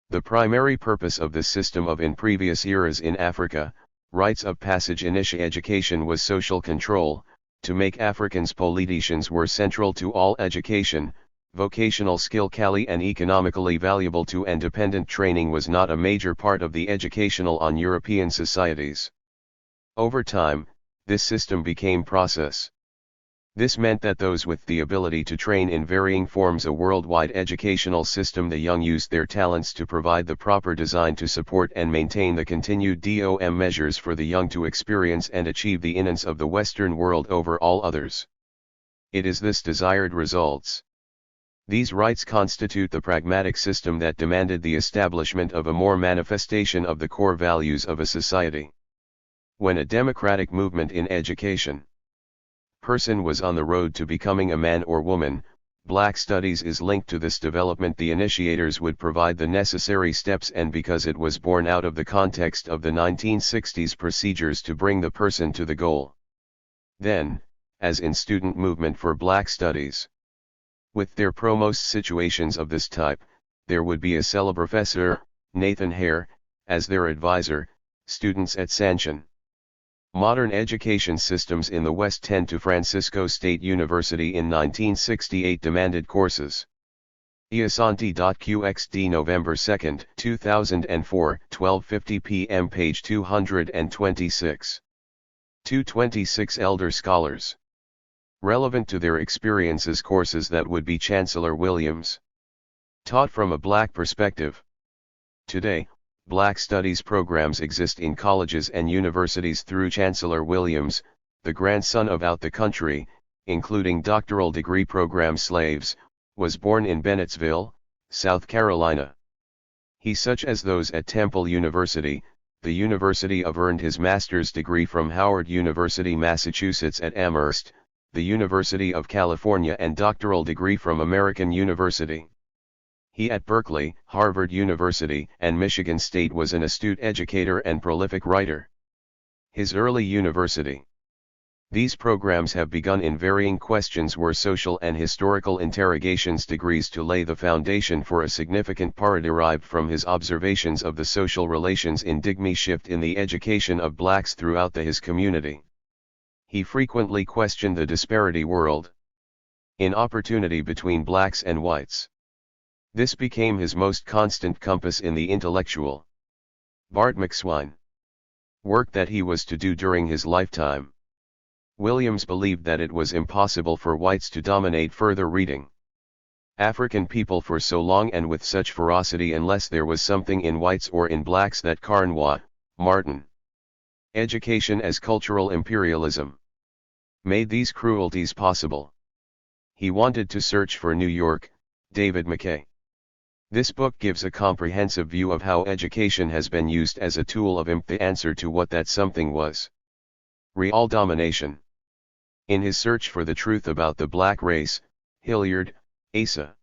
[SPEAKER 1] The primary purpose of this system of in previous eras in Africa, rites of passage initiate education was social control, to make Africans politicians were central to all education, vocational skill cali and economically valuable to and dependent training was not a major part of the educational on European societies. Over time, this system became process. This meant that those with the ability to train in varying forms a worldwide educational system the young used their talents to provide the proper design to support and maintain the continued DOM measures for the young to experience and achieve the innocence of the Western world over all others. It is this desired results. These rights constitute the pragmatic system that demanded the establishment of a more manifestation of the core values of a society. When a democratic movement in education person was on the road to becoming a man or woman, Black studies is linked to this development. The initiators would provide the necessary steps, and because it was born out of the context of the 1960s procedures to bring the person to the goal. Then, as in student movement for Black studies, with their promost situations of this type, there would be a celebrofessor, Nathan Hare, as their advisor, students at sanction. Modern education systems in the West tend to Francisco State University in 1968 demanded courses. Iasanti.qxd November 2, 2004, 12:50 p.m. page 226. 226 Elder Scholars. Relevant to their experiences courses that would be Chancellor Williams. Taught from a Black perspective. Today, Black studies programs exist in colleges and universities through Chancellor Williams, the grandson of out the country, including doctoral degree program slaves, was born in Bennettsville, South Carolina. He, such as those at Temple University, the University of, earned his master's degree from Howard University, Massachusetts at Amherst, the University of California, and doctoral degree from American University. He at Berkeley, Harvard University, and Michigan State was an astute educator and prolific writer. His early university. These programs have begun in varying questions were social and historical interrogations degrees to lay the foundation for a significant part derived from his observations of the social relations in Digme shift in the education of Blacks throughout his community. He frequently questioned the disparity world in opportunity between Blacks and whites. This became his most constant compass in the intellectual Bart McSwine work that he was to do during his lifetime. Williams believed that it was impossible for whites to dominate further reading African people for so long and with such ferocity unless there was something in whites or in Blacks that Carnwath, Martin. Education as cultural imperialism made these cruelties possible. He wanted to search for New York, David McKay. This book gives a comprehensive view of how education has been used as a tool of the answer to what that something was. Real domination. In his search for the truth about the Black race, Hilliard, Asa.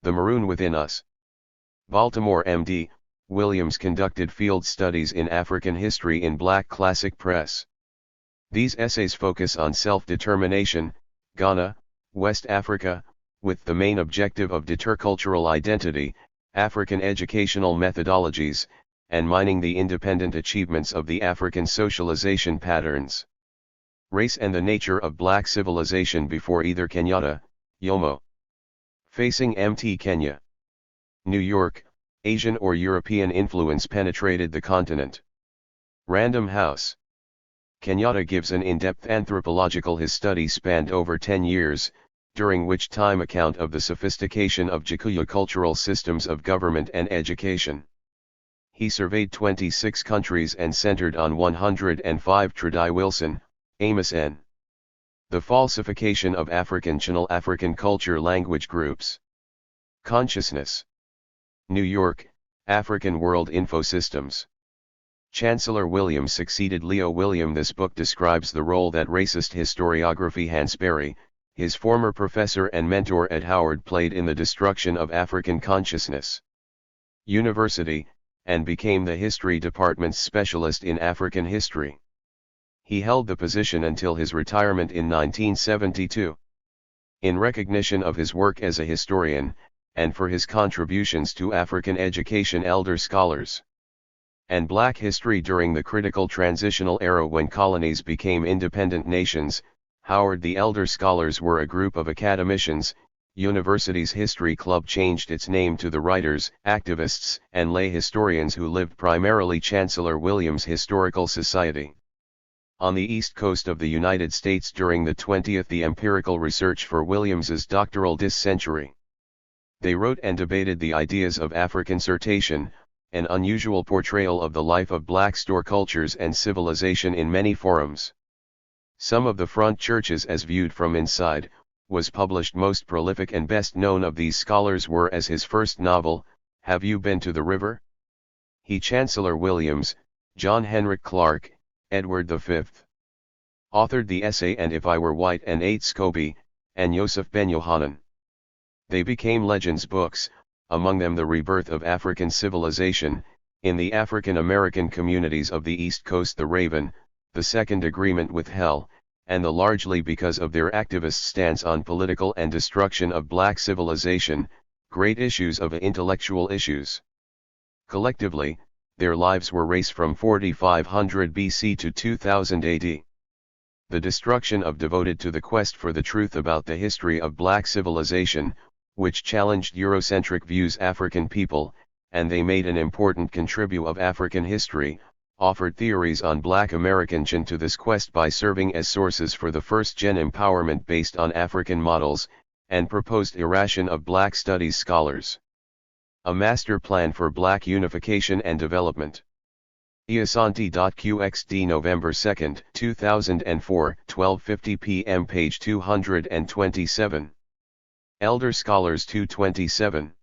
[SPEAKER 1] The Maroon Within Us.
[SPEAKER 2] Baltimore, MD, Williams conducted field studies in African history in Black Classic Press. These essays focus on self-determination, Ghana, West Africa, with the main objective of deter cultural identity, African educational methodologies, and mining the independent achievements of the African socialization patterns. Race and the Nature of Black Civilization Before Either Kenyatta, Yomo. Facing MT Kenya. New York, Asian or European influence penetrated the continent. Random House. Kenyatta gives an in-depth anthropological. His study spanned over 10 years, during which time account of the sophistication of Gikuyu cultural systems of government and education. He surveyed 26 countries and centered on 105. Tradai Wilson, Amos N. The Falsification of African Channel African Culture Language Groups. Consciousness. New York, African World Infosystems. Chancellor Williams succeeded Leo William. This book describes the role that racist historiography Hans Berry, his former professor and mentor at Howard, played in the destruction of African consciousness. University, and became the history department's specialist in African history. He held the position until his retirement in 1972. In recognition of his work as a historian, and for his contributions to African education, elder scholars, and Black history during the critical transitional era when colonies became independent nations, Howard the Elder Scholars were a group of academicians. University's history club changed its name to the writers, activists, and lay historians who lived primarily. Chancellor Williams Historical Society. On the east coast of the United States during the 20th, the empirical research for Williams's doctoral century. They wrote and debated the ideas of African Africancertation, an unusual portrayal of the life of Black store cultures and civilization in many forums. Some of the Front Churches as Viewed from Inside, was published. Most prolific and best known of these scholars were as his first novel, Have You Been to the River? He Chancellor Williams, John Henrik Clarke, Edward V. Authored the essay And If I Were White and Ate Scoby, and Yosef Ben Yohanan. They became legends books, among them The Rebirth of African Civilization, in the African American communities of the East Coast, The Raven, The Second Agreement with Hell, and the largely because of their activist stance on political and destruction of Black civilization, great issues of intellectual issues. Collectively, their lives were race from 4500 BC to 2000 AD. The destruction of devoted to the quest for the truth about the history of Black civilization, which challenged Eurocentric views African people, and they made an important contribution of African history, offered theories on Black American to this quest by serving as sources for the first-gen empowerment based on African models, and proposed irration of Black studies scholars. A master plan for Black unification and development. Iasanti.qxd November 2, 2004, 12:50 p.m. page 227. Elder Scholars 227.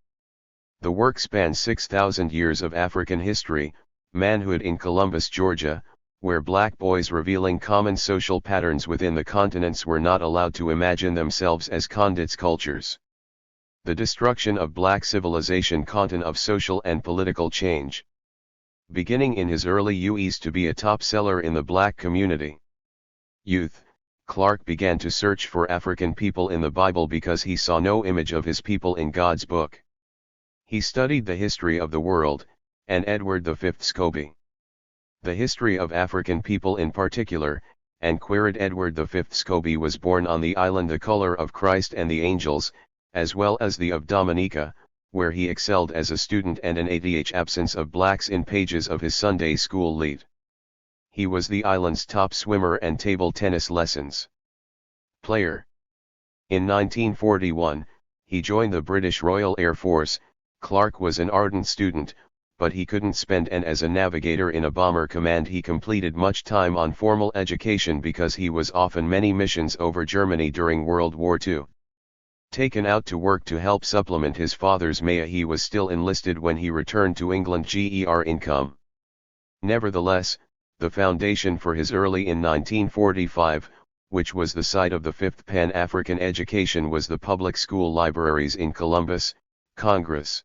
[SPEAKER 2] The work spans 6,000 years of African history, manhood in Columbus, Georgia, where Black boys revealing common social patterns within the continents were not allowed to imagine themselves as condits cultures. The destruction of Black civilization content of social and political change. Beginning in his early years to be a top seller in the Black community. Youth, Clarke began to search for African people in the Bible because he saw no image of his people in God's book. He studied the history of the world, and Edward V. Scobie. The history of African people in particular, and queried Edward V. Scobie was born on the island The Color of Christ and the Angels, as well as the of Dominica, where he excelled as a student and an absence of Blacks in pages of his Sunday school lead. He was the island's top swimmer and table tennis lessons player. In 1941, he joined the British Royal Air Force. Clarke was an ardent student, but he couldn't spend and as a navigator in a bomber command he completed much time on formal education because he was often many missions over Germany during World War II. Taken out to work to help supplement his father's Maya, he was still enlisted when he returned to England. Income. Nevertheless, the foundation for his early in 1945, which was the site of the Fifth Pan-African education, was the public school libraries in Columbus, Congress.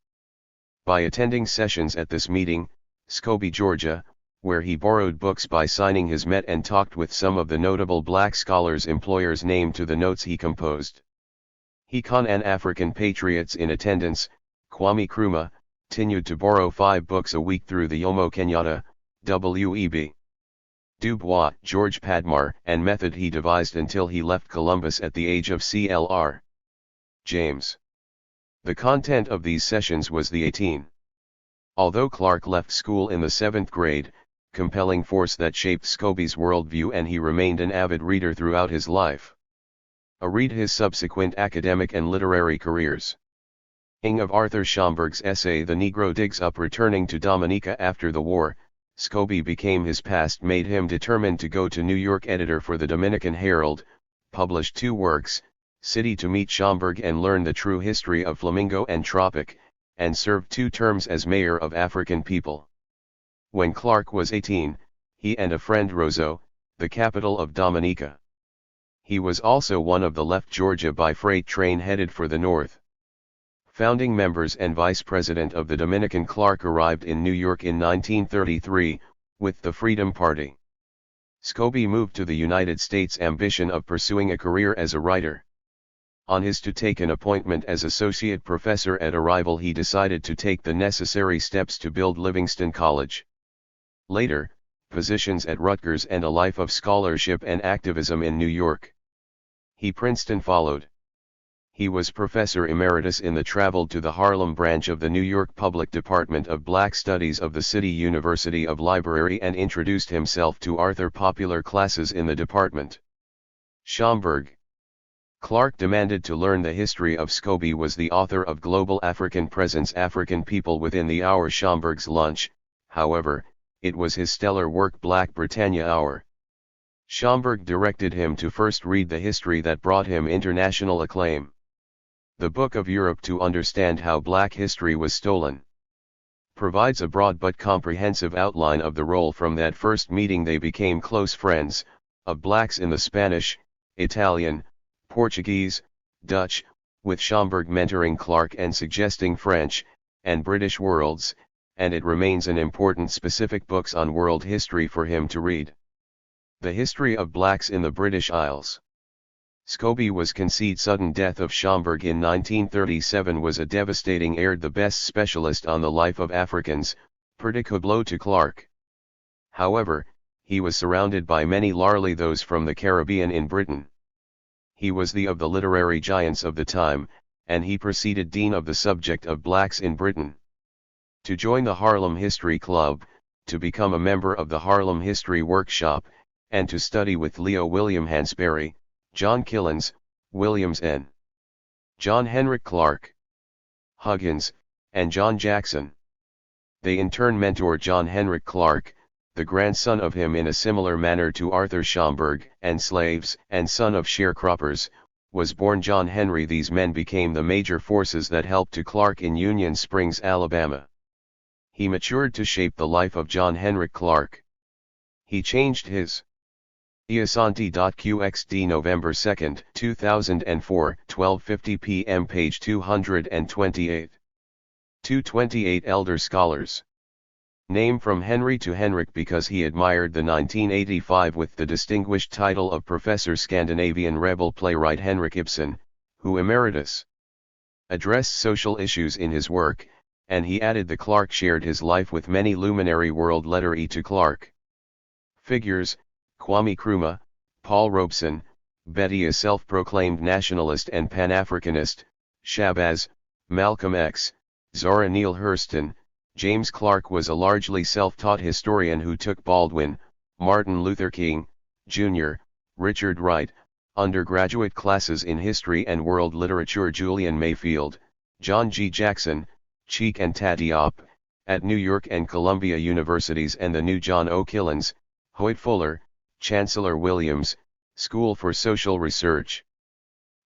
[SPEAKER 1] By attending sessions at this meeting, Scobie, Georgia, where he borrowed books by signing his met and talked with some of the notable black scholars' employers named to the notes he composed. He con and African patriots in attendance, Kwame Nkrumah, continued to borrow 5 books a week through the Jomo Kenyatta, W.E.B. Du Bois, George Padmar, and method he devised until he left Columbus at the age of Clr. James. The content of these sessions was the 18. Although Clark left school in the 7th grade, compelling force that shaped Scobie's worldview, and he remained an avid reader throughout his life. Read his subsequent academic and literary careers. Ing of Arthur Schomburg's essay The Negro Digs Up. Returning to Dominica after the war, Scobie became his past made him determined to go to New York. Editor for the Dominican Herald, published 2 works, City to Meet Schomburg and Learn the True History of Flamingo and Tropic, and served 2 terms as mayor of African People. When Clark was 18, he and a friend Roseau, the capital of Dominica. He was also one of the left Georgia by freight train headed for the north. Founding members and vice president of the Dominican, Clark arrived in New York in 1933, with the Freedom Party. Scobie moved to the United States, ambition of pursuing a career as a writer. On his to take an appointment as associate professor at arrival, he decided to take the necessary steps to build Livingston College. Later, positions at Rutgers and a life of scholarship and activism in New York. Princeton followed. He was professor emeritus in the traveled to the Harlem branch of the New York Public Department of Black Studies of the City University of Library, and introduced himself to Arthur popular classes in the department. Schomburg. Clark demanded to learn the history of Scobie was the author of Global African Presence, African People Within the Hour. Schomburg's lunch, however, it was his stellar work Black Britannia Hour. Schomburg directed him to first read the history that brought him international acclaim. The Book of Europe to Understand How Black History Was Stolen. Provides a broad but comprehensive outline of the role from that first meeting they became close friends, of blacks in the Spanish, Italian, Portuguese, Dutch, with Schomburg mentoring Clark and suggesting French, and British worlds, and it remains an important specific books on world history for him to read. The History of Blacks in the British Isles. Scobie was conceded sudden death of Schomburg in 1937 was a devastating aired the best specialist on the life of Africans, particular blow to Clark. However, he was surrounded by many largely those from the Caribbean in Britain. He was the of the literary giants of the time, and he preceded dean of the subject of blacks in Britain. To join the Harlem History Club, to become a member of the Harlem History Workshop, and to study with Leo William Hansberry, John Killens, Williams N. John Henrik Clark, Huggins, and John Jackson. They in turn mentored John Henrik Clark, the grandson of him in a similar manner to Arthur Schomburg, and slaves, and son of sharecroppers, was born John Henry. These men became the major forces that helped to Clark in Union Springs, Alabama. He matured to shape the life of John Henrik Clark. He changed his Iasanti.qxd November 2, 2004, 12:50 p.m. page 228. 228 Elder Scholars. Name from Henry to Henrik because he admired the 1985 with the distinguished title of Professor Scandinavian rebel playwright Henrik Ibsen, who emeritus addressed social issues in his work, and he added the Clark shared his life with many luminary world letter E to Clark. Figures, Kwame Nkrumah, Paul Robeson, Betty a self-proclaimed nationalist and Pan-Africanist, Shabazz, Malcolm X, Zora Neale Hurston. James Clark was a largely self-taught historian who took Baldwin, Martin Luther King, Jr., Richard Wright, undergraduate classes in history and world literature. Julian Mayfield, John G. Jackson, Cheek and Tadiop, at New York and Columbia Universities and the new John O. Killens, Hoyt Fuller, Chancellor Williams, School for Social Research.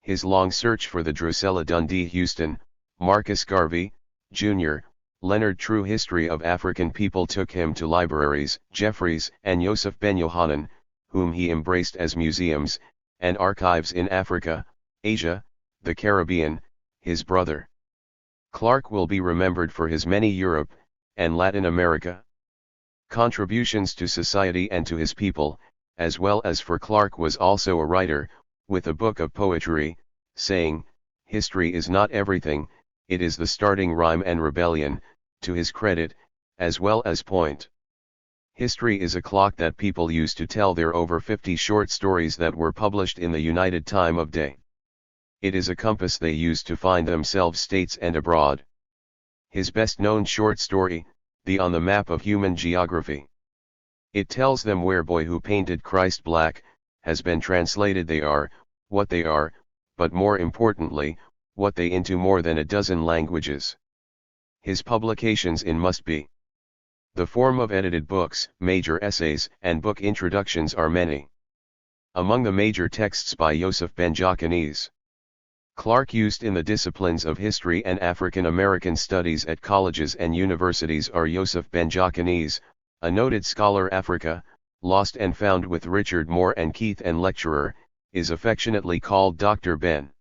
[SPEAKER 1] His long search for the Drusilla Dundee Houston, Marcus Garvey, Jr., Leonard True History of African People took him to libraries, Jeffries and Yosef Ben Yohanan, whom he embraced as museums, and archives in Africa, Asia, the Caribbean, his brother. Clark will be remembered for his many Europe and Latin America contributions to society and to his people, as well as for Clark was also a writer, with a book of poetry, saying, "History is not everything, it is the starting rhyme and rebellion," to his credit, as well as point. History is a clock that people use to tell their over 50 short stories that were published in the United Time of Day. It is a compass they use to find themselves states and abroad. His best-known short story, The On the Map of Human Geography. It tells them where Boy Who Painted Christ Black has been translated they are, what they are, but more importantly, what they into more than a dozen languages. His publications in must be the form of edited books, major essays, and book introductions are many. Among the major texts by Yosef ben Jacques, Clark used in the disciplines of history and African American studies at colleges and universities are Yosef ben Jacques, a noted scholar Africa, lost and found with Richard Moore and Keith and lecturer, is affectionately called Dr. Ben.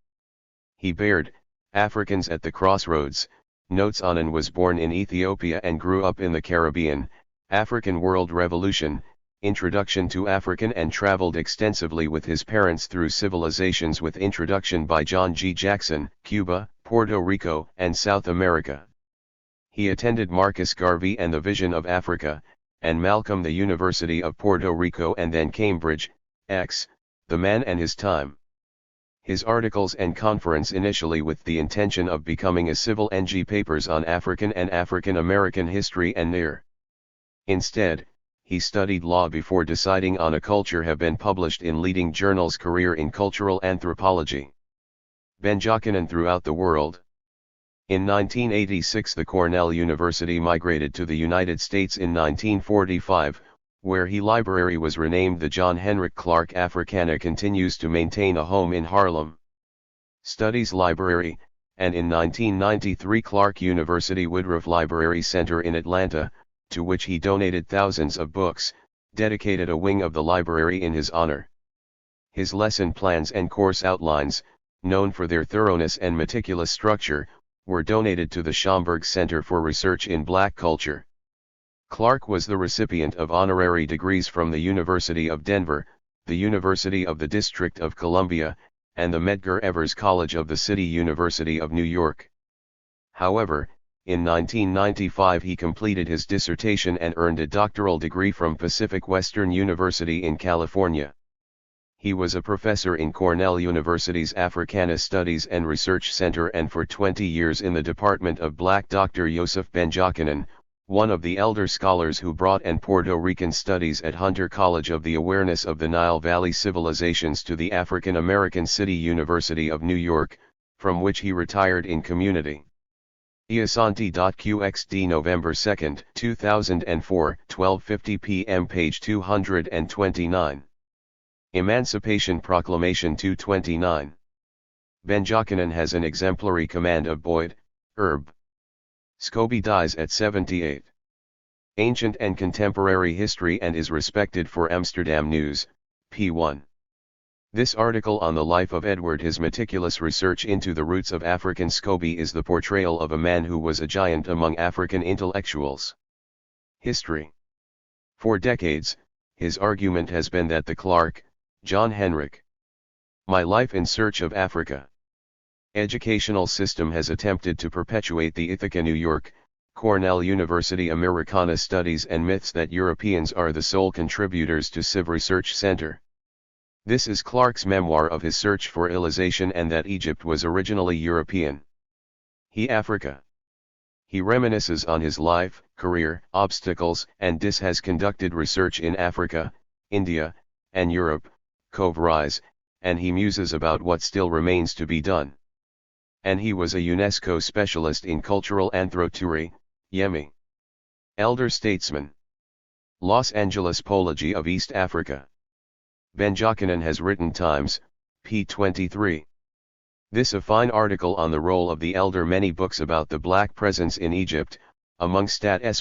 [SPEAKER 1] He bared, Africans at the Crossroads, notes on and was born in Ethiopia and grew up in the Caribbean, African World Revolution, Introduction to African and traveled extensively with his parents through civilizations with introduction by John G. Jackson, Cuba, Puerto Rico and South America. He attended Marcus Garvey and the Vision of Africa, and Malcolm the University of Puerto Rico and then Cambridge, The Man and His Time. His articles and conference initially with the intention of becoming a civil NG papers on African and African American history and near. Instead, he studied law before deciding on a culture have been published in leading journals career in cultural anthropology. Ben Jacques throughout the world. In 1986 the Cornell University migrated to the United States in 1945, where he library was renamed the John Henrik Clark Africana continues to maintain a home in Harlem Studies Library, and in 1993 Clark University Woodruff Library Center in Atlanta, to which he donated thousands of books, dedicated a wing of the library in his honor. His lesson plans and course outlines, known for their thoroughness and meticulous structure, were donated to the Schomburg Center for Research in Black Culture. Clark was the recipient of honorary degrees from the University of Denver, the University of the District of Columbia, and the Medgar Evers College of the City University of New York. However, in 1995 he completed his dissertation and earned a doctoral degree from Pacific Western University in California. He was a professor in Cornell University's Africana Studies and Research Center and for 20 years in the Department of Black. Dr. Yosef ben Jacques, one of the elder scholars who brought in Puerto Rican studies at Hunter College of the awareness of the Nile Valley civilizations to the African American City University of New York, from which he retired in community. Iasanti.qxd November 2, 2004, 12:50 p.m. page 229. Emancipation Proclamation 229. Ben Jacques has an exemplary command of Boyd, Herb. Scobie dies at 78. Ancient and Contemporary History and is respected for Amsterdam News, p1. This article on the life of Edward, his meticulous research into the roots of African Scobie, is the portrayal of a man who was a giant among African intellectuals. History. For decades, his argument has been that the Clark, John Henrik, My Life in Search of Africa educational system has attempted to perpetuate the Ithaca New York, Cornell University Americana studies and myths that Europeans are the sole contributors to Civ Research Center. This is Clark's memoir of his search for civilization and that Egypt was originally European. Africa. He reminisces on his life, career, obstacles, and has conducted research in Africa, India, and Europe, Cove Rise, and he muses about what still remains to be done. And he was a UNESCO specialist in cultural anthropology, Yemi. Elder statesman. Los Angeles Pology of East Africa. Ben Jacques has written Times, p. 23. This a fine article on the role of the elder, many books about the black presence in Egypt, among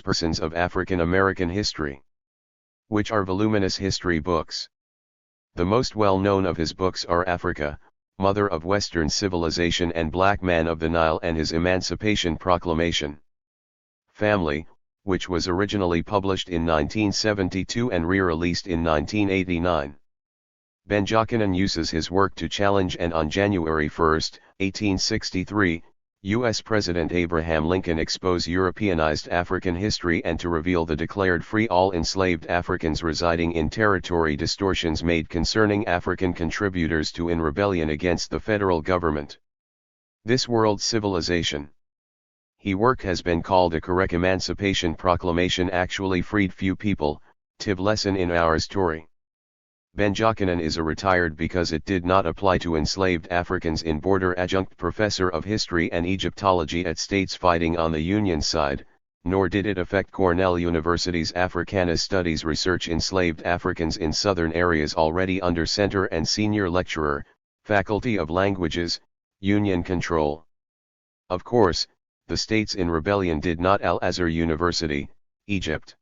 [SPEAKER 1] persons of African American history, which are voluminous history books. The most well-known of his books are Africa, Mother of Western Civilization and Black Man of the Nile and His Emancipation Proclamation. Family, which was originally published in 1972 and re-released in 1989. Benjakanen uses his work to challenge, and on January 1, 1863, U.S. President Abraham Lincoln expose Europeanized African history and to reveal the declared free all enslaved Africans residing in territory distortions made concerning African contributors to in rebellion against the federal government. This world civilization. He work has been called a correct emancipation proclamation actually freed few people, tiv lesson in our story. Benjakanen is a retired because it did not apply to enslaved Africans in border adjunct professor of history and Egyptology at states fighting on the Union side, nor did it affect Cornell University's Africana Studies research enslaved Africans in southern areas already under center and senior lecturer, Faculty of Languages, Union control. Of course, the states in rebellion did not Al-Azhar University, Egypt.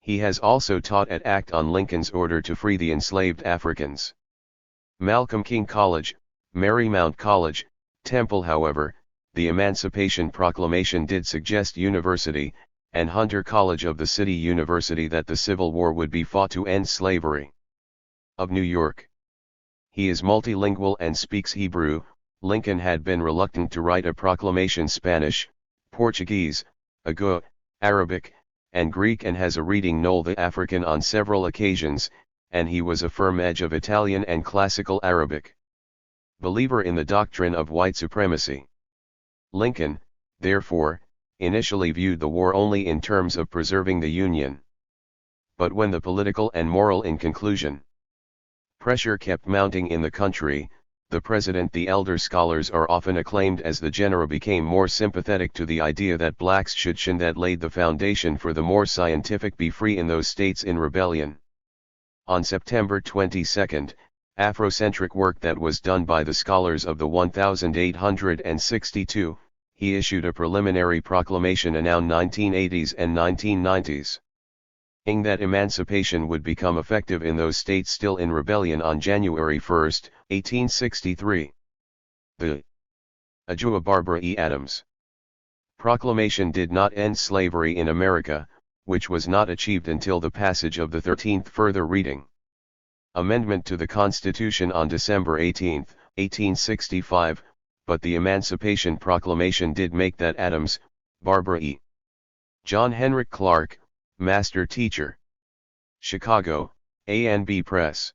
[SPEAKER 1] He has also taught at Act on Lincoln's order to free the enslaved Africans. Malcolm King College, Marymount College, Temple. However, the Emancipation Proclamation did suggest University, and Hunter College of the City University that the Civil War would be fought to end slavery. Of New York. He is multilingual and speaks Hebrew. Lincoln had been reluctant to write a proclamation Spanish, Portuguese, Igbo, Arabic, and Greek, and has a reading Noel the African on several occasions, and he was a firm edge of Italian and Classical Arabic. Believer in the doctrine of white supremacy. Lincoln, therefore, initially viewed the war only in terms of preserving the Union. But when the political and moral in conclusion pressure kept mounting in the country, the president, the elder scholars are often acclaimed as the general, became more sympathetic to the idea that blacks should shun that laid the foundation for the more scientific be free in those states in rebellion. On September 22, Afrocentric work that was done by the scholars of the 1862, he issued a preliminary proclamation announced 1980s and 1990s. Ing that emancipation would become effective in those states still in rebellion on January 1, 1863. The Ajua Barbara E. Adams proclamation did not end slavery in America, which was not achieved until the passage of the 13th further reading amendment to the Constitution on December 18, 1865, but the Emancipation Proclamation did make that. Adams, Barbara E. John Henrik Clark, Master Teacher. Chicago, A&B Press.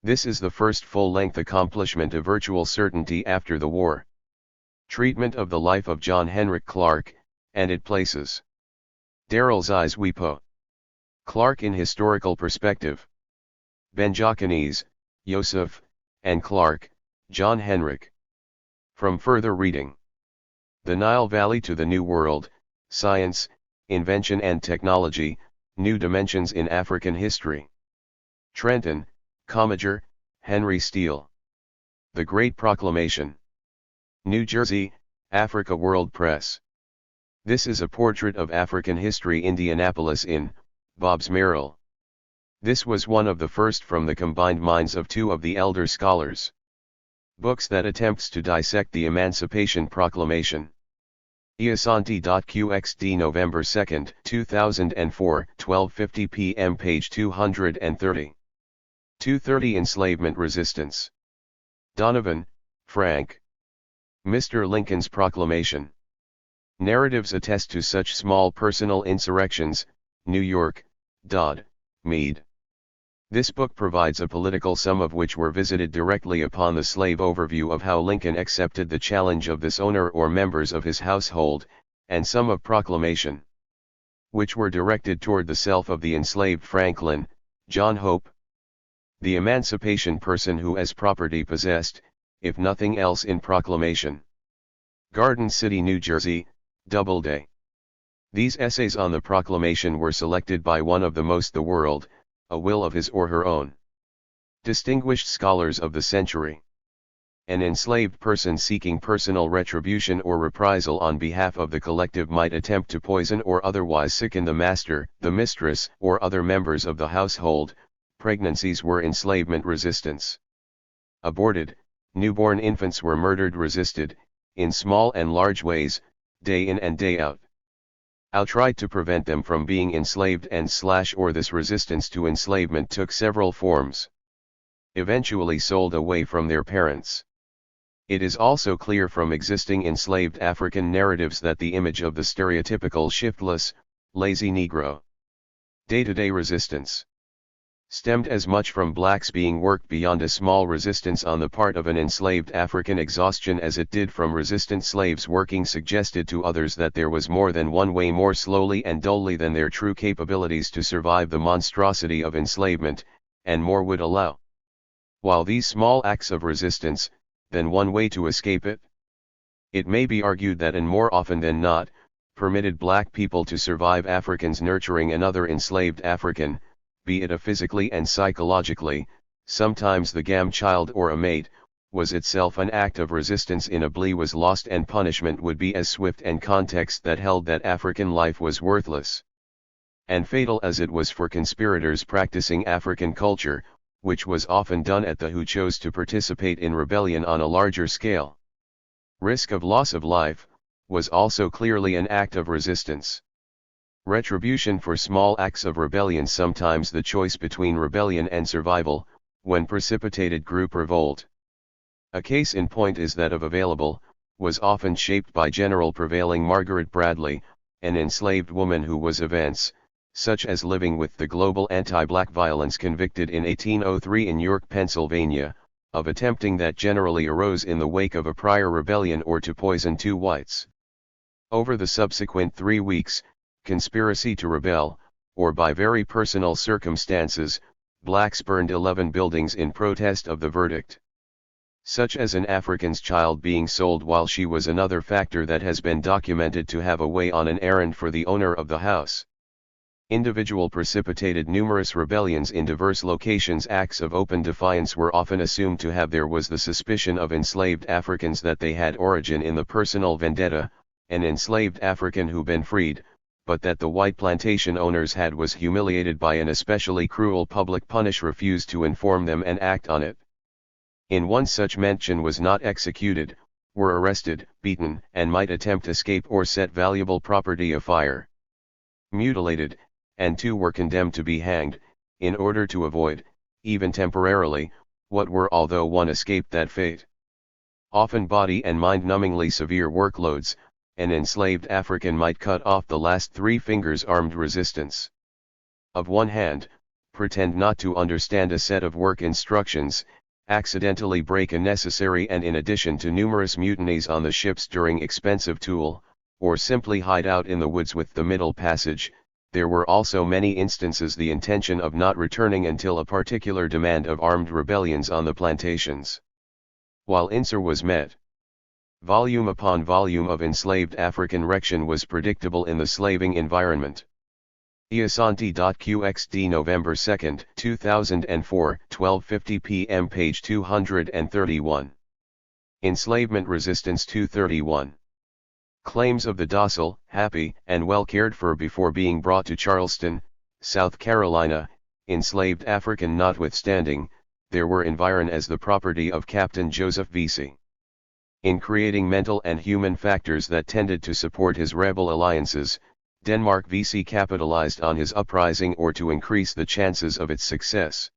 [SPEAKER 1] This is the first full-length accomplishment of virtual certainty after the war. Treatment of the life of John Henrik Clark, and it places Darrell Zeiss Weepo. Clark in historical perspective. Benjakanes, Yosef, and Clark, John Henrik. From further reading. The Nile Valley to the New World, Science, Invention and Technology, New Dimensions in African History. Trenton, Commager, Henry Steele. The Great Proclamation. New Jersey, Africa World Press. This is a portrait of African history. Indianapolis in, Bobbs Merrill. This was one of the first from the combined minds of two of the elder scholars. Books that attempts to dissect the Emancipation Proclamation. Iasanti.qxd November 2, 2004, 12:50 p.m. page 230. 230 Enslavement Resistance. Donovan, Frank. Mr. Lincoln's Proclamation. Narratives attest to such small personal insurrections, New York, Dodd, Mead. This book provides a political sum of which were visited directly upon the slave overview of how Lincoln accepted the challenge of this owner or members of his household, and some of proclamation, which were directed toward the self of the enslaved Franklin, John Hope. The emancipation person who as property possessed, if nothing else in proclamation. Garden City, New Jersey, Doubleday. These essays on the proclamation were selected by one of the most the world, a will of his or her own. Distinguished scholars of the century. An enslaved person seeking personal retribution or reprisal on behalf of the collective might attempt to poison or otherwise sicken the master, the mistress, or other members of the household. Pregnancies were enslavement resistance. Aborted,
[SPEAKER 2] Newborn infants were murdered, resisted, in small and large ways, day in and day out. Ou tried to prevent them from being enslaved or this resistance to enslavement took several forms. Eventually sold away from their parents. It is also clear from existing enslaved African narratives that the image of the stereotypical shiftless, lazy Negro day-to-day resistance stemmed as much from blacks being worked beyond a small resistance on the part of an enslaved African exhaustion as it did from resistant slaves working suggested to others that there was more than one way more slowly and dully than their true capabilities to survive the monstrosity of enslavement, and more would allow. While these small acts of resistance, then one way to escape it? It may be argued that and more often than not, permitted black people to survive Africans nurturing another enslaved African, be it a physically and psychologically, sometimes the gam child or a mate, was itself an act of resistance in a blee was lost and punishment would be as swift and context that held that African life was worthless and fatal as it was for conspirators practicing African culture, which was often done at the who chose to participate in rebellion on a larger scale. Risk of loss of life, was also clearly an act of resistance. Retribution for small acts of rebellion, sometimes the choice between rebellion and survival, when precipitated group revolt. A case in point is that of Available, was often shaped by general prevailing Margaret Bradley, an enslaved woman who was events, such as living with the global anti-black violence convicted in 1803 in York, Pennsylvania, of attempting that generally arose in the wake of a prior rebellion or to poison two whites. Over the subsequent 3 weeks, conspiracy to rebel, or by very personal circumstances, blacks burned 11 buildings in protest of the verdict. Such as an African's child being sold while she was another factor that has been documented to have a way on an errand for the owner of the house. Individual precipitated numerous rebellions in diverse locations. Acts of open defiance were often assumed to have. There was the suspicion of enslaved Africans that they had origin in the personal vendetta, an enslaved African who been freed, but that the white plantation owners had was humiliated by an especially cruel public punish refused to inform them and act on it. In one such mention was not executed, were arrested, beaten, and might attempt escape or set valuable property afire. Mutilated, and 2 were condemned to be hanged, in order to avoid, even temporarily, what were although one escaped that fate. Often body and mind-numbingly severe workloads, an enslaved African might cut off the last 3 fingers. Armed resistance. Of one hand, pretend not to understand a set of work instructions, accidentally break a necessary and in addition to numerous mutinies on the ships during expensive tool, or simply hide out in the woods with the middle passage. There were also many instances the intention of not returning until a particular demand of armed rebellions on the plantations. While answer was met, volume upon volume of enslaved African wreckage was predictable in the slaving environment. Iasanti.qxd November 2, 2004, 12:50 p.m. page 231. Enslavement Resistance 231. Claims of the docile, happy, and well cared for before being brought to Charleston, South Carolina, enslaved African notwithstanding, there were environed as the property of Captain Joseph Vesey. In creating mental and human factors that tended to support his rebel alliances, Denmark Vesey capitalized on his uprising or to increase the chances of its success.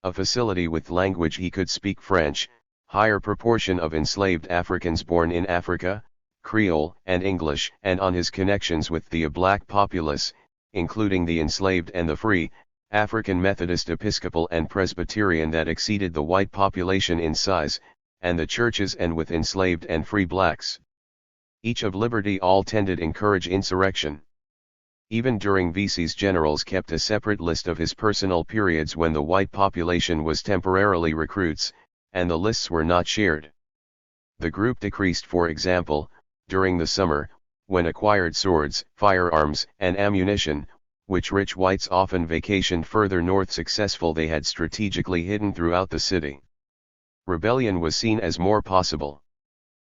[SPEAKER 2] A facility with language, he could speak French, higher proportion of enslaved Africans born in Africa, Creole and English, and on his connections with the black populace, including the enslaved and the free, African Methodist Episcopal and Presbyterian that exceeded the white population in size, and the churches and with enslaved and free blacks. Each of liberty all tended encourage insurrection. Even during Vesey's generals kept a separate list of his personal periods when the white population was temporarily recruits, and the lists were not shared. The group decreased, for example, during the summer, when acquired swords, firearms, and ammunition, which rich whites often vacationed further north successful they had strategically hidden throughout the city. Rebellion was seen as more possible.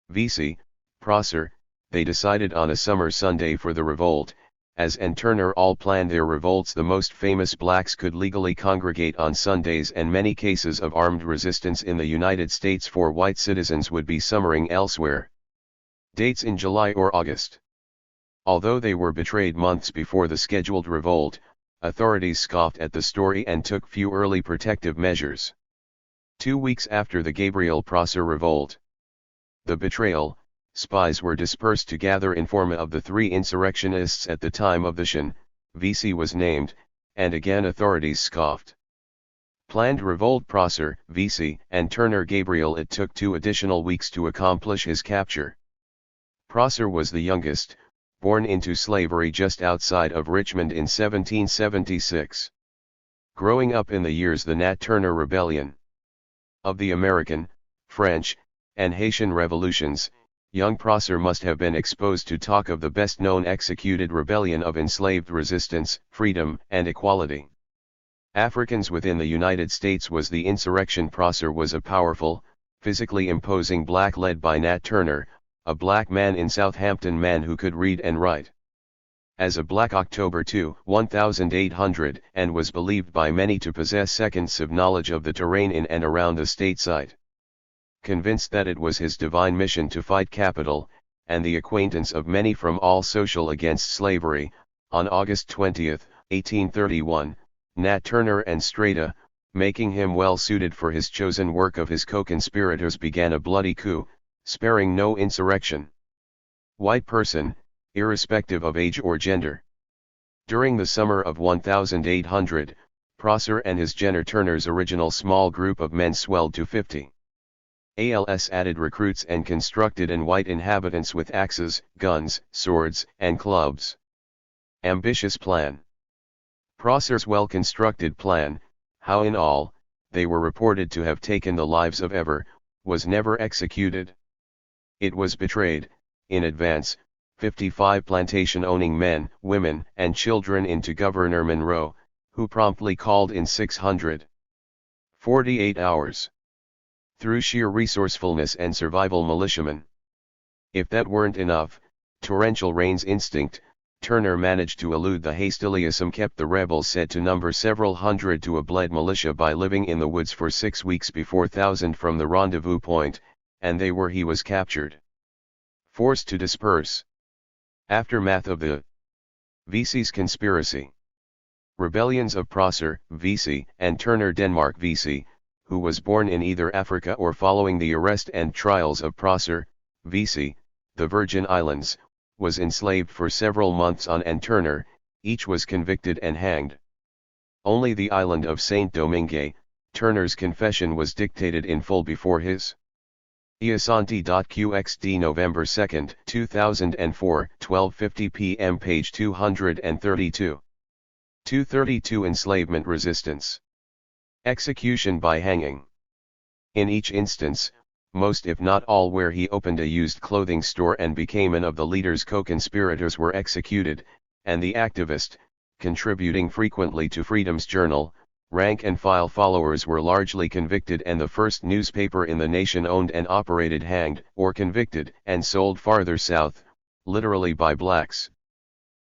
[SPEAKER 2] Vesey, Prosser, they decided on a summer Sunday for the revolt,
[SPEAKER 1] As and Turner all planned their revolts, the most famous blacks could legally congregate on Sundays, and many cases of armed resistance in the United States for white citizens would be summering elsewhere. Dates in July or August. Although they were betrayed months before the scheduled revolt, authorities scoffed at the story and took few early protective measures. 2 weeks after the Gabriel Prosser revolt, the betrayal, spies were dispersed to gather informa of the 3 insurrectionists at the time of the Shin. VC was named, and again authorities scoffed. Planned revolt Prosser, VC, and Turner Gabriel. It took 2 additional weeks to accomplish his capture. Prosser was the youngest, born into slavery just outside of Richmond in 1776. Growing up in the years the Nat Turner Rebellion of the American, French, and Haitian revolutions, young Prosser must have been exposed to talk of the best-known executed rebellion of enslaved resistance, freedom, and equality. Africans within the United States was the insurrection. Prosser was a powerful, physically imposing black led by Nat Turner, a black man in Southampton, man who could read and write. As a black October 2, 1800, and was believed by many to possess seconds of knowledge of the terrain in and around the stateside. Convinced that it was his divine mission to fight capital, and the acquaintance of many from all social against slavery, on August 20, 1831, Nat Turner and Strata, making him well suited for his chosen work, of his co-conspirators began a bloody coup, sparing no insurrection. White person, irrespective of age or gender. During the summer of 1800, Prosser and his Jenner Turner's original small group of men swelled to 50. ALS added recruits and constructed and white inhabitants with axes, guns, swords, and clubs. Ambitious plan. Prosser's well-constructed plan, how in all, they were reported to have taken the lives of ever, was never executed. It was betrayed, in advance, 55 plantation-owning men, women, and children into Governor Monroe, who promptly called in 648 hours. Through sheer resourcefulness and survival, militiamen. If that weren't enough, torrential rains instinct, Turner managed to elude the hastily kept the rebels, said to number several hundred, to a bled militia by living in the woods for 6 weeks before 1,000 from the rendezvous point, and they were he was captured. Forced to disperse. Aftermath of the VC's conspiracy. Rebellions of Prosser, VC, and Turner. Denmark. VC, who was born in either Africa or following the arrest and trials of Prosser, VC, the Virgin Islands, was enslaved for several months on, and Turner, each was convicted and hanged. Only the island of Saint Domingue, Turner's confession was dictated in full before his Iasanti.qxd November 2, 2004, 12:50 p.m. page 232. 232 Enslavement resistance. Execution by hanging. In each instance, most if not all where he opened a used clothing store and became one of the leaders, co-conspirators were executed, and the activist, contributing frequently to Freedom's Journal, rank-and-file followers were largely convicted, and the first newspaper in the nation owned and operated, hanged, or convicted, and sold farther south, literally by blacks.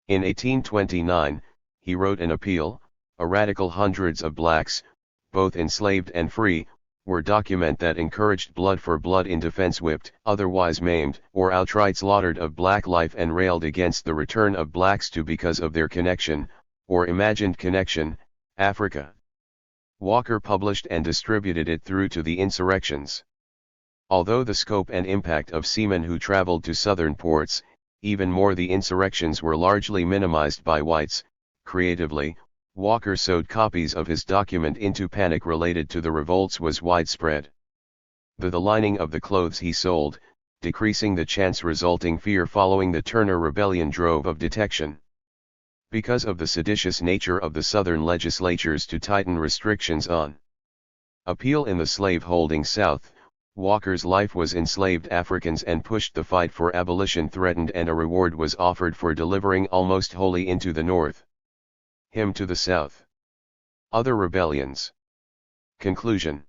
[SPEAKER 1] In 1829, he wrote an appeal, a radical. Hundreds of blacks, both enslaved and free, were document that encouraged blood for blood in defense, whipped, otherwise maimed, or outright slaughtered of black life, and railed against the return of blacks to because of their connection, or imagined connection, Africa. Walker published and distributed it through to the insurrections. Although the scope and impact of seamen who traveled to southern ports, even more the insurrections, were largely minimized by whites, creatively, Walker sewed copies of his document into panic related to the revolts was widespread. The lining of the clothes he sold, decreasing the chance resulting fear following the Turner Rebellion drove of detection. Because of the seditious nature of the Southern legislatures to tighten restrictions on appeal in the slave-holding South, Walker's life was enslaved Africans and pushed the fight for abolition threatened, and a reward was offered for delivering almost wholly into the North. Him to the South. Other rebellions. Conclusion.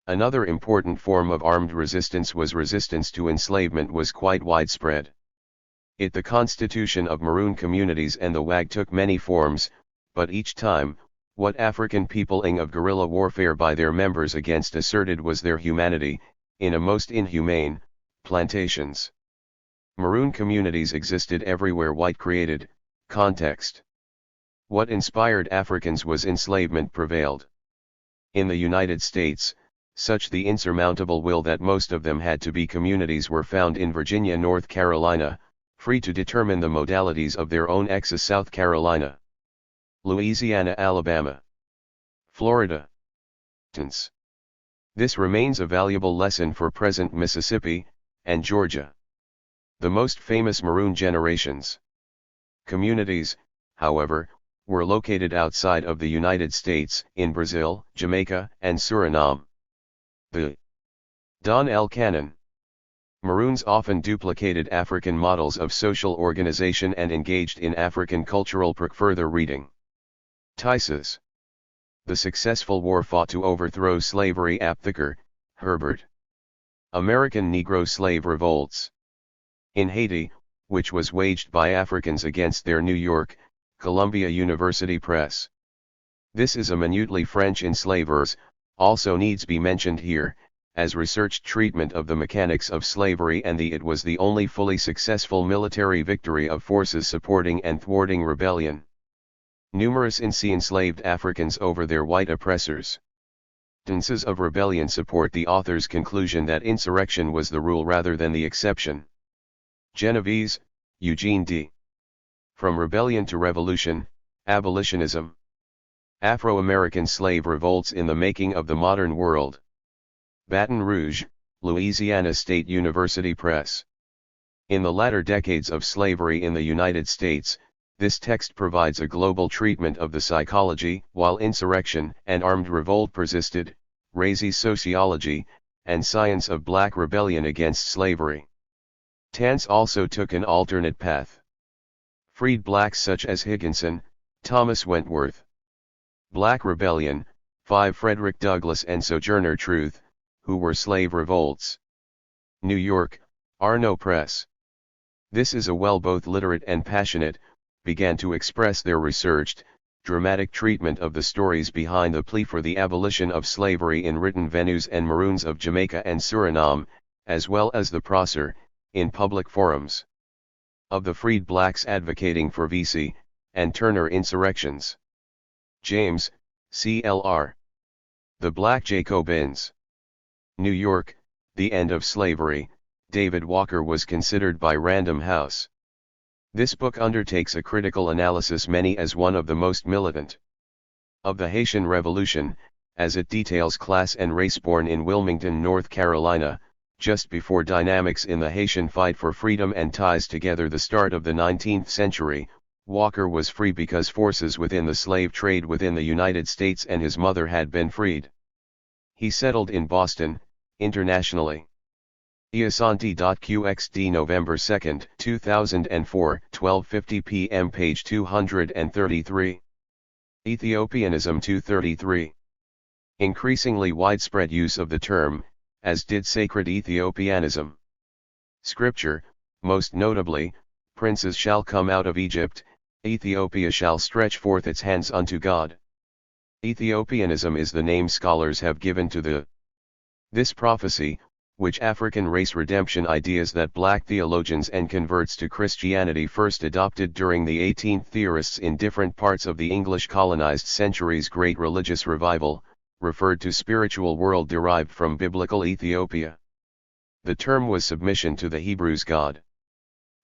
[SPEAKER 1] Another important form of armed resistance was resistance to enslavement was quite widespread. The constitution of Maroon communities and the WAG took many forms, but each time, what African peopling of guerrilla warfare by their members against asserted was their humanity, in a most inhumane, plantations. Maroon communities existed everywhere white created, context. What inspired Africans was enslavement prevailed. In the United States, such the insurmountable will that most of them had to be communities were found in Virginia, North Carolina, free to determine the modalities of their own excess, South Carolina, Louisiana, Alabama, Florida. This remains a valuable lesson for present Mississippi, and Georgia. The most famous Maroon generations. Communities, however, were located outside of the United States, in Brazil, Jamaica, and Suriname. The Don L. Cannon. Maroons often duplicated African models of social organization and engaged in African cultural further reading. Tices. The successful war fought to overthrow slavery. Aptheker, Herbert. American Negro slave revolts. In Haiti, which was waged by Africans against their New York, Columbia University Press. This is a minutely French enslavers, also needs be mentioned here, as researched treatment of the mechanics of slavery, and it was the only fully successful military victory of forces supporting and thwarting rebellion. Numerous enslaved Africans over their white oppressors. Instances of rebellion support the author's conclusion that insurrection was the rule rather than the exception. Genovese, Eugene D. From Rebellion to Revolution, Abolitionism. Afro-American Slave Revolts in the Making of the Modern World. Baton Rouge, Louisiana State University Press. In the latter decades of slavery in the United States, this text provides a global treatment of the psychology, while insurrection and armed revolt persisted, Raisey's sociology, and science of black rebellion against slavery. Tance also took an alternate path. Freed blacks such as Higginson, Thomas Wentworth. Black Rebellion, 5 Frederick Douglass and Sojourner Truth, who were slave revolts. New York, Arno Press. This is a well both literate and passionate, began to express their researched, dramatic treatment of the stories behind the plea for the abolition of slavery in written venues and Maroons of Jamaica and Suriname, as well as the Prosser, in public forums. Of the freed blacks advocating for Vesey, and Turner insurrections. James, C.L.R. The Black Jacobins. New York, The End of Slavery, David Walker was considered by Random House. This book undertakes a critical analysis, many as one of the most militant, of the Haitian Revolution, as it details class and race born in Wilmington, North Carolina, just before dynamics in the Haitian fight for freedom and ties together the start of the 19th century. Walker was free because forces within the slave trade within the United States and his mother had been freed. He settled in Boston, internationally. Iasanti.qxd November 2, 2004, 12:50 p.m. page 233. Ethiopianism 233. Increasingly widespread use of the term, as did sacred Ethiopianism. Scripture, most notably, princes shall come out of Egypt, Ethiopia shall stretch forth its hands unto God. Ethiopianism is the name scholars have given to this prophecy, which African race redemption ideas that black theologians and converts to Christianity first adopted during the 18th theorists in different parts of the English colonized centuries' great religious revival, referred to spiritual world derived from biblical Ethiopia. The term was submission to the Hebrews' God.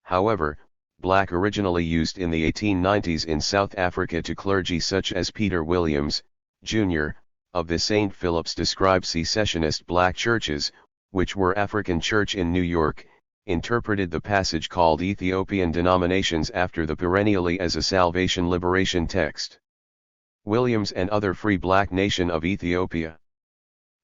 [SPEAKER 1] However, black originally used in the 1890s in South Africa to clergy such as Peter Williams, Jr., of the St. Philip's described secessionist black churches, which were African Church in New York, interpreted the passage called Ethiopian denominations after the perennially as a salvation liberation text. Williams and other Free Black Nation of Ethiopia.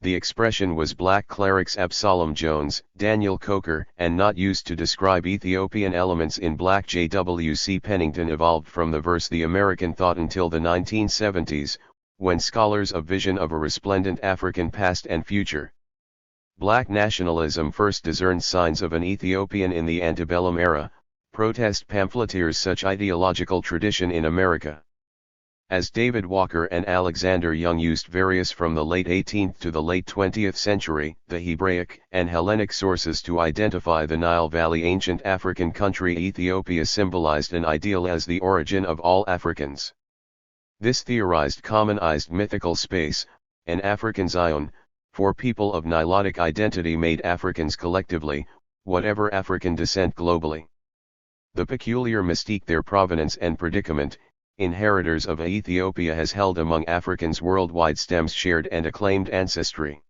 [SPEAKER 1] The expression was black clerics Absalom Jones, Daniel Coker, and not used to describe Ethiopian elements in black. J.W.C. Pennington evolved from the verse the American thought until the 1970s, when scholars of vision of a resplendent African past and future. Black nationalism first discerned signs of an Ethiopian in the antebellum era, Protest pamphleteers such ideological tradition in America. As David Walker and Alexander Young used various from the late 18th to the late 20th century, the Hebraic and Hellenic sources to identify the Nile Valley ancient African country Ethiopia symbolized an ideal as the origin of all Africans. This theorized commonized mythical space, an African Zion, for people of Nilotic identity made Africans collectively, whatever African descent globally. The peculiar mystique their provenance and predicament, inheritors of Ethiopia has held among Africans worldwide stems shared and acclaimed ancestry.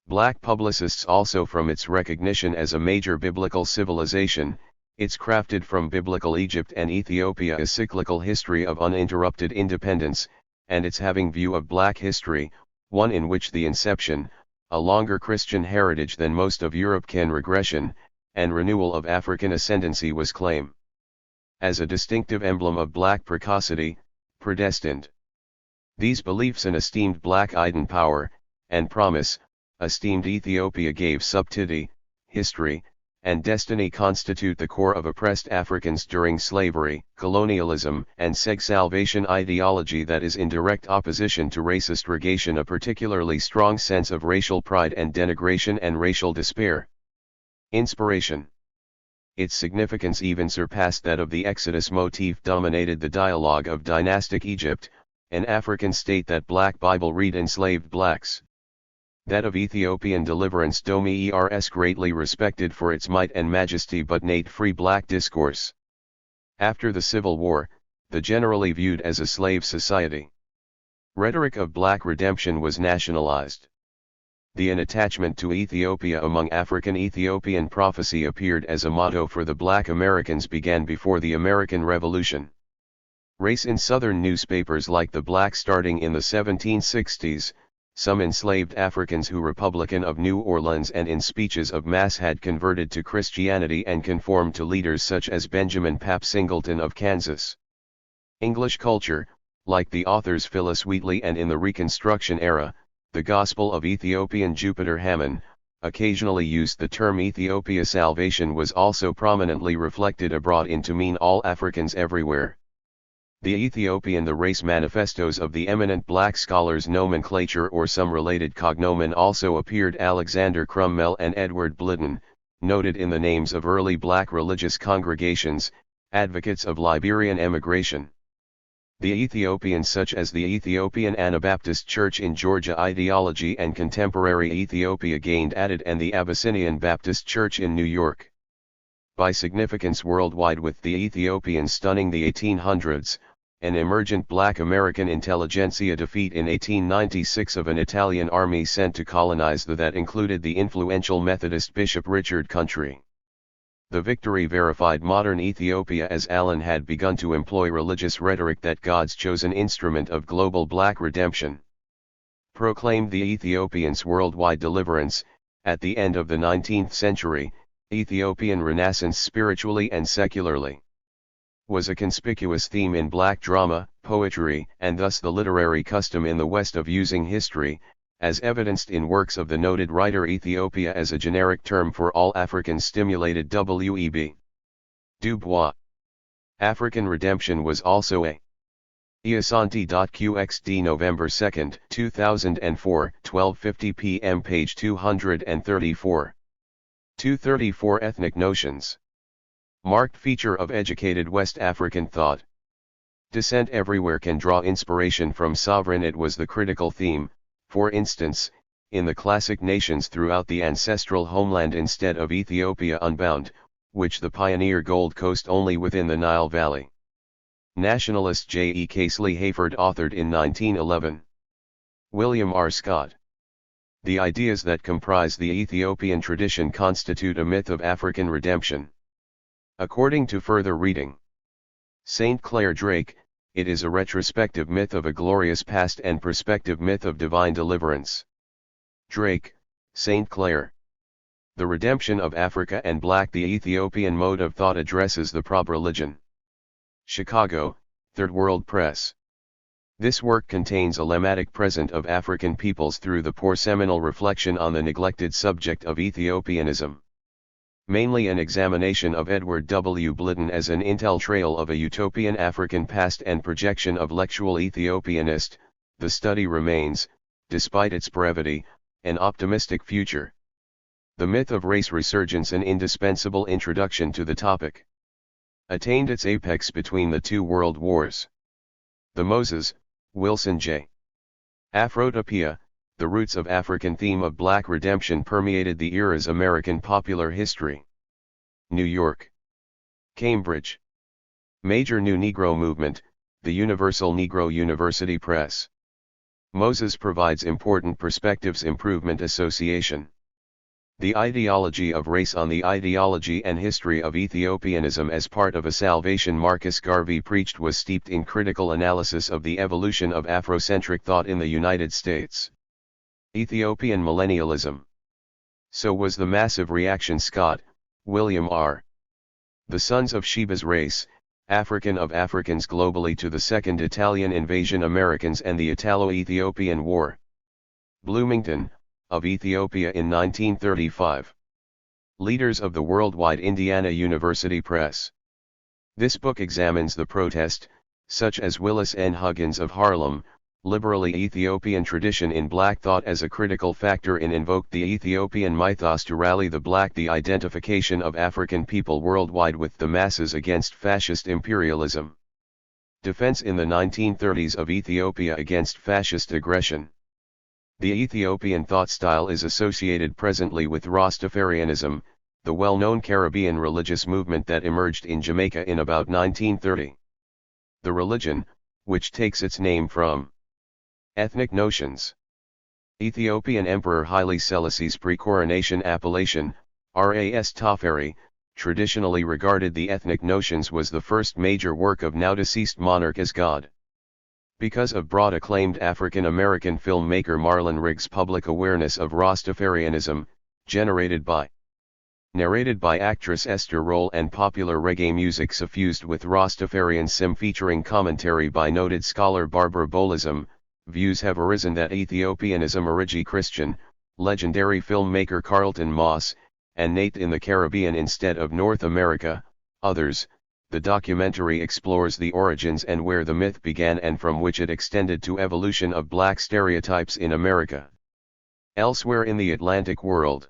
[SPEAKER 1] Black publicists also from its recognition as a major biblical civilization, its crafted from biblical Egypt and Ethiopia a cyclical history of uninterrupted independence, and its having view of black history, one in which the inception, a longer Christian heritage than most of Europe can regression, and renewal of African ascendancy was claim. As a distinctive emblem of black precocity, predestined. These beliefs and esteemed black Iden power, and promise, esteemed Ethiopia gave subtlety, history, and destiny constitute the core of oppressed Africans during slavery, colonialism, and seg-salvation ideology that is in direct opposition to racist regation, a particularly strong sense of racial pride and denigration and racial despair. Inspiration. Its significance even surpassed that of the Exodus motif dominated the dialogue of dynastic Egypt, an African state that Black Bible read enslaved blacks. That of Ethiopian deliverance ers greatly respected for its might and majesty but nate free black discourse. After the Civil War, the generally viewed as a slave society. Rhetoric of black redemption was nationalized. The attachment to Ethiopia among African Ethiopian prophecy appeared as a motto for the black Americans began before the American Revolution. Race in Southern newspapers like the Black starting in the 1760s, some enslaved Africans who Republican of New Orleans and in speeches of mass had converted to Christianity and conformed to leaders such as Benjamin Pap Singleton of Kansas. English culture, like the authors Phyllis Wheatley and in the Reconstruction era, the Gospel of Ethiopian Jupiter Hammon, occasionally used the term Ethiopia salvation was also prominently reflected abroad in to mean all Africans everywhere. The Ethiopian the race manifestos of the eminent black scholars nomenclature or some related cognomen also appeared. Alexander Crummell and Edward Blitten, noted in the names of early black religious congregations, advocates of Liberian emigration. The Ethiopians such as the Ethiopian Anabaptist Church in Georgia ideology and contemporary Ethiopia gained added and the Abyssinian Baptist Church in New York. By significance worldwide with the Ethiopians stunning the 1800s, an emergent black American intelligentsia defeat in 1896 of an Italian army sent to colonize that included the influential Methodist Bishop Richard Country. The victory verified modern Ethiopia as Allen had begun to employ religious rhetoric that God's chosen instrument of global black redemption. Proclaimed the Ethiopians' worldwide deliverance, at the end of the 19th century, Ethiopian Renaissance spiritually and secularly. Was a conspicuous theme in black drama, poetry, and thus the literary custom in the West of using history, as evidenced in works of the noted writer Ethiopia as a generic term for all Africans stimulated W.E.B. Du Bois. African redemption was also a Iasanti.qxd November 2, 2004, 12:50 p.m. page 234. 234 Ethnic notions. Marked feature of educated West African thought. Descent everywhere can draw inspiration from sovereign. It was the critical theme, for instance, in the classic nations throughout the ancestral homeland instead of Ethiopia unbound, which the pioneer Gold Coast only within the Nile Valley. Nationalist J. E. Casely Hayford authored in 1911. William R. Scott. The ideas that comprise the Ethiopian tradition constitute a myth of African redemption. According to further reading. St. Clair Drake, it is a retrospective myth of a glorious past and prospective myth of divine deliverance. Drake, St. Clair. The Redemption of Africa and Black. The Ethiopian mode of thought addresses the prob-religion. Chicago, Third World Press. This work contains a lemmatic present of African peoples through the poor seminal reflection on the neglected subject of Ethiopianism. Mainly an examination of Edward W. Blyton as an intel trail of a utopian African past and projection of lectual Ethiopianist, the study remains, despite its brevity, an optimistic future. The myth of race resurgence, an indispensable introduction to the topic, attained its apex between the two world wars. The Moses, Wilson J. Afrotopia, the roots of African theme of Black redemption permeated the era's American popular history. New York. Cambridge. Major New Negro Movement, the Universal Negro University Press. Moses provides important perspectives. Improvement Association. The Ideology of Race on the Ideology and History of Ethiopianism as part of a salvation Marcus Garvey preached was steeped in critical analysis of the evolution of Afrocentric thought in the United States. Ethiopian millennialism. So was the massive reaction. Scott, William R. The Sons of Sheba's Race, African of Africans Globally to the Second Italian Invasion, Americans and the Italo-Ethiopian War. Bloomington, of Ethiopia in 1935. Leaders of the Worldwide, Indiana University Press. This book examines the protest, such as Willis N. Huggins of Harlem, liberally Ethiopian tradition in Black thought as a critical factor in invoked the Ethiopian mythos to rally the Black, the identification of African people worldwide with the masses against fascist imperialism. Defense in the 1930s of Ethiopia against fascist aggression. The Ethiopian thought style is associated presently with Rastafarianism, the well-known Caribbean religious movement that emerged in Jamaica in about 1930. The religion, which takes its name from ethnic notions. Ethiopian Emperor Haile Selassie's pre-coronation appellation, Ras Tafari, traditionally regarded the ethnic notions was the first major work of now-deceased monarch as God. Because of broad acclaimed African-American filmmaker Marlon Riggs' public awareness of Rastafarianism, narrated by actress Esther Roll, and popular reggae music suffused with Rastafarian sim featuring commentary by noted scholar Barbara Bolism, views have arisen that Ethiopianism originated Christian, legendary filmmaker Carlton Moss, and Nate in the Caribbean instead of North America. Others, the documentary explores the origins and where the myth began and from which it extended to evolution of Black stereotypes in America. Elsewhere in the Atlantic world.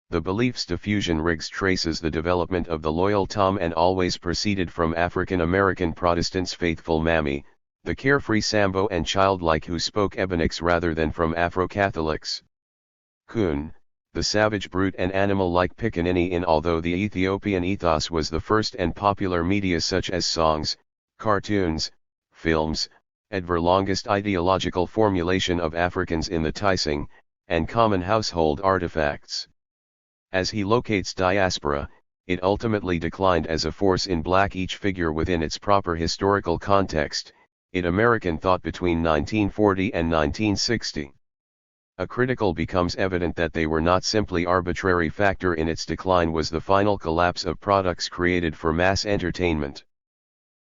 [SPEAKER 1] The beliefs diffusion. Riggs traces the development of the loyal Tom and always proceeded from African American Protestants faithful Mammy, the carefree Sambo and childlike who spoke Ebonics rather than from Afro-Catholics. Kun, the savage brute and animal-like Pickaninny in. Although the Ethiopian ethos was the first and popular media such as songs, cartoons, films, adver longest ideological formulation of Africans in the Tising, and common household artifacts. As he locates diaspora, it ultimately declined as a force in Black each figure within its proper historical context, in American thought between 1940 and 1960. A critical becomes evident that they were not simply arbitrary factor in its decline was the final collapse of products created for mass entertainment.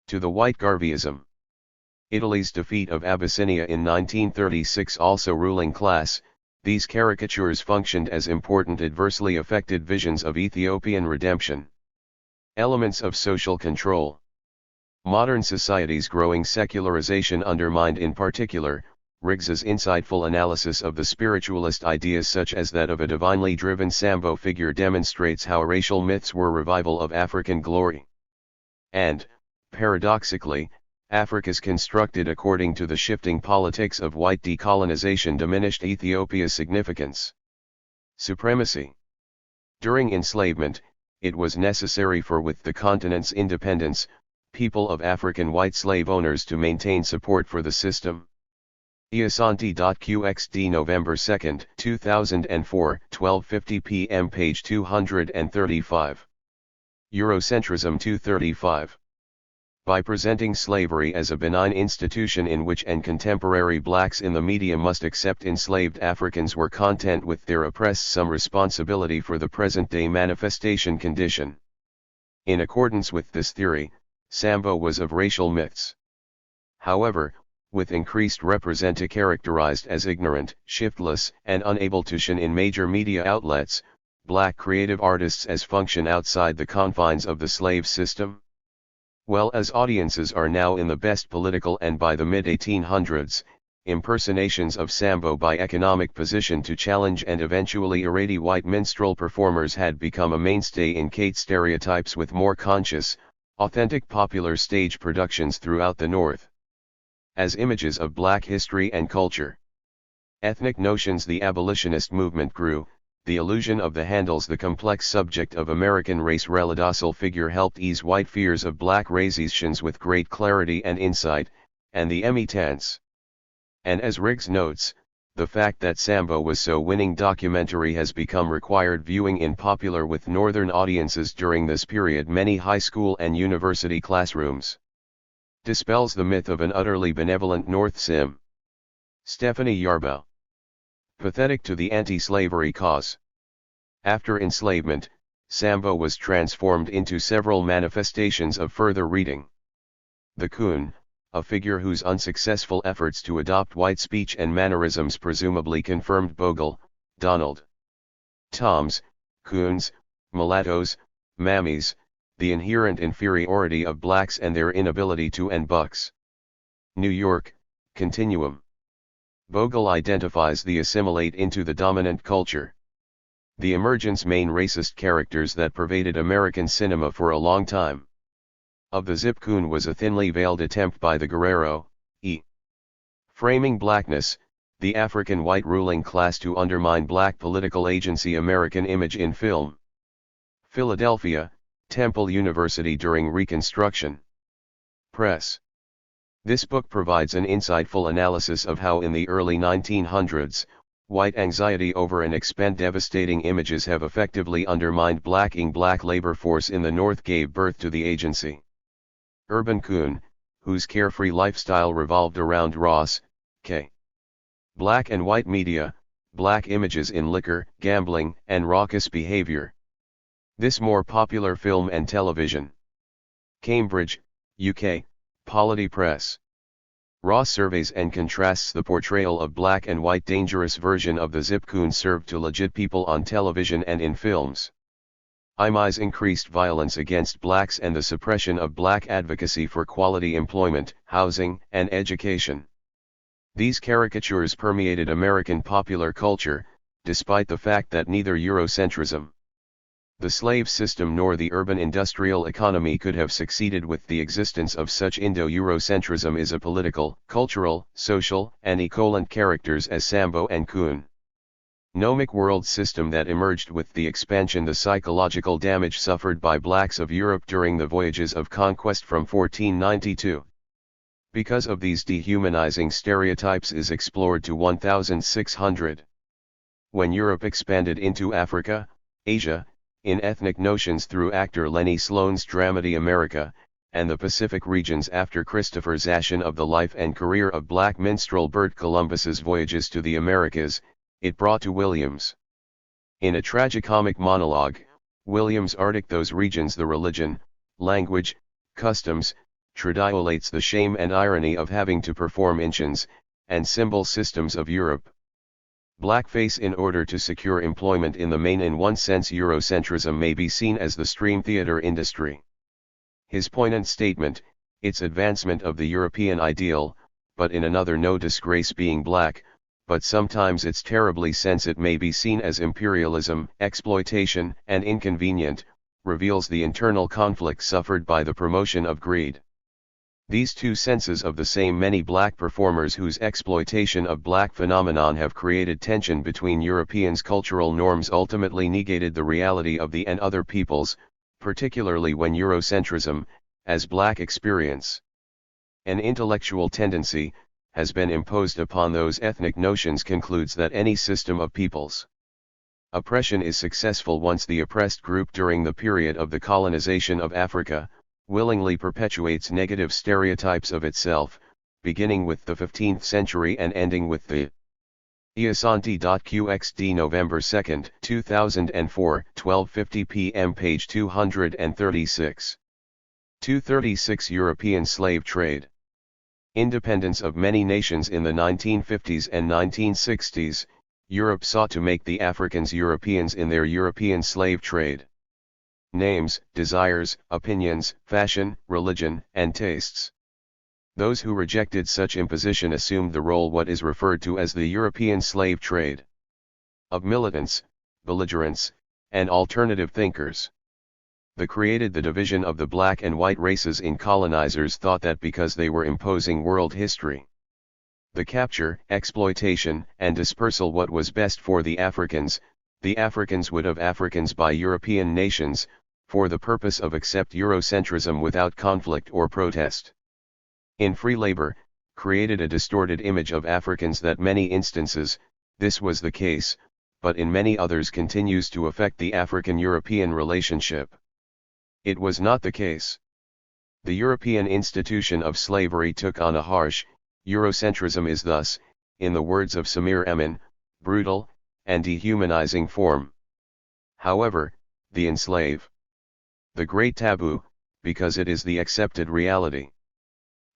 [SPEAKER 1] To the white Garveyism. Italy's defeat of Abyssinia in 1936 also ruling class, these caricatures functioned as important adversely affected visions of Ethiopian redemption. Elements of social control. Modern society's growing secularization undermined in particular, Riggs's insightful analysis of the spiritualist ideas such as that of a divinely driven Sambo figure demonstrates how racial myths were revival of African glory. And, paradoxically, Africa's constructed according to the shifting politics of white decolonization diminished Ethiopia's significance. Supremacy. During enslavement, it was necessary for with the continent's independence, people of African white slave owners to maintain support for the system. Iasanti.qxd November 2, 2004, 12:50 p.m. page 235. Eurocentrism 235. By presenting slavery as a benign institution in which and contemporary blacks in the media must accept enslaved Africans were content with their oppressed some responsibility for the present-day manifestation condition. In accordance with this theory, Sambo was of racial myths. However, with increased representa characterized as ignorant, shiftless, and unable to shine in major media outlets, black creative artists as function outside the confines of the slave system? Well, as audiences are now in the best political and by the mid-1800s, impersonations of Sambo by economic position to challenge and eventually irradiate white minstrel performers had become a mainstay in Kate stereotypes with more conscious, authentic popular stage productions throughout the North. As images of black history and culture, ethnic notions, the abolitionist movement grew. The illusion of the Handles, the complex subject of American race docile figure, helped ease white fears of black racizations with great clarity and insight, and the emitance. And as Riggs notes, the fact that Sambo was so winning documentary has become required viewing in popular with northern audiences during this period. Many high school and university classrooms. Dispels the myth of an utterly benevolent North Sim. Stephanie Yarbough. Pathetic to the anti-slavery cause. After enslavement, Sambo was transformed into several manifestations of further reading. The coon, a figure whose unsuccessful efforts to adopt white speech and mannerisms presumably confirmed Bogle, Donald. Toms, coons, mulattoes, mammies, the inherent inferiority of blacks and their inability to end bucks. New York, Continuum. Bogle identifies the assimilate into the dominant culture. The emergence main racist characters that pervaded American cinema for a long time. Of the Zip Coon was a thinly veiled attempt by the Guerrero, E. Framing blackness, the African white ruling class to undermine black political agency. American image in film. Philadelphia, Temple University during Reconstruction. Press. This book provides an insightful analysis of how in the early 1900s, white anxiety over and expend devastating images have effectively undermined black labor force in the North gave birth to the agency. Urban Coon, whose carefree lifestyle revolved around Ross, K. Black and white media, black images in liquor, gambling, and raucous behavior. This more popular film and television. Cambridge, UK, Polity Press. Ross surveys and contrasts the portrayal of black and white dangerous version of the Zip Coon served to legit people on television and in films. IMI's increased violence against blacks and the suppression of black advocacy for quality employment, housing, and education. These caricatures permeated American popular culture, despite the fact that neither Eurocentrism, the slave system, nor the urban industrial economy could have succeeded with the existence of such Indo-Eurocentrism is a political, cultural, social, and equivalent characters as Sambo and Coon. Nomic world system that emerged with the expansion. The psychological damage suffered by blacks of Europe during the voyages of conquest from 1492. Because of these dehumanizing stereotypes is explored to 1600. When Europe expanded into Africa, Asia, in ethnic notions through actor Lenny Sloan's Dramedy America, and the Pacific regions after Christopher Zashin of the life and career of black minstrel Bert Columbus's voyages to the Americas, it brought to Williams. In a tragicomic monologue, Williams articulates those regions the religion, language, customs, tradiolates the shame and irony of having to perform inchins, and symbol systems of Europe. Blackface in order to secure employment in the main. In one sense, Eurocentrism may be seen as the stream theater industry. His poignant statement, its advancement of the European ideal, but in another, no disgrace being black, but sometimes its terribly sense it may be seen as imperialism, exploitation, and inconvenient, reveals the internal conflict suffered by the promotion of greed. These two senses of the same many black performers whose exploitation of black phenomenon have created tension between Europeans' cultural norms ultimately negated the reality of the and other peoples, particularly when Eurocentrism, as black experience, an intellectual tendency, has been imposed upon those ethnic notions, concludes that any system of peoples' oppression is successful once the oppressed group during the period of the colonization of Africa, willingly perpetuates negative stereotypes of itself, beginning with the 15th century and ending with the Iasanti.qxd November 2, 2004, 12:50 p.m. page 236. 236 European slave trade. Independence of many nations in the 1950s and 1960s, Europe sought to make the Africans Europeans in their European slave trade. Names, desires, opinions, fashion, religion, and tastes. Those who rejected such imposition assumed the role what is referred to as the European slave trade. Of militants, belligerents, and alternative thinkers. They created the division of the black and white races in colonizers thought that because they were imposing world history. The capture, exploitation, and dispersal what was best for the Africans would have Africans by European nations, for the purpose of accept Eurocentrism without conflict or protest. In free labor, created a distorted image of Africans that many instances, this was the case, but in many others continues to affect the African-European relationship. It was not the case. The European institution of slavery took on a harsh, Eurocentrism is thus, in the words of Samir Emin, brutal, and dehumanizing form. However, the enslave. The great taboo, because it is the accepted reality.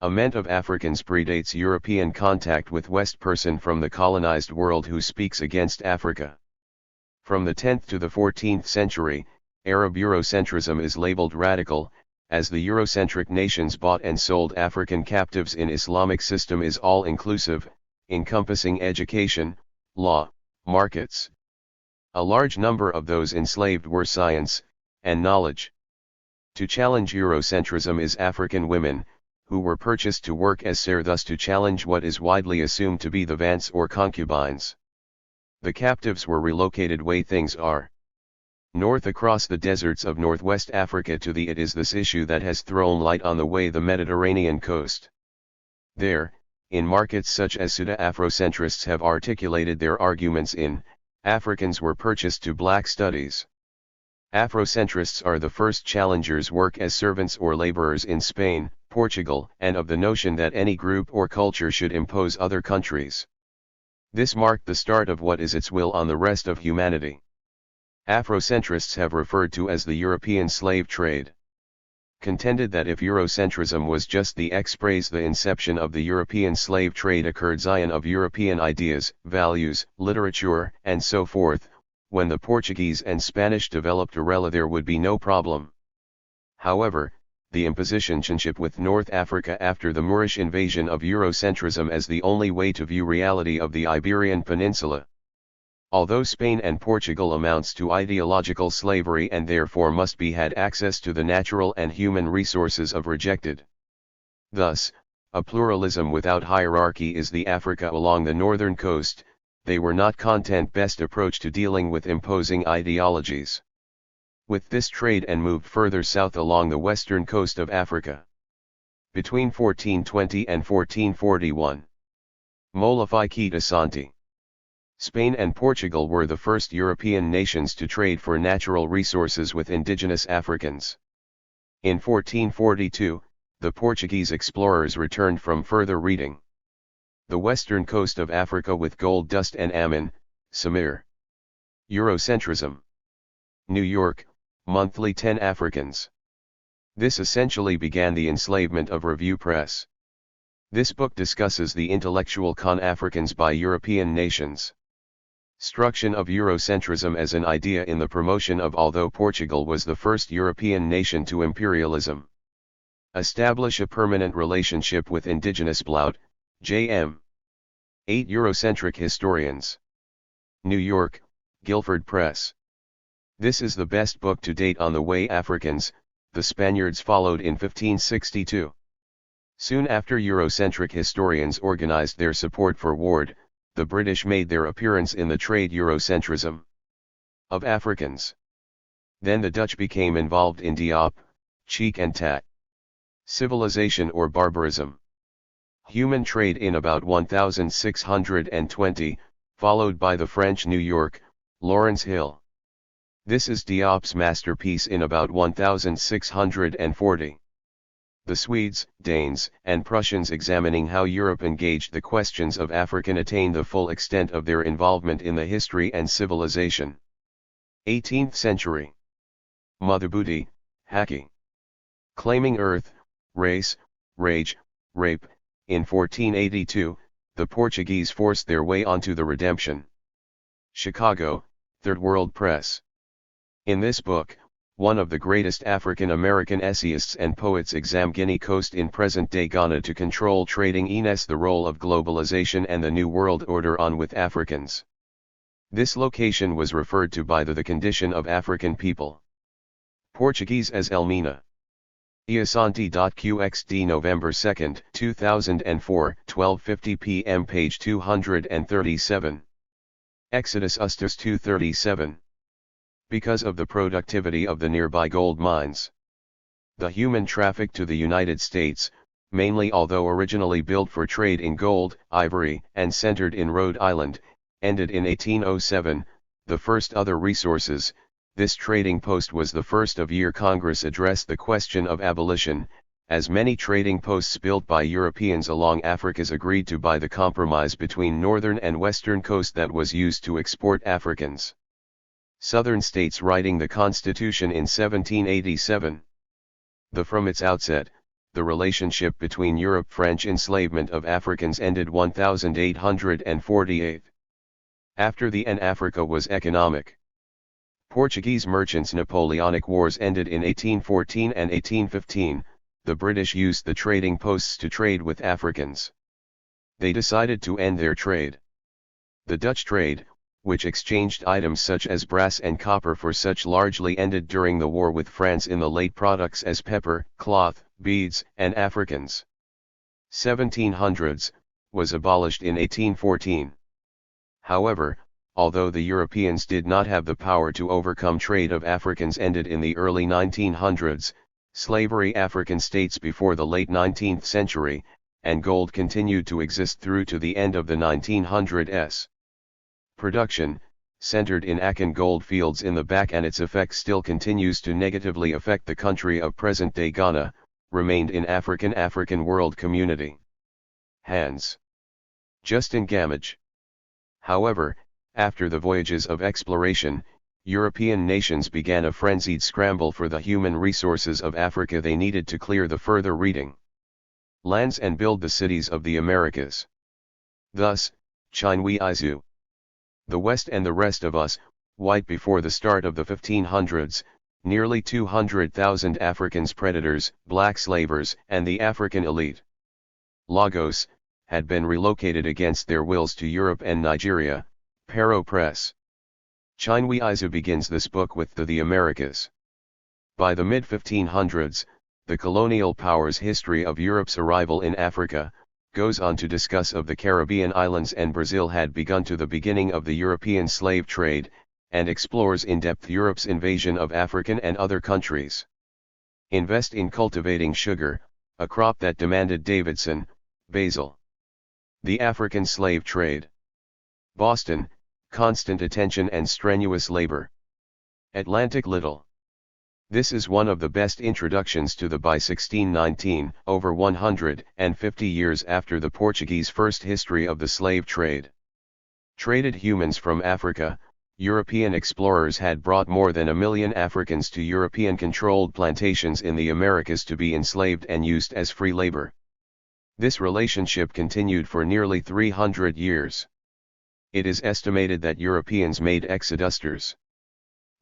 [SPEAKER 1] A ment of Africans predates European contact with West person from the colonized world who speaks against Africa. From the 10th to the 14th century, Arab Eurocentrism is labeled radical, as the Eurocentric nations bought and sold African captives in Islamic system is all-inclusive, encompassing education, law, markets. A large number of those enslaved were science, and knowledge. To challenge Eurocentrism is African women, who were purchased to work as sere thus to challenge what is widely assumed to be the vants or concubines. The captives were relocated way things are. North across the deserts of northwest Africa to the it is this issue that has thrown light on the way the Mediterranean coast. There, in markets such as Suda Afrocentrists have articulated their arguments in, Africans were purchased to black studies. Afrocentrists are the first challengers work as servants or laborers in Spain, Portugal, and of the notion that any group or culture should impose other countries. This marked the start of what is its will on the rest of humanity. Afrocentrists have referred to as the European slave trade. Contended that if Eurocentrism was just the the inception of the European slave trade occurred Zion of European ideas, values, literature, and so forth, when the Portuguese and Spanish developed Arela there would be no problem. However, the impositionship with North Africa after the Moorish invasion of Eurocentrism as the only way to view reality of the Iberian Peninsula. Although Spain and Portugal amounts to ideological slavery and therefore must be had access to the natural and human resources of rejected. Thus, a pluralism without hierarchy is the Africa along the northern coast, they were not content best approach to dealing with imposing ideologies. With this trade and moved further south along the western coast of Africa. Between 1420 and 1441. Molify Kita Santi. Spain and Portugal were the first European nations to trade for natural resources with indigenous Africans. In 1442, the Portuguese explorers returned from further reading the western coast of Africa with gold dust and Amin, Samir. Eurocentrism. New York, Monthly 10 Africans. This essentially began the enslavement of Review Press. This book discusses the intellectual con-Africans by European nations. Struction of Eurocentrism as an idea in the promotion of although Portugal was the first European nation to imperialism. Establish a permanent relationship with indigenous Blout, J.M. 8 Eurocentric historians. New York, Guilford Press. This is the best book to date on the way Africans, the Spaniards followed in 1562. Soon after Eurocentric historians organized their support for Ward, the British made their appearance in the trade Eurocentrism of Africans. Then the Dutch became involved in Diop, cheek and tat. Civilization or barbarism. Human trade in about 1620, followed by the French New York, Lawrence Hill. This is Diop's masterpiece in about 1640. The Swedes, Danes, and Prussians examining how Europe engaged the questions of African attained the full extent of their involvement in the history and civilization. 18th century. Madhubuti, Haki. Claiming Earth, Race, Rage, Rape, in 1482, the Portuguese forced their way onto the redemption.
[SPEAKER 2] Chicago, Third World Press. In this book, one of the greatest African-American essayists and poets examine Guinea Coast in present-day Ghana to control trading ines the role of globalization and the New World Order on with Africans. This location was referred to by the condition of African people. Portuguese as Elmina. Iasanti.qxd November 2, 2004, 12:50 p.m. page 237. Exodus Ustus 237. Because of the productivity of the nearby gold mines. The human traffic to the United States, mainly although originally built for trade in gold, ivory, and centered in Rhode Island, ended in 1807, the first other resources. This trading post was the first of year Congress addressed the question of abolition, as many trading posts built by Europeans along Africa's agreed to by the compromise between northern and western coast that was used to export Africans. Southern states writing the Constitution in 1787. From its outset, the relationship between Europe French enslavement of Africans ended 1848. After the end Africa was economic. Portuguese merchants' Napoleonic Wars ended in 1814 and 1815, the British used the trading posts to trade with Africans. They decided to end their trade. The Dutch trade, which exchanged items such as brass and copper for such largely ended during the war with France in the late products as pepper, cloth, beads, and Africans. 1700s, was abolished in 1814. However, although the Europeans did not have the power to overcome trade of Africans ended in the early 1900s, slavery African states before the late 19th century, and gold continued to exist through to the end of the 1900s. Production, centered in Akan gold fields in the back and its effect still continues to negatively affect the country of present-day Ghana, remained in African world community. Hans. Justin Gamage. However, after the voyages of exploration, European nations began a frenzied scramble for the human resources of Africa they needed to clear the further reading lands and build the cities of the Americas. Thus, Chinwe Izu. The West and the rest of us, white before the start of the 1500s, nearly 200,000 Africans predators, black slavers, and the African elite. Lagos, had been relocated against their wills to Europe and Nigeria, Pero Press. Chinwe Izu begins this book with the Americas. By the mid-1500s, the colonial powers' history of Europe's arrival in Africa, goes on to discuss of the Caribbean islands and Brazil had begun to the beginning of the European slave trade, and explores in depth Europe's invasion of African and other countries. Invest in cultivating sugar, a crop that demanded Davidson, Basil. The African slave trade. Boston, constant attention and strenuous labor. Atlantic Little. This is one of the best introductions to the by 1619, over 150 years after the Portuguese first history of the slave trade. Traded humans from Africa, European explorers had brought more than 1 million Africans to European-controlled plantations in the Americas to be enslaved and used as free labor. This relationship continued for nearly 300 years. It is estimated that Europeans made exodusters.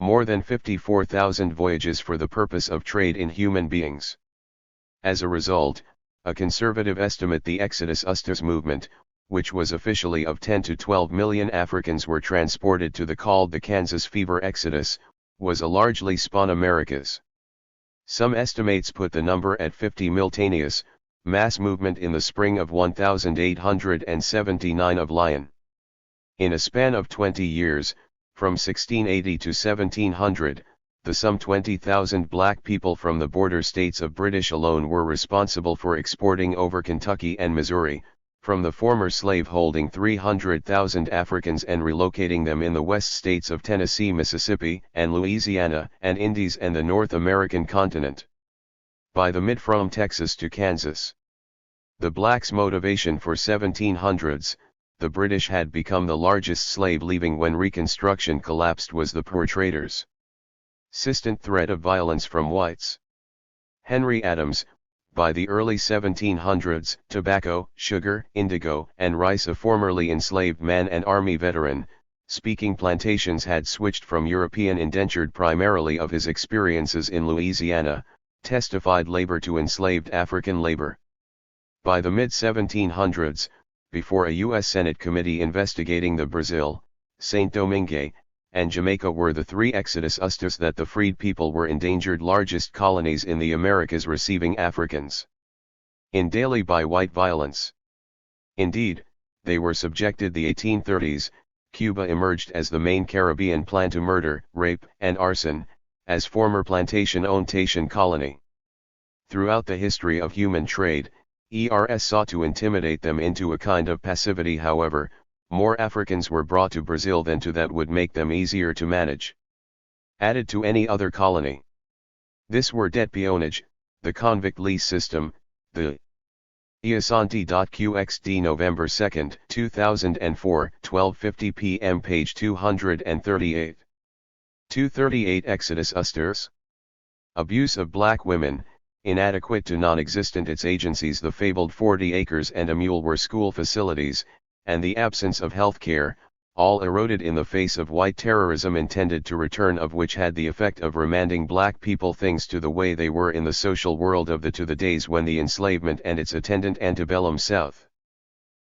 [SPEAKER 2] More than 54,000 voyages for the purpose of trade in human beings. As a result, a conservative estimate the Exodus Ustus movement, which was officially of 10 to 12 million Africans were transported to the called the Kansas Fever Exodus, was a largely spawn Americas. Some estimates put the number at 50 simultaneous, mass movement in the spring of 1879 of Lyon. In a span of 20 years, from 1680 to 1700, the some 20,000 black people from the border states of British alone were responsible for exporting over Kentucky and Missouri, from the former slave-holding 300,000 Africans and relocating them in the west states of Tennessee, Mississippi, and Louisiana, and Indies and the North American continent. By the mid from Texas to Kansas. The blacks' motivation for 1700s, the British had become the largest slave leaving when Reconstruction collapsed was the poor traders. Persistent threat of violence from whites. Henry Adams, by the early 1700s, tobacco, sugar, indigo, and rice a formerly enslaved man and army veteran,
[SPEAKER 1] speaking plantations had switched from European indentured primarily of his experiences in Louisiana, testified labor to enslaved African labor. By the mid-1700s, before a U.S. Senate committee investigating the Brazil, Saint Domingue, and Jamaica were the three Exodus Ustas that the freed people were endangered largest colonies in the Americas receiving Africans in daily by white violence. Indeed, they were subjected the 1830s. Cuba emerged as the main Caribbean plan to murder, rape, and arson, as former plantation-owned Tahitian colony. Throughout the history of human trade, ERS sought to intimidate them into a kind of passivity. However, more Africans were brought to Brazil than to that would make them easier to manage. Added to any other colony. This were debt peonage, the convict lease system, the Iasanti.qxd November 2, 2004, 12:50 p.m. page 238. 238 Exodus Usters. Abuse of black women, inadequate to non-existent its agencies. The fabled 40 acres and a mule were school facilities, and the absence of health care, all eroded in the face of white terrorism intended to return, of which had the effect of remanding black people things to the way they were in the social world of the days when the enslavement and its attendant antebellum South.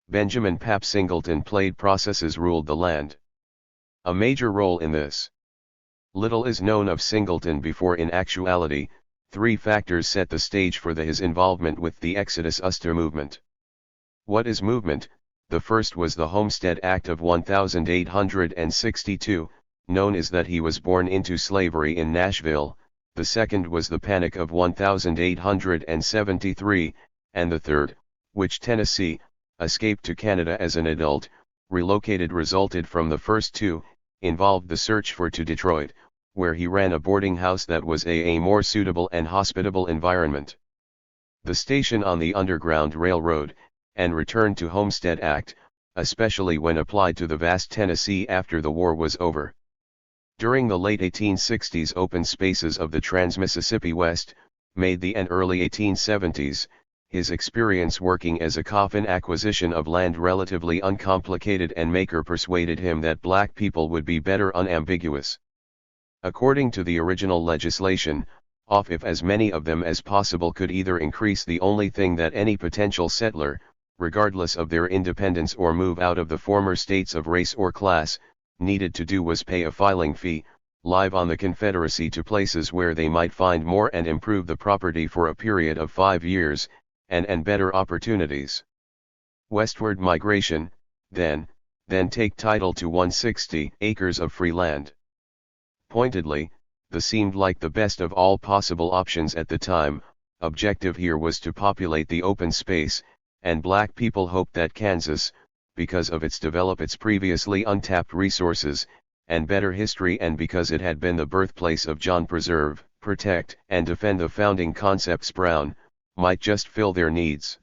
[SPEAKER 1] Benjamin Pap Singleton played processes ruled the land. A major role in this. Little is known of Singleton before. In actuality, three factors set the stage for his involvement with the Exodus Uster movement. What is movement? The first was the Homestead Act of 1862, known as that he was born into slavery in Nashville. The second was the Panic of 1873, and the third, which Tennessee, escaped to Canada as an adult, relocated resulted from the first two, involved the search for to Detroit, where he ran a boarding house that was a more suitable and hospitable environment. The station on the Underground Railroad, and returned to Homestead Act, especially when applied to the vast Tennessee after the war was over. During the late 1860s, open spaces of the Trans-Mississippi West, made the and early 1870s, his experience working as a coffin acquisition of land relatively uncomplicated, and Maker persuaded him that black people would be better unambiguous. According to the original legislation, off if as many of them as possible could either increase the only thing that any potential settler, regardless of their independence, or move out of the former states of race or class, needed to do was pay a filing fee, live on the Confederacy, to places where they might find more and improve the property for a period of 5 years, and better opportunities. Westward migration, then take title to 160 acres of free land. Pointedly, the seemed like the best of all possible options at the time. Objective here was to populate the open space, and black people hoped that Kansas, because of its previously untapped resources, and better history, and because it had been the birthplace of John Preserve, Protect, and Defend the founding concepts Brown, might just fill their needs.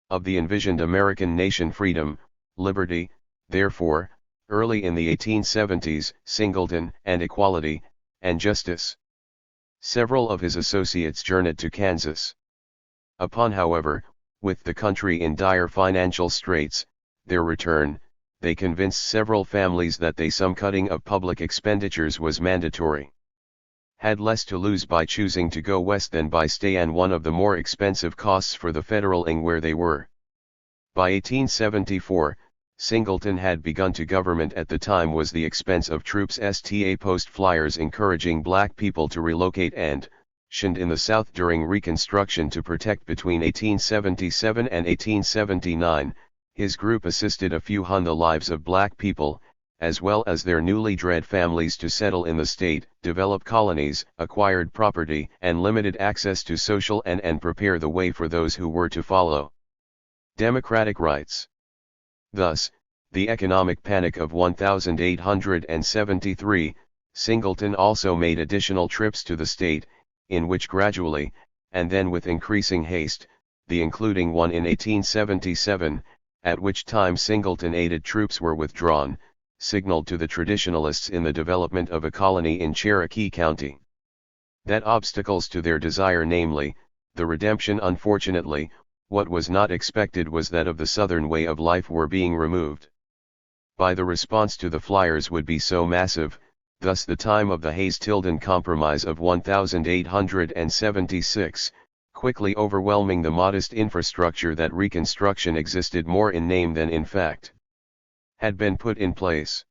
[SPEAKER 1] Of the envisioned American nation, freedom, liberty, therefore, early in the 1870s, Singleton, and equality, and justice. Several of his associates journeyed to Kansas. Upon, however, with the country in dire financial straits, their return, they convinced several families that some cutting of public expenditures was mandatory. Had less to lose by choosing to go west than by stay, and one of the more expensive costs for the federaling where they were. By 1874, Singleton had begun to government. At the time was the expense of troops. Sta post flyers encouraging black people to relocate and shined in the South during Reconstruction to protect. Between 1877 and 1879, his group assisted a few the lives of black people, as well as their newly bred families, to settle in the state, develop colonies, acquired property, and limited access to social and prepare the way for those who were to follow. Democratic rights. Thus, the economic panic of 1873, Singleton also made additional trips to the state, in which gradually, and then with increasing haste, including one in 1877, at which time Singleton aided troops were withdrawn, signaled to the traditionalists in the development of a colony in Cherokee County that obstacles to their desire, namely, the redemption, unfortunately, what was not expected was that of the Southern way of life, were being removed. by the response to the flyers would be so massive, thus the time of the Hayes-Tilden Compromise of 1876, quickly overwhelming the modest infrastructure that Reconstruction existed more in name than in fact, had been put in place.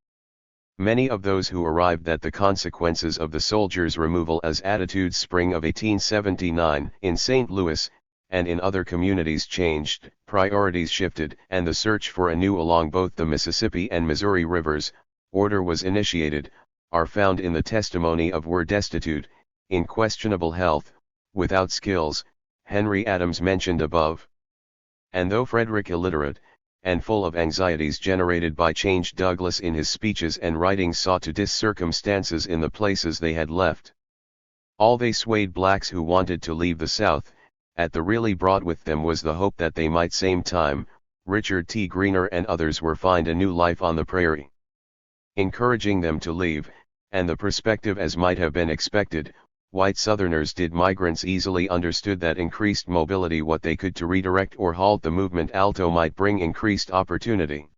[SPEAKER 1] Many of those who arrived at the consequences of the soldiers' removal as attitudes spring of 1879 in St. Louis, and in other communities changed, priorities shifted, and the search for a new along both the Mississippi and Missouri rivers, order was initiated, are found in the testimony of were destitute, in questionable health, without skills, Henry Adams mentioned above. And though Frederick illiterate, and full of anxieties generated by change, Douglas in his speeches and writings sought to dis circumstances in the places they had left. All they swayed blacks who wanted to leave the South, at the really brought with them was the hope that they might same time, Richard T. Greener and others were find a new life on the prairie. Encouraging them to leave, and the perspective as might have been expected, white Southerners did migrants easily understood that increased mobility what they could to redirect or halt the movement alto might bring increased opportunity.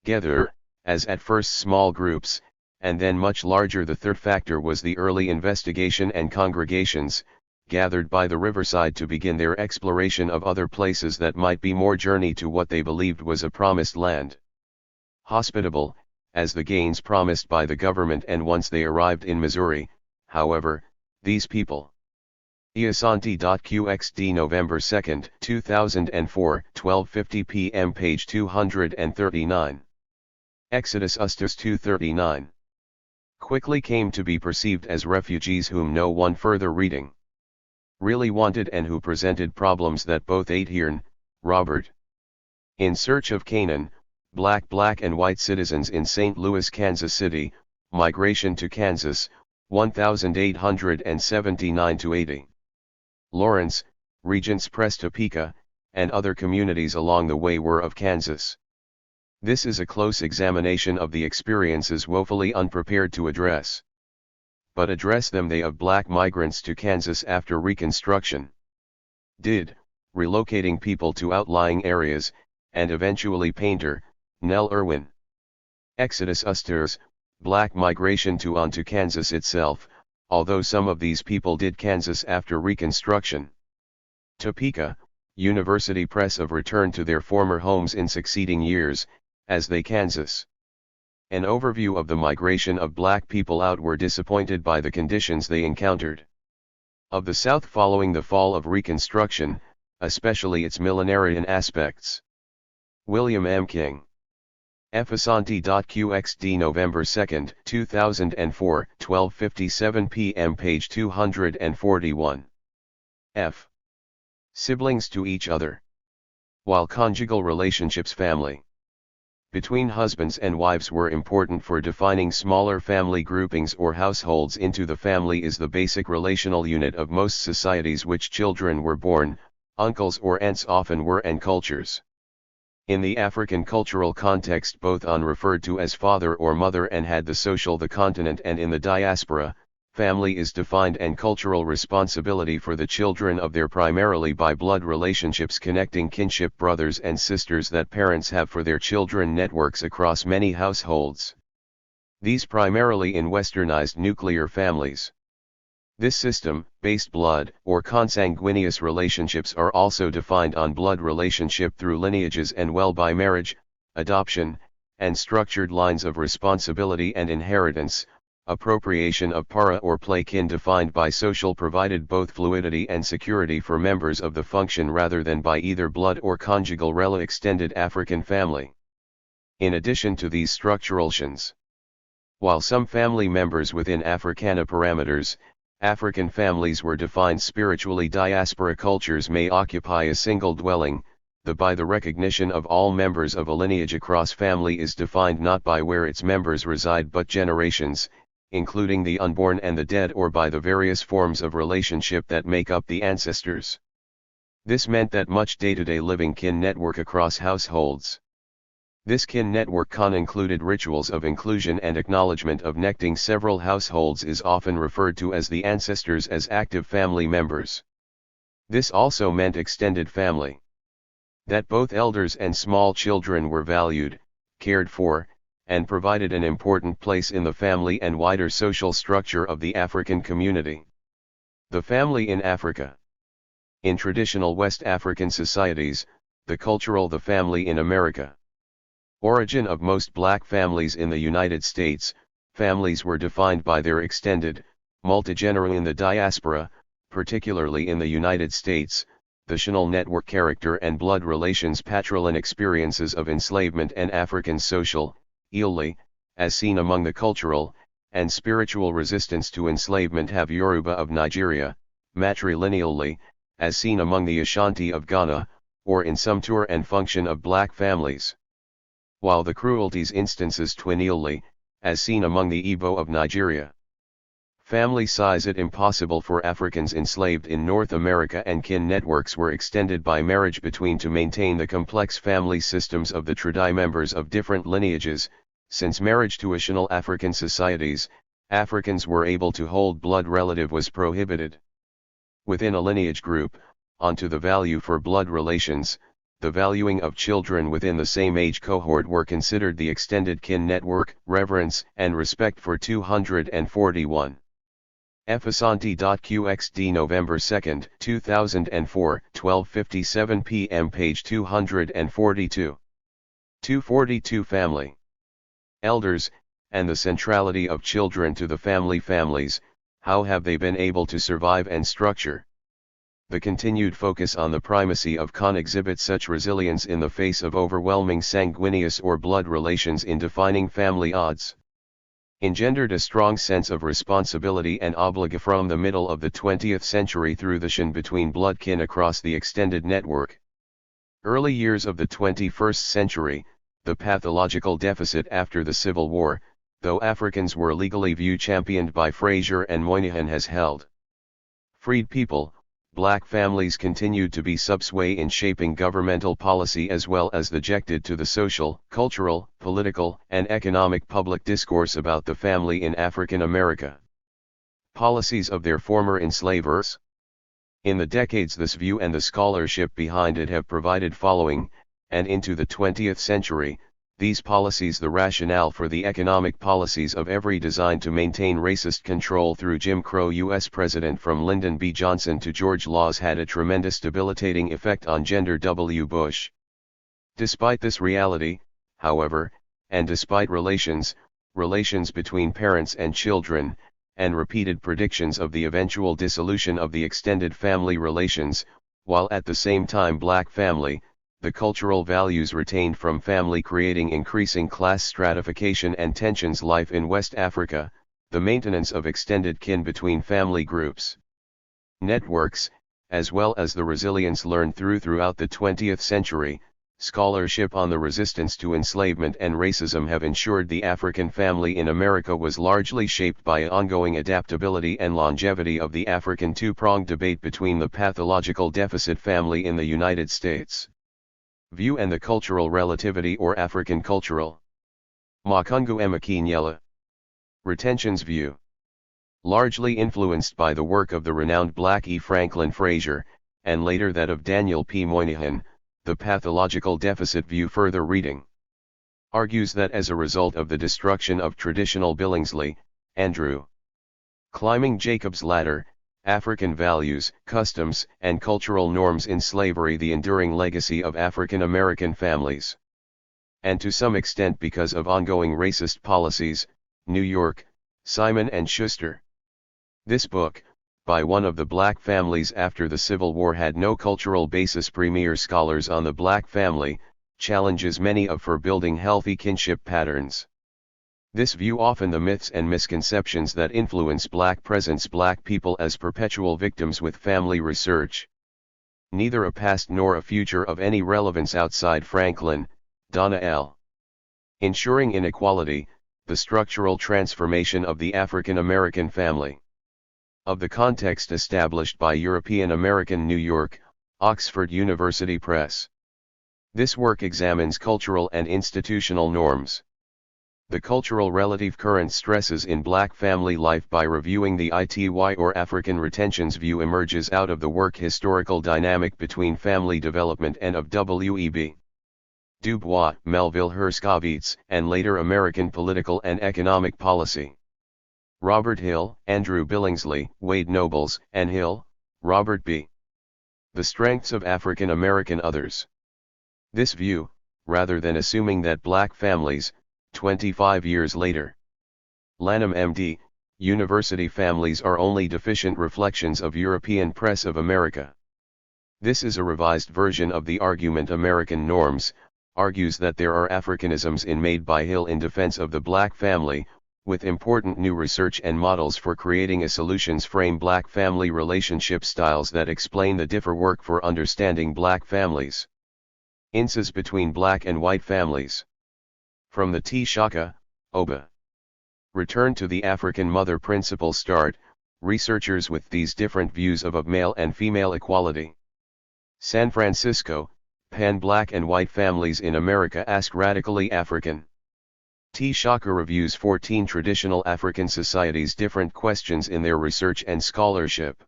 [SPEAKER 1] Together, as at first small groups, and then much larger, the third factor was the early investigation and congregations, gathered by the riverside to begin their exploration of other places that might be more journey to what they believed was a promised land. Hospitable, as the gains promised by the government, and once they arrived in Missouri, however, these people. Iasanti.qxd November 2, 2004, 12:50 p.m. page 239. Exodus Ustus 239. Quickly came to be perceived as refugees whom no one further reading really wanted, and who presented problems that both Athearn, Robert. In Search of Canaan, Black and White Citizens in St. Louis, Kansas City, Migration to Kansas, 1879-80. Lawrence, Regents Press, Topeka, and other communities along the way were of Kansas. This is a close examination of the experiences woefully unprepared to address. But address them they of black migrants to Kansas after Reconstruction. Did, relocating people to outlying areas, and eventually Painter, Nell Irwin. Exodus Usters, Black migration onto Kansas itself, although some of these people did Kansas after Reconstruction. Topeka, University Press of return to their former homes in succeeding years, as they Kansas. An overview of the migration of black people out were disappointed by the conditions they encountered. Of the South following the fall of Reconstruction, especially its millenarian aspects. William M. King. Fasanti.qxd November 2, 2004, 12:57 p.m. page 241. F. Siblings to each other. While conjugal relationships family between husbands and wives were important for defining smaller family groupings or households into the family is the basic relational unit of most societies which children were born, uncles or aunts often were, and cultures. In the African cultural context both on referred to as father or mother and had the social the continent, and in the diaspora, family is defined and cultural responsibility for the children of their primarily by blood relationships connecting kinship brothers and sisters that parents have for their children networks across many households. These primarily in westernized nuclear families. This system, based blood or consanguineous relationships are also defined on blood relationship through lineages and well by marriage, adoption, and structured lines of responsibility and inheritance, appropriation of para or play kin defined by social provided both fluidity and security for members of the function rather than by either blood or conjugal rela extended African family. In addition to these structuralations, while some family members within Africana parameters, African families were defined spiritually, diaspora cultures may occupy a single dwelling, by the recognition of all members of a lineage across family is defined not by where its members reside but generations, including the unborn and the dead, or by the various forms of relationship that make up the ancestors. This meant that much day-to-day living kin network across households. This kin network included rituals of inclusion and acknowledgement of connecting several households is often referred to as the ancestors as active family members. This also meant extended family. That both elders and small children were valued, cared for, and provided an important place in the family and wider social structure of the African community. The family in Africa. In traditional West African societies, the family in America. Origin of most black families in the United States. Families were defined by their extended, multigenerational in the diaspora, particularly in the United States, the national network character and blood relations patrilineal experiences of enslavement and African social, as seen among the cultural, and spiritual resistance to enslavement have Yoruba of Nigeria, matrilineally, as seen among the Ashanti of Ghana, or in some tour and function of black families. While the cruelties instances twinally, as seen among the Igbo of Nigeria. Family size it impossible for Africans enslaved in North America and kin networks were extended by marriage between to maintain the complex family systems of the tradi members of different lineages. Since marriage to national African societies, Africans were able to hold blood relative was prohibited. Within a lineage group, onto the value for blood relations, the valuing of children within the same age cohort were considered the extended kin network, reverence and respect for 241. Effasanti.qxd November 2, 2004, 12:57 p.m. page 242. 242 Family. Elders, and the centrality of children to the families, how have they been able to survive and structure? The continued focus on the primacy of con exhibits such resilience in the face of overwhelming sanguineous or blood relations in defining family odds. Engendered a strong sense of responsibility and obligation from the middle of the 20th century through the shin between blood kin across the extended network. Early years of the 21st century, the pathological deficit after the Civil War, though Africans were legally viewed championed by Fraser and Moynihan has held. Freed people, black families continued to be subsway in shaping governmental policy as well as dejected to the social, cultural, political, and economic public discourse about the family in African America. Policies of their former enslavers. In the decades this view and the scholarship behind it have provided following, and into the 20th century, these policies the rationale for the economic policies of every designed to maintain racist control through Jim Crow U.S. President from Lyndon B. Johnson to George Laws had a tremendous debilitating effect on Gender W. Bush. Despite this reality, however, and despite relations between parents and children, and repeated predictions of the eventual dissolution of the extended family relations, while at the same time black family, the cultural values retained from family creating increasing class stratification and tensions life in West Africa, the maintenance of extended kin between family groups. Networks, as well as the resilience learned throughout the 20th century, scholarship on the resistance to enslavement and racism have ensured the African family in America was largely shaped by ongoing adaptability and longevity of the African two-pronged debate between the pathological deficit family in the United States view and the cultural relativity or African cultural. Makungu Emakinyela. Retentions view. Largely influenced by the work of the renowned Black E. Franklin Frazier, and later that of Daniel P. Moynihan, the pathological deficit view further reading argues that as a result of the destruction of traditional Billingsley, Andrew. Climbing Jacob's ladder, African values, customs, and cultural norms in slavery the enduring legacy of African American families. And to some extent because of ongoing racist policies, New York, Simon & Schuster. This book, by one of the black families after the Civil War had no cultural basis. Premier scholars on the black family, challenges many of for building healthy kinship patterns. This view often the myths and misconceptions that influence black presents black people as perpetual victims with family research. Neither a past nor a future of any relevance outside Franklin, Donna L. Ensuring inequality, the structural transformation of the African American family. Of the context established by European American New York, Oxford University Press. This work examines cultural and institutional norms. The cultural relative current stresses in black family life by reviewing the ITY or African retentions view emerges out of the work historical dynamic between family development and of W.E.B. Dubois, Melville Herskovits, and later American Political and Economic Policy. Robert Hill, Andrew Billingsley, Wade Nobles, and Hill, Robert B. The Strengths of African American Others. This view, rather than assuming that black families, 25 years later. Lanham M.D., University families are only deficient reflections of European press of America. This is a revised version of the argument American Norms, argues that there are Africanisms made by Hill in defense of the black family, with important new research and models for creating a solutions frame black family relationship styles that explain the differ work for understanding black families. Inces between black and white families. From the T. Shaka, Oba. Return to the African mother principle start, researchers with these different views of male and female equality. San Francisco, Pan-Black and White Families in America Ask Radically African. T. Shaka reviews 14 traditional African societies' different questions in their research and scholarship.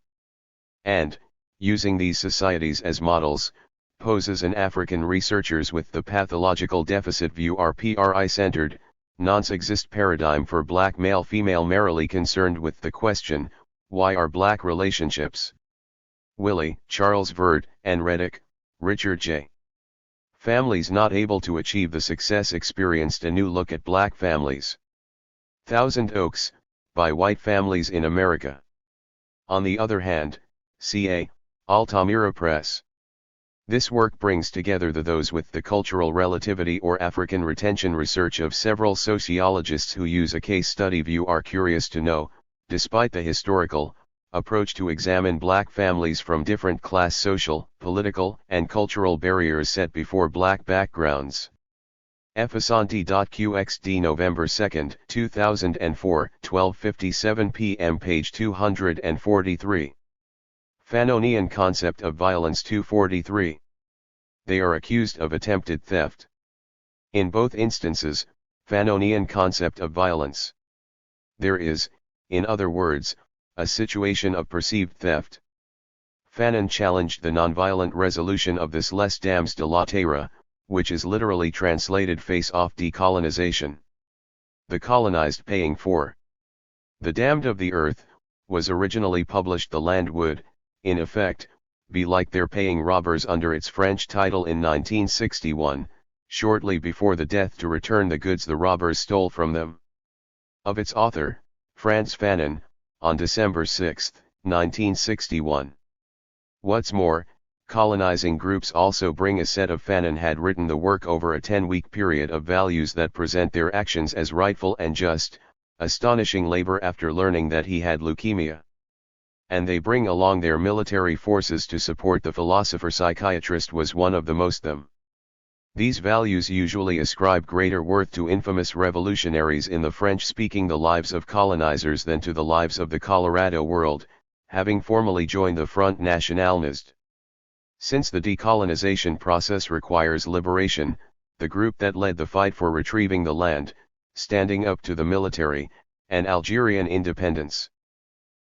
[SPEAKER 1] And, using these societies as models, poses an African researchers with the pathological deficit view RPRI-centered, non-exist paradigm for black male-female merely concerned with the question, why are black relationships? Willey, Charles Verd, and Reddick, Richard J. Families not able to achieve the success experienced. A new look at black families. Thousand Oaks, by white families in America. On the other hand, ca. Altamira Press. This work brings together those with the cultural relativity or African retention research of several sociologists who use a case study view are curious to know, despite the historical, approach to examine black families from different class social, political, and cultural barriers set before black backgrounds. Effasanti.qxd November 2, 2004, 12:57 p.m. page 243. Fanonian concept of violence 243. They are accused of attempted theft. In both instances, Fanonian concept of violence. There is, in other words, a situation of perceived theft. Fanon challenged the nonviolent resolution of this les dames de la terre, which is literally translated face-off decolonization. The colonized paying for. The Damned of the Earth, was originally published. The land would, in effect, be like their paying robbers under its French title in 1961, shortly before the death to return the goods the robbers stole from them. Of its author, Frantz Fanon, on December 6, 1961. What's more, colonizing groups also bring a set of Fanon had written the work over a 10-week period of values that present their actions as rightful and just, astonishing labor after learning that he had leukemia. And they bring along their military forces to support the philosopher-psychiatrist was one of the most them. These values usually ascribe greater worth to infamous revolutionaries in the French-speaking the lives of colonizers than to the lives of the Colorado world, having formally joined the Front Nationaliste. Since the decolonization process requires liberation, the group that led the fight for retrieving the land, standing up to the military, and Algerian independence.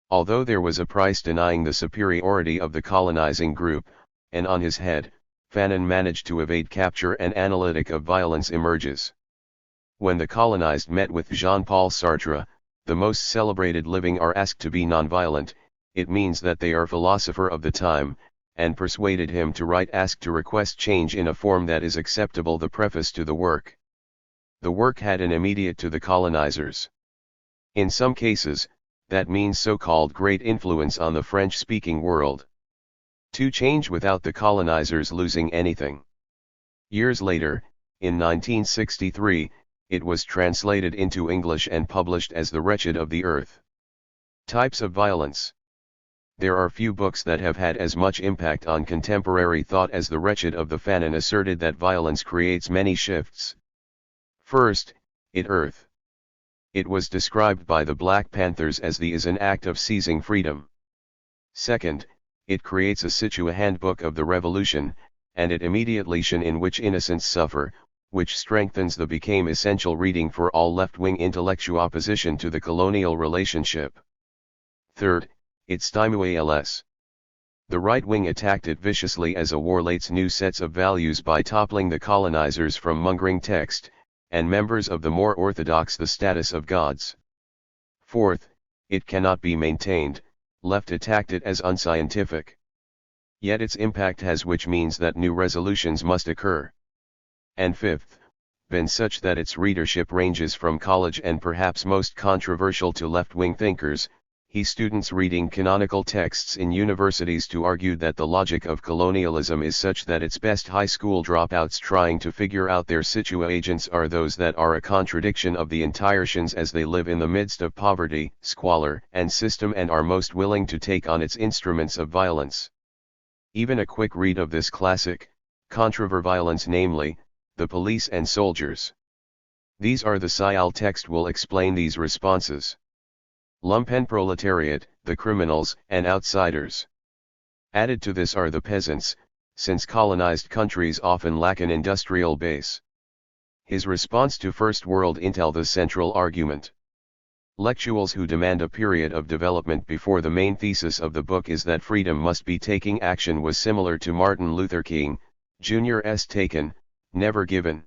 [SPEAKER 1] Although there was a price denying the superiority of the colonizing group, and on his head, Fanon managed to evade capture and analytic of violence emerges. When the colonized met with Jean-Paul Sartre, the most celebrated living are asked to be nonviolent, it means that they are philosopher of the time, and persuaded him to write ask to request change in a form that is acceptable. The preface to the work. The work had an immediate to the colonizers. In some cases, that means so-called great influence on the French-speaking world. To change without the colonizers losing anything. Years later, in 1963, it was translated into English and published as The Wretched of the Earth. Types of violence. There are few books that have had as much impact on contemporary thought as The Wretched of the Fanon asserted that violence creates many shifts. First, Earth. It was described by the Black Panthers as is an act of seizing freedom. Second, it creates a handbook of the revolution, and it immediately in which innocents suffer, which strengthens the became essential reading for all left-wing intellectual opposition to the colonial relationship. Third, it stimules The right wing attacked it viciously as a warlates new sets of values by toppling the colonizers from mongering text, and members of the more orthodox the status of gods. Fourth, it cannot be maintained, left attacked it as unscientific. Yet its impact has, which means that new resolutions must occur. And fifth, been such that its readership ranges from college and perhaps most controversial to left-wing thinkers, students reading canonical texts in universities to argue that the logic of colonialism is such that its best high school dropouts trying to figure out their situations are those that are a contradiction of the entiretions as they live in the midst of poverty, squalor, and system and are most willing to take on its instruments of violence. Even a quick read of this classic, controver violence, namely, the police and soldiers. These are the Sial text will explain these responses. Lumpenproletariat, the criminals and outsiders. Added to this are the peasants, since colonized countries often lack an industrial base. His response to First World Intel, the central argument. Lectuals who demand a period of development before the main thesis of the book is that freedom must be taking action was similar to Martin Luther King, Jr.'s taken, never given.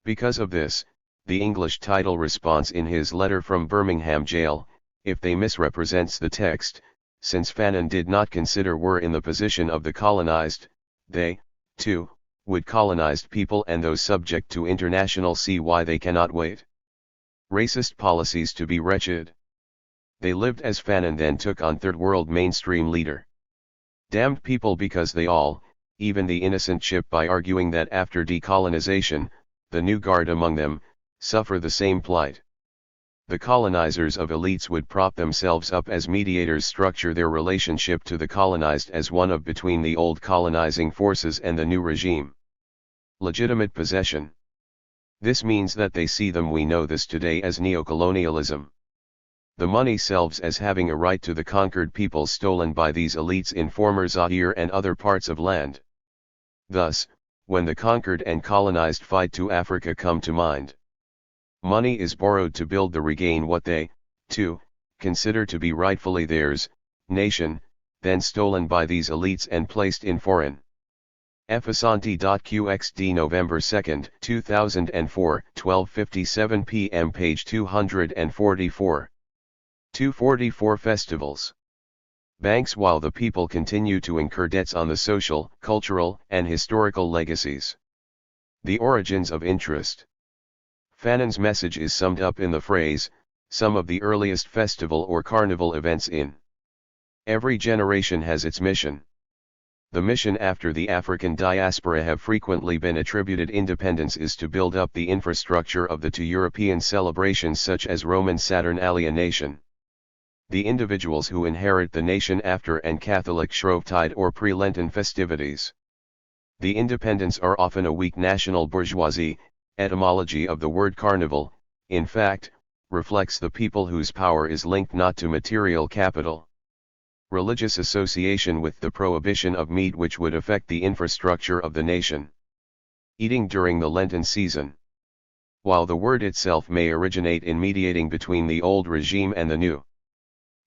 [SPEAKER 1] Because of this, the English title response in his letter from Birmingham jail, if they misrepresents the text, since Fanon did not consider were in the position of the colonized, they, too, would colonized people and those subject to international see why they cannot wait. Racist policies to be wretched. They lived as Fanon then took on third world mainstream leader. Damned people because they all, even the innocent ship by arguing that after decolonization, the new guard among them, suffer the same plight. The colonizers of elites would prop themselves up as mediators, structure their relationship to the colonized as one of between the old colonizing forces and the new regime. Legitimate possession. This means that they see them, we know this today, as neocolonialism. The money selves as having a right to the conquered peoples stolen by these elites in former Zaire and other parts of land. Thus, when the conquered and colonized fight to Africa come to mind, money is borrowed to build the regain what they, too, consider to be rightfully theirs, nation, then stolen by these elites and placed in foreign. Effasanti.qxd November 2, 2004, 12:57 p.m. page 244. 244 Festivals. Banks while the people continue to incur debts on the social, cultural, and historical legacies. The origins of interest. Fanon's message is summed up in the phrase, some of the earliest festival or carnival events in every generation has its mission. The mission after the African diaspora have frequently been attributed independence is to build up the infrastructure of the two European celebrations such as Roman Saturn alienation. The individuals who inherit the nation after and Catholic Shrovetide or pre-Lenten festivities. The independents are often a weak national bourgeoisie. Etymology of the word carnival, in fact, reflects the people whose power is linked not to material capital. Religious association with the prohibition of meat which would affect the infrastructure of the nation. Eating during the Lenten season. While the word itself may originate in mediating between the old regime and the new,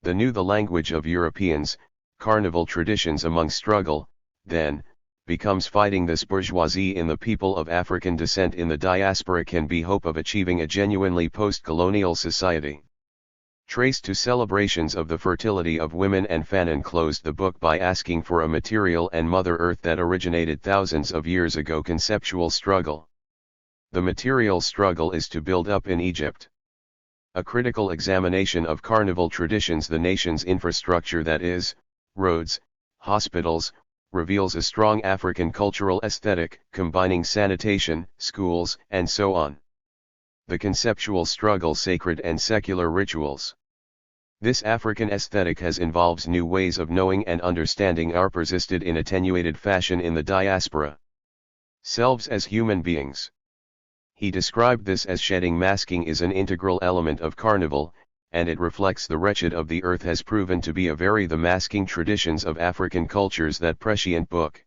[SPEAKER 1] the language of Europeans, carnival traditions among struggle, then, becomes fighting this bourgeoisie in the people of African descent in the diaspora can be hope of achieving a genuinely post-colonial society. Traced to celebrations of the fertility of women, and Fanon closed the book by asking for a material and Mother Earth that originated thousands of years ago. Conceptual struggle. The material struggle is to build up in Egypt. A critical examination of carnival traditions, the nation's infrastructure, that is, roads, hospitals, reveals a strong African cultural aesthetic, combining sanitation, schools, and so on. The conceptual struggle, sacred and secular rituals. This African aesthetic has involves new ways of knowing and understanding are persisted in attenuated fashion in the diaspora. Selves as human beings. He described this as shedding. Masking is an integral element of carnival, and it reflects the wretched of the earth has proven to be a very the masking traditions of African cultures. That prescient book.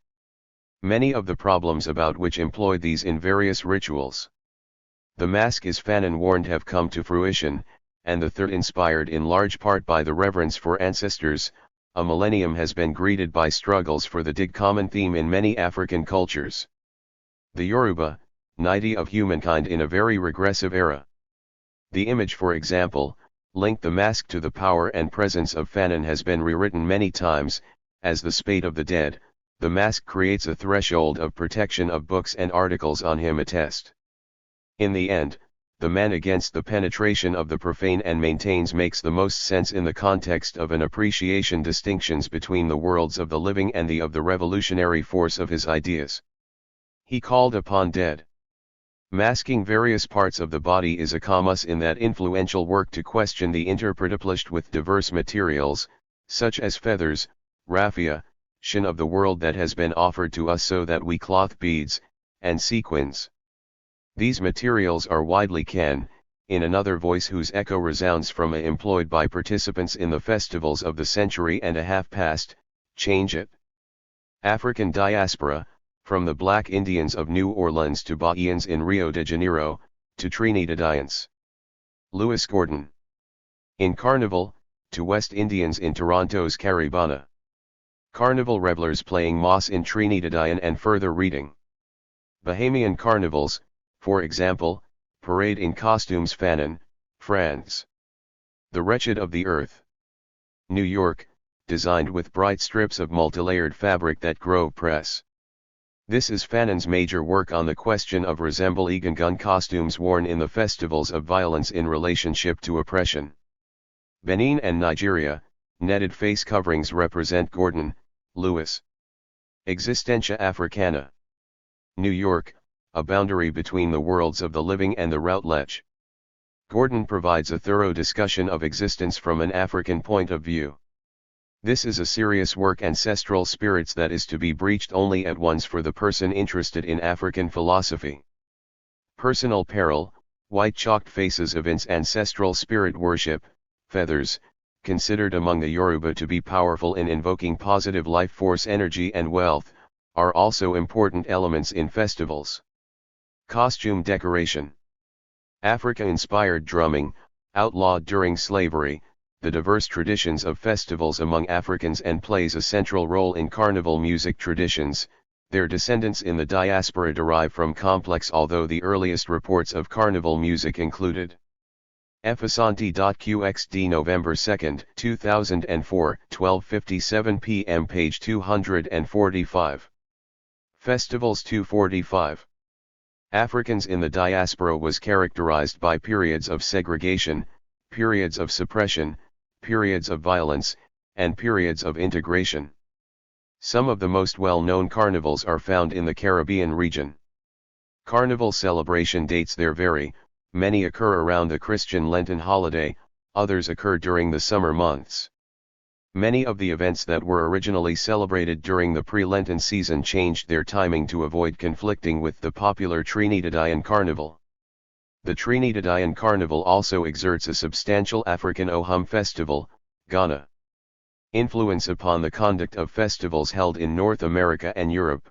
[SPEAKER 1] Many of the problems about which employed these in various rituals. The mask is Fanon warned have come to fruition, and the third inspired in large part by the reverence for ancestors, a millennium has been greeted by struggles for the common theme in many African cultures. The Yoruba, nighty of humankind in a very regressive era. The image, for example, linked the mask to the power and presence of Fanon has been rewritten many times, as the spade of the dead. The mask creates a threshold of protection of books and articles on him attest. In the end, the man against the penetration of the profane and maintains makes the most sense in the context of an appreciation distinctions between the worlds of the living and the of the revolutionary force of his ideas. He called upon dead. Masking various parts of the body is a comus in that influential work to question the interpretablished with diverse materials, such as feathers, raffia, shin of the world that has been offered to us so that we cloth beads, and sequins. These materials are widely in another voice whose echo resounds from employed by participants in the festivals of the century and a half past, change it. African diaspora, from the Black Indians of New Orleans to Bahians in Rio de Janeiro, to Trinidadians. Lewis Gordon. In Carnival, to West Indians in Toronto's Caribana. Carnival revelers playing Moss in Trinidadian and further reading. Bahamian carnivals, for example, parade in costumes Fanon, France. The Wretched of the Earth. New York, designed with bright strips of multilayered fabric that Grove Press. This is Fanon's major work on the question of resemble Egangun costumes worn in the festivals of violence in relationship to oppression. Benin and Nigeria, netted face coverings represent Gordon, Lewis. Existentia Africana. New York, a boundary between the worlds of the living and the routledge. Gordon provides a thorough discussion of existence from an African point of view. This is a serious work ancestral spirits that is to be breached only at once for the person interested in African philosophy. Personal peril, white chalked faces evince ancestral spirit worship, feathers, considered among the Yoruba to be powerful in invoking positive life force energy and wealth, are also important elements in festivals. Costume decoration. Africa-inspired drumming, outlawed during slavery, the diverse traditions of festivals among Africans and plays a central role in carnival music traditions. Their descendants in the diaspora derive from complex, although the earliest reports of carnival music included Effasanti.qxd November 2, 2004, 12:57 p.m. page 245. Festivals 245. Africans in the diaspora was characterized by periods of segregation, periods of suppression, periods of violence, and periods of integration. Some of the most well-known carnivals are found in the Caribbean region. Carnival celebration dates there vary, many occur around the Christian Lenten holiday, others occur during the summer months. Many of the events that were originally celebrated during the pre-Lenten season changed their timing to avoid conflicting with the popular Trinidadian Carnival. The Trinidadian Carnival also exerts a substantial African Ohum festival, Ghana. Influence upon the conduct of festivals held in North America and Europe.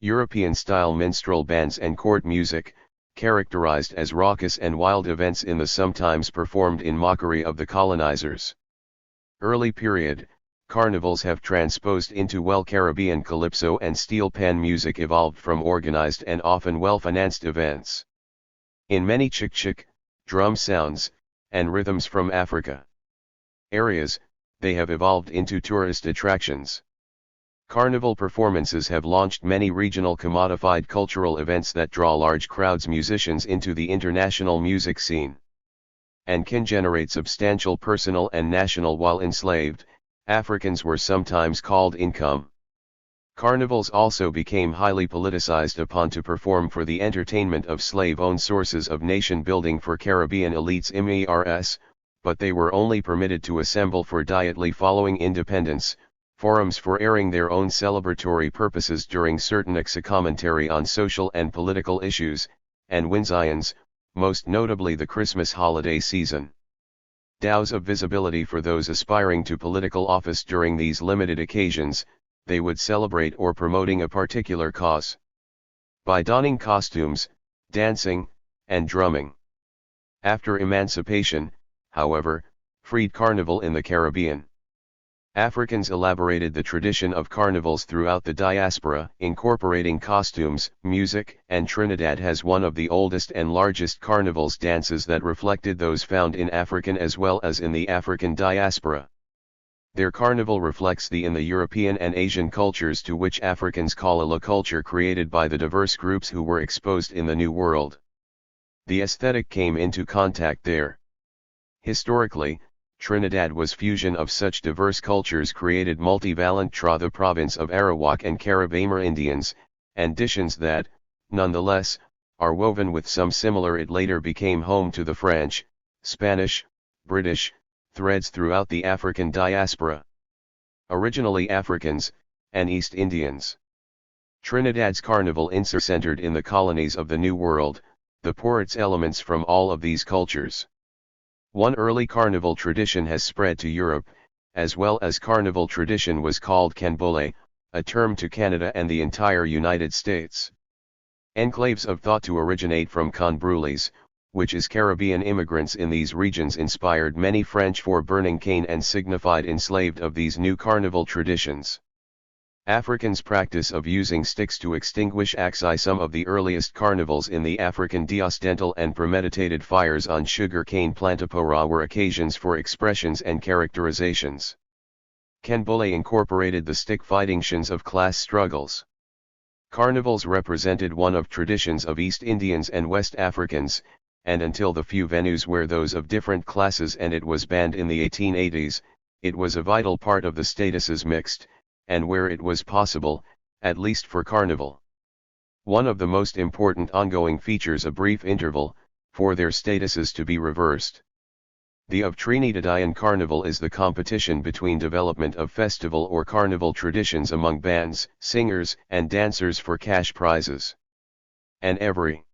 [SPEAKER 1] European-style minstrel bands and court music, characterized as raucous and wild events in the sometimes performed in mockery of the colonizers. Early period, carnivals have transposed into Caribbean calypso and steel pan music evolved from organized and often well-financed events. In many chick-chick, drum sounds, and rhythms from Africa areas, they have evolved into tourist attractions. Carnival performances have launched many regional commodified cultural events that draw large crowds musicians into the international music scene. And can generate substantial personal and national. While enslaved, Africans were sometimes called income. Carnivals also became highly politicized upon to perform for the entertainment of slave-owned sources of nation-building for Caribbean elites MERS, but they were only permitted to assemble for dietly following independence, forums for airing their own celebratory purposes during certain commentary on social and political issues, and winzions, most notably the Christmas holiday season. Dows of visibility for those aspiring to political office during these limited occasions, they would celebrate or promoting a particular cause by donning costumes, dancing, and drumming. After emancipation, however, freed carnival in the Caribbean Africans elaborated the tradition of carnivals throughout the diaspora, incorporating costumes, music, and Trinidad has one of the oldest and largest carnivals dances that reflected those found in African as well as in the African diaspora. Their carnival reflects the European and Asian cultures to which Africans call a la culture created by the diverse groups who were exposed in the New World. The aesthetic came into contact there. Historically, Trinidad was fusion of such diverse cultures created multivalent the province of Arawak and Carib Amerindians, and additions that, nonetheless, are woven with some similar. It later became home to the French, Spanish, British, threads throughout the African diaspora. Originally Africans, and East Indians. Trinidad's carnival centered in the colonies of the New World, the ports elements from all of these cultures. One early carnival tradition has spread to Europe, as well as carnival tradition was called canbole, a term to Canada and the entire United States. Enclaves of thought to originate from Conbrulis, which is Caribbean immigrants in these regions inspired many French for burning cane and signified enslaved of these new carnival traditions. Africans' practice of using sticks to extinguish axi. Some of the earliest carnivals in the African deostental and premeditated fires on sugar cane plantipora were occasions for expressions and characterizations. Canbole incorporated the stick fighting of class struggles. Carnivals represented one of traditions of East Indians and West Africans, and until the few venues were those of different classes and it was banned in the 1880s, it was a vital part of the statuses mixed, and where it was possible, at least for carnival. One of the most important ongoing features a brief interval, for their statuses to be reversed. The of Trinidadian carnival is the competition between development of festival or carnival traditions among bands, singers, and dancers for cash prizes. And every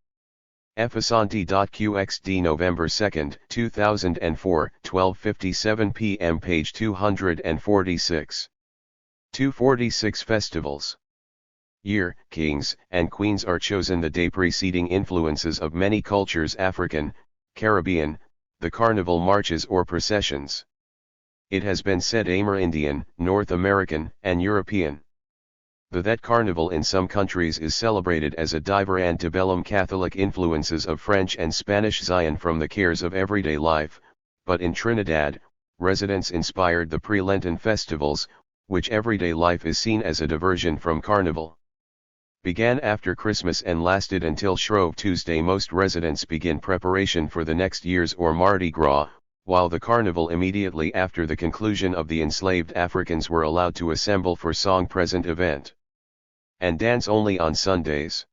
[SPEAKER 1] Effasanti.qxd November 2, 2004, 12:57 p.m. page 246. 246 Festivals. Year, kings and queens are chosen the day preceding influences of many cultures African, Caribbean, the carnival marches or processions. It has been said Amerindian, North American, and European. That carnival in some countries is celebrated as a diver antebellum Catholic influences of French and Spanish Zion from the cares of everyday life, but in Trinidad, residents inspired the pre-Lenten festivals, which everyday life is seen as a diversion from carnival. Began after Christmas and lasted until Shrove Tuesday. Most residents begin preparation for the next year's or Mardi Gras, while the carnival immediately after the conclusion of the enslaved Africans were allowed to assemble for song present event. And dance only on Sundays.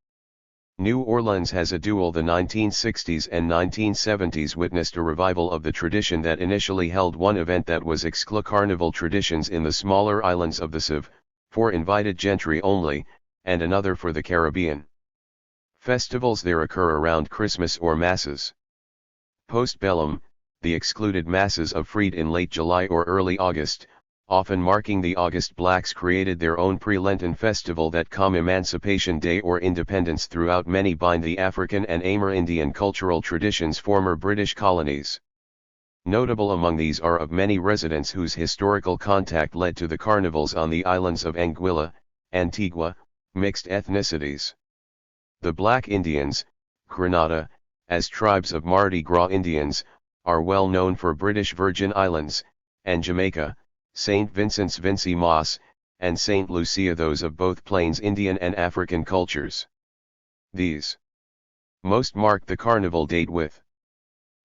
[SPEAKER 1] New Orleans has a dual. The 1960s and 1970s witnessed a revival of the tradition that initially held one event that was carnival traditions in the smaller islands of the Sev, for invited gentry only, and another for the Caribbean. Festivals there occur around Christmas or masses. Post-bellum, the excluded masses of freed in late July or early August, often marking the August blacks created their own pre-Lenten festival that come Emancipation Day or Independence. Throughout many bind the African and Amerindian cultural traditions former British colonies. Notable among these are of many residents whose historical contact led to the carnivals on the islands of Anguilla, Antigua, mixed ethnicities. The Black Indians, Grenada, as tribes of Mardi Gras Indians, are well known for British Virgin Islands, and Jamaica, St. Vincent's Vincy Moss, and St. Lucia, those of both Plains Indian and African cultures. These most mark the carnival date with.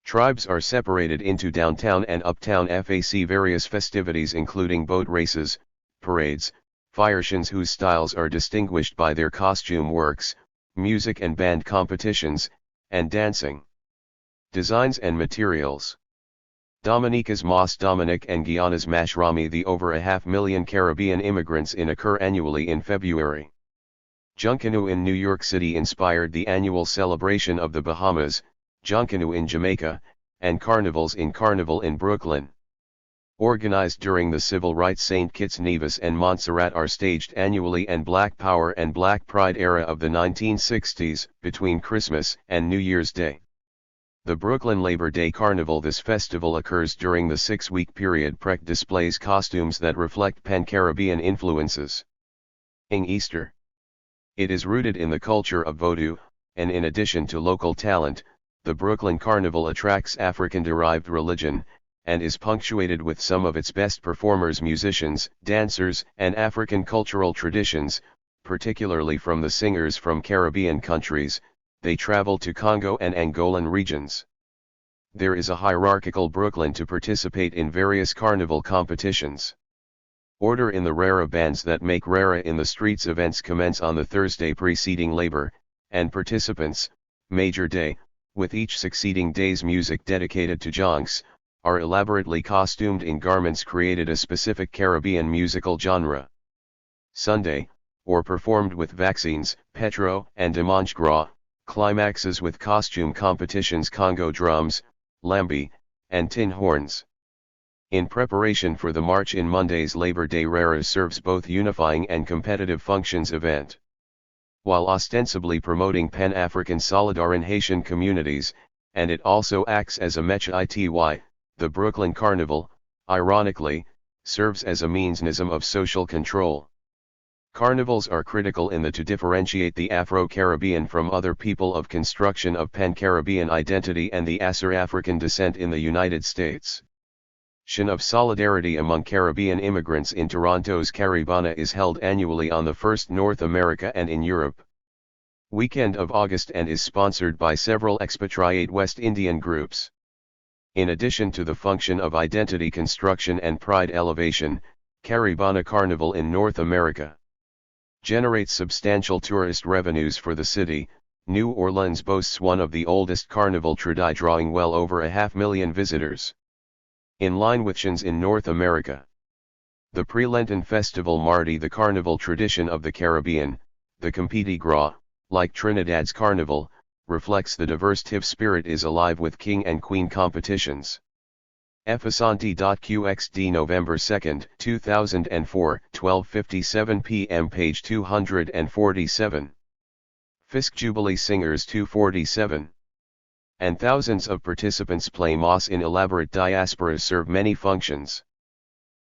[SPEAKER 1] Tribes are separated into downtown and uptown various festivities including boat races, parades, fireshows whose styles are distinguished by their costume works, music and band competitions, and dancing. Designs and materials. Dominica's Mas Dominic and Guyana's Mashrami. The over 500,000 Caribbean immigrants occur annually in February. Junkanoo in New York City inspired the annual celebration of the Bahamas, Junkanoo in Jamaica, and carnivals in Carnival in Brooklyn. Organized during the civil rights, St. Kitts Nevis and Montserrat are staged annually, and Black Power and Black Pride era of the 1960s, between Christmas and New Year's Day. The Brooklyn Labor Day Carnival. This festival occurs during the 6-week period. Prec displays costumes that reflect Pan-Caribbean influences. Easter. It is rooted in the culture of Vodou, and in addition to local talent, the Brooklyn Carnival attracts African-derived religion, and is punctuated with some of its best performers, musicians, dancers, and African cultural traditions, particularly from the singers from Caribbean countries. They travel to Congo and Angolan regions. There is a hierarchical Brooklyn to participate in various carnival competitions. Order in the Rara bands that make Rara in the Streets. Events commence on the Thursday preceding Labor, and participants, Major Day, with each succeeding day's music dedicated to jonks, are elaborately costumed in garments created a specific Caribbean musical genre. Sunday, or performed with vaccines, Petro and Dimanche Gras, climaxes with costume competitions, Congo drums, lambi, and tin horns. In preparation for the march in Monday's Labor Day, Rara serves both unifying and competitive functions event. While ostensibly promoting Pan-African solidarity in Haitian communities, and it also acts as a mecha ity, the Brooklyn Carnival, ironically, serves as a mechanism of social control. Carnivals are critical in the to differentiate the Afro-Caribbean from other people of construction of Pan-Caribbean identity and the African descent in the United States. Shin of Solidarity among Caribbean immigrants in Toronto's Caribana is held annually on the 1st North America and in Europe. Weekend of August and is sponsored by several expatriate West Indian groups. In addition to the function of identity construction and pride elevation, Caribana Carnival in North America generates substantial tourist revenues for the city. New Orleans boasts one of the oldest carnival tradi, drawing well over 500,000 visitors. In line with Shins in North America, the pre-Lenten festival Mardi, the carnival tradition of the Caribbean, the Compiti Gras, like Trinidad's carnival, reflects the diverse TIV spirit, is alive with king and queen competitions. Effasanti.qxd November 2, 2004, 12:57 p.m. page 247. Fisk Jubilee Singers 247. And thousands of participants play mas in elaborate diasporas, serve many functions.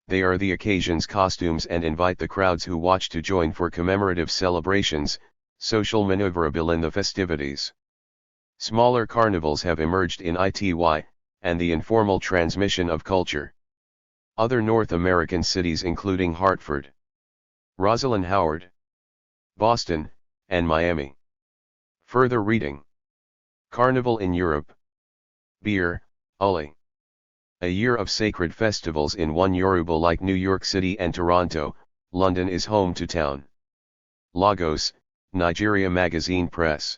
[SPEAKER 1] They are the occasion's costumes and invite the crowds who watch to join for commemorative celebrations, social maneuverable in the festivities. Smaller carnivals have emerged in ity, and the informal transmission of culture. Other North American cities including Hartford, Rosalind Howard, Boston, and Miami. Further reading. Carnival in Europe. Beer, Uli. A year of sacred festivals in one Yoruba. Like New York City and Toronto, London is home to town. Lagos, Nigeria Magazine Press.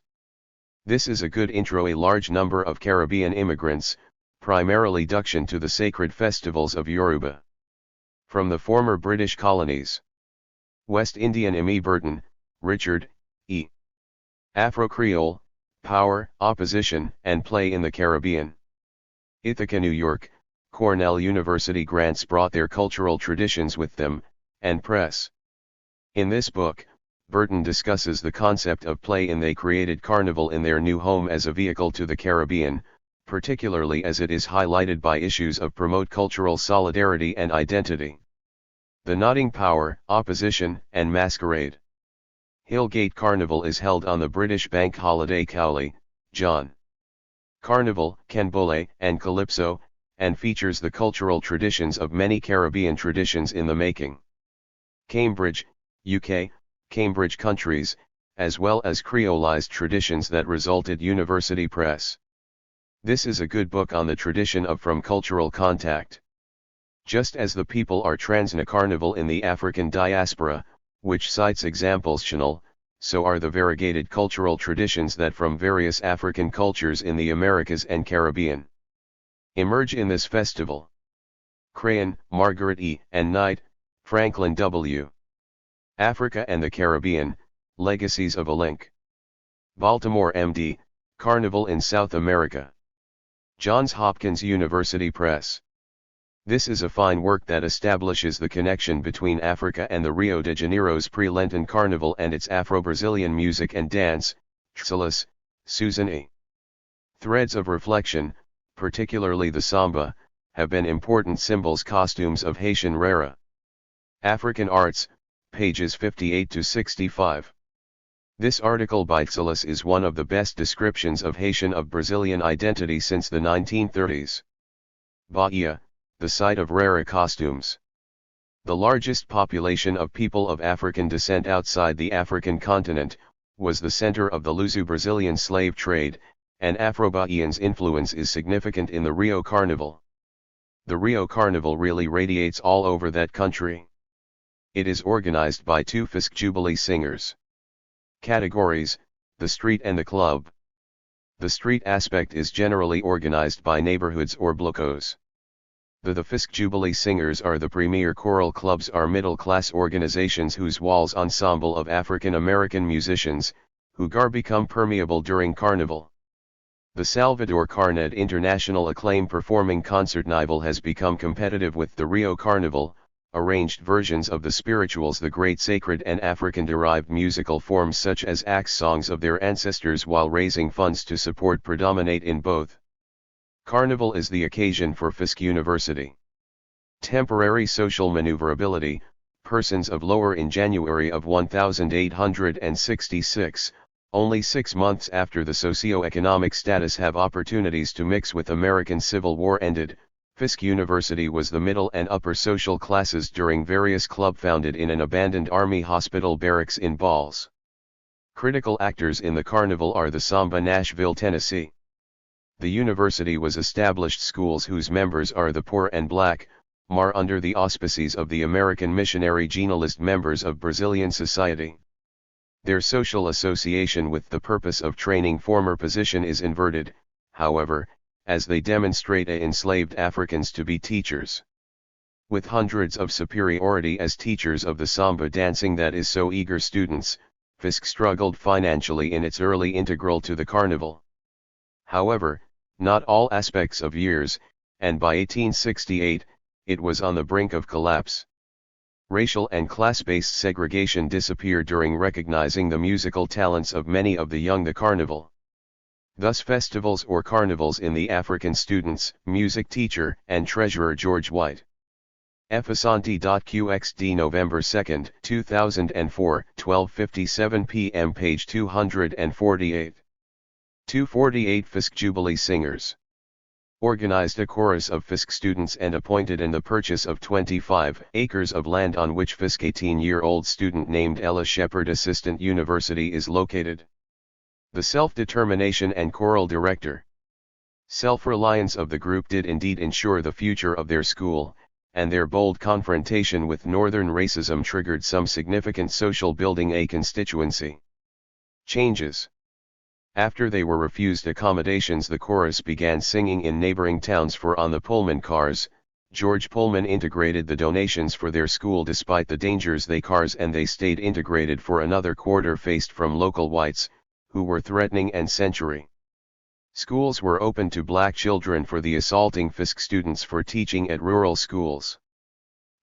[SPEAKER 1] This is a good intro. A large number of Caribbean immigrants, primarily Dutchman, to the sacred festivals of Yoruba. From the former British colonies. West Indian M. E. Burton, Richard, E. Afro-Creole, Power, Opposition, and Play in the Caribbean. Ithaca, New York, Cornell University grants brought their cultural traditions with them, and press. In this book, Burton discusses the concept of play in they created carnival in their new home as a vehicle to the Caribbean, particularly as it is highlighted by issues of promote cultural solidarity and identity. The Nodding Power, Opposition, and Masquerade. Hillgate Carnival is held on the British bank holiday Cowley, John. Carnival, Canbole, and Calypso, and features the cultural traditions of many Caribbean traditions in the making. Cambridge, UK, Cambridge countries, as well as creolized traditions that resulted. University Press. This is a good book on the tradition of from cultural contact. Just as the people are transna carnival in the African diaspora, which cites examples Chanel, so are the variegated cultural traditions that from various African cultures in the Americas and Caribbean emerge in this festival. Crayon, Margaret E., and Knight, Franklin W. Africa and the Caribbean, Legacies of a Link. Baltimore, M.D., Carnival in South America. Johns Hopkins University Press. This is a fine work that establishes the connection between Africa and the Rio de Janeiro's pre-Lenten Carnival and its Afro-Brazilian music and dance. Txilis, Susan E.
[SPEAKER 2] Threads of reflection, particularly the samba, have been important symbols costumes of Haitian Rara. African Arts, pages 58 to 65. This article by Tsilis is one of the best descriptions of Haitian of Brazilian identity since the 1930s. Bahia, the site of Rara costumes. The largest population of people of African descent outside the African continent, was the center of the Luso-Brazilian slave trade, and Afro-Bahians' influence is significant in the Rio Carnival. The Rio Carnival really radiates all over that country. It is organized by two Fisk Jubilee singers. Categories, the street and the club. The street aspect is generally organized by neighborhoods or blocos. The Fisk Jubilee Singers are the premier choral clubs are middle-class organizations whose walls ensemble of African-American musicians, who become permeable during Carnival. The Salvador Carnet international acclaim performing concertnival has become competitive with the Rio Carnival, arranged versions of the spirituals, the great sacred and African-derived musical forms such as axe songs of their ancestors while raising funds to support predominate in both. Carnival is the occasion for Fisk University. Temporary social maneuverability, persons of lower in January of 1866, only 6 months after the socio-economic status have opportunities to mix with American Civil War ended. Fisk University was the middle and upper social classes during various club founded in an abandoned army hospital barracks in Balls. Critical actors in the carnival are the Samba Nashville, Tennessee. The university was established schools whose members are the poor and black, under the auspices of the American missionary Generalist members of Brazilian society. Their social association with the purpose of training former position is inverted, however, as they demonstrate enslaved Africans to be teachers. With hundreds of superiority as teachers of the samba dancing that is so eager students, Fisk struggled financially in its early integral to the carnival. However, not all aspects of years, and by 1868, it was on the brink of collapse. Racial and class-based segregation disappeared during recognizing the musical talents of many of the young the carnival. Thus festivals or carnivals in the African students, music teacher and treasurer George White. Effasanti.qxd November 2, 2004, 12:57 p.m. page 248. 248 Fisk Jubilee Singers. Organized a chorus of Fisk students and appointed in the purchase of 25 acres of land on which Fisk 18-year-old student named Ella Shepherd Assistant University is located. The self-determination and choral director. Self-reliance of the group did indeed ensure the future of their school, and their bold confrontation with northern racism triggered some significant social building a constituency. Changes. After they were refused accommodations, the chorus began singing in neighboring towns for on the Pullman cars. George Pullman integrated the donations for their school despite the dangers they cars, and they stayed integrated for another quarter faced from local whites, who were threatening and century. Schools were open to black children for the assaulting Fisk students for teaching at rural schools.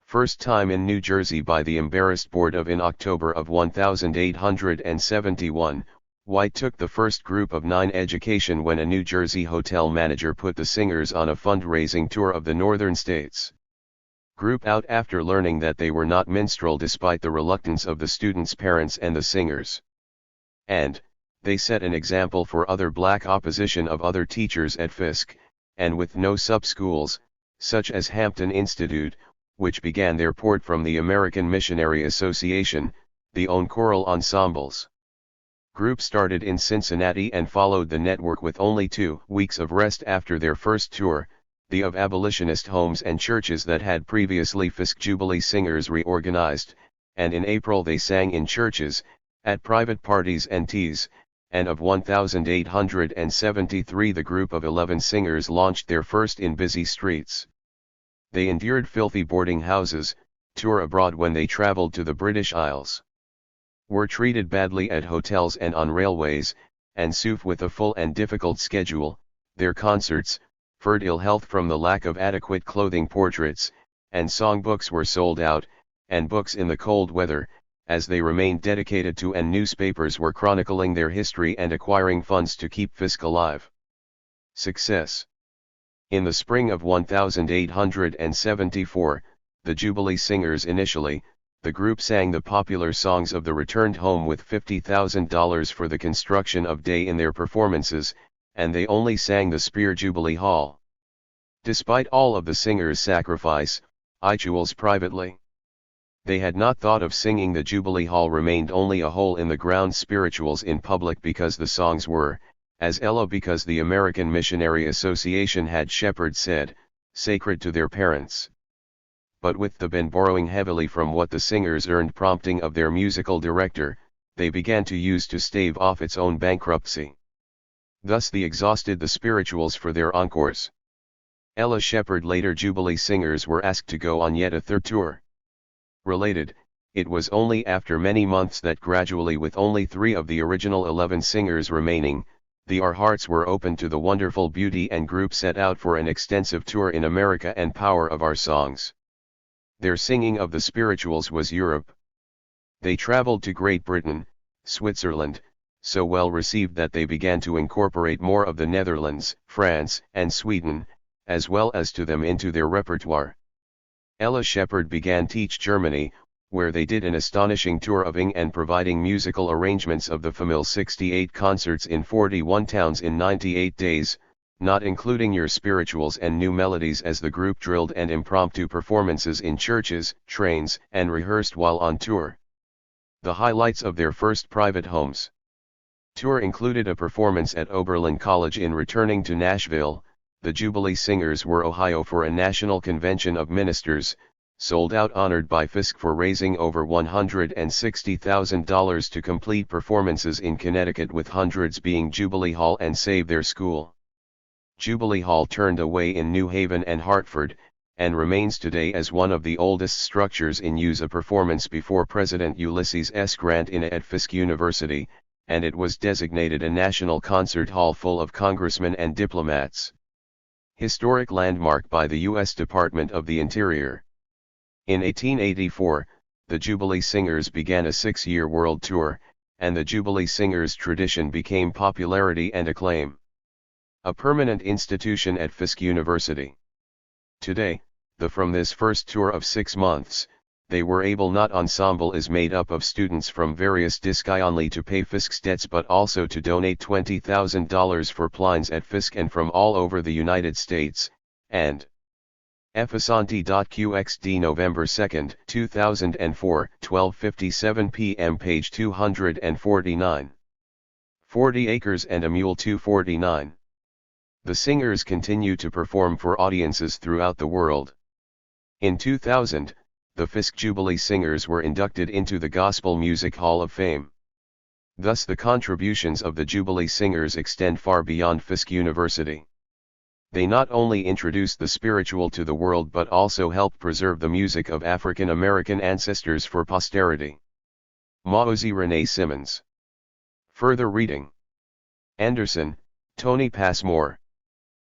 [SPEAKER 2] First time in New Jersey by the embarrassed board of in October of 1871, White took the first group of 9 education when a New Jersey hotel manager put the singers on a fundraising tour of the northern states. Group out after learning that they were not minstrel despite the reluctance of the students' parents and the singers. And, they set an example for other black opposition of other teachers at Fisk, and with no sub-schools, such as Hampton Institute, which began their port from the American Missionary Association, the own choral ensembles. Group started in Cincinnati and followed the network with only 2 weeks of rest after their first tour, the of abolitionist homes and churches that had previously Fisk Jubilee Singers reorganized, and in April they sang in churches, at private parties and teas, and of 1873 the group of 11 singers launched their first in busy streets. They endured filthy boarding houses, tour abroad when they traveled to the British Isles. Were treated badly at hotels and on railways, and souffled with a full and difficult schedule. Their concerts, feared ill health from the lack of adequate clothing, portraits, and songbooks were sold out, and books in the cold weather, as they remained dedicated to, and newspapers were chronicling their history and acquiring funds to keep Fisk alive.
[SPEAKER 1] Success. In the spring of 1874, the Jubilee Singers initially, the group sang the popular songs of the returned home with $50,000 for the construction of day in their performances, and they only sang the Spear Jubilee Hall. Despite all of the singers' sacrifice, rituals privately. They had not thought of singing the Jubilee Hall remained only a hole in the ground spirituals in public because the songs were, as Ella because the American Missionary Association had Shepherd said, sacred to their parents. But with the band borrowing heavily from what the singers earned prompting of their musical director, they began to use to stave off its own bankruptcy. Thus they exhausted the spirituals for their encores. Ella Shepherd later Jubilee Singers were asked to go on yet a third tour. Related, it was only after many months that gradually with only 3 of the original 11 singers remaining, our hearts were opened to the wonderful beauty and group set out for an extensive tour in America and power of our songs. Their singing of the spirituals was Europe. They traveled to Great Britain, Switzerland, so well received that they began to incorporate more of the Netherlands, France, and Sweden, as well as to them into their repertoire. Ella Shepherd began teach Germany, where they did an astonishing tour of ing and providing musical arrangements of the famous 68 concerts in 41 towns in 98 days, not including your spirituals and new melodies as the group drilled and impromptu performances in churches, trains, and rehearsed while on tour. The highlights of their first private homes tour included a performance at Oberlin College in returning to Nashville. The Jubilee Singers were Ohio for a national convention of ministers, sold out honored by Fisk for raising over $160,000 to complete performances in Connecticut with hundreds being Jubilee Hall and Save Their School. Jubilee Hall turned away in New Haven and Hartford, and remains today as one of the oldest structures in use. A performance before President Ulysses S. Grant in at Fisk University, and it was designated a national concert hall full of congressmen and diplomats. Historic landmark by the U.S. Department of the Interior. In 1884, the Jubilee Singers began a 6-year world tour, and the Jubilee Singers tradition became popularity and acclaim. A permanent institution at Fisk University. Today, from this first tour of 6 months, they were able not ensemble is made up of students from various discs only to pay Fisk's debts but also to donate $20,000 for plines at Fisk and from all over the United States, and Effasanti.qxd November 2, 2004, 12:57 p.m. page 249. 40 Acres and a Mule 249. The singers continue to perform for audiences throughout the world. In 2000, the Fisk Jubilee Singers were inducted into the Gospel Music Hall of Fame. Thus the contributions of the Jubilee Singers extend far beyond Fisk University. They not only introduced the spiritual to the world but also helped preserve the music of African American ancestors for posterity. Maozi Renee Simmons. Further reading. Anderson, Tony Passmore.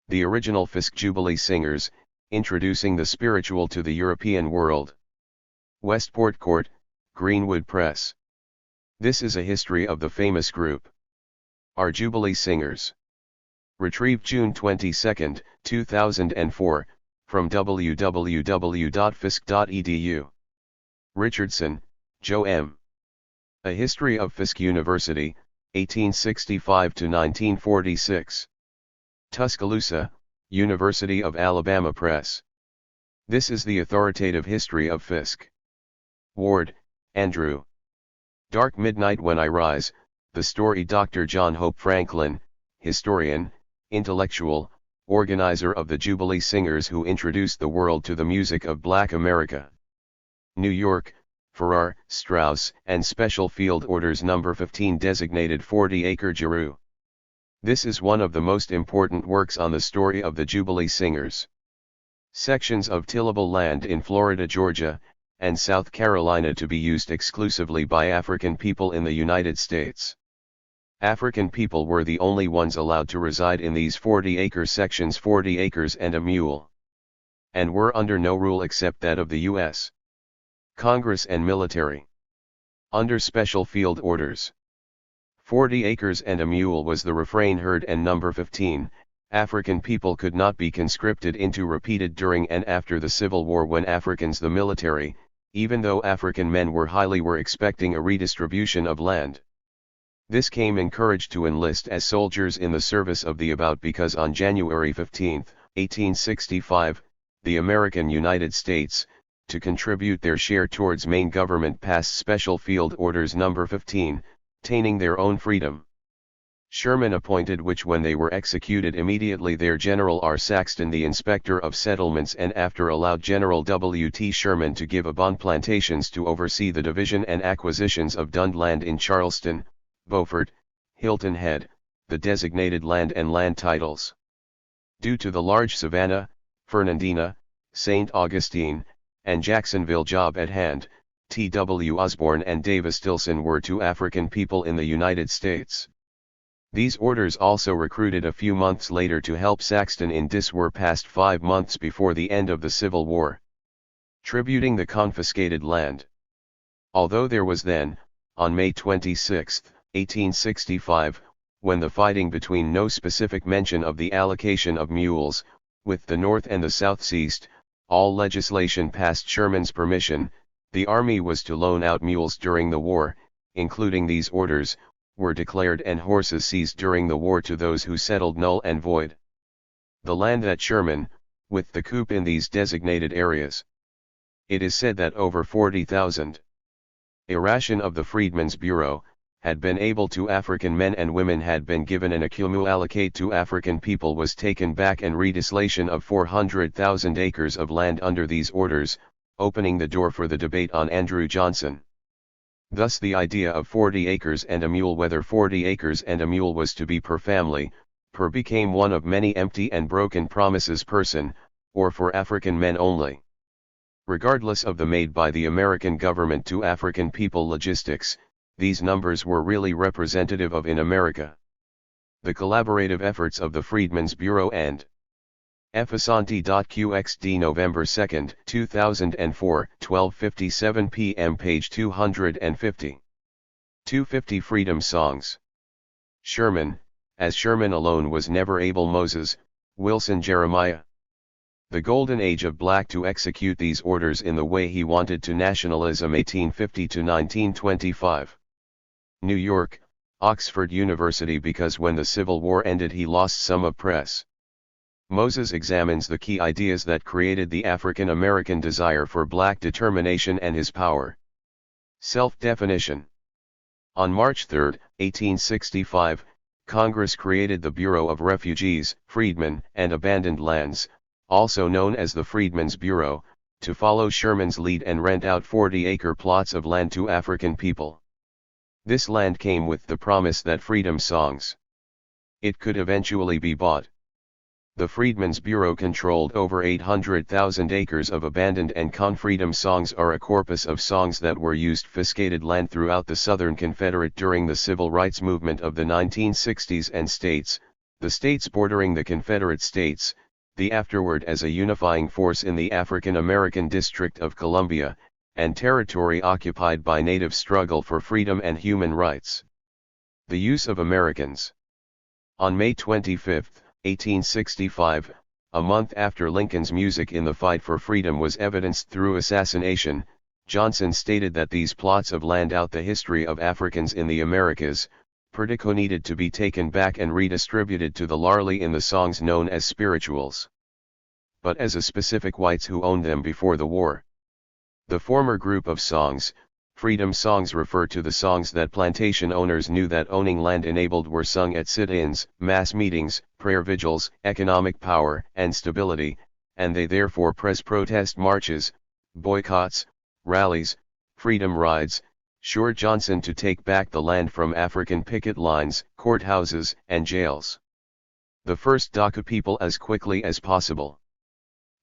[SPEAKER 1] The original Fisk Jubilee Singers, introducing the spiritual to the European world. Westport Court, Greenwood Press. This is a history of the famous group. Our Jubilee Singers. Retrieved June 22, 2004, from www.fisk.edu. Richardson, Joe M. A History of Fisk University, 1865 to 1946. Tuscaloosa, University of Alabama Press. This is the authoritative history of Fisk. Ward, Andrew. Dark Midnight When I Rise, the story. Dr. John Hope Franklin, historian, intellectual, organizer of the Jubilee Singers who introduced the world to the music of Black America. New York, Farrar, Straus, and Special Field Orders No. 15 designated 40-acre Jeru. This is one of the most important works on the story of the Jubilee Singers. Sections of tillable land in Florida, Georgia, and South Carolina to be used exclusively by African people in the United States. African people were the only ones allowed to reside in these 40-acre sections, 40 acres and a mule, and were under no rule except that of the U.S. Congress and military. Under special field orders. 40 acres and a mule was the refrain heard, and number 15, African people could not be conscripted into repeated during and after the Civil War when Africans the military, even though African men were expecting a redistribution of land. This came encouraged to enlist as soldiers in the service of the about because on January 15, 1865, the American United States, to contribute their share towards main government passed Special Field Orders No. 15, obtaining their own freedom. Sherman appointed which when they were executed immediately their General R. Saxton the Inspector of Settlements and after allowed General W. T. Sherman to give upon plantations to oversee the division and acquisitions of Dund land in Charleston, Beaufort, Hilton Head, the designated land and land titles. Due to the large Savannah, Fernandina, St. Augustine, and Jacksonville job at hand, T.W. Osborne and Davis Tilson were two African people in the United States. These orders also recruited a few months later to help Saxton in this were passed 5 months before the end of the Civil War, tributing the confiscated land. Although there was then, on May 26, 1865, when the fighting between no specific mention of the allocation of mules, with the North and the South ceased, all legislation passed Sherman's permission, the army was to loan out mules during the war, including these orders, were declared and horses seized during the war to those who settled null and void. The land that Sherman, with the coup in these designated areas. It is said that over 40,000. A ration of the Freedmen's Bureau, had been able to African men and women had been given an accumul allocate to African people was taken back and redislation of 400,000 acres of land under these orders, opening the door for the debate on Andrew Johnson. Thus the idea of 40 acres and a mule whether 40 acres and a mule was to be per family, per became one of many empty and broken promises person, or for African men only. Regardless of the made by the American government to African people logistics, these numbers were really representative of in America. The collaborative efforts of the Freedmen's Bureau and Effisanti.qxd November 2, 2004, 12:57 p.m. page 250. 250 Freedom Songs. Sherman, as Sherman alone was never able Moses, Wilson Jeremiah. The golden age of black to execute these orders in the way he wanted to nationalism 1850 to 1925. New York, Oxford University because when the Civil War ended he lost some of press. Moses examines the key ideas that created the African American desire for black determination and his power. Self-definition. On March 3, 1865, Congress created the Bureau of Refugees, Freedmen, and Abandoned Lands, also known as the Freedmen's Bureau, to follow Sherman's lead and rent out 40-acre plots of land to African people. This land came with the promise that freedom songs. It could eventually be bought. The Freedmen's Bureau controlled over 800,000 acres of abandoned and freedom songs are a corpus of songs that were used fiscated land throughout the Southern Confederate during the civil rights movement of the 1960s and states, the states bordering the Confederate States, the afterward as a unifying force in the African American District of Columbia, and territory occupied by Native struggle for freedom and human rights. The use of Americans. On May 25, 1865, a month after Lincoln's music in the fight for freedom was evidenced through assassination, Johnson stated that these plots of land out the history of Africans in the Americas, Perdico needed to be taken back and redistributed to the largely in the songs known as spirituals. But as a specific whites who owned them before the war. The former group of songs, freedom songs refer to the songs that plantation owners knew that owning land enabled were sung at sit-ins, mass meetings, prayer vigils, economic power and stability, and they therefore protest marches, boycotts, rallies, freedom rides, sure Johnson to take back the land from African picket lines, courthouses, and jails. The first DACA people as quickly as possible.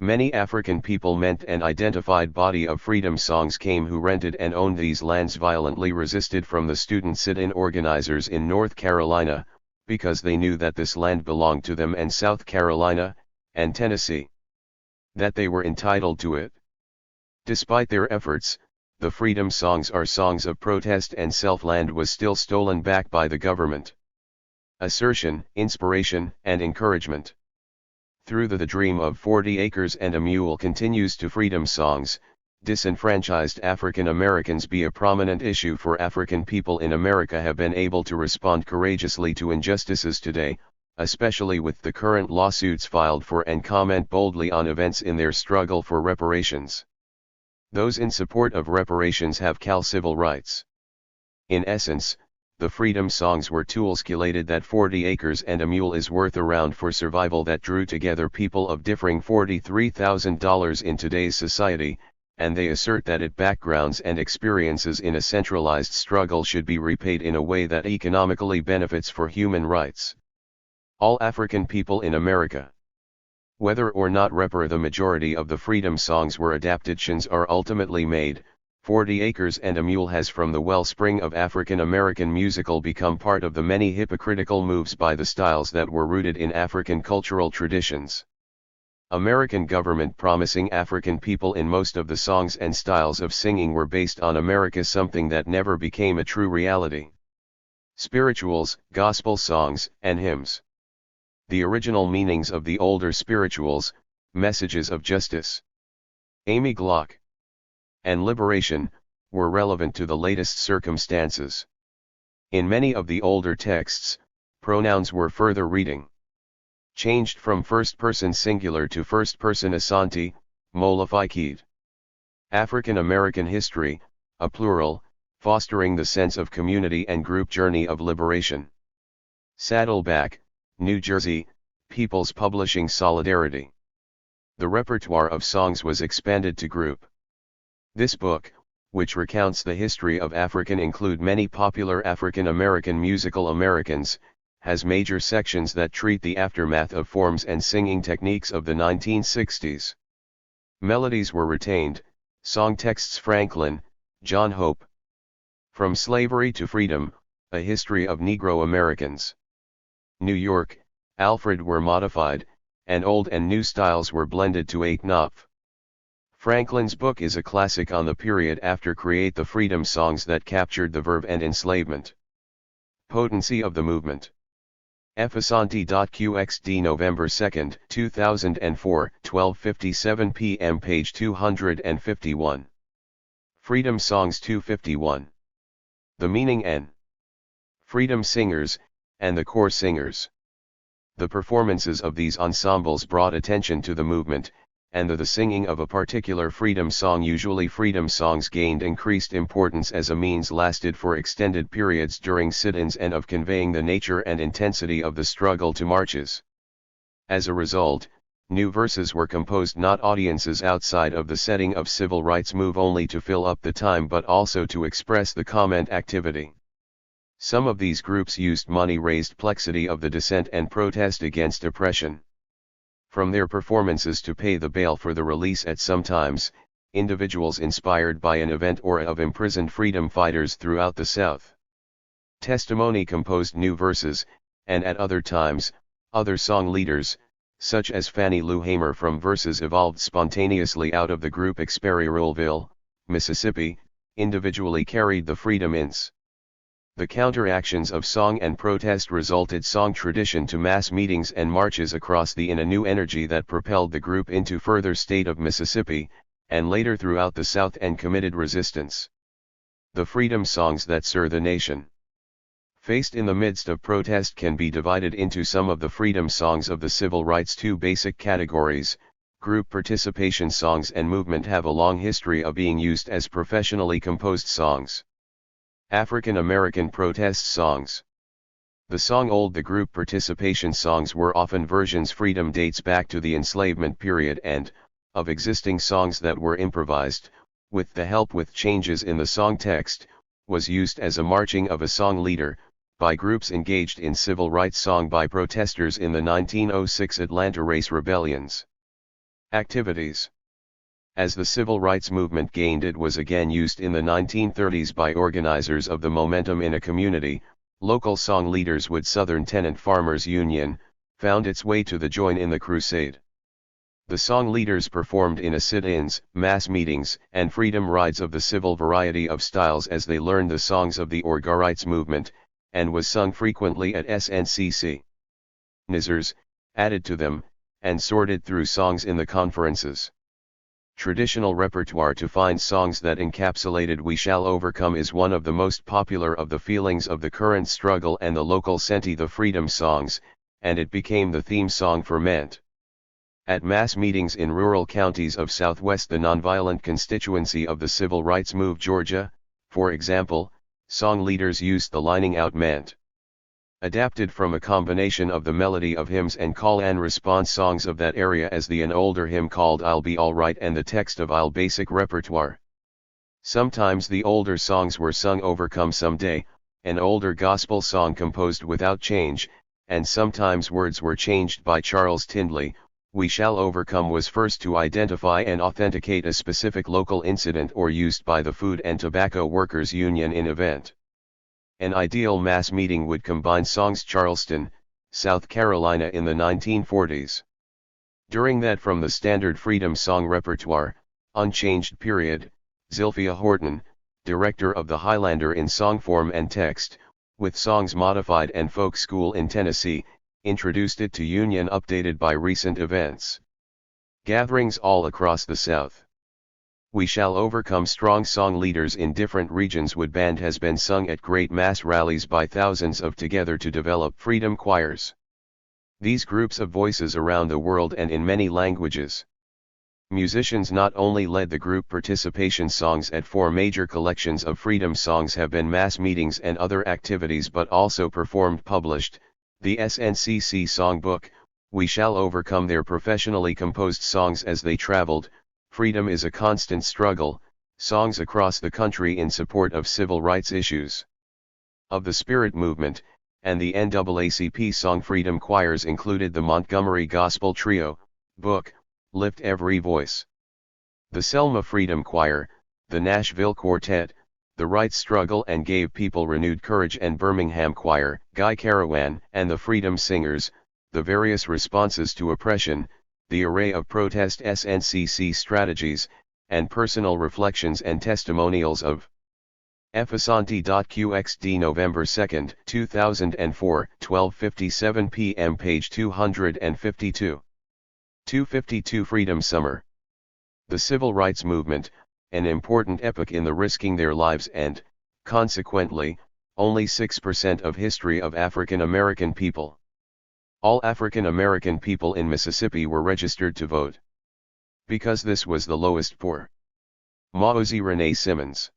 [SPEAKER 1] Many African people meant an identified body of freedom songs came who rented and owned these lands violently resisted from the student sit-in organizers in North Carolina, because they knew that this land belonged to them and South Carolina, and Tennessee. That they were entitled to it. Despite their efforts, the freedom songs are songs of protest and self-land was still stolen back by the government. assertion, inspiration, and encouragement. Through the Dream of 40 Acres and a Mule continues to freedom songs, disenfranchised African Americans be a prominent issue for African people in America have been able to respond courageously to injustices today, especially with the current lawsuits filed for and comment boldly on events in their struggle for reparations. Those in support of reparations have civil rights. In essence, the freedom songs were tools calculated that 40 acres and a mule is worth around for survival that drew together people of differing $43,000 in today's society, and they assert that its backgrounds and experiences in a centralized struggle should be repaid in a way that economically benefits for human rights. All African people in America. Whether or not the majority of the freedom songs were adaptations are ultimately made, 40 Acres and a Mule has from the wellspring of African American musical become part of the many hypocritical moves by the styles that were rooted in African cultural traditions. American government promising African people in most of the songs and styles of singing were based on America, something that never became a true reality. Spirituals, gospel songs, and hymns. The original meanings of the older spirituals, messages of justice, Amy Glock, and liberation, were relevant to the latest circumstances. In many of the older texts, pronouns were further reading changed from first-person singular to first-person Asante, Molified. African American history, a plural, fostering the sense of community and group journey of liberation. Saddleback, New Jersey, People's Publishing Solidarity. The repertoire of songs was expanded to group. This book, which recounts the history of African include many popular African American musical Americans, has major sections that treat the aftermath of forms and singing techniques of the 1960s. Melodies were retained, song texts Franklin, John Hope. From Slavery to Freedom, A History of Negro Americans. New York, Alfred were modified, and old and new styles were blended to eight Knopf. Franklin's book is a classic on the period after create the freedom songs that captured the verve and enslavement. Potency of the movement. Asante.qxd November 2, 2004, 12:57 p.m. page 251. Freedom Songs 251. The Meaning N. Freedom Singers, and the Corps Singers. The performances of these ensembles brought attention to the movement, and the singing of a particular freedom song, usually freedom songs, gained increased importance as a means lasted for extended periods during sit-ins and of conveying the nature and intensity of the struggle to marches. As a result, new verses were composed not audiences outside of the setting of civil rights move only to fill up the time but also to express the comment activity. Some of these groups used money-raised plexity of the dissent and protest against oppression. From their performances to pay the bail for the release at sometimes, individuals inspired by an event or of imprisoned freedom fighters throughout the South. Testimony composed new verses, and at other times, other song leaders, such as Fannie Lou Hamer from verses evolved spontaneously out of the group Experimentalville, Mississippi, individually carried the freedom ins. The counteractions of song and protest resulted song tradition to mass meetings and marches across in a new energy that propelled the group into further state of Mississippi, and later throughout the South, and committed resistance. The freedom songs that stir the nation. Faced in the midst of protest can be divided into some of the freedom songs of the civil rights. Two basic categories: group participation songs and movement have a long history of being used as professionally composed songs. African American protest songs. The song old. The group participation songs were often versions. Freedom dates back to the enslavement period and, of existing songs that were improvised, with the help with changes in the song text, was used as a marching of a song leader, by groups engaged in civil rights song by protesters in the 1906 Atlanta race rebellions. Activities. As the civil rights movement gained, it was again used in the 1930s by organizers of the momentum in a community. Local song leaders with Southern Tenant Farmers Union, found its way to the join in the crusade. The song leaders performed in a sit-ins, mass meetings, and freedom rides of the civil variety of styles as they learned the songs of the org rights movement, and was sung frequently at SNCC. Nizzers, added to them, and sorted through songs in the conferences. Traditional repertoire to find songs that encapsulated "We Shall Overcome" is one of the most popular of the feelings of the current struggle and the local senti the freedom songs, and it became the theme song for MENT. At mass meetings in rural counties of Southwest the nonviolent constituency of the civil rights move Georgia, for example, song leaders used the lining out MENT. Adapted from a combination of the melody of hymns and call and response songs of that area as an older hymn called "I'll Be Alright" and the text of "I'll" basic repertoire. Sometimes the older songs were sung "Overcome Someday," an older gospel song composed without change, and sometimes words were changed by Charles Tindley. "We Shall Overcome" was first to identify and authenticate a specific local incident or used by the Food and Tobacco Workers Union in event. An ideal mass meeting would combine songs Charleston, South Carolina in the 1940s. During that from the standard freedom song repertoire, unchanged period, Zilphia Horton, director of the Highlander in song form and text, with songs modified and folk school in Tennessee, introduced it to Union updated by recent events. Gatherings all across the South. "We Shall Overcome" strong song leaders in different regions would band has been sung at great mass rallies by thousands of together to develop freedom choirs. These groups of voices around the world and in many languages. Musicians not only led the group participation songs at 4 major collections of freedom songs have been mass meetings and other activities but also performed published, the SNCC Songbook, "We Shall Overcome" their professionally composed songs as they traveled. Freedom is a constant struggle, songs across the country in support of civil rights issues. Of the Spirit Movement, and the NAACP song freedom choirs included the Montgomery Gospel Trio, Book, Lift Every Voice. The Selma Freedom Choir, the Nashville Quartet, the Rights Struggle and Gave People Renewed Courage and Birmingham Choir, Guy Carawan and the Freedom Singers, the various responses to oppression, the array of protest SNCC strategies, and personal reflections and testimonials of Effasanti.qxd November 2, 2004, 12:57 p.m. page 252. 252 Freedom Summer. The Civil Rights Movement, an important epoch in the risking their lives and, consequently, only 6% of history of African American people. All African American people in Mississippi were registered to vote. Because this was the lowest poor. Maozi Renee Simmons.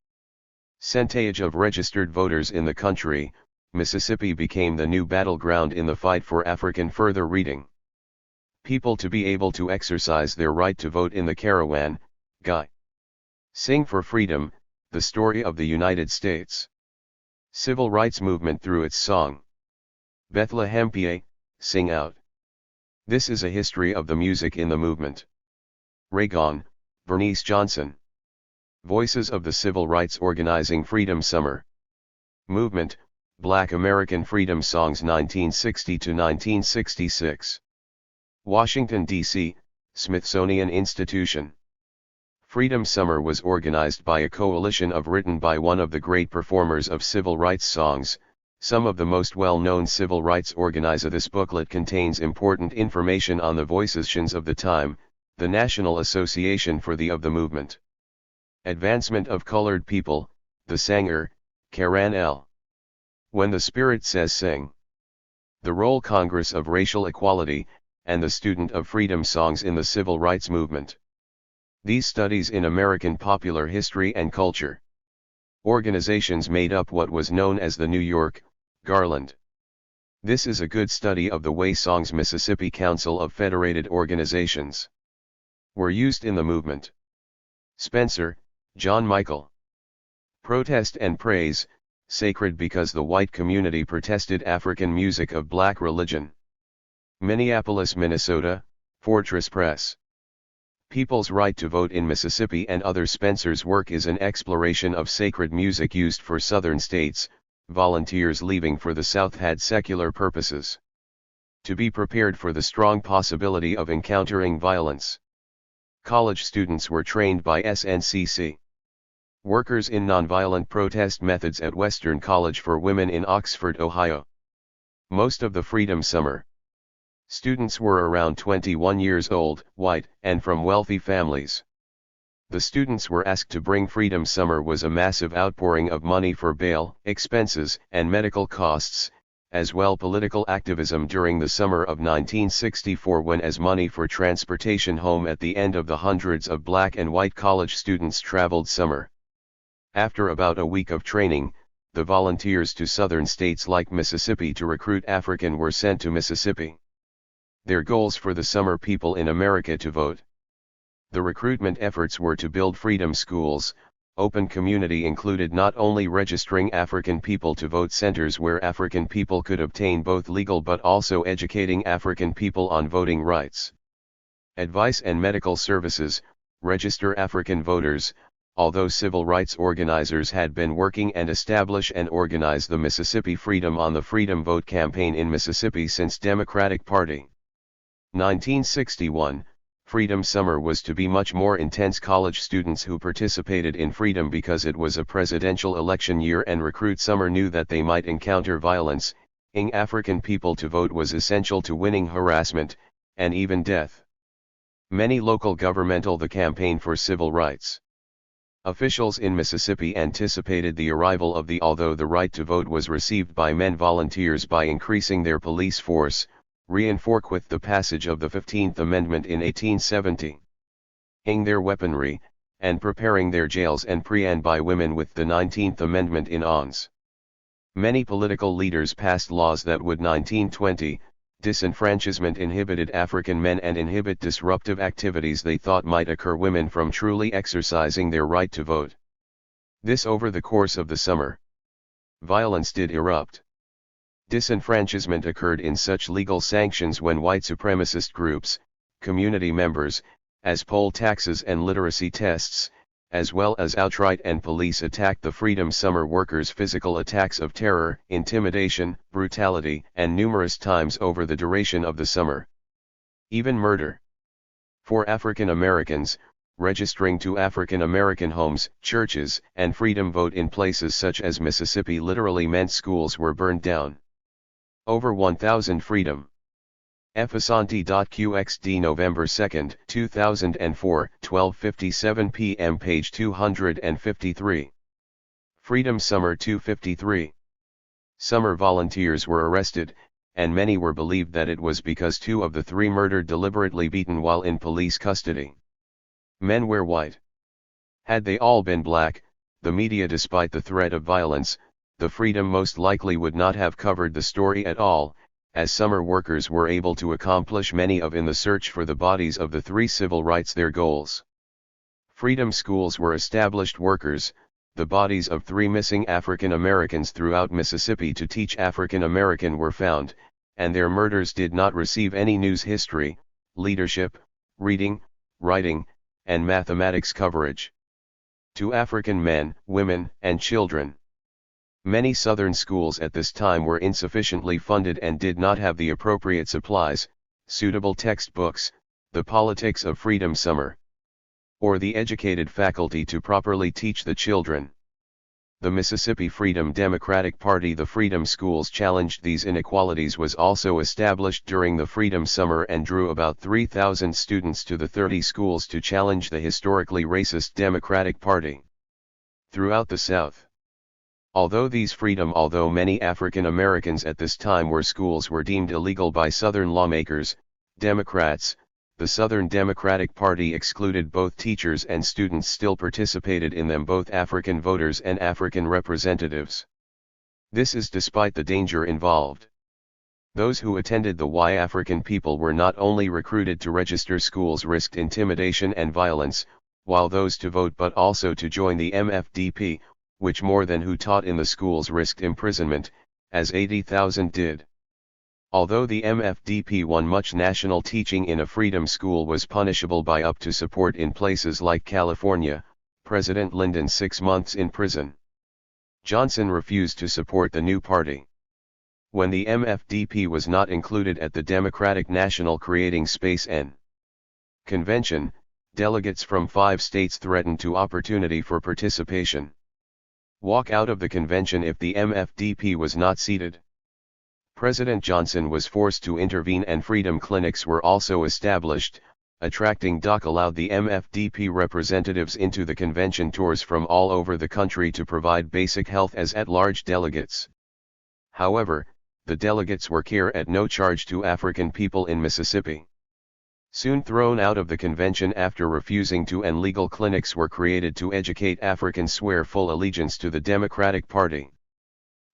[SPEAKER 1] Percentage of registered voters in the country, Mississippi became the new battleground in the fight for African further reading. People to be able to exercise their right to vote in the Carawan, Guy. Sing for Freedom, the story of the United States. Civil Rights Movement through its song. Bethlehem PA, Sing Out. This is a history of the music in the movement. Reagan, Bernice Johnson. Voices of the Civil Rights Organizing Freedom Summer. Movement, Black American Freedom Songs 1960 to 1966. Washington, D.C., Smithsonian Institution. Freedom Summer was organized by a coalition of written by one of the great performers of civil rights songs, some of the most well-known civil rights organizer. This booklet contains important information on the voices of the time, the National Association for the Movement. Advancement of Colored People, the Sanger, Karen L. When the Spirit Says Sing. The Roll Congress of Racial Equality, and the Student of Freedom Songs in the Civil Rights Movement. These studies in American popular history and culture. Organizations made up what was known as the New York, Garland. This is a good study of the way songs Mississippi Council of Federated Organizations were used in the movement. Spencer, John Michael. Protest and Praise, Sacred because the White Community Protested African Music of Black Religion. Minneapolis, Minnesota, Fortress Press. People's Right to Vote in Mississippi and Other. Spencer's work is an exploration of sacred music used for Southern states. Volunteers leaving for the South had secular purposes. To be prepared for the strong possibility of encountering violence. College students were trained by SNCC. Workers in Nonviolent Protest Methods at Western College for Women in Oxford, Ohio. Most of the Freedom Summer students were around 21 years old, white, and from wealthy families. The students were asked to bring Freedom Summer was a massive outpouring of money for bail, expenses, and medical costs, as well political activism during the summer of 1964 when as money for transportation home at the end of the hundreds of black and white college students traveled summer. After about a week of training, the volunteers to southern states like Mississippi to recruit African were sent to Mississippi. Their goals for the summer: people in America to vote. The recruitment efforts were to build freedom schools. Open community included not only registering African people to vote centers where African people could obtain both legal but also educating African people on voting rights. Advice and medical services, register African voters. Although civil rights organizers had been working and establish and organize the Mississippi Freedom on the Freedom Vote campaign in Mississippi since Democratic Party. 1961, Freedom Summer was to be much more intense. College students who participated in Freedom because it was a presidential election year and Recruit Summer knew that they might encounter violence. Getting African people to vote was essential to winning harassment, and even death. Many local governmental the campaign for civil rights. Officials in Mississippi anticipated the arrival of although the right to vote was received by men volunteers by increasing their police force, reinforced with the passage of the 15th Amendment in 1870. Their weaponry, and preparing their jails and pre-and by women with the 19th Amendment in arms. Many political leaders passed laws that would 1920, disenfranchisement inhibited African men and inhibit disruptive activities they thought might occur women from truly exercising their right to vote. This over the course of the summer. Violence did erupt. Disenfranchisement occurred in such legal sanctions when white supremacist groups, community members, as poll taxes and literacy tests, as well as outright and police attacked the Freedom Summer workers. Physical attacks of terror, intimidation, brutality, and numerous times over the duration of the summer. Even murder. For African Americans, registering to African American homes, churches, and freedom vote in places such as Mississippi literally meant schools were burned down. Over 1,000 freedom. Effasanti.qxd November 2, 2004, 12:57 p.m. page 253. Freedom Summer 253. Summer volunteers were arrested, and many were believed that it was because 2 of the 3 murdered deliberately beaten while in police custody. Men were white. Had they all been black, the media, despite the threat of violence, the Freedom most likely would not have covered the story at all, as summer workers were able to accomplish many of in the search for the bodies of the 3 civil rights their goals. Freedom schools were established workers, the bodies of 3 missing African Americans throughout Mississippi to teach African American were found, and their murders did not receive any news history, leadership, reading, writing, and mathematics coverage. To African men, women, and children. Many Southern schools at this time were insufficiently funded and did not have the appropriate supplies, suitable textbooks, the politics of Freedom Summer, or the educated faculty to properly teach the children. The Mississippi Freedom Democratic Party, the Freedom Schools, challenged these inequalities, was also established during the Freedom Summer and drew about 3,000 students to the 30 schools to challenge the historically racist Democratic Party. Throughout the South. Although many African Americans at this time schools were deemed illegal by Southern lawmakers, Democrats, the Southern Democratic Party excluded both teachers and students still participated in them, both African voters and African representatives. This is despite the danger involved. Those who attended the African people were not only recruited to register schools risked intimidation and violence, while those to vote but also to join the MFDP, which more than who taught in the schools risked imprisonment, as 80,000 did. Although the MFDP won much national teaching in a freedom school was punishable by up to support in places like California, President Lyndon 6 months in prison. Johnson refused to support the new party. When the MFDP was not included at the Democratic National Creating Space N. Convention, delegates from 5 states threatened to opportunity for participation. Walk out of the convention if the MFDP was not seated. President Johnson was forced to intervene and freedom clinics were also established. Attracting DOC allowed the MFDP representatives into the convention tours from all over the country to provide basic health as at-large delegates. However, the delegates were care at no charge to African people in Mississippi. Soon thrown out of the convention after refusing to, and legal clinics were created to educate Africans swear full allegiance to the Democratic Party.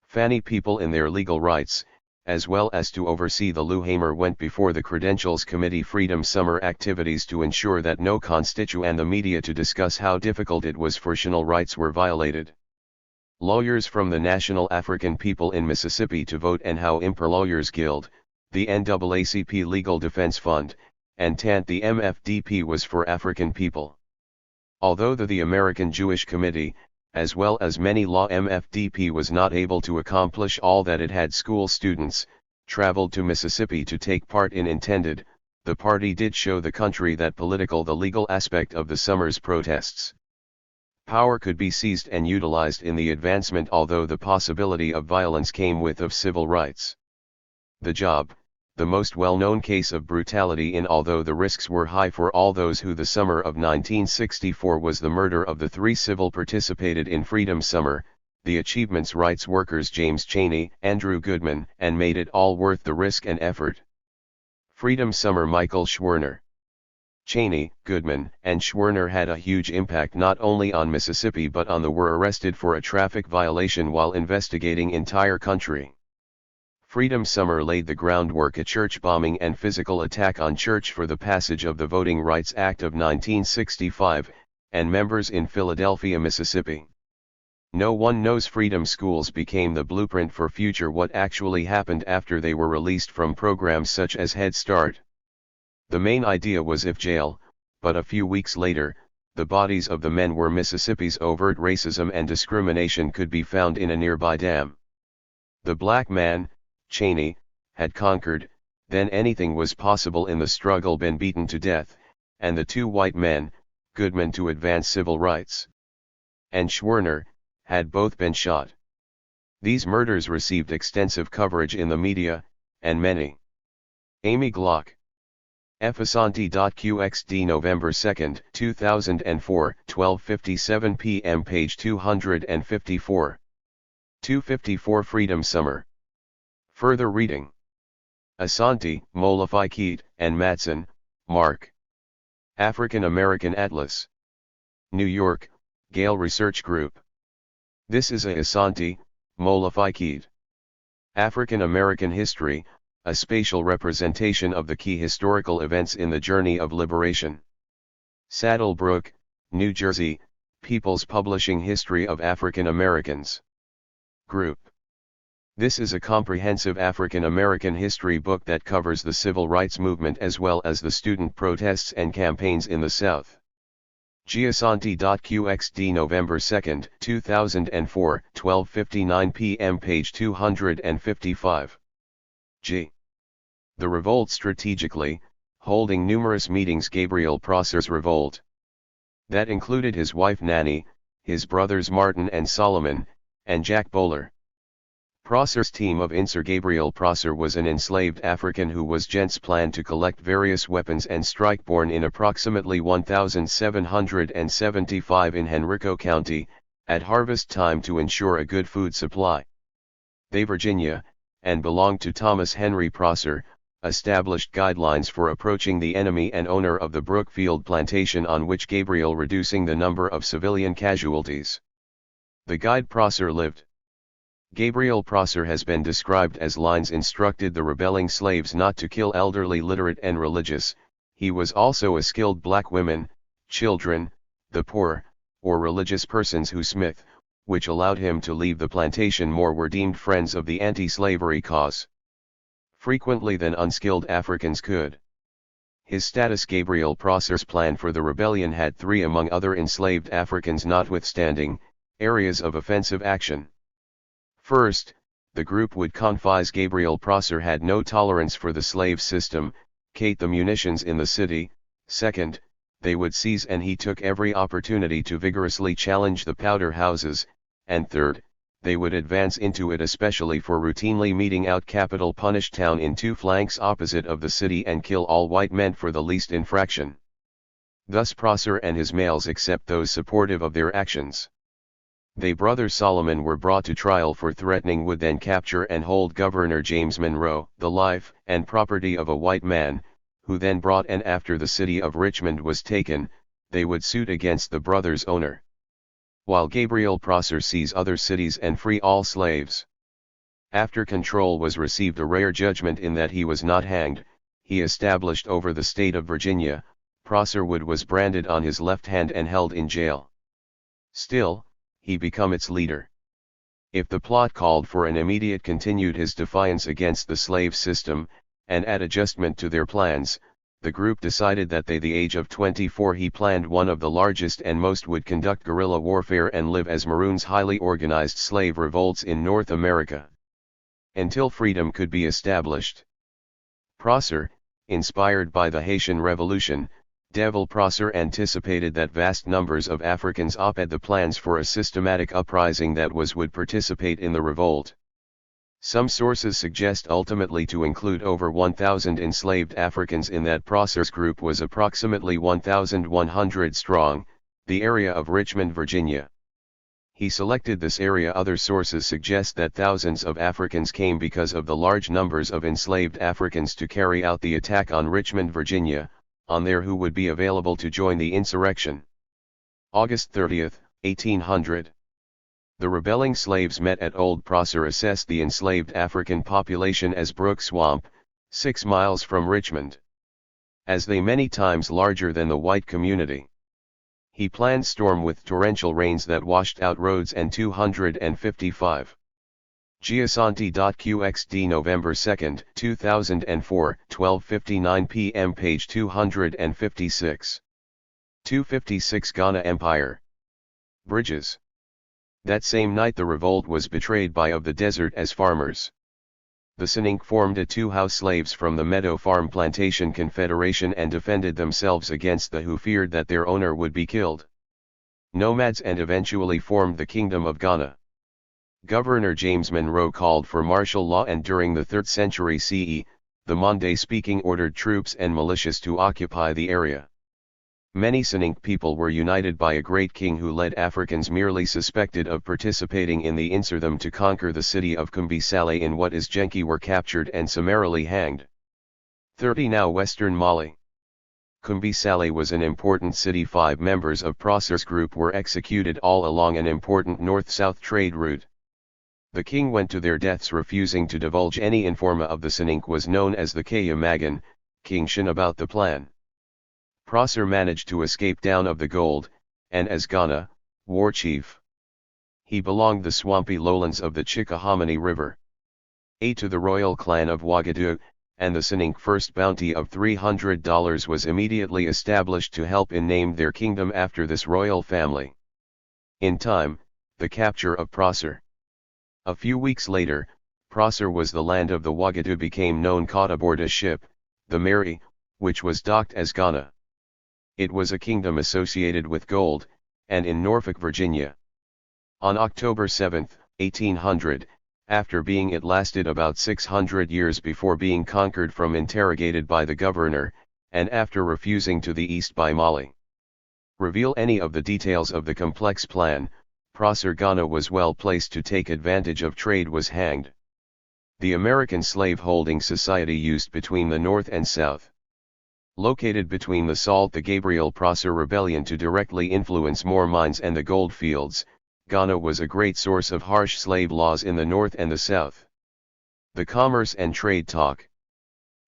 [SPEAKER 1] Fanny people in their legal rights, as well as to oversee the Luhamer, went before the Credentials Committee Freedom Summer activities to ensure that no constituent and the media to discuss how difficult it was for national rights were violated. Lawyers from the National African People in Mississippi to vote and how Imper Lawyers Guild, the NAACP Legal Defense Fund, and TANT the MFDP was for African people. Although the American Jewish Committee, as well as many law MFDP was not able to accomplish all that it had, school students, traveled to Mississippi to take part in intended, the party did show the country that the legal aspect of the summer's protests. Power could be seized and utilized in the advancement, although the possibility of violence came with of civil rights. The job, the most well-known case of brutality in, although the risks were high for all those who the summer of 1964 was the murder of the 3 civil participated in Freedom Summer, the achievements rights workers James Chaney, Andrew Goodman, and made it all worth the risk and effort. Freedom Summer Michael Schwerner. Chaney, Goodman, and Schwerner had a huge impact not only on Mississippi but on the were arrested for a traffic violation while investigating entire country. Freedom Summer laid the groundwork, a church bombing and physical attack on church for the passage of the Voting Rights Act of 1965, and members in Philadelphia, Mississippi. No one knows. Freedom schools became the blueprint for future what actually happened after they were released from programs such as Head Start. The main idea was if jail, but a few weeks later, the bodies of the men were Mississippi's overt racism and discrimination could be found in a nearby dam. The black man, Chaney, had conquered, then anything was possible in the struggle, been beaten to death, and the 2 white men, Goodman to advance civil rights, and Schwerner, had both been shot. These murders received extensive coverage in the media, and many. Amy Glock. F-Asante.qxd November 2, 2004, 12:57 p.m. page 254. 254 Freedom Summer. Further reading. Asante, Molifiket, and Matson, Mark. African American Atlas. New York, Gale Research Group. This is a Asante, Molifiket. African American History, a spatial representation of the key historical events in the journey of liberation. Saddlebrook, New Jersey, People's Publishing History of African Americans. Group. This is a comprehensive African American history book that covers the civil rights movement as well as the student protests and campaigns in the South. Asante.qxd November 2, 2004, 12:59 p.m. page 255. G. The Revolt strategically, holding numerous meetings. Gabriel Prosser's revolt. That included his wife Nanny, his brothers Martin and Solomon, and Jack Bowler. Prosser's team of Sir Gabriel Prosser was an enslaved African who was gents planned to collect various weapons and strike, born in approximately 1775 in Henrico County, at harvest time to ensure a good food supply. They Virginia, and belonged to Thomas Henry Prosser, established guidelines for approaching the enemy and owner of the Brookfield plantation on which Gabriel, reducing the number of civilian casualties. The guide Prosser lived. Gabriel Prosser has been described as lines instructed the rebelling slaves not to kill elderly, literate and religious. He was also a skilled black women, children, the poor, or religious persons who Smith, which allowed him to leave the plantation more, were deemed friends of the anti-slavery cause. Frequently than unskilled Africans could. His status. Gabriel Prosser's plan for the rebellion had 3 among other enslaved Africans notwithstanding, areas of offensive action. First, the group would confise. Gabriel Prosser had no tolerance for the slave system, the munitions in the city. Second, they would seize, and he took every opportunity to vigorously challenge the powder houses, and third, they would advance into it, especially for routinely meeting out capital punish town in two flanks opposite of the city and kill all white men for the least infraction. Thus Prosser and his males, except those supportive of their actions. They brother Solomon, were brought to trial for threatening would then capture and hold Governor James Monroe, the life and property of a white man, who then brought, and after the city of Richmond was taken, they would suit against the brothers' owner. While Gabriel Prosser seize other cities and free all slaves. After control was received a rare judgment in that he was not hanged, he established over the state of Virginia, Prosserwood was branded on his left hand and held in jail. Still, he become its leader. If the plot called for an immediate continued his defiance against the slave system, and add adjustment to their plans, the group decided that the age of 24 he planned one of the largest and most would conduct guerrilla warfare and live as Maroons, highly organized slave revolts in North America, until freedom could be established. Prosser, inspired by the Haitian Revolution, Devil Prosser anticipated that vast numbers of Africans op-ed the plans for a systematic uprising that would participate in the revolt. Some sources suggest ultimately to include over 1,000 enslaved Africans in that Prosser's group was approximately 1,100 strong, the area of Richmond, Virginia. He selected this area. Other sources suggest that thousands of Africans came because of the large numbers of enslaved Africans to carry out the attack on Richmond, Virginia, on there who would be available to join the insurrection. August 30, 1800. The rebelling slaves met at Old Prosser assessed the enslaved African population as Brook Swamp, 6 miles from Richmond, as they many times larger than the white community. He planned storm with torrential rains that washed out roads and 255. Giasanti.qxd November 2, 2004, 12:59 p.m. page 256. 256 Ghana Empire. Bridges. That same night the revolt was betrayed by of the desert as farmers. The Sinink formed a two-house slaves from the Meadow Farm Plantation Confederation and defended themselves against the who feared that their owner would be killed. Nomads, and eventually formed the Kingdom of Ghana. Governor James Monroe called for martial law, and during the 3rd century CE, the Mande-speaking ordered troops and militias to occupy the area. Many Sinink people were united by a great king who led Africans merely suspected of participating in the insurrection to conquer the city of Kumbi-Saleh in what is Genki were captured and summarily hanged. 30 Now Western Mali. Kumbi-Saleh was an important city. 5 members of Prosser's group were executed all along an important north-south trade route. The king went to their deaths refusing to divulge any informa of the Sinink was known as the Kayamagan, King Shin, about the plan. Prosser managed to escape down of the gold, and as Ghana, war chief. He belonged the swampy lowlands of the Chickahominy River. To the royal clan of Ouagadougou, and the Sinink first bounty of $300 was immediately established to help in name their kingdom after this royal family. In time, the capture of Prosser. A few weeks later, Prosser was the land of the Ouagadougou became known caught aboard a ship, the Mary, which was docked as Ghana. It was a kingdom associated with gold, and in Norfolk, Virginia. On October 7, 1800, after being it lasted about 600 years before being conquered from interrogated by the governor, and after refusing to the east by Mali. Reveal any of the details of the complex plan, Prosser Ghana was well placed to take advantage of trade was hanged. The American Slave-Holding Society used between the North and South. Located between the Salt, the Gabriel Prosser Rebellion to directly influence more mines and the gold fields, Ghana was a great source of harsh slave laws in the North and the South. The commerce and trade talk.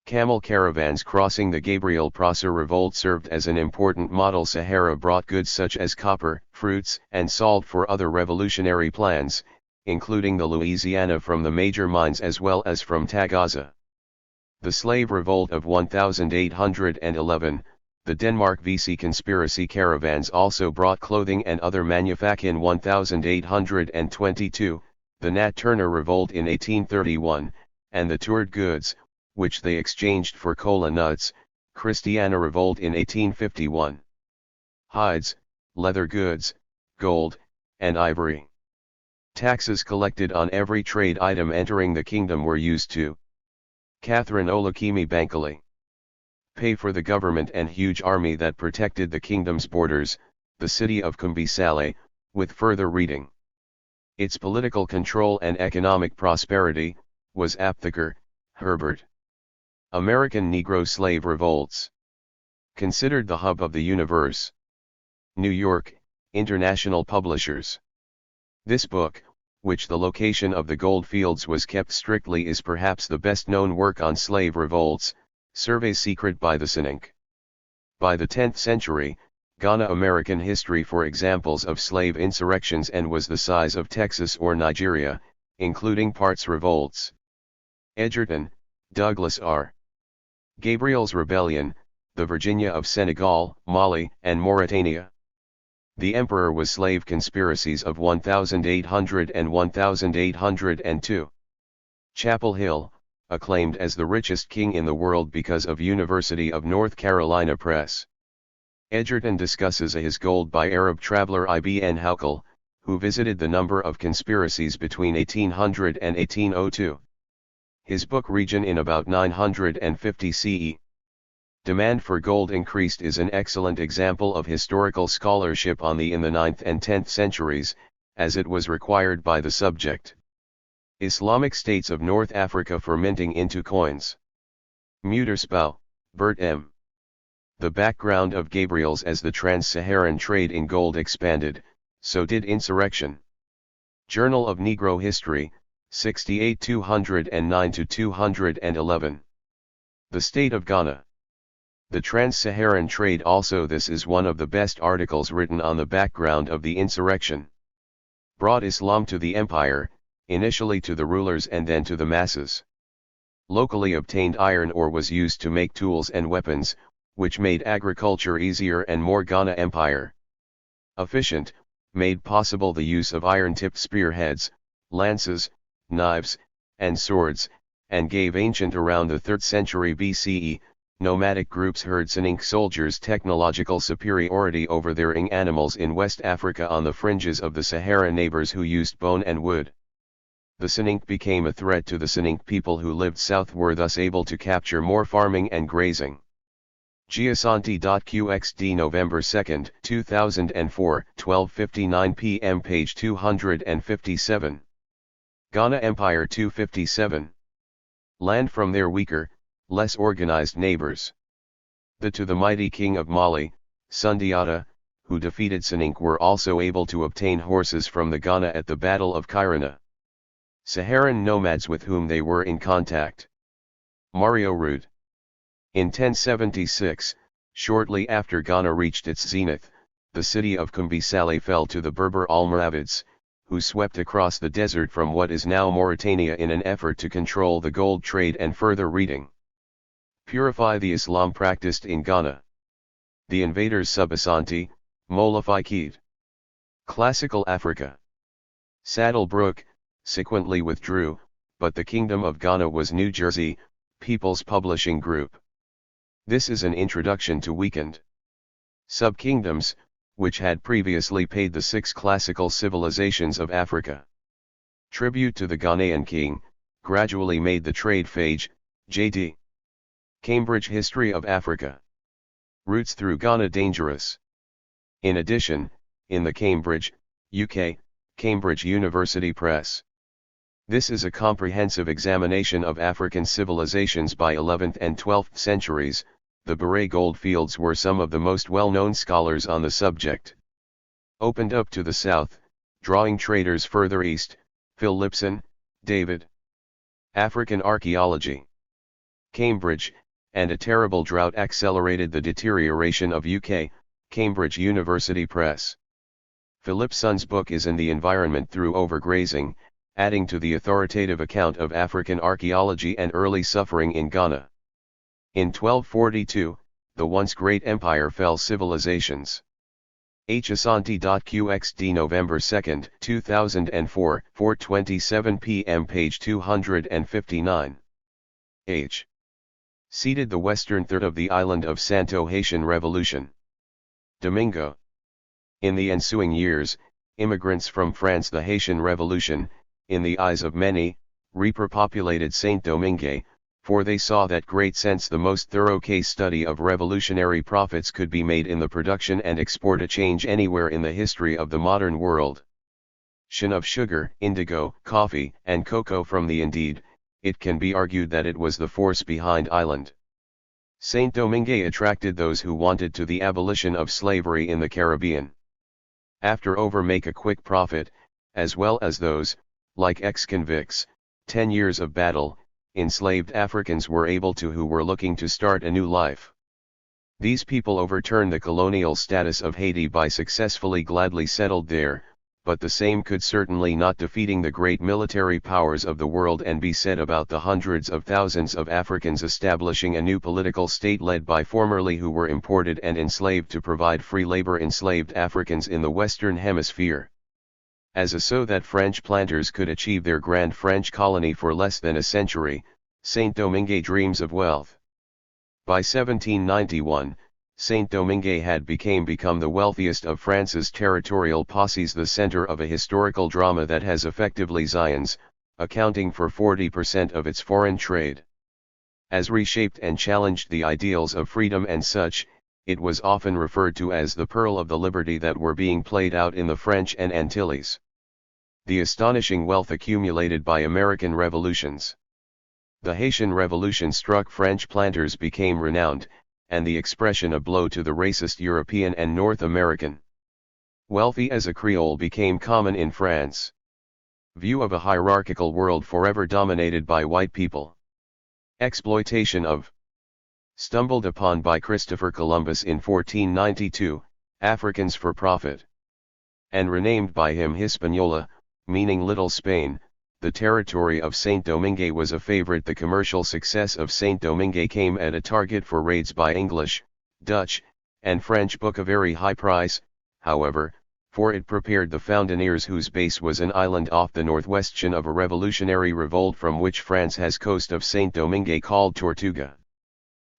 [SPEAKER 1] Camel caravans crossing the Gabriel Prosser Revolt served as an important model. Sahara brought goods such as copper, fruits, and salt for other revolutionary plans, including the Louisiana from the major mines as well as from Tagaza. The slave revolt of 1811, the Denmark VC conspiracy caravans also brought clothing and other manufacturing in 1822, the Nat Turner revolt in 1831, and the toured goods, which they exchanged for cola nuts, Christiana revolt in 1851. hides, leather goods, gold, and ivory. Taxes collected on every trade item entering the kingdom were used to Catherine Olakimi Bankole. Pay for the government and huge army that protected the kingdom's borders, the city of Kumbisale, with further reading. Its political control and economic prosperity, was Aptheker, Herbert. American Negro Slave Revolts. Considered the hub of the universe. New York, International Publishers. This book, which the location of the gold fields was kept strictly, is perhaps the best known work on slave revolts, surveys secret by the Sinink. By the 10th century, Ghana American history for examples of slave insurrections and was the size of Texas or Nigeria, including parts revolts. Edgerton, Douglas R. Gabriel's Rebellion, the Virginia of Senegal, Mali, and Mauritania. The Emperor was slave conspiracies of 1800 and 1802. Chapel Hill, acclaimed as the richest king in the world because of University of North Carolina Press. Edgerton discusses his gold by Arab traveler Ibn Hawqal, who visited the number of conspiracies between 1800 and 1802. His book Region in about 950 CE. Demand for gold increased is an excellent example of historical scholarship in the 9th and 10th centuries, as it was required by the subject. Islamic states of North Africa fermenting into coins. Muterspow, Bert M. The background of Gabriel's: as the trans-Saharan trade in gold expanded, so did insurrection. Journal of Negro History, 68 209-211. The State of Ghana. The trans-Saharan trade also. This is one of the best articles written on the background of the insurrection. Brought Islam to the empire, initially to the rulers and then to the masses. Locally obtained iron ore was used to make tools and weapons, which made agriculture easier and more. Ghana Empire. Efficient, made possible the use of iron-tipped spearheads, lances, knives, and swords, and gave ancient around the 3rd century BCE, nomadic groups heard Sinink soldiers technological superiority over their animals in West Africa on the fringes of the Sahara neighbors who used bone and wood. The Sinink became a threat to the Sinink people who lived south, were thus able to capture more farming and grazing. Giasanti.qxd November 2, 2004, 12:59 p.m. page 257. Ghana Empire 257. Land from their weaker, less organized neighbors. To the mighty king of Mali, Sundiata, who defeated Sinink, were also able to obtain horses from the Ghana at the Battle of Kairana. Saharan nomads with whom they were in contact. Mario Root. In 1076, shortly after Ghana reached its zenith, the city of Kumbisale fell to the Berber Almoravids, who swept across the desert from what is now Mauritania in an effort to control the gold trade and further reading. Purify the Islam practiced in Ghana. The invaders Subasanti, Molafikid. Classical Africa. Saddlebrook, subsequently withdrew, but the Kingdom of Ghana was New Jersey, People's Publishing Group. This is an introduction to weakened sub-kingdoms, which had previously paid the 6 classical civilizations of Africa tribute to the Ghanaian king, gradually made the trade phage, J.D. Cambridge History of Africa. Routes through Ghana dangerous. In addition, in the Cambridge, UK, Cambridge University Press. This is a comprehensive examination of African civilizations by 11th and 12th centuries. The Beret Goldfields were some of the most well-known scholars on the subject. Opened up to the south, drawing traders further east, Phil Lipson, David. African Archaeology. Cambridge, and a terrible drought accelerated the deterioration of UK, Cambridge University Press. Philipson's book is in the environment through overgrazing, adding to the authoritative account of African archaeology and early suffering in Ghana. In 1242, the once great empire fell. Civilizations. Ashanti.qxd November 2, 2004, 4:27 p.m. page 259. H. Ceded the western third of the island of Santo Haitian Revolution. Domingo. In the ensuing years, immigrants from France, the Haitian Revolution, in the eyes of many, repopulated Saint-Domingue, for they saw that great sense the most thorough case study of revolutionary profits could be made in the production and export of change anywhere in the history of the modern world. Of sugar, indigo, coffee, and cocoa from the Indeed, it can be argued that it was the force behind island Saint-Domingue attracted those who wanted to the abolition of slavery in the Caribbean. After make a quick profit, as well as those, like ex-convicts, 10 years of battle, enslaved Africans were able to who were looking to start a new life. These people overturned the colonial status of Haiti by successfully gladly settled there, but the same could certainly not defeating the great military powers of the world and be said about the hundreds of thousands of Africans establishing a new political state led by formerly who were imported and enslaved to provide free labor enslaved Africans in the Western Hemisphere. So that French planters could achieve their grand French colony for less than a century, Saint-Domingue dreams of wealth. By 1791, Saint-Domingue had become the wealthiest of France's territorial posses, the center of a historical drama that has effectively Zions, accounting for 40% of its foreign trade. As reshaped and challenged the ideals of freedom and such, it was often referred to as the pearl of the liberty that were being played out in the French and Antilles. The astonishing wealth accumulated by American revolutions. The Haitian Revolution struck French planters became renowned, and the expression a blow to the racist European and North American. Wealthy as a Creole became common in France. View of a hierarchical world forever dominated by white people. Exploitation of. Stumbled upon by Christopher Columbus in 1492, Africans for profit. And renamed by him Hispaniola, meaning Little Spain. The territory of Saint-Domingue was a favorite. The commercial success of Saint-Domingue came at a target for raids by English, Dutch, and French book a very high price, however, for it prepared the Foundiniers whose base was an island off the northwestern of a revolutionary revolt from which France has coast of Saint-Domingue called Tortuga.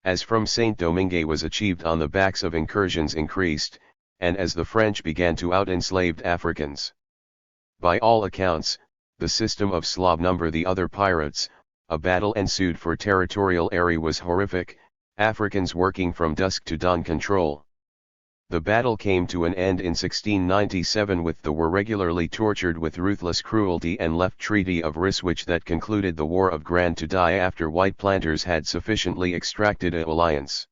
[SPEAKER 1] As from Saint-Domingue was achieved on the backs of incursions increased, and as the French began to out-enslaved Africans. By all accounts, the system of Slav number the other pirates, a battle ensued for territorial area was horrific, Africans working from dusk to dawn control. The battle came to an end in 1697 with the were regularly tortured with ruthless cruelty and left Treaty of Ryswick that concluded the War of Grand to die after white planters had sufficiently extracted a alliance.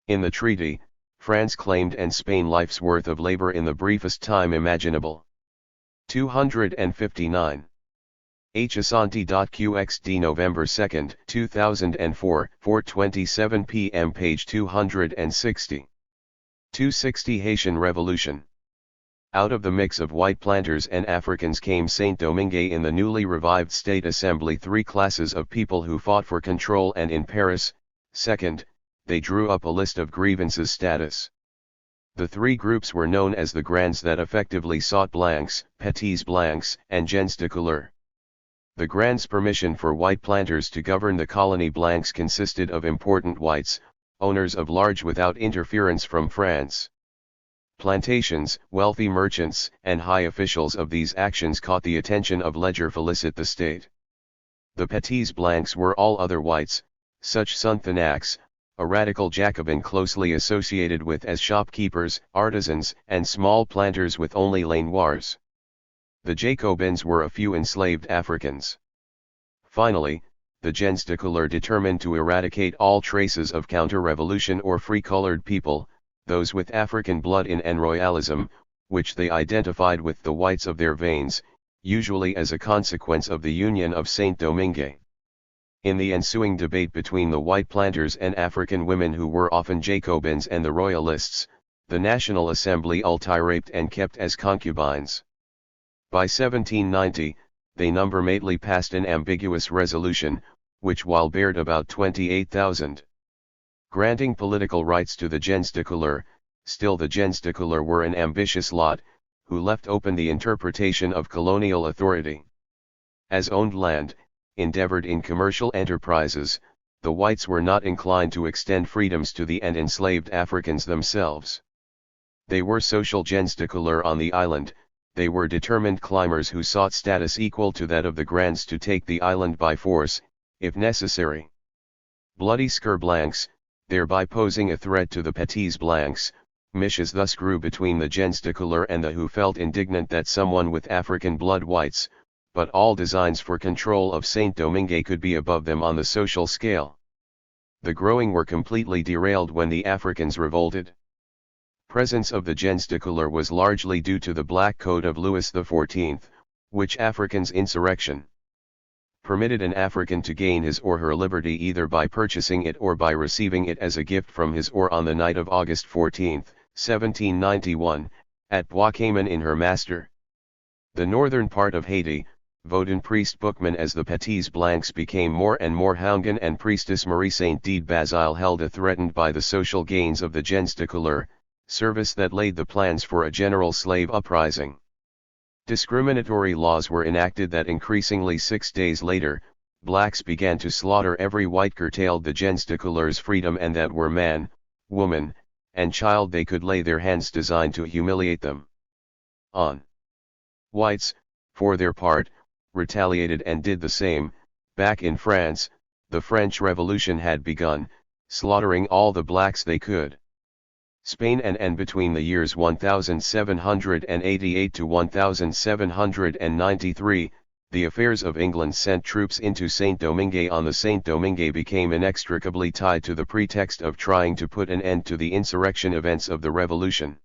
[SPEAKER 1] In the treaty, France claimed and Spain life's worth of labor in the briefest time imaginable. 259. Asante.qxd November 2, 2004, 4:27 p.m. page 260. 260 Haitian Revolution. Out of the mix of white planters and Africans came Saint-Domingue in the newly revived State Assembly three classes of people who fought for control and in Paris, second, they drew up a list of grievances status. The three groups were known as the Grands that effectively sought blancs, petits blancs, and gens de couleur. The Grands' permission for white planters to govern the colony blancs consisted of important whites, owners of large without interference from France. Plantations, wealthy merchants, and high officials of these actions caught the attention of Ledger Felicit the state. The petits blancs were all other whites, such Sonthonax, a radical Jacobin closely associated with as shopkeepers, artisans, and small planters with only lainoirs. The Jacobins were a few enslaved Africans. Finally, the gens de couleur determined to eradicate all traces of counter-revolution or free-colored people, those with African blood in en royalism, which they identified with the whites of their veins, usually as a consequence of the Union of Saint-Domingue. In the ensuing debate between the white planters and African women who were often Jacobins and the Royalists, the National Assembly ulti-raped and kept as concubines. By 1790, they mately passed an ambiguous resolution, which while bared about 28,000. Granting political rights to the gens de couleur, still the gens de couleur were an ambitious lot, who left open the interpretation of colonial authority. As owned land, endeavored in commercial enterprises, the whites were not inclined to extend freedoms to the enslaved Africans themselves. They were social gens de couleur on the island. They were determined climbers who sought status equal to that of the grands to take the island by force, if necessary. Bloody Scours Blancs, thereby posing a threat to the Petits Blancs, mishes thus grew between the gens de couleur and the who felt indignant that someone with African blood whites, but all designs for control of Saint-Domingue could be above them on the social scale. The growing were completely derailed when the Africans revolted. Presence of the gens de couleur was largely due to the Black Code of Louis XIV, which Africans insurrection permitted an African to gain his or her liberty either by purchasing it or by receiving it as a gift from his or on the night of August 14, 1791, at Bois Cayman in her master. The northern part of Haiti, Vaudin priest Bookman as the Petits Blancs became more and more Houngan and priestess Marie Saint-Dede Basile held a threatened by the social gains of the gens de couleur, service that laid the plans for a general slave uprising. Discriminatory laws were enacted that increasingly 6 days later, blacks began to slaughter every white curtailed the gens de couleur's freedom and that were man, woman, and child they could lay their hands designed to humiliate them. On. Whites, for their part, retaliated and did the same. Back in France, the French Revolution had begun, slaughtering all the blacks they could. Spain and between the years 1788 to 1793, the affairs of England sent troops into Saint-Domingue on the Saint-Domingue became inextricably tied to the pretext of trying to put an end to the insurrection events of the Revolution.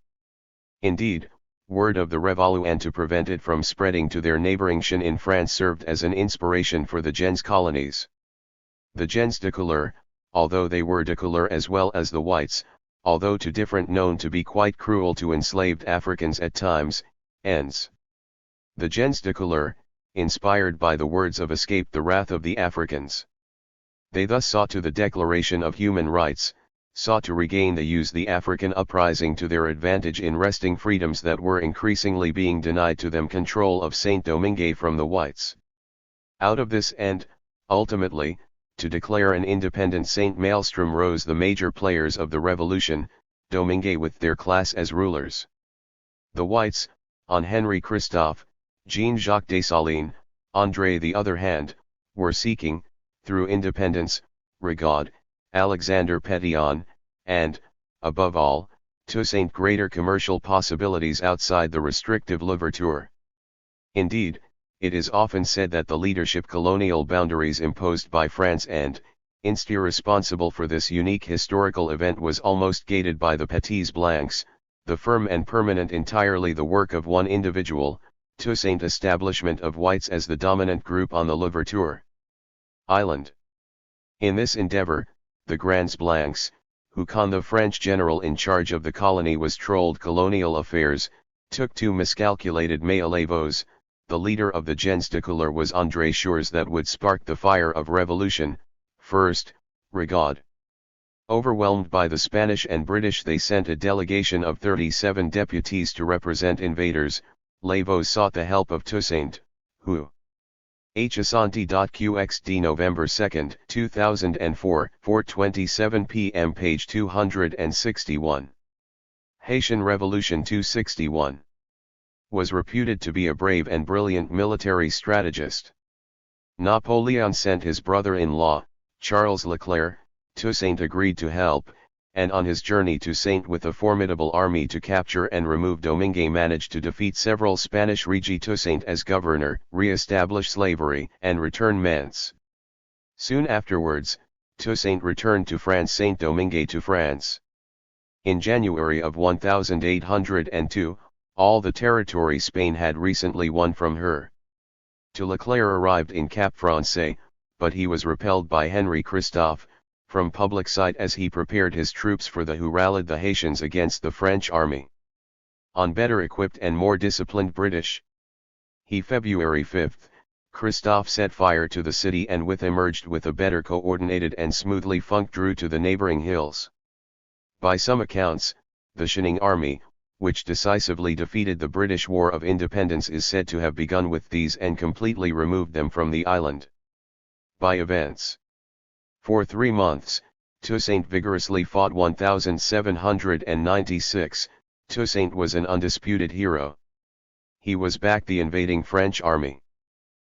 [SPEAKER 1] Indeed, word of the Revolu and to prevent it from spreading to their neighboring Shin in France served as an inspiration for the gens colonies. The gens de couleur, although they were de couleur as well as the whites, although too different known to be quite cruel to enslaved Africans at times, ends. The gens de couleur, inspired by the words of escaped the wrath of the Africans. They thus saw to the Declaration of Human Rights, sought to regain the African uprising to their advantage in wresting freedoms that were increasingly being denied to them control of Saint-Domingue from the whites. Out of this and, ultimately, to declare an independent Saint Maelstrom rose the major players of the revolution, Domingue with their class as rulers. The whites, on Henri Christophe, Jean-Jacques Dessalines, André the other hand, were seeking, through independence, Rigaud, Alexander Pétion, and, above all, Toussaint greater commercial possibilities outside the restrictive Louverture. Indeed, it is often said that the leadership colonial boundaries imposed by France and, instead responsible for this unique historical event was almost gated by the Petits Blancs, the firm and permanent entirely the work of one individual, Toussaint establishment of whites as the dominant group on the Louverture Island. In this endeavor, the Grands Blancs, who con the French general in charge of the colony was trolled colonial affairs, took two miscalculated Maillevaux. The leader of the gens de couleur was André Chores that would spark the fire of revolution. First, Rigaud. Overwhelmed by the Spanish and British, they sent a delegation of 37 deputies to represent invaders. Lavaux sought the help of Toussaint, who Asante.qxd November 2, 2004, 4:27 p.m. page 261. Haitian Revolution 261. Was reputed to be a brave and brilliant military strategist. Napoleon sent his brother-in-law, Charles Leclerc. Toussaint agreed to help, and on his journey to Saint with a formidable army to capture and remove Domingue managed to defeat several Spanish Régis. Toussaint as governor, re-establish slavery, and return Mance. Soon afterwards, Toussaint returned to France. Saint-Domingue to France. In January of 1802, all the territory Spain had recently won from her. To Leclerc arrived in Cap Français, but he was repelled by Henri Christophe, from public sight as he prepared his troops for the who rallied the Haitians against the French army. On better equipped and more disciplined British. February 5, Christophe set fire to the city and emerged with a better coordinated and smoothly funked route to the neighboring hills. By some accounts, the Chening army, which decisively defeated the British War of Independence, is said to have begun with these and completely removed them from the island. By events. For 3 months, Toussaint vigorously fought 1796, Toussaint was an undisputed hero. He was backed the invading French army.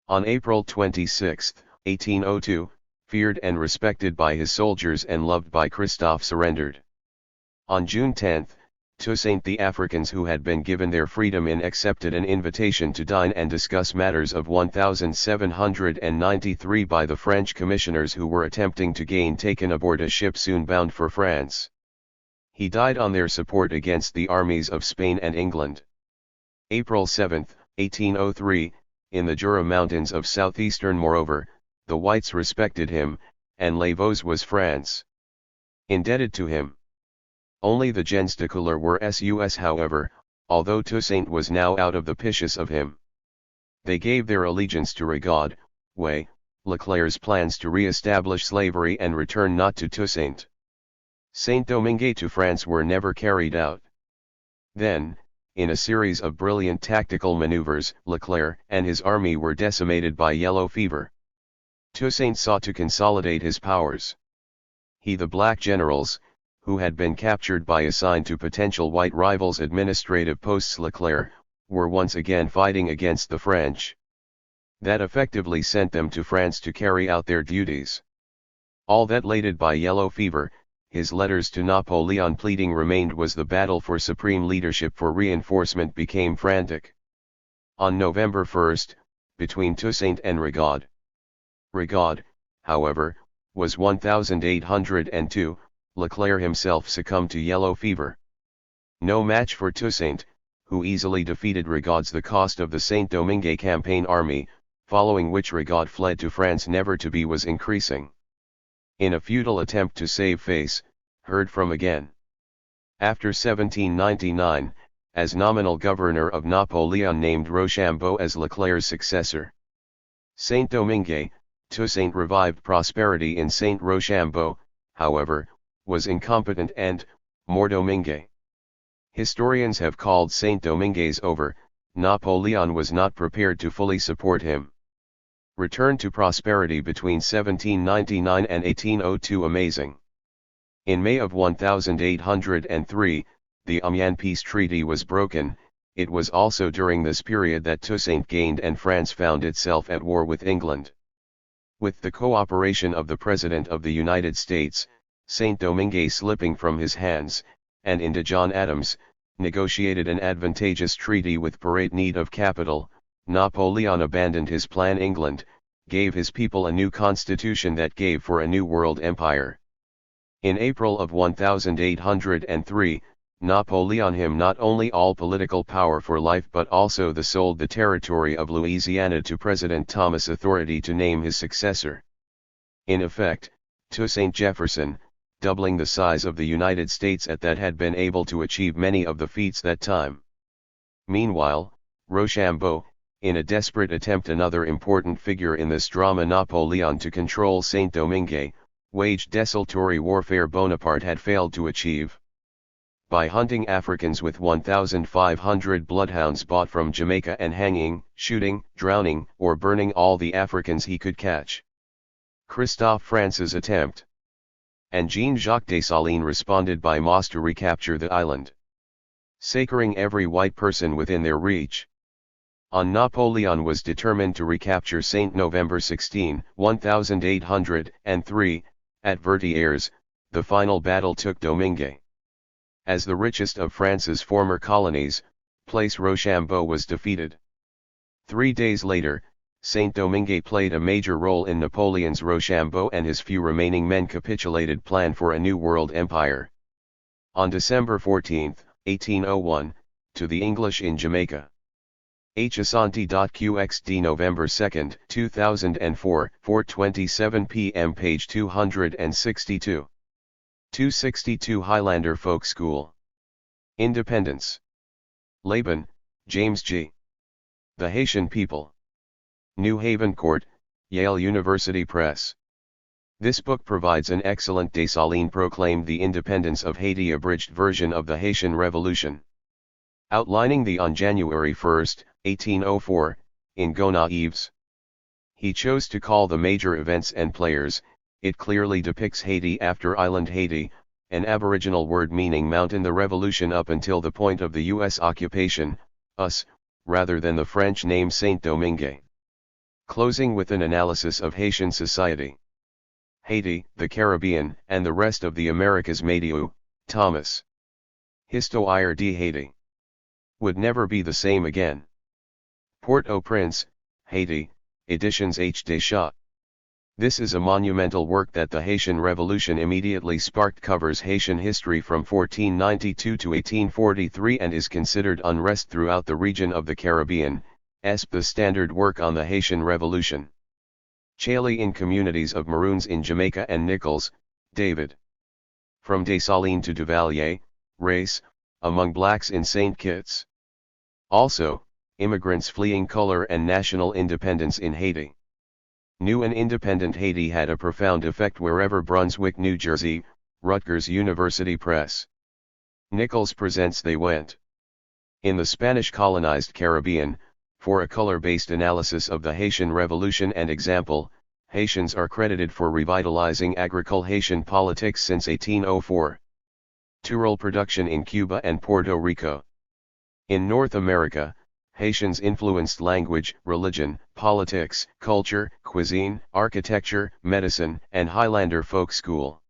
[SPEAKER 1] On April 26, 1802, feared and respected by his soldiers and loved by Christophe, surrendered. On June 10, Toussaint, the Africans who had been given their freedom accepted an invitation to dine and discuss matters of 1793 by the French commissioners who were attempting to gain taken aboard a ship soon bound for France. He died on their support against the armies of Spain and England. April 7, 1803, in the Jura Mountains of southeastern Moreover, the whites respected him, and Les Vosges was France indebted to him. Only the gens de couleur were sus however, although Toussaint was now out of the pictures of him. They gave their allegiance to Rigaud, Leclerc's plans to re-establish slavery and return not to Toussaint. Saint-Domingue to France were never carried out. Then, in a series of brilliant tactical maneuvers, Leclerc and his army were decimated by yellow fever. Toussaint sought to consolidate his powers. The black generals, who had been captured by assigned to potential white rivals' administrative posts Leclerc, were once again fighting against the French. That effectively sent them to France to carry out their duties. All that laded by yellow fever, his letters to Napoleon pleading remained was the battle for supreme leadership for reinforcement became frantic. On November 1, between Toussaint and Rigaud. Rigaud, however, was 1802, Leclerc himself succumbed to yellow fever. No match for Toussaint, who easily defeated Rigaud's the cost of the Saint-Domingue campaign army, following which Rigaud fled to France never to be was increasing. In a futile attempt to save face, heard from again. After 1799, as nominal governor of Napoleon named Rochambeau as Leclerc's successor. Saint-Domingue, Toussaint revived prosperity in Saint-Rochambeau, however, was incompetent and, more Domingue. Historians have called Saint-Domingue's over, Napoleon was not prepared to fully support him. Return to prosperity between 1799 and 1802 amazing. In May of 1803, the Amiens peace treaty was broken. It was also during this period that Toussaint gained and France found itself at war with England. With the cooperation of the President of the United States, Saint-Domingue slipping from his hands, and into John Adams, negotiated an advantageous treaty with great need of capital. Napoleon abandoned his plan. England gave his people a new constitution that gave for a new world empire. In April of 1803, Napoleon him not only all political power for life but also sold the territory of Louisiana to President Thomas authority to name his successor. In effect, Toussaint Jefferson, doubling the size of the United States at that had been able to achieve many of the feats that time. Meanwhile, Rochambeau, in a desperate attempt another important figure in this drama Napoleon to control Saint-Domingue, waged desultory warfare Bonaparte had failed to achieve. By hunting Africans with 1,500 bloodhounds bought from Jamaica and hanging, shooting, drowning, or burning all the Africans he could catch. Christophe France's attempt. And Jean-Jacques Dessalines responded by mass to recapture the island, sacring every white person within their reach. On Napoleon was determined to recapture Saint November 16, 1803, at Vertières, the final battle took Domingue. As the richest of France's former colonies, Place Rochambeau was defeated. 3 days later, Saint-Domingue played a major role in Napoleon's Rochambeau and his few remaining men capitulated plan for a new world empire. On December 14, 1801, to the English in Jamaica. Asante.qxd November 2, 2004, 4:27 p.m. page 262. 262 Highlander Folk School. Independence. Laban, James G. The Haitian People. New Haven Court, Yale University Press. This book provides an excellent Dessalines proclaimed the independence of Haiti abridged version of the Haitian Revolution. Outlining the on January 1, 1804, in Gonaives. He chose to call the major events and players. It clearly depicts Haiti after Island Haiti, an Aboriginal word meaning mountain. The revolution up until the point of the U.S. occupation, us, rather than the French name Saint-Domingue. Closing with an analysis of Haitian society. Haiti, the Caribbean, and the rest of the Americas. Mathieu, Thomas. Histoire de Haiti. Would never be the same again. Port-au-Prince, Haiti, Editions H. Deschamps. This is a monumental work that the Haitian Revolution immediately sparked. Covers Haitian history from 1492 to 1843 and is considered unrest throughout the region of the Caribbean, the standard work on the Haitian Revolution. Chailly in Communities of Maroons in Jamaica and Nichols, David. From Dessalines to Duvalier, Race, Among Blacks in St. Kitts. Also, Immigrants Fleeing Color and National Independence in Haiti. New and independent Haiti had a profound effect wherever. Brunswick, New Jersey, Rutgers University Press. Nichols presents They Went. In the Spanish colonized Caribbean, for a color-based analysis of the Haitian Revolution and example, Haitians are credited for revitalizing agricole Haitian politics since 1804. Turul production in Cuba and Puerto Rico. In North America, Haitians influenced language, religion, politics, culture, cuisine, architecture, medicine, and Highlander folk school.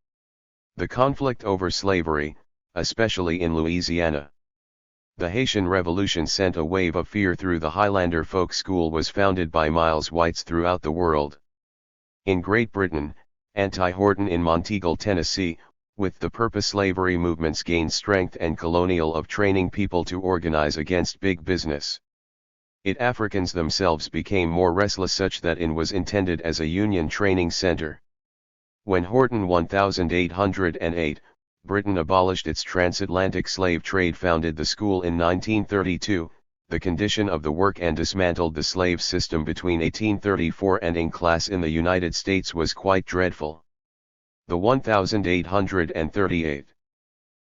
[SPEAKER 1] The conflict over slavery, especially in Louisiana. The Haitian Revolution sent a wave of fear through. The Highlander folk school was founded by Miles Whites throughout the world. In Great Britain, anti-Horton in Monteagle, Tennessee, with the purpose slavery movements gained strength and colonial of training people to organize against big business. Africans themselves became more restless such that it was intended as a Union training center. When Horton 1808, Britain abolished its transatlantic slave trade, founded the school in 1932, the condition of the work and dismantled the slave system between 1834 and in class in the United States was quite dreadful. The 1838.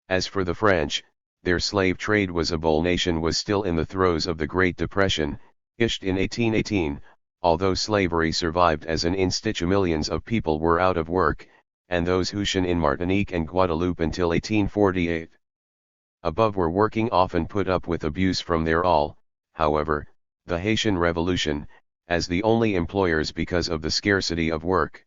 [SPEAKER 1] As for the French, their slave trade was a bull nation was still in the throes of the Great Depression, issued in 1818, although slavery survived as an institution. Millions of people were out of work, and those who shone in Martinique and Guadeloupe until 1848. Above were working often put up with abuse from their all, however, the Haitian Revolution, as the only employers because of the scarcity of work.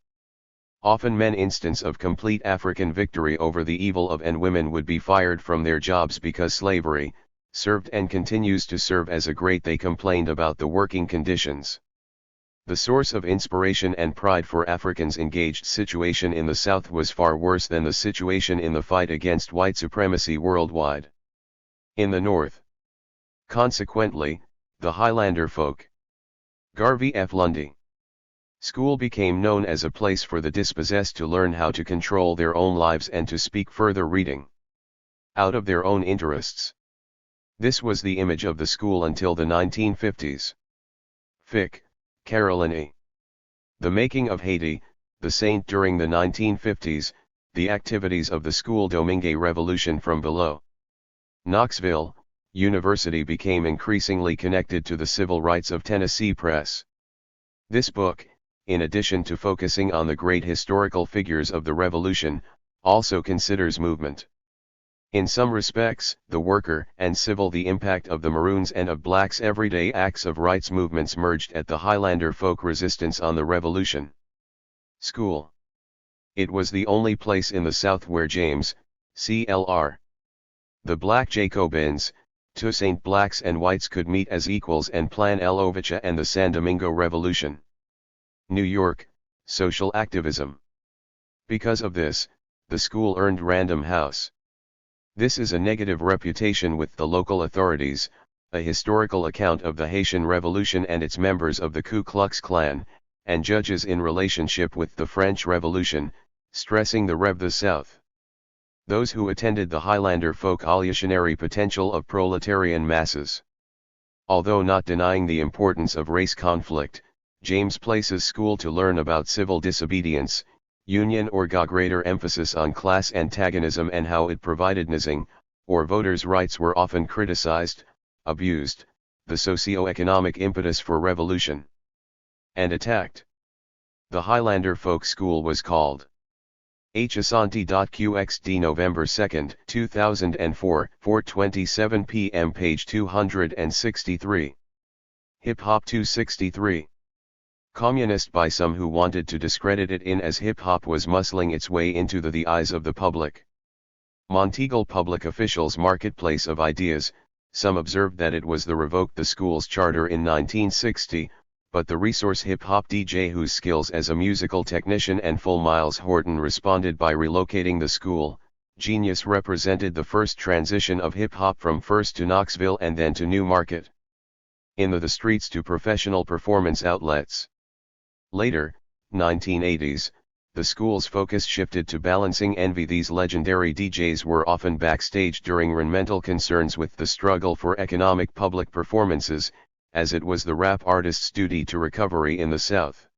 [SPEAKER 1] Often men instance of complete African victory over the evil of, and women would be fired from their jobs because slavery, served and continues to serve as a great. They complained about the working conditions. The source of inspiration and pride for Africans engaged situation in the South was far worse than the situation in the fight against white supremacy worldwide. In the North. Consequently, the Highlander folk. Garvey F. Lundy. School became known as a place for the dispossessed to learn how to control their own lives and to speak further reading out of their own interests. This was the image of the school until the 1950s. Fick, Caroline E. The Making of Haiti, the Saint during the 1950s, the activities of the school Domingue Revolution from below. Knoxville, University became increasingly connected to the civil rights of Tennessee Press. This book, in addition to focusing on the great historical figures of the Revolution, also considers movement. In some respects, the worker and civil, the impact of the Maroons and of blacks' everyday acts of rights movements merged at the Highlander folk resistance on the Revolution. School. It was the only place in the South where James, C.L.R. the Black Jacobins, Toussaint blacks and whites could meet as equals and plan Elovicha and the San Domingo Revolution. New York, social activism. Because of this, the school earned Random House. This is a negative reputation with the local authorities, a historical account of the Haitian Revolution and its members of the Ku Klux Klan, and judges in relationship with the French Revolution, stressing the Rev. the South. Those who attended the Highlander folk evolutionary potential of proletarian masses. Although not denying the importance of race conflict, James places school to learn about civil disobedience, union or greater emphasis on class antagonism and how it provided nizing, or voters' rights were often criticized, abused, the socio-economic impetus for revolution, and attacked. The Highlander folk school was called
[SPEAKER 2] Ashanti.qxd November 2, 2004, 4:27 p.m. page 263. Hip Hop 263. Communist by some who wanted to discredit it in as hip hop was muscling its way into the eyes of the public. Monteagle public officials' marketplace of ideas, some observed that it was the revoked the school's charter in 1960, but the resource hip-hop DJ whose skills as a musical technician and full Miles Horton responded by relocating the school, Genius represented the first transition of hip-hop from first to Knoxville and then to Newmarket. In the streets to professional performance outlets. Later, 1980s, the school's focus shifted to balancing envy. These legendary DJs were often backstage during mental concerns with the struggle for economic public performances, as it was the rap artist's duty to recovery in the South.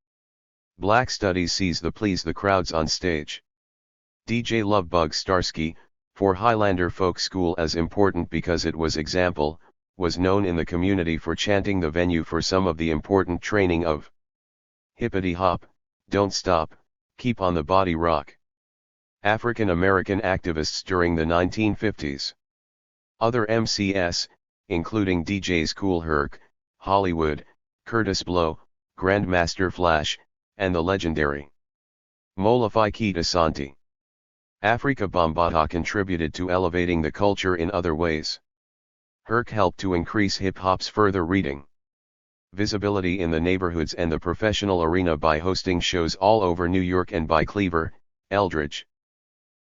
[SPEAKER 2] Black Studies sees the please the crowds on stage. DJ Lovebug Starsky, for Highlander Folk School as important because it was example, was known in the community for chanting the venue for some of the important training of hippity hop, don't stop, keep on the body rock. African American activists during the 1950s. Other MCS, including DJs Kool Herc, Hollywood, Curtis Blow, Grandmaster Flash, and the legendary Molafi Keita Asante. Africa Bambaataa contributed to elevating the culture in other ways. Herc helped to increase hip-hop's further reading visibility in the neighborhoods and the professional arena by hosting shows all over New York and by Cleaver, Eldridge.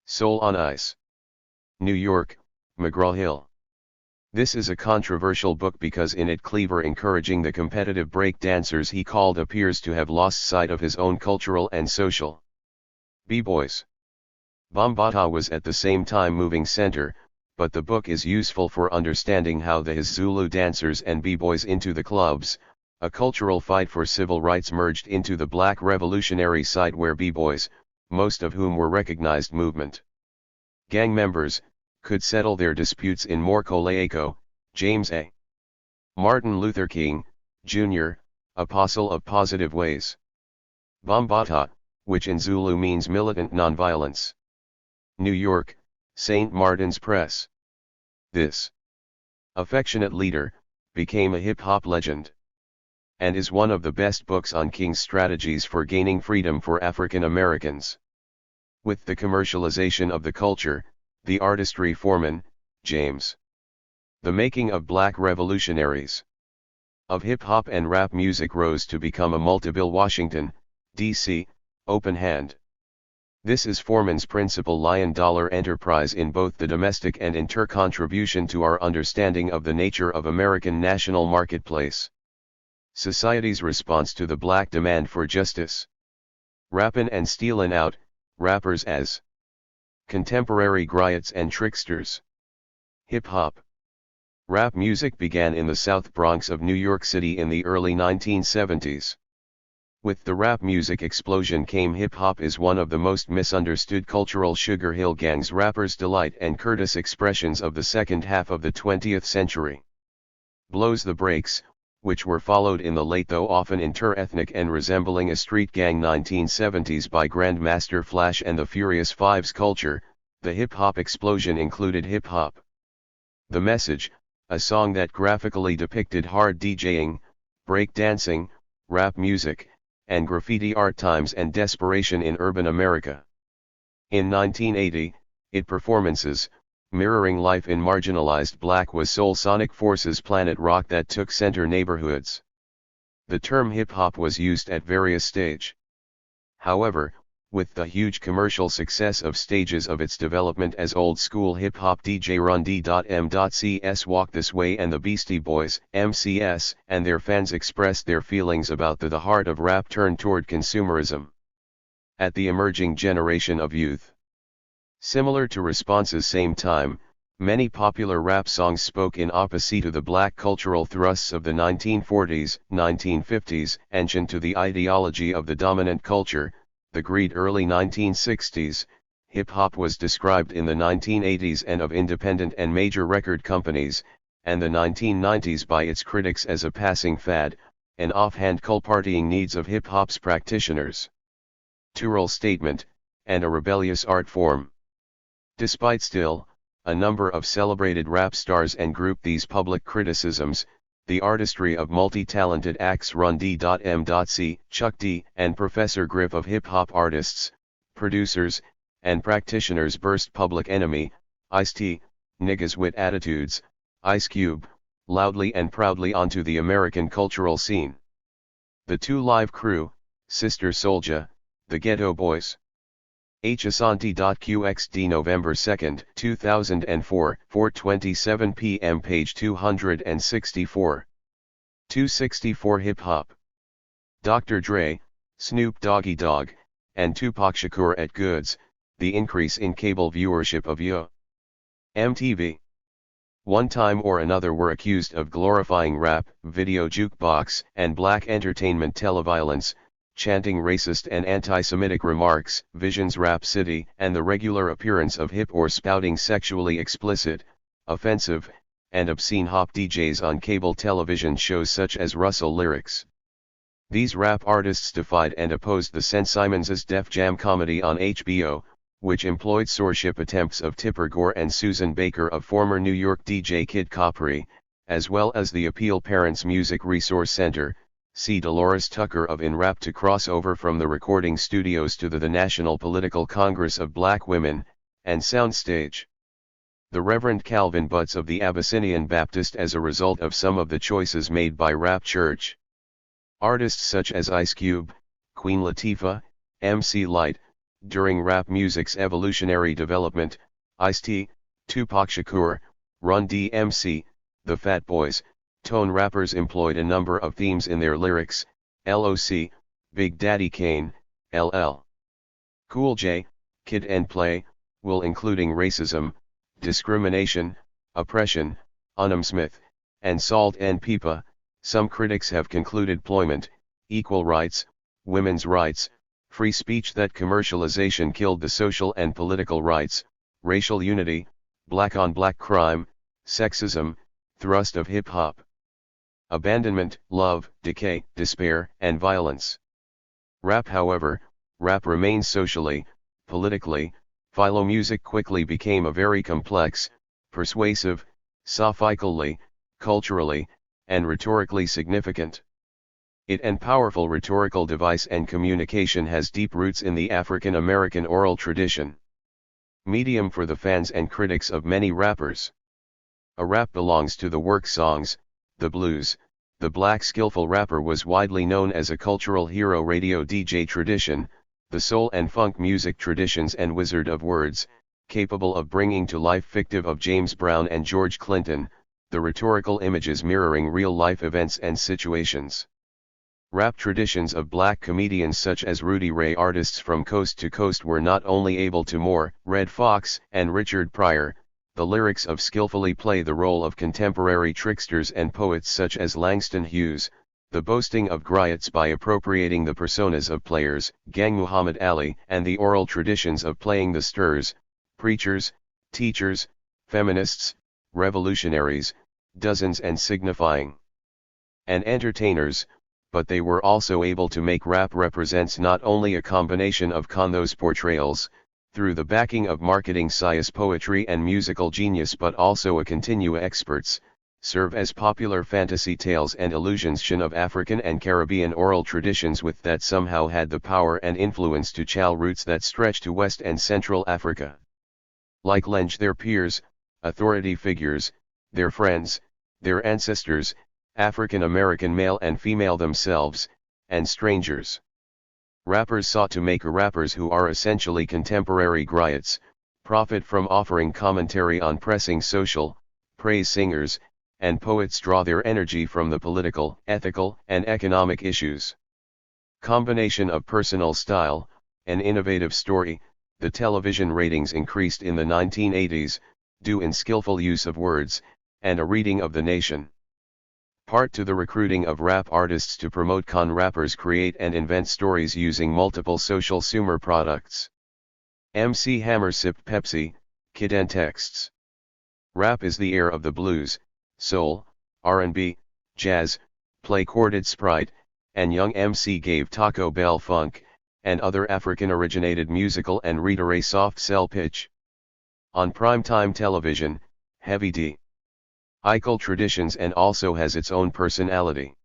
[SPEAKER 2] Soul on Ice. New York, McGraw-Hill. This is a controversial book because in it Cleaver, encouraging the competitive break dancers he called, appears to have lost sight of his own cultural and social b-boys. Bambaataa was at the same time moving center, but the book is useful for understanding how the Zulu dancers and b-boys into the clubs, a cultural fight for civil rights, merged into the black revolutionary side where b-boys, most of whom were recognized movement gang members, could settle their disputes in more Koleako. James A. Martin Luther King, Jr., Apostle of Positive Ways. Bambaataa, which in Zulu means militant nonviolence. New York, St. Martin's Press. This affectionate leader became a hip-hop legend, and is one of the best books on King's strategies for gaining freedom for African Americans. With the commercialization of the culture, the artistry Foreman, James. The making of black revolutionaries of hip-hop and rap music rose to become a multi-bill Washington, D.C., open hand. This is Foreman's principal $1 enterprise in both the domestic and inter-contribution to our understanding of the nature of American national marketplace. Society's response to the black demand for justice. Rappin' and stealin' out, rappers as contemporary griots and tricksters. Hip-hop. Rap music began in the South Bronx of New York City in the early 1970s. With the rap music explosion came hip-hop is one of the most misunderstood cultural Sugar Hill Gang's rappers' delight and Curtis expressions of the second half of the 20th century. Blows the Brakes, which were followed in the late though often inter-ethnic and resembling a street gang 1970s by Grandmaster Flash and the Furious Five's culture, the hip-hop explosion included hip-hop. The Message, a song that graphically depicted hard DJing, break dancing, rap music, and graffiti art, times and desperation in urban America. In 1980, it performances, mirroring life in marginalized black, was Soul Sonic Force's Planet Rock that took center neighborhoods. The term hip-hop was used at various stages. However, with the huge commercial success of stages of its development as old-school hip-hop DJ Run D.M.C's Walk This Way and the Beastie Boys, MCS, and their fans expressed their feelings about the heart of rap turned toward consumerism. At the emerging generation of youth. Similar to responses same time, many popular rap songs spoke in opposite to the black cultural thrusts of the 1940s, 1950s, and to the ideology of the dominant culture, the greed early 1960s. Hip-hop was described in the 1980s and of independent and major record companies, and the 1990s by its critics as a passing fad, an offhand cull partying needs of hip-hop's practitioners. Tourell Statement,
[SPEAKER 1] and a rebellious art form. Despite still, a number of celebrated rap stars and group these public criticisms, the artistry of multi-talented acts Run D.M.C., Chuck D, and Professor Griff of hip-hop artists, producers, and practitioners burst Public Enemy, Ice-T, Niggas with Attitudes, Ice Cube, loudly and proudly onto the American cultural scene. The Two Live Crew, Sister Soulja, The Ghetto Boys. Ashanti.qxd November 2, 2004, 4:27 p.m. page 264. 264 Hip Hop. Dr. Dre, Snoop Doggy Dogg, and Tupac Shakur at Goods, the increase in cable viewership of MTV. One time or another were accused of glorifying rap, video jukebox, and black entertainment televiolence, chanting racist and anti-Semitic remarks, Vision's Rap City, and the regular appearance of hip or spouting sexually explicit, offensive, and obscene hop DJs on cable television shows such as Russell Lyrics. These rap artists defied and opposed the St. Simons's Def Jam comedy on HBO, which employed sourceship attempts of Tipper Gore and Susan Baker of former New York DJ Kid Capri, as well as the Appeal Parents Music Resource Center, C. Dolores Tucker of In Rap to cross over from the recording studios to the National Political Congress of Black Women, and Soundstage. The Reverend Calvin Butts of the Abyssinian Baptist as a result of some of the choices made by Rap Church. Artists such as Ice Cube, Queen Latifah, MC Lyte, during rap music's evolutionary development, Ice-T, Tupac Shakur, Run DMC, the Fat Boys, tone rappers employed a number of themes in their lyrics, LOC, Big Daddy Kane, LL Cool J, Kid and Play, will including racism, discrimination, oppression, Smith, and Salt and Pepa. Some critics have concluded employment, equal rights, women's rights, free speech that commercialization killed the social and political rights, racial unity, black-on-black crime, sexism, thrust of hip-hop. Abandonment, love, decay, despair, and violence. However, rap remains socially, politically, philo music quickly became a very complex, persuasive, sophically, culturally, and rhetorically significant. It and powerful rhetorical device and communication has deep roots in the African American oral tradition. Medium for the fans and critics of many rappers. A rap belongs to the work songs, the blues. The black skillful rapper was widely known as a cultural hero radio DJ tradition, the soul and funk music traditions and wizard of words, capable of bringing to life fictive of James Brown and George Clinton, the rhetorical images mirroring real-life events and situations. Rap traditions of black comedians such as Rudy Ray. Artists from coast to coast were not only able to Moore, Red Fox, and Richard Pryor, the lyrics of skillfully play the role of contemporary tricksters and poets such as Langston Hughes, the boasting of griots by appropriating the personas of players, Gang Muhammad Ali, and the oral traditions of playing the stirs, preachers, teachers, feminists, revolutionaries, dozens and signifying, and entertainers, but they were also able to make rap represents not only a combination of those portrayals, through the backing of marketing science poetry and musical genius but also a continua experts, serve as popular fantasy tales and illusions of African and Caribbean oral traditions with that somehow had the power and influence to chal roots that stretch to West and Central Africa. Like Lenge their peers, authority figures, their friends, their ancestors, African American male and female themselves, and strangers. Rappers sought to make rappers who are essentially contemporary griots, profit from offering commentary on pressing social, praise singers, and poets draw their energy from the political, ethical, and economic issues. Combination of personal style, an innovative story, the television ratings increased in the 1980s, due in skillful use of words, and a reading of the nation. Part to the recruiting of rap artists to promote rappers create and invent stories using multiple social sumer products. MC Hammer sipped Pepsi, Kid and texts. Rap is the air of the blues, soul, R&B, jazz, play chorded Sprite, and young MC gave Taco Bell funk, and other African-originated musical and reader a soft sell pitch. On primetime television, Heavy D. Eichel traditions and also has its own personality.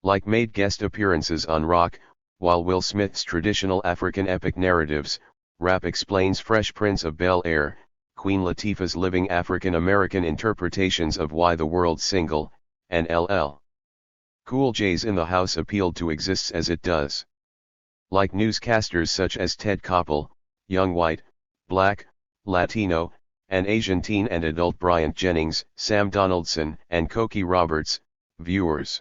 [SPEAKER 1] Like made guest appearances on rock, while Will Smith's traditional African epic narratives, rap explains Fresh Prince of Bel-Air, Queen Latifah's living African-American interpretations of Why the World's Single, and LL Cool J's In the House appealed to exists as it does. Like newscasters such as Ted Koppel, Young White, Black, Latino, and Asian teen and adult Bryant Jennings, Sam Donaldson, and Cokie Roberts, viewers.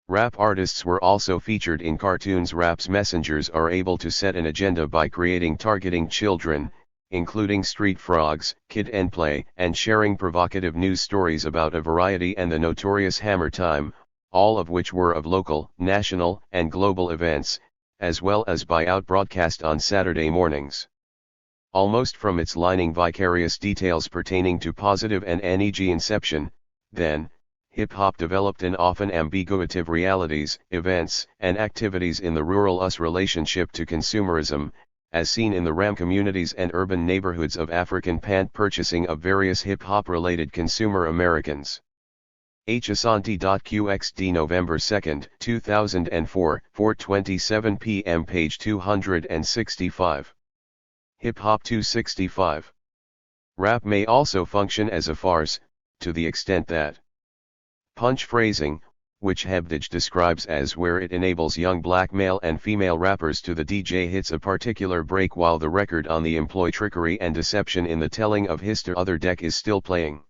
[SPEAKER 1] Rap artists were also featured in cartoons. Rap's messengers are able to set an agenda by targeting children, including Street Frogs, Kid and Play, and sharing provocative news stories about a variety and the notorious Hammer Time, all of which were of local, national, and global events, as well as buyout broadcast on Saturday mornings. Almost from its lining vicarious details pertaining to positive and NEG inception, then, hip-hop developed in often ambiguative realities, events, and activities in the rural US relationship to consumerism, as seen in the RAM communities and urban neighborhoods of African pant purchasing of various hip-hop-related consumer Americans. Asante.qxd November 2, 2004, 4:27 p.m. page 265. Hip-Hop 265. Rap may also function as a farce, to the extent that punch phrasing, which Hebdige describes as where it enables young black male and female rappers to the DJ hits a particular break while the record on the employ trickery and deception in the telling of his to other deck is still playing.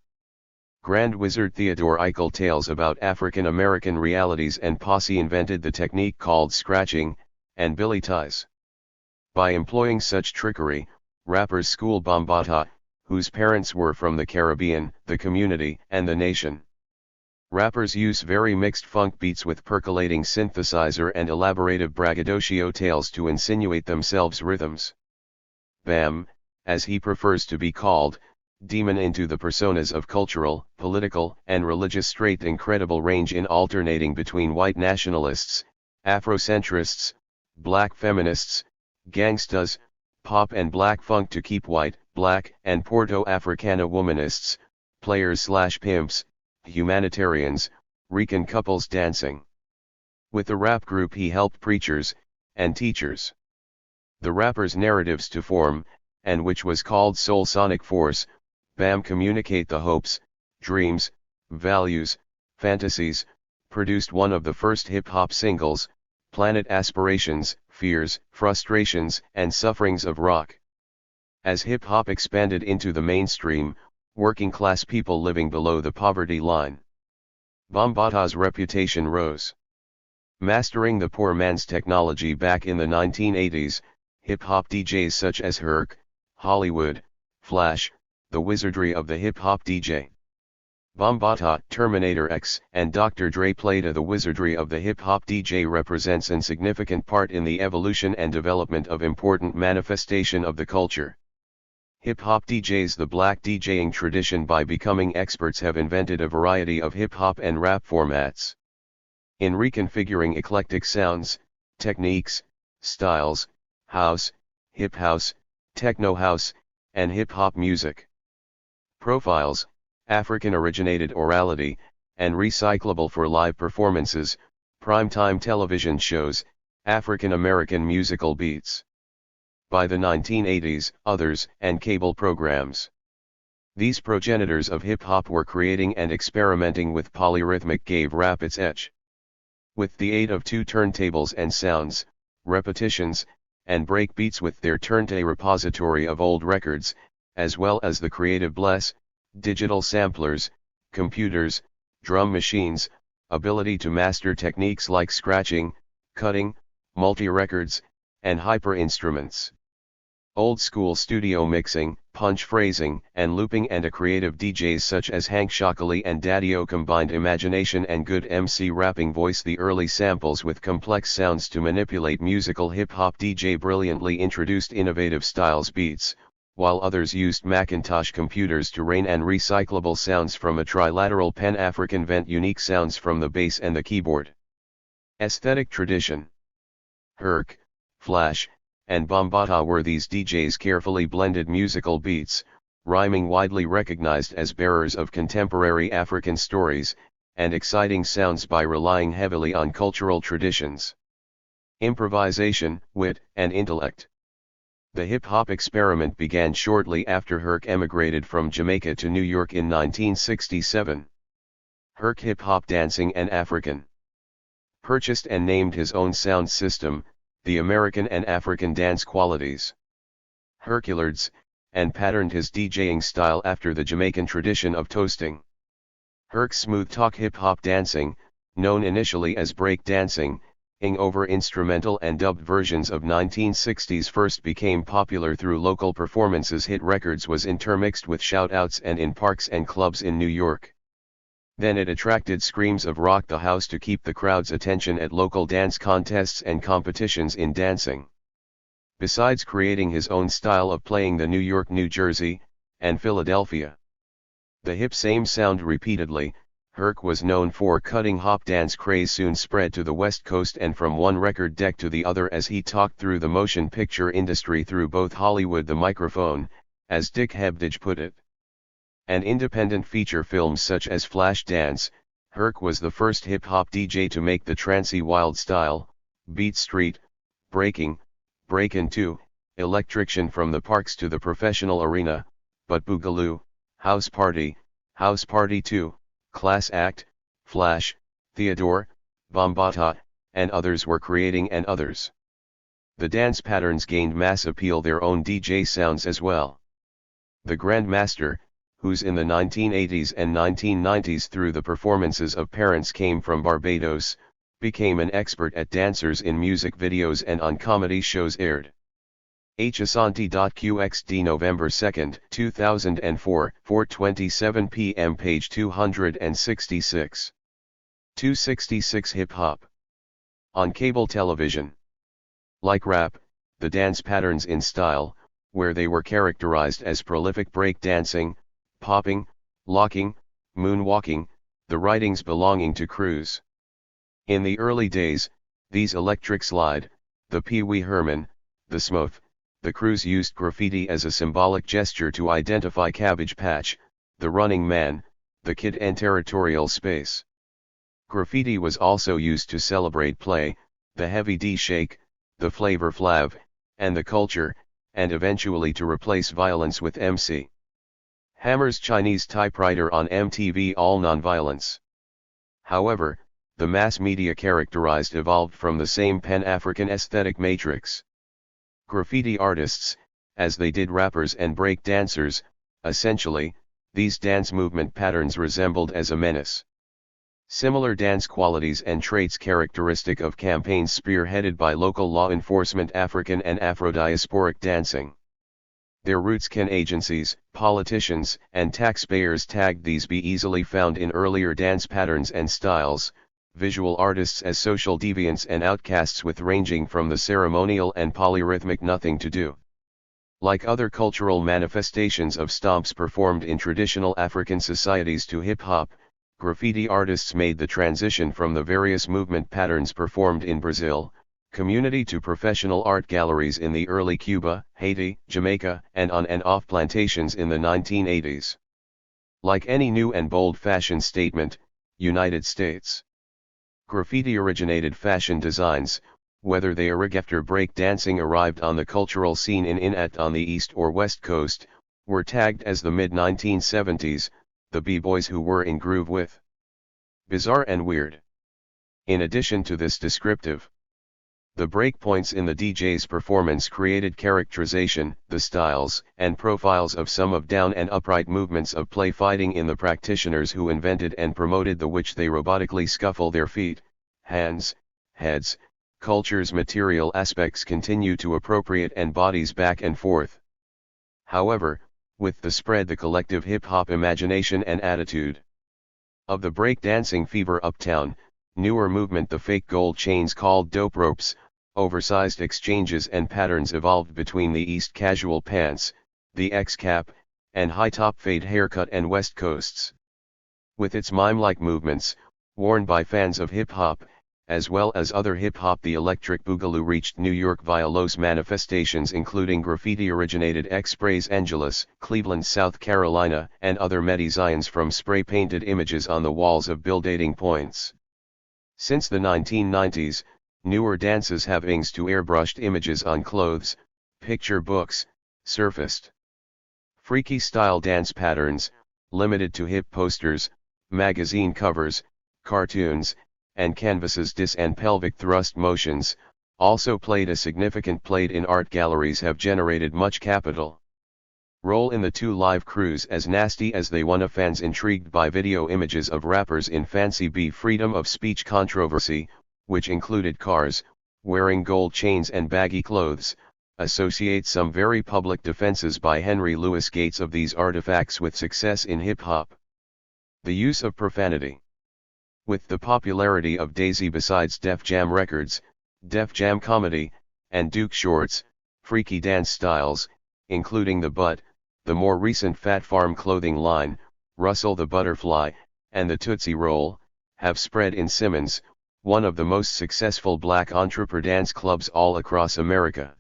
[SPEAKER 1] Grand Wizard Theodore Eichel tales about African American realities and Posse invented the technique called scratching, and Billy ties. By employing such trickery, rappers school Bambaataa, whose parents were from the Caribbean, the community, and the nation. Rappers use very mixed funk beats with percolating synthesizer and elaborative braggadocio tales to insinuate themselves rhythms. Bam, as he prefers to be called, demon into the personas of cultural, political, and religious straight incredible range in alternating between white nationalists, Afrocentrists, black feminists, gangstas, pop and black funk to keep white, black, and Porto Africana womanists, players/pimps, humanitarians, Rican couples dancing. With the rap group he helped preachers, and teachers. The rappers' narratives to form, and which was called Soul Sonic Force, Bam communicate the hopes, dreams, values, fantasies, produced one of the first hip-hop singles, Planet Aspirations, Fears, Frustrations, and Sufferings of Rock. As hip-hop expanded into the mainstream, working-class people living below the poverty line, Bambaataa's reputation rose. Mastering the poor man's technology back in the 1980s, hip-hop DJs such as Herc, Hollywood, Flash, the wizardry of the hip-hop DJ. Bambaataa, Terminator X, and Dr. Dre played the wizardry of the hip-hop DJ represents an significant part in the evolution and development of important manifestation of the culture. Hip-hop DJs. The black DJing tradition by becoming experts have invented a variety of hip-hop and rap formats. In reconfiguring eclectic sounds, techniques, styles, house, hip house, techno house, and hip-hop music. Profiles, African-originated orality, and recyclable for live performances, primetime television shows, African-American musical beats. By the 1980s, others, and cable programs. These progenitors of hip-hop were creating and experimenting with polyrhythmic gave rap its edge. With the aid of two turntables and sounds, repetitions, and break beats with their turntable repository of old records, as well as the creative digital samplers, computers, drum machines, ability to master techniques like scratching, cutting, multi-records, and hyper-instruments. Old-school studio mixing, punch phrasing, and looping, and a creative DJs such as Hank Shocklee and Daddy-O combined imagination and good MC rapping voice. The early samples with complex sounds to manipulate musical hip-hop DJ brilliantly introduced innovative styles beats, while others used Macintosh computers to rain and recyclable sounds from a trilateral Pan-African vent, unique sounds from the bass and the keyboard. Aesthetic tradition. Herc, flash, and bambata were these DJs carefully blended musical beats, rhyming widely recognized as bearers of contemporary African stories, and exciting sounds by relying heavily on cultural traditions, improvisation, wit, and intellect. The hip-hop experiment began shortly after Herc emigrated from Jamaica to New York in 1967. Herc Hip-Hop Dancing and African purchased and named his own sound system, the American and African Dance Qualities Hercules, and patterned his DJing style after the Jamaican tradition of toasting. Herc's smooth talk hip-hop dancing, known initially as break dancing, over instrumental and dubbed versions of 1960s first became popular through local performances. Hit records was intermixed with shout-outs and in parks and clubs in New York. Then it attracted screams of rock the house to keep the crowd's attention at local dance contests and competitions in dancing. Besides creating his own style of playing the New York, New Jersey, and Philadelphia, the hip same sound repeatedly, Herc was known for cutting hop dance craze soon spread to the West Coast and from one record deck to the other as he talked through the motion picture industry through both Hollywood the microphone, as Dick Hebdige put it, and independent feature films such as Flash Dance. Herc was the first hip-hop DJ to make the trancey wild style, beat street, breaking, break-into, electriction from the parks to the professional arena, but Boogaloo, House Party 2, Class Act, Flash, Theodore, Bambata, and others were creating and others. The dance patterns gained mass appeal, their own DJ sounds as well. The Grandmaster, whose in the 1980s and 1990s through the performances of parents came from Barbados, became an expert at dancers in music videos and on comedy shows aired. Asante.qxd November 2, 2004, 4:27 p.m. page 266. 266 Hip-Hop. On cable television. Like rap, the dance patterns in style, where they were characterized as prolific break dancing, popping, locking, moonwalking, the writings belonging to Cruz. In the early days, these electric slide, the Pee Wee Herman, the Smooth, the Cruz used graffiti as a symbolic gesture to identify Cabbage Patch, the Running Man, the Kid and territorial space. Graffiti was also used to celebrate play, the Heavy D Shake, the Flavor Flav, and the culture, and eventually to replace violence with MC Hammer's Chinese typewriter on MTV All Nonviolence. However, the mass media characterized evolved from the same Pan-African aesthetic matrix. Graffiti artists, as they did rappers and break dancers, essentially, these dance movement patterns resembled as a menace. Similar dance qualities and traits characteristic of campaigns spearheaded by local law enforcement, African and Afro-diasporic dancing. Their roots can agencies, politicians, and taxpayers tagged these be easily found in earlier dance patterns and styles, visual artists as social deviants and outcasts with ranging from the ceremonial and polyrhythmic nothing to do. Like other cultural manifestations of stomps performed in traditional African societies to hip-hop, graffiti artists made the transition from the various movement patterns performed in Brazil, community to professional art galleries in the early Cuba, Haiti, Jamaica, and on and off plantations in the 1980s. Like any new and bold fashion statement, United States. Graffiti-originated fashion designs, whether they after break dancing arrived on the cultural scene in on the East or West Coast, were tagged as the mid-1970s, the b-boys who were in groove with bizarre and weird. In addition to this descriptive, the breakpoints in the DJ's performance created characterization, the styles and profiles of some of down and upright movements of play fighting in the practitioners who invented and promoted the which they robotically scuffle their feet, hands, heads, culture's material aspects continue to appropriate and bodies back and forth. However, with the spread the collective hip-hop imagination and attitude of the break-dancing fever uptown, newer movement the fake gold chains called dope ropes, oversized exchanges and patterns evolved between the East casual pants, the X-cap, and high-top fade haircut and West Coasts. With its mime-like movements, worn by fans of hip-hop, as well as other hip-hop. The electric boogaloo reached New York via Los manifestations including graffiti originated Los Angeles, Cleveland, South Carolina, and other medizines from spray-painted images on the walls of building points. Since the 1990s, newer dances have inked to airbrushed images on clothes, picture books, surfaced. Freaky style dance patterns, limited to hip posters, magazine covers, cartoons, and canvases. Dis and pelvic thrust motions, also played a significant played in art galleries, have generated much capital. Role in the two live crews as nasty as they wanna. Fans intrigued by video images of rappers in Fancy B freedom of speech controversy, which included cars, wearing gold chains and baggy clothes, associate some very public defenses by Henry Louis Gates of these artifacts with success in hip-hop. The use of profanity. With the popularity of Daisy, besides Def Jam Records, Def Jam Comedy, and Duke Shorts, freaky dance styles, including the Butt, the more recent Fat Farm clothing line, Russell the Butterfly, and the Tootsie Roll, have spread in Simmons, one of the most successful black entrepreneur dance clubs all across America.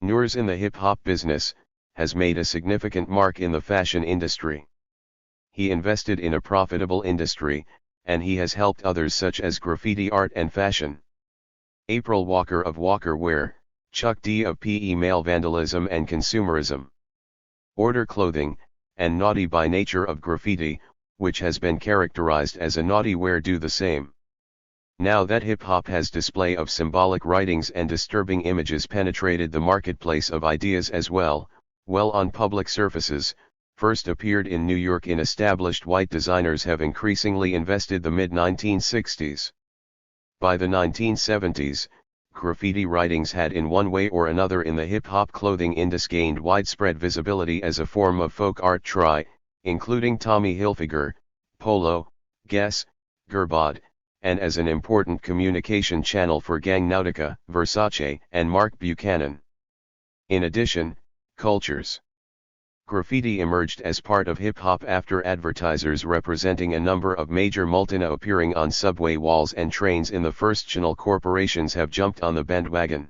[SPEAKER 1] Noors in the hip-hop business, has made a significant mark in the fashion industry. He invested in a profitable industry, and he has helped others such as graffiti art and fashion. April Walker of Walker Wear, Chuck D of PE Male Vandalism and Consumerism. Order Clothing, and Naughty by Nature of Graffiti, which has been characterized as a naughty wear, do the same. Now that hip-hop has display of symbolic writings and disturbing images penetrated the marketplace of ideas as well on public surfaces, first appeared in New York in established white designers have increasingly invested the mid-1960s. By the 1970s, graffiti writings had in one way or another in the hip-hop clothing industry gained widespread visibility as a form of folk art, including Tommy Hilfiger, Polo, Guess, Gerbod, and as an important communication channel for Gang Nautica, Versace, and Mark Buchanan. In addition, cultures. Graffiti emerged as part of hip-hop after advertisers representing a number of major multinationals appearing on subway walls and trains in the first channel corporations have jumped on the bandwagon.